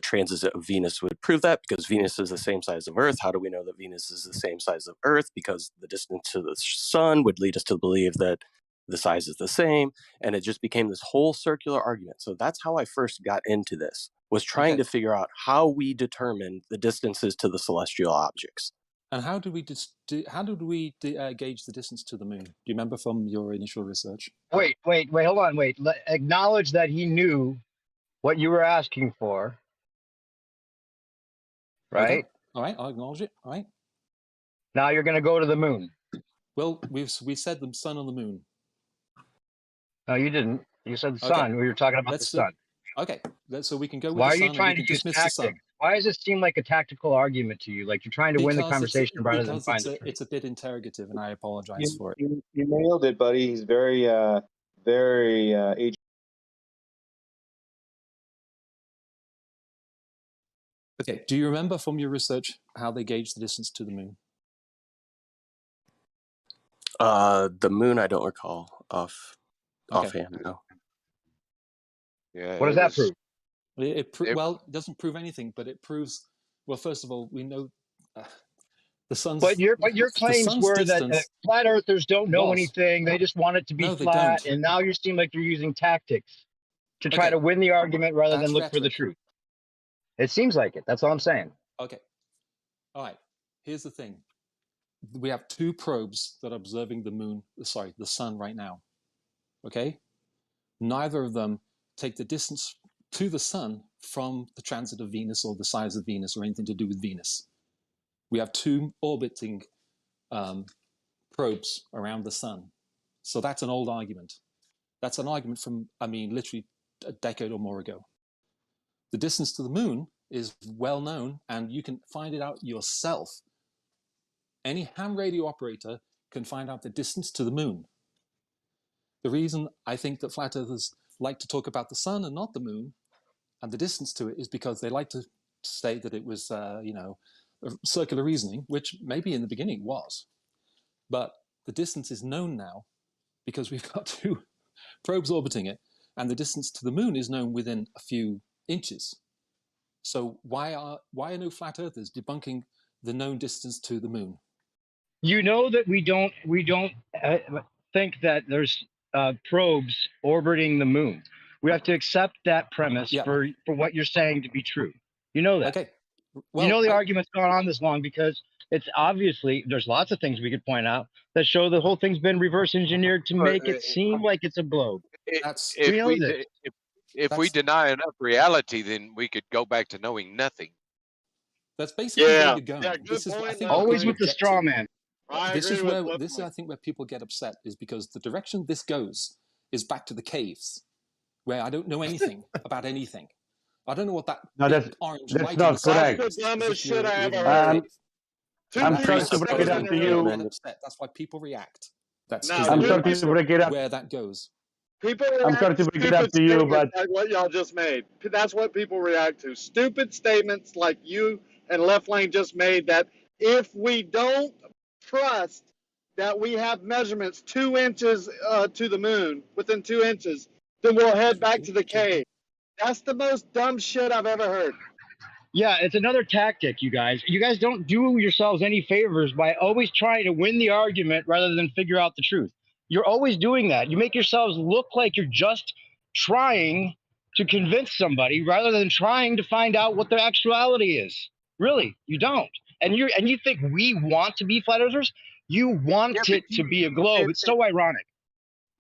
transit of Venus would prove that? Because Venus is the same size of Earth. How do we know that Venus is the same size of Earth? Because the distance to the sun would lead us to believe that the size is the same. And it just became this whole circular argument. So that's how I first got into this, was trying to figure out how we determine the distances to the celestial objects. And how did we gauge the distance to the moon? Do you remember from your initial research? Wait, hold on, acknowledge that he knew what you were asking for. Right? Okay. All right, I'll acknowledge it. All right. Now you're going to go to the moon. Well, we said the sun and the moon. No, you didn't. You said the sun. We were talking about the sun. Okay, so we can go with Why the are sun. you trying to use tactics? Why does it seem like a tactical argument to you? Like you're trying to win the conversation rather than find the truth? It's a bit interrogative, and I apologize for it. You nailed it, buddy. He's very Okay, do you remember from your research how they gauge the distance to the moon? The moon, I don't recall offhand. No. Yeah. What does that prove? Well, it doesn't prove anything, but it proves. Well, first of all, we know the sun's. But your claims were that flat earthers don't know anything; they just want it to be flat. And now you seem like you're using tactics to try to win the argument rather than look for the truth. It seems like it. That's all I'm saying. Okay. All right. Here's the thing. We have two probes that are observing the sun right now. Okay? Neither of them take the distance to the sun from the transit of Venus or the size of Venus or anything to do with Venus. We have two orbiting probes around the sun. So that's an old argument. That's an argument from, literally a decade or more ago. The distance to the moon is well known, and you can find it out yourself. Any ham radio operator can find out the distance to the moon. The reason I think that flat earthers like to talk about the sun and not the moon and the distance to it is because they like to say that it was, circular reasoning, which maybe in the beginning was. But the distance is known now because we've got 2 probes orbiting it, and the distance to the moon is known within a few inches. So why are no flat earthers debunking the known distance to the moon? You know that we don't think that there's probes orbiting the moon. We have to accept that premise for what you're saying to be true. You know that. Okay. Well, you know the argument's gone on this long because it's obviously there's lots of things we could point out that show the whole thing's been reverse engineered to make it seem like it's a globe. If we deny enough reality, then we could go back to knowing nothing. That's basically where you're going. Yeah, this is I think always with the straw man. This is where I think where people get upset is because the direction this goes is back to the caves, where I don't know anything about anything. I don't know what that orange light not is. correct. That's the dumbest shit I ever heard. I'm sorry to break it up to you. That's why people react. That's I'm sorry to break it up. Where that goes. People I'm sorry to break it up to you, but like what y'all just made. That's what people react to. Stupid statements like you and Left Lane just made, that if we don't trust that we have measurements 2 inches to the moon, within 2 inches, then we'll head back to the cave. That's the most dumb shit I've ever heard. Yeah, it's another tactic, you guys. You guys don't do yourselves any favors by always trying to win the argument rather than figure out the truth. You're always doing that. You make yourselves look like you're just trying to convince somebody rather than trying to find out what the actuality is. Really, you don't. And you think we want to be flat earthers? You want it to be a globe. It's so ironic.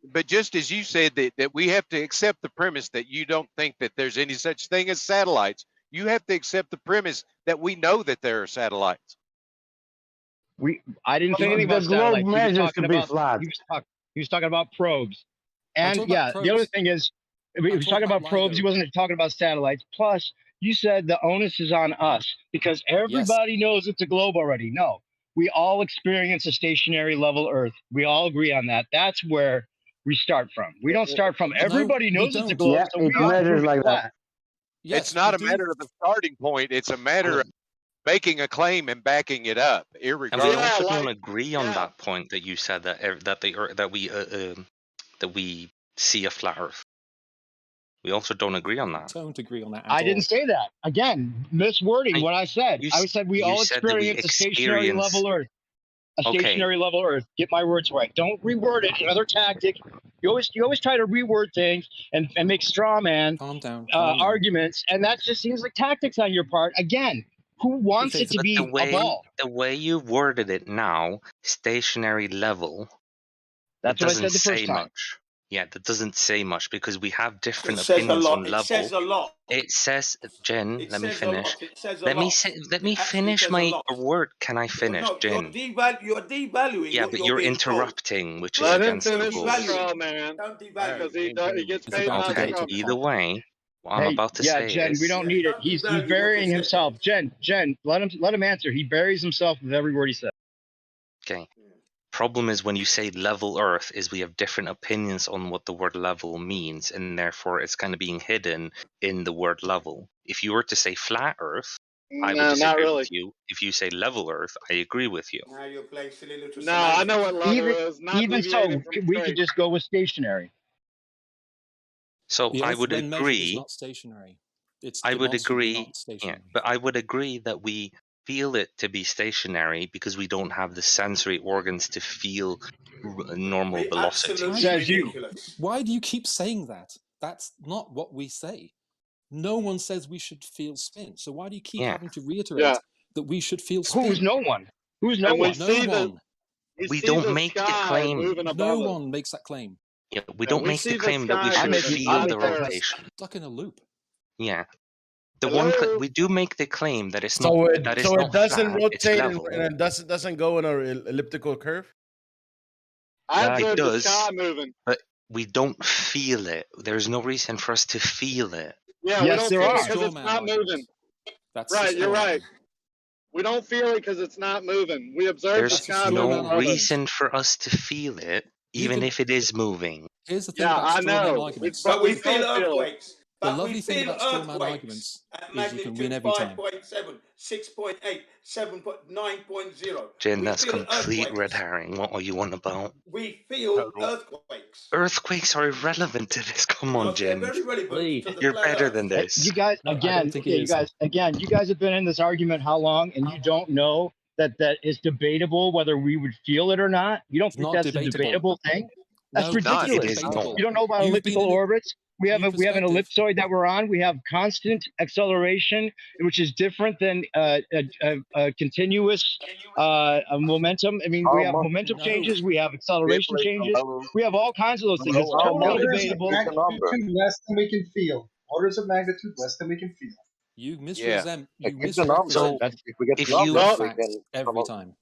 But just as you said that we have to accept the premise that you don't think that there's any such thing as satellites, you have to accept the premise that we know that there are satellites. I didn't say anything about satellites. He was talking about probes. And yeah, the other thing is, he was talking about probes. He wasn't talking about satellites. Plus, you said the onus is on us because everybody knows it's a globe already. No, we all experience a stationary level Earth. We all agree on that. That's where we start from. We don't start from everybody knows it's a globe. So we measures like that. Yes, it's not a matter of a starting point. It's a matter of making a claim and backing it up, irregardless. And we also don't agree on that point that you said that we see a flat Earth. We also don't agree on that. Don't agree on that. I didn't say that. Again, miswording what I said. I said we all experience a stationary level Earth. A stationary level Earth. Get my words right. Don't reword it. Another tactic. You always try to reword things and make straw man arguments, and that just seems like tactics on your part. Again, who wants it to be a ball? The way you worded it now, stationary level. That's what I said the first time. Much. Yeah, that doesn't say much because we have different opinions on level. It says a lot. It says, Jen, let me finish. Let me finish my word. Can I finish, Jen? You're devaluing. Yeah, but you're interrupting, which is Let him against the finish rules. straw man. Don't devalue. Because he gets paid not Okay, to either way, what I'm about to say Jen, is... we don't need it. He's burying himself. Jen, let him answer. He buries himself with every word he says. Okay. Problem is when you say level Earth is we have different opinions on what the word level means, and therefore it's kind of being hidden in the word level. If you were to say flat Earth, I would disagree with you. If you say level Earth, I agree with you. Now you're playing silly little. No, I know what level is. Even so, we could just go with stationary. So I would agree. It's not stationary. I would agree. Not stationary. Yeah, but I would agree that we feel it to be stationary because we don't have the sensory organs to feel normal velocity. Why do you keep saying that? That's not what we say. No one says we should feel spin. So why do you keep having to reiterate that we should feel spin? Who's no one? Who's no one? No one. We don't make the claim. No one makes that claim. Yeah, we don't make the claim that we should feel the rotation. Stuck in a loop. Yeah. We do make the claim that it's not. So it flat, doesn't rotate and it doesn't go in an elliptical curve. I it observed the does, sky moving. but we don't feel it. There's no reason for us to feel it. Yeah, yes, we there don't are. feel it because it's not moving. That's right, you're right. We don't feel it because it's not moving. We observe the There's sky moving. no reason for us to feel it, even if it is moving. Here's the thing Yeah, about I straw man know. arguments. But we we feel don't feel it. earthquakes. The But we lovely thing feel about straw man earthquakes arguments at is you can win magnitude every time. 5.7, 6.8, 7.9.0. Jen, We that's feel complete red earthquakes. herring. What are you on about? We feel earthquakes. Earthquakes are irrelevant to this. Come on, Look, they're Jen. very relevant to the You're flat better Earth. than this. You guys, No, I again, don't think okay, it you is. guys have been in this argument how long, and you don't know that it's debatable whether we would feel it or not. You don't It's think not that's a debatable. debatable thing? That's No, because it ridiculous. is not. You don't know about You've been elliptical in it. orbits. We have New we have an perspective. ellipsoid that we're on. We have constant acceleration, which is different than a continuous momentum. I mean, we have momentum changes. We have acceleration changes. We have all kinds of those things. It's totally debatable. Magnitude less than we can feel. Orders of magnitude less than we can feel. You Yeah. misrepresent If we get if the you- numbers, we facts can every time.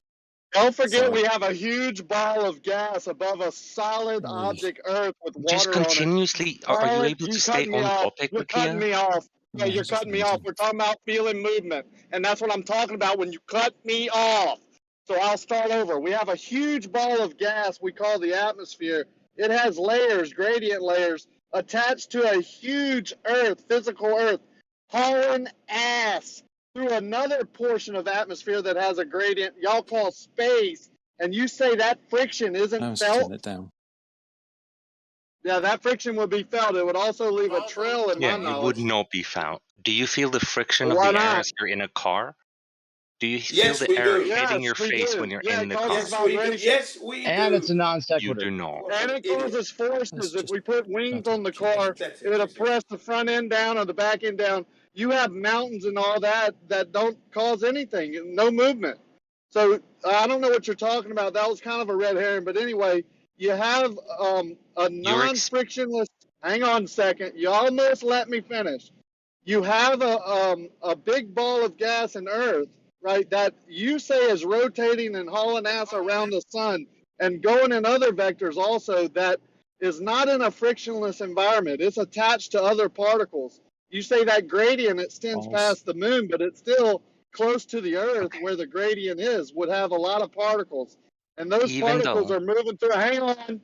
Don't forget, So- we have a huge ball of gas above a solid object Earth with water Just on it. continuously, are you able to stay cutting me on off. topic, You're cutting Rakia? me off. Yeah, No, you're it's just cutting me off. amazing. We're talking about feeling movement, and that's what I'm talking about when you cut me off. So I'll start over. We have a huge ball of gas we call the atmosphere. It has layers, gradient layers, attached to a huge Earth, physical Earth, hauling ass through another portion of atmosphere that has a gradient y'all call space, and you say that friction isn't I was felt? turning it down. Yeah, that friction would be felt. It would also leave a trail in Yeah, my it knowledge. would not be found. Do you feel the friction Well, of why the air not? as you're in a car? Do you Yes, feel we the air do. hitting Yes, your we face do. when you're Yeah, in the it car? causes Yes, we do. vibration. Yes, we And do. it's a non You sequitur. do not. And it causes forces. That's If just we put wings okay. on the car, That's it would press the front end down or the back end down. You have mountains and all that that don't cause anything, no movement. So I don't know what you're talking about. That was kind of a red herring. But anyway, you have a non-frictionless. Hang on a second. You almost let me finish. You have a big ball of gas in Earth, right, that you say is rotating and hauling ass around the sun and going in other vectors also that is not in a frictionless environment. It's attached to other particles. You say that gradient extends False. past the moon, but it's still close to the Earth where the gradient is, would have a lot of particles. And those Even particles though- are moving through, hang on,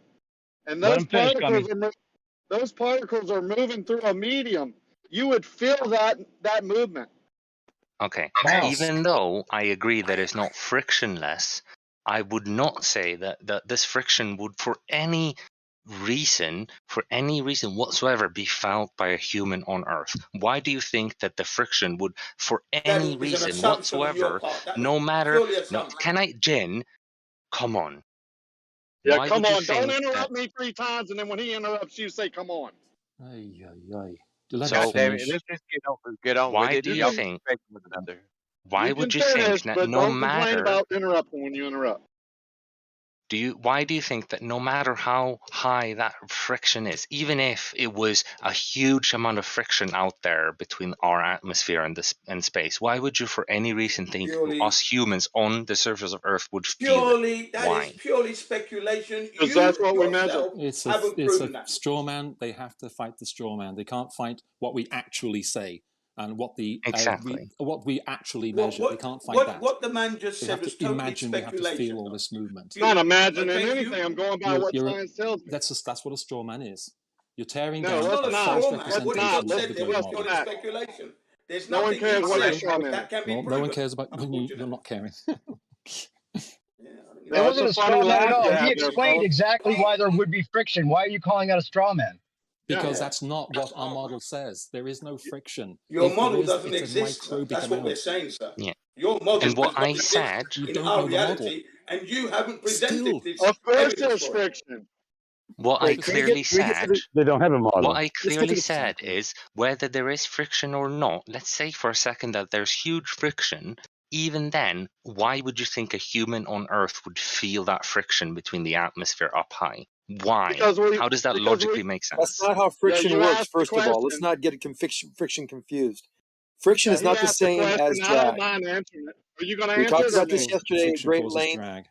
and Let those him finish, particles are moving through a medium. You would feel that movement. Okay. False. Even though I agree that it's not frictionless, I would not say that this friction would, for any reason whatsoever, be felt by a human on Earth. Why do you think that the friction would, for any is an reason assumption on your whatsoever, part. That no was matter, purely no, assumption. can I, Jen, come on. Yeah, Why come would you on. Don't think interrupt that- me 3 times, and then when he interrupts you, say, come on. Ay, ay, ay. Let So- us God damn it, finish. let's just get on Why with it. do you Y'all think- respect one another. Why you would can you finish, think that but no don't complain matter... about interrupting when you interrupt. Why do you think that no matter how high that friction is, even if it was a huge amount of friction out there between our atmosphere and space, why would you for any reason think us humans on the surface of Earth would feel Purely, it? that Why? is purely speculation. Because You that's what we measure. yourself It's haven't a proven that. straw man. They have to fight the straw man. They can't fight what we actually say and what the Exactly. what we actually measure. They can't fight that. What the man just We said have was to totally imagine. We have to feel speculation. all this movement. I'm not imagining Okay, anything. I'm going by what science tells me. That's what a straw man is. You're tearing No, down it's a not. false Let's not. representation What he of just said the there global was model. purely speculation. There's No one nothing cares he what you're said showing that can be Well, proven. no one cares about you're not caring. It wasn't a straw man at all. He there, explained fella. exactly why there would be friction. Why are you calling that a straw man? Because that's not what our model says. There is no friction. Your If there model is, doesn't it's a exist. Sir. microbic That's what we're amount. saying, sir. Yeah. Your model And what does not I exist said... You in don't our know the model. reality, and you haven't presented Still. this Of course evidence there's for it. friction. What Wait, I can we clearly get to said... They don't have a model. What I get to clearly the- said is whether there is friction or not, let's say for a second that there's huge friction, even then, why would you think a human on Earth would feel that friction between the atmosphere up high? Why? How does that logically make sense? That's not how friction you works, asked the first of all. Let's question. not get friction confused. Friction is not the same as I drag. don't mind answering it. Are you going to We answer talked it or about this me? yesterday at Friction great causes length. drag.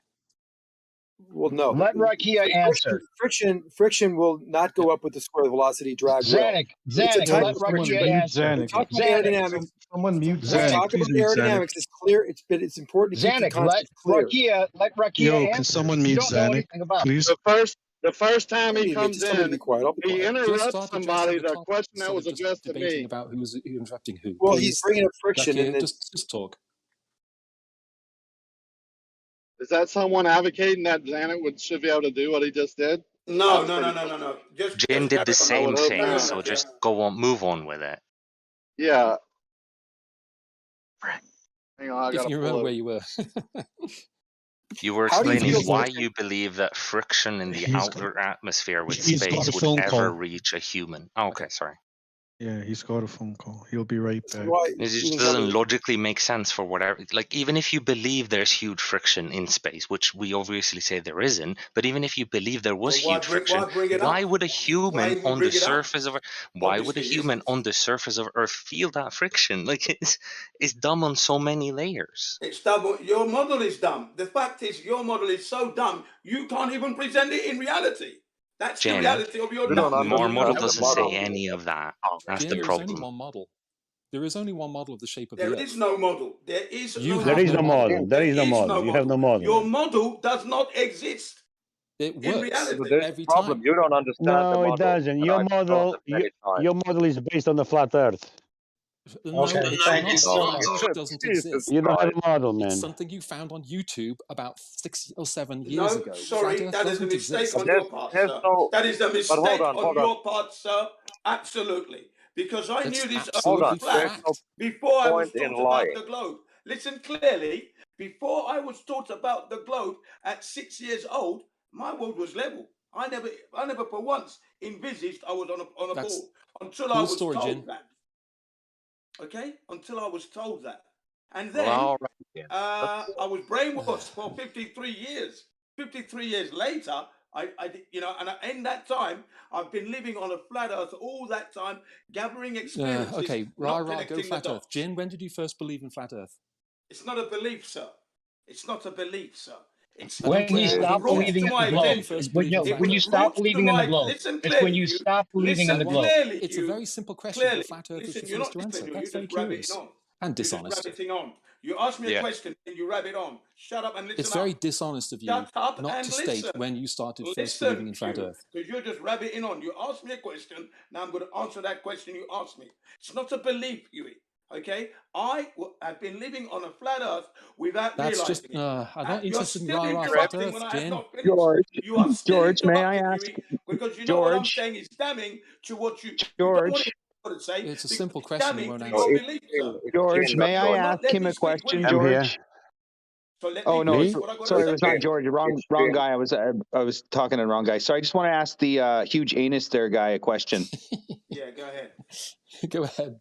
Well, no. Let Rakia answer. Friction will not go up with the square velocity. Drag will. Zanuck, It's a Zanuck, type let of friction. Rakia answer. When we talk about aerodynamics, Someone mute when we Zanuck. talk about Please mute Zanuck. aerodynamics, it's clear. It's important to keep the Zanuck, let concepts clear. Rakia Yo, answer. can someone You mute don't know Zanuck, anything about it. please? So first, The first time he Get comes somebody to in, be quiet. I'll be he quiet. Just interrupts start addressing somebody. the The topic question that instead was of just addressed to debating me. about who's interrupting who. Well, Please. he's bringing up friction, Lucky, and just talk. Is that someone advocating that Janet should be able to do what he just did? No. Jin did the I same would hope thing, not. so just move on with it. Yeah. Hang on, I If gotta you pull remember over. where you were. You were How do you explaining feel why about- you believe that friction in the He's outer atmosphere with he's got space a would phone ever call. reach a human. Oh, okay, sorry. Yeah, he's got a phone call. He'll be right back. It just doesn't logically make sense for whatever. Like, even if you believe there's huge friction in space, which we obviously say there isn't, but even if you believe there was So why huge friction, why bring it why up? would a Why human even on the bring it up? surface of why would a Obviously, human isn't. on the surface of Earth feel that friction? Like, it's dumb on so many layers. It's dumb. Your model is dumb. The fact is, your model is so dumb, you can't even present it in reality. That's the Jen, reality of your You don't dumb. our model understand the doesn't model. say any of that. That's Jin, the there is only problem. one model. There is only one model of the shape of There the Earth. is no model. There is You no There have is no no model. model. There is no model. You have no model. Your model does not exist It in works reality. But there's every a problem. time. You don't understand the No, model. it doesn't. And Your I've shown model, that many times. your model is based on the flat Earth. No, Okay, it's thank you not. so Flat much. Earth doesn't Jesus exist. You don't have Christ. a model, It's man. something you found on YouTube about 6 or 7 years No, ago. sorry, Flat Earth that is a doesn't mistake exist. But on your part, there's sir. no. That is a But hold mistake on, on your part, sir. Absolutely. Because I That's knew this Earth hold was on. absolutely flat There's no fact. before I was point in taught about lying. the globe. Listen clearly. Before I was taught about the globe at 6 years old, my world was level. I never for once envisaged I was on a That's board until I cool was story, told Jin. that. Okay? Until I was told that. And Well, then all right then. I was brainwashed for 53 years. 53 years later, in that time, I've been living on a flat earth all that time, gathering experiences, Okay, not go connecting the flat Earth. dots. Jin, when did you first believe in flat Earth? It's not a belief, sir. It's not a belief, sir. It's I don't When you care. stop brought believing to in my the When did globe, you attention. first when, believe in no, It flat when was you Earth? stop brought to believing in the my globe, listen it's when clearly, you you stop believing in the listen globe. clearly. It's a You very simple question, clearly but flat Earth is listen. the You're first not to answer. listening. That's You're very just rabbiting curious on. and You're just dishonest. rabbiting on. You ask me a Yeah. question and you rabbit on. Shut up and listen It's up. very dishonest of you Shut up not and to state listen. when you started first believing Listen, in flat Q, Earth. because you're just rabbiting on. You asked me a question. Now I'm going to answer that question you asked me. It's not a belief, Huey. Okay? I have been living on a flat Earth without That's just, realizing it. I'm not You're interested in still rah-rah flat interrupting Earth, when I have Jin. not finished. George, You are still George, may I interrupting, ask, Huey, because you know what I'm George, saying is damning to what you don't want George, to say. It's a Because simple it's question, you damning won't to answer. No, your it's belief, Jin. sir. It's George, Jin, may not I You will George. not ask let him me a speak, will question, you? I'm here. George? So let Oh me no, finish what I got to sorry, say. it was not Jin. George. Wrong, It's wrong Jin. guy. I was talking to the wrong guy. So I just want to ask the huge anus there guy a question. Yeah, go ahead. Go ahead.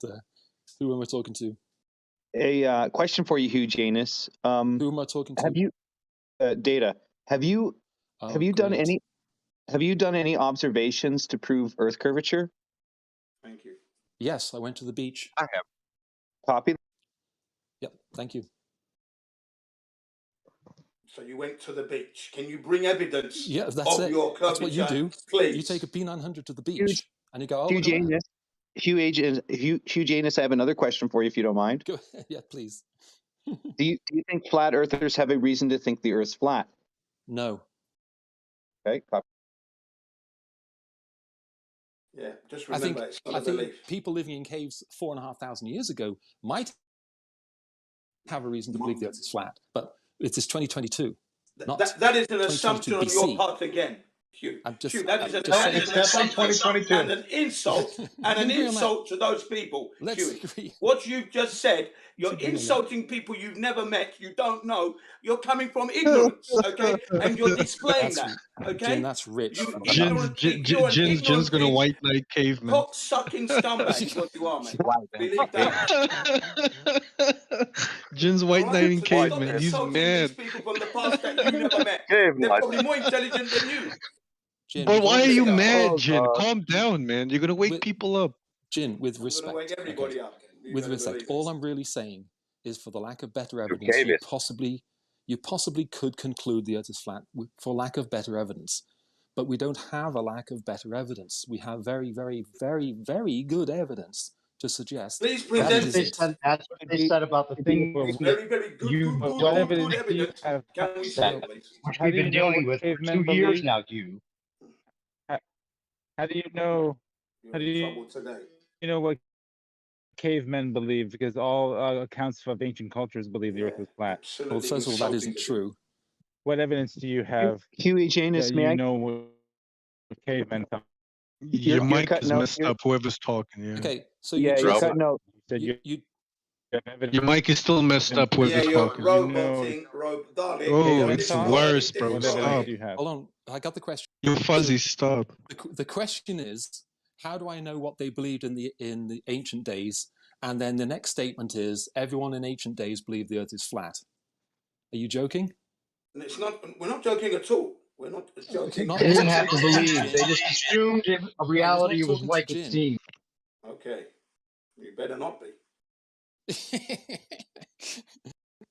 Who am I talking to? A question for you, huge anus. Who am I talking to? Have you Data? Have you done any observations to prove Earth curvature? Thank you. Yes, I went to the beach. I have. Copy. Yep, thank you. So you went to the beach. Can you bring evidence Yeah, that's of it. your That's what you curvature, do. please? You take a P900 to the Huge, beach and you go, oh, look huge at that. anus. Huge anus. I have another question for you, if you don't mind. Go, yeah, please. Do you think flat earthers have a reason to think the Earth's flat? No. Okay. Copy. Yeah, just I think remember, it's not a belief. people living in caves 4,500 years ago might have a reason to believe the Earth is flat, but it is 2022. That is an assumption on your BC. part again, Hugh. Hugh, that is an It's definitely assumption 2022. and an insult to those people. Let's Huey. agree. What you've just said, you're agree on that. insulting people you've never met, you don't know. You're coming from ignorance, okay? And you're displaying that, okay? Jin, that's rich. Jin's gonna white knight caveman. Cock-sucking scumbag is what you are, mate. Believe that. Jin's white knighting So caveman. stop He's insulting mad. these people from the past that you never met. Caveman. They're probably more intelligent than you. Jin, But why are you already- mad, Oh, Jin? God. Calm down, man. You're gonna wake people up. Jin, with I'm going to respect. wake everybody up. You With better respect, believe all it. I'm really saying is, for the lack of better You evidence, gave it. you possibly could conclude the Earth is flat for lack of better evidence. But we don't have a lack of better evidence. We have very, very, very, very good evidence to suggest Please that present it isn't. That's what they said about the thing where It's very, very good don't evidence. Can we see that, it, please? which How we've do you been know dealing what with for cavemen 2 years believe? now, you. How do you know? You're How do in you trouble today. know what cavemen believe? Because all accounts of ancient cultures believe the Earth was flat. Well, first of all, that isn't true. What evidence do you have Huey Janus, that may you I? know what cavemen come? Your You're mic is cutting out. messed up. Whoever's talking, yeah. Okay, so Yeah, you you're just cutting out. Said you, you you have evidence. Your mic is still messed up. Yeah, Whoever's you're talking. roboting, darling. Oh, Cavemen it's talk? worse, bro. What evidence Stop. do you have? hold on. I got the question. You're fuzzy. Stop. The question is, how do I know what they believed in the ancient days? And then the next statement is, everyone in ancient days believed the Earth is flat. Are you joking? It's not. We're not joking at all. We're not joking. Not- They didn't not have to talking believe. Jin. They just assumed a reality was like it seemed. Okay, you better not be.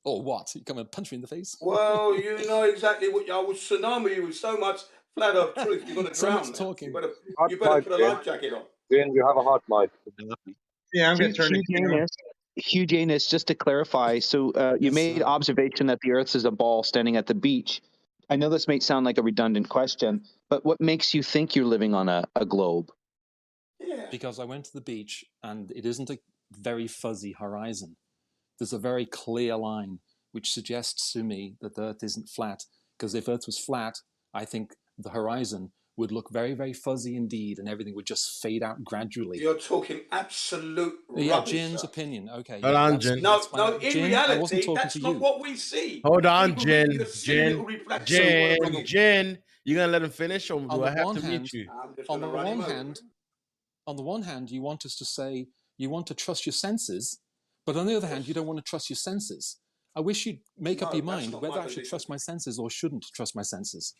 Or what? You come and punch me in the face? Well, you know exactly what I will tsunami you with so much flat Earth truth. You're going to So drown. much Now. talking. You better put a life jacket on. Jin, you have a hot mic. Yeah, I'm going to turn it down. Hugh Janus, just to clarify, so you made observation that the Earth is a ball standing at the beach. I know this may sound like a redundant question, but what makes you think you're living on a globe? Because I went to the beach and it isn't a very fuzzy horizon. There's a very clear line which suggests to me that the Earth isn't flat. Because if Earth was flat, I think the horizon would look very, very fuzzy indeed, and everything would just fade out gradually. You're talking absolute Yeah, rubbish. Jin's Sir. opinion. Okay. Hold yeah, on, that's, Jin. No, that's no. In Jin, reality, I wasn't talking that's to not you. what we see. Hold on, People think Jin. you're a silly little reflection of whatever it is. Jin. You gonna let him finish, or do On I the have one to hand, mute you? I'm just on going the to run him one over. hand, on the one hand, you want us to say you want to trust your senses, but on the other hand, you don't want to trust your senses. I wish you'd make up No, your that's mind not whether my I should position. trust my senses or shouldn't trust my senses.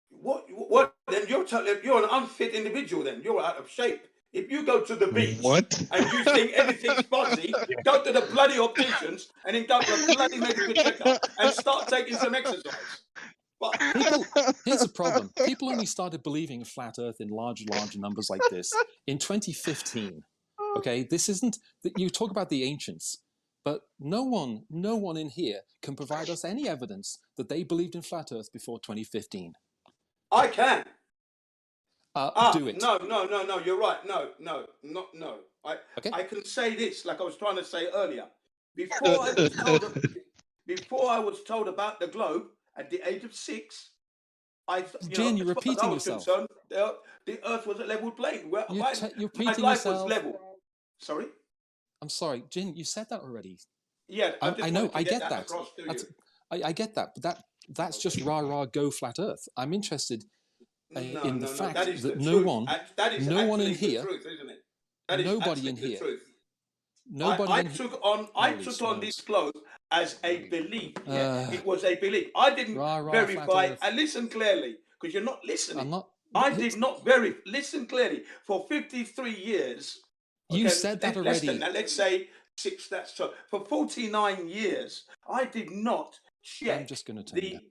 What? Then you're an unfit individual. Then you're out of shape. If you go to the beach and you think everything's fuzzy, go to the bloody opticians and then go for a bloody medical checkup and start taking some exercise. Here's the problem. People only started believing in flat Earth in large numbers like this in 2015. Okay, this isn't that you talk about the ancients, but no one in here can provide us any evidence that they believed in flat Earth before 2015. I can. Do it. No. You're right. No. I can say this, like I was trying to say earlier. Before I was told about the globe at the age of 6, Jin, you're as far as I repeating was yourself. concerned, the Earth was a level plane. Where You're my repeating life yourself. was level. Sorry. I'm sorry, Jin. You said that already. Yeah, I know. I get that. across to you. I get that, but that's just rah go flat Earth. I'm interested in the fact that is that the no truth. one, That is no one in actually here, the truth, isn't it? That is nobody in actually here, the truth. nobody I in here. took on this globe as a belief. Yeah, it was a belief. I didn't verify. I listened clearly because you're not listening. I'm not. I did not listen clearly for 53 years. Okay, You said that less already. than that. Let's say 6. That's so. For 49 years, I did not check. I'm just going to turn it down.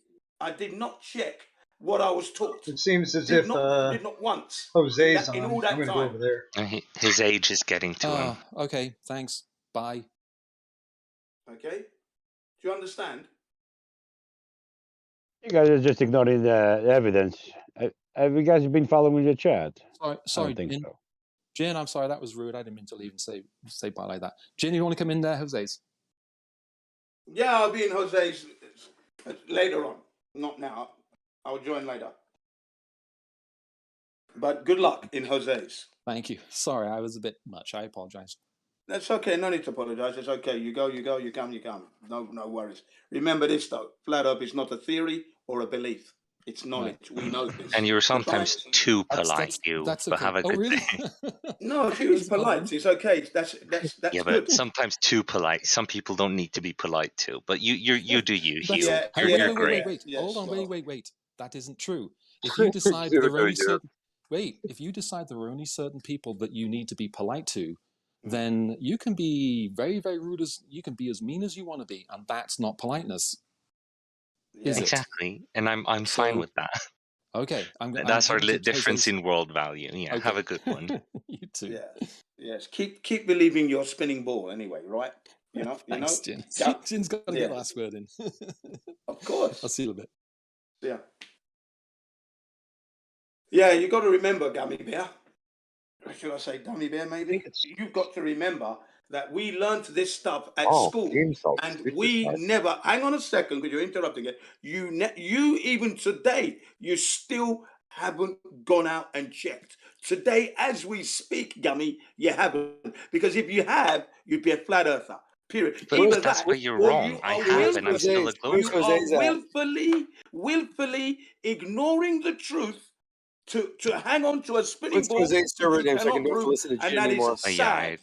I did not check what I was taught. It seems as did if not once. Jose's in on. all that I'm going to time. go over there. His age is getting to him. Okay, thanks. Bye. Okay, do you understand? You guys are just ignoring the evidence. Have you guys been following the chat? Sorry, I don't think Jin. so. Jin, I'm sorry, that was rude. I didn't mean to leave and say bye like that. Jin, you want to come in there, Jose's? Yeah, I'll be in Jose's later on. Not now. I'll join later. But good luck in Jose's. Thank you. Sorry, I was a bit much. I apologize. That's okay. No need to apologize. It's okay. You go. You come. No worries. Remember this though. Flat Earth is not a theory or a belief. It's knowledge. We know this. And you're sometimes too polite, that's but okay. have a good really? day. No, it's polite. It's okay. That's Yeah, good. but sometimes too polite. Some people don't need to be polite too. But you do you, Hugh. Hey, You're great. wait. Yes, Hold on, well. wait. That isn't true. If you decide there are only certain if you decide there are only certain people that you need to be polite to, then you can be very, very rude you can be as mean as you want to be, and that's not politeness. Is exactly. And I'm fine with that. Okay. That's our difference in world value. Yeah, okay. have a good one. You too. Yeah. Yes. Keep believing your spinning ball anyway, right? Thanks, Jin. Jin's got to get the last word in. Of course. I'll see you in a bit. Yeah. Yeah, you got to remember, Gummy Bear. Should I say Gummy Bear, maybe? You've got to remember that we learned this stuff at school. And we never, hang on a second, because you're interrupting it. You even today, you still haven't gone out and checked. Today, as we speak, Gummy, you haven't. Because if you have, you'd be a flat earther. Period. But that's where you're wrong. I have, and I'm still a globe. You are willfully ignoring the truth to hang on to a spinning ball Jose's server name so I can cannot don't have to prove, listen to and Jin that anymore. is sad.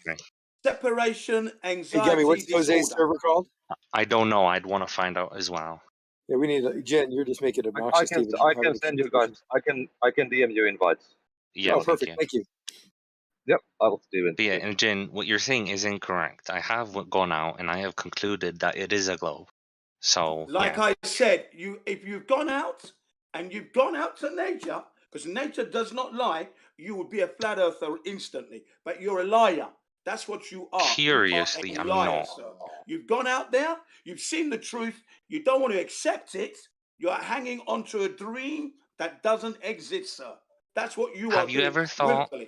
Separation, Hey, anxiety, Gummy, what's Jose's disorder. server called? I don't know. I'd want to find out as well. Yeah, we need Jen. You're just making it I obnoxious. can David. I can send you guys. I can DM you invites. Yeah, Oh, perfect. Thank you. Yep, I'll do it. But yeah, and Jin, what you're saying is incorrect. I have gone out and I have concluded that it is a globe. So Like yeah. I said, if you've gone out and you've gone out to nature, because nature does not lie, you would be a flat earther instantly. But you're a liar. That's what you are. Curiously, you are a I'm liar, not. sir. You've gone out there, you've seen the truth, you don't want to accept it, you're hanging onto a dream that doesn't exist, sir. That's what you are Have you doing ever thought? willfully.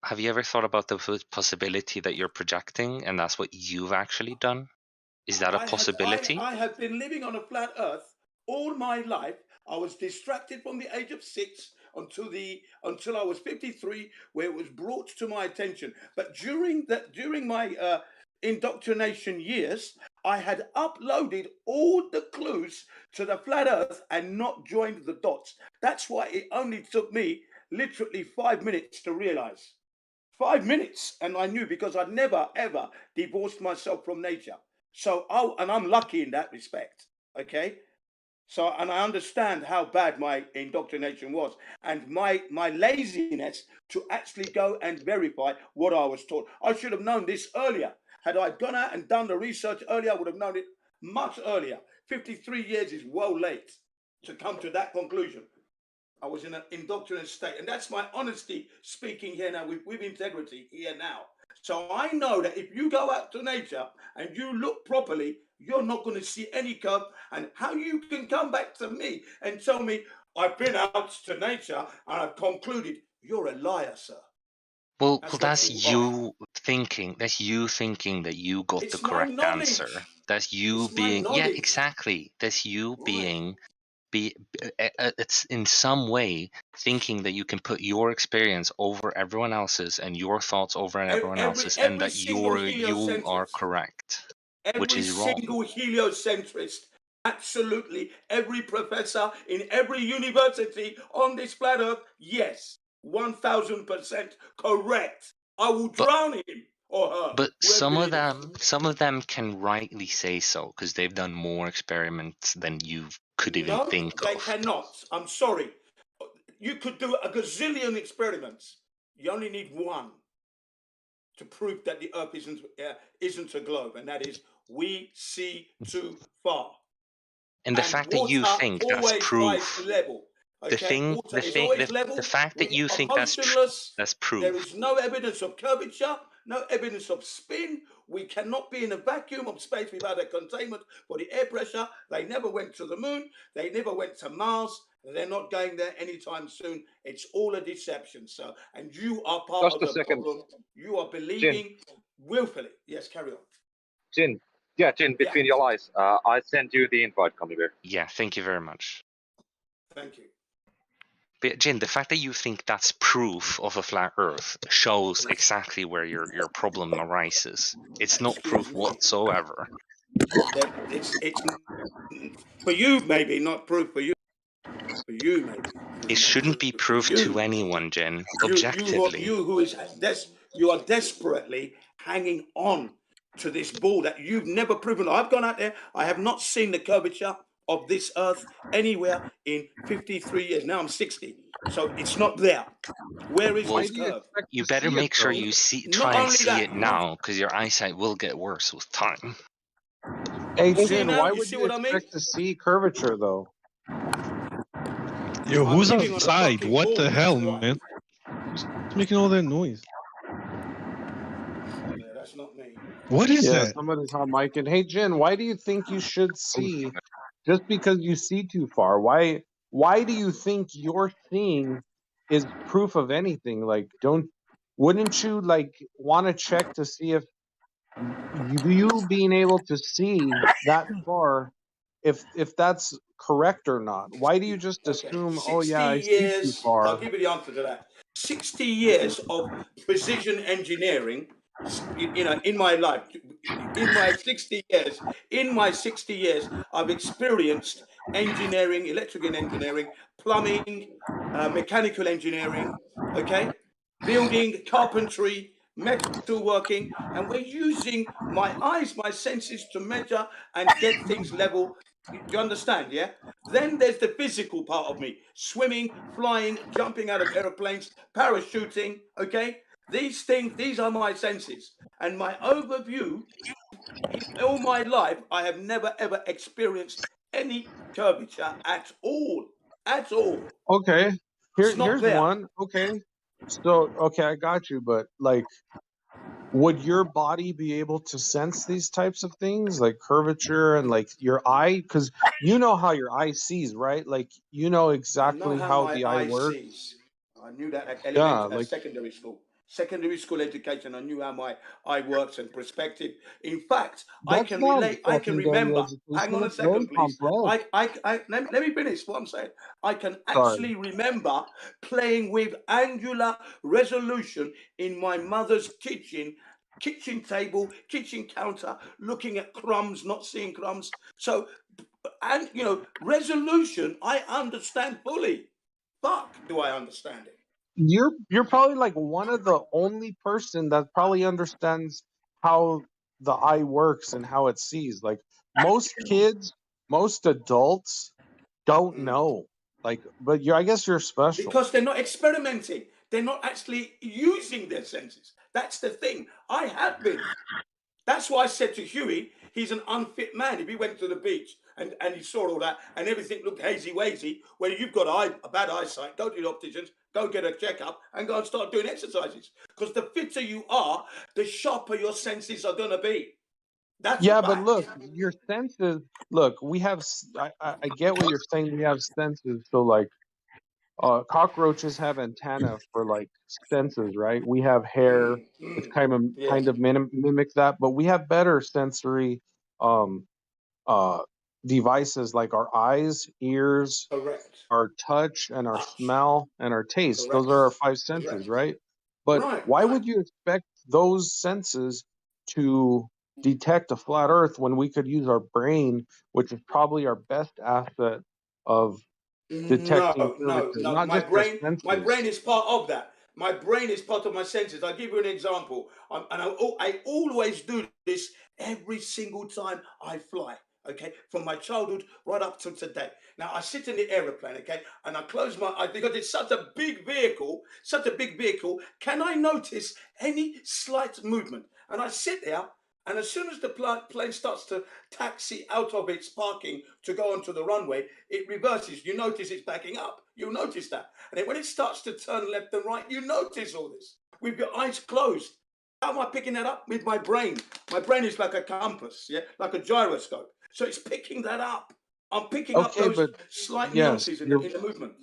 Have you ever thought about the possibility that you're projecting, and that's what you've actually done? Is that a possibility? I have been living on a flat earth all my life. I was distracted from the age of 6 until I was 53, where it was brought to my attention. But during my indoctrination years, I had uploaded all the clues to the flat earth and not joined the dots. That's why it only took me literally 5 minutes to realize. 5 minutes, and I knew, because I'd never ever divorced myself from nature. So, and I'm lucky in that respect, okay? So, and I understand how bad my indoctrination was, and my laziness to actually go and verify what I was taught. I should have known this earlier. Had I gone out and done the research earlier, I would have known it much earlier. 53 years is well late to come to that conclusion. I was in an indoctrinated state, and that's my honesty speaking here now with integrity here now. So I know that if you go out to nature and you look properly, you're not going to see any curve. And how you can come back to me and tell me I've been out to nature and I've concluded, you're a liar, sir. Well, that's you thinking. That's you thinking that you got the correct answer. That's you being. Yeah, exactly. That's you being. It's in some way thinking that you can put your experience over everyone else's and your thoughts over everyone else's, and that you are correct, which is wrong. Every single heliocentrist, absolutely every professor in every university on this flat earth, yes, 1000% correct. I will drown him or her. But some of them can rightly say so because they've done more experiments than you could even think they of. Cannot. I'm sorry. You could do a gazillion experiments. You only need one to prove that the Earth isn't a globe, and that is we see too far. And the fact that you think that's proof. Level. Okay? The fact that you think that's proof. There is no evidence of curvature, no evidence of spin. We cannot be in a vacuum of space without a containment for the air pressure. They never went to the moon. They never went to Mars. They're not going there anytime soon. It's all a deception, sir. And you are part of the problem. You are believing willfully. Yes, carry on. Jin, between your eyes, I sent you the invite, come here. Yeah, thank you very much. Thank you. But Jin, the fact that you think that's proof of a flat Earth shows exactly where your problem arises. It's not proof whatsoever. It's for you, maybe not proof for you. For you, maybe. It shouldn't be proof to anyone, Jin. Objectively. You are desperately hanging on to this ball that you've never proven. I've gone out there. I have not seen the curvature of this Earth anywhere in 53 years. Now I'm 60, so it's not there. Where is this curve? You better make sure you try and see it now, because your eyesight will get worse with time. Hey, Jin, why would you expect to see curvature, though? Yo, who's outside? What the hell, man? Who's making all that noise? Yeah, that's not me. What is that? Somebody's on mic. And hey, Jin, why do you think you should see just because you see too far? Why do you think you're seeing is proof of anything. Like, wouldn't you like want to check to see if you being able to see that far, if that's correct or not? Why do you just assume, oh 60 yeah, I see too years, I'll far? give you the answer to that. 60 years of precision engineering, you know, in my life, in my 60 years, I've experienced engineering, electrical engineering, plumbing, mechanical engineering, okay, building, carpentry, metalworking, and we're using my eyes, my senses to measure and get things level. Do you understand? Yeah. Then there's the physical part of me: swimming, flying, jumping out of airplanes, parachuting. Okay, these things, these are my senses, and my overview. In all my life, I have never ever experienced any curvature at all. At all. Okay, It's not here's there. one. Okay, so okay, I got you, but like, would your body be able to sense these types of things like curvature and like your eye? Because you know how your eye sees, right? Like, you know I know exactly how how my the eye eye works. sees. I knew that at Yeah, elementary, like, secondary school. Secondary school education, I knew how my eye works and perspective. In fact, I that's can not relate, I can secondary remember. Hang education. on a That's very second, please. complex. Let me finish what I'm saying. I can Sorry. actually remember playing with angular resolution in my mother's kitchen table, kitchen counter, looking at crumbs, not seeing crumbs. So, and you know, resolution, I understand fully. Fuck, do I understand it? You're probably like one of the only person that probably understands how the eye works and how it sees. Like, most kids, most adults don't know. Like, but I guess you're special. Because they're not experimenting. They're not actually using their senses. That's the thing. I have been. That's why I said to Huey, he's an unfit man. If he went to the beach and he saw all that and everything looked hazy-wazy, well, you've got a bad eyesight, go to the opticians, go get a checkup and go and start doing exercises. Because the fitter you are, the sharper your senses are going to be. That's a Yeah, but fact. look, your senses. Look, we have. I get what you're saying. We have senses. So like, cockroaches have antenna for like senses, right? We have hair, which Yes. kind of mimics that, but we have better sensory um uh devices like our eyes, ears, Correct. our touch, and our smell and our taste. Those Correct. are our five senses, Correct. right? But Right. why would you expect those senses to detect a flat earth when we could use our brain, which is probably our best asset of detecting curvature, No. not just our My brain senses? is part of that. My brain is part of my senses. I'll give you an example. I always do this every single time I fly. Okay, from my childhood right up to today. Now I sit in the aeroplane, okay, and I close my eyes because it's such a big vehicle. Such a big vehicle. Can I notice any slight movement? And I sit there. And as soon as the plane starts to taxi out of its parking to go onto the runway, it reverses. You notice it's backing up. You'll notice that. And then when it starts to turn left and right, you notice all this with your eyes closed. How am I picking that up? With my brain. My brain is like a compass, yeah, like a gyroscope. So it's picking that up. I'm picking up Okay, those but slight yes, nuances in your the movement.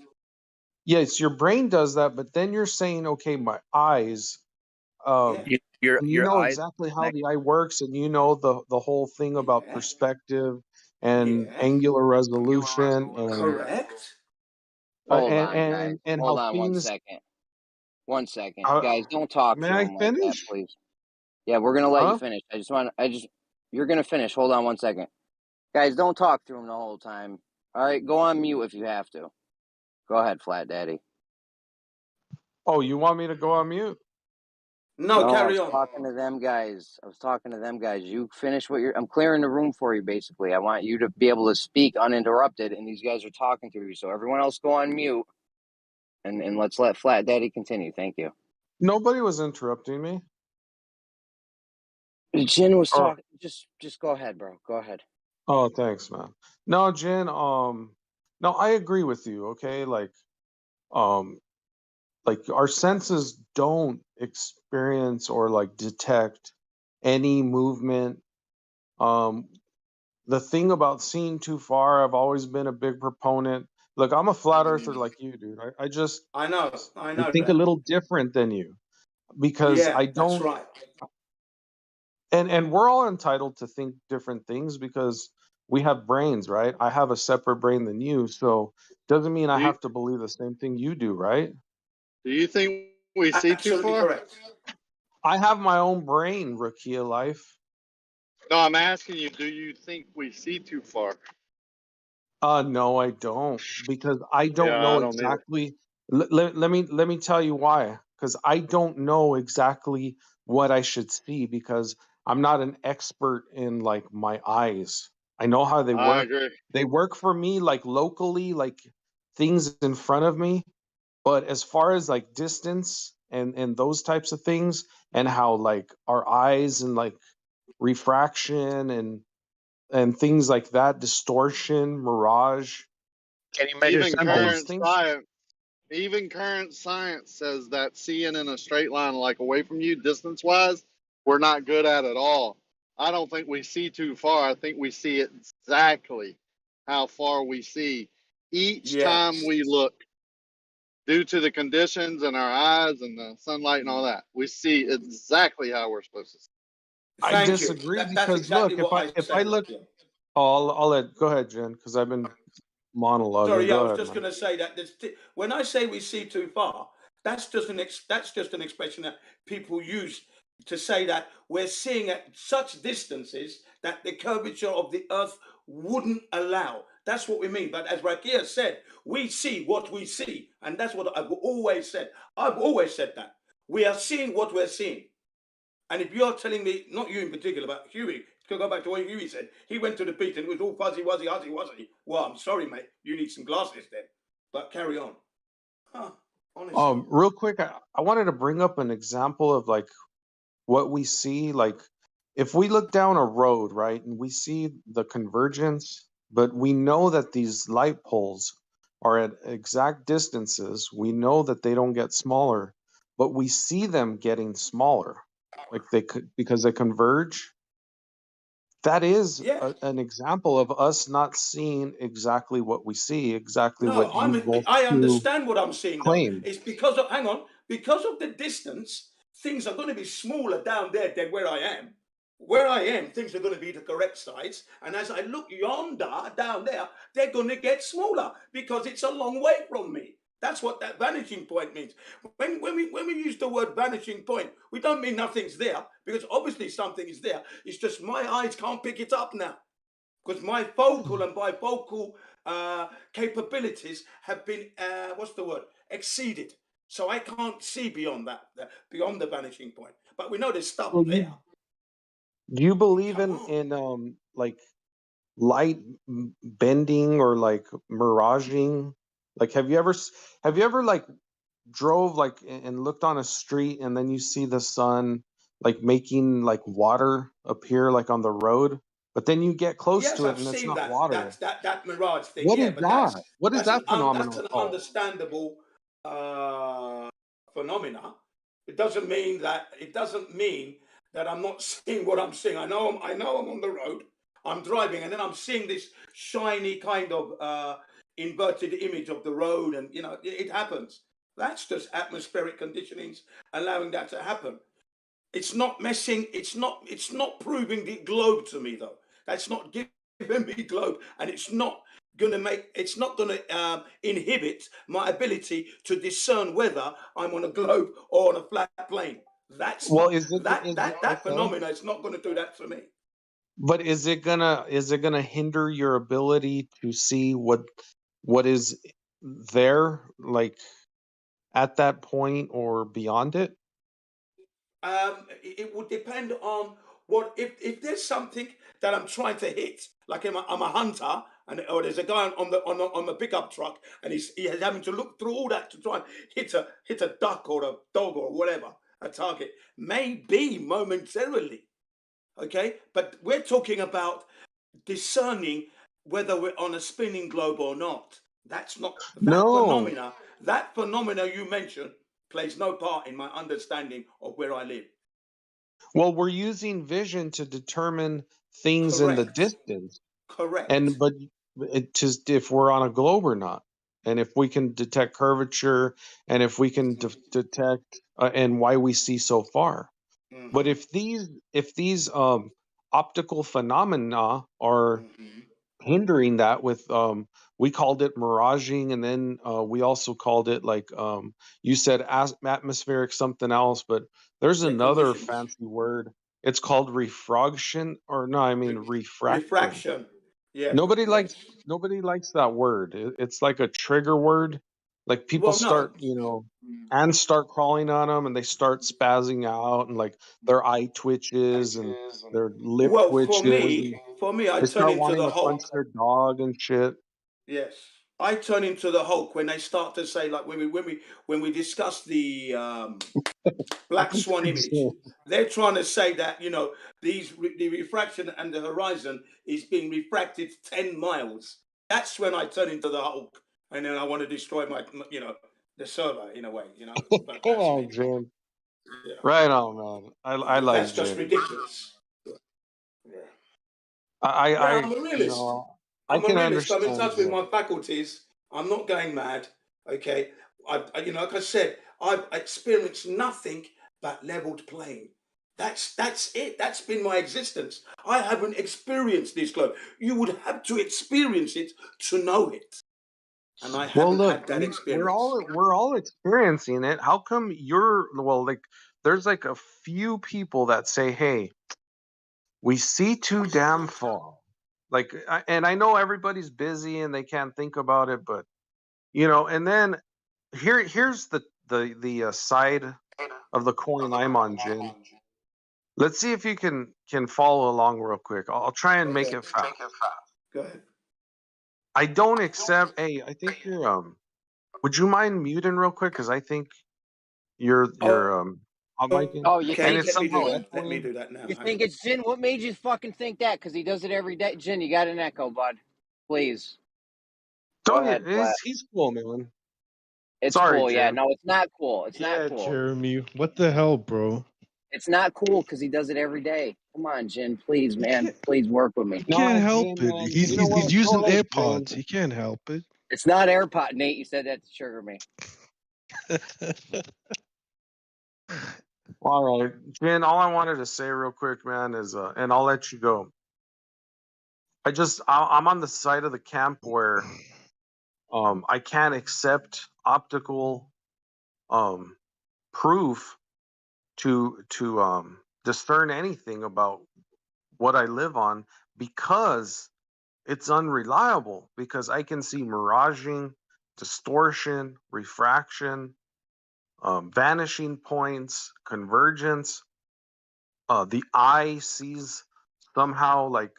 yes, your brain does that, but then you're saying, okay, my eyes, um, you Your know eyes exactly how connect. the eye works, and you know the whole thing about perspective and Yeah. angular resolution and Correct. Hold on, guys. and Hold how on one things. second. 1 second. Uh, Guys, don't talk may through I him like that, finish? please. Yeah, we're gonna let you Huh? finish. You're gonna finish. Hold on 1 second. Guys, don't talk through him the whole time. All right, go on mute if you have to. Go ahead, Flat Daddy. Oh, you want me to go on mute? No, I carry was on. talking to them guys. You finish I'm clearing the room for you, basically. I want you to be able to speak uninterrupted, and these guys are talking through you. So everyone else go on mute, and let's let Flat Daddy continue. Thank you. Nobody was interrupting me. Jin was Or talking. Just go ahead, bro. Go ahead. oh, thanks, man. No, Jen. No, I agree with you. Okay, um, like our senses don't experience or like detect any movement. Um, the thing about seeing too far, I've always been a big proponent Look, I'm a flat earther like you, dude. I just I know think a that. little different than you because Yeah, I that's don't. right. And we're all entitled to think different things because we have brains, right? I have a separate brain than you, so doesn't mean I have to believe the same thing you do, right? Do you think we see too Absolutely far? correct. I have my own brain, Rakia Life. No, I'm asking you, do you think we see too far? No, I don't, because I don't Yeah, know I don't either. exactly. Let me tell you why. Because I don't know exactly what I should see because I'm not an expert in like my eyes. I know how they I work. agree. They work for me like locally, like things in front of me. But as far as like distance and those types of things and how like our eyes and like refraction and things like that, distortion, mirage, Can you measure Even all something? those current things. science, even current science says that seeing in a straight line, like away from you, distance-wise, we're not good at all. I don't think we see too far. I think we see exactly how far we see each time Yes. we look, due to the conditions in our eyes and the sunlight and all that. We see exactly how we're supposed to see. I Thank you. disagree That's because exactly look, what I if I said. look, Yeah. I'll let go ahead, Jen, because I've been monologuing. Sorry, yeah, I Go was ahead, just man. going to say that when I say we see too far, that's just an expression that people use to say that we're seeing at such distances that the curvature of the Earth wouldn't allow. That's what we mean. But as Rakia said, we see what we see, and that's what I've always said. I've always said that we are seeing what we're seeing. And if you're telling me, not you in particular, but Huey, to go back to what Huey said, he went to the beach and it was all fuzzy, wuzzy, huzzy, wuzzy. Well, I'm sorry, mate. You need some glasses then. But carry on. Huh, honestly. Real quick, I wanted to bring up an example of like what we see. Like, if we look down a road, right, and we see the convergence, but we know that these light poles are at exact distances. We know that they don't get smaller, but we see them getting smaller, like they could because they converge. That is Yeah. an example of us not seeing exactly what we see, exactly No, what you both I two understand what I'm seeing though. claim. It's because of, hang on, because of the distance, things are going to be smaller down there than where I am. Where I am, things are going to be the correct size. And as I look yonder, down there, they're going to get smaller because it's a long way from me. That's what that vanishing point means. When we use the word vanishing point, we don't mean nothing's there because obviously something is there. It's just my eyes can't pick it up now because my focal and bifocal capabilities have been, what's the word, exceeded. So I can't see beyond that, beyond the vanishing point. But we know there's stuff Well, there. do you believe Come in like light bending or like miraging? Like, have you ever like drove like and looked on a street and then you see the sun like making like water appear like on the road, but then you get close Yes, to it I've and it's seen not that. water. That mirage thing. What Yeah, is but that? What is that that's phenomenon an called? understandable phenomena. It doesn't mean that I'm not seeing what I'm seeing. I know I'm on the road. I'm driving, and then I'm seeing this shiny kind of inverted image of the road, and it happens. That's just atmospheric conditionings allowing that to happen. It's not messing. It's not proving the globe to me though. That's not giving me globe, and it's not gonna inhibit my ability to discern whether I'm on a globe or on a flat plane. That's Well, not is it that okay? phenomena. It's not going to do that for me. But is it gonna hinder your ability to see what is there, like at that point or beyond it? It would depend on what if there's something that I'm trying to hit, like I'm a hunter, or there's a guy on the pickup truck, and he's having to look through all that to try and hit a duck or a dog or whatever, a target. Maybe momentarily, okay, but we're talking about discerning whether we're on a spinning globe or not. That's not that No. phenomena. That phenomena you mentioned plays no part in my understanding of where I live. Well, we're using vision to determine things in the Correct. distance, Correct. and but it just if we're on a globe or not. and if we can detect curvature, and if we can detect and why we see so far. But if these optical phenomena are hindering that with we called it miraging, and then we also called it like you said atmospheric something else, but there's another fancy word. It's called refraction, or no, I mean refraction. Refraction. Yeah. Nobody likes that word. It's like a trigger word. Like people start, ants start crawling on them, and they start spazzing out, and like their eye twitches and their lip twitches. For me, I They turn start into wanting the to punch Hulk. their dog and shit. Yes, I turn into the Hulk when they start to say, like when we discuss the black swan image. They're trying to say that the refraction and the horizon is being refracted 10 miles. That's when I turn into the Hulk, and then I want to destroy the server in a way. But Come that's on, me. Jim. Yeah. Right on, man. I like That's just Jim. ridiculous. Yeah. I I'm a realist. I I'm a can realist. I'm in understand touch with Jim. my faculties. I'm not going mad. Okay. Like I said, I've experienced nothing but leveled plain. That's it. That's been my existence. I haven't experienced this globe. You would have to experience it to know it. And I haven't had that experience. We're all experiencing it. How come like there's like a few people that say, "Hey, we see too damn far." Like, and I know everybody's busy and they can't think about it, but and then here's the side of the coin I'm on, Jin. Let's see if you can follow along real quick. I'll try and make it fast. Go ahead. I don't accept. Hey, I think you're would you mind muting real quick? Because I think you're hot micing. Oh, you And think it's somehow Let me do that now. You think it's Jin? What made you fucking think that? Because he does it every day. Jin, you got an echo, bud. Please. Go ahead. He's cool, man. It's Sorry, cool, yeah. Jim. No, it's not cool. It's not Yeah, cool. Jeremy, what the hell, bro? It's not cool because he does it every day. Come on, Jin. Please, man. Please work with me. He can't help Jin, it. man. He's You know what? he's using Go ahead, AirPods. Jin. He can't help it. It's not AirPod, Nate. You said that to trigger me. All right, Jin. All I wanted to say real quick, man, is and I'll let you go. I'm on the side of the camp where I can't accept optical proof to discern anything about what I live on, because it's unreliable, because I can see miraging, distortion, refraction, vanishing points, convergence. The eye sees somehow like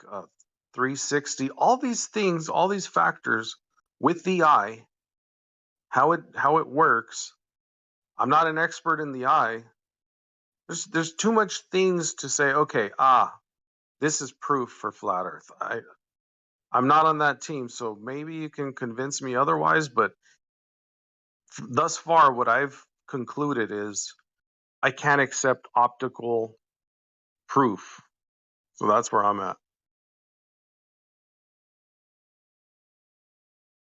360. All these things, all these factors with the eye, how it works. I'm not an expert in the eye. There's too much things to say. Okay, this is proof for flat Earth. I'm not on that team, so maybe you can convince me otherwise. But thus far, what I've concluded is I can't accept optical proof. So that's where I'm at.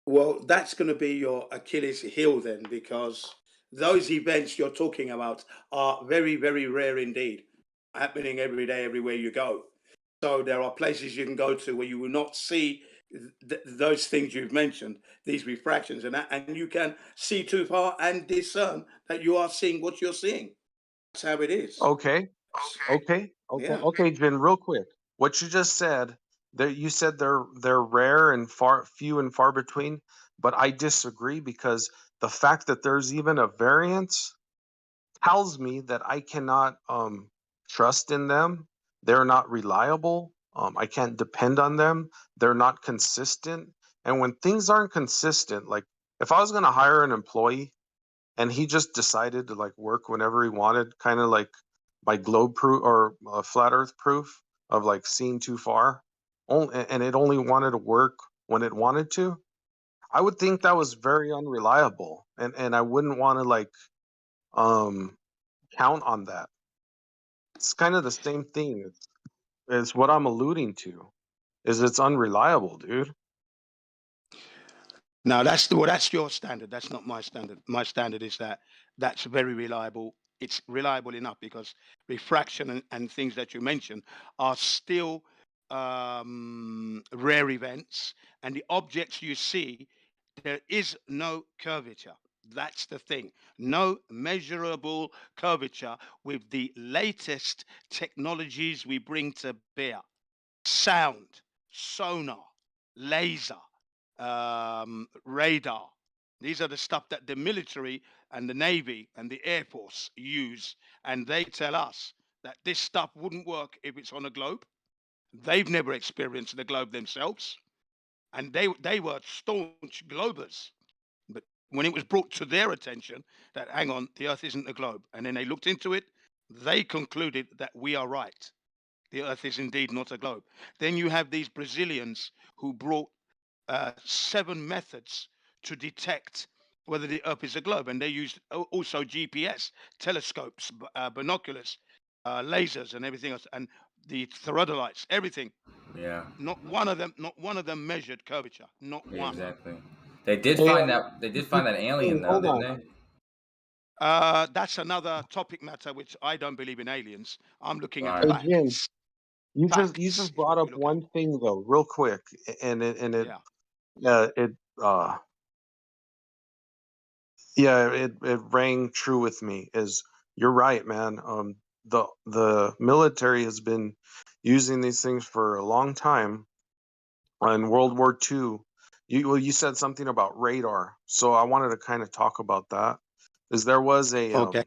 Well, that's going to be your Achilles heel then, because those events you're talking about are very, very rare indeed, happening every day, everywhere you go. So there are places you can go to where you will not see those things you've mentioned, these refractions, and you can see too far and discern that you are seeing what you're seeing. That's how it is. Okay, Jen. Real quick, what you just said, you said they're rare and few and far between, but I disagree, because the fact that there's even a variance tells me that I cannot trust in them. They're not reliable. I can't depend on them. They're not consistent. And when things aren't consistent, like if I was going to hire an employee and he just decided to like work whenever he wanted, kind of like my globe proof or flat earth proof of like seeing too far, and it only wanted to work when it wanted to, I would think that was very unreliable, and I wouldn't want to like count on that. It's kind of the same thing as what I'm alluding to, is it's unreliable, dude. No, that's your standard. That's not my standard. My standard is that that's very reliable. It's reliable enough because refraction and things that you mentioned are still rare events, and the objects you see, there is no curvature. That's the thing. No measurable curvature with the latest technologies we bring to bear. Sound, sonar, laser, radar. These are the stuff that the military and the Navy and the Air Force use. And they tell us that this stuff wouldn't work if it's on a globe. They've never experienced the globe themselves. And they were staunch globers. But when it was brought to their attention that, hang on, the Earth isn't a globe, and then they looked into it, they concluded that we are right. The Earth is indeed not a globe. Then you have these Brazilians who brought 7 methods to detect whether the Earth is a globe, and they used also GPS, telescopes, binoculars, lasers, and everything else, and the theodolites, everything. Yeah. Not one of them measured curvature. Not one. Exactly. They did find that. They did find that alien, though, didn't they? That's another topic matter, which I don't believe in aliens. I'm looking at Hey, facts. Jim, you just brought up one thing though, real quick, and it rang true with me. Is you're right, man. The military has been using these things for a long time. In World War II, you said something about radar, so I wanted to kind of talk about that. Is there was a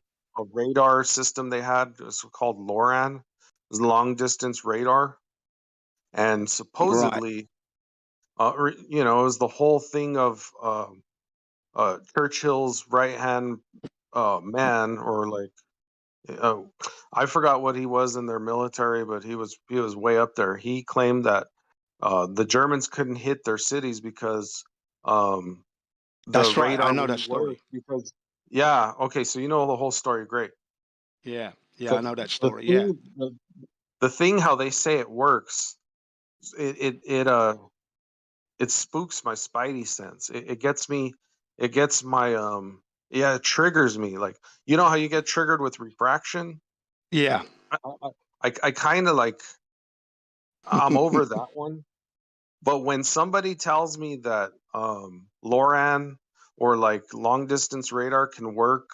radar system they had, it was called LORAN, it was long distance radar, and supposedly, it was the whole thing of Churchill's right hand man, or like I forgot what he was in their military, but he was way up there. He claimed that the Germans couldn't hit their cities because that's right. radar I know that wouldn't story. work because okay, so you know the whole story. Great. Yeah, I know that story. The thing how they say it works, it spooks my spidey sense. It gets me. It gets my it triggers me. Like, you know how you get triggered with refraction? Yeah. I kind of like, I'm over that one. But when somebody tells me that LORAN or like long distance radar can work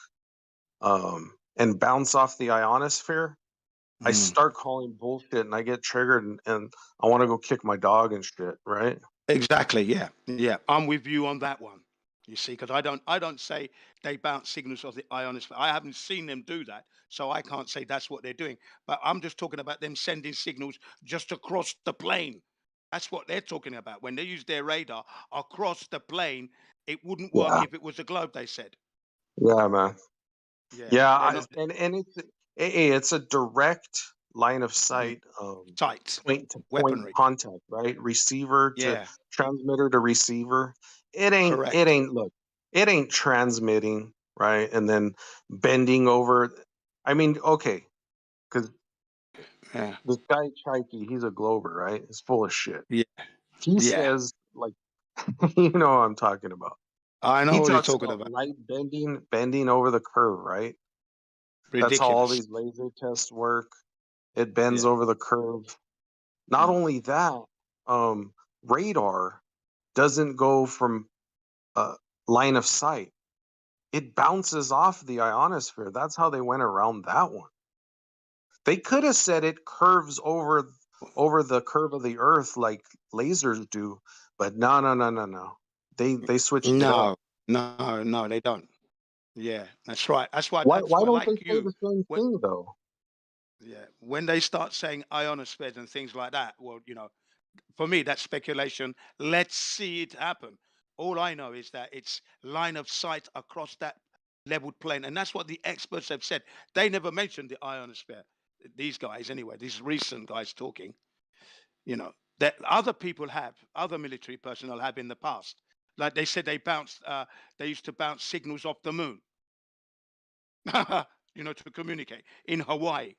and bounce off the ionosphere, I start calling bullshit and I get triggered and I want to go kick my dog and shit, right? Exactly. Yeah. I'm with you on that one. You see, because I don't say they bounce signals off the ionosphere. I haven't seen them do that, so I can't say that's what they're doing. But I'm just talking about them sending signals just across the plane. That's what they're talking about. When they use their radar across the plane, it wouldn't work if it was a globe, they said. Yeah, man. And it's a direct line of sight, point to point contact, right? Receiver to transmitter to receiver. It ain't transmitting, right? And then bending over. I mean, okay, because this guy Chaiki, he's a glober, right? He's full of shit. Yeah. He says, like, you know what I'm talking about. I know what you're talking about. Light bending over the curve, right? Ridiculous. That's how all these laser tests work. It bends over the curve. Not only that, radar doesn't go from line of sight. It bounces off the ionosphere. That's how they went around that one. They could have said it curves over the curve of the Earth like lasers do, but no. They switched it up. No, they don't. Yeah, that's right. That's why. Why That's why, don't like they say you, the same thing though? Yeah, when they start saying ionospheres and things like that, well, for me, that's speculation. Let's see it happen. All I know is that it's line of sight across that leveled plane, and that's what the experts have said. They never mentioned the ionosphere. These guys, anyway, these recent guys talking, that other people have, other military personnel have in the past. Like they said, they used to bounce signals off the moon, to communicate in Hawaii.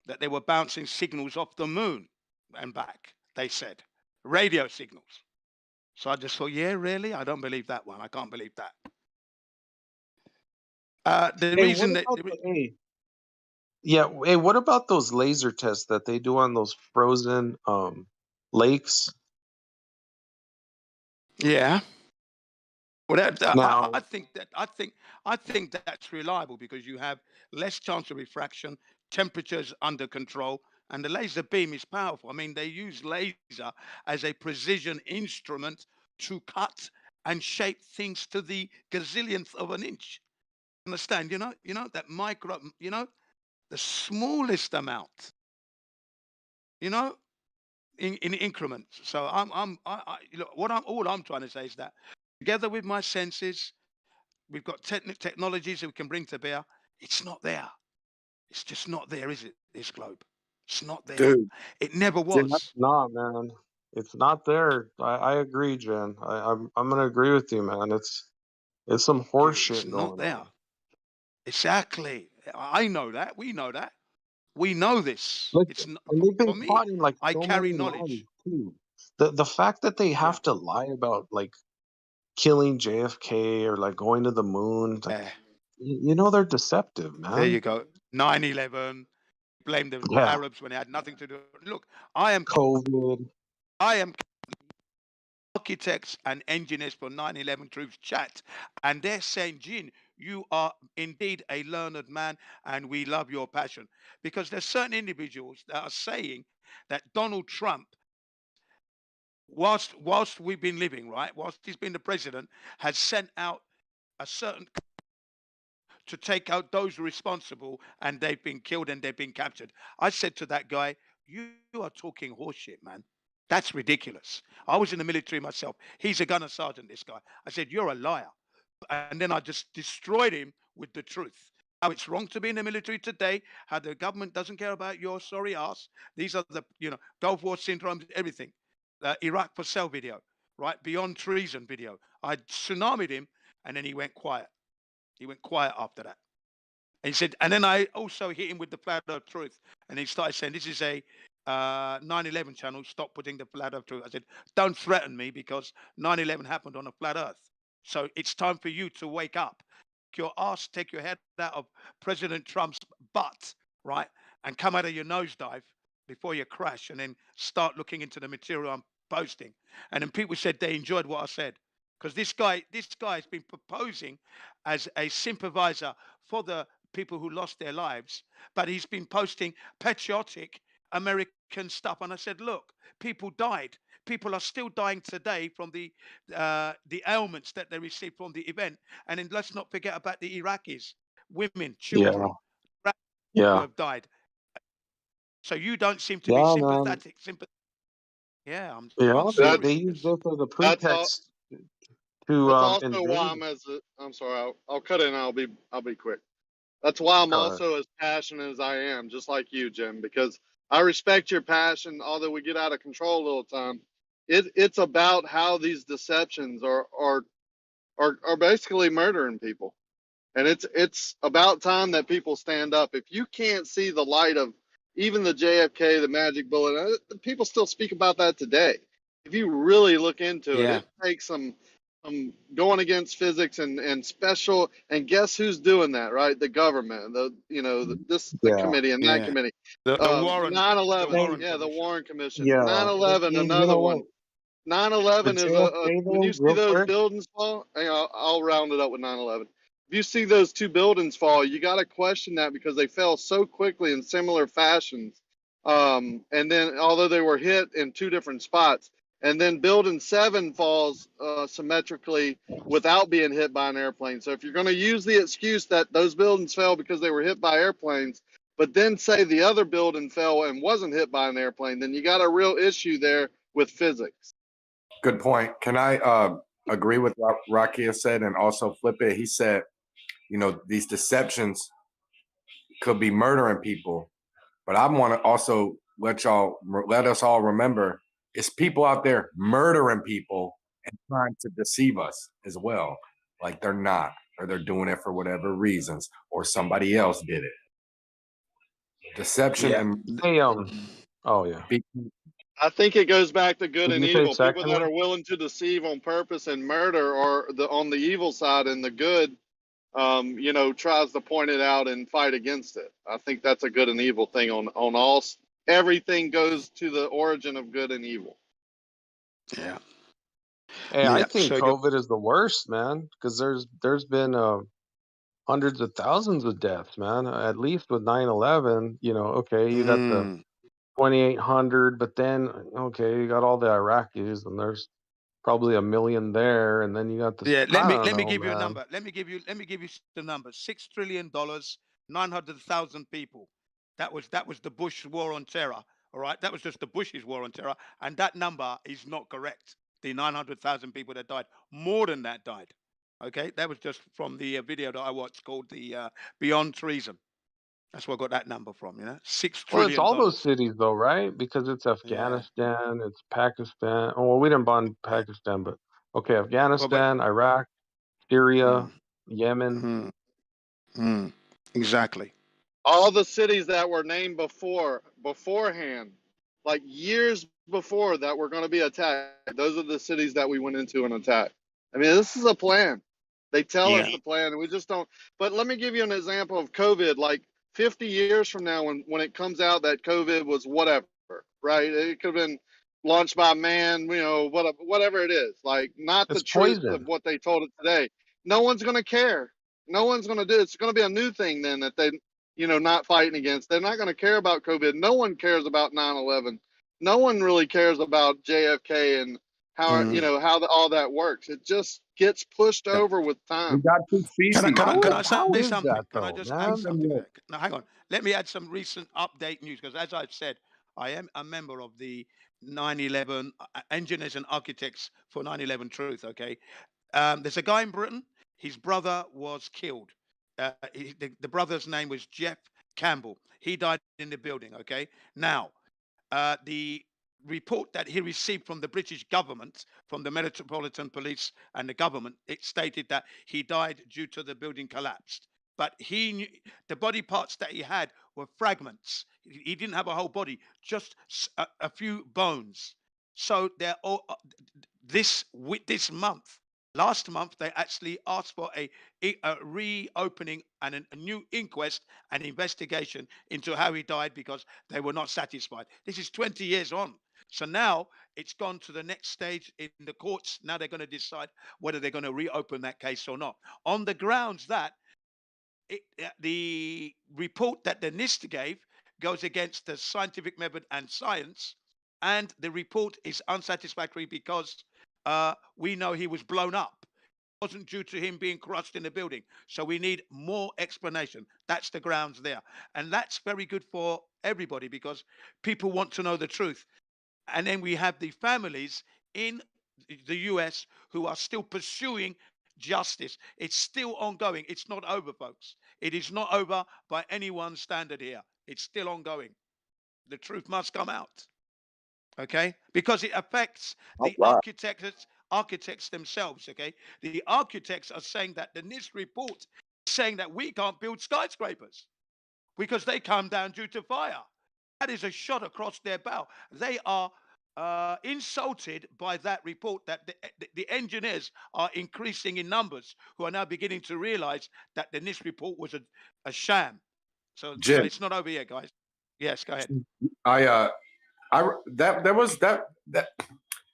That they were bouncing signals off the moon and back, they said. Radio signals. So I just thought, yeah, really? I don't believe that one. I can't believe that. The reason that hey, what about those laser tests that they do on those frozen lakes? Yeah. Well, Now, I think that's reliable because you have less chance of refraction, temperatures under control, and the laser beam is powerful. I mean, they use laser as a precision instrument to cut and shape things to the gazillionth of an inch. Understand? You know that micro. You know, the smallest amount. You know, in increments. So look, all I'm trying to say is that together with my senses, we've got technologies that we can bring to bear. It's not there. It's just not there, is it? This globe. It's not there. dude, It never Jen, was. nah, man, it's not there. I agree, Jen. I'm gonna agree with you, man. It's some horse It's shit not going there. on. Exactly. I know that. We know that. We know this. Look, It's not and they've been for me. caught in like I so carry many knowledge. lies too. The fact that they have to lie about like killing JFK or like going to the moon, like, you know they're deceptive, man. There you go. 9/11. Blame the Yeah. Arabs when it had nothing to do. Look, I am COVID. I am architects and engineers for 9/11 Truth Chat, and they're saying, Jin, you are indeed a learned man, and we love your passion. Because there's certain individuals that are saying that Donald Trump, whilst we've been living, right, whilst he's been the president, has sent out a certain to take out those responsible, and they've been killed and they've been captured. I said to that guy, you are talking horseshit, man. That's ridiculous. I was in the military myself. He's a gunner sergeant, this guy. I said, you're a liar. And then I just destroyed him with the truth. How it's wrong to be in the military today, how the government doesn't care about your sorry ass. These are the, Gulf War syndromes, everything. Iraq for sale video, right? Beyond treason video. I tsunamied him, and then he went quiet. He went quiet after that. And he said, and then I also hit him with the flat earth truth. And he started saying, this is a 9/11 channel, stop putting the flat earth truth. I said, don't threaten me because 9/11 happened on a flat earth. So it's time for you to wake up. Your ass, take your head out of President Trump's butt, right? And come out of your nosedive before you crash, and then start looking into the material I'm posting. And then people said they enjoyed what I said. Because this guy has been proposing as a sympathizer for the people who lost their lives, but he's been posting patriotic American stuff. And I said, look, people died. People are still dying today from the ailments that they received from the event. And then let's not forget about the Iraqis, women, children, who have died. So you don't seem to be sympathetic. Yeah, I'm they use this as a pretext to that's also invade. why I'm sorry, I'll cut in. I'll be quick. That's why I'm also as passionate as I am, just like you, Jim, because I respect your passion. Although we get out of control a little time, it's about how these deceptions are basically murdering people, and it's about time that people stand up. If you can't see the light of even the JFK, the magic bullet, people still speak about that today. If you really look into it, it takes some going against physics and special. And guess who's doing that, right? The government, the committee and that committee. The Warren 9/11, the Warren Commission. Yeah. 9/11, another one. 9/11 is when you see those buildings fall. I'll round it up with 9/11. If you see those two buildings fall, you got to question that because they fell so quickly in similar fashions. And then, although they were hit in two different spots, and then building 7 falls symmetrically without being hit by an airplane. So if you're going to use the excuse that those buildings fell because they were hit by airplanes, but then say the other building fell and wasn't hit by an airplane, then you got a real issue there with physics. Good point. Can I agree with what Rakia said and also flip it? He said, these deceptions could be murdering people, but I want to also let us all remember it's people out there murdering people and trying to deceive us as well. Like they're not, or they're doing it for whatever reasons, or somebody else did it. Deception and I think it goes back to good Did and you say evil. People second that one? are willing to deceive on purpose and murder are on the evil side, and the good, you know, tries to point it out and fight against it. I think that's a good and evil thing on all. Everything goes to the origin of good and evil. Yeah. Hey, I Yeah. think So COVID is the worst, man, because there's been hundreds of thousands of deaths, man. At least with 9/11, you know, okay, you got the 2,800, but then okay, you got all the Iraqis, and there's probably 1 million there, and then you got this. yeah, I don't let me know, give you a man. number. Let me give you the number. $6 trillion, 900,000 people. That was the Bush war on terror. All right, that was just the Bush's war on terror, and that number is not correct. The 900,000 people that died, more than that died. Okay, that was just from the video that I watched called the Beyond Treason. That's where I got that number from. You know, $6 Well, it's trillion. all those cities, though, right? Because it's Afghanistan, it's Pakistan. Oh, well, we didn't bomb Pakistan, but okay, Well, but Afghanistan, Iraq, Syria, Yemen. Exactly. All the cities that were named beforehand, like years before that were going to be attacked, those are the cities that we went into and attacked. I mean, this is a plan. They tell us the plan, and we just don't. But let me give you an example of COVID. Like 50 years from now, when it comes out that COVID was whatever, right? It could have been launched by man, you know, whatever it is. Like not the truth of what they told us today. No one's going to care. No one's going to do it. It's going to be a new thing then that they, you know, not fighting against. They're not going to care about COVID. No one cares about 9/11. No one really cares about JFK and how you know how all that works. It just gets pushed over with We time. got two species. Can I How say is something? that, Can I though, just add man? something there? Now, hang on. Let me add some recent update news because, as I've said, I am a member of the 9/11 engineers and architects for 9/11 Truth. Okay, there's a guy in Britain. His brother was killed. The brother's name was Jeff Campbell. He died in the building. Okay, now the report that he received from the British government, from the Metropolitan Police and the government, it stated that he died due to the building collapsed. But he knew the body parts that he had were fragments. He didn't have a whole body, just a few bones. So they're all this month. Last month, they actually asked for a reopening and a new inquest and investigation into how he died because they were not satisfied. This is 20 years on. So now it's gone to the next stage in the courts. Now they're going to decide whether they're going to reopen that case or not. On the grounds that the report that the NIST gave goes against the scientific method and science, and the report is unsatisfactory because we know he was blown up. It wasn't due to him being crushed in the building. So we need more explanation. That's the grounds there. And that's very good for everybody because people want to know the truth. And then we have the families in the US who are still pursuing justice. It's still ongoing. It's not over, folks. It is not over by anyone's standard here. It's still ongoing. The truth must come out. Okay, because it affects the architects themselves. Okay, the architects are saying that the NIST report is saying that we can't build skyscrapers because they come down due to fire. That is a shot across their bow. They are insulted by that report that the engineers are increasing in numbers who are now beginning to realize that the NIST report was a sham. So it's not over yet, guys. Yes, go ahead.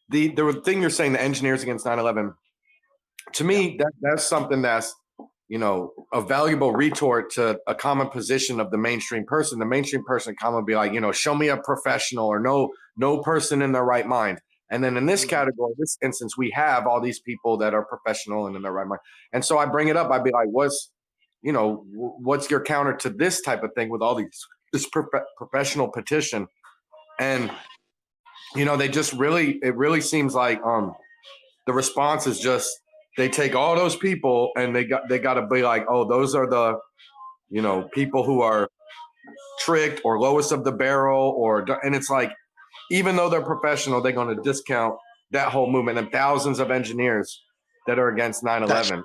The thing you're saying, the engineers against 9/11, to me, that's something that's, you know, a valuable retort to a common position of the mainstream person. The mainstream person would be like, you know, show me a professional or no person in their right mind. And then in this category, this instance, we have all these people that are professional and in their right mind. And so I bring it up. I'd be like, what's your counter to this type of thing with all this professional petition? And, you know, it really seems like the response is just, they take all those people and they got to be like, oh, those are the, you know, people who are tricked or lowest of the barrel, and it's like, even though they're professional, they're going to discount that whole movement and thousands of engineers that are against 9/11.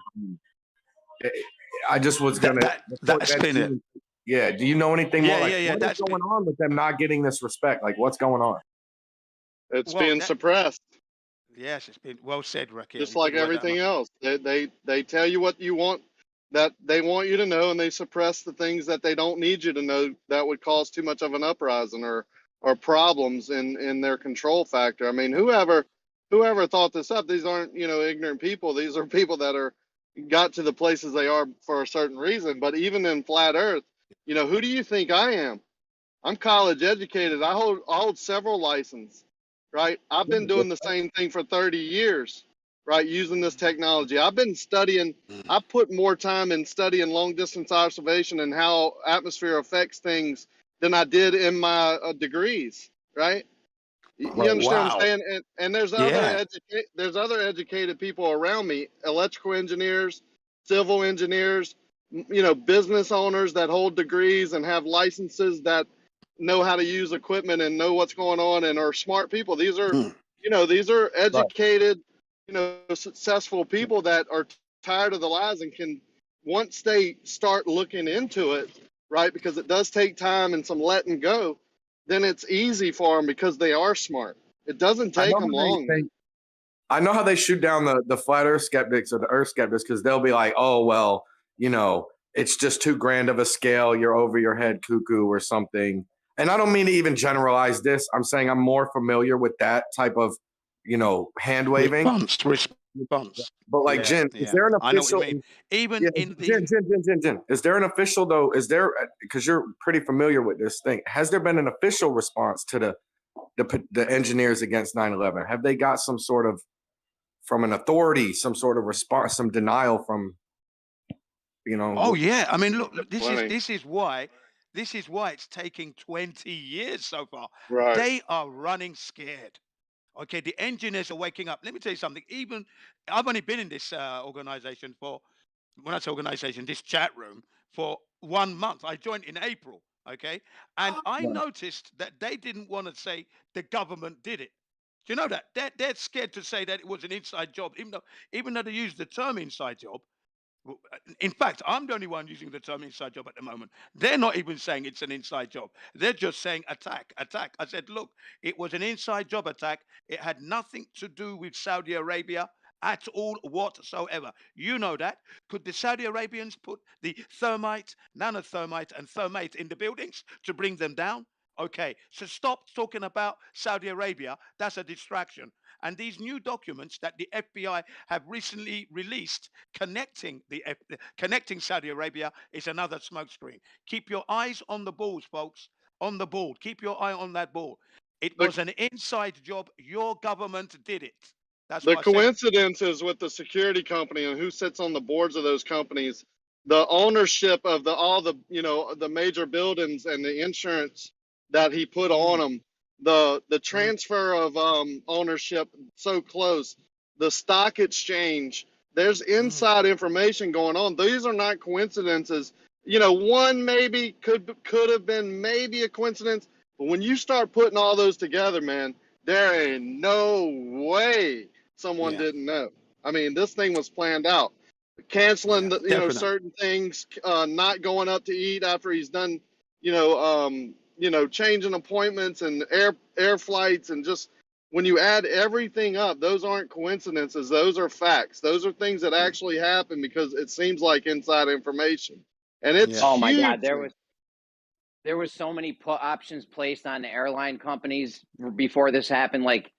I just was going to spin it. Yeah. Do you know anything more? Like, what is that's going on with them not getting this respect? Like, what's going on? It's being suppressed. Yes, it's been well said, Rakia. Just like everything else. They tell you what you want, that they want you to know, and they suppress the things that they don't need you to know that would cause too much of an uprising or problems in their control factor. I mean, whoever thought this up, these aren't, ignorant people. These are people that are got to the places they are for a certain reason. But even in flat earth, who do you think I am? I'm college educated. I hold several licenses, right? I've been doing the same thing for 30 years, right? Using this technology. I've been studying, I put more time in studying long distance observation and how atmosphere affects things than I did in my degrees, right? You understand what I'm saying? And there's other educated people around me, electrical engineers, civil engineers, business owners that hold degrees and have licenses that know how to use equipment and know what's going on and are smart people. These are, these are educated, successful people that are tired of the lies and can, once they start looking into it, right? Because it does take time and some letting go, then it's easy for them because they are smart. It doesn't take them long. I know how they shoot down the flat earth skeptics or the earth skeptics, because they'll be like, oh, well, it's just too grand of a scale. You're over your head cuckoo or something. And I don't mean to even generalize this. I'm saying I'm more familiar with that type of, hand waving. Response. But like, Jen, is there an official? I know what you mean. Even in the Jen, is there an official though? Is there, because you're pretty familiar with this thing? Has there been an official response to the engineers against 9/11? Have they got some sort of, from an authority, some sort of response, some denial from, Oh yeah, I mean, look, this is why it's taking 20 years so far. Right. They are running scared. Okay, the engineers are waking up. Let me tell you something. Even I've only been in this organization for, when I say organization, this chat room for 1 month. I joined in April. Okay, and I noticed that they didn't want to say the government did it. Do you know that? They're scared to say that it was an inside job, even though they use the term inside job. In fact, I'm the only one using the term inside job at the moment. They're not even saying it's an inside job. They're just saying attack. I said, look, it was an inside job attack. It had nothing to do with Saudi Arabia at all whatsoever. You know that. Could the Saudi Arabians put the thermite, nanothermite, and thermate in the buildings to bring them down? Okay, so stop talking about Saudi Arabia. That's a distraction. And these new documents that the FBI have recently released connecting Saudi Arabia is another smokescreen. Keep your eyes on the balls, folks. On the ball. Keep your eye on that ball. It was an inside job. Your government did it. That's the what I said. coincidences with the security company and who sits on the boards of those companies, the ownership of all the major buildings and the insurance that he put on them, the transfer of ownership so close, the stock exchange, there's inside information going on. These are not coincidences. One maybe could have been maybe a coincidence, but when you start putting all those together, man, there ain't no way someone didn't know. I mean, this thing was planned out. Canceling certain things, not going up to eat after he's done, changing appointments and air flights, and just when you add everything up, those aren't coincidences. Those are facts. Those are things that actually happen because it seems like inside information, and it's Oh my huge. God, there was so many options placed on the airline companies before this happened, like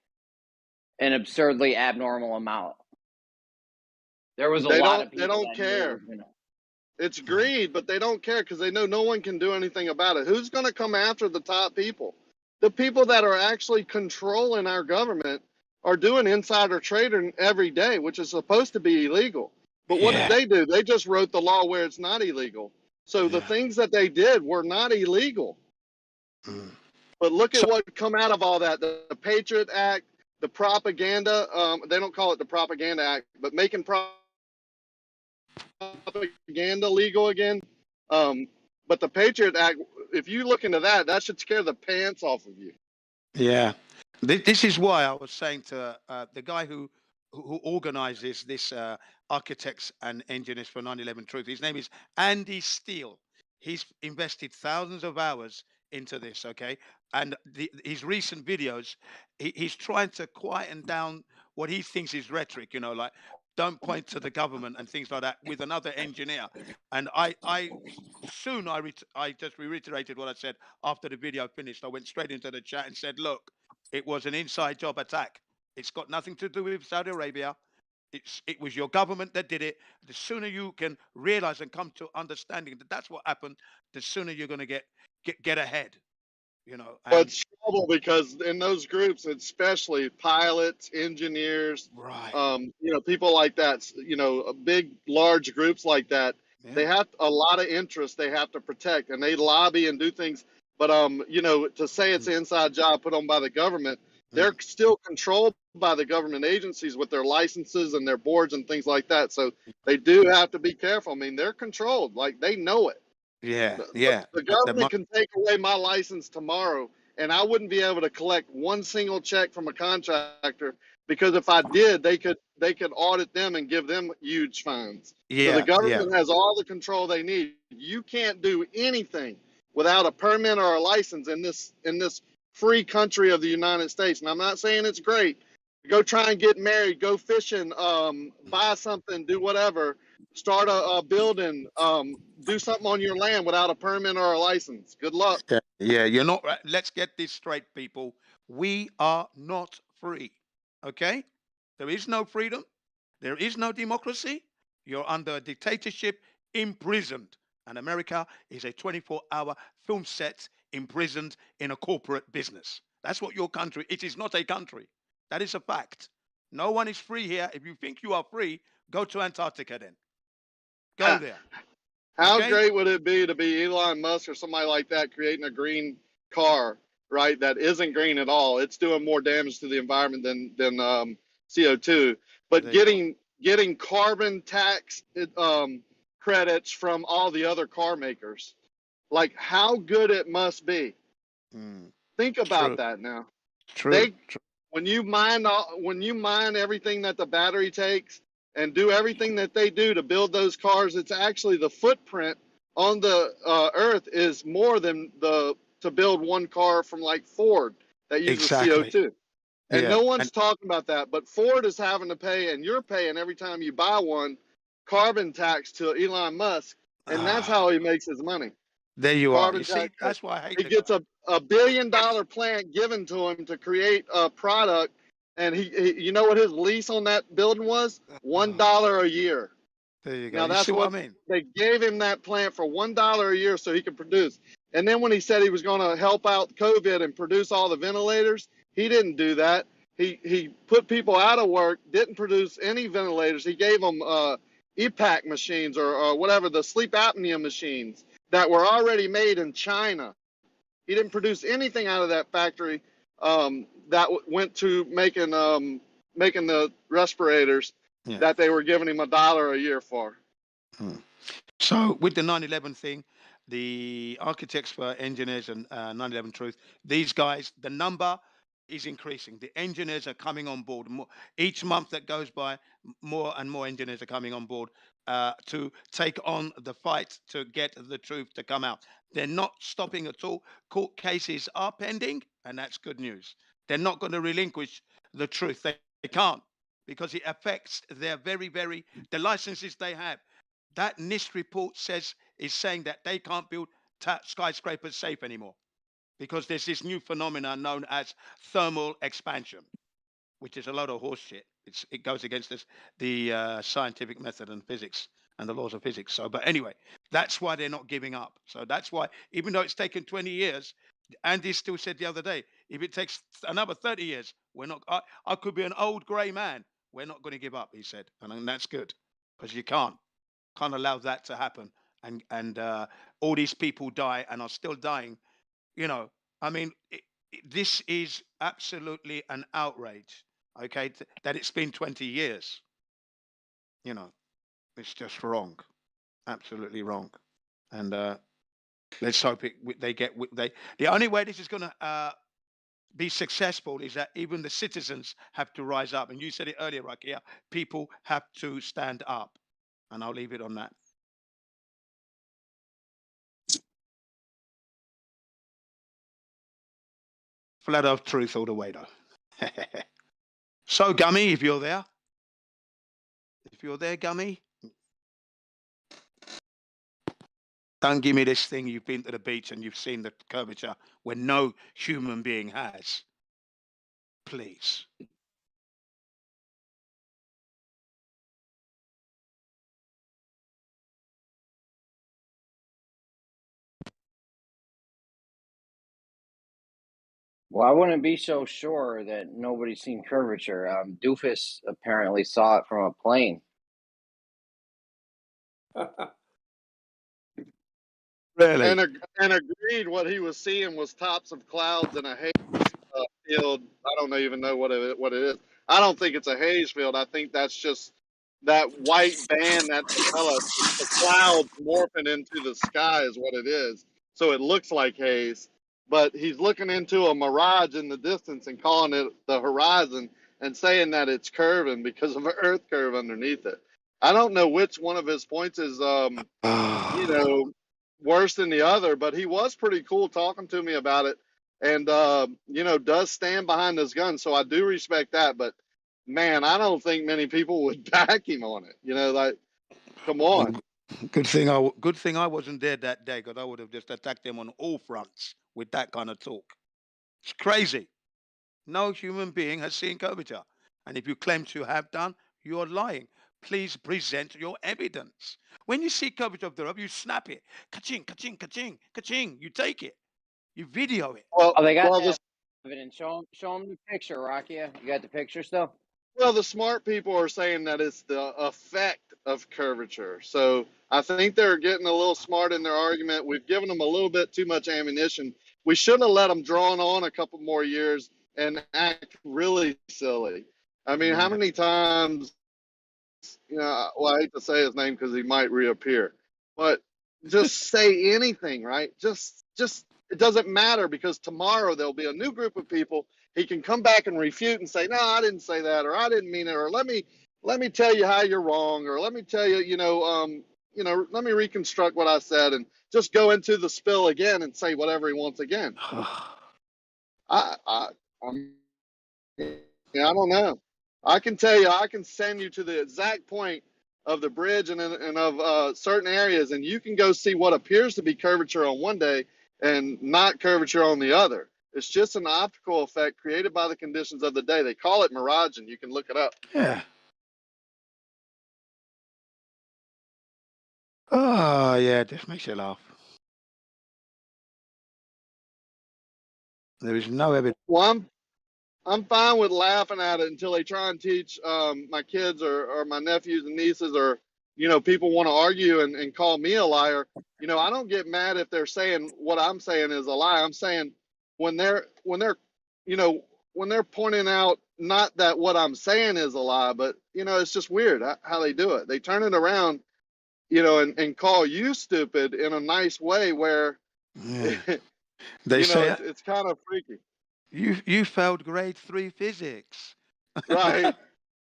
an absurdly abnormal amount. There was a lot of people. They don't care. It's greed, but they don't care because they know no one can do anything about it. Who's going to come after the top people? The people that are actually controlling our government are doing insider trading every day, which is supposed to be illegal. But what did they do? They just wrote the law where it's not illegal. So the things that they did were not illegal. But look at what come out of all that. The Patriot Act, the propaganda. They don't call it the Propaganda Act, but making propaganda legal again. But the Patriot Act, if you look into that, that should scare the pants off of you. Yeah. This is why I was saying to the guy who organizes this architects and engineers for 9/11 Truth. His name is Andy Steele. He's invested thousands of hours into this. Okay, and his recent videos, he's trying to quieten down what he thinks is rhetoric, you know, like don't point to the government and things like that with another engineer. And I just reiterated what I said after the video finished. I went straight into the chat and said, look, it was an inside job attack. It's got nothing to do with Saudi Arabia. It was your government that did it. The sooner you can realize and come to understanding that that's what happened, the sooner you're going to get ahead. You know, But it's trouble because in those groups, especially pilots, engineers, right, you know, people like that, you know, big, large groups like that, they have a lot of interest they have to protect, and they lobby and do things. But you know, to say it's an inside job put on by the government, they're still controlled by the government agencies with their licenses and their boards and things like that. So they do have to be careful. I mean, they're controlled, like they know it. Yeah, The government can take away my license tomorrow, and I wouldn't be able to collect one single check from a contractor because if I did, they could audit them and give them huge fines. So the government has all the control they need. You can't do anything without a permit or a license in this free country of the United States. And I'm not saying it's great. Go try and get married, go fishing, buy something, do whatever. Start a building, do something on your land without a permit or a license. Good luck. Yeah, you're not. Let's get this straight, people. We are not free. Okay? There is no freedom. There is no democracy. You're under a dictatorship, imprisoned. And America is a 24-hour film set imprisoned in a corporate business. That's what your country. It is not a country. That is a fact. No one is free here. If you think you are free, go to Antarctica then. Go there. How great would it be to be Elon Musk or somebody like that creating a green car, right? That isn't green at all. It's doing more damage to the environment than CO2. But getting carbon tax credits from all the other car makers, like how good it must be. Think about that now. When you mine everything that the battery takes and do everything that they do to build those cars, it's actually the footprint on the earth is more than to build one car from like Ford that uses CO2. And no one's talking about that, but Ford is having to pay, and you're paying every time you buy one, carbon tax to Elon Musk, and that's how he makes his money. There you are. You Carbon see, tax. that's why I hate He gets a $1 billion plant given to him to create a product, and he you know what his lease on that building was? $1 a year. There you go. Now that's what I mean. They gave him that plant for $1 a year so he could produce. And then when he said he was going to help out COVID and produce all the ventilators, he didn't do that. He put people out of work, didn't produce any ventilators. He gave them EPAC machines or whatever, the sleep apnea machines that were already made in China. He didn't produce anything out of that factory that went to making the respirators that they were giving him $1 a year for. So with the 9/11 thing, the architects for engineers and 9/11 Truth, these guys, the number is increasing. The engineers are coming on board. Each month that goes by, more and more engineers are coming on board to take on the fight to get the truth to come out. They're not stopping at all. Court cases are pending, and that's good news. They're not going to relinquish the truth. They can't, because it affects their the licenses they have. That NIST report is saying that they can't build skyscrapers safe anymore, because there's this new phenomenon known as thermal expansion, which is a lot of horse shit. It goes against the scientific method and physics and the laws of physics. So, but anyway, that's why they're not giving up. So that's why, even though it's taken 20 years, Andy still said the other day, if it takes another 30 years, we're not. I could be an old grey man. We're not going to give up, he said, and that's good, because you can't allow that to happen. And all these people die and are still dying. You know, I mean, this is absolutely an outrage, okay, that it's been 20 years. You know, it's just wrong, absolutely wrong. And let's hope the only way this is going to be successful is that even the citizens have to rise up. And you said it earlier, Rakia, people have to stand up. And I'll leave it on that. Flat Earth truth all the way, though. So, Gummy, if you're there, Gummy, don't give me this thing you've been to the beach and you've seen the curvature when no human being has. Please. Well, I wouldn't be so sure that nobody's seen curvature. Doofus apparently saw it from a plane. Really? And agreed what he was seeing was tops of clouds and a haze field. I don't even know what it is. I don't think it's a haze field. I think that's just that white band that's developed. It's the clouds morphing into the sky is what it is. So it looks like haze. But he's looking into a mirage in the distance and calling it the horizon and saying that it's curving because of an earth curve underneath it. I don't know which one of his points is worse than the other, but he was pretty cool talking to me about it and does stand behind his gun. So I do respect that, but man, I don't think many people would back him on it. Come on. Good thing I wasn't there that day, because I would have just attacked him on all fronts with that kind of talk. It's crazy. No human being has seen curvature. And if you claim to have done, you're lying. Please present your evidence. When you see curvature of the Earth, you snap it. Ka-ching, ka-ching, ka-ching, ka-ching. You take it. You video it. Oh, they got that evidence. Show them the picture, Rakia. You got the picture still? Well, the smart people are saying that it's the effect of curvature. So I think they're getting a little smart in their argument. We've given them a little bit too much ammunition. We should have let them draw on a couple more years and act really silly. I mean, how many times, I hate to say his name because he might reappear, but just say anything, right? Just it doesn't matter, because tomorrow there'll be a new group of people. He can come back and refute and say, no, I didn't say that, or I didn't mean it, or let me tell you how you're wrong, or let me tell you, let me reconstruct what I said, and just go into the spill again and say whatever he wants again. I don't know. I can tell you, I can send you to the exact point of the bridge and of certain areas, and you can go see what appears to be curvature on one day and not curvature on the other. It's just an optical effect created by the conditions of the day. They call it mirage, and you can look it up. Yeah. Oh, yeah, this makes you laugh. There is no evidence. Well, I'm fine with laughing at it until they try and teach my kids or my nephews and nieces, or people want to argue and call me a liar. I don't get mad if they're saying what I'm saying is a lie. I'm saying when they're pointing out, not that what I'm saying is a lie, but it's just weird how they do it. They turn it around, and call you stupid in a nice way where They say it's kind of freaky. You failed grade 3 physics. Right.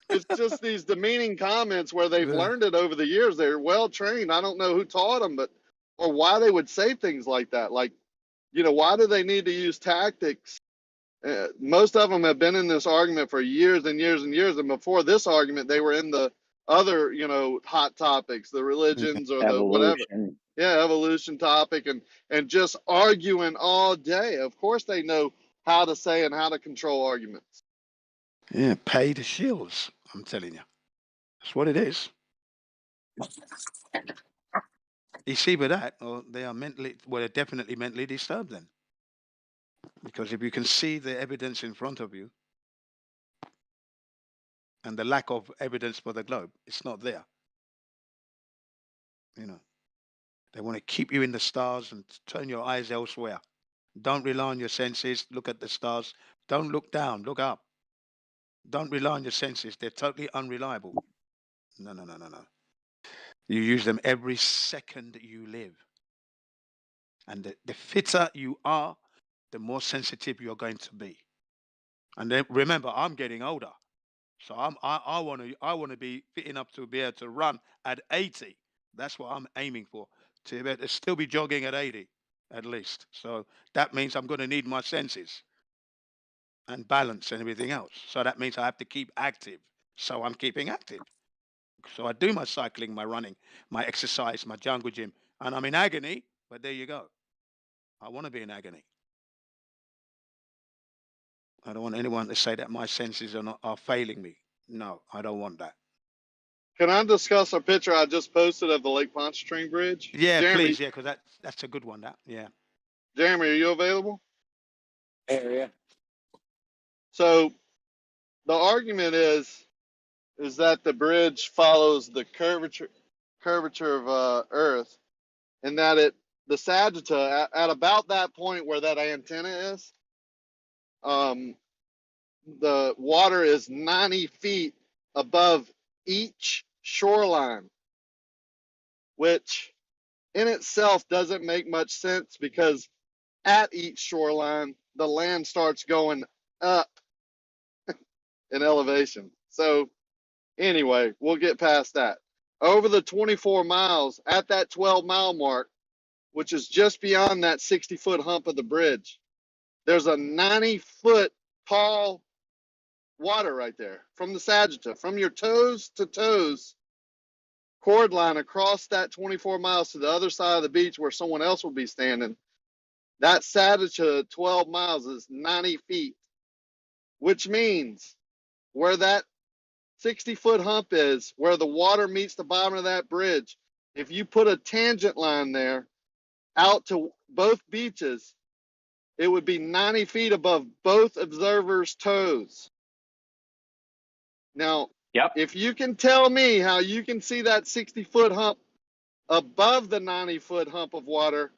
It's just these demeaning comments where they've learned it over the years. They're well trained. I don't know who taught them, or why they would say things like that. Like, why do they need to use tactics? Most of them have been in this argument for years and years and years. And before this argument, they were in the other, hot topics, the religions or the whatever. Yeah, evolution topic, and just arguing all day. Of course they know how to say and how to control arguments. Yeah, pay the shills, I'm telling you. That's what it is. You see with that, or they're definitely mentally disturbed then. Because if you can see the evidence in front of you, and the lack of evidence for the globe, it's not there. They want to keep you in the stars and turn your eyes elsewhere. Don't rely on your senses. Look at the stars. Don't look down. Look up. Don't rely on your senses. They're totally unreliable. No. You use them every second you live. And the fitter you are, the more sensitive you're going to be. And then remember, I'm getting older. So I want to be fit enough to be able to run at 80. That's what I'm aiming for. To be able to still be jogging at 80, at least. So that means I'm going to need my senses. and balance and everything else. So that means I have to keep active. So I'm keeping active. So I do my cycling, my running, my exercise, my jungle gym, and I'm in agony, but there you go. I want to be in agony. I don't want anyone to say that my senses are failing me. No, I don't want that. Can I discuss a picture I just posted of the Lake Pontchartrain Bridge? Yeah, Jeremy, please, yeah, because that's a good one. That, yeah. Jeremy, are you available? Area. So the argument is that the bridge follows the curvature of Earth, and that the Sagitta at about that point where that antenna is, the water is 90 feet above each shoreline, which in itself doesn't make much sense because at each shoreline, the land starts going up in elevation. So anyway, we'll get past that. Over the 24 miles, at that 12-mile mark, which is just beyond that 60-foot hump of the bridge, there's a 90-foot tall water right there from the Sagitta, from your toes to toes, cord line across that 24 miles to the other side of the beach where someone else will be standing. That Sagitta 12 miles is 90 feet, which means where that 60-foot hump is, where the water meets the bottom of that bridge, if you put a tangent line there out to both beaches, it would be 90 feet above both observers' toes. Now, if you can tell me how you can see that 60-foot hump above the 90-foot hump of water,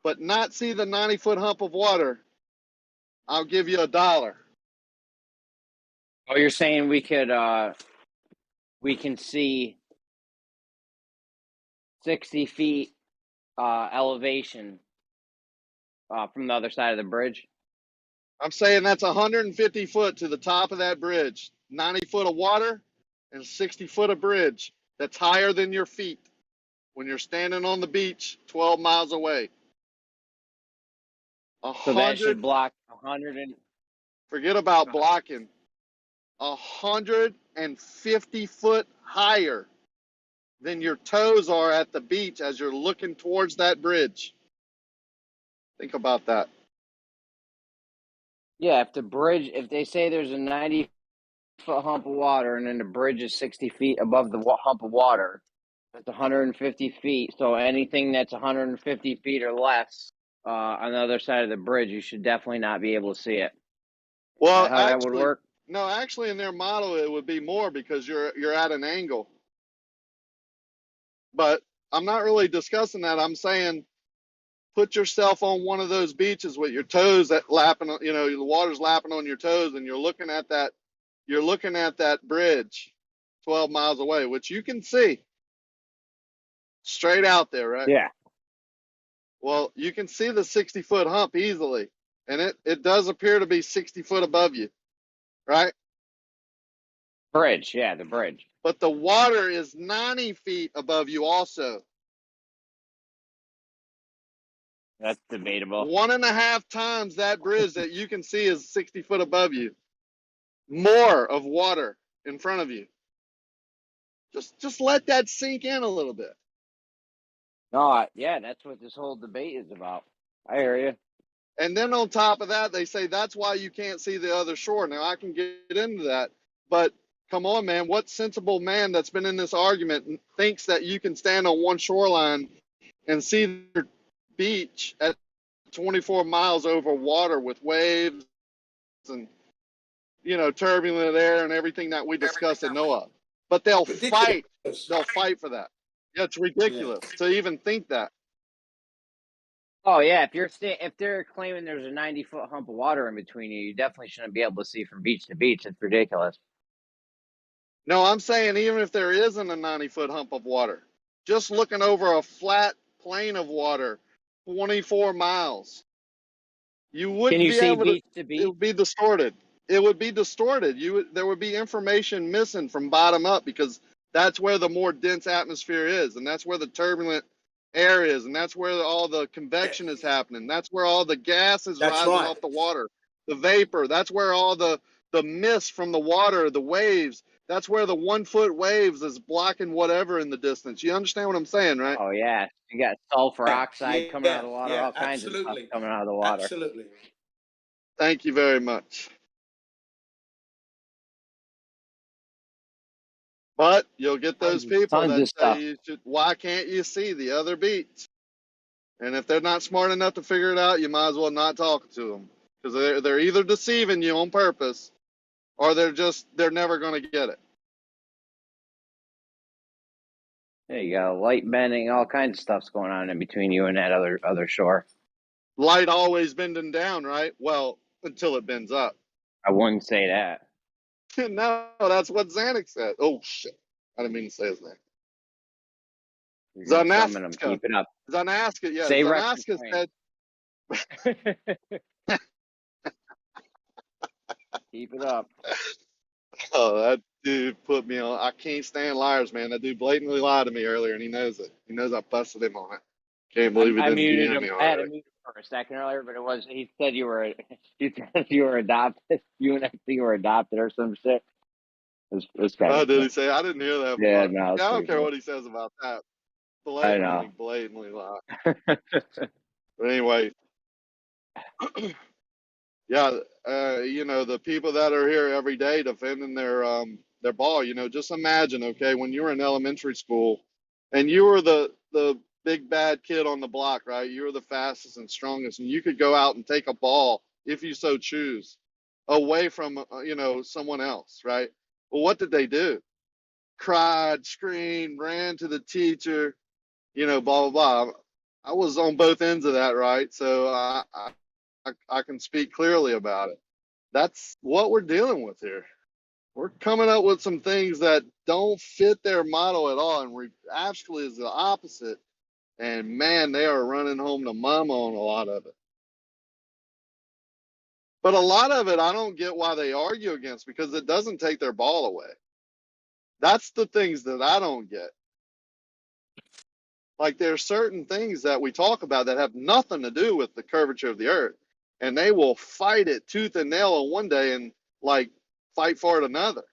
but not see the 90-foot hump of water, I'll give you $1. Oh, you're saying we can see 60 feet elevation from the other side of the bridge? I'm saying that's 150 foot to the top of that bridge, 90 foot of water and 60 foot of bridge that's higher than your feet when you're standing on the beach 12 miles away. So that should block 100 and... Forget about blocking. 150 foot higher than your toes are at the beach as you're looking towards that bridge. Think about that. Yeah, if they say there's a 90-foot hump of water and then the bridge is 60 feet above the hump of water, that's 150 feet. So anything that's 150 feet or less on the other side of the bridge, you should definitely not be able to see it. Well, how that would work? No, actually, in their model, it would be more because you're at an angle. But I'm not really discussing that. I'm saying put yourself on one of those beaches with your toes lapping, the water's lapping on your toes, and you're looking at that bridge 12 miles away, which you can see straight out there, right? Yeah. Well, you can see the 60-foot hump easily, and it does appear to be 60 foot above you, right? Bridge, yeah, the bridge. But the water is 90 feet above you also. That's debatable. 1.5 times that bridge that you can see is 60 foot above you. More of water in front of you. Just let that sink in a little bit. No, yeah, that's what this whole debate is about. I hear you. And then on top of that, they say that's why you can't see the other shore. Now, I can get into that, but come on, man. What sensible man that's been in this argument thinks that you can stand on one shoreline and see the beach at 24 miles over water with waves and, turbulent air and everything that we discuss and know of? But they'll fight. They'll fight for that. Yeah, it's ridiculous to even think that. Oh yeah, if they're claiming there's a 90-foot hump of water in between you, you definitely shouldn't be able to see from beach to beach. It's ridiculous. No, I'm saying even if there isn't a 90-foot hump of water, just looking over a flat plain of water, 24 miles, you wouldn't be able to. It would be distorted. It would be distorted. There would be information missing from bottom up because that's where the more dense atmosphere is, and that's where the turbulent air is, and that's where all the convection is happening. That's where all the gas is rising off the water. the vapor. That's where all the mist from the water, the waves. That's where the 1 foot waves is blocking whatever in the distance. You understand what I'm saying, right? Oh yeah, you got sulfur Yeah, oxide coming out of the water, yeah, all kinds of stuff absolutely, coming out of the water. absolutely. Thank you very much. But you'll get those people Tons that of say stuff. you should. Why can't you see the other beats? And if they're not smart enough to figure it out, you might as well not talk to them, because they're either deceiving you on purpose, or they're never going to get it. There you go, light bending, all kinds of stuff's going on in between you and that other shore. Light always bending down, right? Well, until it bends up. I wouldn't say that. No, that's what Xanax said. Oh shit! I didn't mean to say his name. You're gonna summon them. Zanaska. Keep it up. Zanaska, yeah. Say Zanaska said. Keep it up. Oh, that dude put me on. I can't stand liars, man. That dude blatantly lied to me earlier, and he knows it. He knows I busted him on it. Can't believe he I didn't muted DM him. me I had to already. mute him for a second earlier, but he said you were adopted. You and I think you were adopted or some shit. It's kind Oh, of did he say? I didn't hear that Yeah, part. no, it's Yeah, I don't pretty care cool. what he says about that. I know. Blatantly lie. But anyway, yeah, you know, the people that are here every day defending their ball, you know, just imagine, okay, when you were in elementary school and you were the big bad kid on the block, right? You were the fastest and strongest, and you could go out and take a ball if you so choose away from you know, someone else, right? Well, what did they do? Cried, screamed, ran to the teacher, you know, blah blah blah. I was on both ends of that, right? So I can speak clearly about it. That's what we're dealing with here. We're coming up with some things that don't fit their model at all, and actually is the opposite. And man, they are running home to mama on a lot of it. But a lot of it, I don't get why they argue against, because it doesn't take their ball away. That's the things that I don't get. Like, there are certain things that we talk about that have nothing to do with the curvature of the earth, and they will fight it tooth and nail on one day and like fight for it another.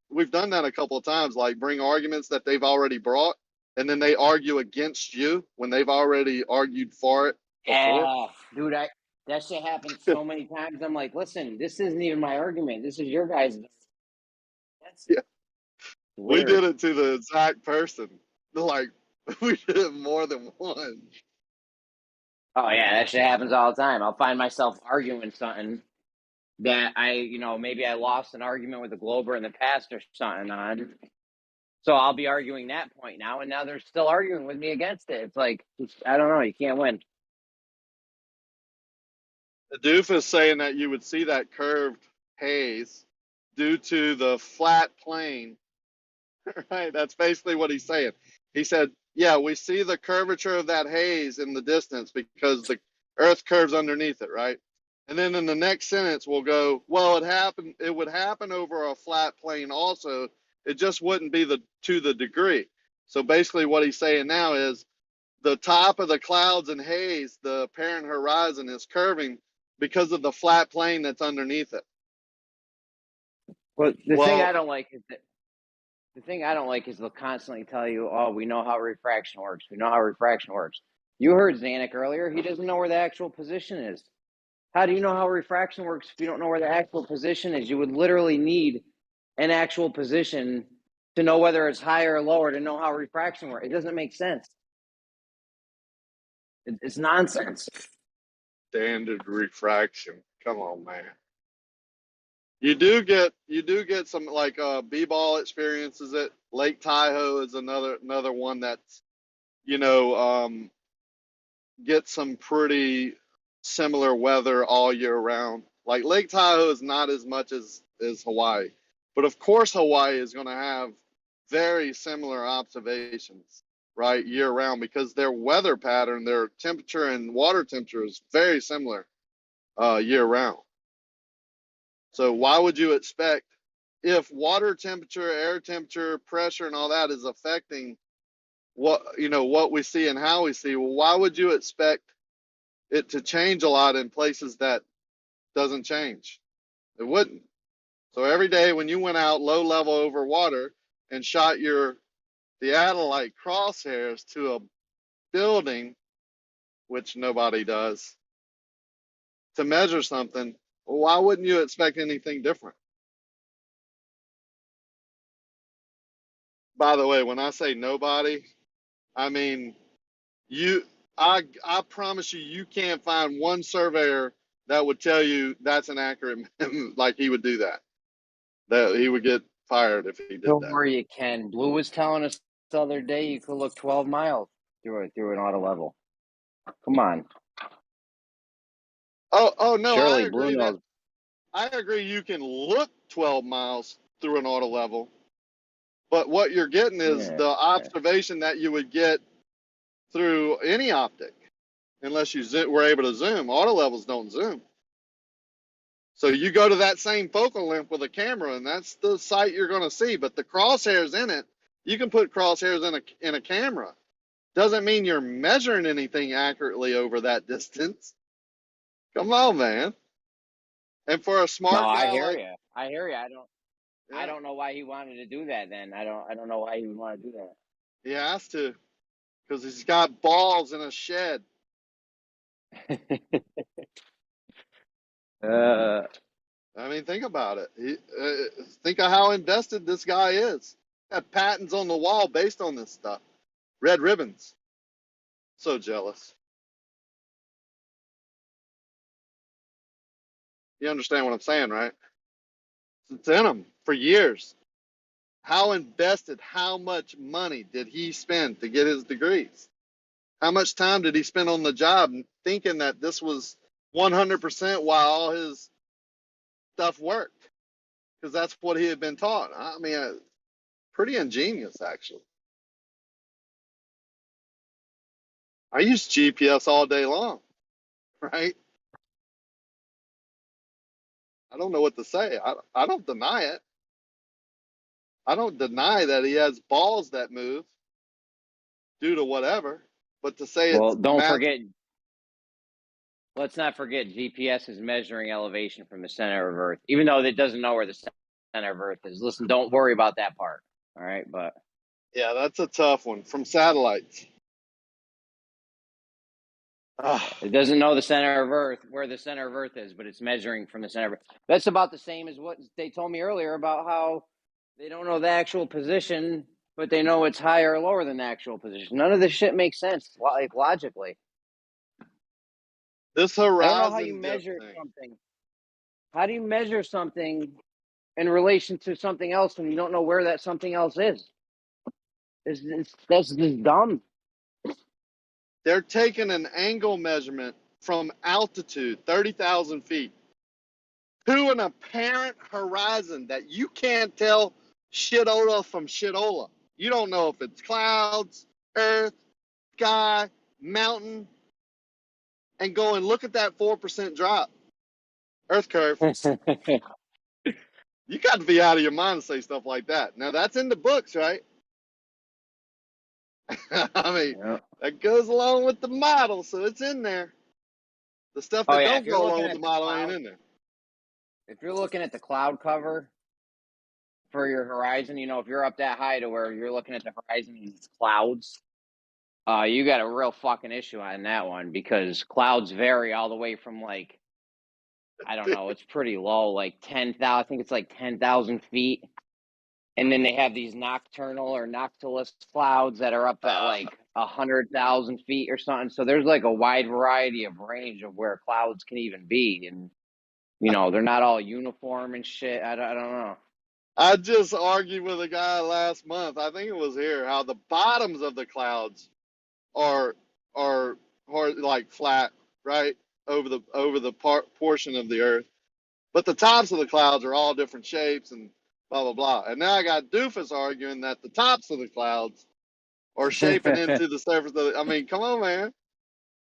We've done that a couple of times, like bring arguments that they've already brought, and then they argue against you when they've already argued for it before. Yeah, dude, that shit happens so many times. I'm like, listen, this isn't even my argument. This is your guys'. That's Yeah. weird. We did it to the exact person. Like, we did it more than once. Oh yeah, that shit happens all the time. I'll find myself arguing something that maybe I lost an argument with a Glober in the past or something on. So I'll be arguing that point now, and now they're still arguing with me against it. It's like, I don't know, you can't win. The doof is saying that you would see that curved haze due to the flat plane. Right, that's basically what he's saying. He said, yeah, we see the curvature of that haze in the distance because the earth curves underneath it, right? And then in the next sentence we'll go, well, it would happen over a flat plane also. It just wouldn't be to the degree. So basically what he's saying now is the top of the clouds and haze, the apparent horizon, is curving because of the flat plane that's underneath it. Well, the thing I don't like is they'll constantly tell you, oh, we know how refraction works. We know how refraction works. You heard Zanuck earlier. He doesn't know where the actual position is. How do you know how refraction works if you don't know where the actual position is? You would literally need an actual position to know whether it's higher or lower to know how refraction works. It doesn't make sense. It's nonsense. Standard refraction. Come on, man. You do get some, like, B-ball experiences it. Lake Tahoe is another one that's, gets some pretty similar weather all year round. Like, Lake Tahoe is not as much as Hawaii, but of course Hawaii is going to have very similar observations, right, year round, because their weather pattern, their temperature and water temperature is very similar year round. So why would you expect, if water temperature, air temperature, pressure, and all that is affecting what we see and how we see, well, why would you expect it to change a lot in places that doesn't change. It wouldn't. So every day when you went out low level over water and shot your theodolite crosshairs to a building, which nobody does, to measure something, well, why wouldn't you expect anything different? By the way, when I say nobody, I mean you. I promise you, you can't find one surveyor that would tell you that's an accurate, like he would do that. That he would get fired if he did Don't that. worry, you can. Blue was telling us the other day you could look 12 miles through an auto level. Come on. Oh no, Surely Blue knows. I agree you can look 12 miles through an auto level, but what you're getting is the observation that you would get through any optic, unless you were able to zoom. Auto levels don't zoom. So you go to that same focal length with a camera, and that's the sight you're going to see. But the crosshairs in it, you can put crosshairs in a camera. Doesn't mean you're measuring anything accurately over that distance. Come on, man. And for a smart No, guy I hear like you. I don't know why he wanted to do that. Then I don't know why he would want to do that. he has to, because he's got balls in a shed. I mean, think about it. Think of how invested this guy is. Got patents on the wall based on this stuff. Red ribbons. So jealous. You understand what I'm saying, right? It's in him for years. How invested, how much money did he spend to get his degrees? How much time did he spend on the job thinking that this was 100% while all his stuff worked? Because that's what he had been taught. I mean, pretty ingenious, actually. I use GPS all day long, right? I don't know what to say. I don't deny it. I don't deny that he has balls that move due to whatever, but to say Well, it's don't forget. Let's not forget GPS is measuring elevation from the center of Earth, even though it doesn't know where the center of Earth is. Listen, don't worry about that part. All right, but yeah, that's a tough one from satellites. It doesn't know the center of Earth, where the center of Earth is, but it's measuring from the center of Earth. That's about the same as what they told me earlier about how they don't know the actual position, but they know it's higher or lower than the actual position. None of this shit makes sense, like logically. This I don't know how horizon you measure thing. something. How do you measure something in relation to something else when you don't know where that something else is? That's just dumb. They're taking an angle measurement from altitude, 30,000 feet, to an apparent horizon that you can't tell shitola from shitola. You don't know if it's clouds, earth, sky, mountain, and go and look at that 4% drop. Earth curve. You got to be out of your mind to say stuff like that. Now, that's in the books, right? I mean, that goes along with the model, so it's in there. The stuff that don't go along with the model ain't in there. If you're looking at the cloud cover for your horizon, you know, if you're up that high to where you're looking at the horizon and it's clouds, you got a real fucking issue on that one, because clouds vary all the way from, like, I don't know, it's pretty low, like 10,000, I think it's like 10,000 feet. And then they have these nocturnal or noctilus clouds that are up at like 100,000 feet or something. So there's like a wide variety of range of where clouds can even be. And, you know, they're not all uniform and shit. I don't know. I just argued with a guy last month, I think it was here, how the bottoms of the clouds are like flat, right, over the portion of the earth, but the tops of the clouds are all different shapes and blah blah blah. And now I got Doofus arguing that the tops of the clouds are shaping into the surface of the, I mean, come on, man,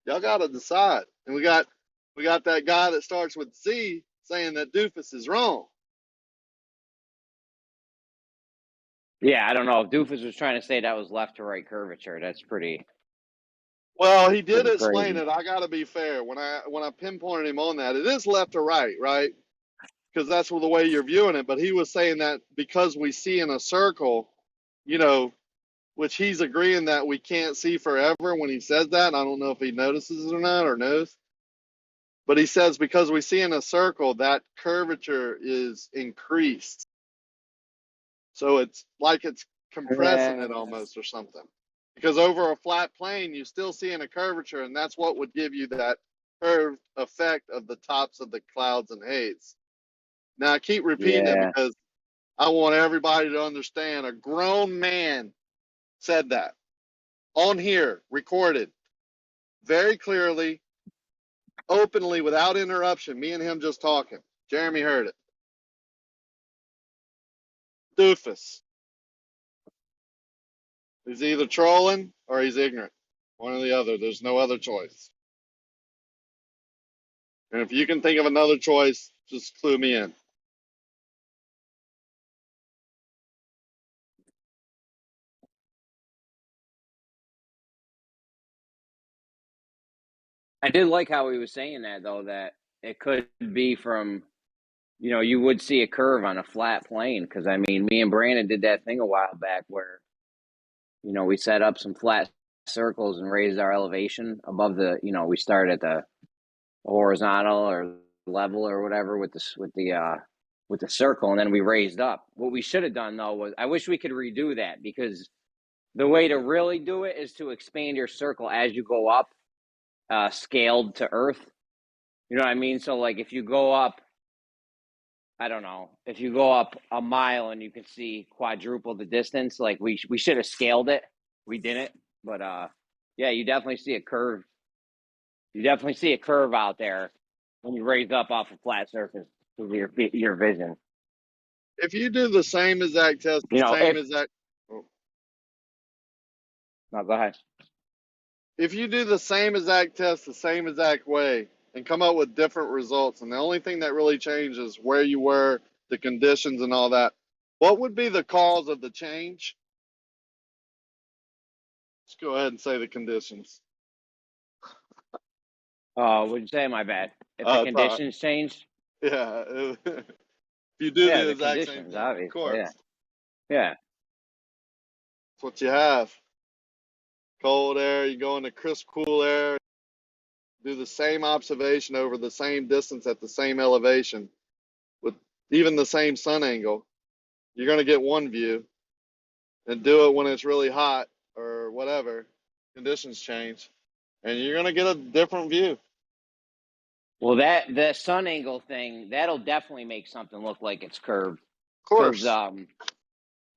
y'all got to decide. And we got that guy that starts with Z saying that Doofus is wrong. Yeah, I don't know. If Doofus was trying to say that was left to right curvature, that's pretty. Well, he did Pretty explain crazy. it. I got to be fair. When I pinpointed him on that, it is left to right, right? Because that's the way you're viewing it. But he was saying that because we see in a circle, you know, which he's agreeing that we can't see forever when he says that. I don't know if he notices it or not or knows. But he says because we see in a circle, that curvature is increased. So it's like it's compressing it almost or something. Because over a flat plane, you still seeing a curvature, and that's what would give you that curved effect of the tops of the clouds and haze. Now, I keep repeating it Yeah. because I want everybody to understand a grown man said that on here, recorded very clearly, openly, without interruption. Me and him just talking. Jeremy heard it. Doofus. He's either trolling or he's ignorant. One or the other. There's no other choice. And if you can think of another choice, just clue me in. I did like how he was saying that, though, that it could be from, you know, you would see a curve on a flat plane. Because, I mean, me and Brandon did that thing a while back where, you know, we set up some flat circles and raised our elevation above the, you know, we started at the horizontal or level or whatever with the circle, and then we raised up. What we should have done, though, was I wish we could redo that, because the way to really do it is to expand your circle as you go up, scaled to Earth. You know what I mean? So, like, if you go up, I don't know, if you go up a mile and you can see quadruple the distance, like we should have scaled it. We didn't, but yeah, you definitely see a curve. You definitely see a curve out there when you raise up off a flat surface with your vision. If you do the same exact test, You know, no, go ahead. If you do the same exact test the same exact way and come up with different results, and the only thing that really changes where you were, the conditions and all that, what would be the cause of the change? Let's go ahead and say the conditions. What'd you say? My bad. If the conditions changed? Yeah. If you do the exact same thing, obviously. of course. Yeah. That's what you have. Cold air, you go into crisp, cool air, do the same observation over the same distance at the same elevation with even the same sun angle. You're going to get one view. And do it when it's really hot or whatever, conditions change, and you're going to get a different view. Well, the sun angle thing, that'll definitely make something look like it's curved. Of course.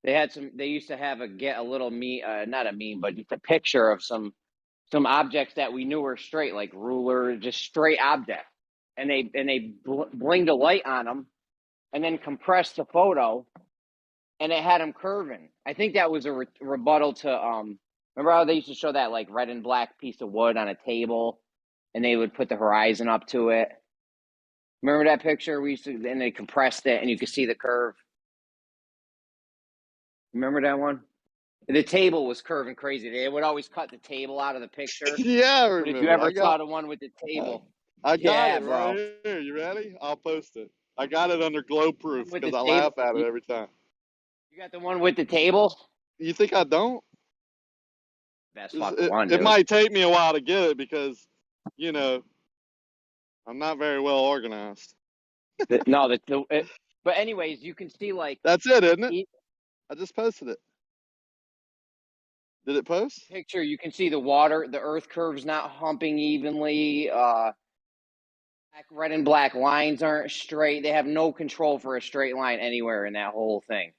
They used to have a little not a meme, but just a picture of some objects that we knew were straight, like ruler, just straight objects. And they blinged a light on them and then compressed the photo, and it had them curving. I think that was a rebuttal to, remember how they used to show that like red and black piece of wood on a table, and they would put the horizon up to it? Remember that picture? And they compressed it, and you could see the curve. Remember that one? The table was curving crazy. They would always cut the table out of the picture. Yeah, I remember. But if you ever saw the one with the table, I got it bro. right here. You ready? I'll post it. I got it under glow proof because I laugh at it every time. You got the one with the table? You think I don't? That's fucking one, dude. It might take me a while to get it because, you know, I'm not very well organized. But anyways, you can see like... That's it, isn't it? I just posted it. Did it post? Picture, you can see the water, the earth curve's not humping evenly. Red and black lines aren't straight. They have no control for a straight line anywhere in that whole thing.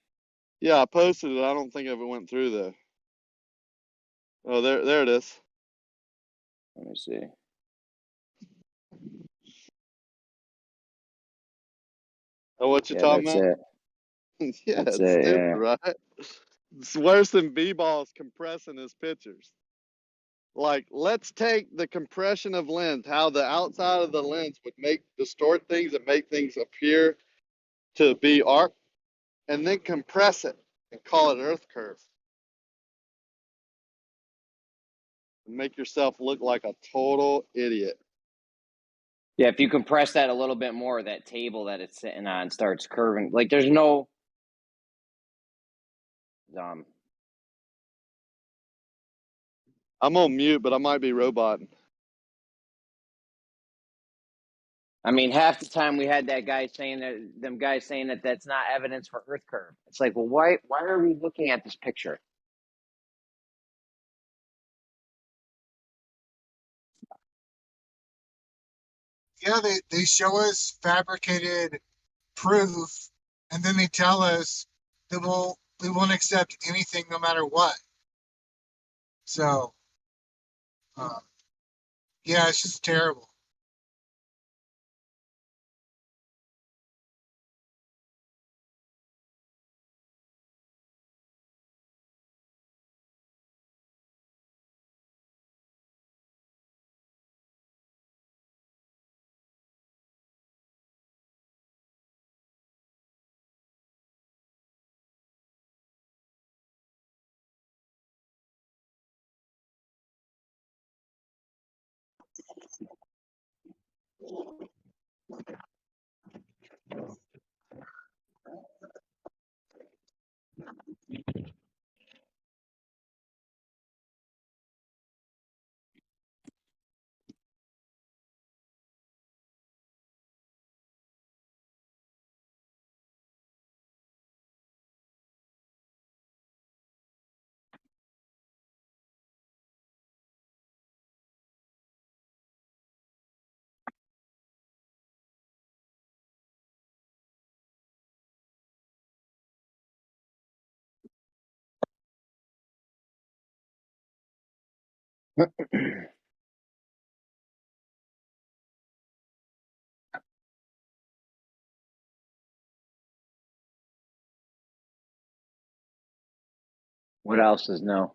Yeah, I posted it. I don't think if it went through though. Oh, there it is. Let me see. Oh, what you talking about? Yeah, it's stupid, right? It's worse than B-balls compressing his pictures. Like, let's take the compression of lens, how the outside of the lens would distort things and make things appear to be arc, and then compress it and call it earth curve. and make yourself look like a total idiot. Yeah, if you compress that a little bit more, that table that it's sitting on starts curving. Like there's no I'm on mute, but I might be roboting. I mean, half the time we had that guy saying that that's not evidence for Earth curve. It's like, well, why are we looking at this picture? Yeah, they show us fabricated proof, and then they tell us that we won't accept anything no matter what. So, yeah, it's just terrible. What else is no?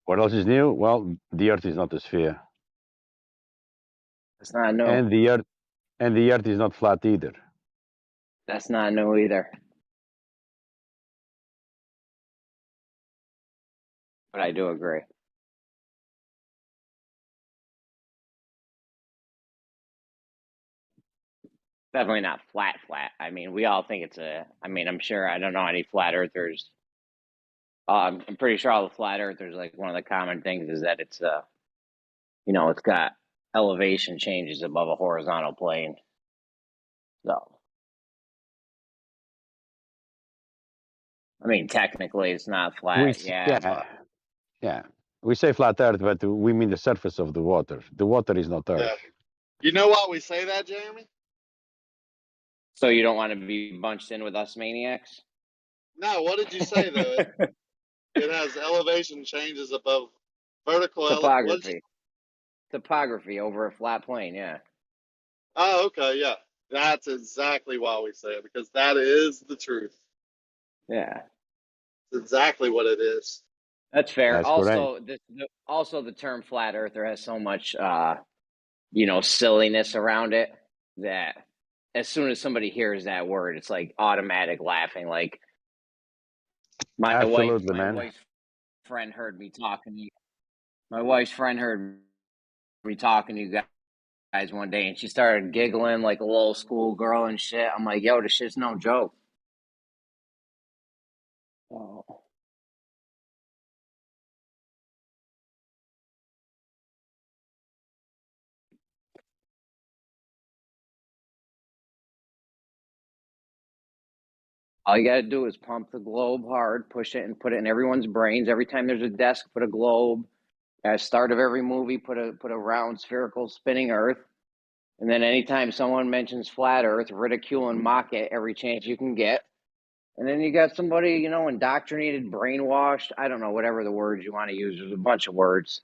What else is new? Well, the Earth is not a sphere. That's not no. And the Earth is not flat either. That's not no either. But I do agree. Definitely not flat. I mean, we all think it's I'm sure, I don't know any flat earthers. I'm pretty sure all the flat earthers, like one of the common things is that it's, it's got elevation changes above a horizontal plane. So, I mean, technically it's not flat. Yeah. We say flat Earth, but we mean the surface of the water. The water is not Earth. Yeah. You know why we say that, Jeremy? So you don't want to be bunched in with us maniacs? No, what did you say though? It has elevation changes above vertical Topography over a flat plane, yeah. Oh, okay, yeah. That's exactly why we say it, because that is the truth. Yeah. It's exactly what it is. That's fair. That's also, the term flat earther has so much, silliness around it that as soon as somebody hears that word, it's like automatic laughing. Like my wife's friend heard me talking to you. My wife's friend heard me talking to you guys one day, and she started giggling like a little school girl and shit. I'm like, yo, this shit's no joke. Oh. All you gotta do is pump the globe hard, push it, and put it in everyone's brains. Every time there's a desk, put a globe. At the start of every movie, put a round spherical spinning Earth, and then anytime someone mentions flat Earth, ridicule and mock it every chance you can get. And then you got somebody, you know, indoctrinated, brainwashed. I don't know, whatever the words you want to use. There's a bunch of words.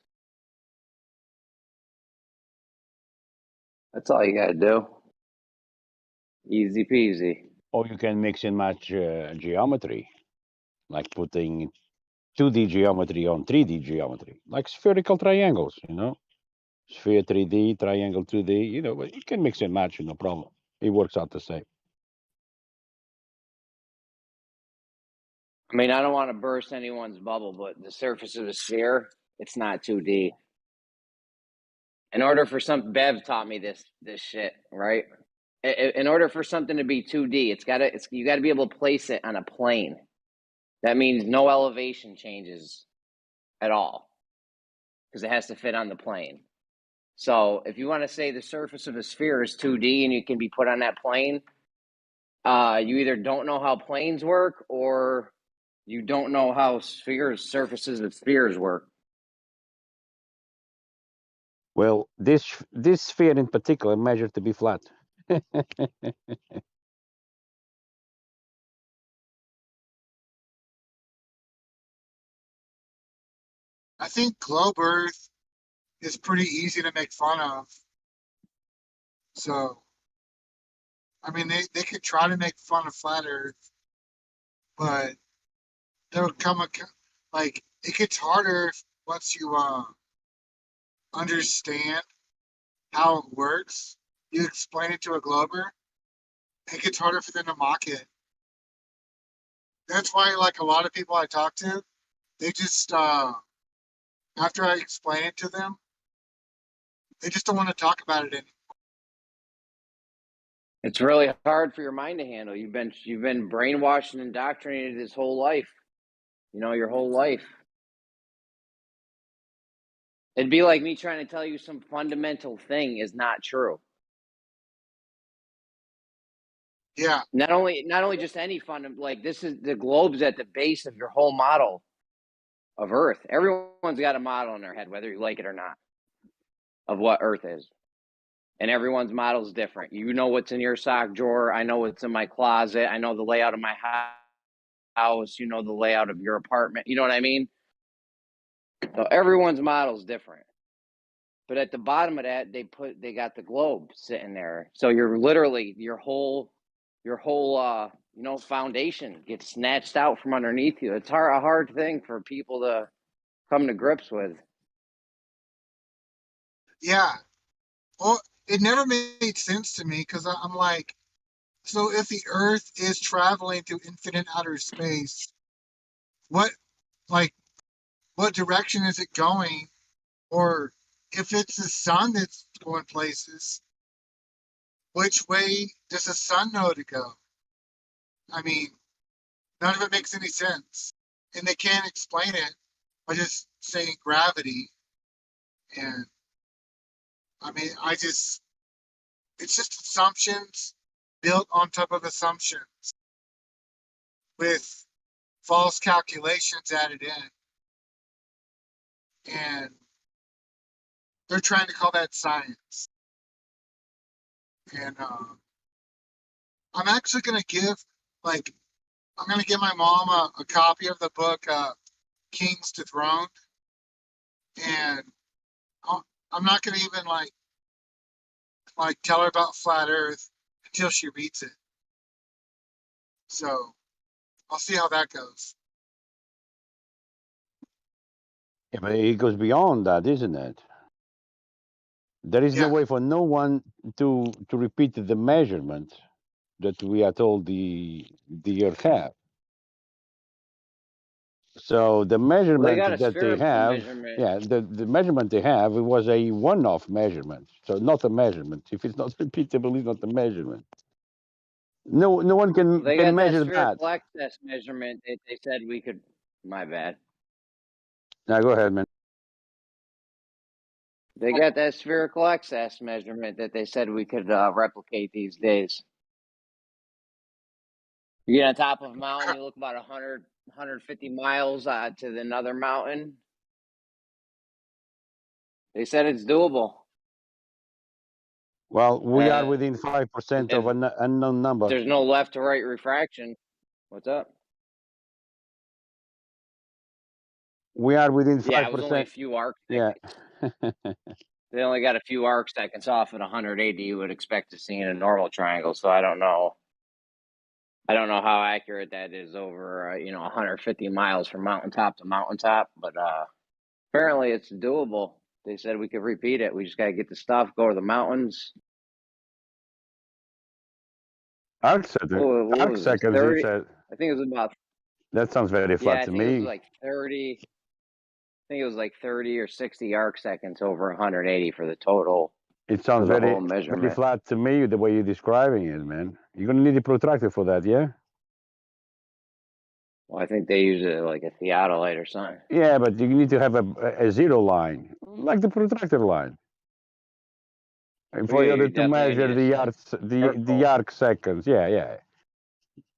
That's all you got to do. Easy peasy. Or you can mix and match geometry, like putting 2D geometry on 3D geometry, like spherical triangles, you know, sphere 3D, triangle 2D, you know, but you can mix and match, no problem. It works out the same. I mean, I don't want to burst anyone's bubble, but the surface of a sphere, it's not 2D. In order for Bev taught me this shit, right? In order for something to be 2D, you got to be able to place it on a plane. That means no elevation changes at all, because it has to fit on the plane. So if you want to say the surface of a sphere is 2D and it can be put on that plane, you either don't know how planes work or you don't know how surfaces of spheres work. Well, this sphere in particular measured to be flat. I think globe Earth is pretty easy to make fun of. So, I mean, they could try to make fun of flat Earth, but there would come like it gets harder once you understand how it works. You explain it to a glober, it gets harder for them to mock it. That's why, like a lot of people I talk to, they just after I explain it to them, they just don't want to talk about it anymore. It's really hard for your mind to handle. You've been brainwashed and indoctrinated this whole life. You know, your whole life. It'd be like me trying to tell you some fundamental thing is not true. Yeah. Not only just any like this is the globe's at the base of your whole model of Earth. Everyone's got a model in their head, whether you like it or not, of what Earth is. And everyone's model is different. You know what's in your sock drawer. I know what's in my closet. I know the layout of my house. You know the layout of your apartment. You know what I mean? So everyone's model is different. But at the bottom of that, they got the globe sitting there. So you're literally your whole foundation gets snatched out from underneath you. It's a hard thing for people to come to grips with. Yeah. Well, it never made sense to me because I'm like, so if the Earth is traveling through infinite outer space, what direction is it going? Or if it's the sun that's going places, which way does the sun know to go? I mean, none of it makes any sense. And they can't explain it by just saying gravity. And I mean, it's just assumptions built on top of assumptions with false calculations added in. And they're trying to call that science. And I'm actually going to give my mom a copy of the book Kings to Throne. And I'm not going to even like tell her about flat Earth until she reads it. So I'll see how that goes. Yeah, but it goes beyond that, isn't it? There is no way for no one to repeat the measurement that we are told the Earth have. So the measurement that they have, the measurement they have, it was a one-off measurement. So not a measurement. If it's not repeatable, it's not a measurement. No one can measure that. Spherical access measurement. They said we could. My bad. Now go ahead, man. They got that spherical access measurement that they said we could replicate these days. You get on top of a mountain, you look about 100, 150 miles to another mountain. They said it's doable. Well, we are within 5% of an unknown number. There's no left to right refraction. What's up? We are within 5%. Yeah, it was only a few arc seconds. Yeah. They only got a few arc seconds off at 180 you would expect to see in a normal triangle, so I don't know. I don't know how accurate that is over, 150 miles from mountaintop to mountaintop, but apparently it's doable. They said we could repeat it. We just got to get the stuff, go to the mountains. Arc seconds, you said. I think it was about. That sounds very flat to I think it was me. like 30. I think it was like 30 or 60 arc seconds over 180 for the total. It sounds for the very, whole measurement. very flat to me, the way you're describing it, man. You're going to need a protractor for that, yeah? Well, I think they use it like a theodolite or something. Yeah, but you need to have a zero line, like the protractor line. And for Yeah, you you to measure the arc seconds, yeah.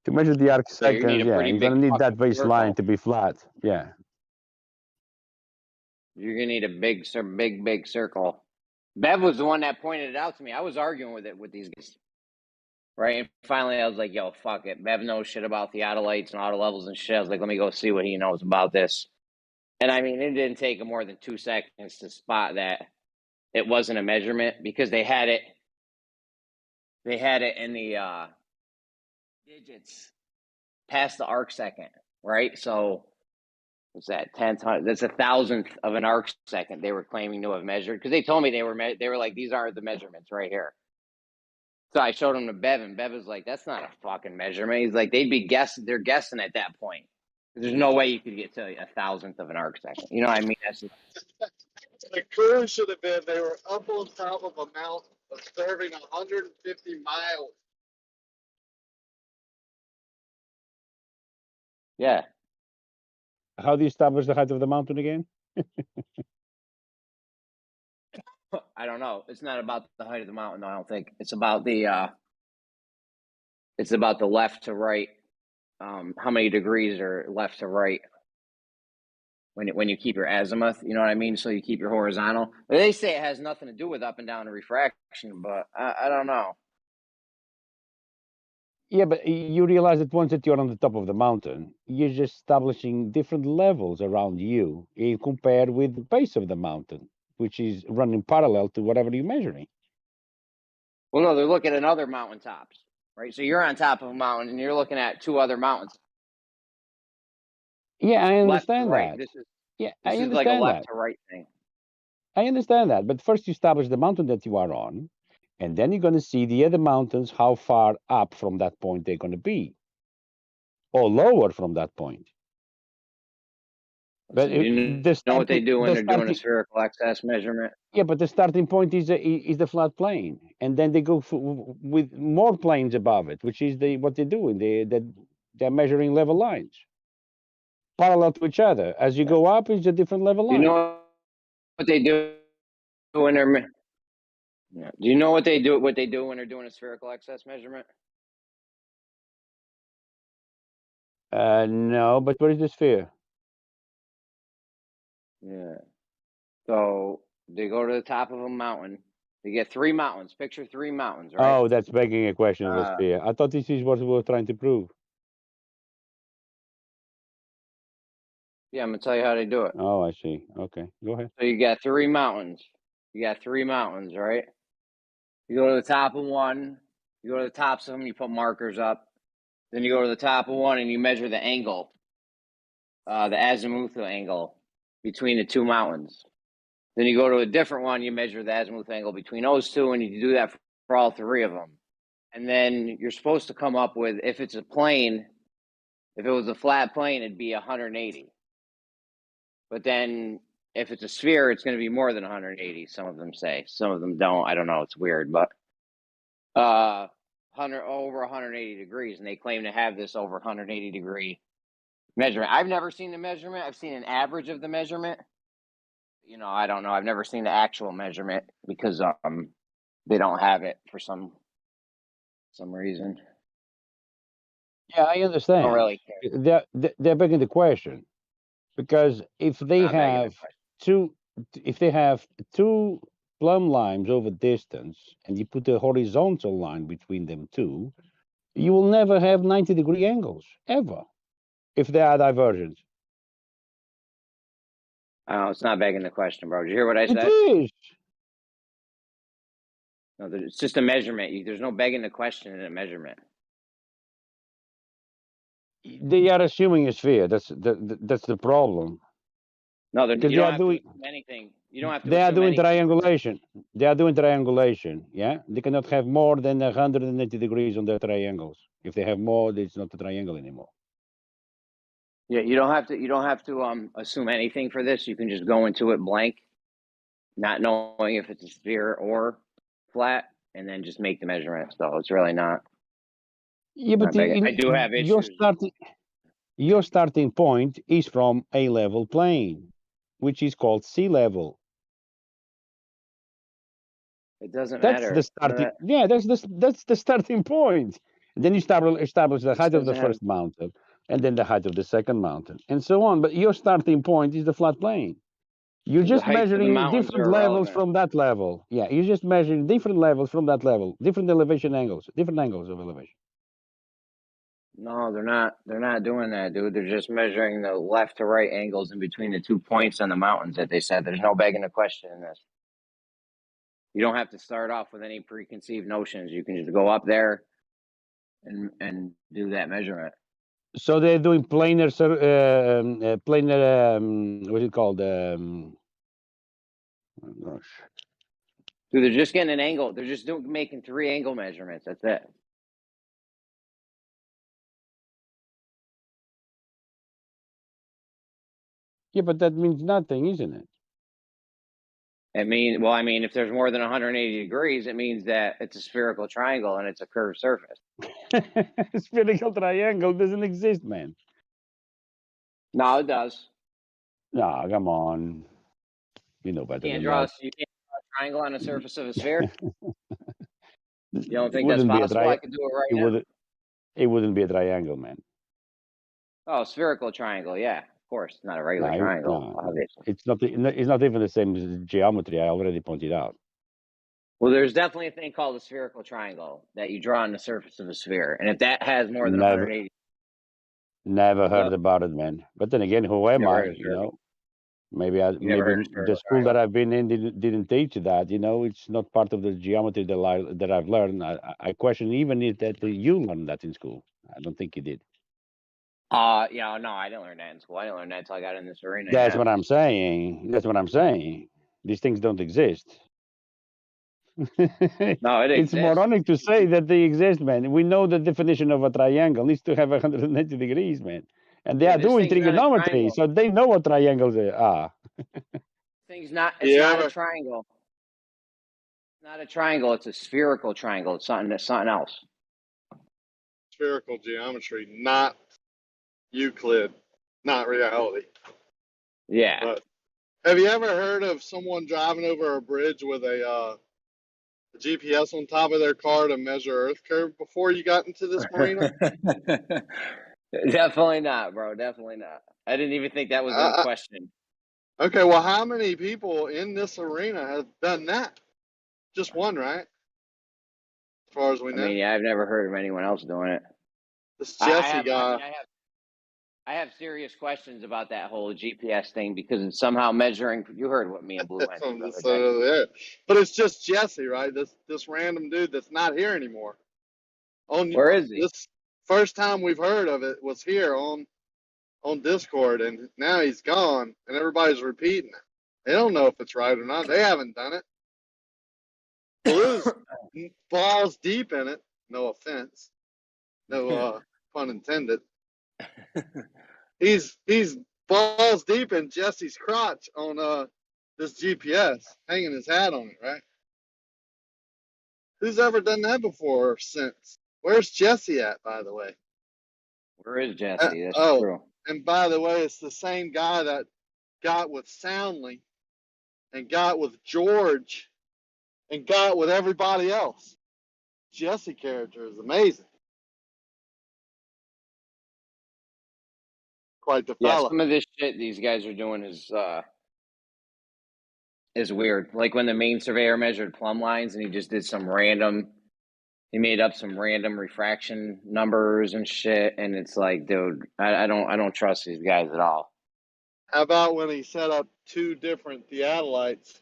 To measure the arc So you seconds, need a pretty you're going to big need that fucking baseline circle. to be flat, yeah. You're gonna need a big circle. Bev was the one that pointed it out to me. I was arguing with these guys, right? And finally, I was like, "Yo, fuck it." Bev knows shit about theodolites and auto levels and shit. I was like, "Let me go see what he knows about this." And I mean, it didn't take him more than 2 seconds to spot that it wasn't a measurement because they had it in the digits past the arc second, right? So what's that? 10 times? That's 1,000th of an arc second they were claiming to have measured because they told me they were like, these are the measurements right here. So I showed them to Bev, and Bev was like, that's not a fucking measurement. He's like, they're guessing at that point. There's no way you could get to 1,000th of an arc second. You know what I mean? That's just, The clue should have been they were up on top of a mountain observing 150 miles. yeah. How do you establish the height of the mountain again? I don't know. It's not about the height of the mountain, I don't think. It's about the left to right. How many degrees are left to right when you keep your azimuth, you know what I mean? So you keep your horizontal. They say it has nothing to do with up and down refraction, but I don't know. Yeah, but you realize that once that you're on the top of the mountain, you're just establishing different levels around you compared with the base of the mountain, which is running parallel to whatever you're measuring. Well, no, they're looking at other mountaintops, right? So you're on top of a mountain and you're looking at 2 other mountains. Yeah, I understand right. that. This is like a left to right thing. I understand that. But first you establish the mountain that you are on, and then you're going to see the other mountains, how far up from that point they're going to be, or lower from that point. But you know what they do when they're doing a spherical axis measurement? Yeah, but the starting point is the flat plane, and then they go with more planes above it, which is what they're doing. They're measuring level lines parallel to each other. As you go up, it's a different level line. You know what they do when they're? Yeah. Do you know what they do? What they do when they're doing a spherical axis measurement? No, but what is the sphere? Yeah. So they go to the top of a mountain. They get 3 mountains. Picture 3 mountains, right? Oh, that's begging a question of the sphere. I thought this is what we were trying to prove. Yeah, I'm gonna tell you how they do it. Oh, I see. Okay, go ahead. So you got 3 mountains. Right? You go to the top of one. You go to the tops of them. You put markers up. Then you go to the top of one and you measure the angle, the azimuthal angle between the 2 mountains. Then you go to a different one. You measure the azimuth angle between those 2, and you do that for all 3 of them. And then you're supposed to come up with, if it's a plane, if it was a flat plane, it'd be 180. But then if it's a sphere, it's going to be more than 180. Some of them say. Some of them don't. I don't know. It's weird, but over 180 degrees, and they claim to have this over 180 degree measurement. I've never seen the measurement. I've seen an average of the measurement. I don't know. I've never seen the actual measurement because they don't have it for some reason. Yeah, I understand. I don't really care. They're begging the question, because if they have two if they have two plumb lines over distance and you put a horizontal line between them two, you will never have 90-degree angles, ever, if they are divergent. Oh, it's not begging the question, bro. Did you hear what I said? It is. No, it's just a measurement. There's no begging the question in a measurement. They are assuming a sphere. That's the problem. No, Because you they don't are have doing. to assume anything. You don't have to They are assume doing anything. triangulation. They are doing triangulation. Yeah, they cannot have more than 180 degrees on their triangles. If they have more, it's not a triangle anymore. Yeah, you don't have to assume anything for this. You can just go into it blank, not knowing if it's a sphere or flat, and then just make the measurement. So it's really not. Yeah, but I do have issues. Your starting point is from a level plane, which is called sea level. It doesn't That's matter. the starting. Yeah, that's the starting point. And then you establish the height of the first mountain, and then the height of the second mountain, and so on. But your starting point is the flat plane. You're just measuring different levels from that level. Yeah, you're just measuring different levels from that level, different elevation angles, different angles of elevation. No, they're not. They're not doing that, dude. They're just measuring the left to right angles in between the 2 points on the mountains that they said. There's no begging the question in this. You don't have to start off with any preconceived notions. You can just go up there and do that measurement. So they're doing planar, what is it called? Oh gosh. Dude, they're just getting an angle. They're just making 3 angle measurements. That's it. Yeah, but that means nothing, isn't it? I mean, if there's more than 180 degrees, it means that it's a spherical triangle and it's a curved surface. Spherical triangle doesn't exist, man. No, it does. No, come on. You know better You can't than draw that. a triangle on the surface of a sphere. You don't It think that's wouldn't be a possible? I could do it right now. It wouldn't be a triangle, man. Oh, spherical triangle, yeah, of course, not a regular triangle. Obviously. It's not even the same geometry. I already pointed out. Well, there's definitely a thing called a spherical triangle that you draw on the surface of a sphere, and if that has more than 180, never heard about it, man. But then again, who am I? You know, maybe the school that I've been in didn't teach that. You know, it's not part of the geometry that I've learned. I question even if that you learned that in school. I don't think you did. Yeah, no, I didn't learn that in school. I didn't learn that until I got in this arena. That's what I'm saying. That's what I'm saying. These things don't exist. No, it exists. It's moronic to say that they exist, man. We know the definition of a triangle needs to have 180 degrees, man. And they are doing trigonometry, so they know what triangles are. It's not a triangle. It's not a triangle. It's a spherical triangle. It's something else. Spherical geometry, not Euclid, not reality. Yeah. But have you ever heard of someone driving over a bridge with a GPS on top of their car to measure Earth curve before you got into this marina? Definitely not, bro. Definitely not. I didn't even think that was in question. Okay, well, how many people in this arena have done that? Just one, right? As far as we know. I mean, yeah, I've never heard of anyone else doing it. This Jesse guy. I have serious questions about that whole GPS thing because it's somehow measuring. You heard what me and Blue went through the other day. But it's just Jesse, right? This random dude that's not here anymore. Where is he? This first time we've heard of it was here on Discord, and now he's gone, and everybody's repeating it. They don't know if it's right or not. They haven't done it. Blue's balls deep in it. No offense. No pun intended. He's balls deep in Jesse's crotch on this GPS, hanging his hat on it, right? Who's ever done that before or since? Where's Jesse at, by the way? Where is Jesse? That's true. And by the way, it's the same guy that got with Soundly and got with George and got with everybody else. Jesse character is amazing. Quite the fella. Yeah, some of this shit these guys are doing is is weird. Like when the main surveyor measured plumb lines and he just did some random, he made up some random refraction numbers and shit. And it's like, dude, I don't trust these guys at all. How about when he set up 2 different theodolites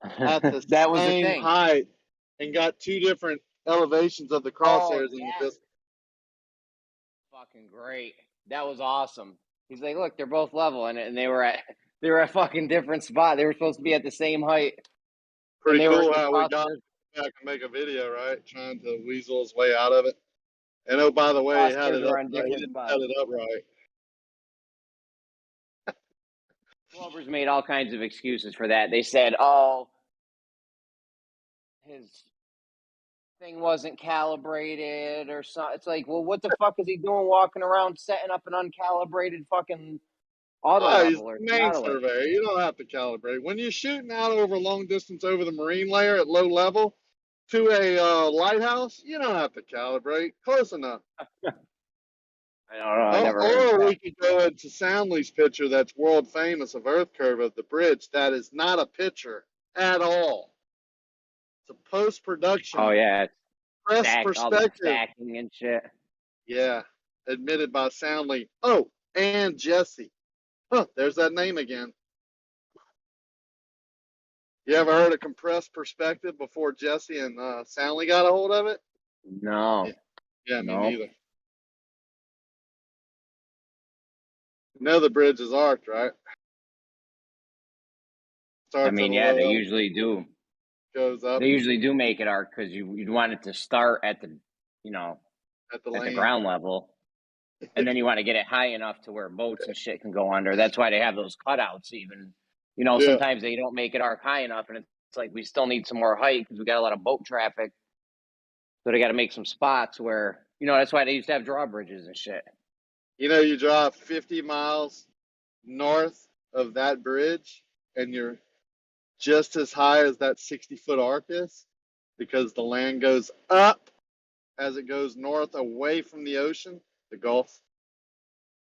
at the That was the same thing. height and got 2 different elevations of the crosshairs in the distance? Fucking great. That was awesome. He's like, look, they're both level, and they were at fucking different spot. They were supposed to be at the same height. Pretty cool how we got back and make a video, right? Trying to weasel his way out of it. And oh, by the way, he had it up. He didn't set it up right. Glover's made all kinds of excuses for that. They said, oh, his thing wasn't calibrated or something. It's like, well, what the fuck is he doing walking around setting up an uncalibrated fucking auto He's level or the main surveyor. You don't have to calibrate. When you're shooting out over long distance over the marine layer at low level to a lighthouse, you don't have to calibrate. Close enough. I don't know. I never heard Or that. we could go into Soundley's picture that's world famous of Earth curve of the bridge. That is not a picture at all. It's a post-production. Oh yeah, press all the perspective. stacking and shit. Yeah, admitted by Soundley. Oh, and Jesse. Huh, there's that name again. You ever heard of compressed perspective before Jesse and Soundley got a hold of it? No. Yeah, me No. neither. You know the bridge is arced, right? I mean, yeah, they usually do. Goes up. They usually do make it arc because you'd want it to start at the, at the the ground level, and then you want to get it high enough to where boats and shit can go under. That's why they have those cutouts. Even, Yeah. sometimes they don't make it arc high enough, and it's like we still need some more height because we got a lot of boat traffic. So they got to make some spots where, that's why they used to have drawbridges and shit. You drive 50 miles north of that bridge and you're just as high as that 60-foot arc is because the land goes up as it goes north away from the ocean, the Gulf.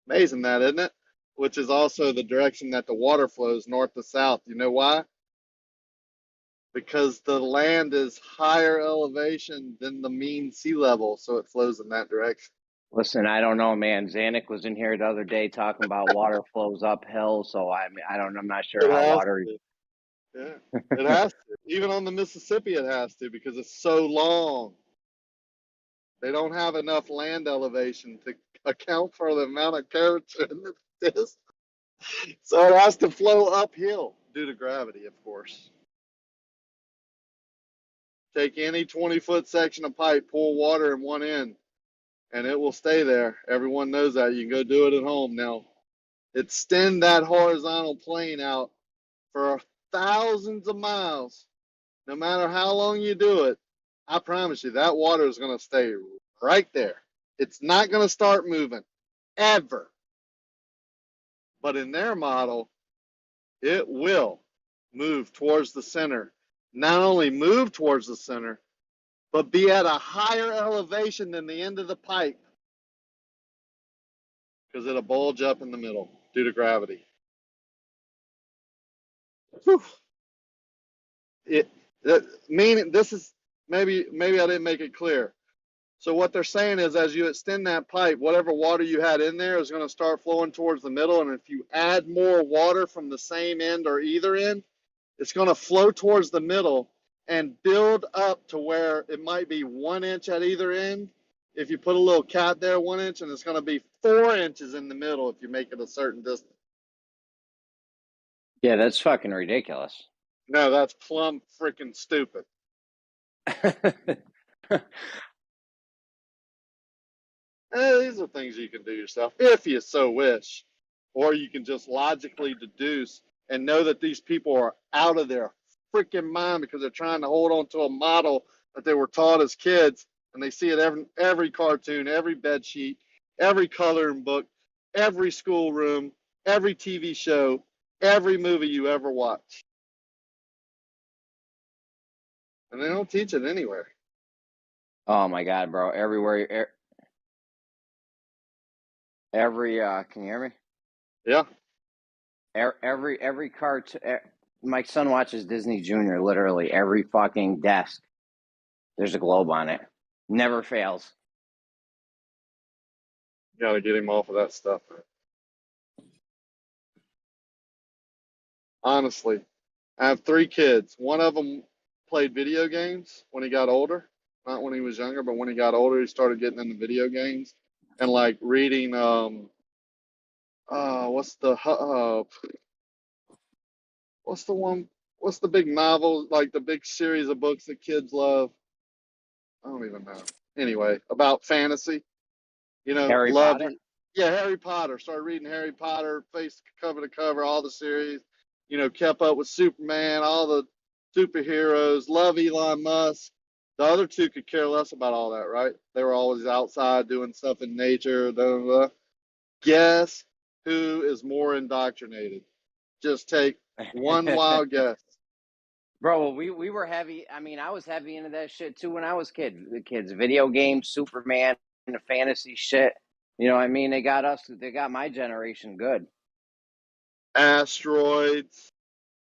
Amazing that, isn't it? Which is also the direction that the water flows north to south. You know why? Because the land is higher elevation than the mean sea level, so it flows in that direction. Listen, I don't know, man. Zanuck was in here the other day talking about water flows uphill. So I'm not sure how water. Yeah, it has to. Even on the Mississippi, it has to because it's so long. They don't have enough land elevation to account for the amount of curvature in this. So it has to flow uphill due to gravity, of course. Take any 20-foot section of pipe, pour water in one end, and it will stay there. Everyone knows that. You can go do it at home now. Extend that horizontal plane out for thousands of miles. No matter how long you do it, I promise you that water is going to stay right there. It's not going to start moving ever. But in their model, it will move towards the center. Not only move towards the center, but be at a higher elevation than the end of the pipe because it'll bulge up in the middle due to gravity. Whew. Meaning this is maybe I didn't make it clear. So what they're saying is as you extend that pipe, whatever water you had in there is going to start flowing towards the middle. And if you add more water from the same end or either end, it's going to flow towards the middle and build up to where it might be 1 inch at either end. If you put a little cat there, 1 inch, and it's going to be 4 inches in the middle if you make it a certain distance. Yeah, that's fucking ridiculous. No, that's plumb freaking stupid. These are things you can do yourself if you so wish. Or you can just logically deduce and know that these people are out of their freaking mind because they're trying to hold on to a model that they were taught as kids. And they see it every cartoon, every bed sheet, every coloring book, every schoolroom, every TV show, every movie you ever watch. And they don't teach it anywhere. Oh my God, bro! Everywhere, can you hear me? Yeah. Every cartoon, My son watches Disney Junior. Literally every fucking desk, there's a globe on it. Never fails. Gotta get him off of that stuff. Honestly, I have 3 kids. One of them played video games when he got older. Not when he was younger, but when he got older, he started getting into video games and like reading. What's the one? What's the big novel? Like the big series of books that kids love. I don't even know. Anyway, about fantasy. You know, Harry loved. Potter? Yeah, Harry Potter. Started reading Harry Potter, face cover to cover, all the series. You know, kept up with Superman, all the superheroes. Love Elon Musk. The other 2 could care less about all that, right? They were always outside doing stuff in nature. Blah, blah, blah. Guess who is more indoctrinated? Just take one wild guess. Bro, we were heavy. I mean, I was heavy into that shit too when I was kids. Video games, Superman, and the fantasy shit. You know what I mean? They got my generation good. Asteroids.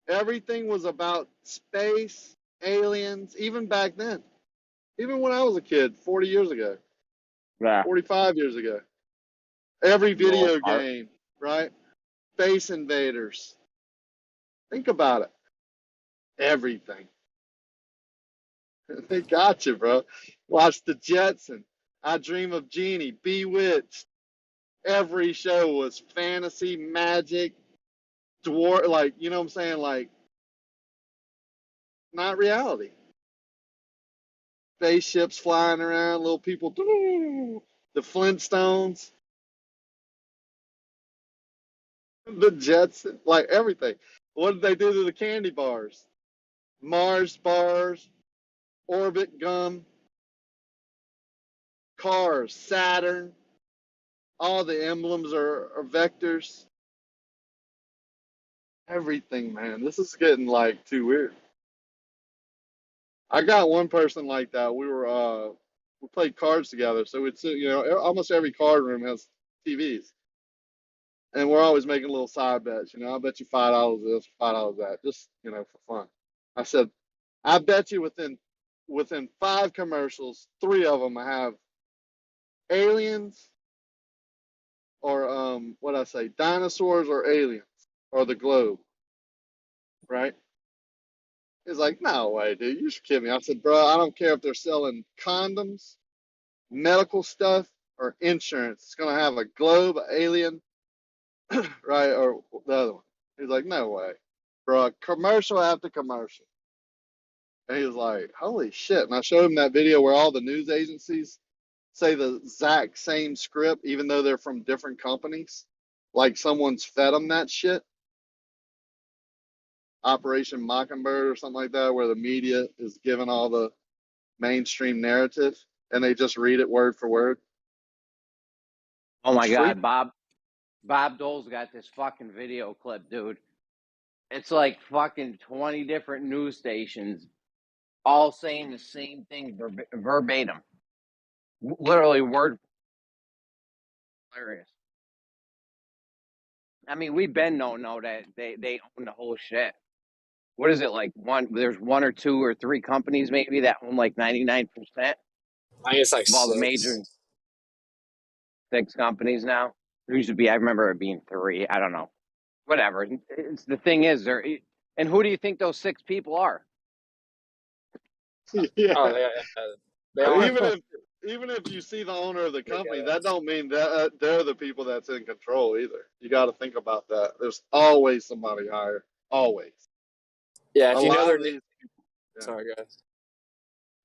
Everything was about space, aliens, even back then. Even when I was a kid, 40 years ago. Yeah. 45 years ago. Every video game, right? Space invaders. Think about it. Everything. They got you, bro. Watch the Jetsons. I Dream of Jeannie, Bewitched. Every show was fantasy, magic, dwarf, like, you know what I'm saying? Like, not reality. Spaceships flying around, little people, the Flintstones, the Jetsons, like everything. What did they do to the candy bars? Mars bars, Orbit gum, cars, Saturn. All the emblems are vectors. Everything, man. This is getting like too weird. I got one person like that. We played cards together, so we'd sit, you know, almost every card room has TVs. And we're always making little side bets, you know. I'll bet you $5 this, $5 that, just, you know, for fun. I said, I bet you within 5 commercials, 3 of them have aliens or what I say, dinosaurs or aliens or the globe, right? He's like, no way, dude, you should kid me. I said, bro, I don't care if they're selling condoms, medical stuff, or insurance. It's gonna have a globe, an alien, right, or the other one. He's like, no way, bro. Commercial after commercial. And he was like, holy shit. And I showed him that video where all the news agencies say the exact same script, even though they're from different companies. Like someone's fed them that shit. Operation Mockingbird or something like that, where the media is given all the mainstream narrative and they just read it word for word. Oh my God, Bob Dole's got this fucking video clip, dude. It's like fucking 20 different news stations all saying the same thing verbatim. Literally word. Hilarious. I mean, we've been know that they own the whole shit. What is it like? There's 1 or 2 or 3 companies maybe that own like 99%. I think it's like of all 6. the major 6 companies now. There used to be, I remember it being 3. I don't know. Whatever. It's the thing is, and who do you think those 6 people are? Yeah. Oh, they all even if you see the owner of the company, that don't mean that they're the people that's in control either. You got to think about that. There's always somebody higher. Always. Yeah, if A you know lot their of name. these- yeah. Sorry, guys.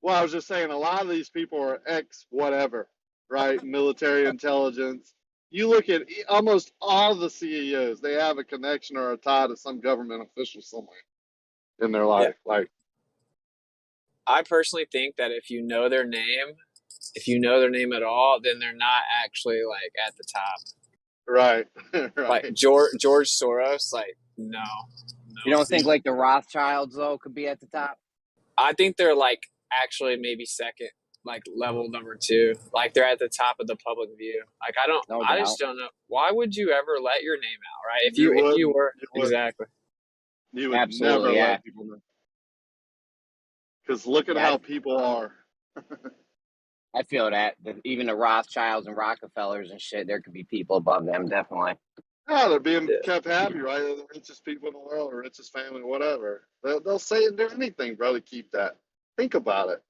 Well, I was just saying, a lot of these people are ex whatever, right? Military intelligence. You look at almost all the CEOs; they have a connection or a tie to some government official somewhere in their life. Yeah. Like, I personally think that if you know their name at all, then they're not actually like at the top. right, right. Like George Soros, like no. You don't think like the Rothschilds though could be at the top? I think they're like actually maybe second, like level number 2. Like they're at the top of the public view. Like I just don't know. Why would you ever let your name out, right? If you were wouldn't. exactly. You would Absolutely, never yeah. let people know. Because look at Yeah, how people are. I feel that. Even the Rothschilds and Rockefellers and shit, there could be people above them, definitely. Yeah, they're being kept happy, right? They're the richest people in the world, or richest family, whatever. They'll say and do anything, bro, to keep that. Think about it.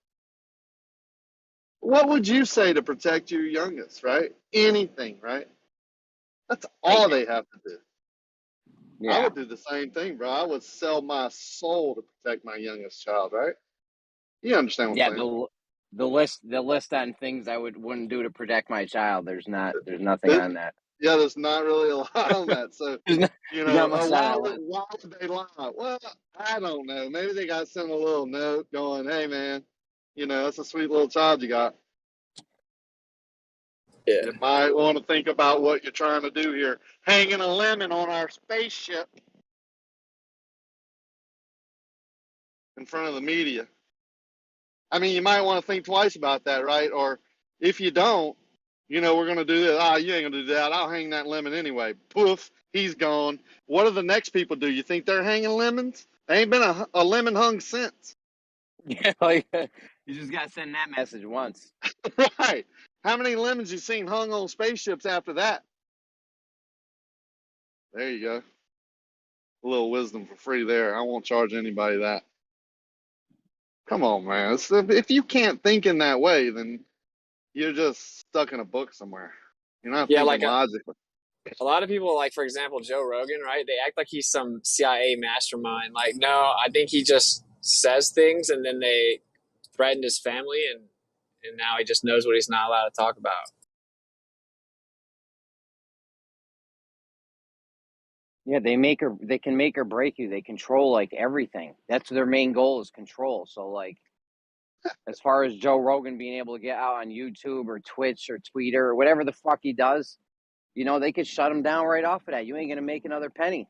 What would you say to protect your youngest, right? Anything, right? That's all they have to do. I Yeah. would do the same thing, bro. I would sell my soul to protect my youngest child, right? You understand what Yeah, I'm saying? the list on things I wouldn't do to protect my child. There's nothing on that. Yeah, there's not really a lot on that. So, There's not much on that list. why would they lie? Well, I don't know. Maybe they got sent a little note going, hey, man, that's a sweet little child you got. Yeah. You might want to think about what you're trying to do here. Hanging a lemon on our spaceship in front of the media. I mean, you might want to think twice about that, right? Or if you don't, we're going to do this. You ain't going to do that. I'll hang that lemon anyway. Poof, he's gone. What do the next people do? You think they're hanging lemons? There ain't been a lemon hung since. Yeah, you just got to send that message once. Right. How many lemons you seen hung on spaceships after that? There you go. A little wisdom for free there. I won't charge anybody that. Come on, man. If you can't think in that way, then you're just stuck in a book somewhere. You're not thinking logically. A lot of people, like, for example, Joe Rogan, right? They act like he's some CIA mastermind. Like, no, I think he just says things and then they threaten his family and now he just knows what he's not allowed to talk about. Yeah, they can make or break you. They control like everything. That's their main goal is control. So like as far as Joe Rogan being able to get out on YouTube or Twitch or Twitter or whatever the fuck he does, they could shut him down right off of that. You ain't gonna make another penny.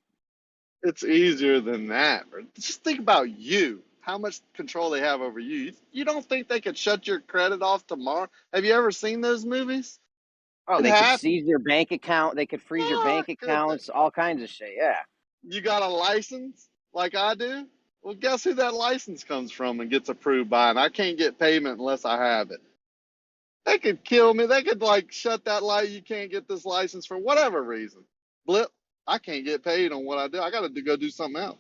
It's easier than that. Just think about you. How much control they have over you. You don't think they could shut your credit off tomorrow? Have you ever seen those movies? Oh, they could seize your bank account. They could freeze your bank accounts, all kinds of shit. Yeah. You got a license like I do? Well, guess who that license comes from and gets approved by? And I can't get payment unless I have it. They could kill me. They could shut that light. You can't get this license for whatever reason. Blip. I can't get paid on what I do. I got to go do something else.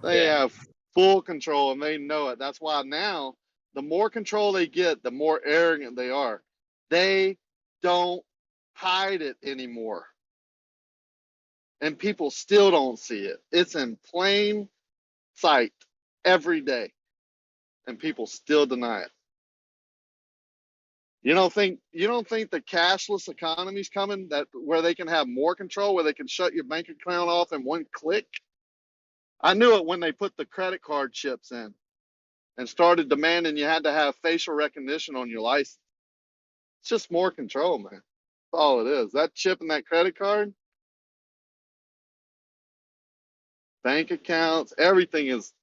They have full control and they know it. That's why now, the more control they get, the more arrogant they are. They don't hide it anymore. And people still don't see it. It's in plain sight every day. And people still deny it. You don't think the cashless economy is coming, that where they can have more control, where they can shut your bank account off in one click? I knew it when they put the credit card chips in and started demanding you had to have facial recognition on your license. It's just more control, man. That's all it is. That chip in that credit card, bank accounts, everything is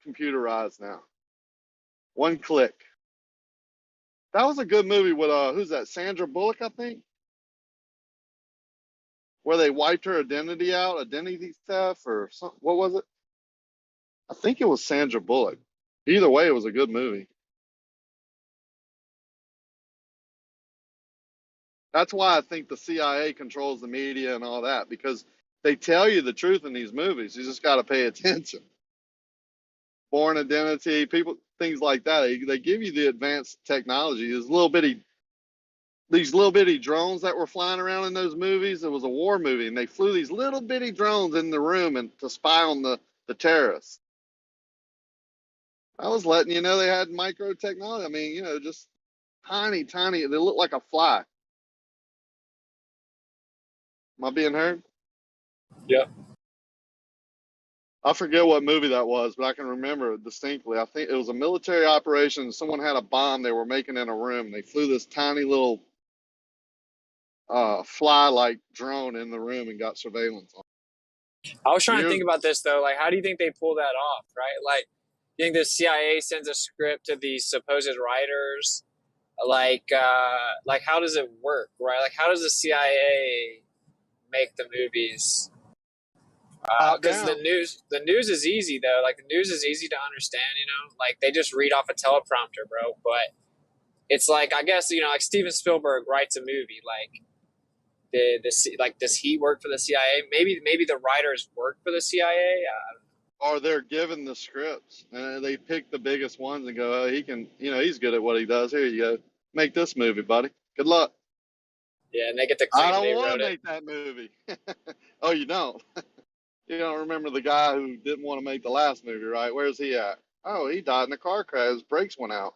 computerized now. One click. That was a good movie with who's that? Sandra Bullock, I think. Where they wiped her identity out, identity theft or something. What was it? I think it was Sandra Bullock. Either way, it was a good movie. That's why I think the CIA controls the media and all that, because they tell you the truth in these movies. You just got to pay attention. Born identity, people, things like that. They give you the advanced technology. These little bitty drones that were flying around in those movies. It was a war movie, and they flew these little bitty drones in the room and to spy on the terrorists. I was letting you know they had micro technology. I mean, just tiny. They look like a fly. Am I being heard? Yeah. I forget what movie that was, but I can remember it distinctly. I think it was a military operation. Someone had a bomb they were making in a room. They flew this tiny little fly-like drone in the room and got surveillance on it. I was trying to think about this, though. Like, how do you think they pull that off, right? Like, you think the CIA sends a script to these supposed writers? Like how does it work, right? Like, how does the CIA make the movies? Because the news is easy though. Like the news is easy to understand. You know, like they just read off a teleprompter, bro. But it's like I guess like Steven Spielberg writes a movie. Like like does he work for the CIA? Maybe the writers work for the CIA. Or they're given the scripts and they pick the biggest ones and go, oh, he can, he's good at what he does. Here you go, make this movie, buddy. Good luck. Yeah, and they get to claim I they don't want wrote to it. make that movie. Oh, you don't? You don't remember the guy who didn't want to make the last movie, right? Where's he at? Oh, he died in a car crash. His brakes went out.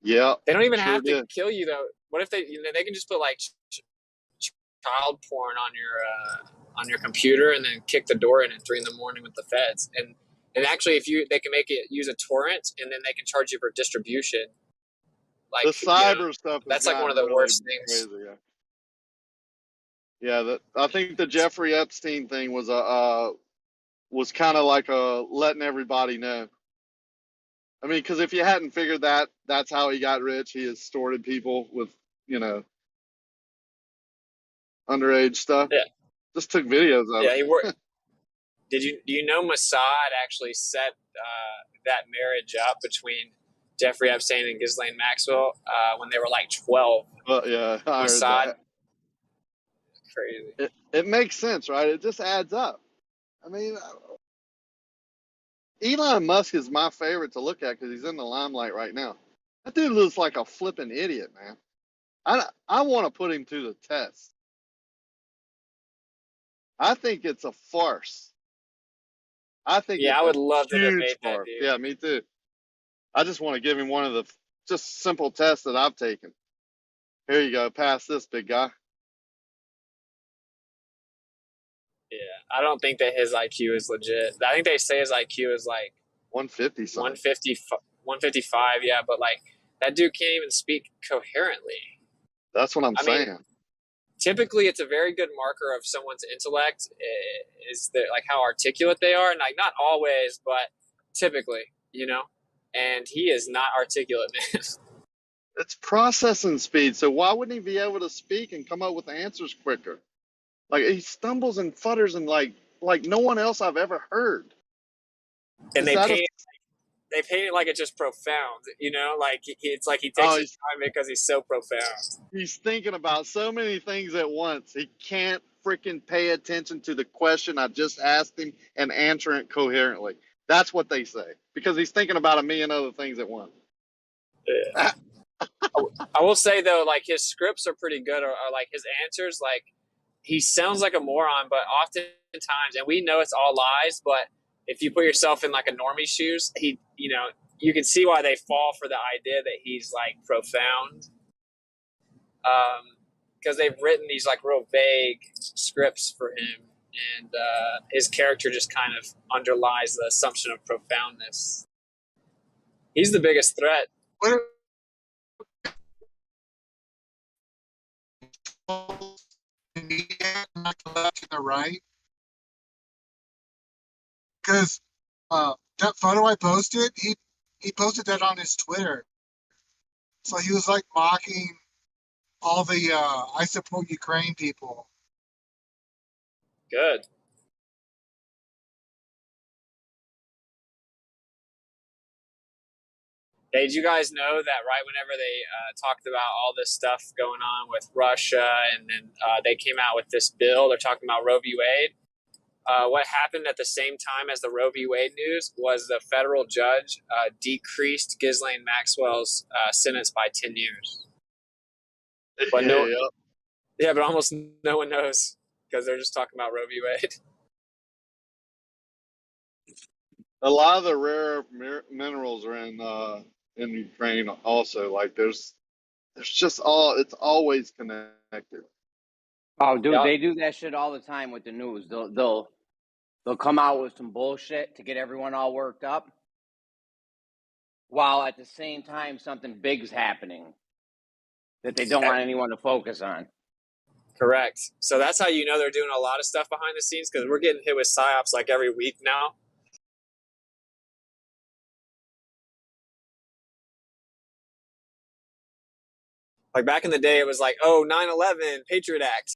Yeah. They don't even sure have to did. kill you though. What if they can just put like child porn on your computer and then kick the door in at 3 a.m. with the feds. And actually, they can make it use a torrent and then they can charge you for distribution. Like the cyber stuff. That's like one of the really worst things. Crazy, yeah. I think the Jeffrey Epstein thing was was kind of like letting everybody know. I mean, because if you hadn't figured that, that's how he got rich. He extorted people with underage stuff. Yeah. Just took videos of it. Yeah, he worked. Do you know Mossad actually set that marriage up between Jeffrey Epstein and Ghislaine Maxwell when they were like 12? Yeah, I heard Mossad. that. Crazy. It makes sense, right? It just adds up. I mean, Elon Musk is my favorite to look at because he's in the limelight right now. That dude looks like a flipping idiot, man. I want to put him to the test. I think it's a farce. I think I would love to debate that, dude. Yeah, me too. I just want to give him one of the just simple tests that I've taken. Here you go, pass this, big guy. Yeah, I don't think that his IQ is legit. I think they say his IQ is like 150 something. 155, yeah, but like that dude can't even speak coherently. That's what I'm saying. Mean, typically, it's a very good marker of someone's intellect is like how articulate they are, and like not always, but typically, And he is not articulate, man. It's processing speed. So why wouldn't he be able to speak and come up with answers quicker? Like he stumbles and futters and like no one else I've ever heard. And they paint it like it's just profound, Like it's like he takes his time because he's so profound. He's thinking about so many things at once. He can't freaking pay attention to the question I just asked him and answer it coherently. That's what they say because he's thinking about a million other things at once. Yeah. I will say though, like his scripts are pretty good, or like his answers, like he sounds like a moron, but oftentimes, and we know it's all lies, but if you put yourself in like a normie's shoes, you can see why they fall for the idea that he's like profound. Because they've written these like real vague scripts for him, and his character just kind of underlies the assumption of profoundness. He's the biggest threat. Not the left and the right, because that photo I posted, he posted that on his Twitter, so he was like mocking all the I support Ukraine people. Good. Hey, did you guys know that right whenever they talked about all this stuff going on with Russia, and then they came out with this bill, they're talking about Roe v. Wade. What happened at the same time as the Roe v. Wade news was the federal judge decreased Ghislaine Maxwell's sentence by 10 years. But but almost no one knows because they're just talking about Roe v. Wade. A lot of the rare minerals are in Ukraine also. Like there's just it's always connected. Oh, dude, they do that shit all the time with the news. They'll come out with some bullshit to get everyone all worked up, while at the same time something big's happening that they don't want anyone to focus on. Correct. So that's how you know they're doing a lot of stuff behind the scenes, because we're getting hit with psyops like every week now. Like back in the day, it was like, 9/11, Patriot Act.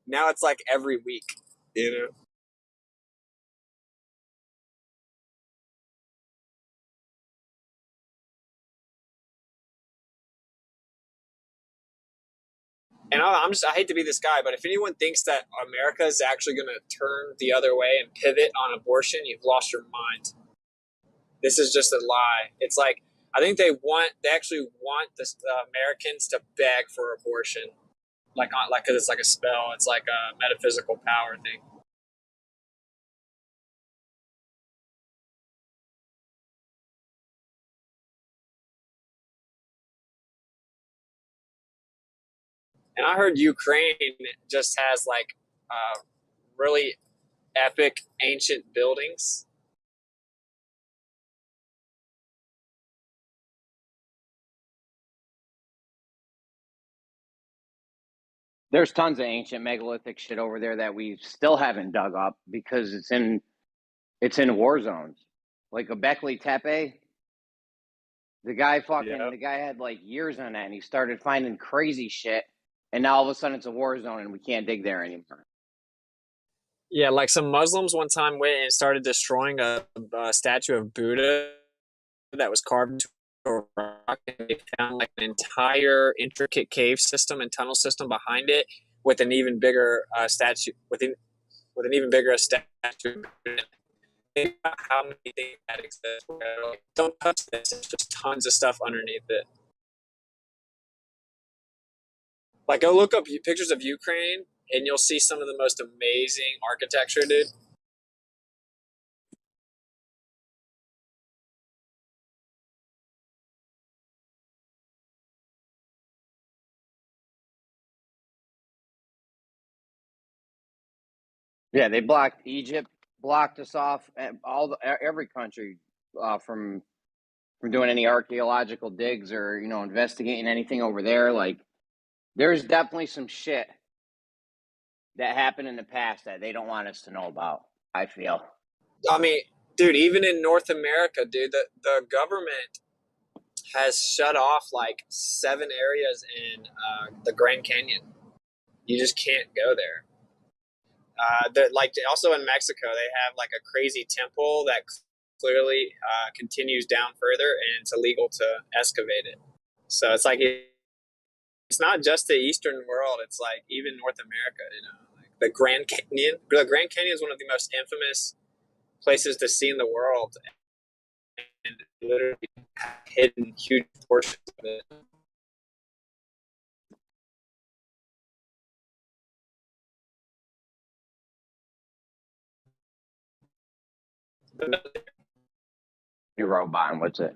Now it's like every week, And I hate to be this guy, but if anyone thinks that America is actually going to turn the other way and pivot on abortion, you've lost your mind. This is just a lie. It's like, I think they actually want the Americans to beg for abortion, because it's like a spell. It's like a metaphysical power thing. And I heard Ukraine just has like really epic ancient buildings. There's tons of ancient megalithic shit over there that we still haven't dug up because it's in war zones. Like Göbekli Tepe, the guy had like years on that, and he started finding crazy shit, and now all of a sudden it's a war zone and we can't dig there anymore. Yeah, like some Muslims one time went and started destroying a statue of Buddha that was carved into a rock, and they found like an entire intricate cave system and tunnel system behind it with an even bigger statue with an even bigger statue. Think about how many things that exist. Like, don't touch this. There's just tons of stuff underneath it. Like, go look up pictures of Ukraine, and you'll see some of the most amazing architecture, dude. Yeah, they blocked Egypt, blocked us off, every country from doing any archaeological digs or investigating anything over there. Like, there's definitely some shit that happened in the past that they don't want us to know about, I feel. I mean, dude, even in North America, dude, the government has shut off like 7 areas in the Grand Canyon. You just can't go there. Like also in Mexico, they have like a crazy temple that clearly continues down further, and it's illegal to excavate it. So it's like it's not just the Eastern world; it's like even North America. Like the Grand Canyon. The Grand Canyon is one of the most infamous places to see in the world, and literally hidden huge portions of it. Your robot, what's it?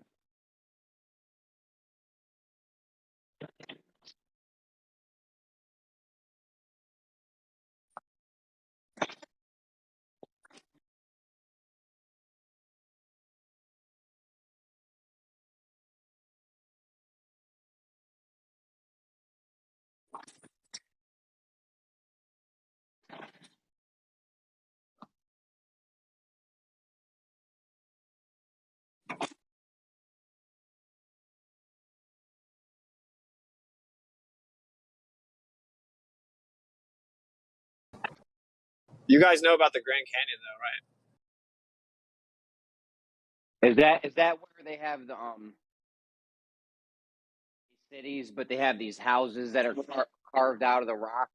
You guys know about the Grand Canyon, though, right? Is that where they have the cities, but they have these houses that are carved out of the rock?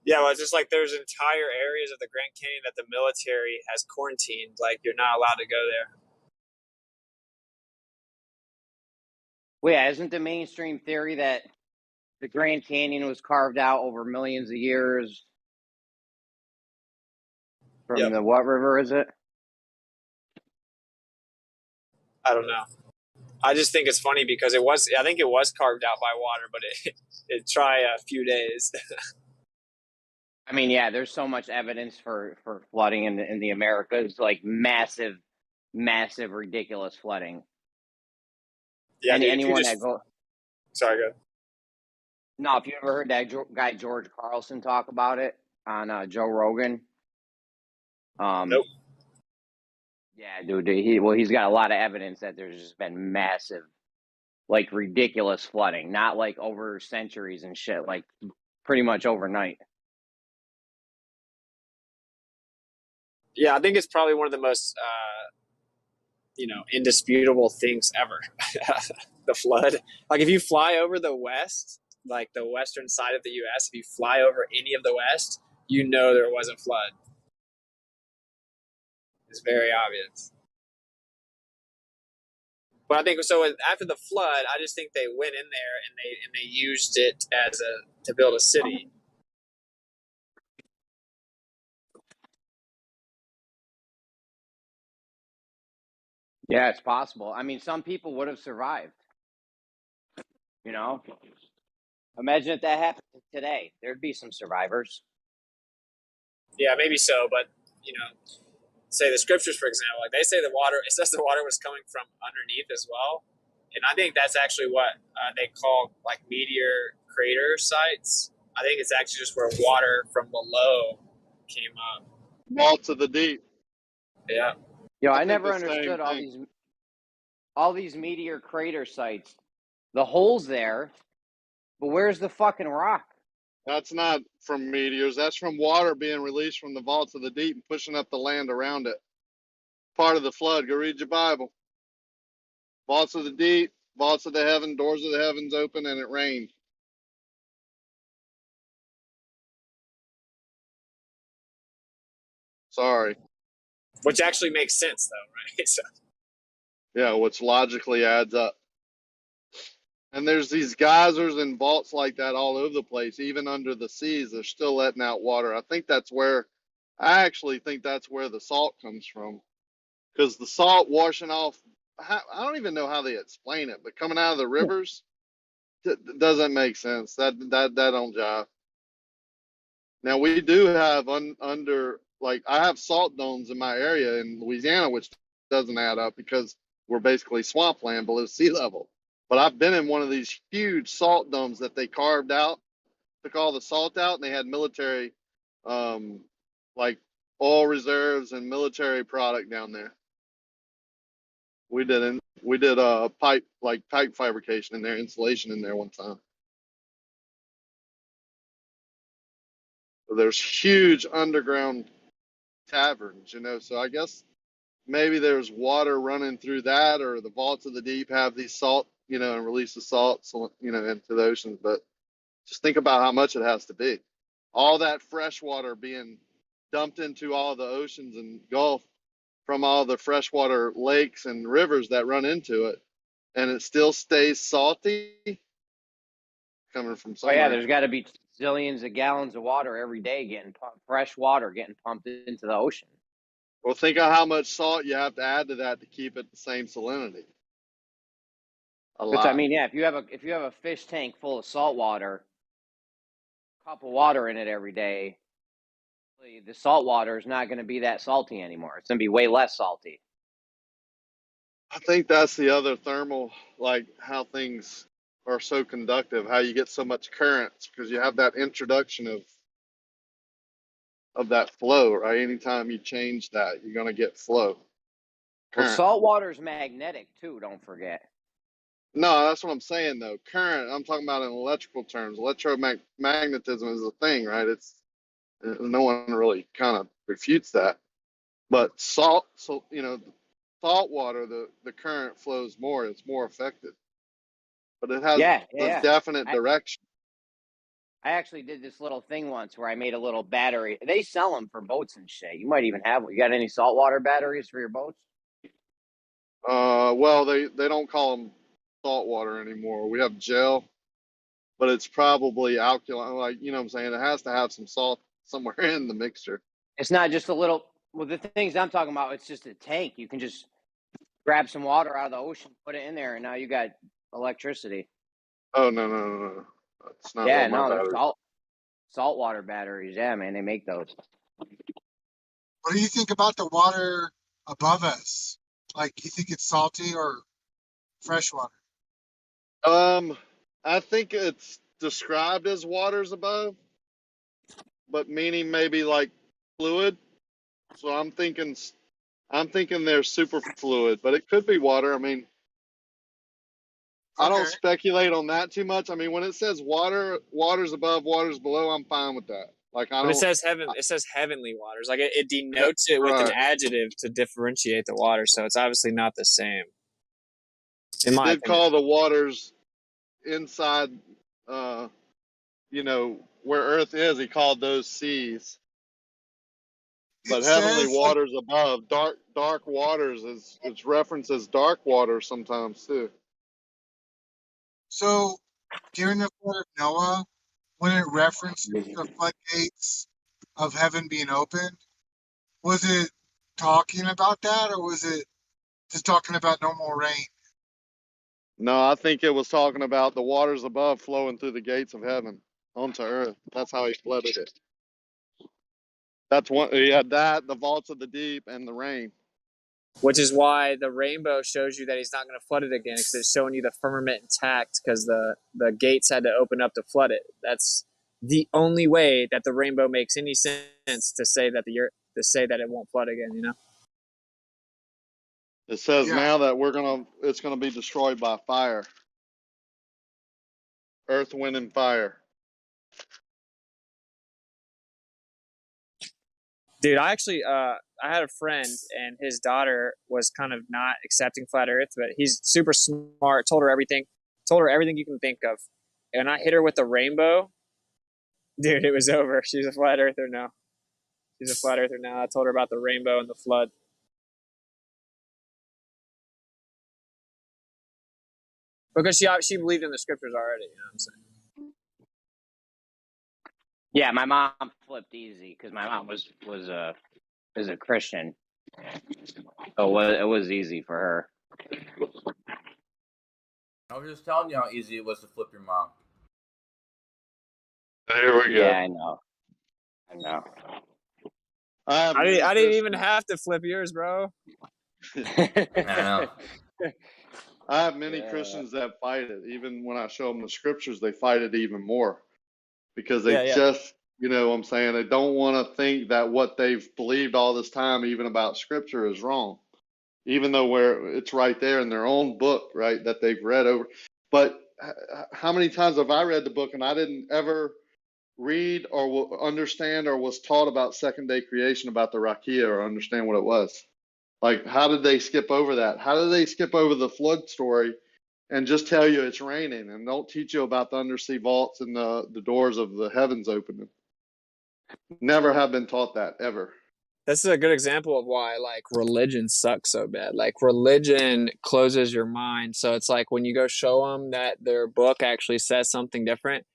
Yeah, well, it's just like there's entire areas of the Grand Canyon that the military has quarantined. Like, you're not allowed to go there. Well, yeah, isn't the mainstream theory that the Grand Canyon was carved out over millions of years from the what river is it? I don't know. I just think it's funny because I think it was carved out by water, but it try a few days. I mean, yeah, there's so much evidence for flooding in the Americas, like massive, ridiculous flooding. Yeah, and dude, anyone that goes. Sorry, go ahead. No, if you ever heard that guy George Carlson talk about it on Joe Rogan. Nope. Yeah, dude. He's got a lot of evidence that there's just been massive, like ridiculous flooding, not like over centuries and shit, like pretty much overnight. Yeah, I think it's probably one of the most indisputable things ever. The flood. Like if you fly over the West, like the western side of the U.S., if you fly over any of the West, there was a flood. It's very obvious. But I think so. After the flood, I just think they went in there and they used it to build a city. Yeah, it's possible. I mean, some people would have survived. Imagine if that happened today. There'd be some survivors. Yeah, maybe so. But say the scriptures, for example, like they say it says the water was coming from underneath as well. And I think that's actually what they call like meteor crater sites. I think it's actually just where water from below came up. Vaults of the deep. Yeah. I never understood all these meteor crater sites. The holes there, but where's the fucking rock? That's not from meteors. That's from water being released from the vaults of the deep and pushing up the land around it. Part of the flood. Go read your Bible. Vaults of the deep, vaults of the heaven, doors of the heavens open, and it rained. Sorry. Which actually makes sense, though, right? So. Yeah, which logically adds up. And there's these geysers and vaults like that all over the place. Even under the seas, they're still letting out water. I actually think that's where the salt comes from. Because the salt washing off, I don't even know how they explain it, but coming out of the rivers doesn't make sense. That don't jive. Now we do have I have salt domes in my area in Louisiana, which doesn't add up because we're basically swampland below sea level. But I've been in one of these huge salt domes that they carved out, took all the salt out, and they had military, like oil reserves and military product down there. We did pipe fabrication in there, insulation in there one time. There's huge underground taverns, so I guess maybe there's water running through that, or the vaults of the deep have these salt, and release the salt, into the oceans. But just think about how much it has to be. All that fresh water being dumped into all the oceans and Gulf from all the freshwater lakes and rivers that run into it, and it still stays salty coming from somewhere. Oh yeah, there's got to be zillions of gallons of water every day fresh water getting pumped into the ocean. Well, think of how much salt you have to add to that to keep it the same salinity. A lot. I mean, yeah, if you have a fish tank full of salt water, a cup of water in it every day, the salt water is not going to be that salty anymore. It's going to be way less salty. I think that's the other thermal, like how things are so conductive, how you get so much currents, because you have that introduction of that flow, right? Anytime you change that, you're going to get flow. Well, salt water is magnetic too, don't forget. No, that's what I'm saying though. Current, I'm talking about in electrical terms. Electromagnetism is a thing, right? No one really kind of refutes that. But salt water, the current flows more. It's more effective. But it has a definite direction. I actually did this little thing once where I made a little battery. They sell them for boats and shit. You might even have one. You got any saltwater batteries for your boats? Well, they don't call them salt water anymore. We have gel, but it's probably alkaline. Like, what I'm saying? It has to have some salt somewhere in the mixture. It's not just a little. Well, the things I'm talking about, it's just a tank. You can just grab some water out of the ocean, put it in there, and now you got electricity. Oh, no. That's not they're saltwater batteries. Yeah, man, they make those. What do you think about the water above us? Like, you think it's salty or fresh water? I think it's described as waters above, but meaning maybe like fluid. So I'm thinking they're super fluid, but it could be water. I mean, I don't speculate on that too much. I mean, when it says waters above, waters below, I'm fine with that. Like When it says heavenly waters, like it denotes it with an adjective to differentiate the water, so it's obviously not the same. He did call the waters inside, you know, where Earth is. He called those seas. But heavenly waters above, dark waters it's referenced as dark waters sometimes too. So during the flood of Noah, when it referenced the floodgates of heaven being opened, was it talking about that, or was it just talking about no more rain? No, I think it was talking about the waters above flowing through the gates of heaven onto earth. That's how he flooded it. That's one. He had that, the vaults of the deep, and the rain. Which is why the rainbow shows you that he's not going to flood it again, because it's showing you the firmament intact, because the gates had to open up to flood it. That's the only way that the rainbow makes any sense to say that it won't flood again. You know. It says now that it's gonna be destroyed by fire, earth, wind, and fire. Dude, I actually, I had a friend, and his daughter was kind of not accepting flat Earth, but he's super smart. Told her everything you can think of, and I hit her with the rainbow. Dude, it was over. She's a flat earther now. I told her about the rainbow and the flood. Because she believed in the scriptures already. You know what I'm saying? Yeah, my mom flipped easy because my mom was a Christian, so it was easy for her. I was just telling you how easy it was to flip your mom. Here we go. Yeah, I know. I didn't even have to flip yours, bro. I know. I have many Christians that fight it. Even when I show them the scriptures, they fight it even more because they just, you know what I'm saying, they don't want to think that what they've believed all this time, even about scripture, is wrong. Even though it's right there in their own book, right, that they've read over. But how many times have I read the book and I didn't ever read or understand or was taught about second-day creation, about the Rakia, or understand what it was? Like, how did they skip over that? How did they skip over the flood story and just tell you it's raining and don't teach you about the undersea vaults and the doors of the heavens opening? Never have been taught that, ever. This is a good example of why, like, religion sucks so bad. Like, religion closes your mind. So it's like when you go show them that their book actually says something different,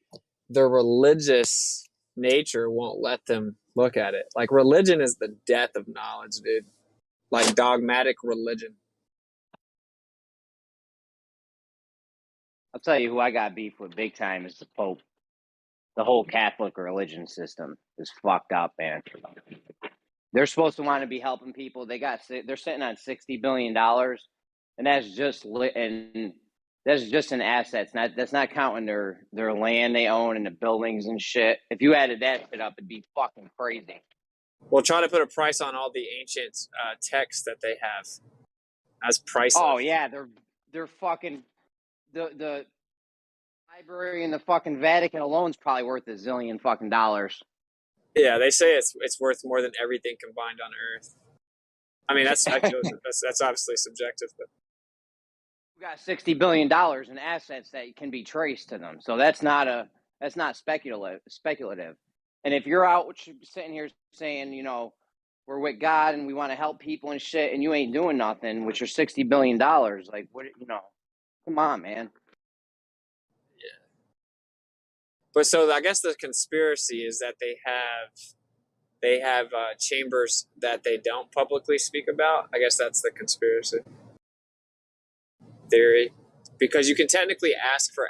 their religious nature won't let them look at it. Like, religion is the death of knowledge, dude. Like, dogmatic religion. I'll tell you who I got beef with big time is the Pope. The whole Catholic religion system is fucked up, man. They're supposed to want to be helping people. They're sitting on $60 billion, and that's just in assets. That's not counting their land they own and the buildings and shit. If you added that shit up, it'd be fucking crazy. We'll try to put a price on all the ancient texts that they have as priceless. Oh yeah, they're fucking the library in the fucking Vatican alone is probably worth $1 zillion fucking dollars. Yeah, they say it's worth more than everything combined on Earth. I mean, that's obviously subjective, but we got $60 billion in assets that can be traced to them. So that's not speculative. And if you're out sitting here saying, you know, we're with God and we want to help people and shit, and you ain't doing nothing with your $60 billion, like, what, you know, come on, man. Yeah. But so I guess the conspiracy is that they have chambers that they don't publicly speak about. I guess that's the conspiracy theory, because you can technically ask for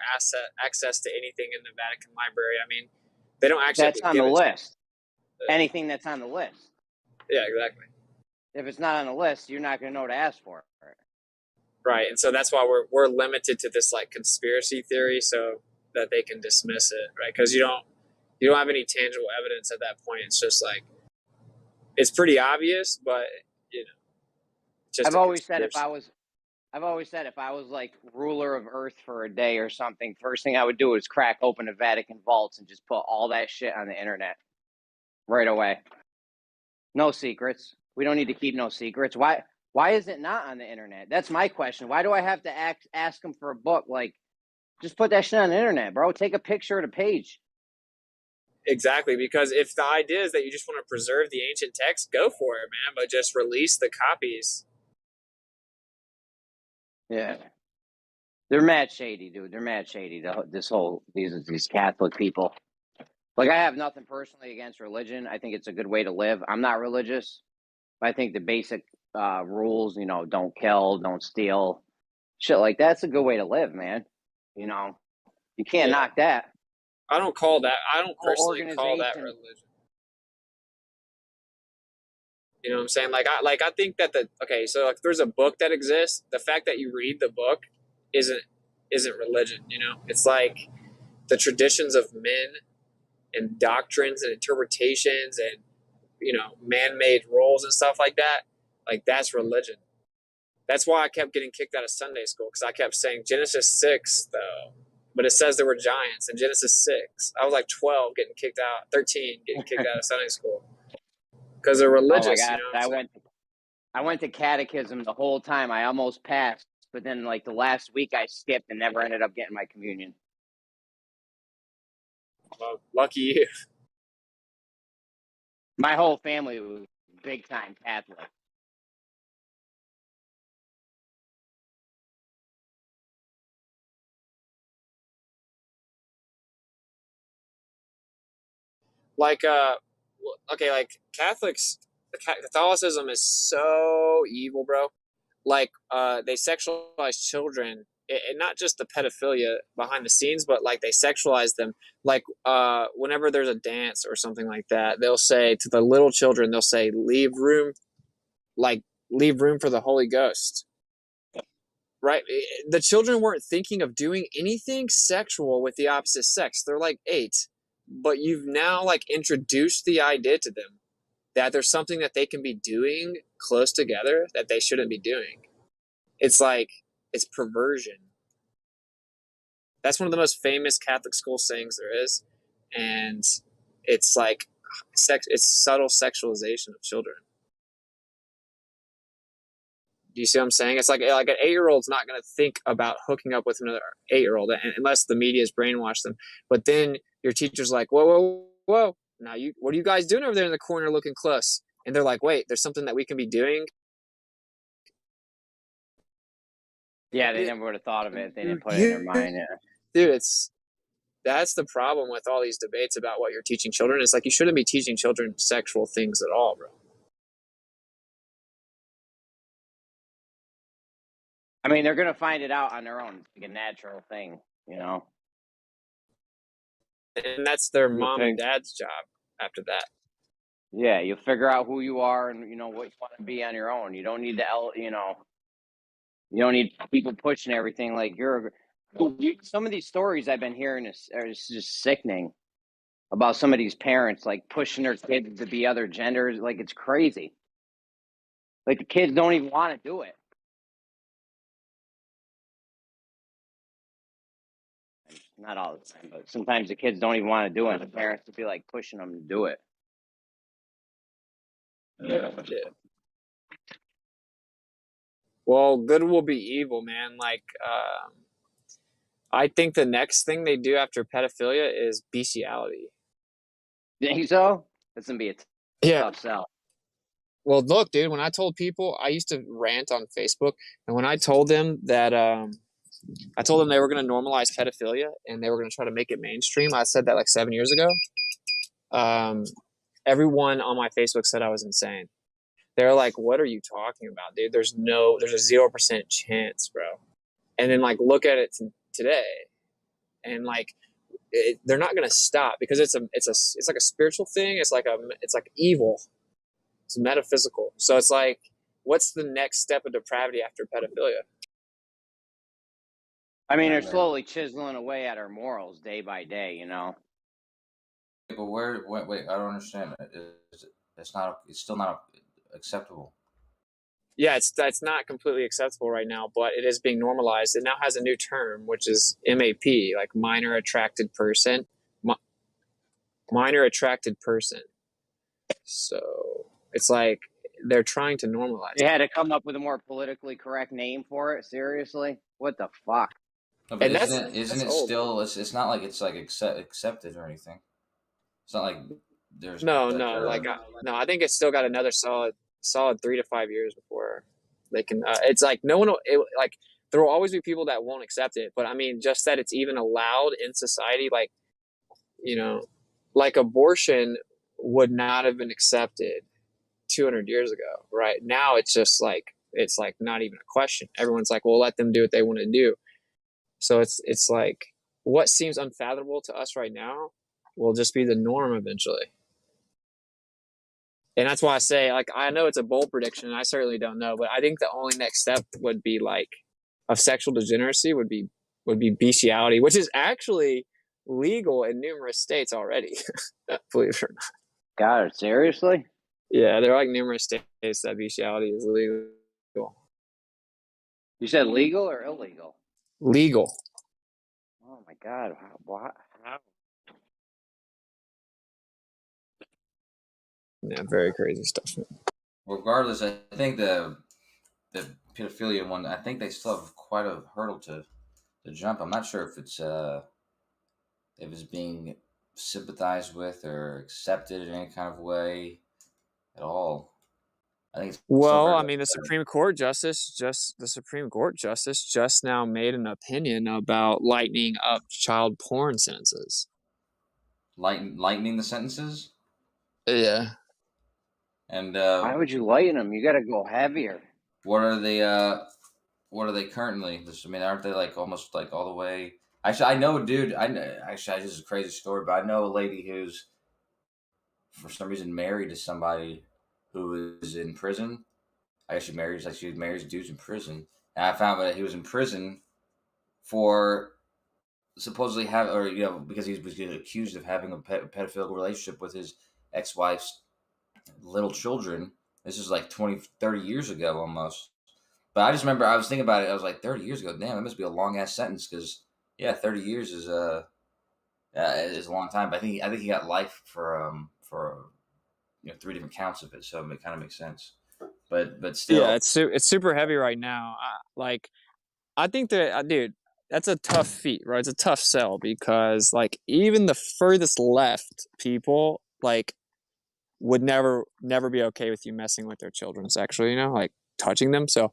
access to anything in the Vatican library. I mean, they don't actually. That's on the list. Anything that's on the list. Yeah, exactly. If it's not on the list, you're not going to know to ask for it. Right, and so that's why we're limited to this like conspiracy theory, so that they can dismiss it, right? Because you don't have any tangible evidence at that point. It's just like it's pretty obvious, but you know. I've always said if I always said if I was like ruler of Earth for a day or something, first thing I would do is crack open the Vatican vaults and just put all that shit on the internet right away. No secrets. We don't need to keep no secrets. Why is it not on the internet? That's my question. Why do I have to ask them for a book? Like, just put that shit on the internet, bro. Take a picture of the page. Exactly, because if the idea is that you just want to preserve the ancient text, go for it, man. But just release the copies. Yeah, they're mad shady, dude. They're mad shady. These Catholic people. Like, I have nothing personally against religion. I think it's a good way to live. I'm not religious, but I think the basic rules, you know, don't kill, don't steal, shit like that's a good way to live, man. You know, you can't knock that. I don't personally call that religion. You know what I'm saying? I think that so like there's a book that exists. The fact that you read the book isn't religion, you know? It's like the traditions of men and doctrines and interpretations and, you know, man-made rules and stuff like that. Like, that's religion. That's why I kept getting kicked out of Sunday school, because I kept saying Genesis 6, though. But it says there were giants in Genesis 6. I was like 12 getting kicked out, 13 getting kicked out of Sunday school. Because they're religious, oh my God. you know. I went to catechism the whole time. I almost passed, but then like the last week I skipped and never ended up getting my communion. Well, lucky you. My whole family was big time Catholic. Like Catholicism is so evil, bro. Like they sexualize children, and not just the pedophilia behind the scenes, but like they sexualize them. Like whenever there's a dance or something like that, they'll say to the little children, they'll say, leave room for the Holy Ghost. Right? The children weren't thinking of doing anything sexual with the opposite sex. They're like 8. But you've now like introduced the idea to them that there's something that they can be doing close together that they shouldn't be doing. It's like, it's perversion. That's one of the most famous Catholic school sayings there is. And it's like, it's subtle sexualization of children. Do you see what I'm saying? It's like an 8-year-old's not going to think about hooking up with another 8-year-old unless the media's brainwashed them. But then your teacher's like, whoa. Now, what are you guys doing over there in the corner looking close? And they're like, wait, there's something that we can be doing. Yeah, they never would have thought of it. They didn't put it in their mind. Yeah. Dude, that's the problem with all these debates about what you're teaching children. It's like you shouldn't be teaching children sexual things at all, bro. I mean, they're going to find it out on their own. It's like a natural thing, you know? And that's their mom and dad's job after that. Yeah, you'll figure out who you are and, you know, what you want to be on your own. You don't need you don't need people pushing everything like some of these stories I've been hearing are just sickening about some of these parents, like pushing their kids to be other genders. Like, it's crazy. Like, the kids don't even want to do it. Not all the time, but sometimes the kids don't even want to do it. The parents would be like pushing them to do it. Yeah. Well, good will be evil, man. Like, I think the next thing they do after pedophilia is bestiality. You think so? That's gonna be a tough sell. Well, look, dude. When I told people, I used to rant on Facebook, and when I told them that, I told them they were going to normalize pedophilia and they were going to try to make it mainstream. I said that like 7 years ago. Everyone on my Facebook said I was insane. They're like, what are you talking about, dude? There's a 0% chance, bro. And then like, look at it today. And like, they're not going to stop because it's like a spiritual thing. It's like evil. It's metaphysical. So it's like, what's the next step of depravity after pedophilia? I mean, they're slowly chiseling away at our morals day by day, you know. But wait, I don't understand. It's still not acceptable. yeah, it's not completely acceptable right now, but it is being normalized. It now has a new term, which is MAP, like minor attracted person. Minor attracted person. So it's like they're trying to normalize They it. had to come up with a more politically correct name for it. Seriously, what the fuck? No, but And isn't it old. still? It's not like it's like accepted or anything. It's not like there's No, like, no. I think it's still got another solid 3 to 5 years before they can. It's like no one will, like there will always be people that won't accept it. But I mean, just that it's even allowed in society, like, you know, like abortion would not have been accepted 200 years ago, right? Now it's just like it's like not even a question. Everyone's like, well, let them do what they want to do. So it's like what seems unfathomable to us right now will just be the norm eventually. And that's why I say, like, I know it's a bold prediction, and I certainly don't know, but I think the only next step would be like of sexual degeneracy would be bestiality, which is actually legal in numerous states already. Believe it or not. God, seriously? Yeah, there are like numerous states that bestiality is legal. You said legal or illegal? Legal. Oh my God! What? How? Yeah, very crazy stuff. regardless, I think the pedophilia one, I think they still have quite a hurdle to jump. I'm not sure if it's being sympathized with or accepted in any kind of way at all. I think it's well, I mean, the Supreme Court justice just now made an opinion about lightening up child porn sentences. Lightening the sentences? Yeah. And why would you lighten them? You got to go heavier. What are they? What are they currently? I mean, aren't they like almost like all the way? Actually, I know a dude. This is a crazy story, but I know a lady who's for some reason married to somebody who is in prison. I guess she marries dudes in prison, and I found that he was in prison for supposedly because he was getting accused of having a pedophilic relationship with his ex-wife's little children. This is like 20, 30 years ago almost. But I just remember I was thinking about it. I was like, 30 years ago, damn, that must be a long ass sentence because 30 years is a long time. But I think he got life for 3 different counts of it, so it kind of makes sense. But still, yeah, it's super heavy right now. I think that, dude, that's a tough feat, right? It's a tough sell because like even the furthest left people like would never be okay with you messing with their children sexually, like touching them. So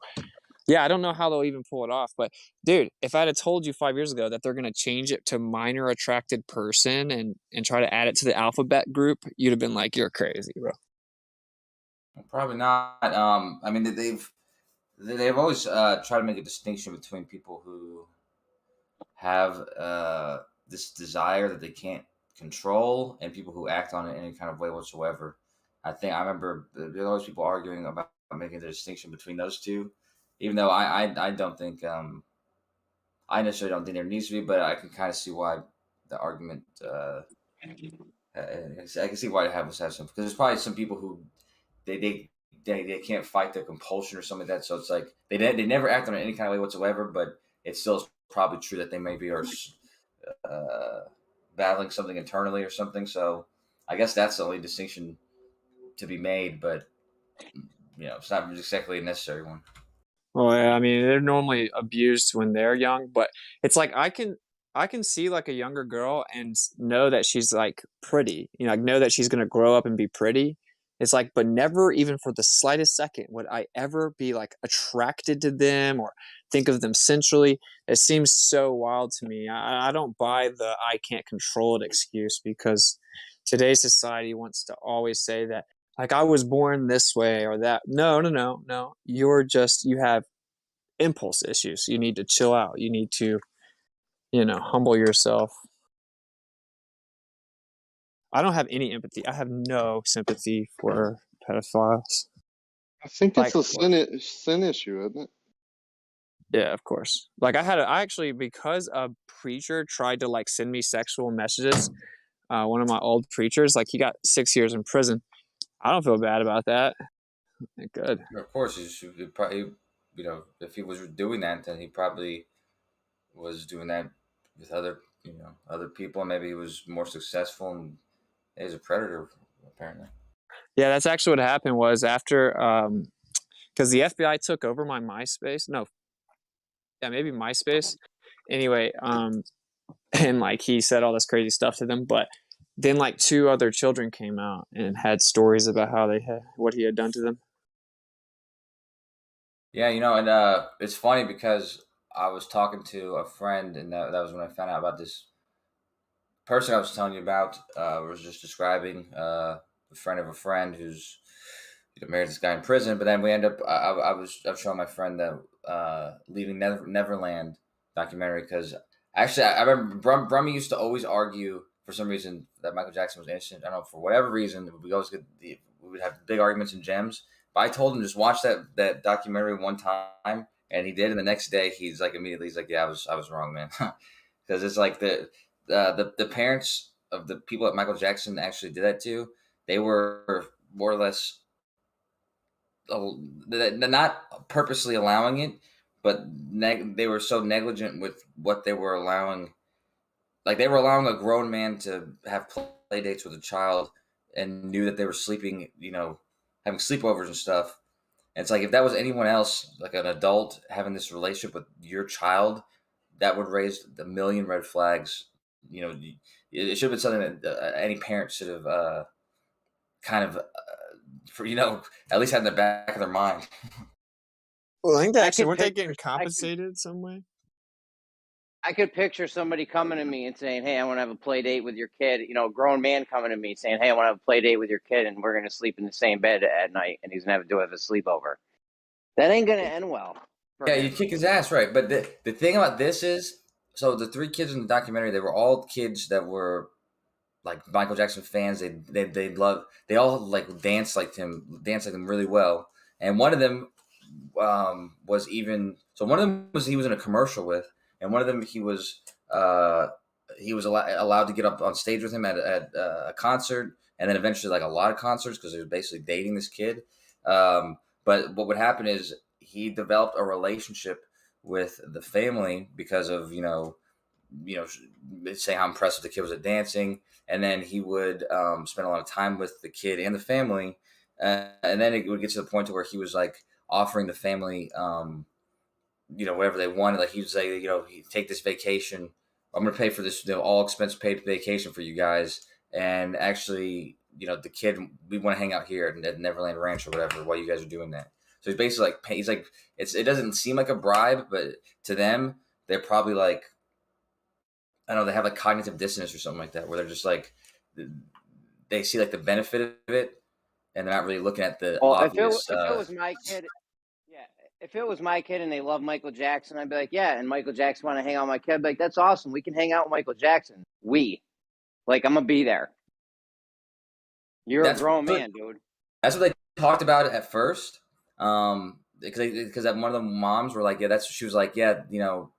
yeah, I don't know how they'll even pull it off. But dude, if I had told you 5 years ago that they're gonna change it to minor attracted person and try to add it to the alphabet group, you'd have been like, you're crazy, bro. Probably not. I mean, they've always tried to make a distinction between people who have this desire that they can't control and people who act on it in any kind of way whatsoever. I remember there's always people arguing about making the distinction between those two, even though I don't think I necessarily don't think there needs to be, but I can kind of see why the argument. I can see why they have some because there's probably some people who they can't fight their compulsion or something like that. So it's like they never act on it in any kind of way whatsoever, but it still is probably true that they maybe are battling something internally or something. So I guess that's the only distinction to be made, but it's not exactly a necessary one. Well, yeah, I mean, they're normally abused when they're young, but it's like I can see like a younger girl and know that she's like pretty, like know that she's gonna grow up and be pretty. It's like, but never even for the slightest second would I ever be like attracted to them or think of them sensually. It seems so wild to me. I don't buy the I can't control it excuse because today's society wants to always say that like I was born this way or that. No. You have impulse issues. You need to chill out. You need to, humble yourself. I don't have any empathy. I have no sympathy for pedophiles. I think it's a sin issue, isn't it? Yeah, of course. Like I actually, because a preacher tried to like send me sexual messages, one of my old preachers, like he got 6 years in prison. I don't feel bad about that. Good. Of course, he should probably, you know, if he was doing that, then he probably was doing that with other, you know, other people. Maybe he was more successful, and he's a predator apparently. Yeah, that's actually what happened. Was after because the FBI took over my MySpace. No, yeah, maybe MySpace. Anyway, and like he said all this crazy stuff to them, but then like 2 other children came out and had stories about how they had what he had done to them. Yeah, you know, and it's funny because I was talking to a friend, and that was when I found out about this person I was telling you about. Was just describing a friend of a friend who's, you know, married this guy in prison. But then we end up. I was showing my friend the Leaving Neverland documentary, because actually I remember Brummy used to always argue for some reason that Michael Jackson was innocent. I don't know, for whatever reason we would have big arguments in gems. But I told him, just watch that documentary one time, and he did. And the next day he's like, yeah, I was wrong, man, because it's like the parents of the people that Michael Jackson actually did that to, they were more or less not purposely allowing it, but they were so negligent with what they were allowing. Like, they were allowing a grown man to have play dates with a child, and knew that they were sleeping, you know, having sleepovers and stuff. And it's like, if that was anyone else, like an adult having this relationship with your child, that would raise a million red flags. You know, it should have been something that any parent should have kind of, for, you know, at least had in the back of their mind. Well, I think that actually weren't they getting compensated some way? I could picture somebody coming to me and saying, "Hey, I want to have a play date with your kid." You know, a grown man coming to me saying, "Hey, I want to have a play date with your kid, and we're going to sleep in the same bed at night, and he's going to have to do it as a sleepover." That ain't going to end well. Yeah, you kick his ass, right? But the thing about this is, so the 3 kids in the documentary, they were all kids that were like Michael Jackson fans. They all like danced like him really well. And one of them was even, so one of them was he was in a commercial with, and one of them he was allowed to get up on stage with him at a concert, and then eventually like a lot of concerts, because he was basically dating this kid. But what would happen is he developed a relationship with the family because of, you know, saying how impressive the kid was at dancing, and then he would spend a lot of time with the kid and the family, and then it would get to the point to where he was like offering the family, you know, whatever they wanted. Like, he would say, you know, take this vacation. I'm going to pay for this, you know, all expense paid vacation for you guys. And actually, you know, the kid, we want to hang out here at Neverland Ranch or whatever while you guys are doing that. So he's basically like, he's like, it doesn't seem like a bribe, but to them, they're probably like, I don't know, they have like cognitive dissonance or something like that, where they're just like, they see like the benefit of it, and they're not really looking at the obvious. If it was my kid, yeah, if it was my kid and they love Michael Jackson, I'd be like, yeah, and Michael Jackson want to hang out with my kid, I'd be like, that's awesome. We can hang out with Michael Jackson. Like, I'm gonna be there. You're a grown man, dude. That's what they talked about at first, because one of the moms were like, yeah, she was like, yeah, you know,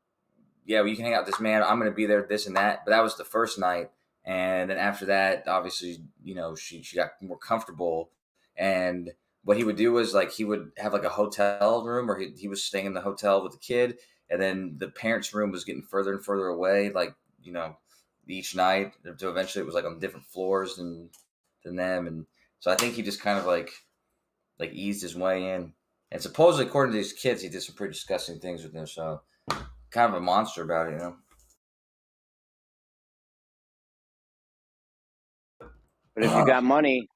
yeah, well, you can hang out with this man. I'm going to be there, this and that. But that was the first night. And then after that, obviously, you know, she got more comfortable. And what he would do was, like, he would have like a hotel room, or he was staying in the hotel with the kid. And then the parents' room was getting further and further away, like, you know, each night. So eventually it was like on different floors than them. And so I think he just kind of like eased his way in. And supposedly, according to these kids, he did some pretty disgusting things with them. So kind of a monster about it, you know. But if you got money,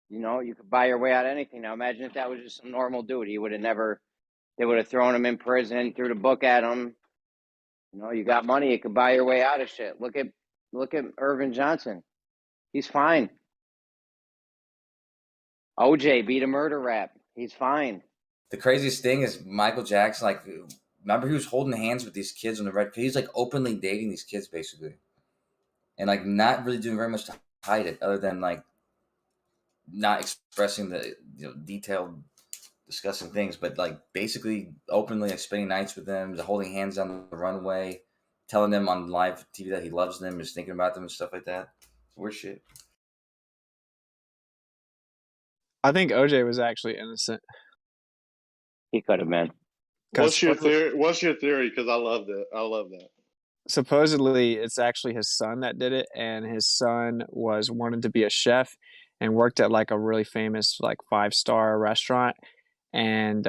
you know, you could buy your way out of anything. Now imagine if that was just some normal dude. They would have thrown him in prison, threw the book at him. You know, you got money, you could buy your way out of shit. Look at Irvin Johnson. He's fine. OJ beat a murder rap. He's fine. The craziest thing is Michael Jackson, like, remember he was holding hands with these kids on the red. He's like openly dating these kids basically, and like not really doing very much to hide it, other than like not expressing the, you know, detailed, discussing things, but like basically openly like spending nights with them, holding hands on the runway, telling them on live TV that he loves them, is thinking about them and stuff like that. It's weird shit. I think OJ was actually innocent. He could have been. What's your theory? What's your theory? Because I love that. I love that. Supposedly, it's actually his son that did it, and his son wanted to be a chef and worked at like a really famous like 5-star restaurant. And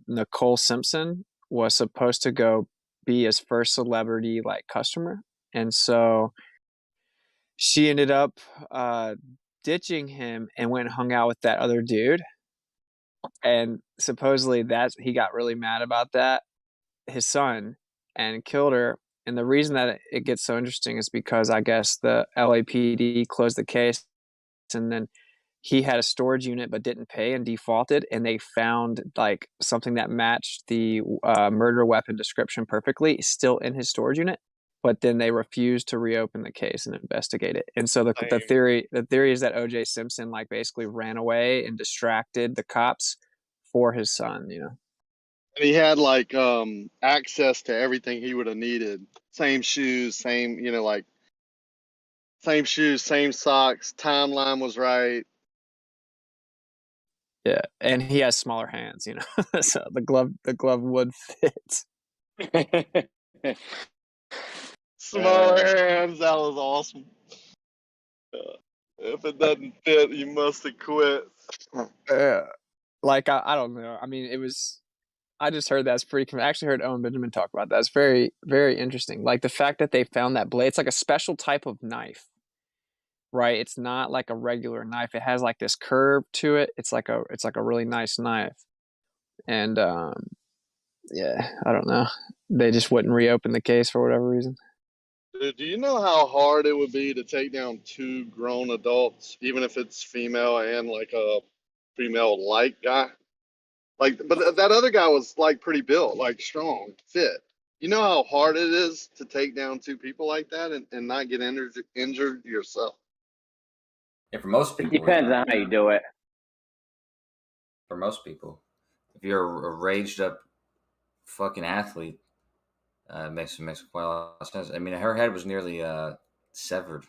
Nicole Simpson was supposed to go be his first celebrity like customer, and so she ended up ditching him and went and hung out with that other dude. And supposedly he got really mad about that, his son, and killed her. And the reason that it gets so interesting is because I guess the LAPD closed the case, and then he had a storage unit but didn't pay and defaulted, and they found like something that matched the murder weapon description perfectly still in his storage unit. But then they refused to reopen the case and investigate it. And so the theory is that OJ Simpson like basically ran away and distracted the cops for his son, you know. And he had like access to everything he would have needed. Same shoes, same, you know, like same shoes, same socks, timeline was right. Yeah, and he has smaller hands, you know. So the glove would fit. Smaller hands, that was awesome. If it doesn't fit, you must have quit. Like I don't know. I mean, I just heard that's pretty. I actually heard Owen Benjamin talk about that. It's very, very interesting. Like the fact that they found that blade. It's like a special type of knife, right? It's not like a regular knife. It has like this curve to it. It's like a really nice knife. And yeah, I don't know. They just wouldn't reopen the case for whatever reason. Dude, do you know how hard it would be to take down 2 grown adults, even if it's female and like a female-like guy? Like, but that other guy was like pretty built, like strong, fit. You know how hard it is to take down 2 people like that and not get injured yourself? Yeah, for most people. It depends on how you do it. For most people. If you're a raged up fucking athlete, it makes quite a lot of sense. I mean, her head was nearly severed.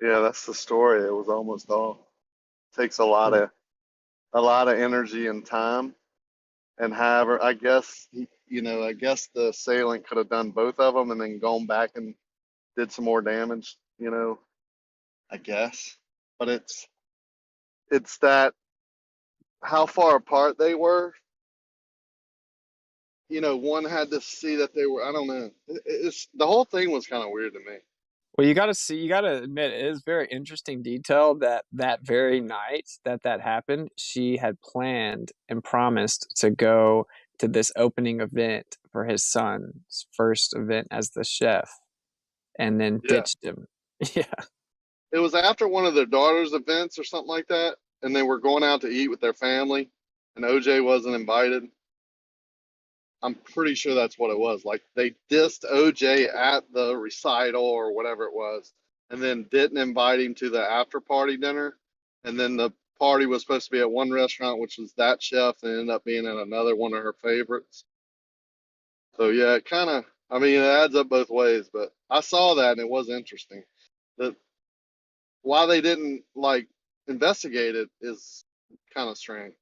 Yeah, that's the story. It was almost all. Takes a lot of energy and time. And however, I guess the assailant could have done both of them and then gone back and did some more damage, you know, I guess. But it's that how far apart they were. You know, one had to see that they were, I don't know. It's the whole thing was kind of weird to me. Well, you got to admit, it is very interesting detail that very night that happened, she had planned and promised to go to this opening event for his son's first event as the chef, and then ditched him. Yeah. It was after one of their daughter's events or something like that, and they were going out to eat with their family, and OJ wasn't invited. I'm pretty sure that's what it was. Like they dissed OJ at the recital or whatever it was, and then didn't invite him to the after party dinner. And then the party was supposed to be at one restaurant, which was that chef, and ended up being at another one of her favorites. So yeah, it kind of, I mean, it adds up both ways. But I saw that and it was interesting. That why they didn't like investigate it is kind of strange.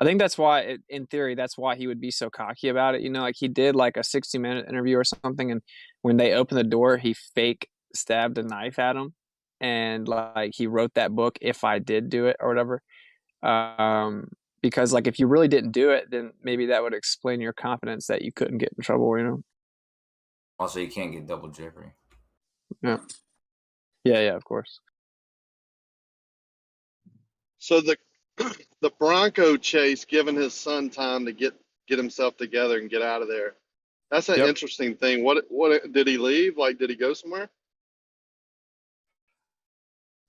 I think that's why, in theory, that's why he would be so cocky about it. You know, like he did like a 60-minute interview or something, and when they opened the door, he fake stabbed a knife at him, and like he wrote that book, If I Did Do It or whatever. Because like if you really didn't do it, then maybe that would explain your confidence that you couldn't get in trouble. You know. Also, you can't get double jeopardy. Yeah. Yeah, of course. So the Bronco chase, giving his son time to get himself together and get out of there. That's an interesting thing. What did he leave? Like, did he go somewhere?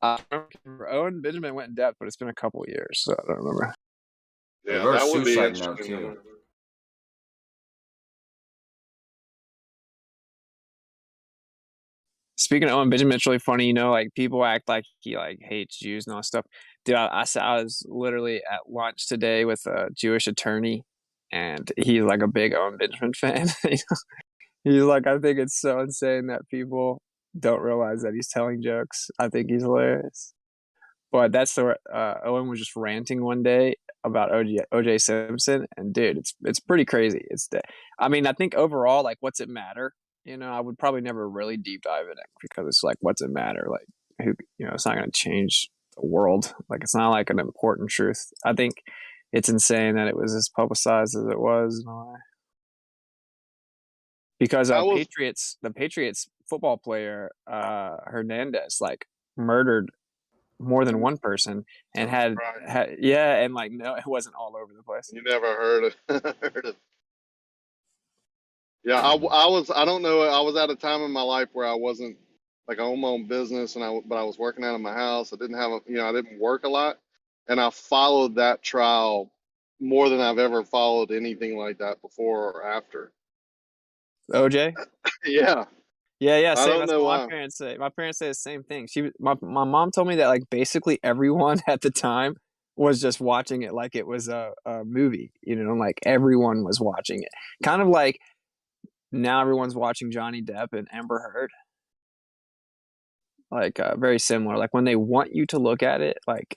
Owen Benjamin went in depth, but it's been a couple of years, so I don't remember. Yeah, that would be interesting. Too. Speaking of Owen Benjamin, it's really funny. You know, like people act like he like hates Jews and all that stuff. Dude, I was literally at lunch today with a Jewish attorney, and he's like a big Owen Benjamin fan. He's like, I think it's so insane that people don't realize that he's telling jokes. I think he's hilarious. But that's the Owen was just ranting one day about OJ Simpson, and dude, it's pretty crazy. I mean, I think overall, like, what's it matter? You know, I would probably never really deep dive in it because it's like, what's it matter? Like, who, you know, it's not going to change the world. Like, it's not like an important truth. I think it's insane that it was as publicized as it was. Because the Patriots football player Hernandez like murdered more than one person and had and like, no, it wasn't all over the place. You never heard of. Yeah, I don't know. I was at a time in my life where I wasn't like, I own my own business, but I was working out of my house. I didn't have I didn't work a lot, and I followed that trial more than I've ever followed anything like that before or after. OJ? Yeah. Yeah. I Same. don't That's know what why. my parents say. My parents say the same thing. My mom told me that like basically everyone at the time was just watching it like it was a movie. You know, like everyone was watching it. Kind of like now everyone's watching Johnny Depp and Amber Heard. Like very similar. Like when they want you to look at it, like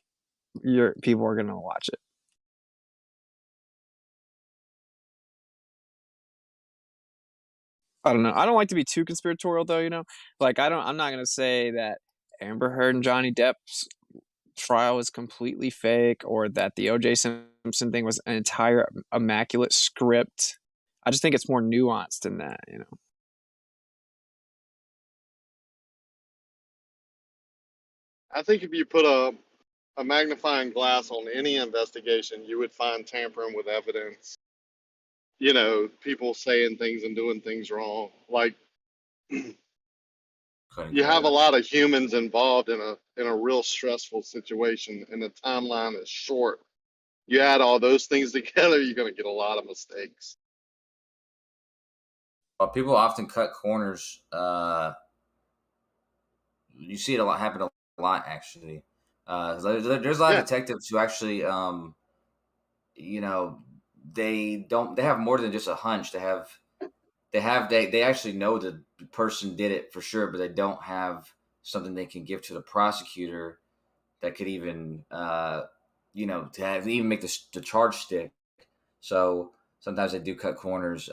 people are gonna watch it. I don't know. I don't like to be too conspiratorial though, you know? Like I'm not gonna say that Amber Heard and Johnny Depp's trial is completely fake or that the OJ Simpson thing was an entire immaculate script. I just think it's more nuanced than that, you know. I think if you put a magnifying glass on any investigation, you would find tampering with evidence. You know, people saying things and doing things wrong. Like, you have a lot of humans involved in a real stressful situation, and the timeline is short. You add all those things together, you're going to get a lot of mistakes. People often cut corners. You see it happen a lot, actually. There's a lot of detectives who actually, you know, they have more than just a hunch. They actually know the person did it for sure, but they don't have something they can give to the prosecutor that could even, you know, to even make the charge stick. So sometimes they do cut corners,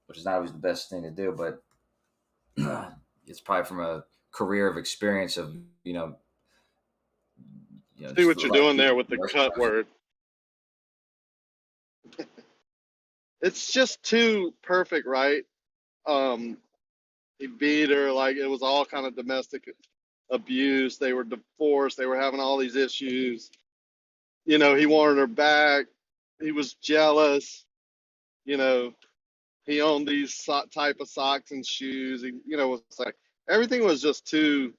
which is not always the best thing to do, but it's probably from a career of experience of, you know See what you're doing there with the cut word. It's just too perfect, right? He beat her, like it was all kind of domestic abuse. They were divorced. They were having all these issues. You know, he wanted her back. He was jealous. You know, he owned these type of socks and shoes. He, you know, it's like everything was just too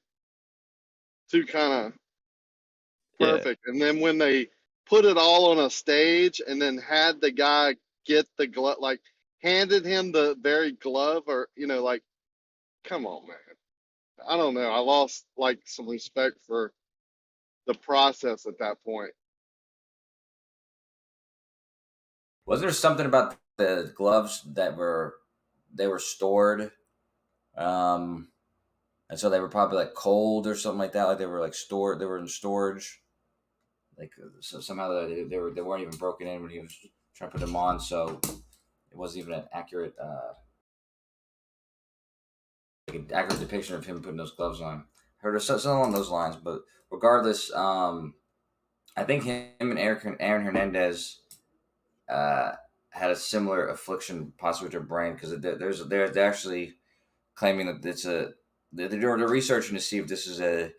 kind of perfect. And then when they put it all on a stage and then had the guy get the glove, like handed him the very glove, or, you know, like, come on, man. I don't know. I lost like some respect for the process at that point. Was there something about the gloves that were stored, and so they were probably like cold or something like that? Like they were like stored. They were in storage. Like so somehow they weren't even broken in when he was trying to put them on, so it wasn't even an accurate depiction of him putting those gloves on. Heard of something along those lines, but regardless, I think him and Aaron Hernandez had a similar affliction, possibly with their brain, because they're actually claiming that they're researching to see if this is if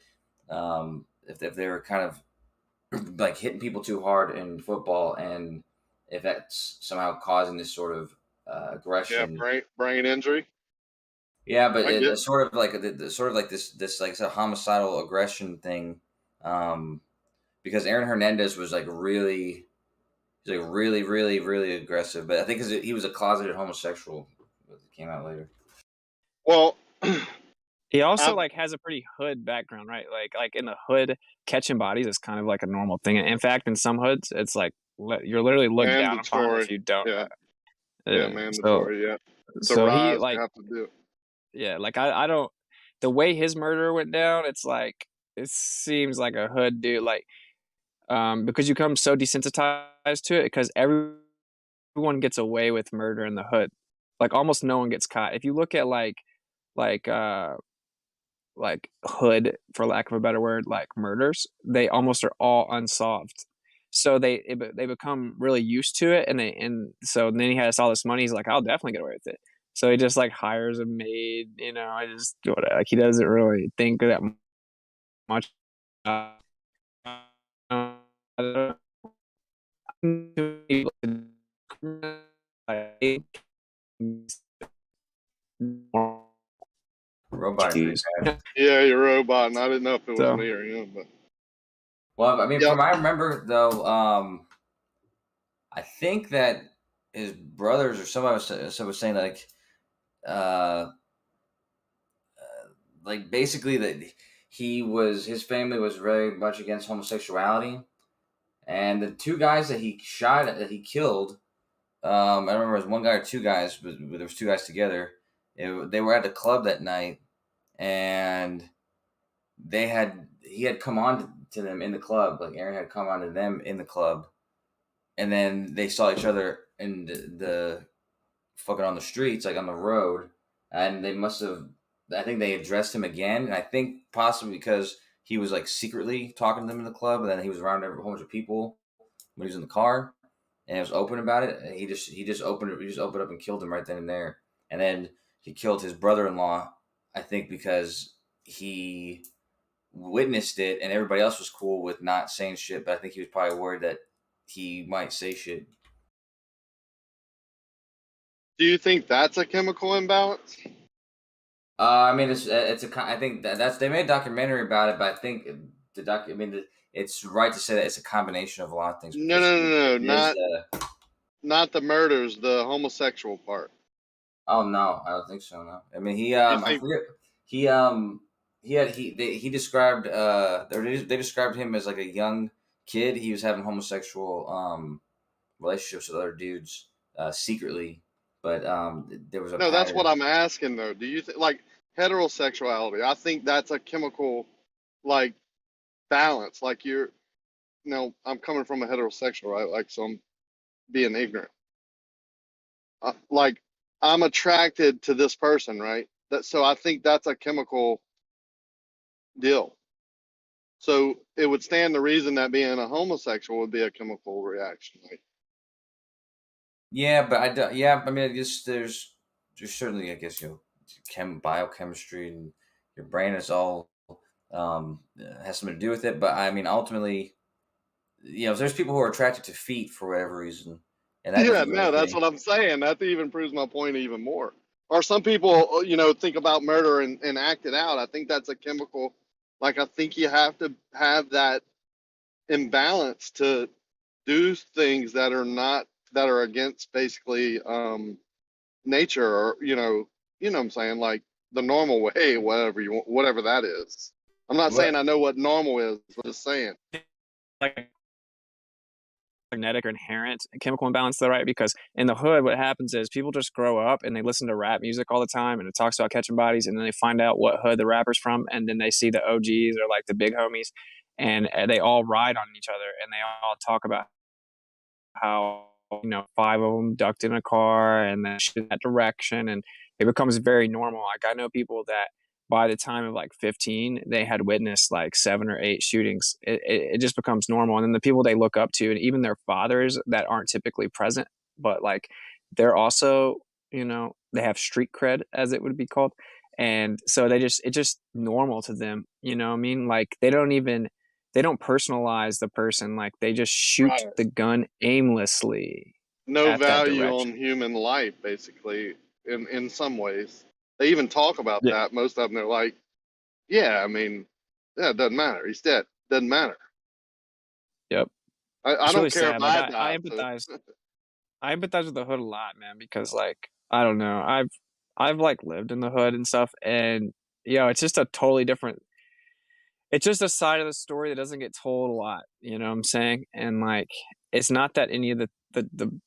they're kind of like hitting people too hard in football, and if that's somehow causing this sort of aggression. Yeah, brain injury. Yeah, but it's sort of like this like a homicidal aggression thing, because Aaron Hernandez was like really aggressive, but I think because he was a closeted homosexual. It came out later. Well, he also like has a pretty hood background, right? Like in the hood, catching bodies is kind of like a normal thing. In fact, in some hoods, it's like you're literally looked down upon if you don't. Yeah, mandatory. So he rise like to have to do it. Yeah, like I don't. The way his murder went down, it's like it seems like a hood dude, like because you become so desensitized to it because everyone gets away with murder in the hood. Like almost no one gets caught. If you look at like hood, for lack of a better word, like murders, they almost are all unsolved. So they become really used to it, and so then he has all this money. He's like, I'll definitely get away with it. So he just like hires a maid, you know. I just like he doesn't really think that much. Robot. Yeah, you're a robot, and I didn't know if it was So- me or him. But Well, I mean, from what I remember though, I think that his brothers or somebody was saying like basically that his family was very much against homosexuality, and the two guys that he killed, I don't remember it was one guy or two guys, but there was two guys together. They were at the club that night, and he had come on to them in the club, like Aaron had come on to them in the club, and then they saw each other in the fucking on the streets, like on the road, and they must have. I think they addressed him again, and I think possibly because he was like secretly talking to them in the club, and then he was around a whole bunch of people when he was in the car, and he was open about it. And he just opened up and killed him right then and there, and then he killed his brother-in-law. I think because he witnessed it, and everybody else was cool with not saying shit, but I think he was probably worried that he might say shit. do you think that's a chemical imbalance? I mean, I think that's they made a documentary about it, but I think it's right to say that it's a combination of a lot of things. No, not the murders, the homosexual part. Oh no, I don't think so. No, I mean I forget he described they described him as like a young kid. He was having homosexual relationships with other dudes secretly, but there was a No, that's pattern. what I'm asking though. Do you think like heterosexuality? I think that's a chemical like balance. Like I'm coming from a heterosexual, right? Like, so I'm being ignorant. Like, I'm attracted to this person, right? So I think that's a chemical deal. So it would stand the reason that being a homosexual would be a chemical reaction. Like, Yeah, but I mean, I guess there's certainly, I guess, biochemistry and your brain is all has something to do with it. But I mean, ultimately, there's people who are attracted to feet for whatever reason, and that doesn't really that's what I'm saying. That even proves my point even more. Or some people, think about murder and act it out. I think that's a chemical. Like, I think you have to have that imbalance to do things that are against basically nature, or what I'm saying, like the normal way, whatever that is. I'm not saying I know what normal is, I'm just saying. Like genetic or inherent chemical imbalance though, right? Because in the hood what happens is people just grow up and they listen to rap music all the time, and it talks about catching bodies, and then they find out what hood the rapper's from, and then they see the OGs or like the big homies, and they all ride on each other, and they all talk about how 5 of them ducked in a car and then in that direction, and it becomes very normal. Like, I know people that by the time of like 15, they had witnessed like 7 or 8 shootings. It just becomes normal. And then the people they look up to, and even their fathers that aren't typically present, but like they're also, they have street cred, as it would be called. And so it's just normal to them. You know what I mean? Like they don't personalize the person. Like they just shoot the gun aimlessly. No value on human life, basically, in some ways. They even talk about that. Most of them, they're like, it doesn't matter. He's dead. Doesn't matter. Yep. I don't really care sad. if Like, I I empathize. I empathize with the hood a lot, man, because like, I don't know. I've like lived in the hood and stuff, and it's just a totally different. It's just a side of the story that doesn't get told a lot. You know what I'm saying? And like, it's not that any of the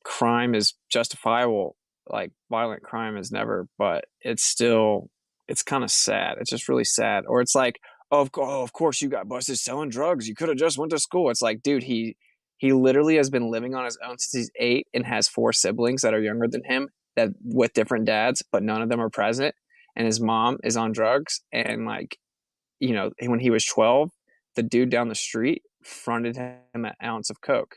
crime is justifiable. Like violent crime is never, but it's kind of sad. It's just really sad. Or it's like, of course you got busted selling drugs. You could have just went to school. It's like, dude, he literally has been living on his own since he's 8 and has 4 siblings that are younger than him that with different dads, but none of them are present. And his mom is on drugs. And like, you know, when he was 12, the dude down the street fronted him an ounce of coke,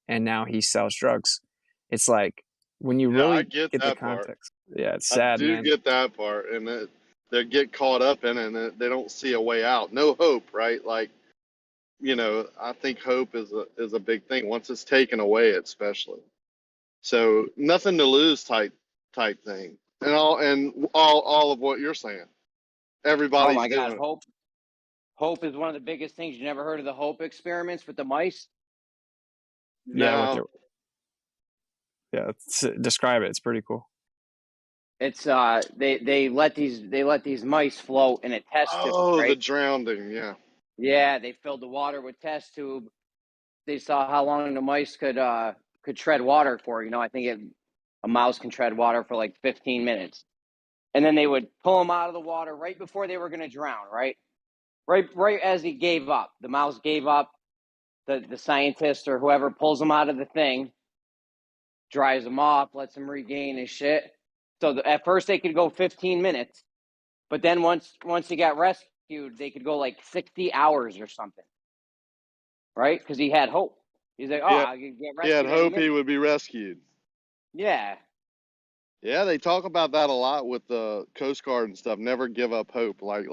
and now he sells drugs. It's like when you really I get get the that part. context. Yeah, it's I sad, do man. get that part, and they get caught up in it, and they don't see a way out. No hope, right? Like, you know, I think hope is a big thing once it's taken away, especially. So nothing to lose type thing, and all of what you're saying. Oh Everybody's my God, doing it. hope is one of the biggest things. You never heard of the hope experiments with the mice? No. Describe it. It's pretty cool. It's they let these mice float in a test tube, Oh, the right? drowning, yeah. Yeah, they filled the water with test tube. They saw how long the mice could tread water for. You know, I think a mouse can tread water for like 15 minutes, and then they would pull them out of the water right before they were going to drown. Right as he gave up, the mouse gave up. The scientist or whoever pulls him out of the thing, dries him off, lets him regain his shit. So at first they could go 15 minutes, but then once he got rescued, they could go like 60 hours or something, right? Because he had hope. He's like, oh, I could get rescued. He had hope he would be rescued. Yeah. Yeah, they talk about that a lot with the Coast Guard and stuff. Never give up hope. Like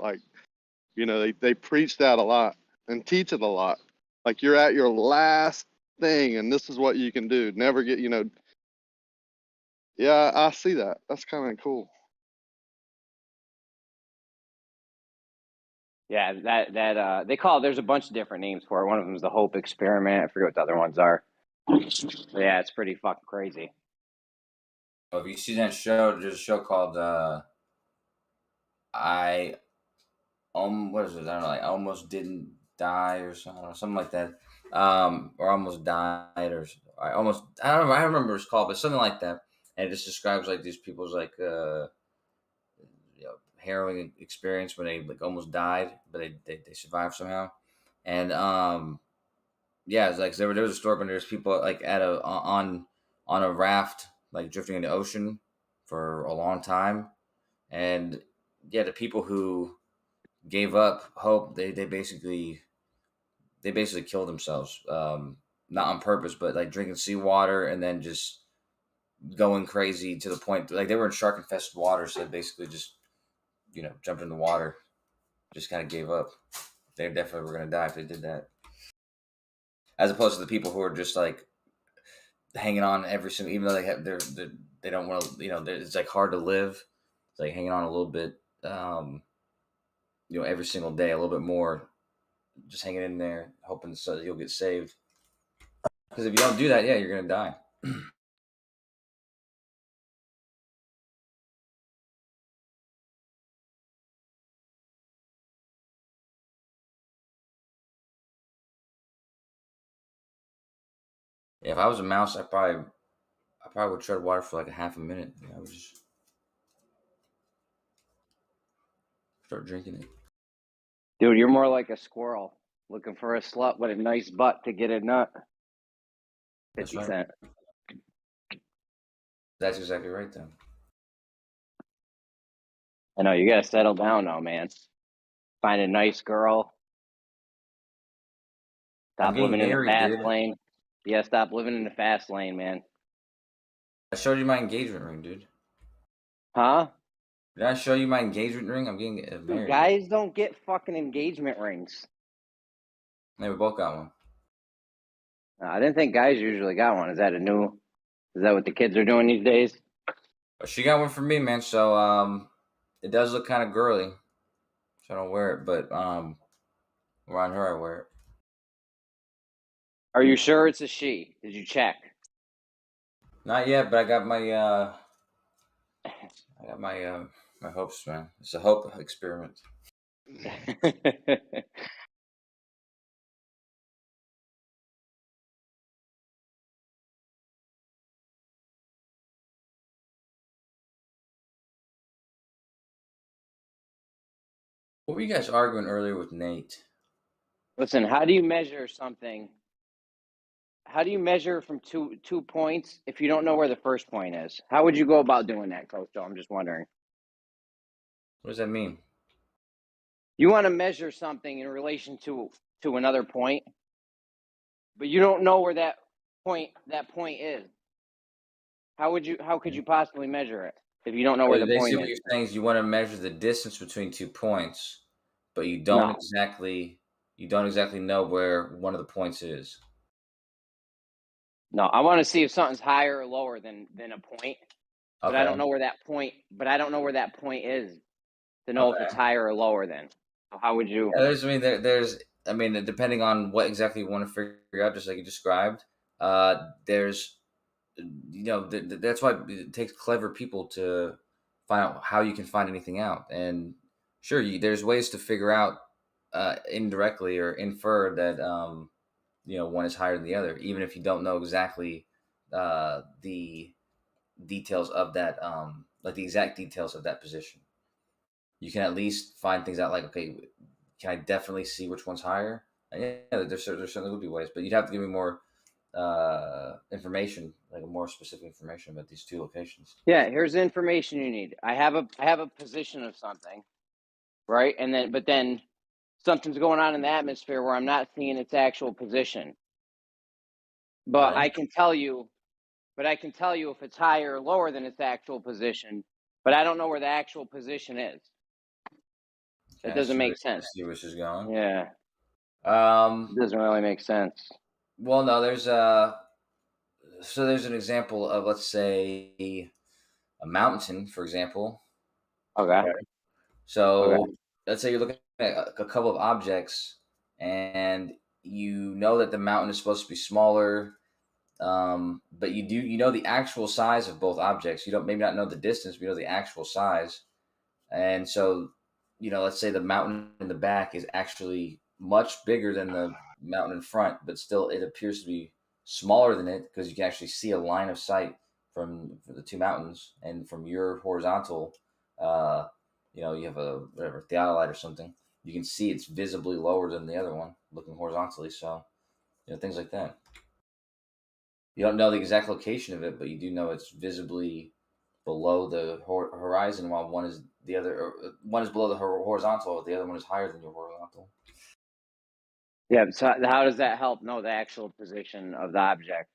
you know, they preach that a lot and teach it a lot. Like you're at your last thing, and this is what you can do. Never get, you know. Yeah, I see that. That's kind of cool. Yeah, that they call it, there's a bunch of different names for it. One of them is the Hope Experiment. I forget what the other ones are. Yeah, it's pretty fucking crazy. Oh, if you see that show, there's a show called what is it? I don't know, like I almost didn't die or something like that. Or almost died, or I don't know, I don't remember what it's called, but something like that. And it just describes like these people's like harrowing experience when they like almost died, but they survived somehow. And yeah, it's like there was a story when there's people like on a raft like drifting in the ocean for a long time, and yeah, the people who gave up hope, they basically killed themselves, not on purpose, but like drinking seawater and then just going crazy to the point like they were in shark infested water, so they basically just jumped in the water, just kind of gave up. They definitely were gonna die if they did that, as opposed to the people who are just like hanging on every single, even though they don't want to, it's like hard to live. It's like hanging on a little bit, every single day, a little bit more, just hanging in there, hoping so that you'll get saved. Because if you don't do that, yeah, you're gonna die. Yeah, if I was a mouse, I probably would tread water for like a half a minute. I would just start drinking it. Dude, you're more like a squirrel looking for a slut with a nice butt to get a nut. 50 Cent. That's exactly right, then. I know, you gotta settle down now, man. Find a nice girl. Stop living in the fast lane. Yeah, stop living in the fast lane, man. I showed you my engagement ring, dude. Huh? Did I show you my engagement ring? I'm getting married. Dude, guys don't get fucking engagement rings. Yeah, we both got one. I didn't think guys usually got one. Is that what the kids are doing these days? She got one for me, man. So it does look kind of girly. So I don't wear it, but around her I wear it. Are you sure it's a she? Did you check? Not yet, but I got my my hopes, man. It's a hope experiment. What were you guys arguing earlier with Nate? Listen, how do you measure something? How do you measure from two points if you don't know where the first point is? How would you go about doing that, Coach? I'm just wondering. What does that mean? You want to measure something in relation to another point, but you don't know where that point is. How could you possibly measure it if you don't know where the Basically, point what is? you're saying is you want to measure the distance between 2 points, but you don't No. exactly know where one of the points is. No, I want to see if something's higher or lower than a point, but I don't know where that point. But I don't know where that point is to know if it's higher or lower than. So how would you? Yeah, depending on what exactly you want to figure out, just like you described, there's, that's why it takes clever people to find out how you can find anything out. And sure, there's ways to figure out indirectly or infer that one is higher than the other, even if you don't know exactly the details of that, like the exact details of that position. You can at least find things out, like, okay, can I definitely see which one's higher? And yeah, there certainly would be ways, but you'd have to give me more information, like more specific information about these two locations. Yeah, here's the information you need. I have a position of something, right? But then something's going on in the atmosphere where I'm not seeing its actual position. But Right. I can tell you if it's higher or lower than its actual position, but I don't know where the actual position is. It doesn't make sense. I see where this is going. Yeah. It doesn't really make sense. Well, no, there's an example of, let's say, a mountain, for example. Okay. So let's say you're looking at a couple of objects, and you know that the mountain is supposed to be smaller, but you know the actual size of both objects. You don't maybe not know the distance, but you know the actual size. And so, let's say the mountain in the back is actually much bigger than the mountain in front, but still it appears to be smaller than it because you can actually see a line of sight from the two mountains, and from your horizontal, you have a theodolite or something. You can see it's visibly lower than the other one looking horizontally. So, things like that. You don't know the exact location of it, but you do know it's visibly below the horizon, while one is below the horizontal, the other one is higher than your horizontal. Yeah. So how does that help know the actual position of the object?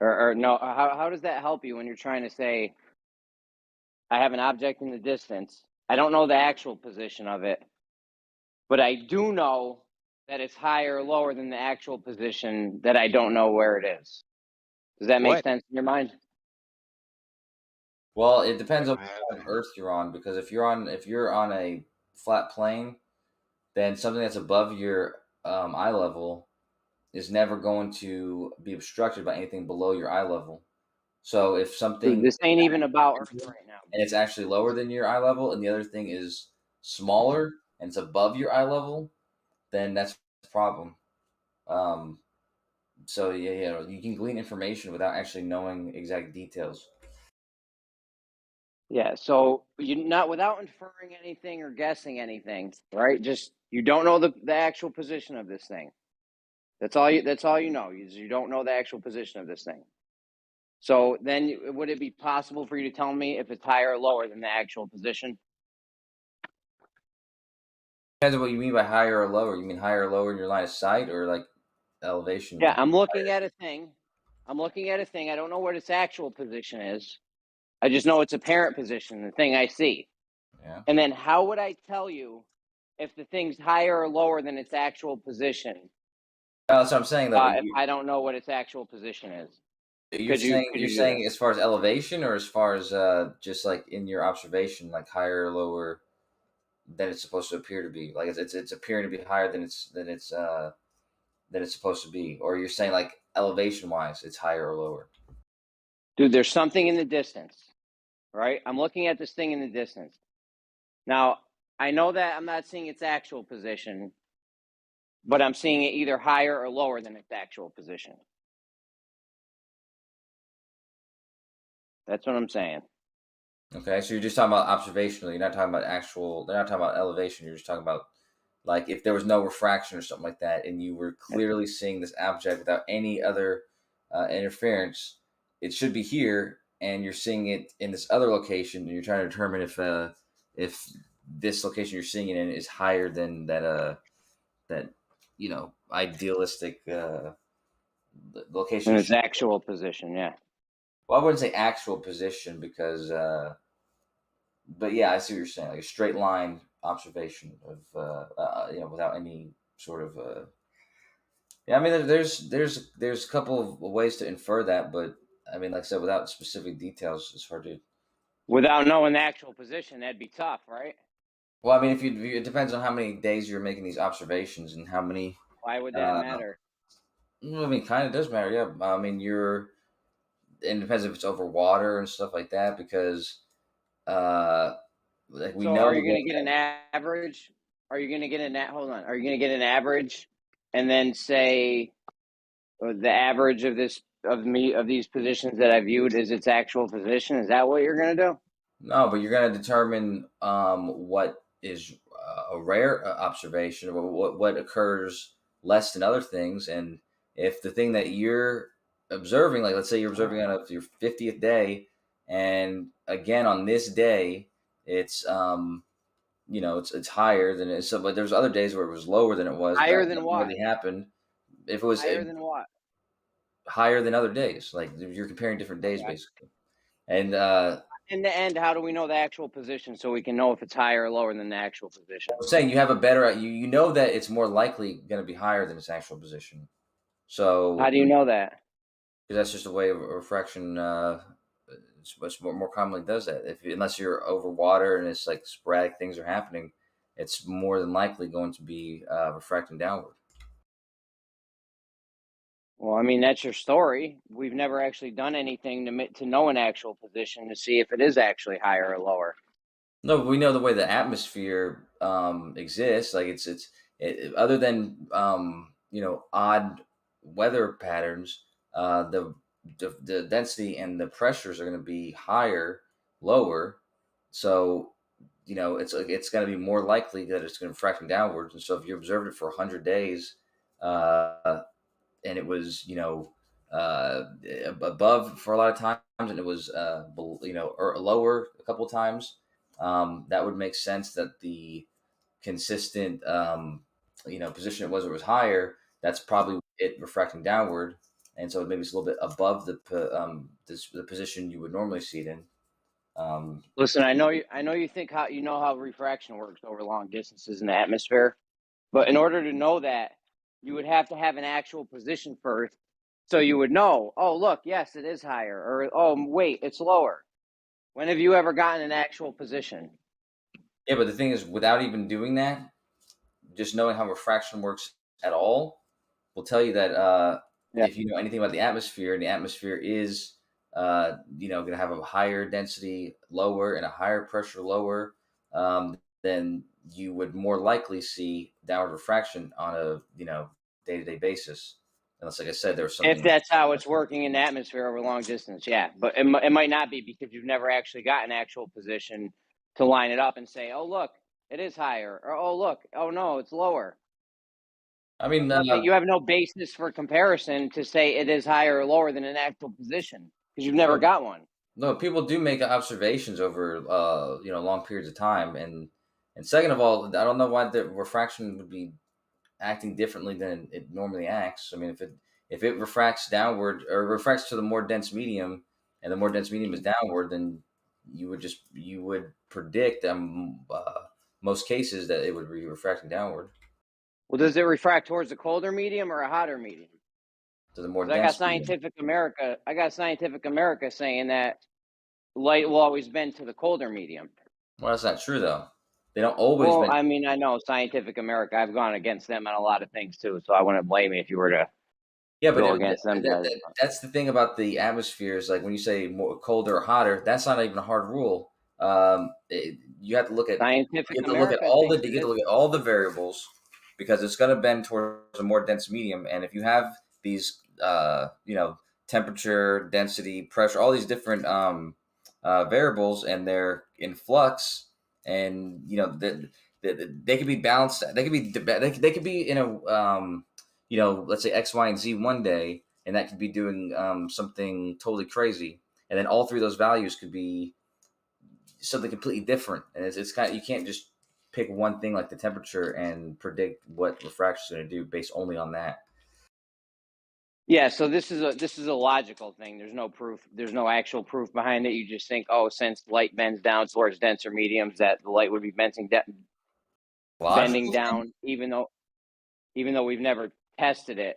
Or no? How does that help you when you're trying to say, I have an object in the distance. I don't know the actual position of it, but I do know that it's higher or lower than the actual position that I don't know where it is. Does that make sense in your mind? Well, it depends on what Earth you're on, because if you're on a flat plane, then something that's above your eye level is never going to be obstructed by anything below your eye level. So if something, this ain't even about Earth right now, and it's actually lower than your eye level, and the other thing is smaller and it's above your eye level, then that's a problem. So yeah, you can glean information without actually knowing exact details. Yeah, so not without inferring anything or guessing anything, right? Just you don't know the actual position of this thing. That's all you know. You don't know the actual position of this thing. So then, would it be possible for you to tell me if it's higher or lower than the actual position? Depends on what you mean by higher or lower. You mean higher or lower in your line of sight, or like elevation? Yeah, I'm looking at a thing. I don't know what its actual position is. I just know its apparent position, the thing I see. Yeah. And then how would I tell you if the thing's higher or lower than its actual position? That's what I'm saying, though. If I don't know what its actual position is. You're saying as far as elevation, or as far as just like in your observation, like higher or lower than it's supposed to appear to be? Like it's appearing to be higher than it's supposed to be, or you're saying like elevation wise, it's higher or lower? Dude, there's something in the distance, right? I'm looking at this thing in the distance. Now, I know that I'm not seeing its actual position, but I'm seeing it either higher or lower than its actual position. That's what I'm saying. Okay, so you're just talking about observational. You're not talking about actual. They're not talking about elevation. You're just talking about like if there was no refraction or something like that, and you were clearly seeing this object without any other interference. It should be here, and you're seeing it in this other location, and you're trying to determine if this location you're seeing it in is higher than that idealistic location. In its actual position, yeah. Well, I wouldn't say actual position because, but yeah, I see what you're saying. Like a straight line observation of, without any sort of, yeah. I mean, there's a couple of ways to infer that, but I mean, like I said, without specific details, it's hard to. Without knowing the actual position, that'd be tough, right? Well, I mean, it depends on how many days you're making these observations and how many. Why would that matter? I mean, kind of does matter, yeah. I mean, it depends if it's over water and stuff like that because, like we know. Are you going to get an average? Are you going to get hold on? Are you going to get an average, and then say the average of these positions that I viewed is its actual position? Is that what you're going to do? No, but you're going to determine what is a rare observation, or what occurs less than other things, and if the thing that you're observing, like let's say you're observing on your 50th day, and again on this day, it's it's higher than it. So, but there's other days where it was lower than it was. Higher than what? Really happened. If it was higher than what? Higher than other days. Like you're comparing different days, basically. And in the end, how do we know the actual position so we can know if it's higher or lower than the actual position? I'm saying you have a better. You know that it's more likely going to be higher than its actual position. So how do you know that? Because that's just a way of refraction. It's more commonly does that. Unless you're over water and it's like sporadic things are happening, it's more than likely going to be refracting downward. Well, I mean, that's your story. We've never actually done anything to know an actual position to see if it is actually higher or lower. No, but we know the way the atmosphere exists. Like it's other than odd weather patterns, the density and the pressures are going to be higher, lower. So it's going to be more likely that it's going to refracting downwards. And so if you observed it for 100 days, and it was above for a lot of times, and it was or lower a couple of times, that would make sense that the consistent position it was higher. That's probably it refracting downward, and so maybe it's a little bit above the position you would normally see it in. Listen, I know you think how refraction works over long distances in the atmosphere, but in order to know that, you would have to have an actual position first, so you would know. Oh, look, yes, it is higher, or oh, wait, it's lower. When have you ever gotten an actual position? Yeah, but the thing is, without even doing that, just knowing how refraction works at all will tell you that if you know anything about the atmosphere, and the atmosphere is going to have a higher density lower and a higher pressure lower, then you would more likely see downward refraction on a day-to-day basis. Unless, like I said, there's something. If that's how it's working in the atmosphere over long distance, yeah. But it might not be, because you've never actually got an actual position to line it up and say, oh, look, it is higher. Or, oh, look, oh, no, it's lower. I mean, you have no basis for comparison to say it is higher or lower than an actual position, because you've never got one. No, people do make observations over long periods of time, and second of all, I don't know why the refraction would be acting differently than it normally acts. I mean, if it refracts downward or refracts to the more dense medium, and the more dense medium is downward, then you would predict most cases that it would be refracting downward. Well, does it refract towards a colder medium or a hotter medium? To the more dense. I got Scientific America saying that light will always bend to the colder medium. Well, that's not true though. They don't always. Well, I mean, I know Scientific America. I've gone against them on a lot of things too, so I wouldn't blame you if you were to. Yeah, but that's the thing about the atmospheres. Like when you say more colder or hotter, that's not even a hard rule. You have to look at all the variables, because it's going to bend towards a more dense medium. And if you have these, temperature, density, pressure, all these different variables, and they're in flux, and you know they could be balanced. They could be they could be in a you know, let's say X, Y, and Z one day, and that could be doing something totally crazy, and then all three of those values could be something completely different. And it's kind of, you can't just pick one thing like the temperature and predict what refraction is going to do based only on that. Yeah, so this is a logical thing. There's no proof. There's no actual proof behind it. You just think, oh, since light bends down towards denser mediums, that the light would be bending down, even though we've never tested it.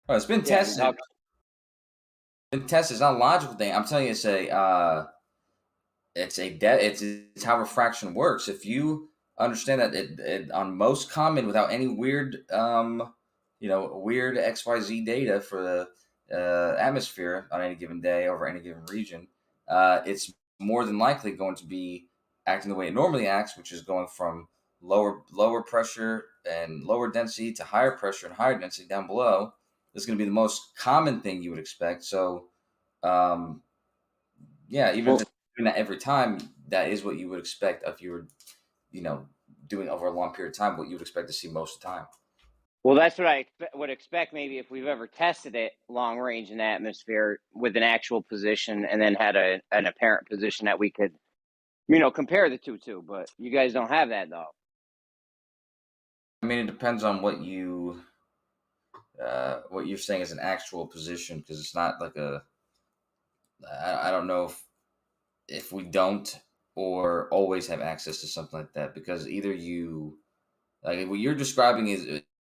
Oh, it's been tested. Been tested. It's not a logical thing. I'm telling you, it's how refraction works. If you understand that it on most common without any weird weird XYZ data for the atmosphere on any given day over any given region, it's more than likely going to be acting the way it normally acts, which is going from lower pressure and lower density to higher pressure and higher density down below. This is going to be the most common thing you would expect. So, even if it's doing that every time, that is what you would expect if you were, doing over a long period of time, what you would expect to see most of the time. Well, that's what I would expect maybe if we've ever tested it long range in the atmosphere with an actual position and then had an apparent position that we could, compare the two to. But you guys don't have that, though. I mean, it depends on what you're saying is an actual position, because it's not like I don't know if we don't or always have access to something like that, because either you, like what you're describing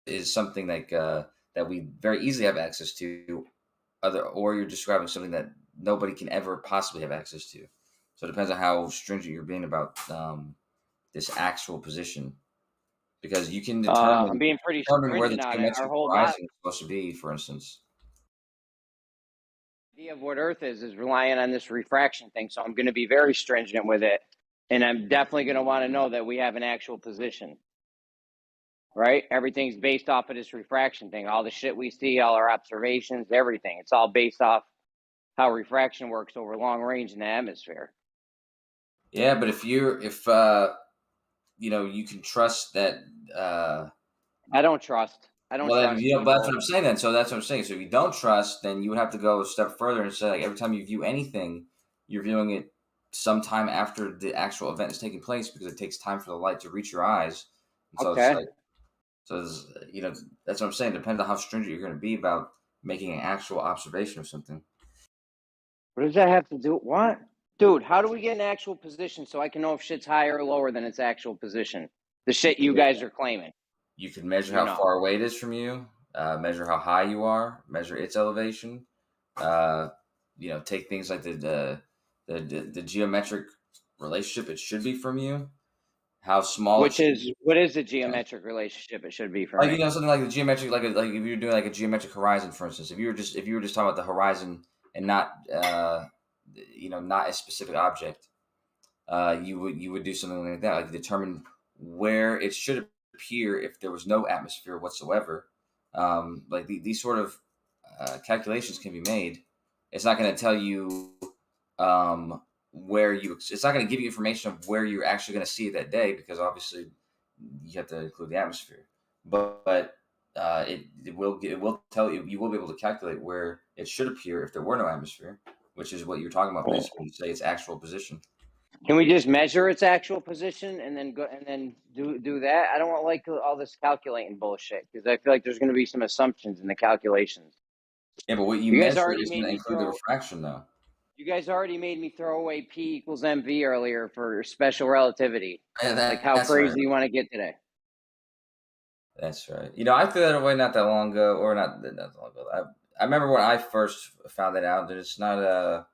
is something like that we very easily have access to, or you're describing something that nobody can ever possibly have access to. So it depends on how stringent you're being about this actual position, because you can determine, I'm being pretty where the stringent on it. geometric Our whole horizon is supposed to be, for instance. idea of what Earth is relying on this refraction thing. So I'm going to be very stringent with it, and I'm definitely going to want to know that we have an actual position. Right? Everything's based off of this refraction thing. All the shit we see, all our observations, everything. It's all based off how refraction works over long range in the atmosphere. Yeah, but if you can trust that. I don't trust. I don't trust. Then, that's what I'm saying then. So that's what I'm saying. So if you don't trust, then you would have to go a step further and say, like, every time you view anything, you're viewing it sometime after the actual event is taking place, because it takes time for the light to reach your eyes. And so okay. That's what I'm saying. It depends on how stringent you're going to be about making an actual observation of something. What does that have to do? What? Dude, how do we get an actual position so I can know if shit's higher or lower than its actual position? The shit you guys are claiming. You can measure how far away it is from you, measure how high you are, measure its elevation. Take things like the geometric relationship it should be from you. How small? What is the geometric relationship it should be from? Like something like the geometric, like if you're doing like a geometric horizon, for instance. If you were just talking about the horizon and not not a specific object, you would do something like that, like determine where it should appear if there was no atmosphere whatsoever. Like these sort of calculations can be made. It's not going to tell you it's not going to give you information of where you're actually going to see it that day, because obviously you have to include the atmosphere. But it will tell you. You will be able to calculate where it should appear if there were no atmosphere, which is what you're talking about basically. You say its actual position. Can we just measure its actual position and then go and then do that? I don't like all this calculating bullshit, because I feel like there's going to be some assumptions in the calculations. Yeah, but what you measure is going to include the refraction, though. You guys already made me throw away P equals MV earlier for special relativity. Like how crazy you want to get today. That's right. I threw that away not that long ago, or not that long ago. I remember when I first found that out. That it's not I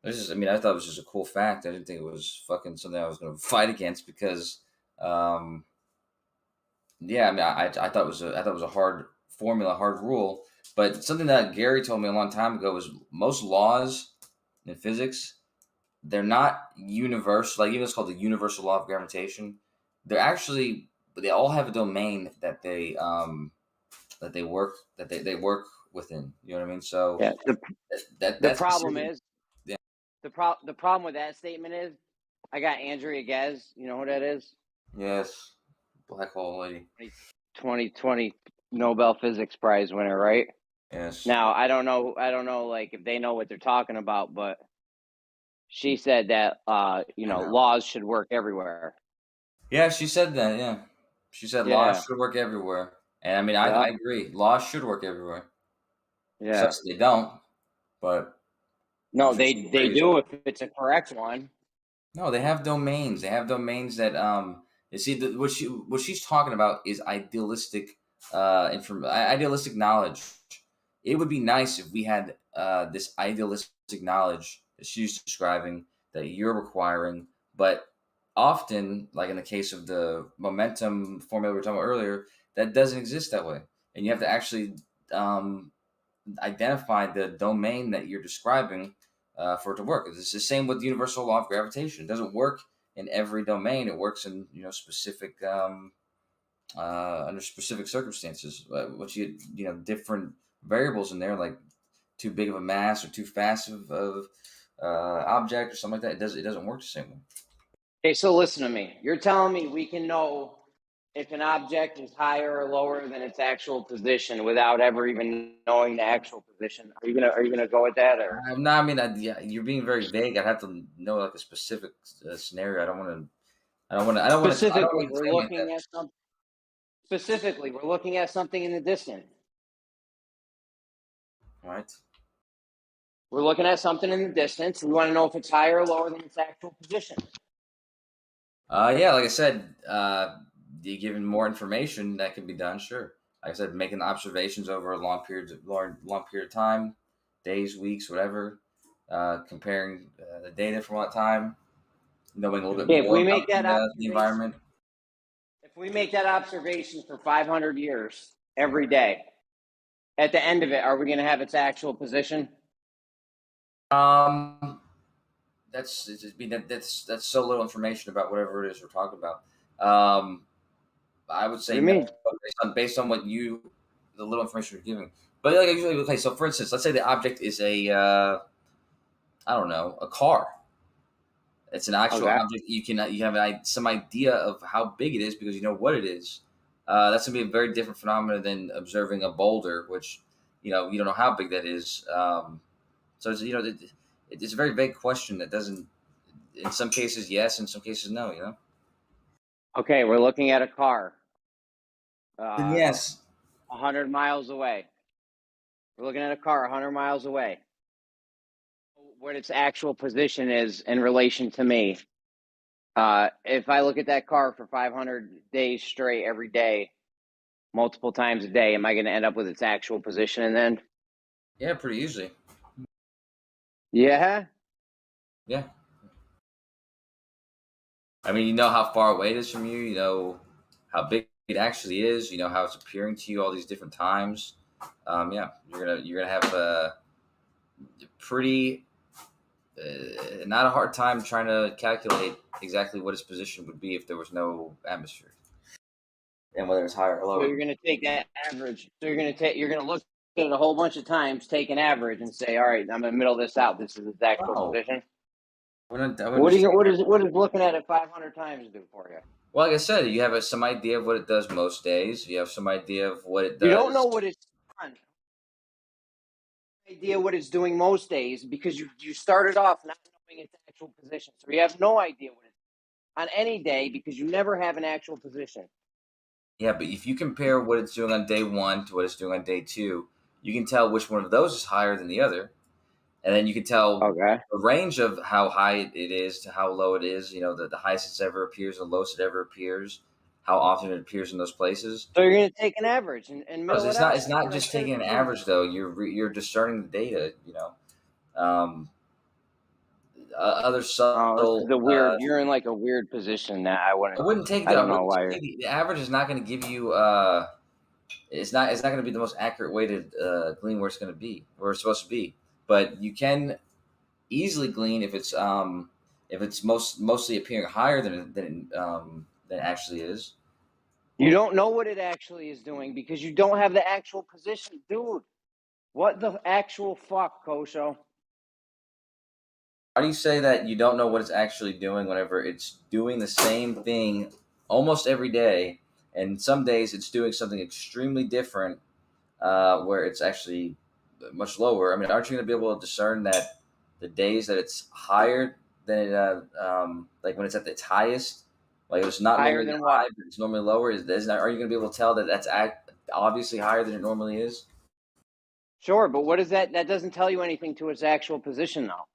thought it was just a cool fact. I didn't think it was fucking something I was going to fight against, because, I thought it was a hard formula, hard rule. But something that Gary told me a long time ago was most laws in physics, they're not universal. Like even it's called the universal law of gravitation. They all have a domain that they work within. You know what I mean? So yeah, the problem is. The problem with that statement is, I got Andrea Ghez. You know who that is? Yes, black hole lady. 2020 Nobel Physics Prize winner, right? Yes. Now I don't know like if they know what they're talking about, but she said that laws should work everywhere. Yeah, she said that. Yeah, she said laws should work everywhere, and I mean I agree. Laws should work everywhere. Yeah. Sucks they don't, but no, they do if it's a correct one. No, they have domains. They have domains that you see what she's talking about is idealistic idealistic knowledge. It would be nice if we had this idealistic knowledge that she's describing that you're requiring, but often, like in the case of the momentum formula we were talking about earlier, that doesn't exist that way, and you have to actually identify the domain that you're describing for it to work. It's the same with the universal law of gravitation. It doesn't work in every domain. It works in specific under specific circumstances. Once you different variables in there, like too big of a mass or too fast of object or something like that, it doesn't work the same way. Okay, so listen to me. You're telling me we can know if an object is higher or lower than its actual position without ever even knowing the actual position. Are you gonna go with that, or? No, I mean, you're being very vague. I'd have to know like a specific scenario. I don't want to. Specifically, we're looking at something. Specifically, we're looking at something in the distance. Right. We're looking at something in the distance, and we want to know if it's higher or lower than its actual position. Yeah, like I said, given more information that can be done, sure. Like I said, making observations over a long period of time, days, weeks, whatever, comparing the data from that time, knowing a little bit more about the environment. If we make that observation for 500 years every day, at the end of it, are we going to have its actual position? That's so little information about whatever it is we're talking about. I would say no, based on what the little information you're giving. But like usually, okay. So for instance, let's say the object is a car. It's an actual object. You have some idea of how big it is because you know what it is. That's gonna be a very different phenomenon than observing a boulder, which you don't know how big that is. So it's a very vague question that doesn't. In some cases, yes. In some cases, no. Okay, we're looking at a car. Yes. 100 miles away. We're looking at a car 100 miles away. What its actual position is in relation to me. If I look at that car for 500 days straight every day, multiple times a day, am I going to end up with its actual position and then? Yeah, pretty easily. Yeah? Yeah. I mean, you know how far away it is from you. You know how big it actually is. You know how it's appearing to you all these different times. Yeah, you're gonna have a pretty not a hard time trying to calculate exactly what its position would be if there was no atmosphere, and whether it's higher or lower. So you're gonna take that average. So you're gonna look at it a whole bunch of times, take an average, and say, all right, I'm gonna middle this out. This is its actual position. What is looking at it 500 times do for you? Well, like I said, you have some idea of what it does most days. You have some idea of what it does. You don't know what it's done. Idea what it's doing most days because you started off not knowing its actual position. So you have no idea what it's on any day because you never have an actual position. Yeah, but if you compare what it's doing on day 1 to what it's doing on day 2, you can tell which one of those is higher than the other. And then you can tell the range of how high it is to how low it is, the highest it ever appears, the lowest it ever appears, how often it appears in those places. So you're going to take an average and middle it out. It's not just taking an average, though. You're discerning the data, other subtle. The weird. You're in like a weird position that I wouldn't take. I don't know why. The average is not going to give you. It's not going to be the most accurate way to glean where it's going to be, where it's supposed to be. But you can easily glean if it's mostly appearing higher than it actually is. You don't know what it actually is doing because you don't have the actual position, dude. What the actual fuck, Kosho? How do you say that you don't know what it's actually doing whenever it's doing the same thing almost every day, and some days it's doing something extremely different, where it's actually much lower? I mean, aren't you going to be able to discern that the days that it's higher than it, like when it's at its highest, like it's not Higher normally than high, what? but it's normally lower? Are you going to be able to tell that that's obviously higher than it normally is? Sure, but what is that? That doesn't tell you anything to its actual position, though.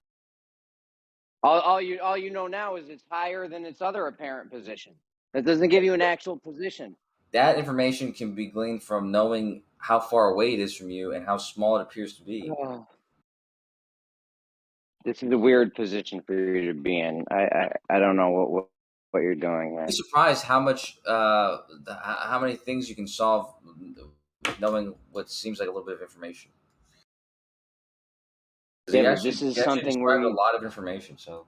All you know now is it's higher than its other apparent position. That doesn't give you an actual position. That information can be gleaned from knowing how far away it is from you and how small it appears to be. Oh. This is a weird position for you to be in. I don't know what you're doing, man. I'd be surprised how much how many things you can solve knowing what seems like a little bit of information. Yeah, but this is something where a lot of information. So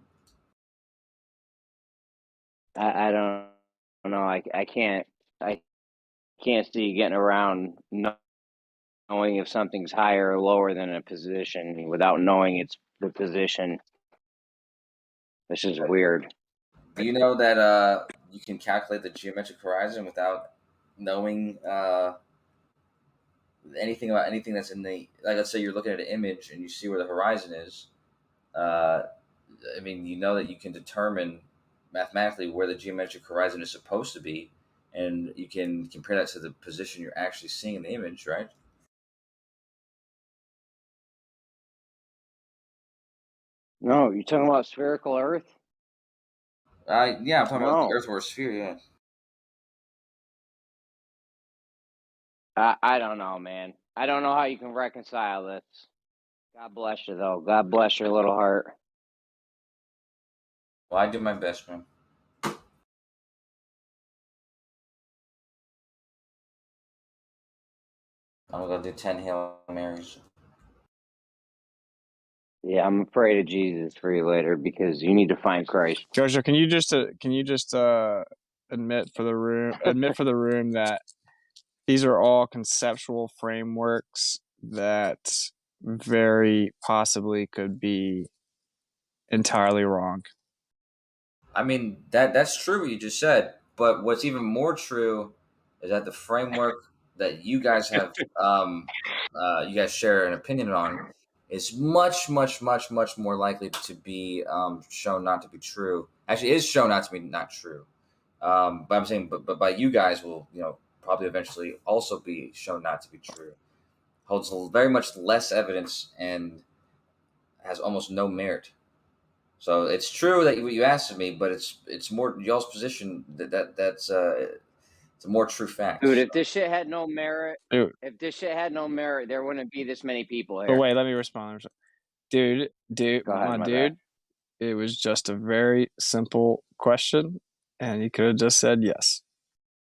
I don't know. I can't see you getting around knowing if something's higher or lower than a position without knowing it's the position. This is weird. do you know that you can calculate the geometric horizon without knowing anything about anything that's in the, like, let's say you're looking at an image and you see where the horizon is. I mean, you know that you can determine mathematically where the geometric horizon is supposed to be, and you can compare that to the position you're actually seeing in the image, right? No, you're talking about spherical Earth? Yeah, I'm talking about the Earth or a sphere, yeah. I don't know, man. I don't know how you can reconcile this. God bless you, though. God bless your little heart. Well, I do my best, man. I'm gonna do 10 Hail Marys. Yeah, I'm afraid of Jesus for you later because you need to find Christ. Jojo, can you just admit for the room that these are all conceptual frameworks that very possibly could be entirely wrong. I mean, that's true what you just said, but what's even more true is that the framework that you guys have you guys share an opinion on is much more likely to be shown not to be true. Actually, is shown not to be not true. But I'm saying, but by you guys will, probably eventually also be shown not to be true. Holds very much less evidence and has almost no merit. So it's true that what you asked of me, but it's more y'all's position that's it's a more true fact. Dude, if this shit had no merit, there wouldn't be this many people here. But wait, let me respond. Dude, Go ahead, it was just a very simple question, and you could have just said yes.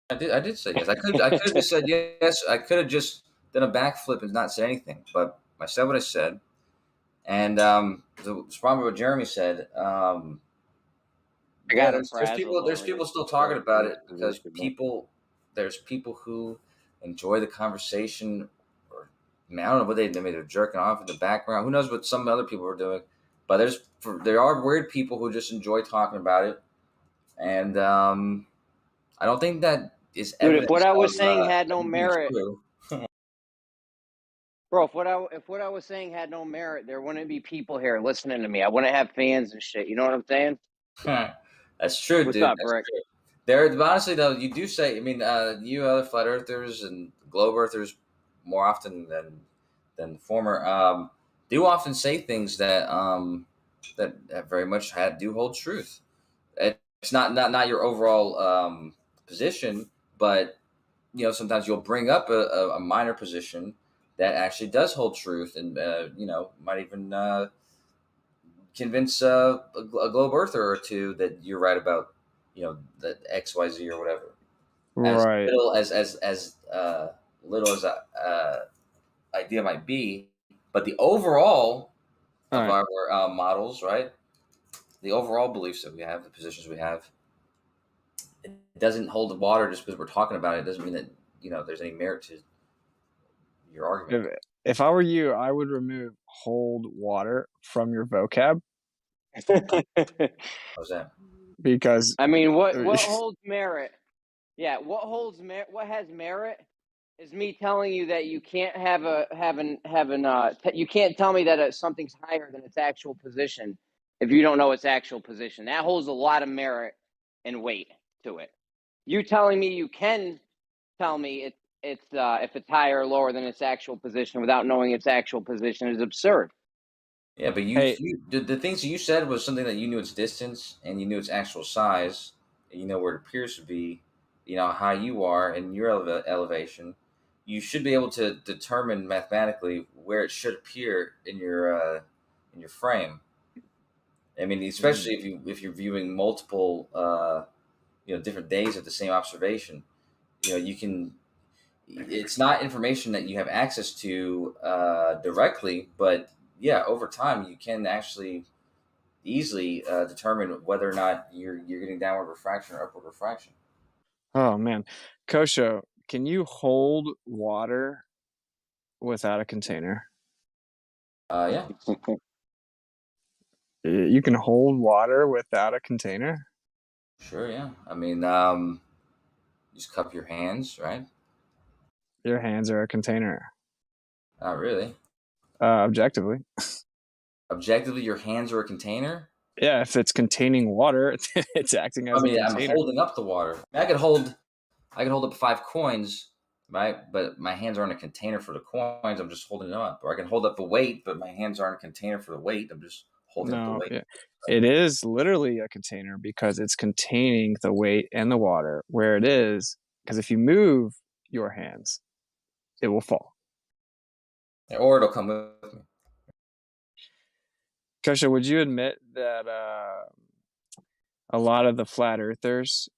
I did say yes. I could have just said yes. I could have just done a backflip and not said anything, but I said what I said. And the problem with what Jeremy said, there's people still talking about it because there's people who enjoy the conversation, or I don't know what maybe they're jerking off in the background. Who knows what some other people are doing? But there are weird people who just enjoy talking about it, and I don't think that is dude, evidence. If what I was saying had no merit, bro, if what I was saying had no merit, there wouldn't be people here listening to me. I wouldn't have fans and shit. You know what I'm saying? That's true, What's dude. up, That's Brick? true. There, honestly, though, you do say. I mean, you other flat earthers and globe earthers, more often than former, do often say things that that very much do hold truth. It's not your overall position, but sometimes you'll bring up a minor position that actually does hold truth, and might even convince a globe earther or two that you're right about that XYZ or whatever. Right. As little as idea might be, but the overall of our models, right? The overall beliefs that we have, the positions we have, it doesn't hold the water just because we're talking about it. It doesn't mean that there's any merit to your argument. If I were you, I would remove hold water from your vocab How's that? Because I mean, what holds merit? Yeah, what has merit is me telling you that you can't you can't tell me that something's higher than its actual position if you don't know its actual position. That holds a lot of merit and weight to it. You telling me you can tell me if it's higher or lower than its actual position without knowing its actual position is absurd. Yeah, but the things you said was something that you knew its distance and you knew its actual size, and you know where it appears to be, you know how you are in your elevation. You should be able to determine mathematically where it should appear in your frame. I mean, especially if you're viewing multiple different days of the same observation, you can. It's not information that you have access to directly, but yeah, over time you can actually easily determine whether or not you're getting downward refraction or upward refraction. Oh man, Kosho, can you hold water without a container? Yeah. You can hold water without a container? Sure, yeah. I mean, just cup your hands, right? Your hands are a container. Not really. Objectively. Objectively, your hands are a container? Yeah, if it's containing water, it's acting as a container. I'm holding up the water. I could hold up 5 coins, right? But my hands aren't a container for the coins. I'm just holding them up. Or I can hold up a weight, but my hands aren't a container for the weight. I'm just holding up the weight. Yeah. It is literally a container because it's containing the weight and the water where it is. Because if you move your hands, it will fall. Or it'll come with me. Kosha, would you admit that a lot of the flat earthers,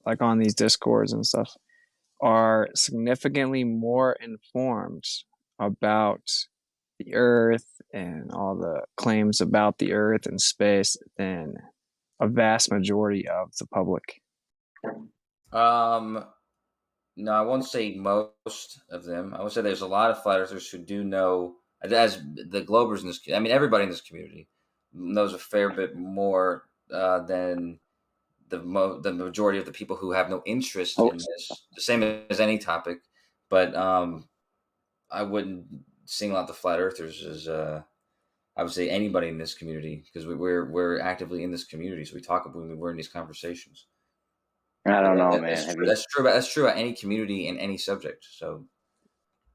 like on these discords and stuff, are significantly more informed about the earth and all the claims about the earth and space than a vast majority of the public? No, I won't say most of them. I would say there's a lot of flat earthers who do know, as the Globers in this. I mean, everybody in this community knows a fair bit more than the majority of the people who have no interest in this. The same as any topic, but I wouldn't single out the flat earthers as I would say anybody in this community, because we're actively in this community, so we talk about when we're in these conversations. I don't know, man. That's true about any community and any subject. So,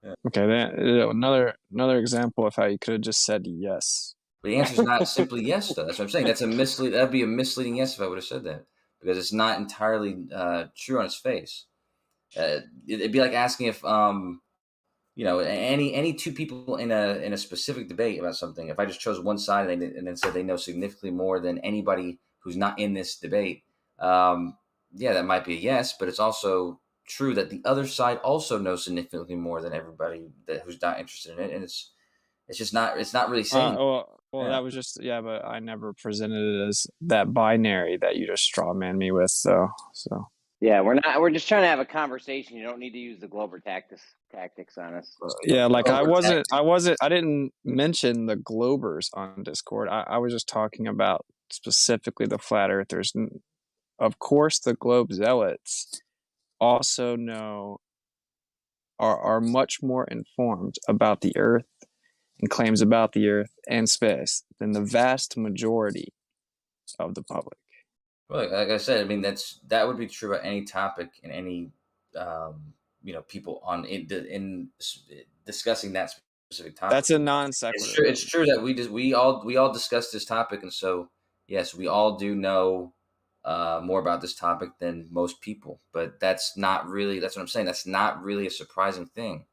yeah. Okay, then another example of how you could have just said yes. But the answer is not simply yes, though. That's what I'm saying. That'd be a misleading yes if I would have said that, because it's not entirely true on its face. It'd be like asking if any two people in a specific debate about something. If I just chose one side and then said they know significantly more than anybody who's not in this debate. Yeah, that might be a yes, but it's also true that the other side also knows significantly more than everybody who's not interested in it, and it's not really saying. That was just but I never presented it as that binary that you just straw man me with. So yeah, we're just trying to have a conversation. You don't need to use the Glober tactics on us. Yeah, like I didn't mention the Globers on Discord. I was just talking about specifically the flat earthers. Of course, the globe zealots also are much more informed about the earth and claims about the earth and space than the vast majority of the public. Well, like I said, I mean that would be true about any topic and any people in discussing that specific topic. That's a non sequitur. It's true that we all discussed this topic, and so yes, we all do know more about this topic than most people. But that's what I'm saying. That's not really a surprising thing.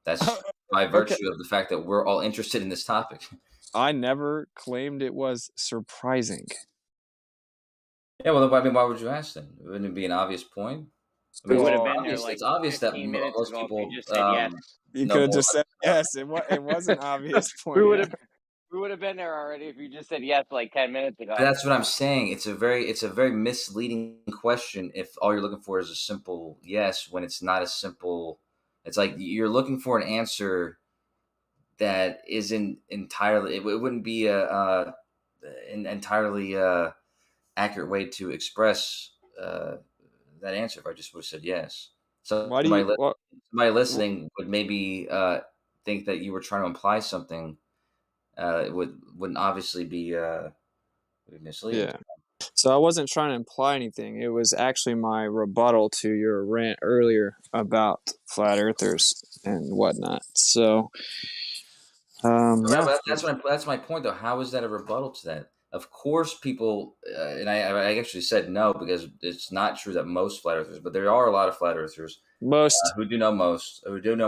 That's by virtue of the fact that we're all interested in this topic. I never claimed it was surprising. Yeah, well, I mean, why would you ask then? Wouldn't it be an obvious point? I mean, it's obvious that most people just said yes. You could have just said yes. It was an obvious point. We would have been there already if you just said yes like 10 minutes ago. That's what I'm saying. It's a very misleading question if all you're looking for is a simple yes, when it's not as simple. It's like you're looking for an answer that isn't entirely. It wouldn't be an entirely accurate way to express that answer if I just would have said yes. So Why do somebody, you? What? somebody listening would maybe think that you were trying to imply something. It wouldn't obviously be misleading. Yeah. So I wasn't trying to imply anything. It was actually my rebuttal to your rant earlier about flat earthers and whatnot. So, Right, yeah. but that's my point, though. How is that a rebuttal to that? Of course, people, and I actually said no because it's not true that most flat earthers, but there are a lot of flat earthers who do know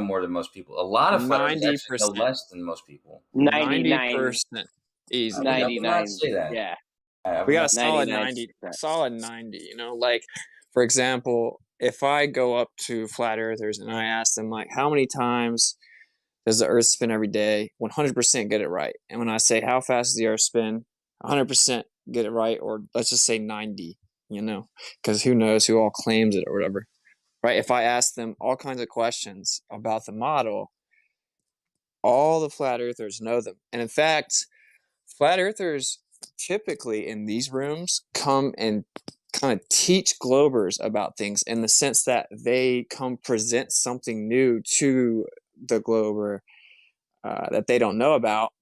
more than most people. A lot of flat earthers actually know 90%. less than most people. 99. 90% easy. I would not 99. say that. Yeah. I would We got not a say solid 99%. 90, solid 90, you know, like, for example, if I go up to flat earthers and I ask them, like, how many times does the earth spin every day? 100% get it right. And when I say, how fast does the earth spin? 100% get it right. Or let's just say 90, you know, because who knows who all claims it or whatever, right? If I ask them all kinds of questions about the model, all the flat earthers know them. And in fact, flat earthers typically in these rooms come and kind of teach globers about things in the sense that they come present something new to the glober that they don't know about,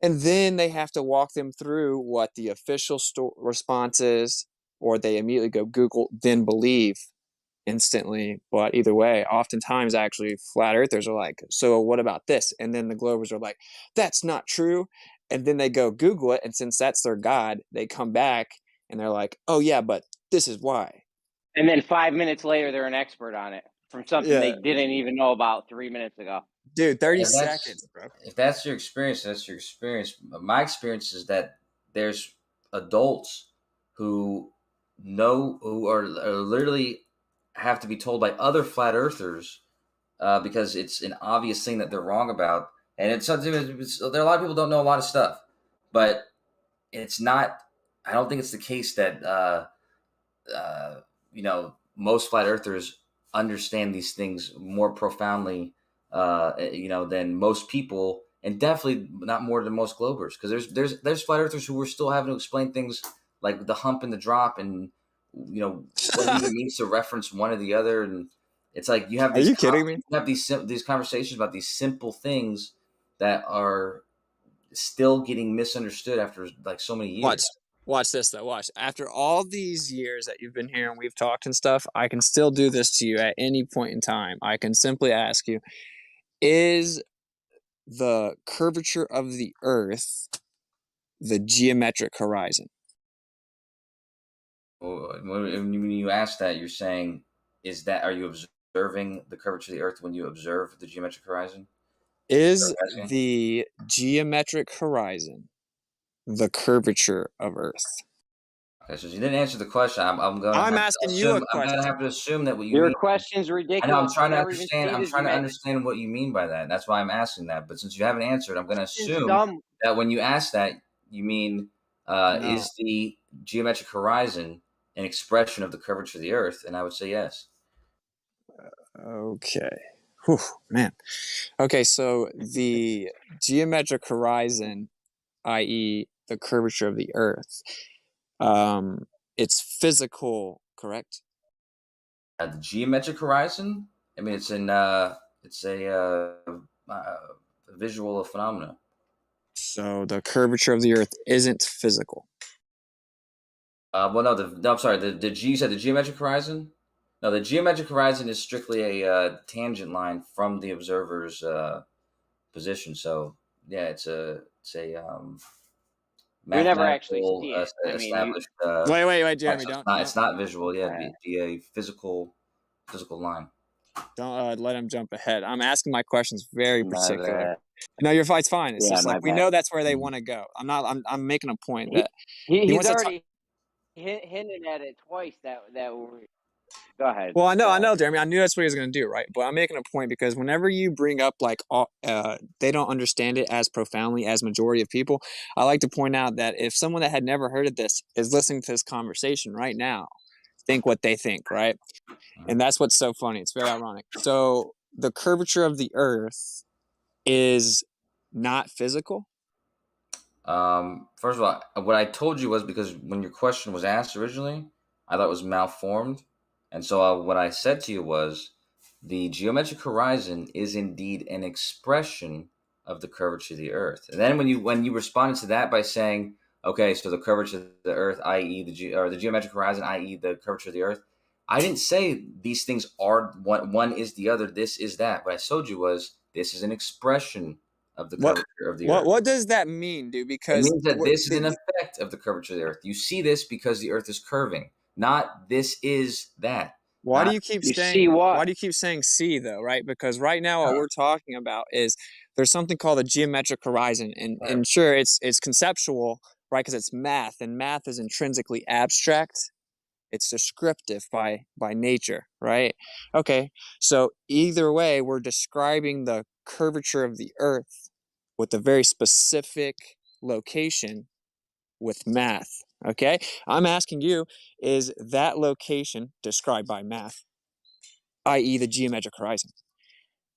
and then they have to walk them through what the official response is, or they immediately go Google then believe instantly. But either way, oftentimes actually flat earthers are like, so what about this? And then the globers are like, that's not true. And then they go Google it, and since that's their god, they come back and they're like, oh yeah, but this is why. And then 5 minutes later, they're an expert on it from something they Yeah, didn't even know about 3 minutes ago. dude, 30 If seconds, bro. if that's your experience, that's your experience. My experience is that there's adults who are literally have to be told by other flat earthers because it's an obvious thing that they're wrong about, and it's something there are a lot of people don't know a lot of stuff, but it's not. I don't think it's the case that most flat earthers understand these things more profoundly than most people, and definitely not more than most globers, because there's flat earthers who are still having to explain things like the hump and the drop, and what it even means to reference one or the other. And it's like you have Are you kidding me? you have these conversations about these simple things that are still getting misunderstood after like so many years. Watch this though. Watch. After all these years that you've been here and we've talked and stuff, I can still do this to you at any point in time. I can simply ask you, is the curvature of the Earth the geometric horizon? When you ask that, you're saying, are you observing the curvature of the Earth when you observe the geometric horizon? Is the geometric horizon the curvature of Earth? Okay, so you didn't answer the question. I'm asking you a question. I'm gonna have to assume that what you Your mean. question's ridiculous. I know. I'm trying to I've never even understand. seen I'm his trying to ma- understand what you mean by that. That's why I'm asking that. But since you haven't answered, I'm gonna assume dumb. that when you ask that, you mean No. is the geometric horizon an expression of the curvature of the Earth? And I would say yes. Okay. Whew, man. Okay, so the geometric horizon, i.e., the curvature of the Earth, it's physical, correct? The geometric horizon. I mean, it's a visual phenomena. So the curvature of the Earth isn't physical. Well, no, I'm sorry. You said the geometric horizon. No, the geometric horizon is strictly a tangent line from the observer's position. So yeah, it's a We never actually see mathematical it. I mean, established. Wait, Jeremy, it's not visual. Yeah, it'd be a physical line. Don't let him jump ahead. I'm asking my questions very My particular. bad. No, you're fine. It's fine. It's Yeah, just my like we bad. know that's where they want to go. I'm making a point that he He's wants to talk. already hinted at it twice. Go ahead. Well, I know, Jeremy. I knew that's what he was going to do, right? But I'm making a point because whenever you bring up like they don't understand it as profoundly as majority of people, I like to point out that if someone that had never heard of this is listening to this conversation right now, think what they think, right? And that's what's so funny. It's very ironic. So the curvature of the Earth is not physical? First of all, what I told you was because when your question was asked originally, I thought it was malformed. And so what I said to you was the geometric horizon is indeed an expression of the curvature of the Earth. And then when you responded to that by saying, okay, so the curvature of the Earth, i.e. the geometric horizon, i.e. the curvature of the Earth, I didn't say these things are one is the other, this is that. What I told you was this is an expression of the curvature of the Earth. What does that mean, dude? Because it means that this is an effect of the curvature of the Earth. You see this because the Earth is curving, not this is that. Why do you keep saying? Why do you keep saying "see" though? Right? Because right now what we're talking about is there's something called a geometric horizon, and sure, it's conceptual, right? Because it's math, and math is intrinsically abstract. It's descriptive by nature, right? Okay, so either way, we're describing the curvature of the Earth with a very specific location with math. Okay, I'm asking you, is that location described by math, i.e. the geometric horizon,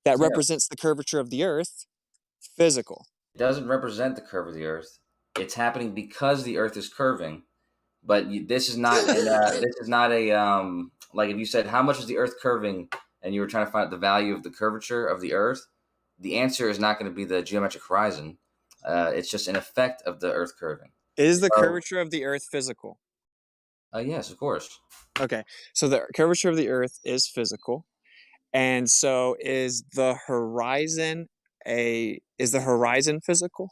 that represents the curvature of the Earth, physical? It doesn't represent the curve of the Earth. It's happening because the Earth is curving. But this is not this is not a like if you said how much is the Earth curving and you were trying to find out the value of the curvature of the Earth, the answer is not going to be the geometric horizon. It's just an effect of the Earth curving. Is the curvature of the Earth physical? Yes, of course. Okay, so the curvature of the Earth is physical, and so is the horizon physical?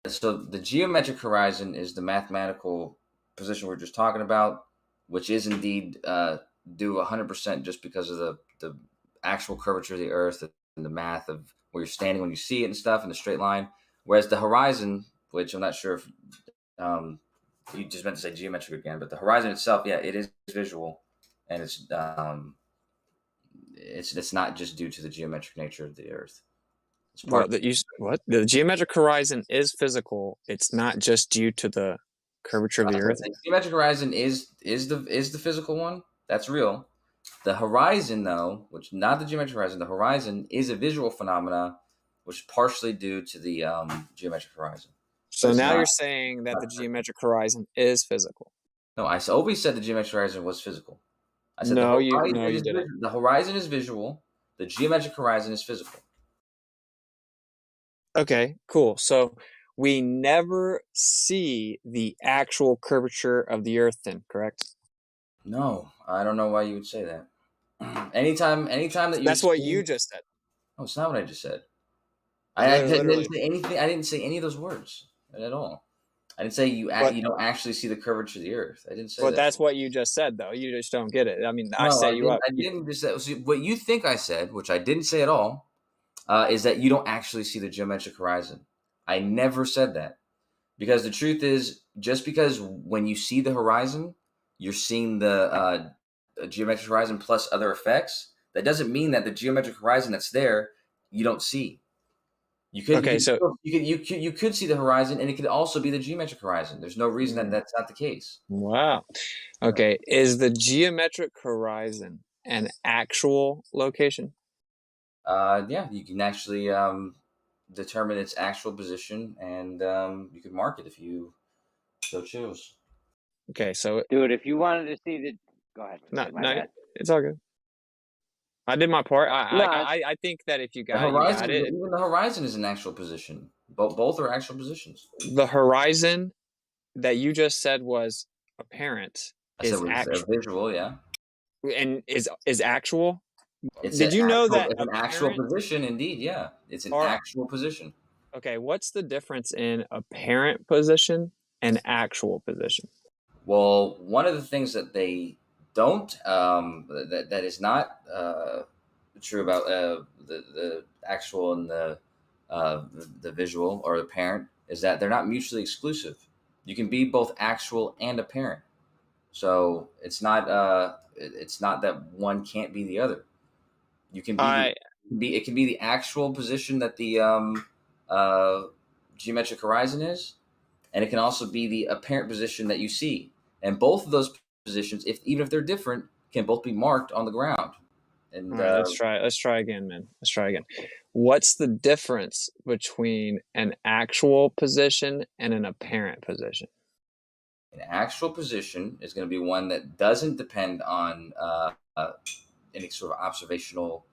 So the geometric horizon is the mathematical position we're just talking about, which is indeed due 100% just because of the actual curvature of the Earth and the math of where you're standing when you see it and stuff in the straight line. Whereas the horizon, which I'm not sure if you just meant to say geometric again, but the horizon itself, yeah, it is visual, and it's not just due to the geometric nature of the Earth. What? The geometric horizon is physical. It's not just due to the curvature of the Earth. The geometric horizon is the physical one. That's real. The horizon, though, which not the geometric horizon, the horizon is a visual phenomena, which is partially due to the geometric horizon. So now you're saying that the geometric horizon is physical. No, I always said the geometric horizon was physical. I said no, you didn't. The horizon is visual. The geometric horizon is physical. Okay, cool. So we never see the actual curvature of the Earth then, correct? No, I don't know why you would say that. Anytime that That's what you just said. No, it's not what I just said. I didn't say anything. I didn't say any of those words at all. I didn't say you don't actually see the curvature of the Earth. I didn't say that. But that's what you just said, though. You just don't get it. I mean, I set you up. I didn't just say. So what you think I said, which I didn't say at all, is that you don't actually see the geometric horizon. I never said that. Because the truth is, just because when you see the horizon, you're seeing the geometric horizon plus other effects, that doesn't mean that the geometric horizon that's there, you don't see. You could you could see the horizon, and it could also be the geometric horizon. There's no reason that that's not the case. Wow. Okay. Is the geometric horizon an actual location? Yeah, you can actually determine its actual position, and you could mark it if you so choose. Okay, so dude, if you wanted to see the, go ahead. No, it's all good. I did my part. I think that if you got it, even the horizon is an actual position. Both are actual positions. The horizon that you just said was apparent is actual. Visual, yeah. And is actual. Did you know that it's an actual position? Indeed, yeah, it's an actual position. Okay, what's the difference in apparent position and actual position? Well, one of the things that they don't that is not true about the actual and the visual or apparent is that they're not mutually exclusive. You can be both actual and apparent. So it's not that one can't be the other. You can be it can be the actual position that the geometric horizon is, and it can also be the apparent position that you see. And both of those positions, even if they're different, can both be marked on the ground. And All right, let's try again, man. Let's try again. What's the difference between an actual position and an apparent position? an actual position is going to be one that doesn't depend on any sort of observational,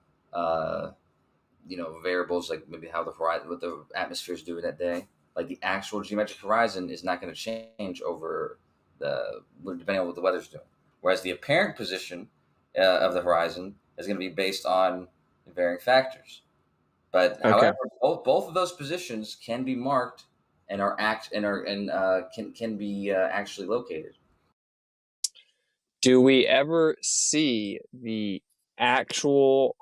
variables like maybe how the horizon, what the atmosphere is doing that day. Like the actual geometric horizon is not going to change over depending on what the weather's doing. Whereas the apparent position of the horizon is going to be based on varying factors. But however, both of those positions can be marked and can be actually located. Do we ever see the actual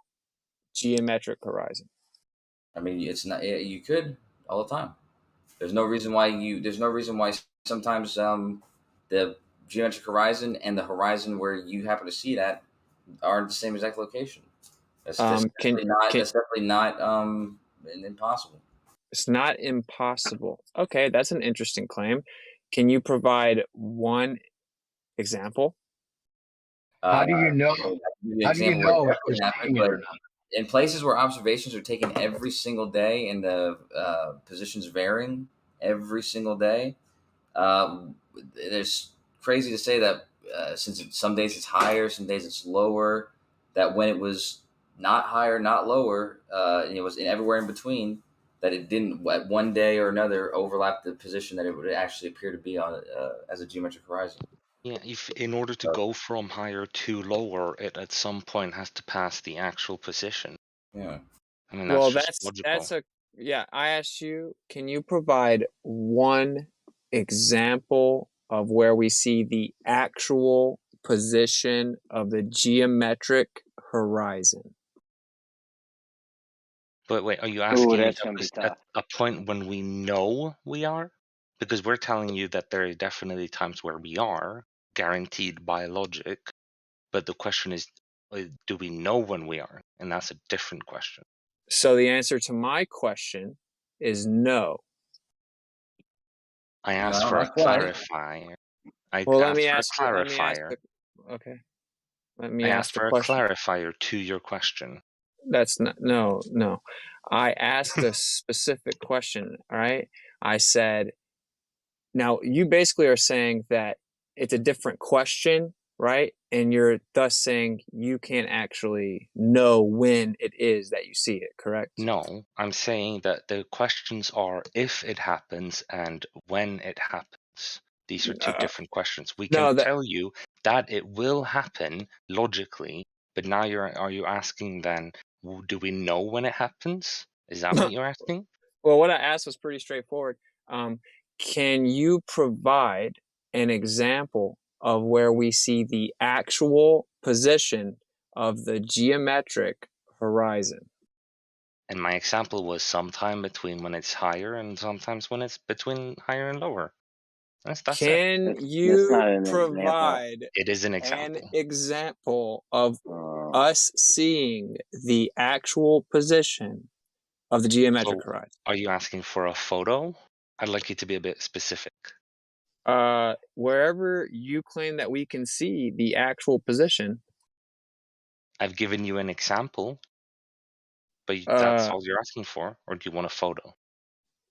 geometric horizon? I mean, it's not. You could all the time. There's no reason why sometimes the geometric horizon and the horizon where you happen to see that aren't the same exact location. That's definitely not impossible. It's not impossible. Okay, that's an interesting claim. Can you provide one example? How do you know? How do you know if it's happening or not? In places where observations are taken every single day and the positions varying every single day, it's crazy to say that since some days it's higher, some days it's lower, that when it was not higher, not lower, and it was everywhere in between, that it didn't at one day or another overlap the position that it would actually appear to be on as a geometric horizon. Yeah, if in order to go from higher to lower, it at some point has to pass the actual position. Yeah. I mean, that's logical. I asked you, can you provide one example of where we see the actual position of the geometric horizon? But wait, are you asking at a point when we know we are? Because we're telling you that there are definitely times where we are, guaranteed by logic. But the question is, do we know when we are? And that's a different question. So the answer to my question is no. I asked for a clarifier. Let me ask for a clarifier to your question. That's not no. I asked a specific question. All right. I said, now you basically are saying that it's a different question, right? And you're thus saying you can't actually know when it is that you see it, correct? No, I'm saying that the questions are if it happens and when it happens. These are two different questions. We can tell you that it will happen logically, but now are you asking then, do we know when it happens? Is that what you're asking? Well, what I asked was pretty straightforward. Can you provide an example of where we see the actual position of the geometric horizon? And my example was sometime between when it's higher and sometimes when it's between higher and lower. Can you provide it is an example of us seeing the actual position of the geometric horizon? Are you asking for a photo? I'd like you to be a bit specific. Wherever you claim that we can see the actual position. I've given you an example, but that's all you're asking for, or do you want a photo?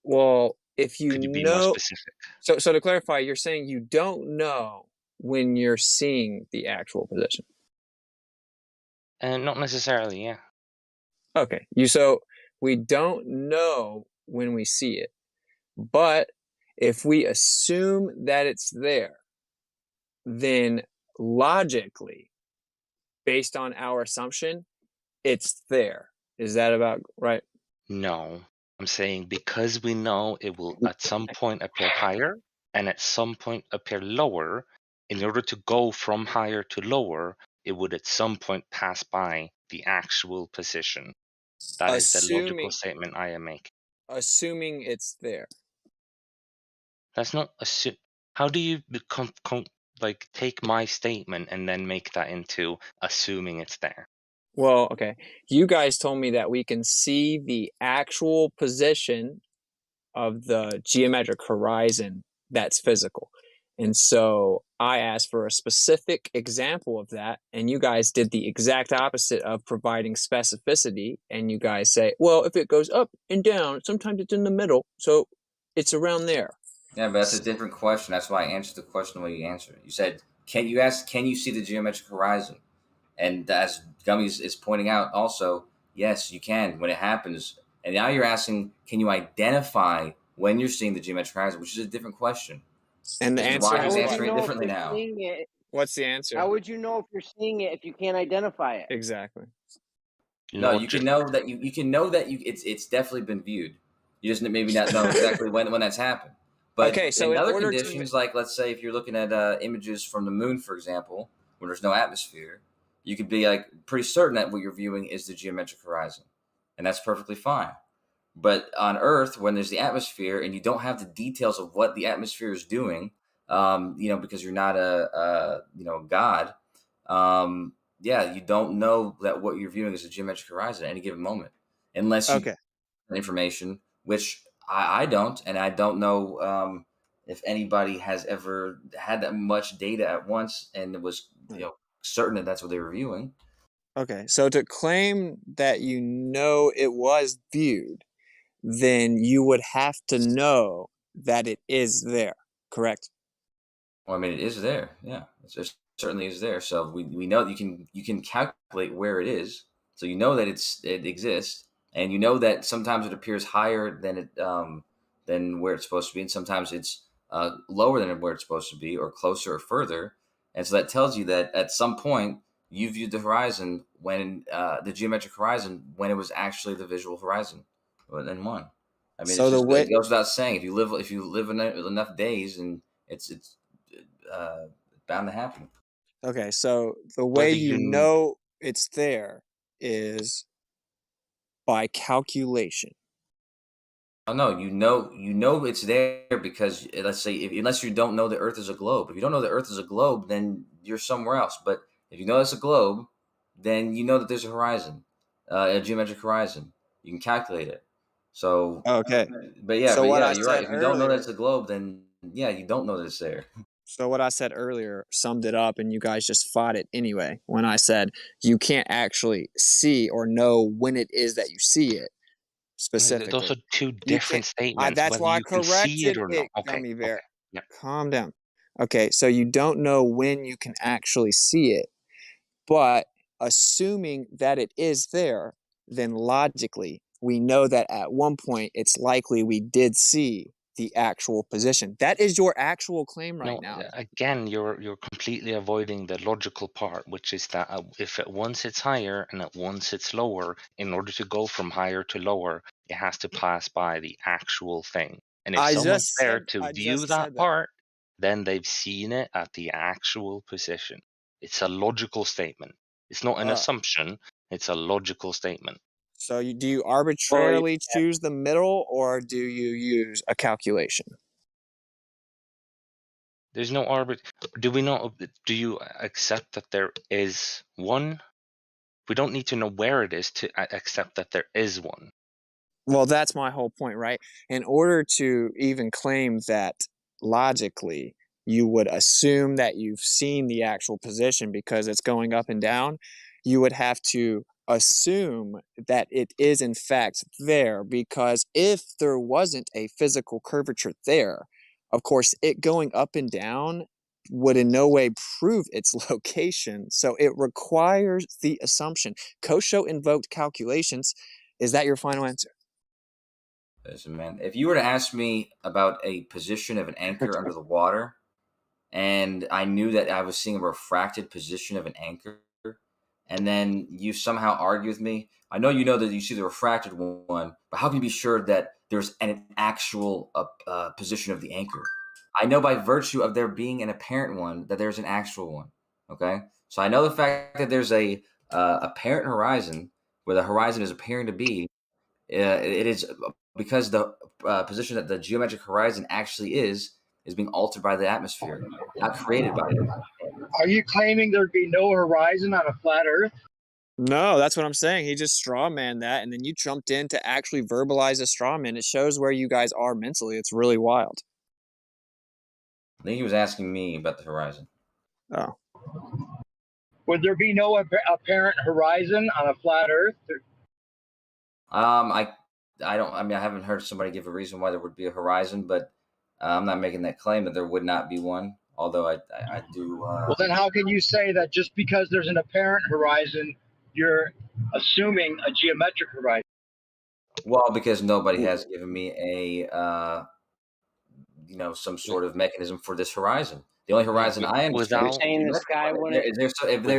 Well, if you could you be more specific? So to clarify, you're saying you don't know when you're seeing the actual position. And not necessarily, yeah. Okay. So we don't know when we see it, but if we assume that it's there, then logically, based on our assumption, it's there. Is that about right? No, I'm saying because we know it will at some point appear higher and at some point appear lower, in order to go from higher to lower, it would at some point pass by the actual position. That is the logical statement I am making. Assuming it's there. That's not assume. How do you take my statement and then make that into assuming it's there? Well, okay. You guys told me that we can see the actual position of the geometric horizon that's physical. And so I asked for a specific example of that, and you guys did the exact opposite of providing specificity. And you guys say, well, if it goes up and down, sometimes it's in the middle, so it's around there. Yeah, but that's a different question. That's why I answered the question the way you answered it. You said, can you see the geometric horizon? And as Gummy is pointing out also, yes, you can when it happens. And now you're asking, can you identify when you're seeing the geometric horizon, which is a different question. And the This is answer why is I'm what? answering it differently now. What's the answer? How would you know if you're seeing it if you can't identify it? Exactly. No, you can know that you can know that it's definitely been viewed. You just maybe not know exactly when that's happened. But okay, so in other order conditions, like let's say if you're looking at images from the moon, for example, where there's no atmosphere, you could be like pretty certain that what you're viewing is the geometric horizon, and that's perfectly fine. But on Earth, when there's the atmosphere and you don't have the details of what the atmosphere is doing, because you're not a god, you don't know that what you're viewing is a geometric horizon at any given moment, unless you get information, which I don't, and I don't know if anybody has ever had that much data at once and was certain that that's what they were viewing. Okay, so to claim that you know it was viewed, then you would have to know that it is there, correct? Well, I mean, it is there. Yeah, it certainly is there. So we know that you can calculate where it is. So you know that it exists, and you know that sometimes it appears higher than where it's supposed to be, and sometimes it's lower than where it's supposed to be, or closer or further. And so that tells you that at some point you viewed the horizon when the geometric horizon when it was actually the visual horizon, then one. I mean, So it goes without saying if you live enough days, and it's bound to happen. Okay, so the way you know it's there is by calculation. Oh no, you know it's there because let's say unless you don't know the Earth is a globe. If you don't know the Earth is a globe, then you're somewhere else. But if you know it's a globe, then you know that there's a horizon, a geometric horizon. You can calculate it. So okay, but you're right. If you don't know that it's a globe, then yeah, you don't know that it's there. So what I said earlier summed it up, and you guys just fought it anyway. When I said you can't actually see or know when it is that you see it specifically. Those are two different statements. That's whether why I you can see it corrected or not. it, Okay. Gummy Bear. Yeah. Calm down. Okay, so you don't know when you can actually see it, but assuming that it is there, then logically we know that at one point it's likely we did see the actual position. That is your actual claim right now. Again, you're completely avoiding the logical part, which is that if at once it's higher and at once it's lower, in order to go from higher to lower, it has to pass by the actual thing. And if someone's there to view that part, then they've seen it at the actual position. It's a logical statement. It's not an assumption. It's a logical statement. So do you arbitrarily choose the middle, or do you use a calculation? There's no do you accept that there is one? We don't need to know where it is to accept that there is one. Well, that's my whole point, right? In order to even claim that logically you would assume that you've seen the actual position because it's going up and down, you would have to assume that it is in fact there, because if there wasn't a physical curvature there, of course, it going up and down would in no way prove its location. So it requires the assumption. Kosho invoked calculations. Is that your final answer? Listen, man, if you were to ask me about a position of an anchor under the water, and I knew that I was seeing a refracted position of an anchor, and then you somehow argue with me, I know you know that you see the refracted one, but how can you be sure that there's an actual position of the anchor? I know by virtue of there being an apparent one that there's an actual one. Okay, so I know the fact that there's a apparent horizon where the horizon is appearing to be. It is because the position that the geometric horizon actually is being altered by the atmosphere, not created by it. Are you claiming there'd be no horizon on a flat Earth? No, that's what I'm saying. He just straw man that, and then you jumped in to actually verbalize a straw man. It shows where you guys are mentally. It's really wild. I think he was asking me about the horizon. Oh. Would there be no apparent horizon on a flat Earth? I don't. I mean, I haven't heard somebody give a reason why there would be a horizon, but I'm not making that claim that there would not be one. Although I do. Well, then how can you say that just because there's an apparent horizon, you're assuming a geometric horizon? Well, because nobody has given me a some sort of mechanism for this horizon. The only horizon I understand. You're saying the sky wouldn't. If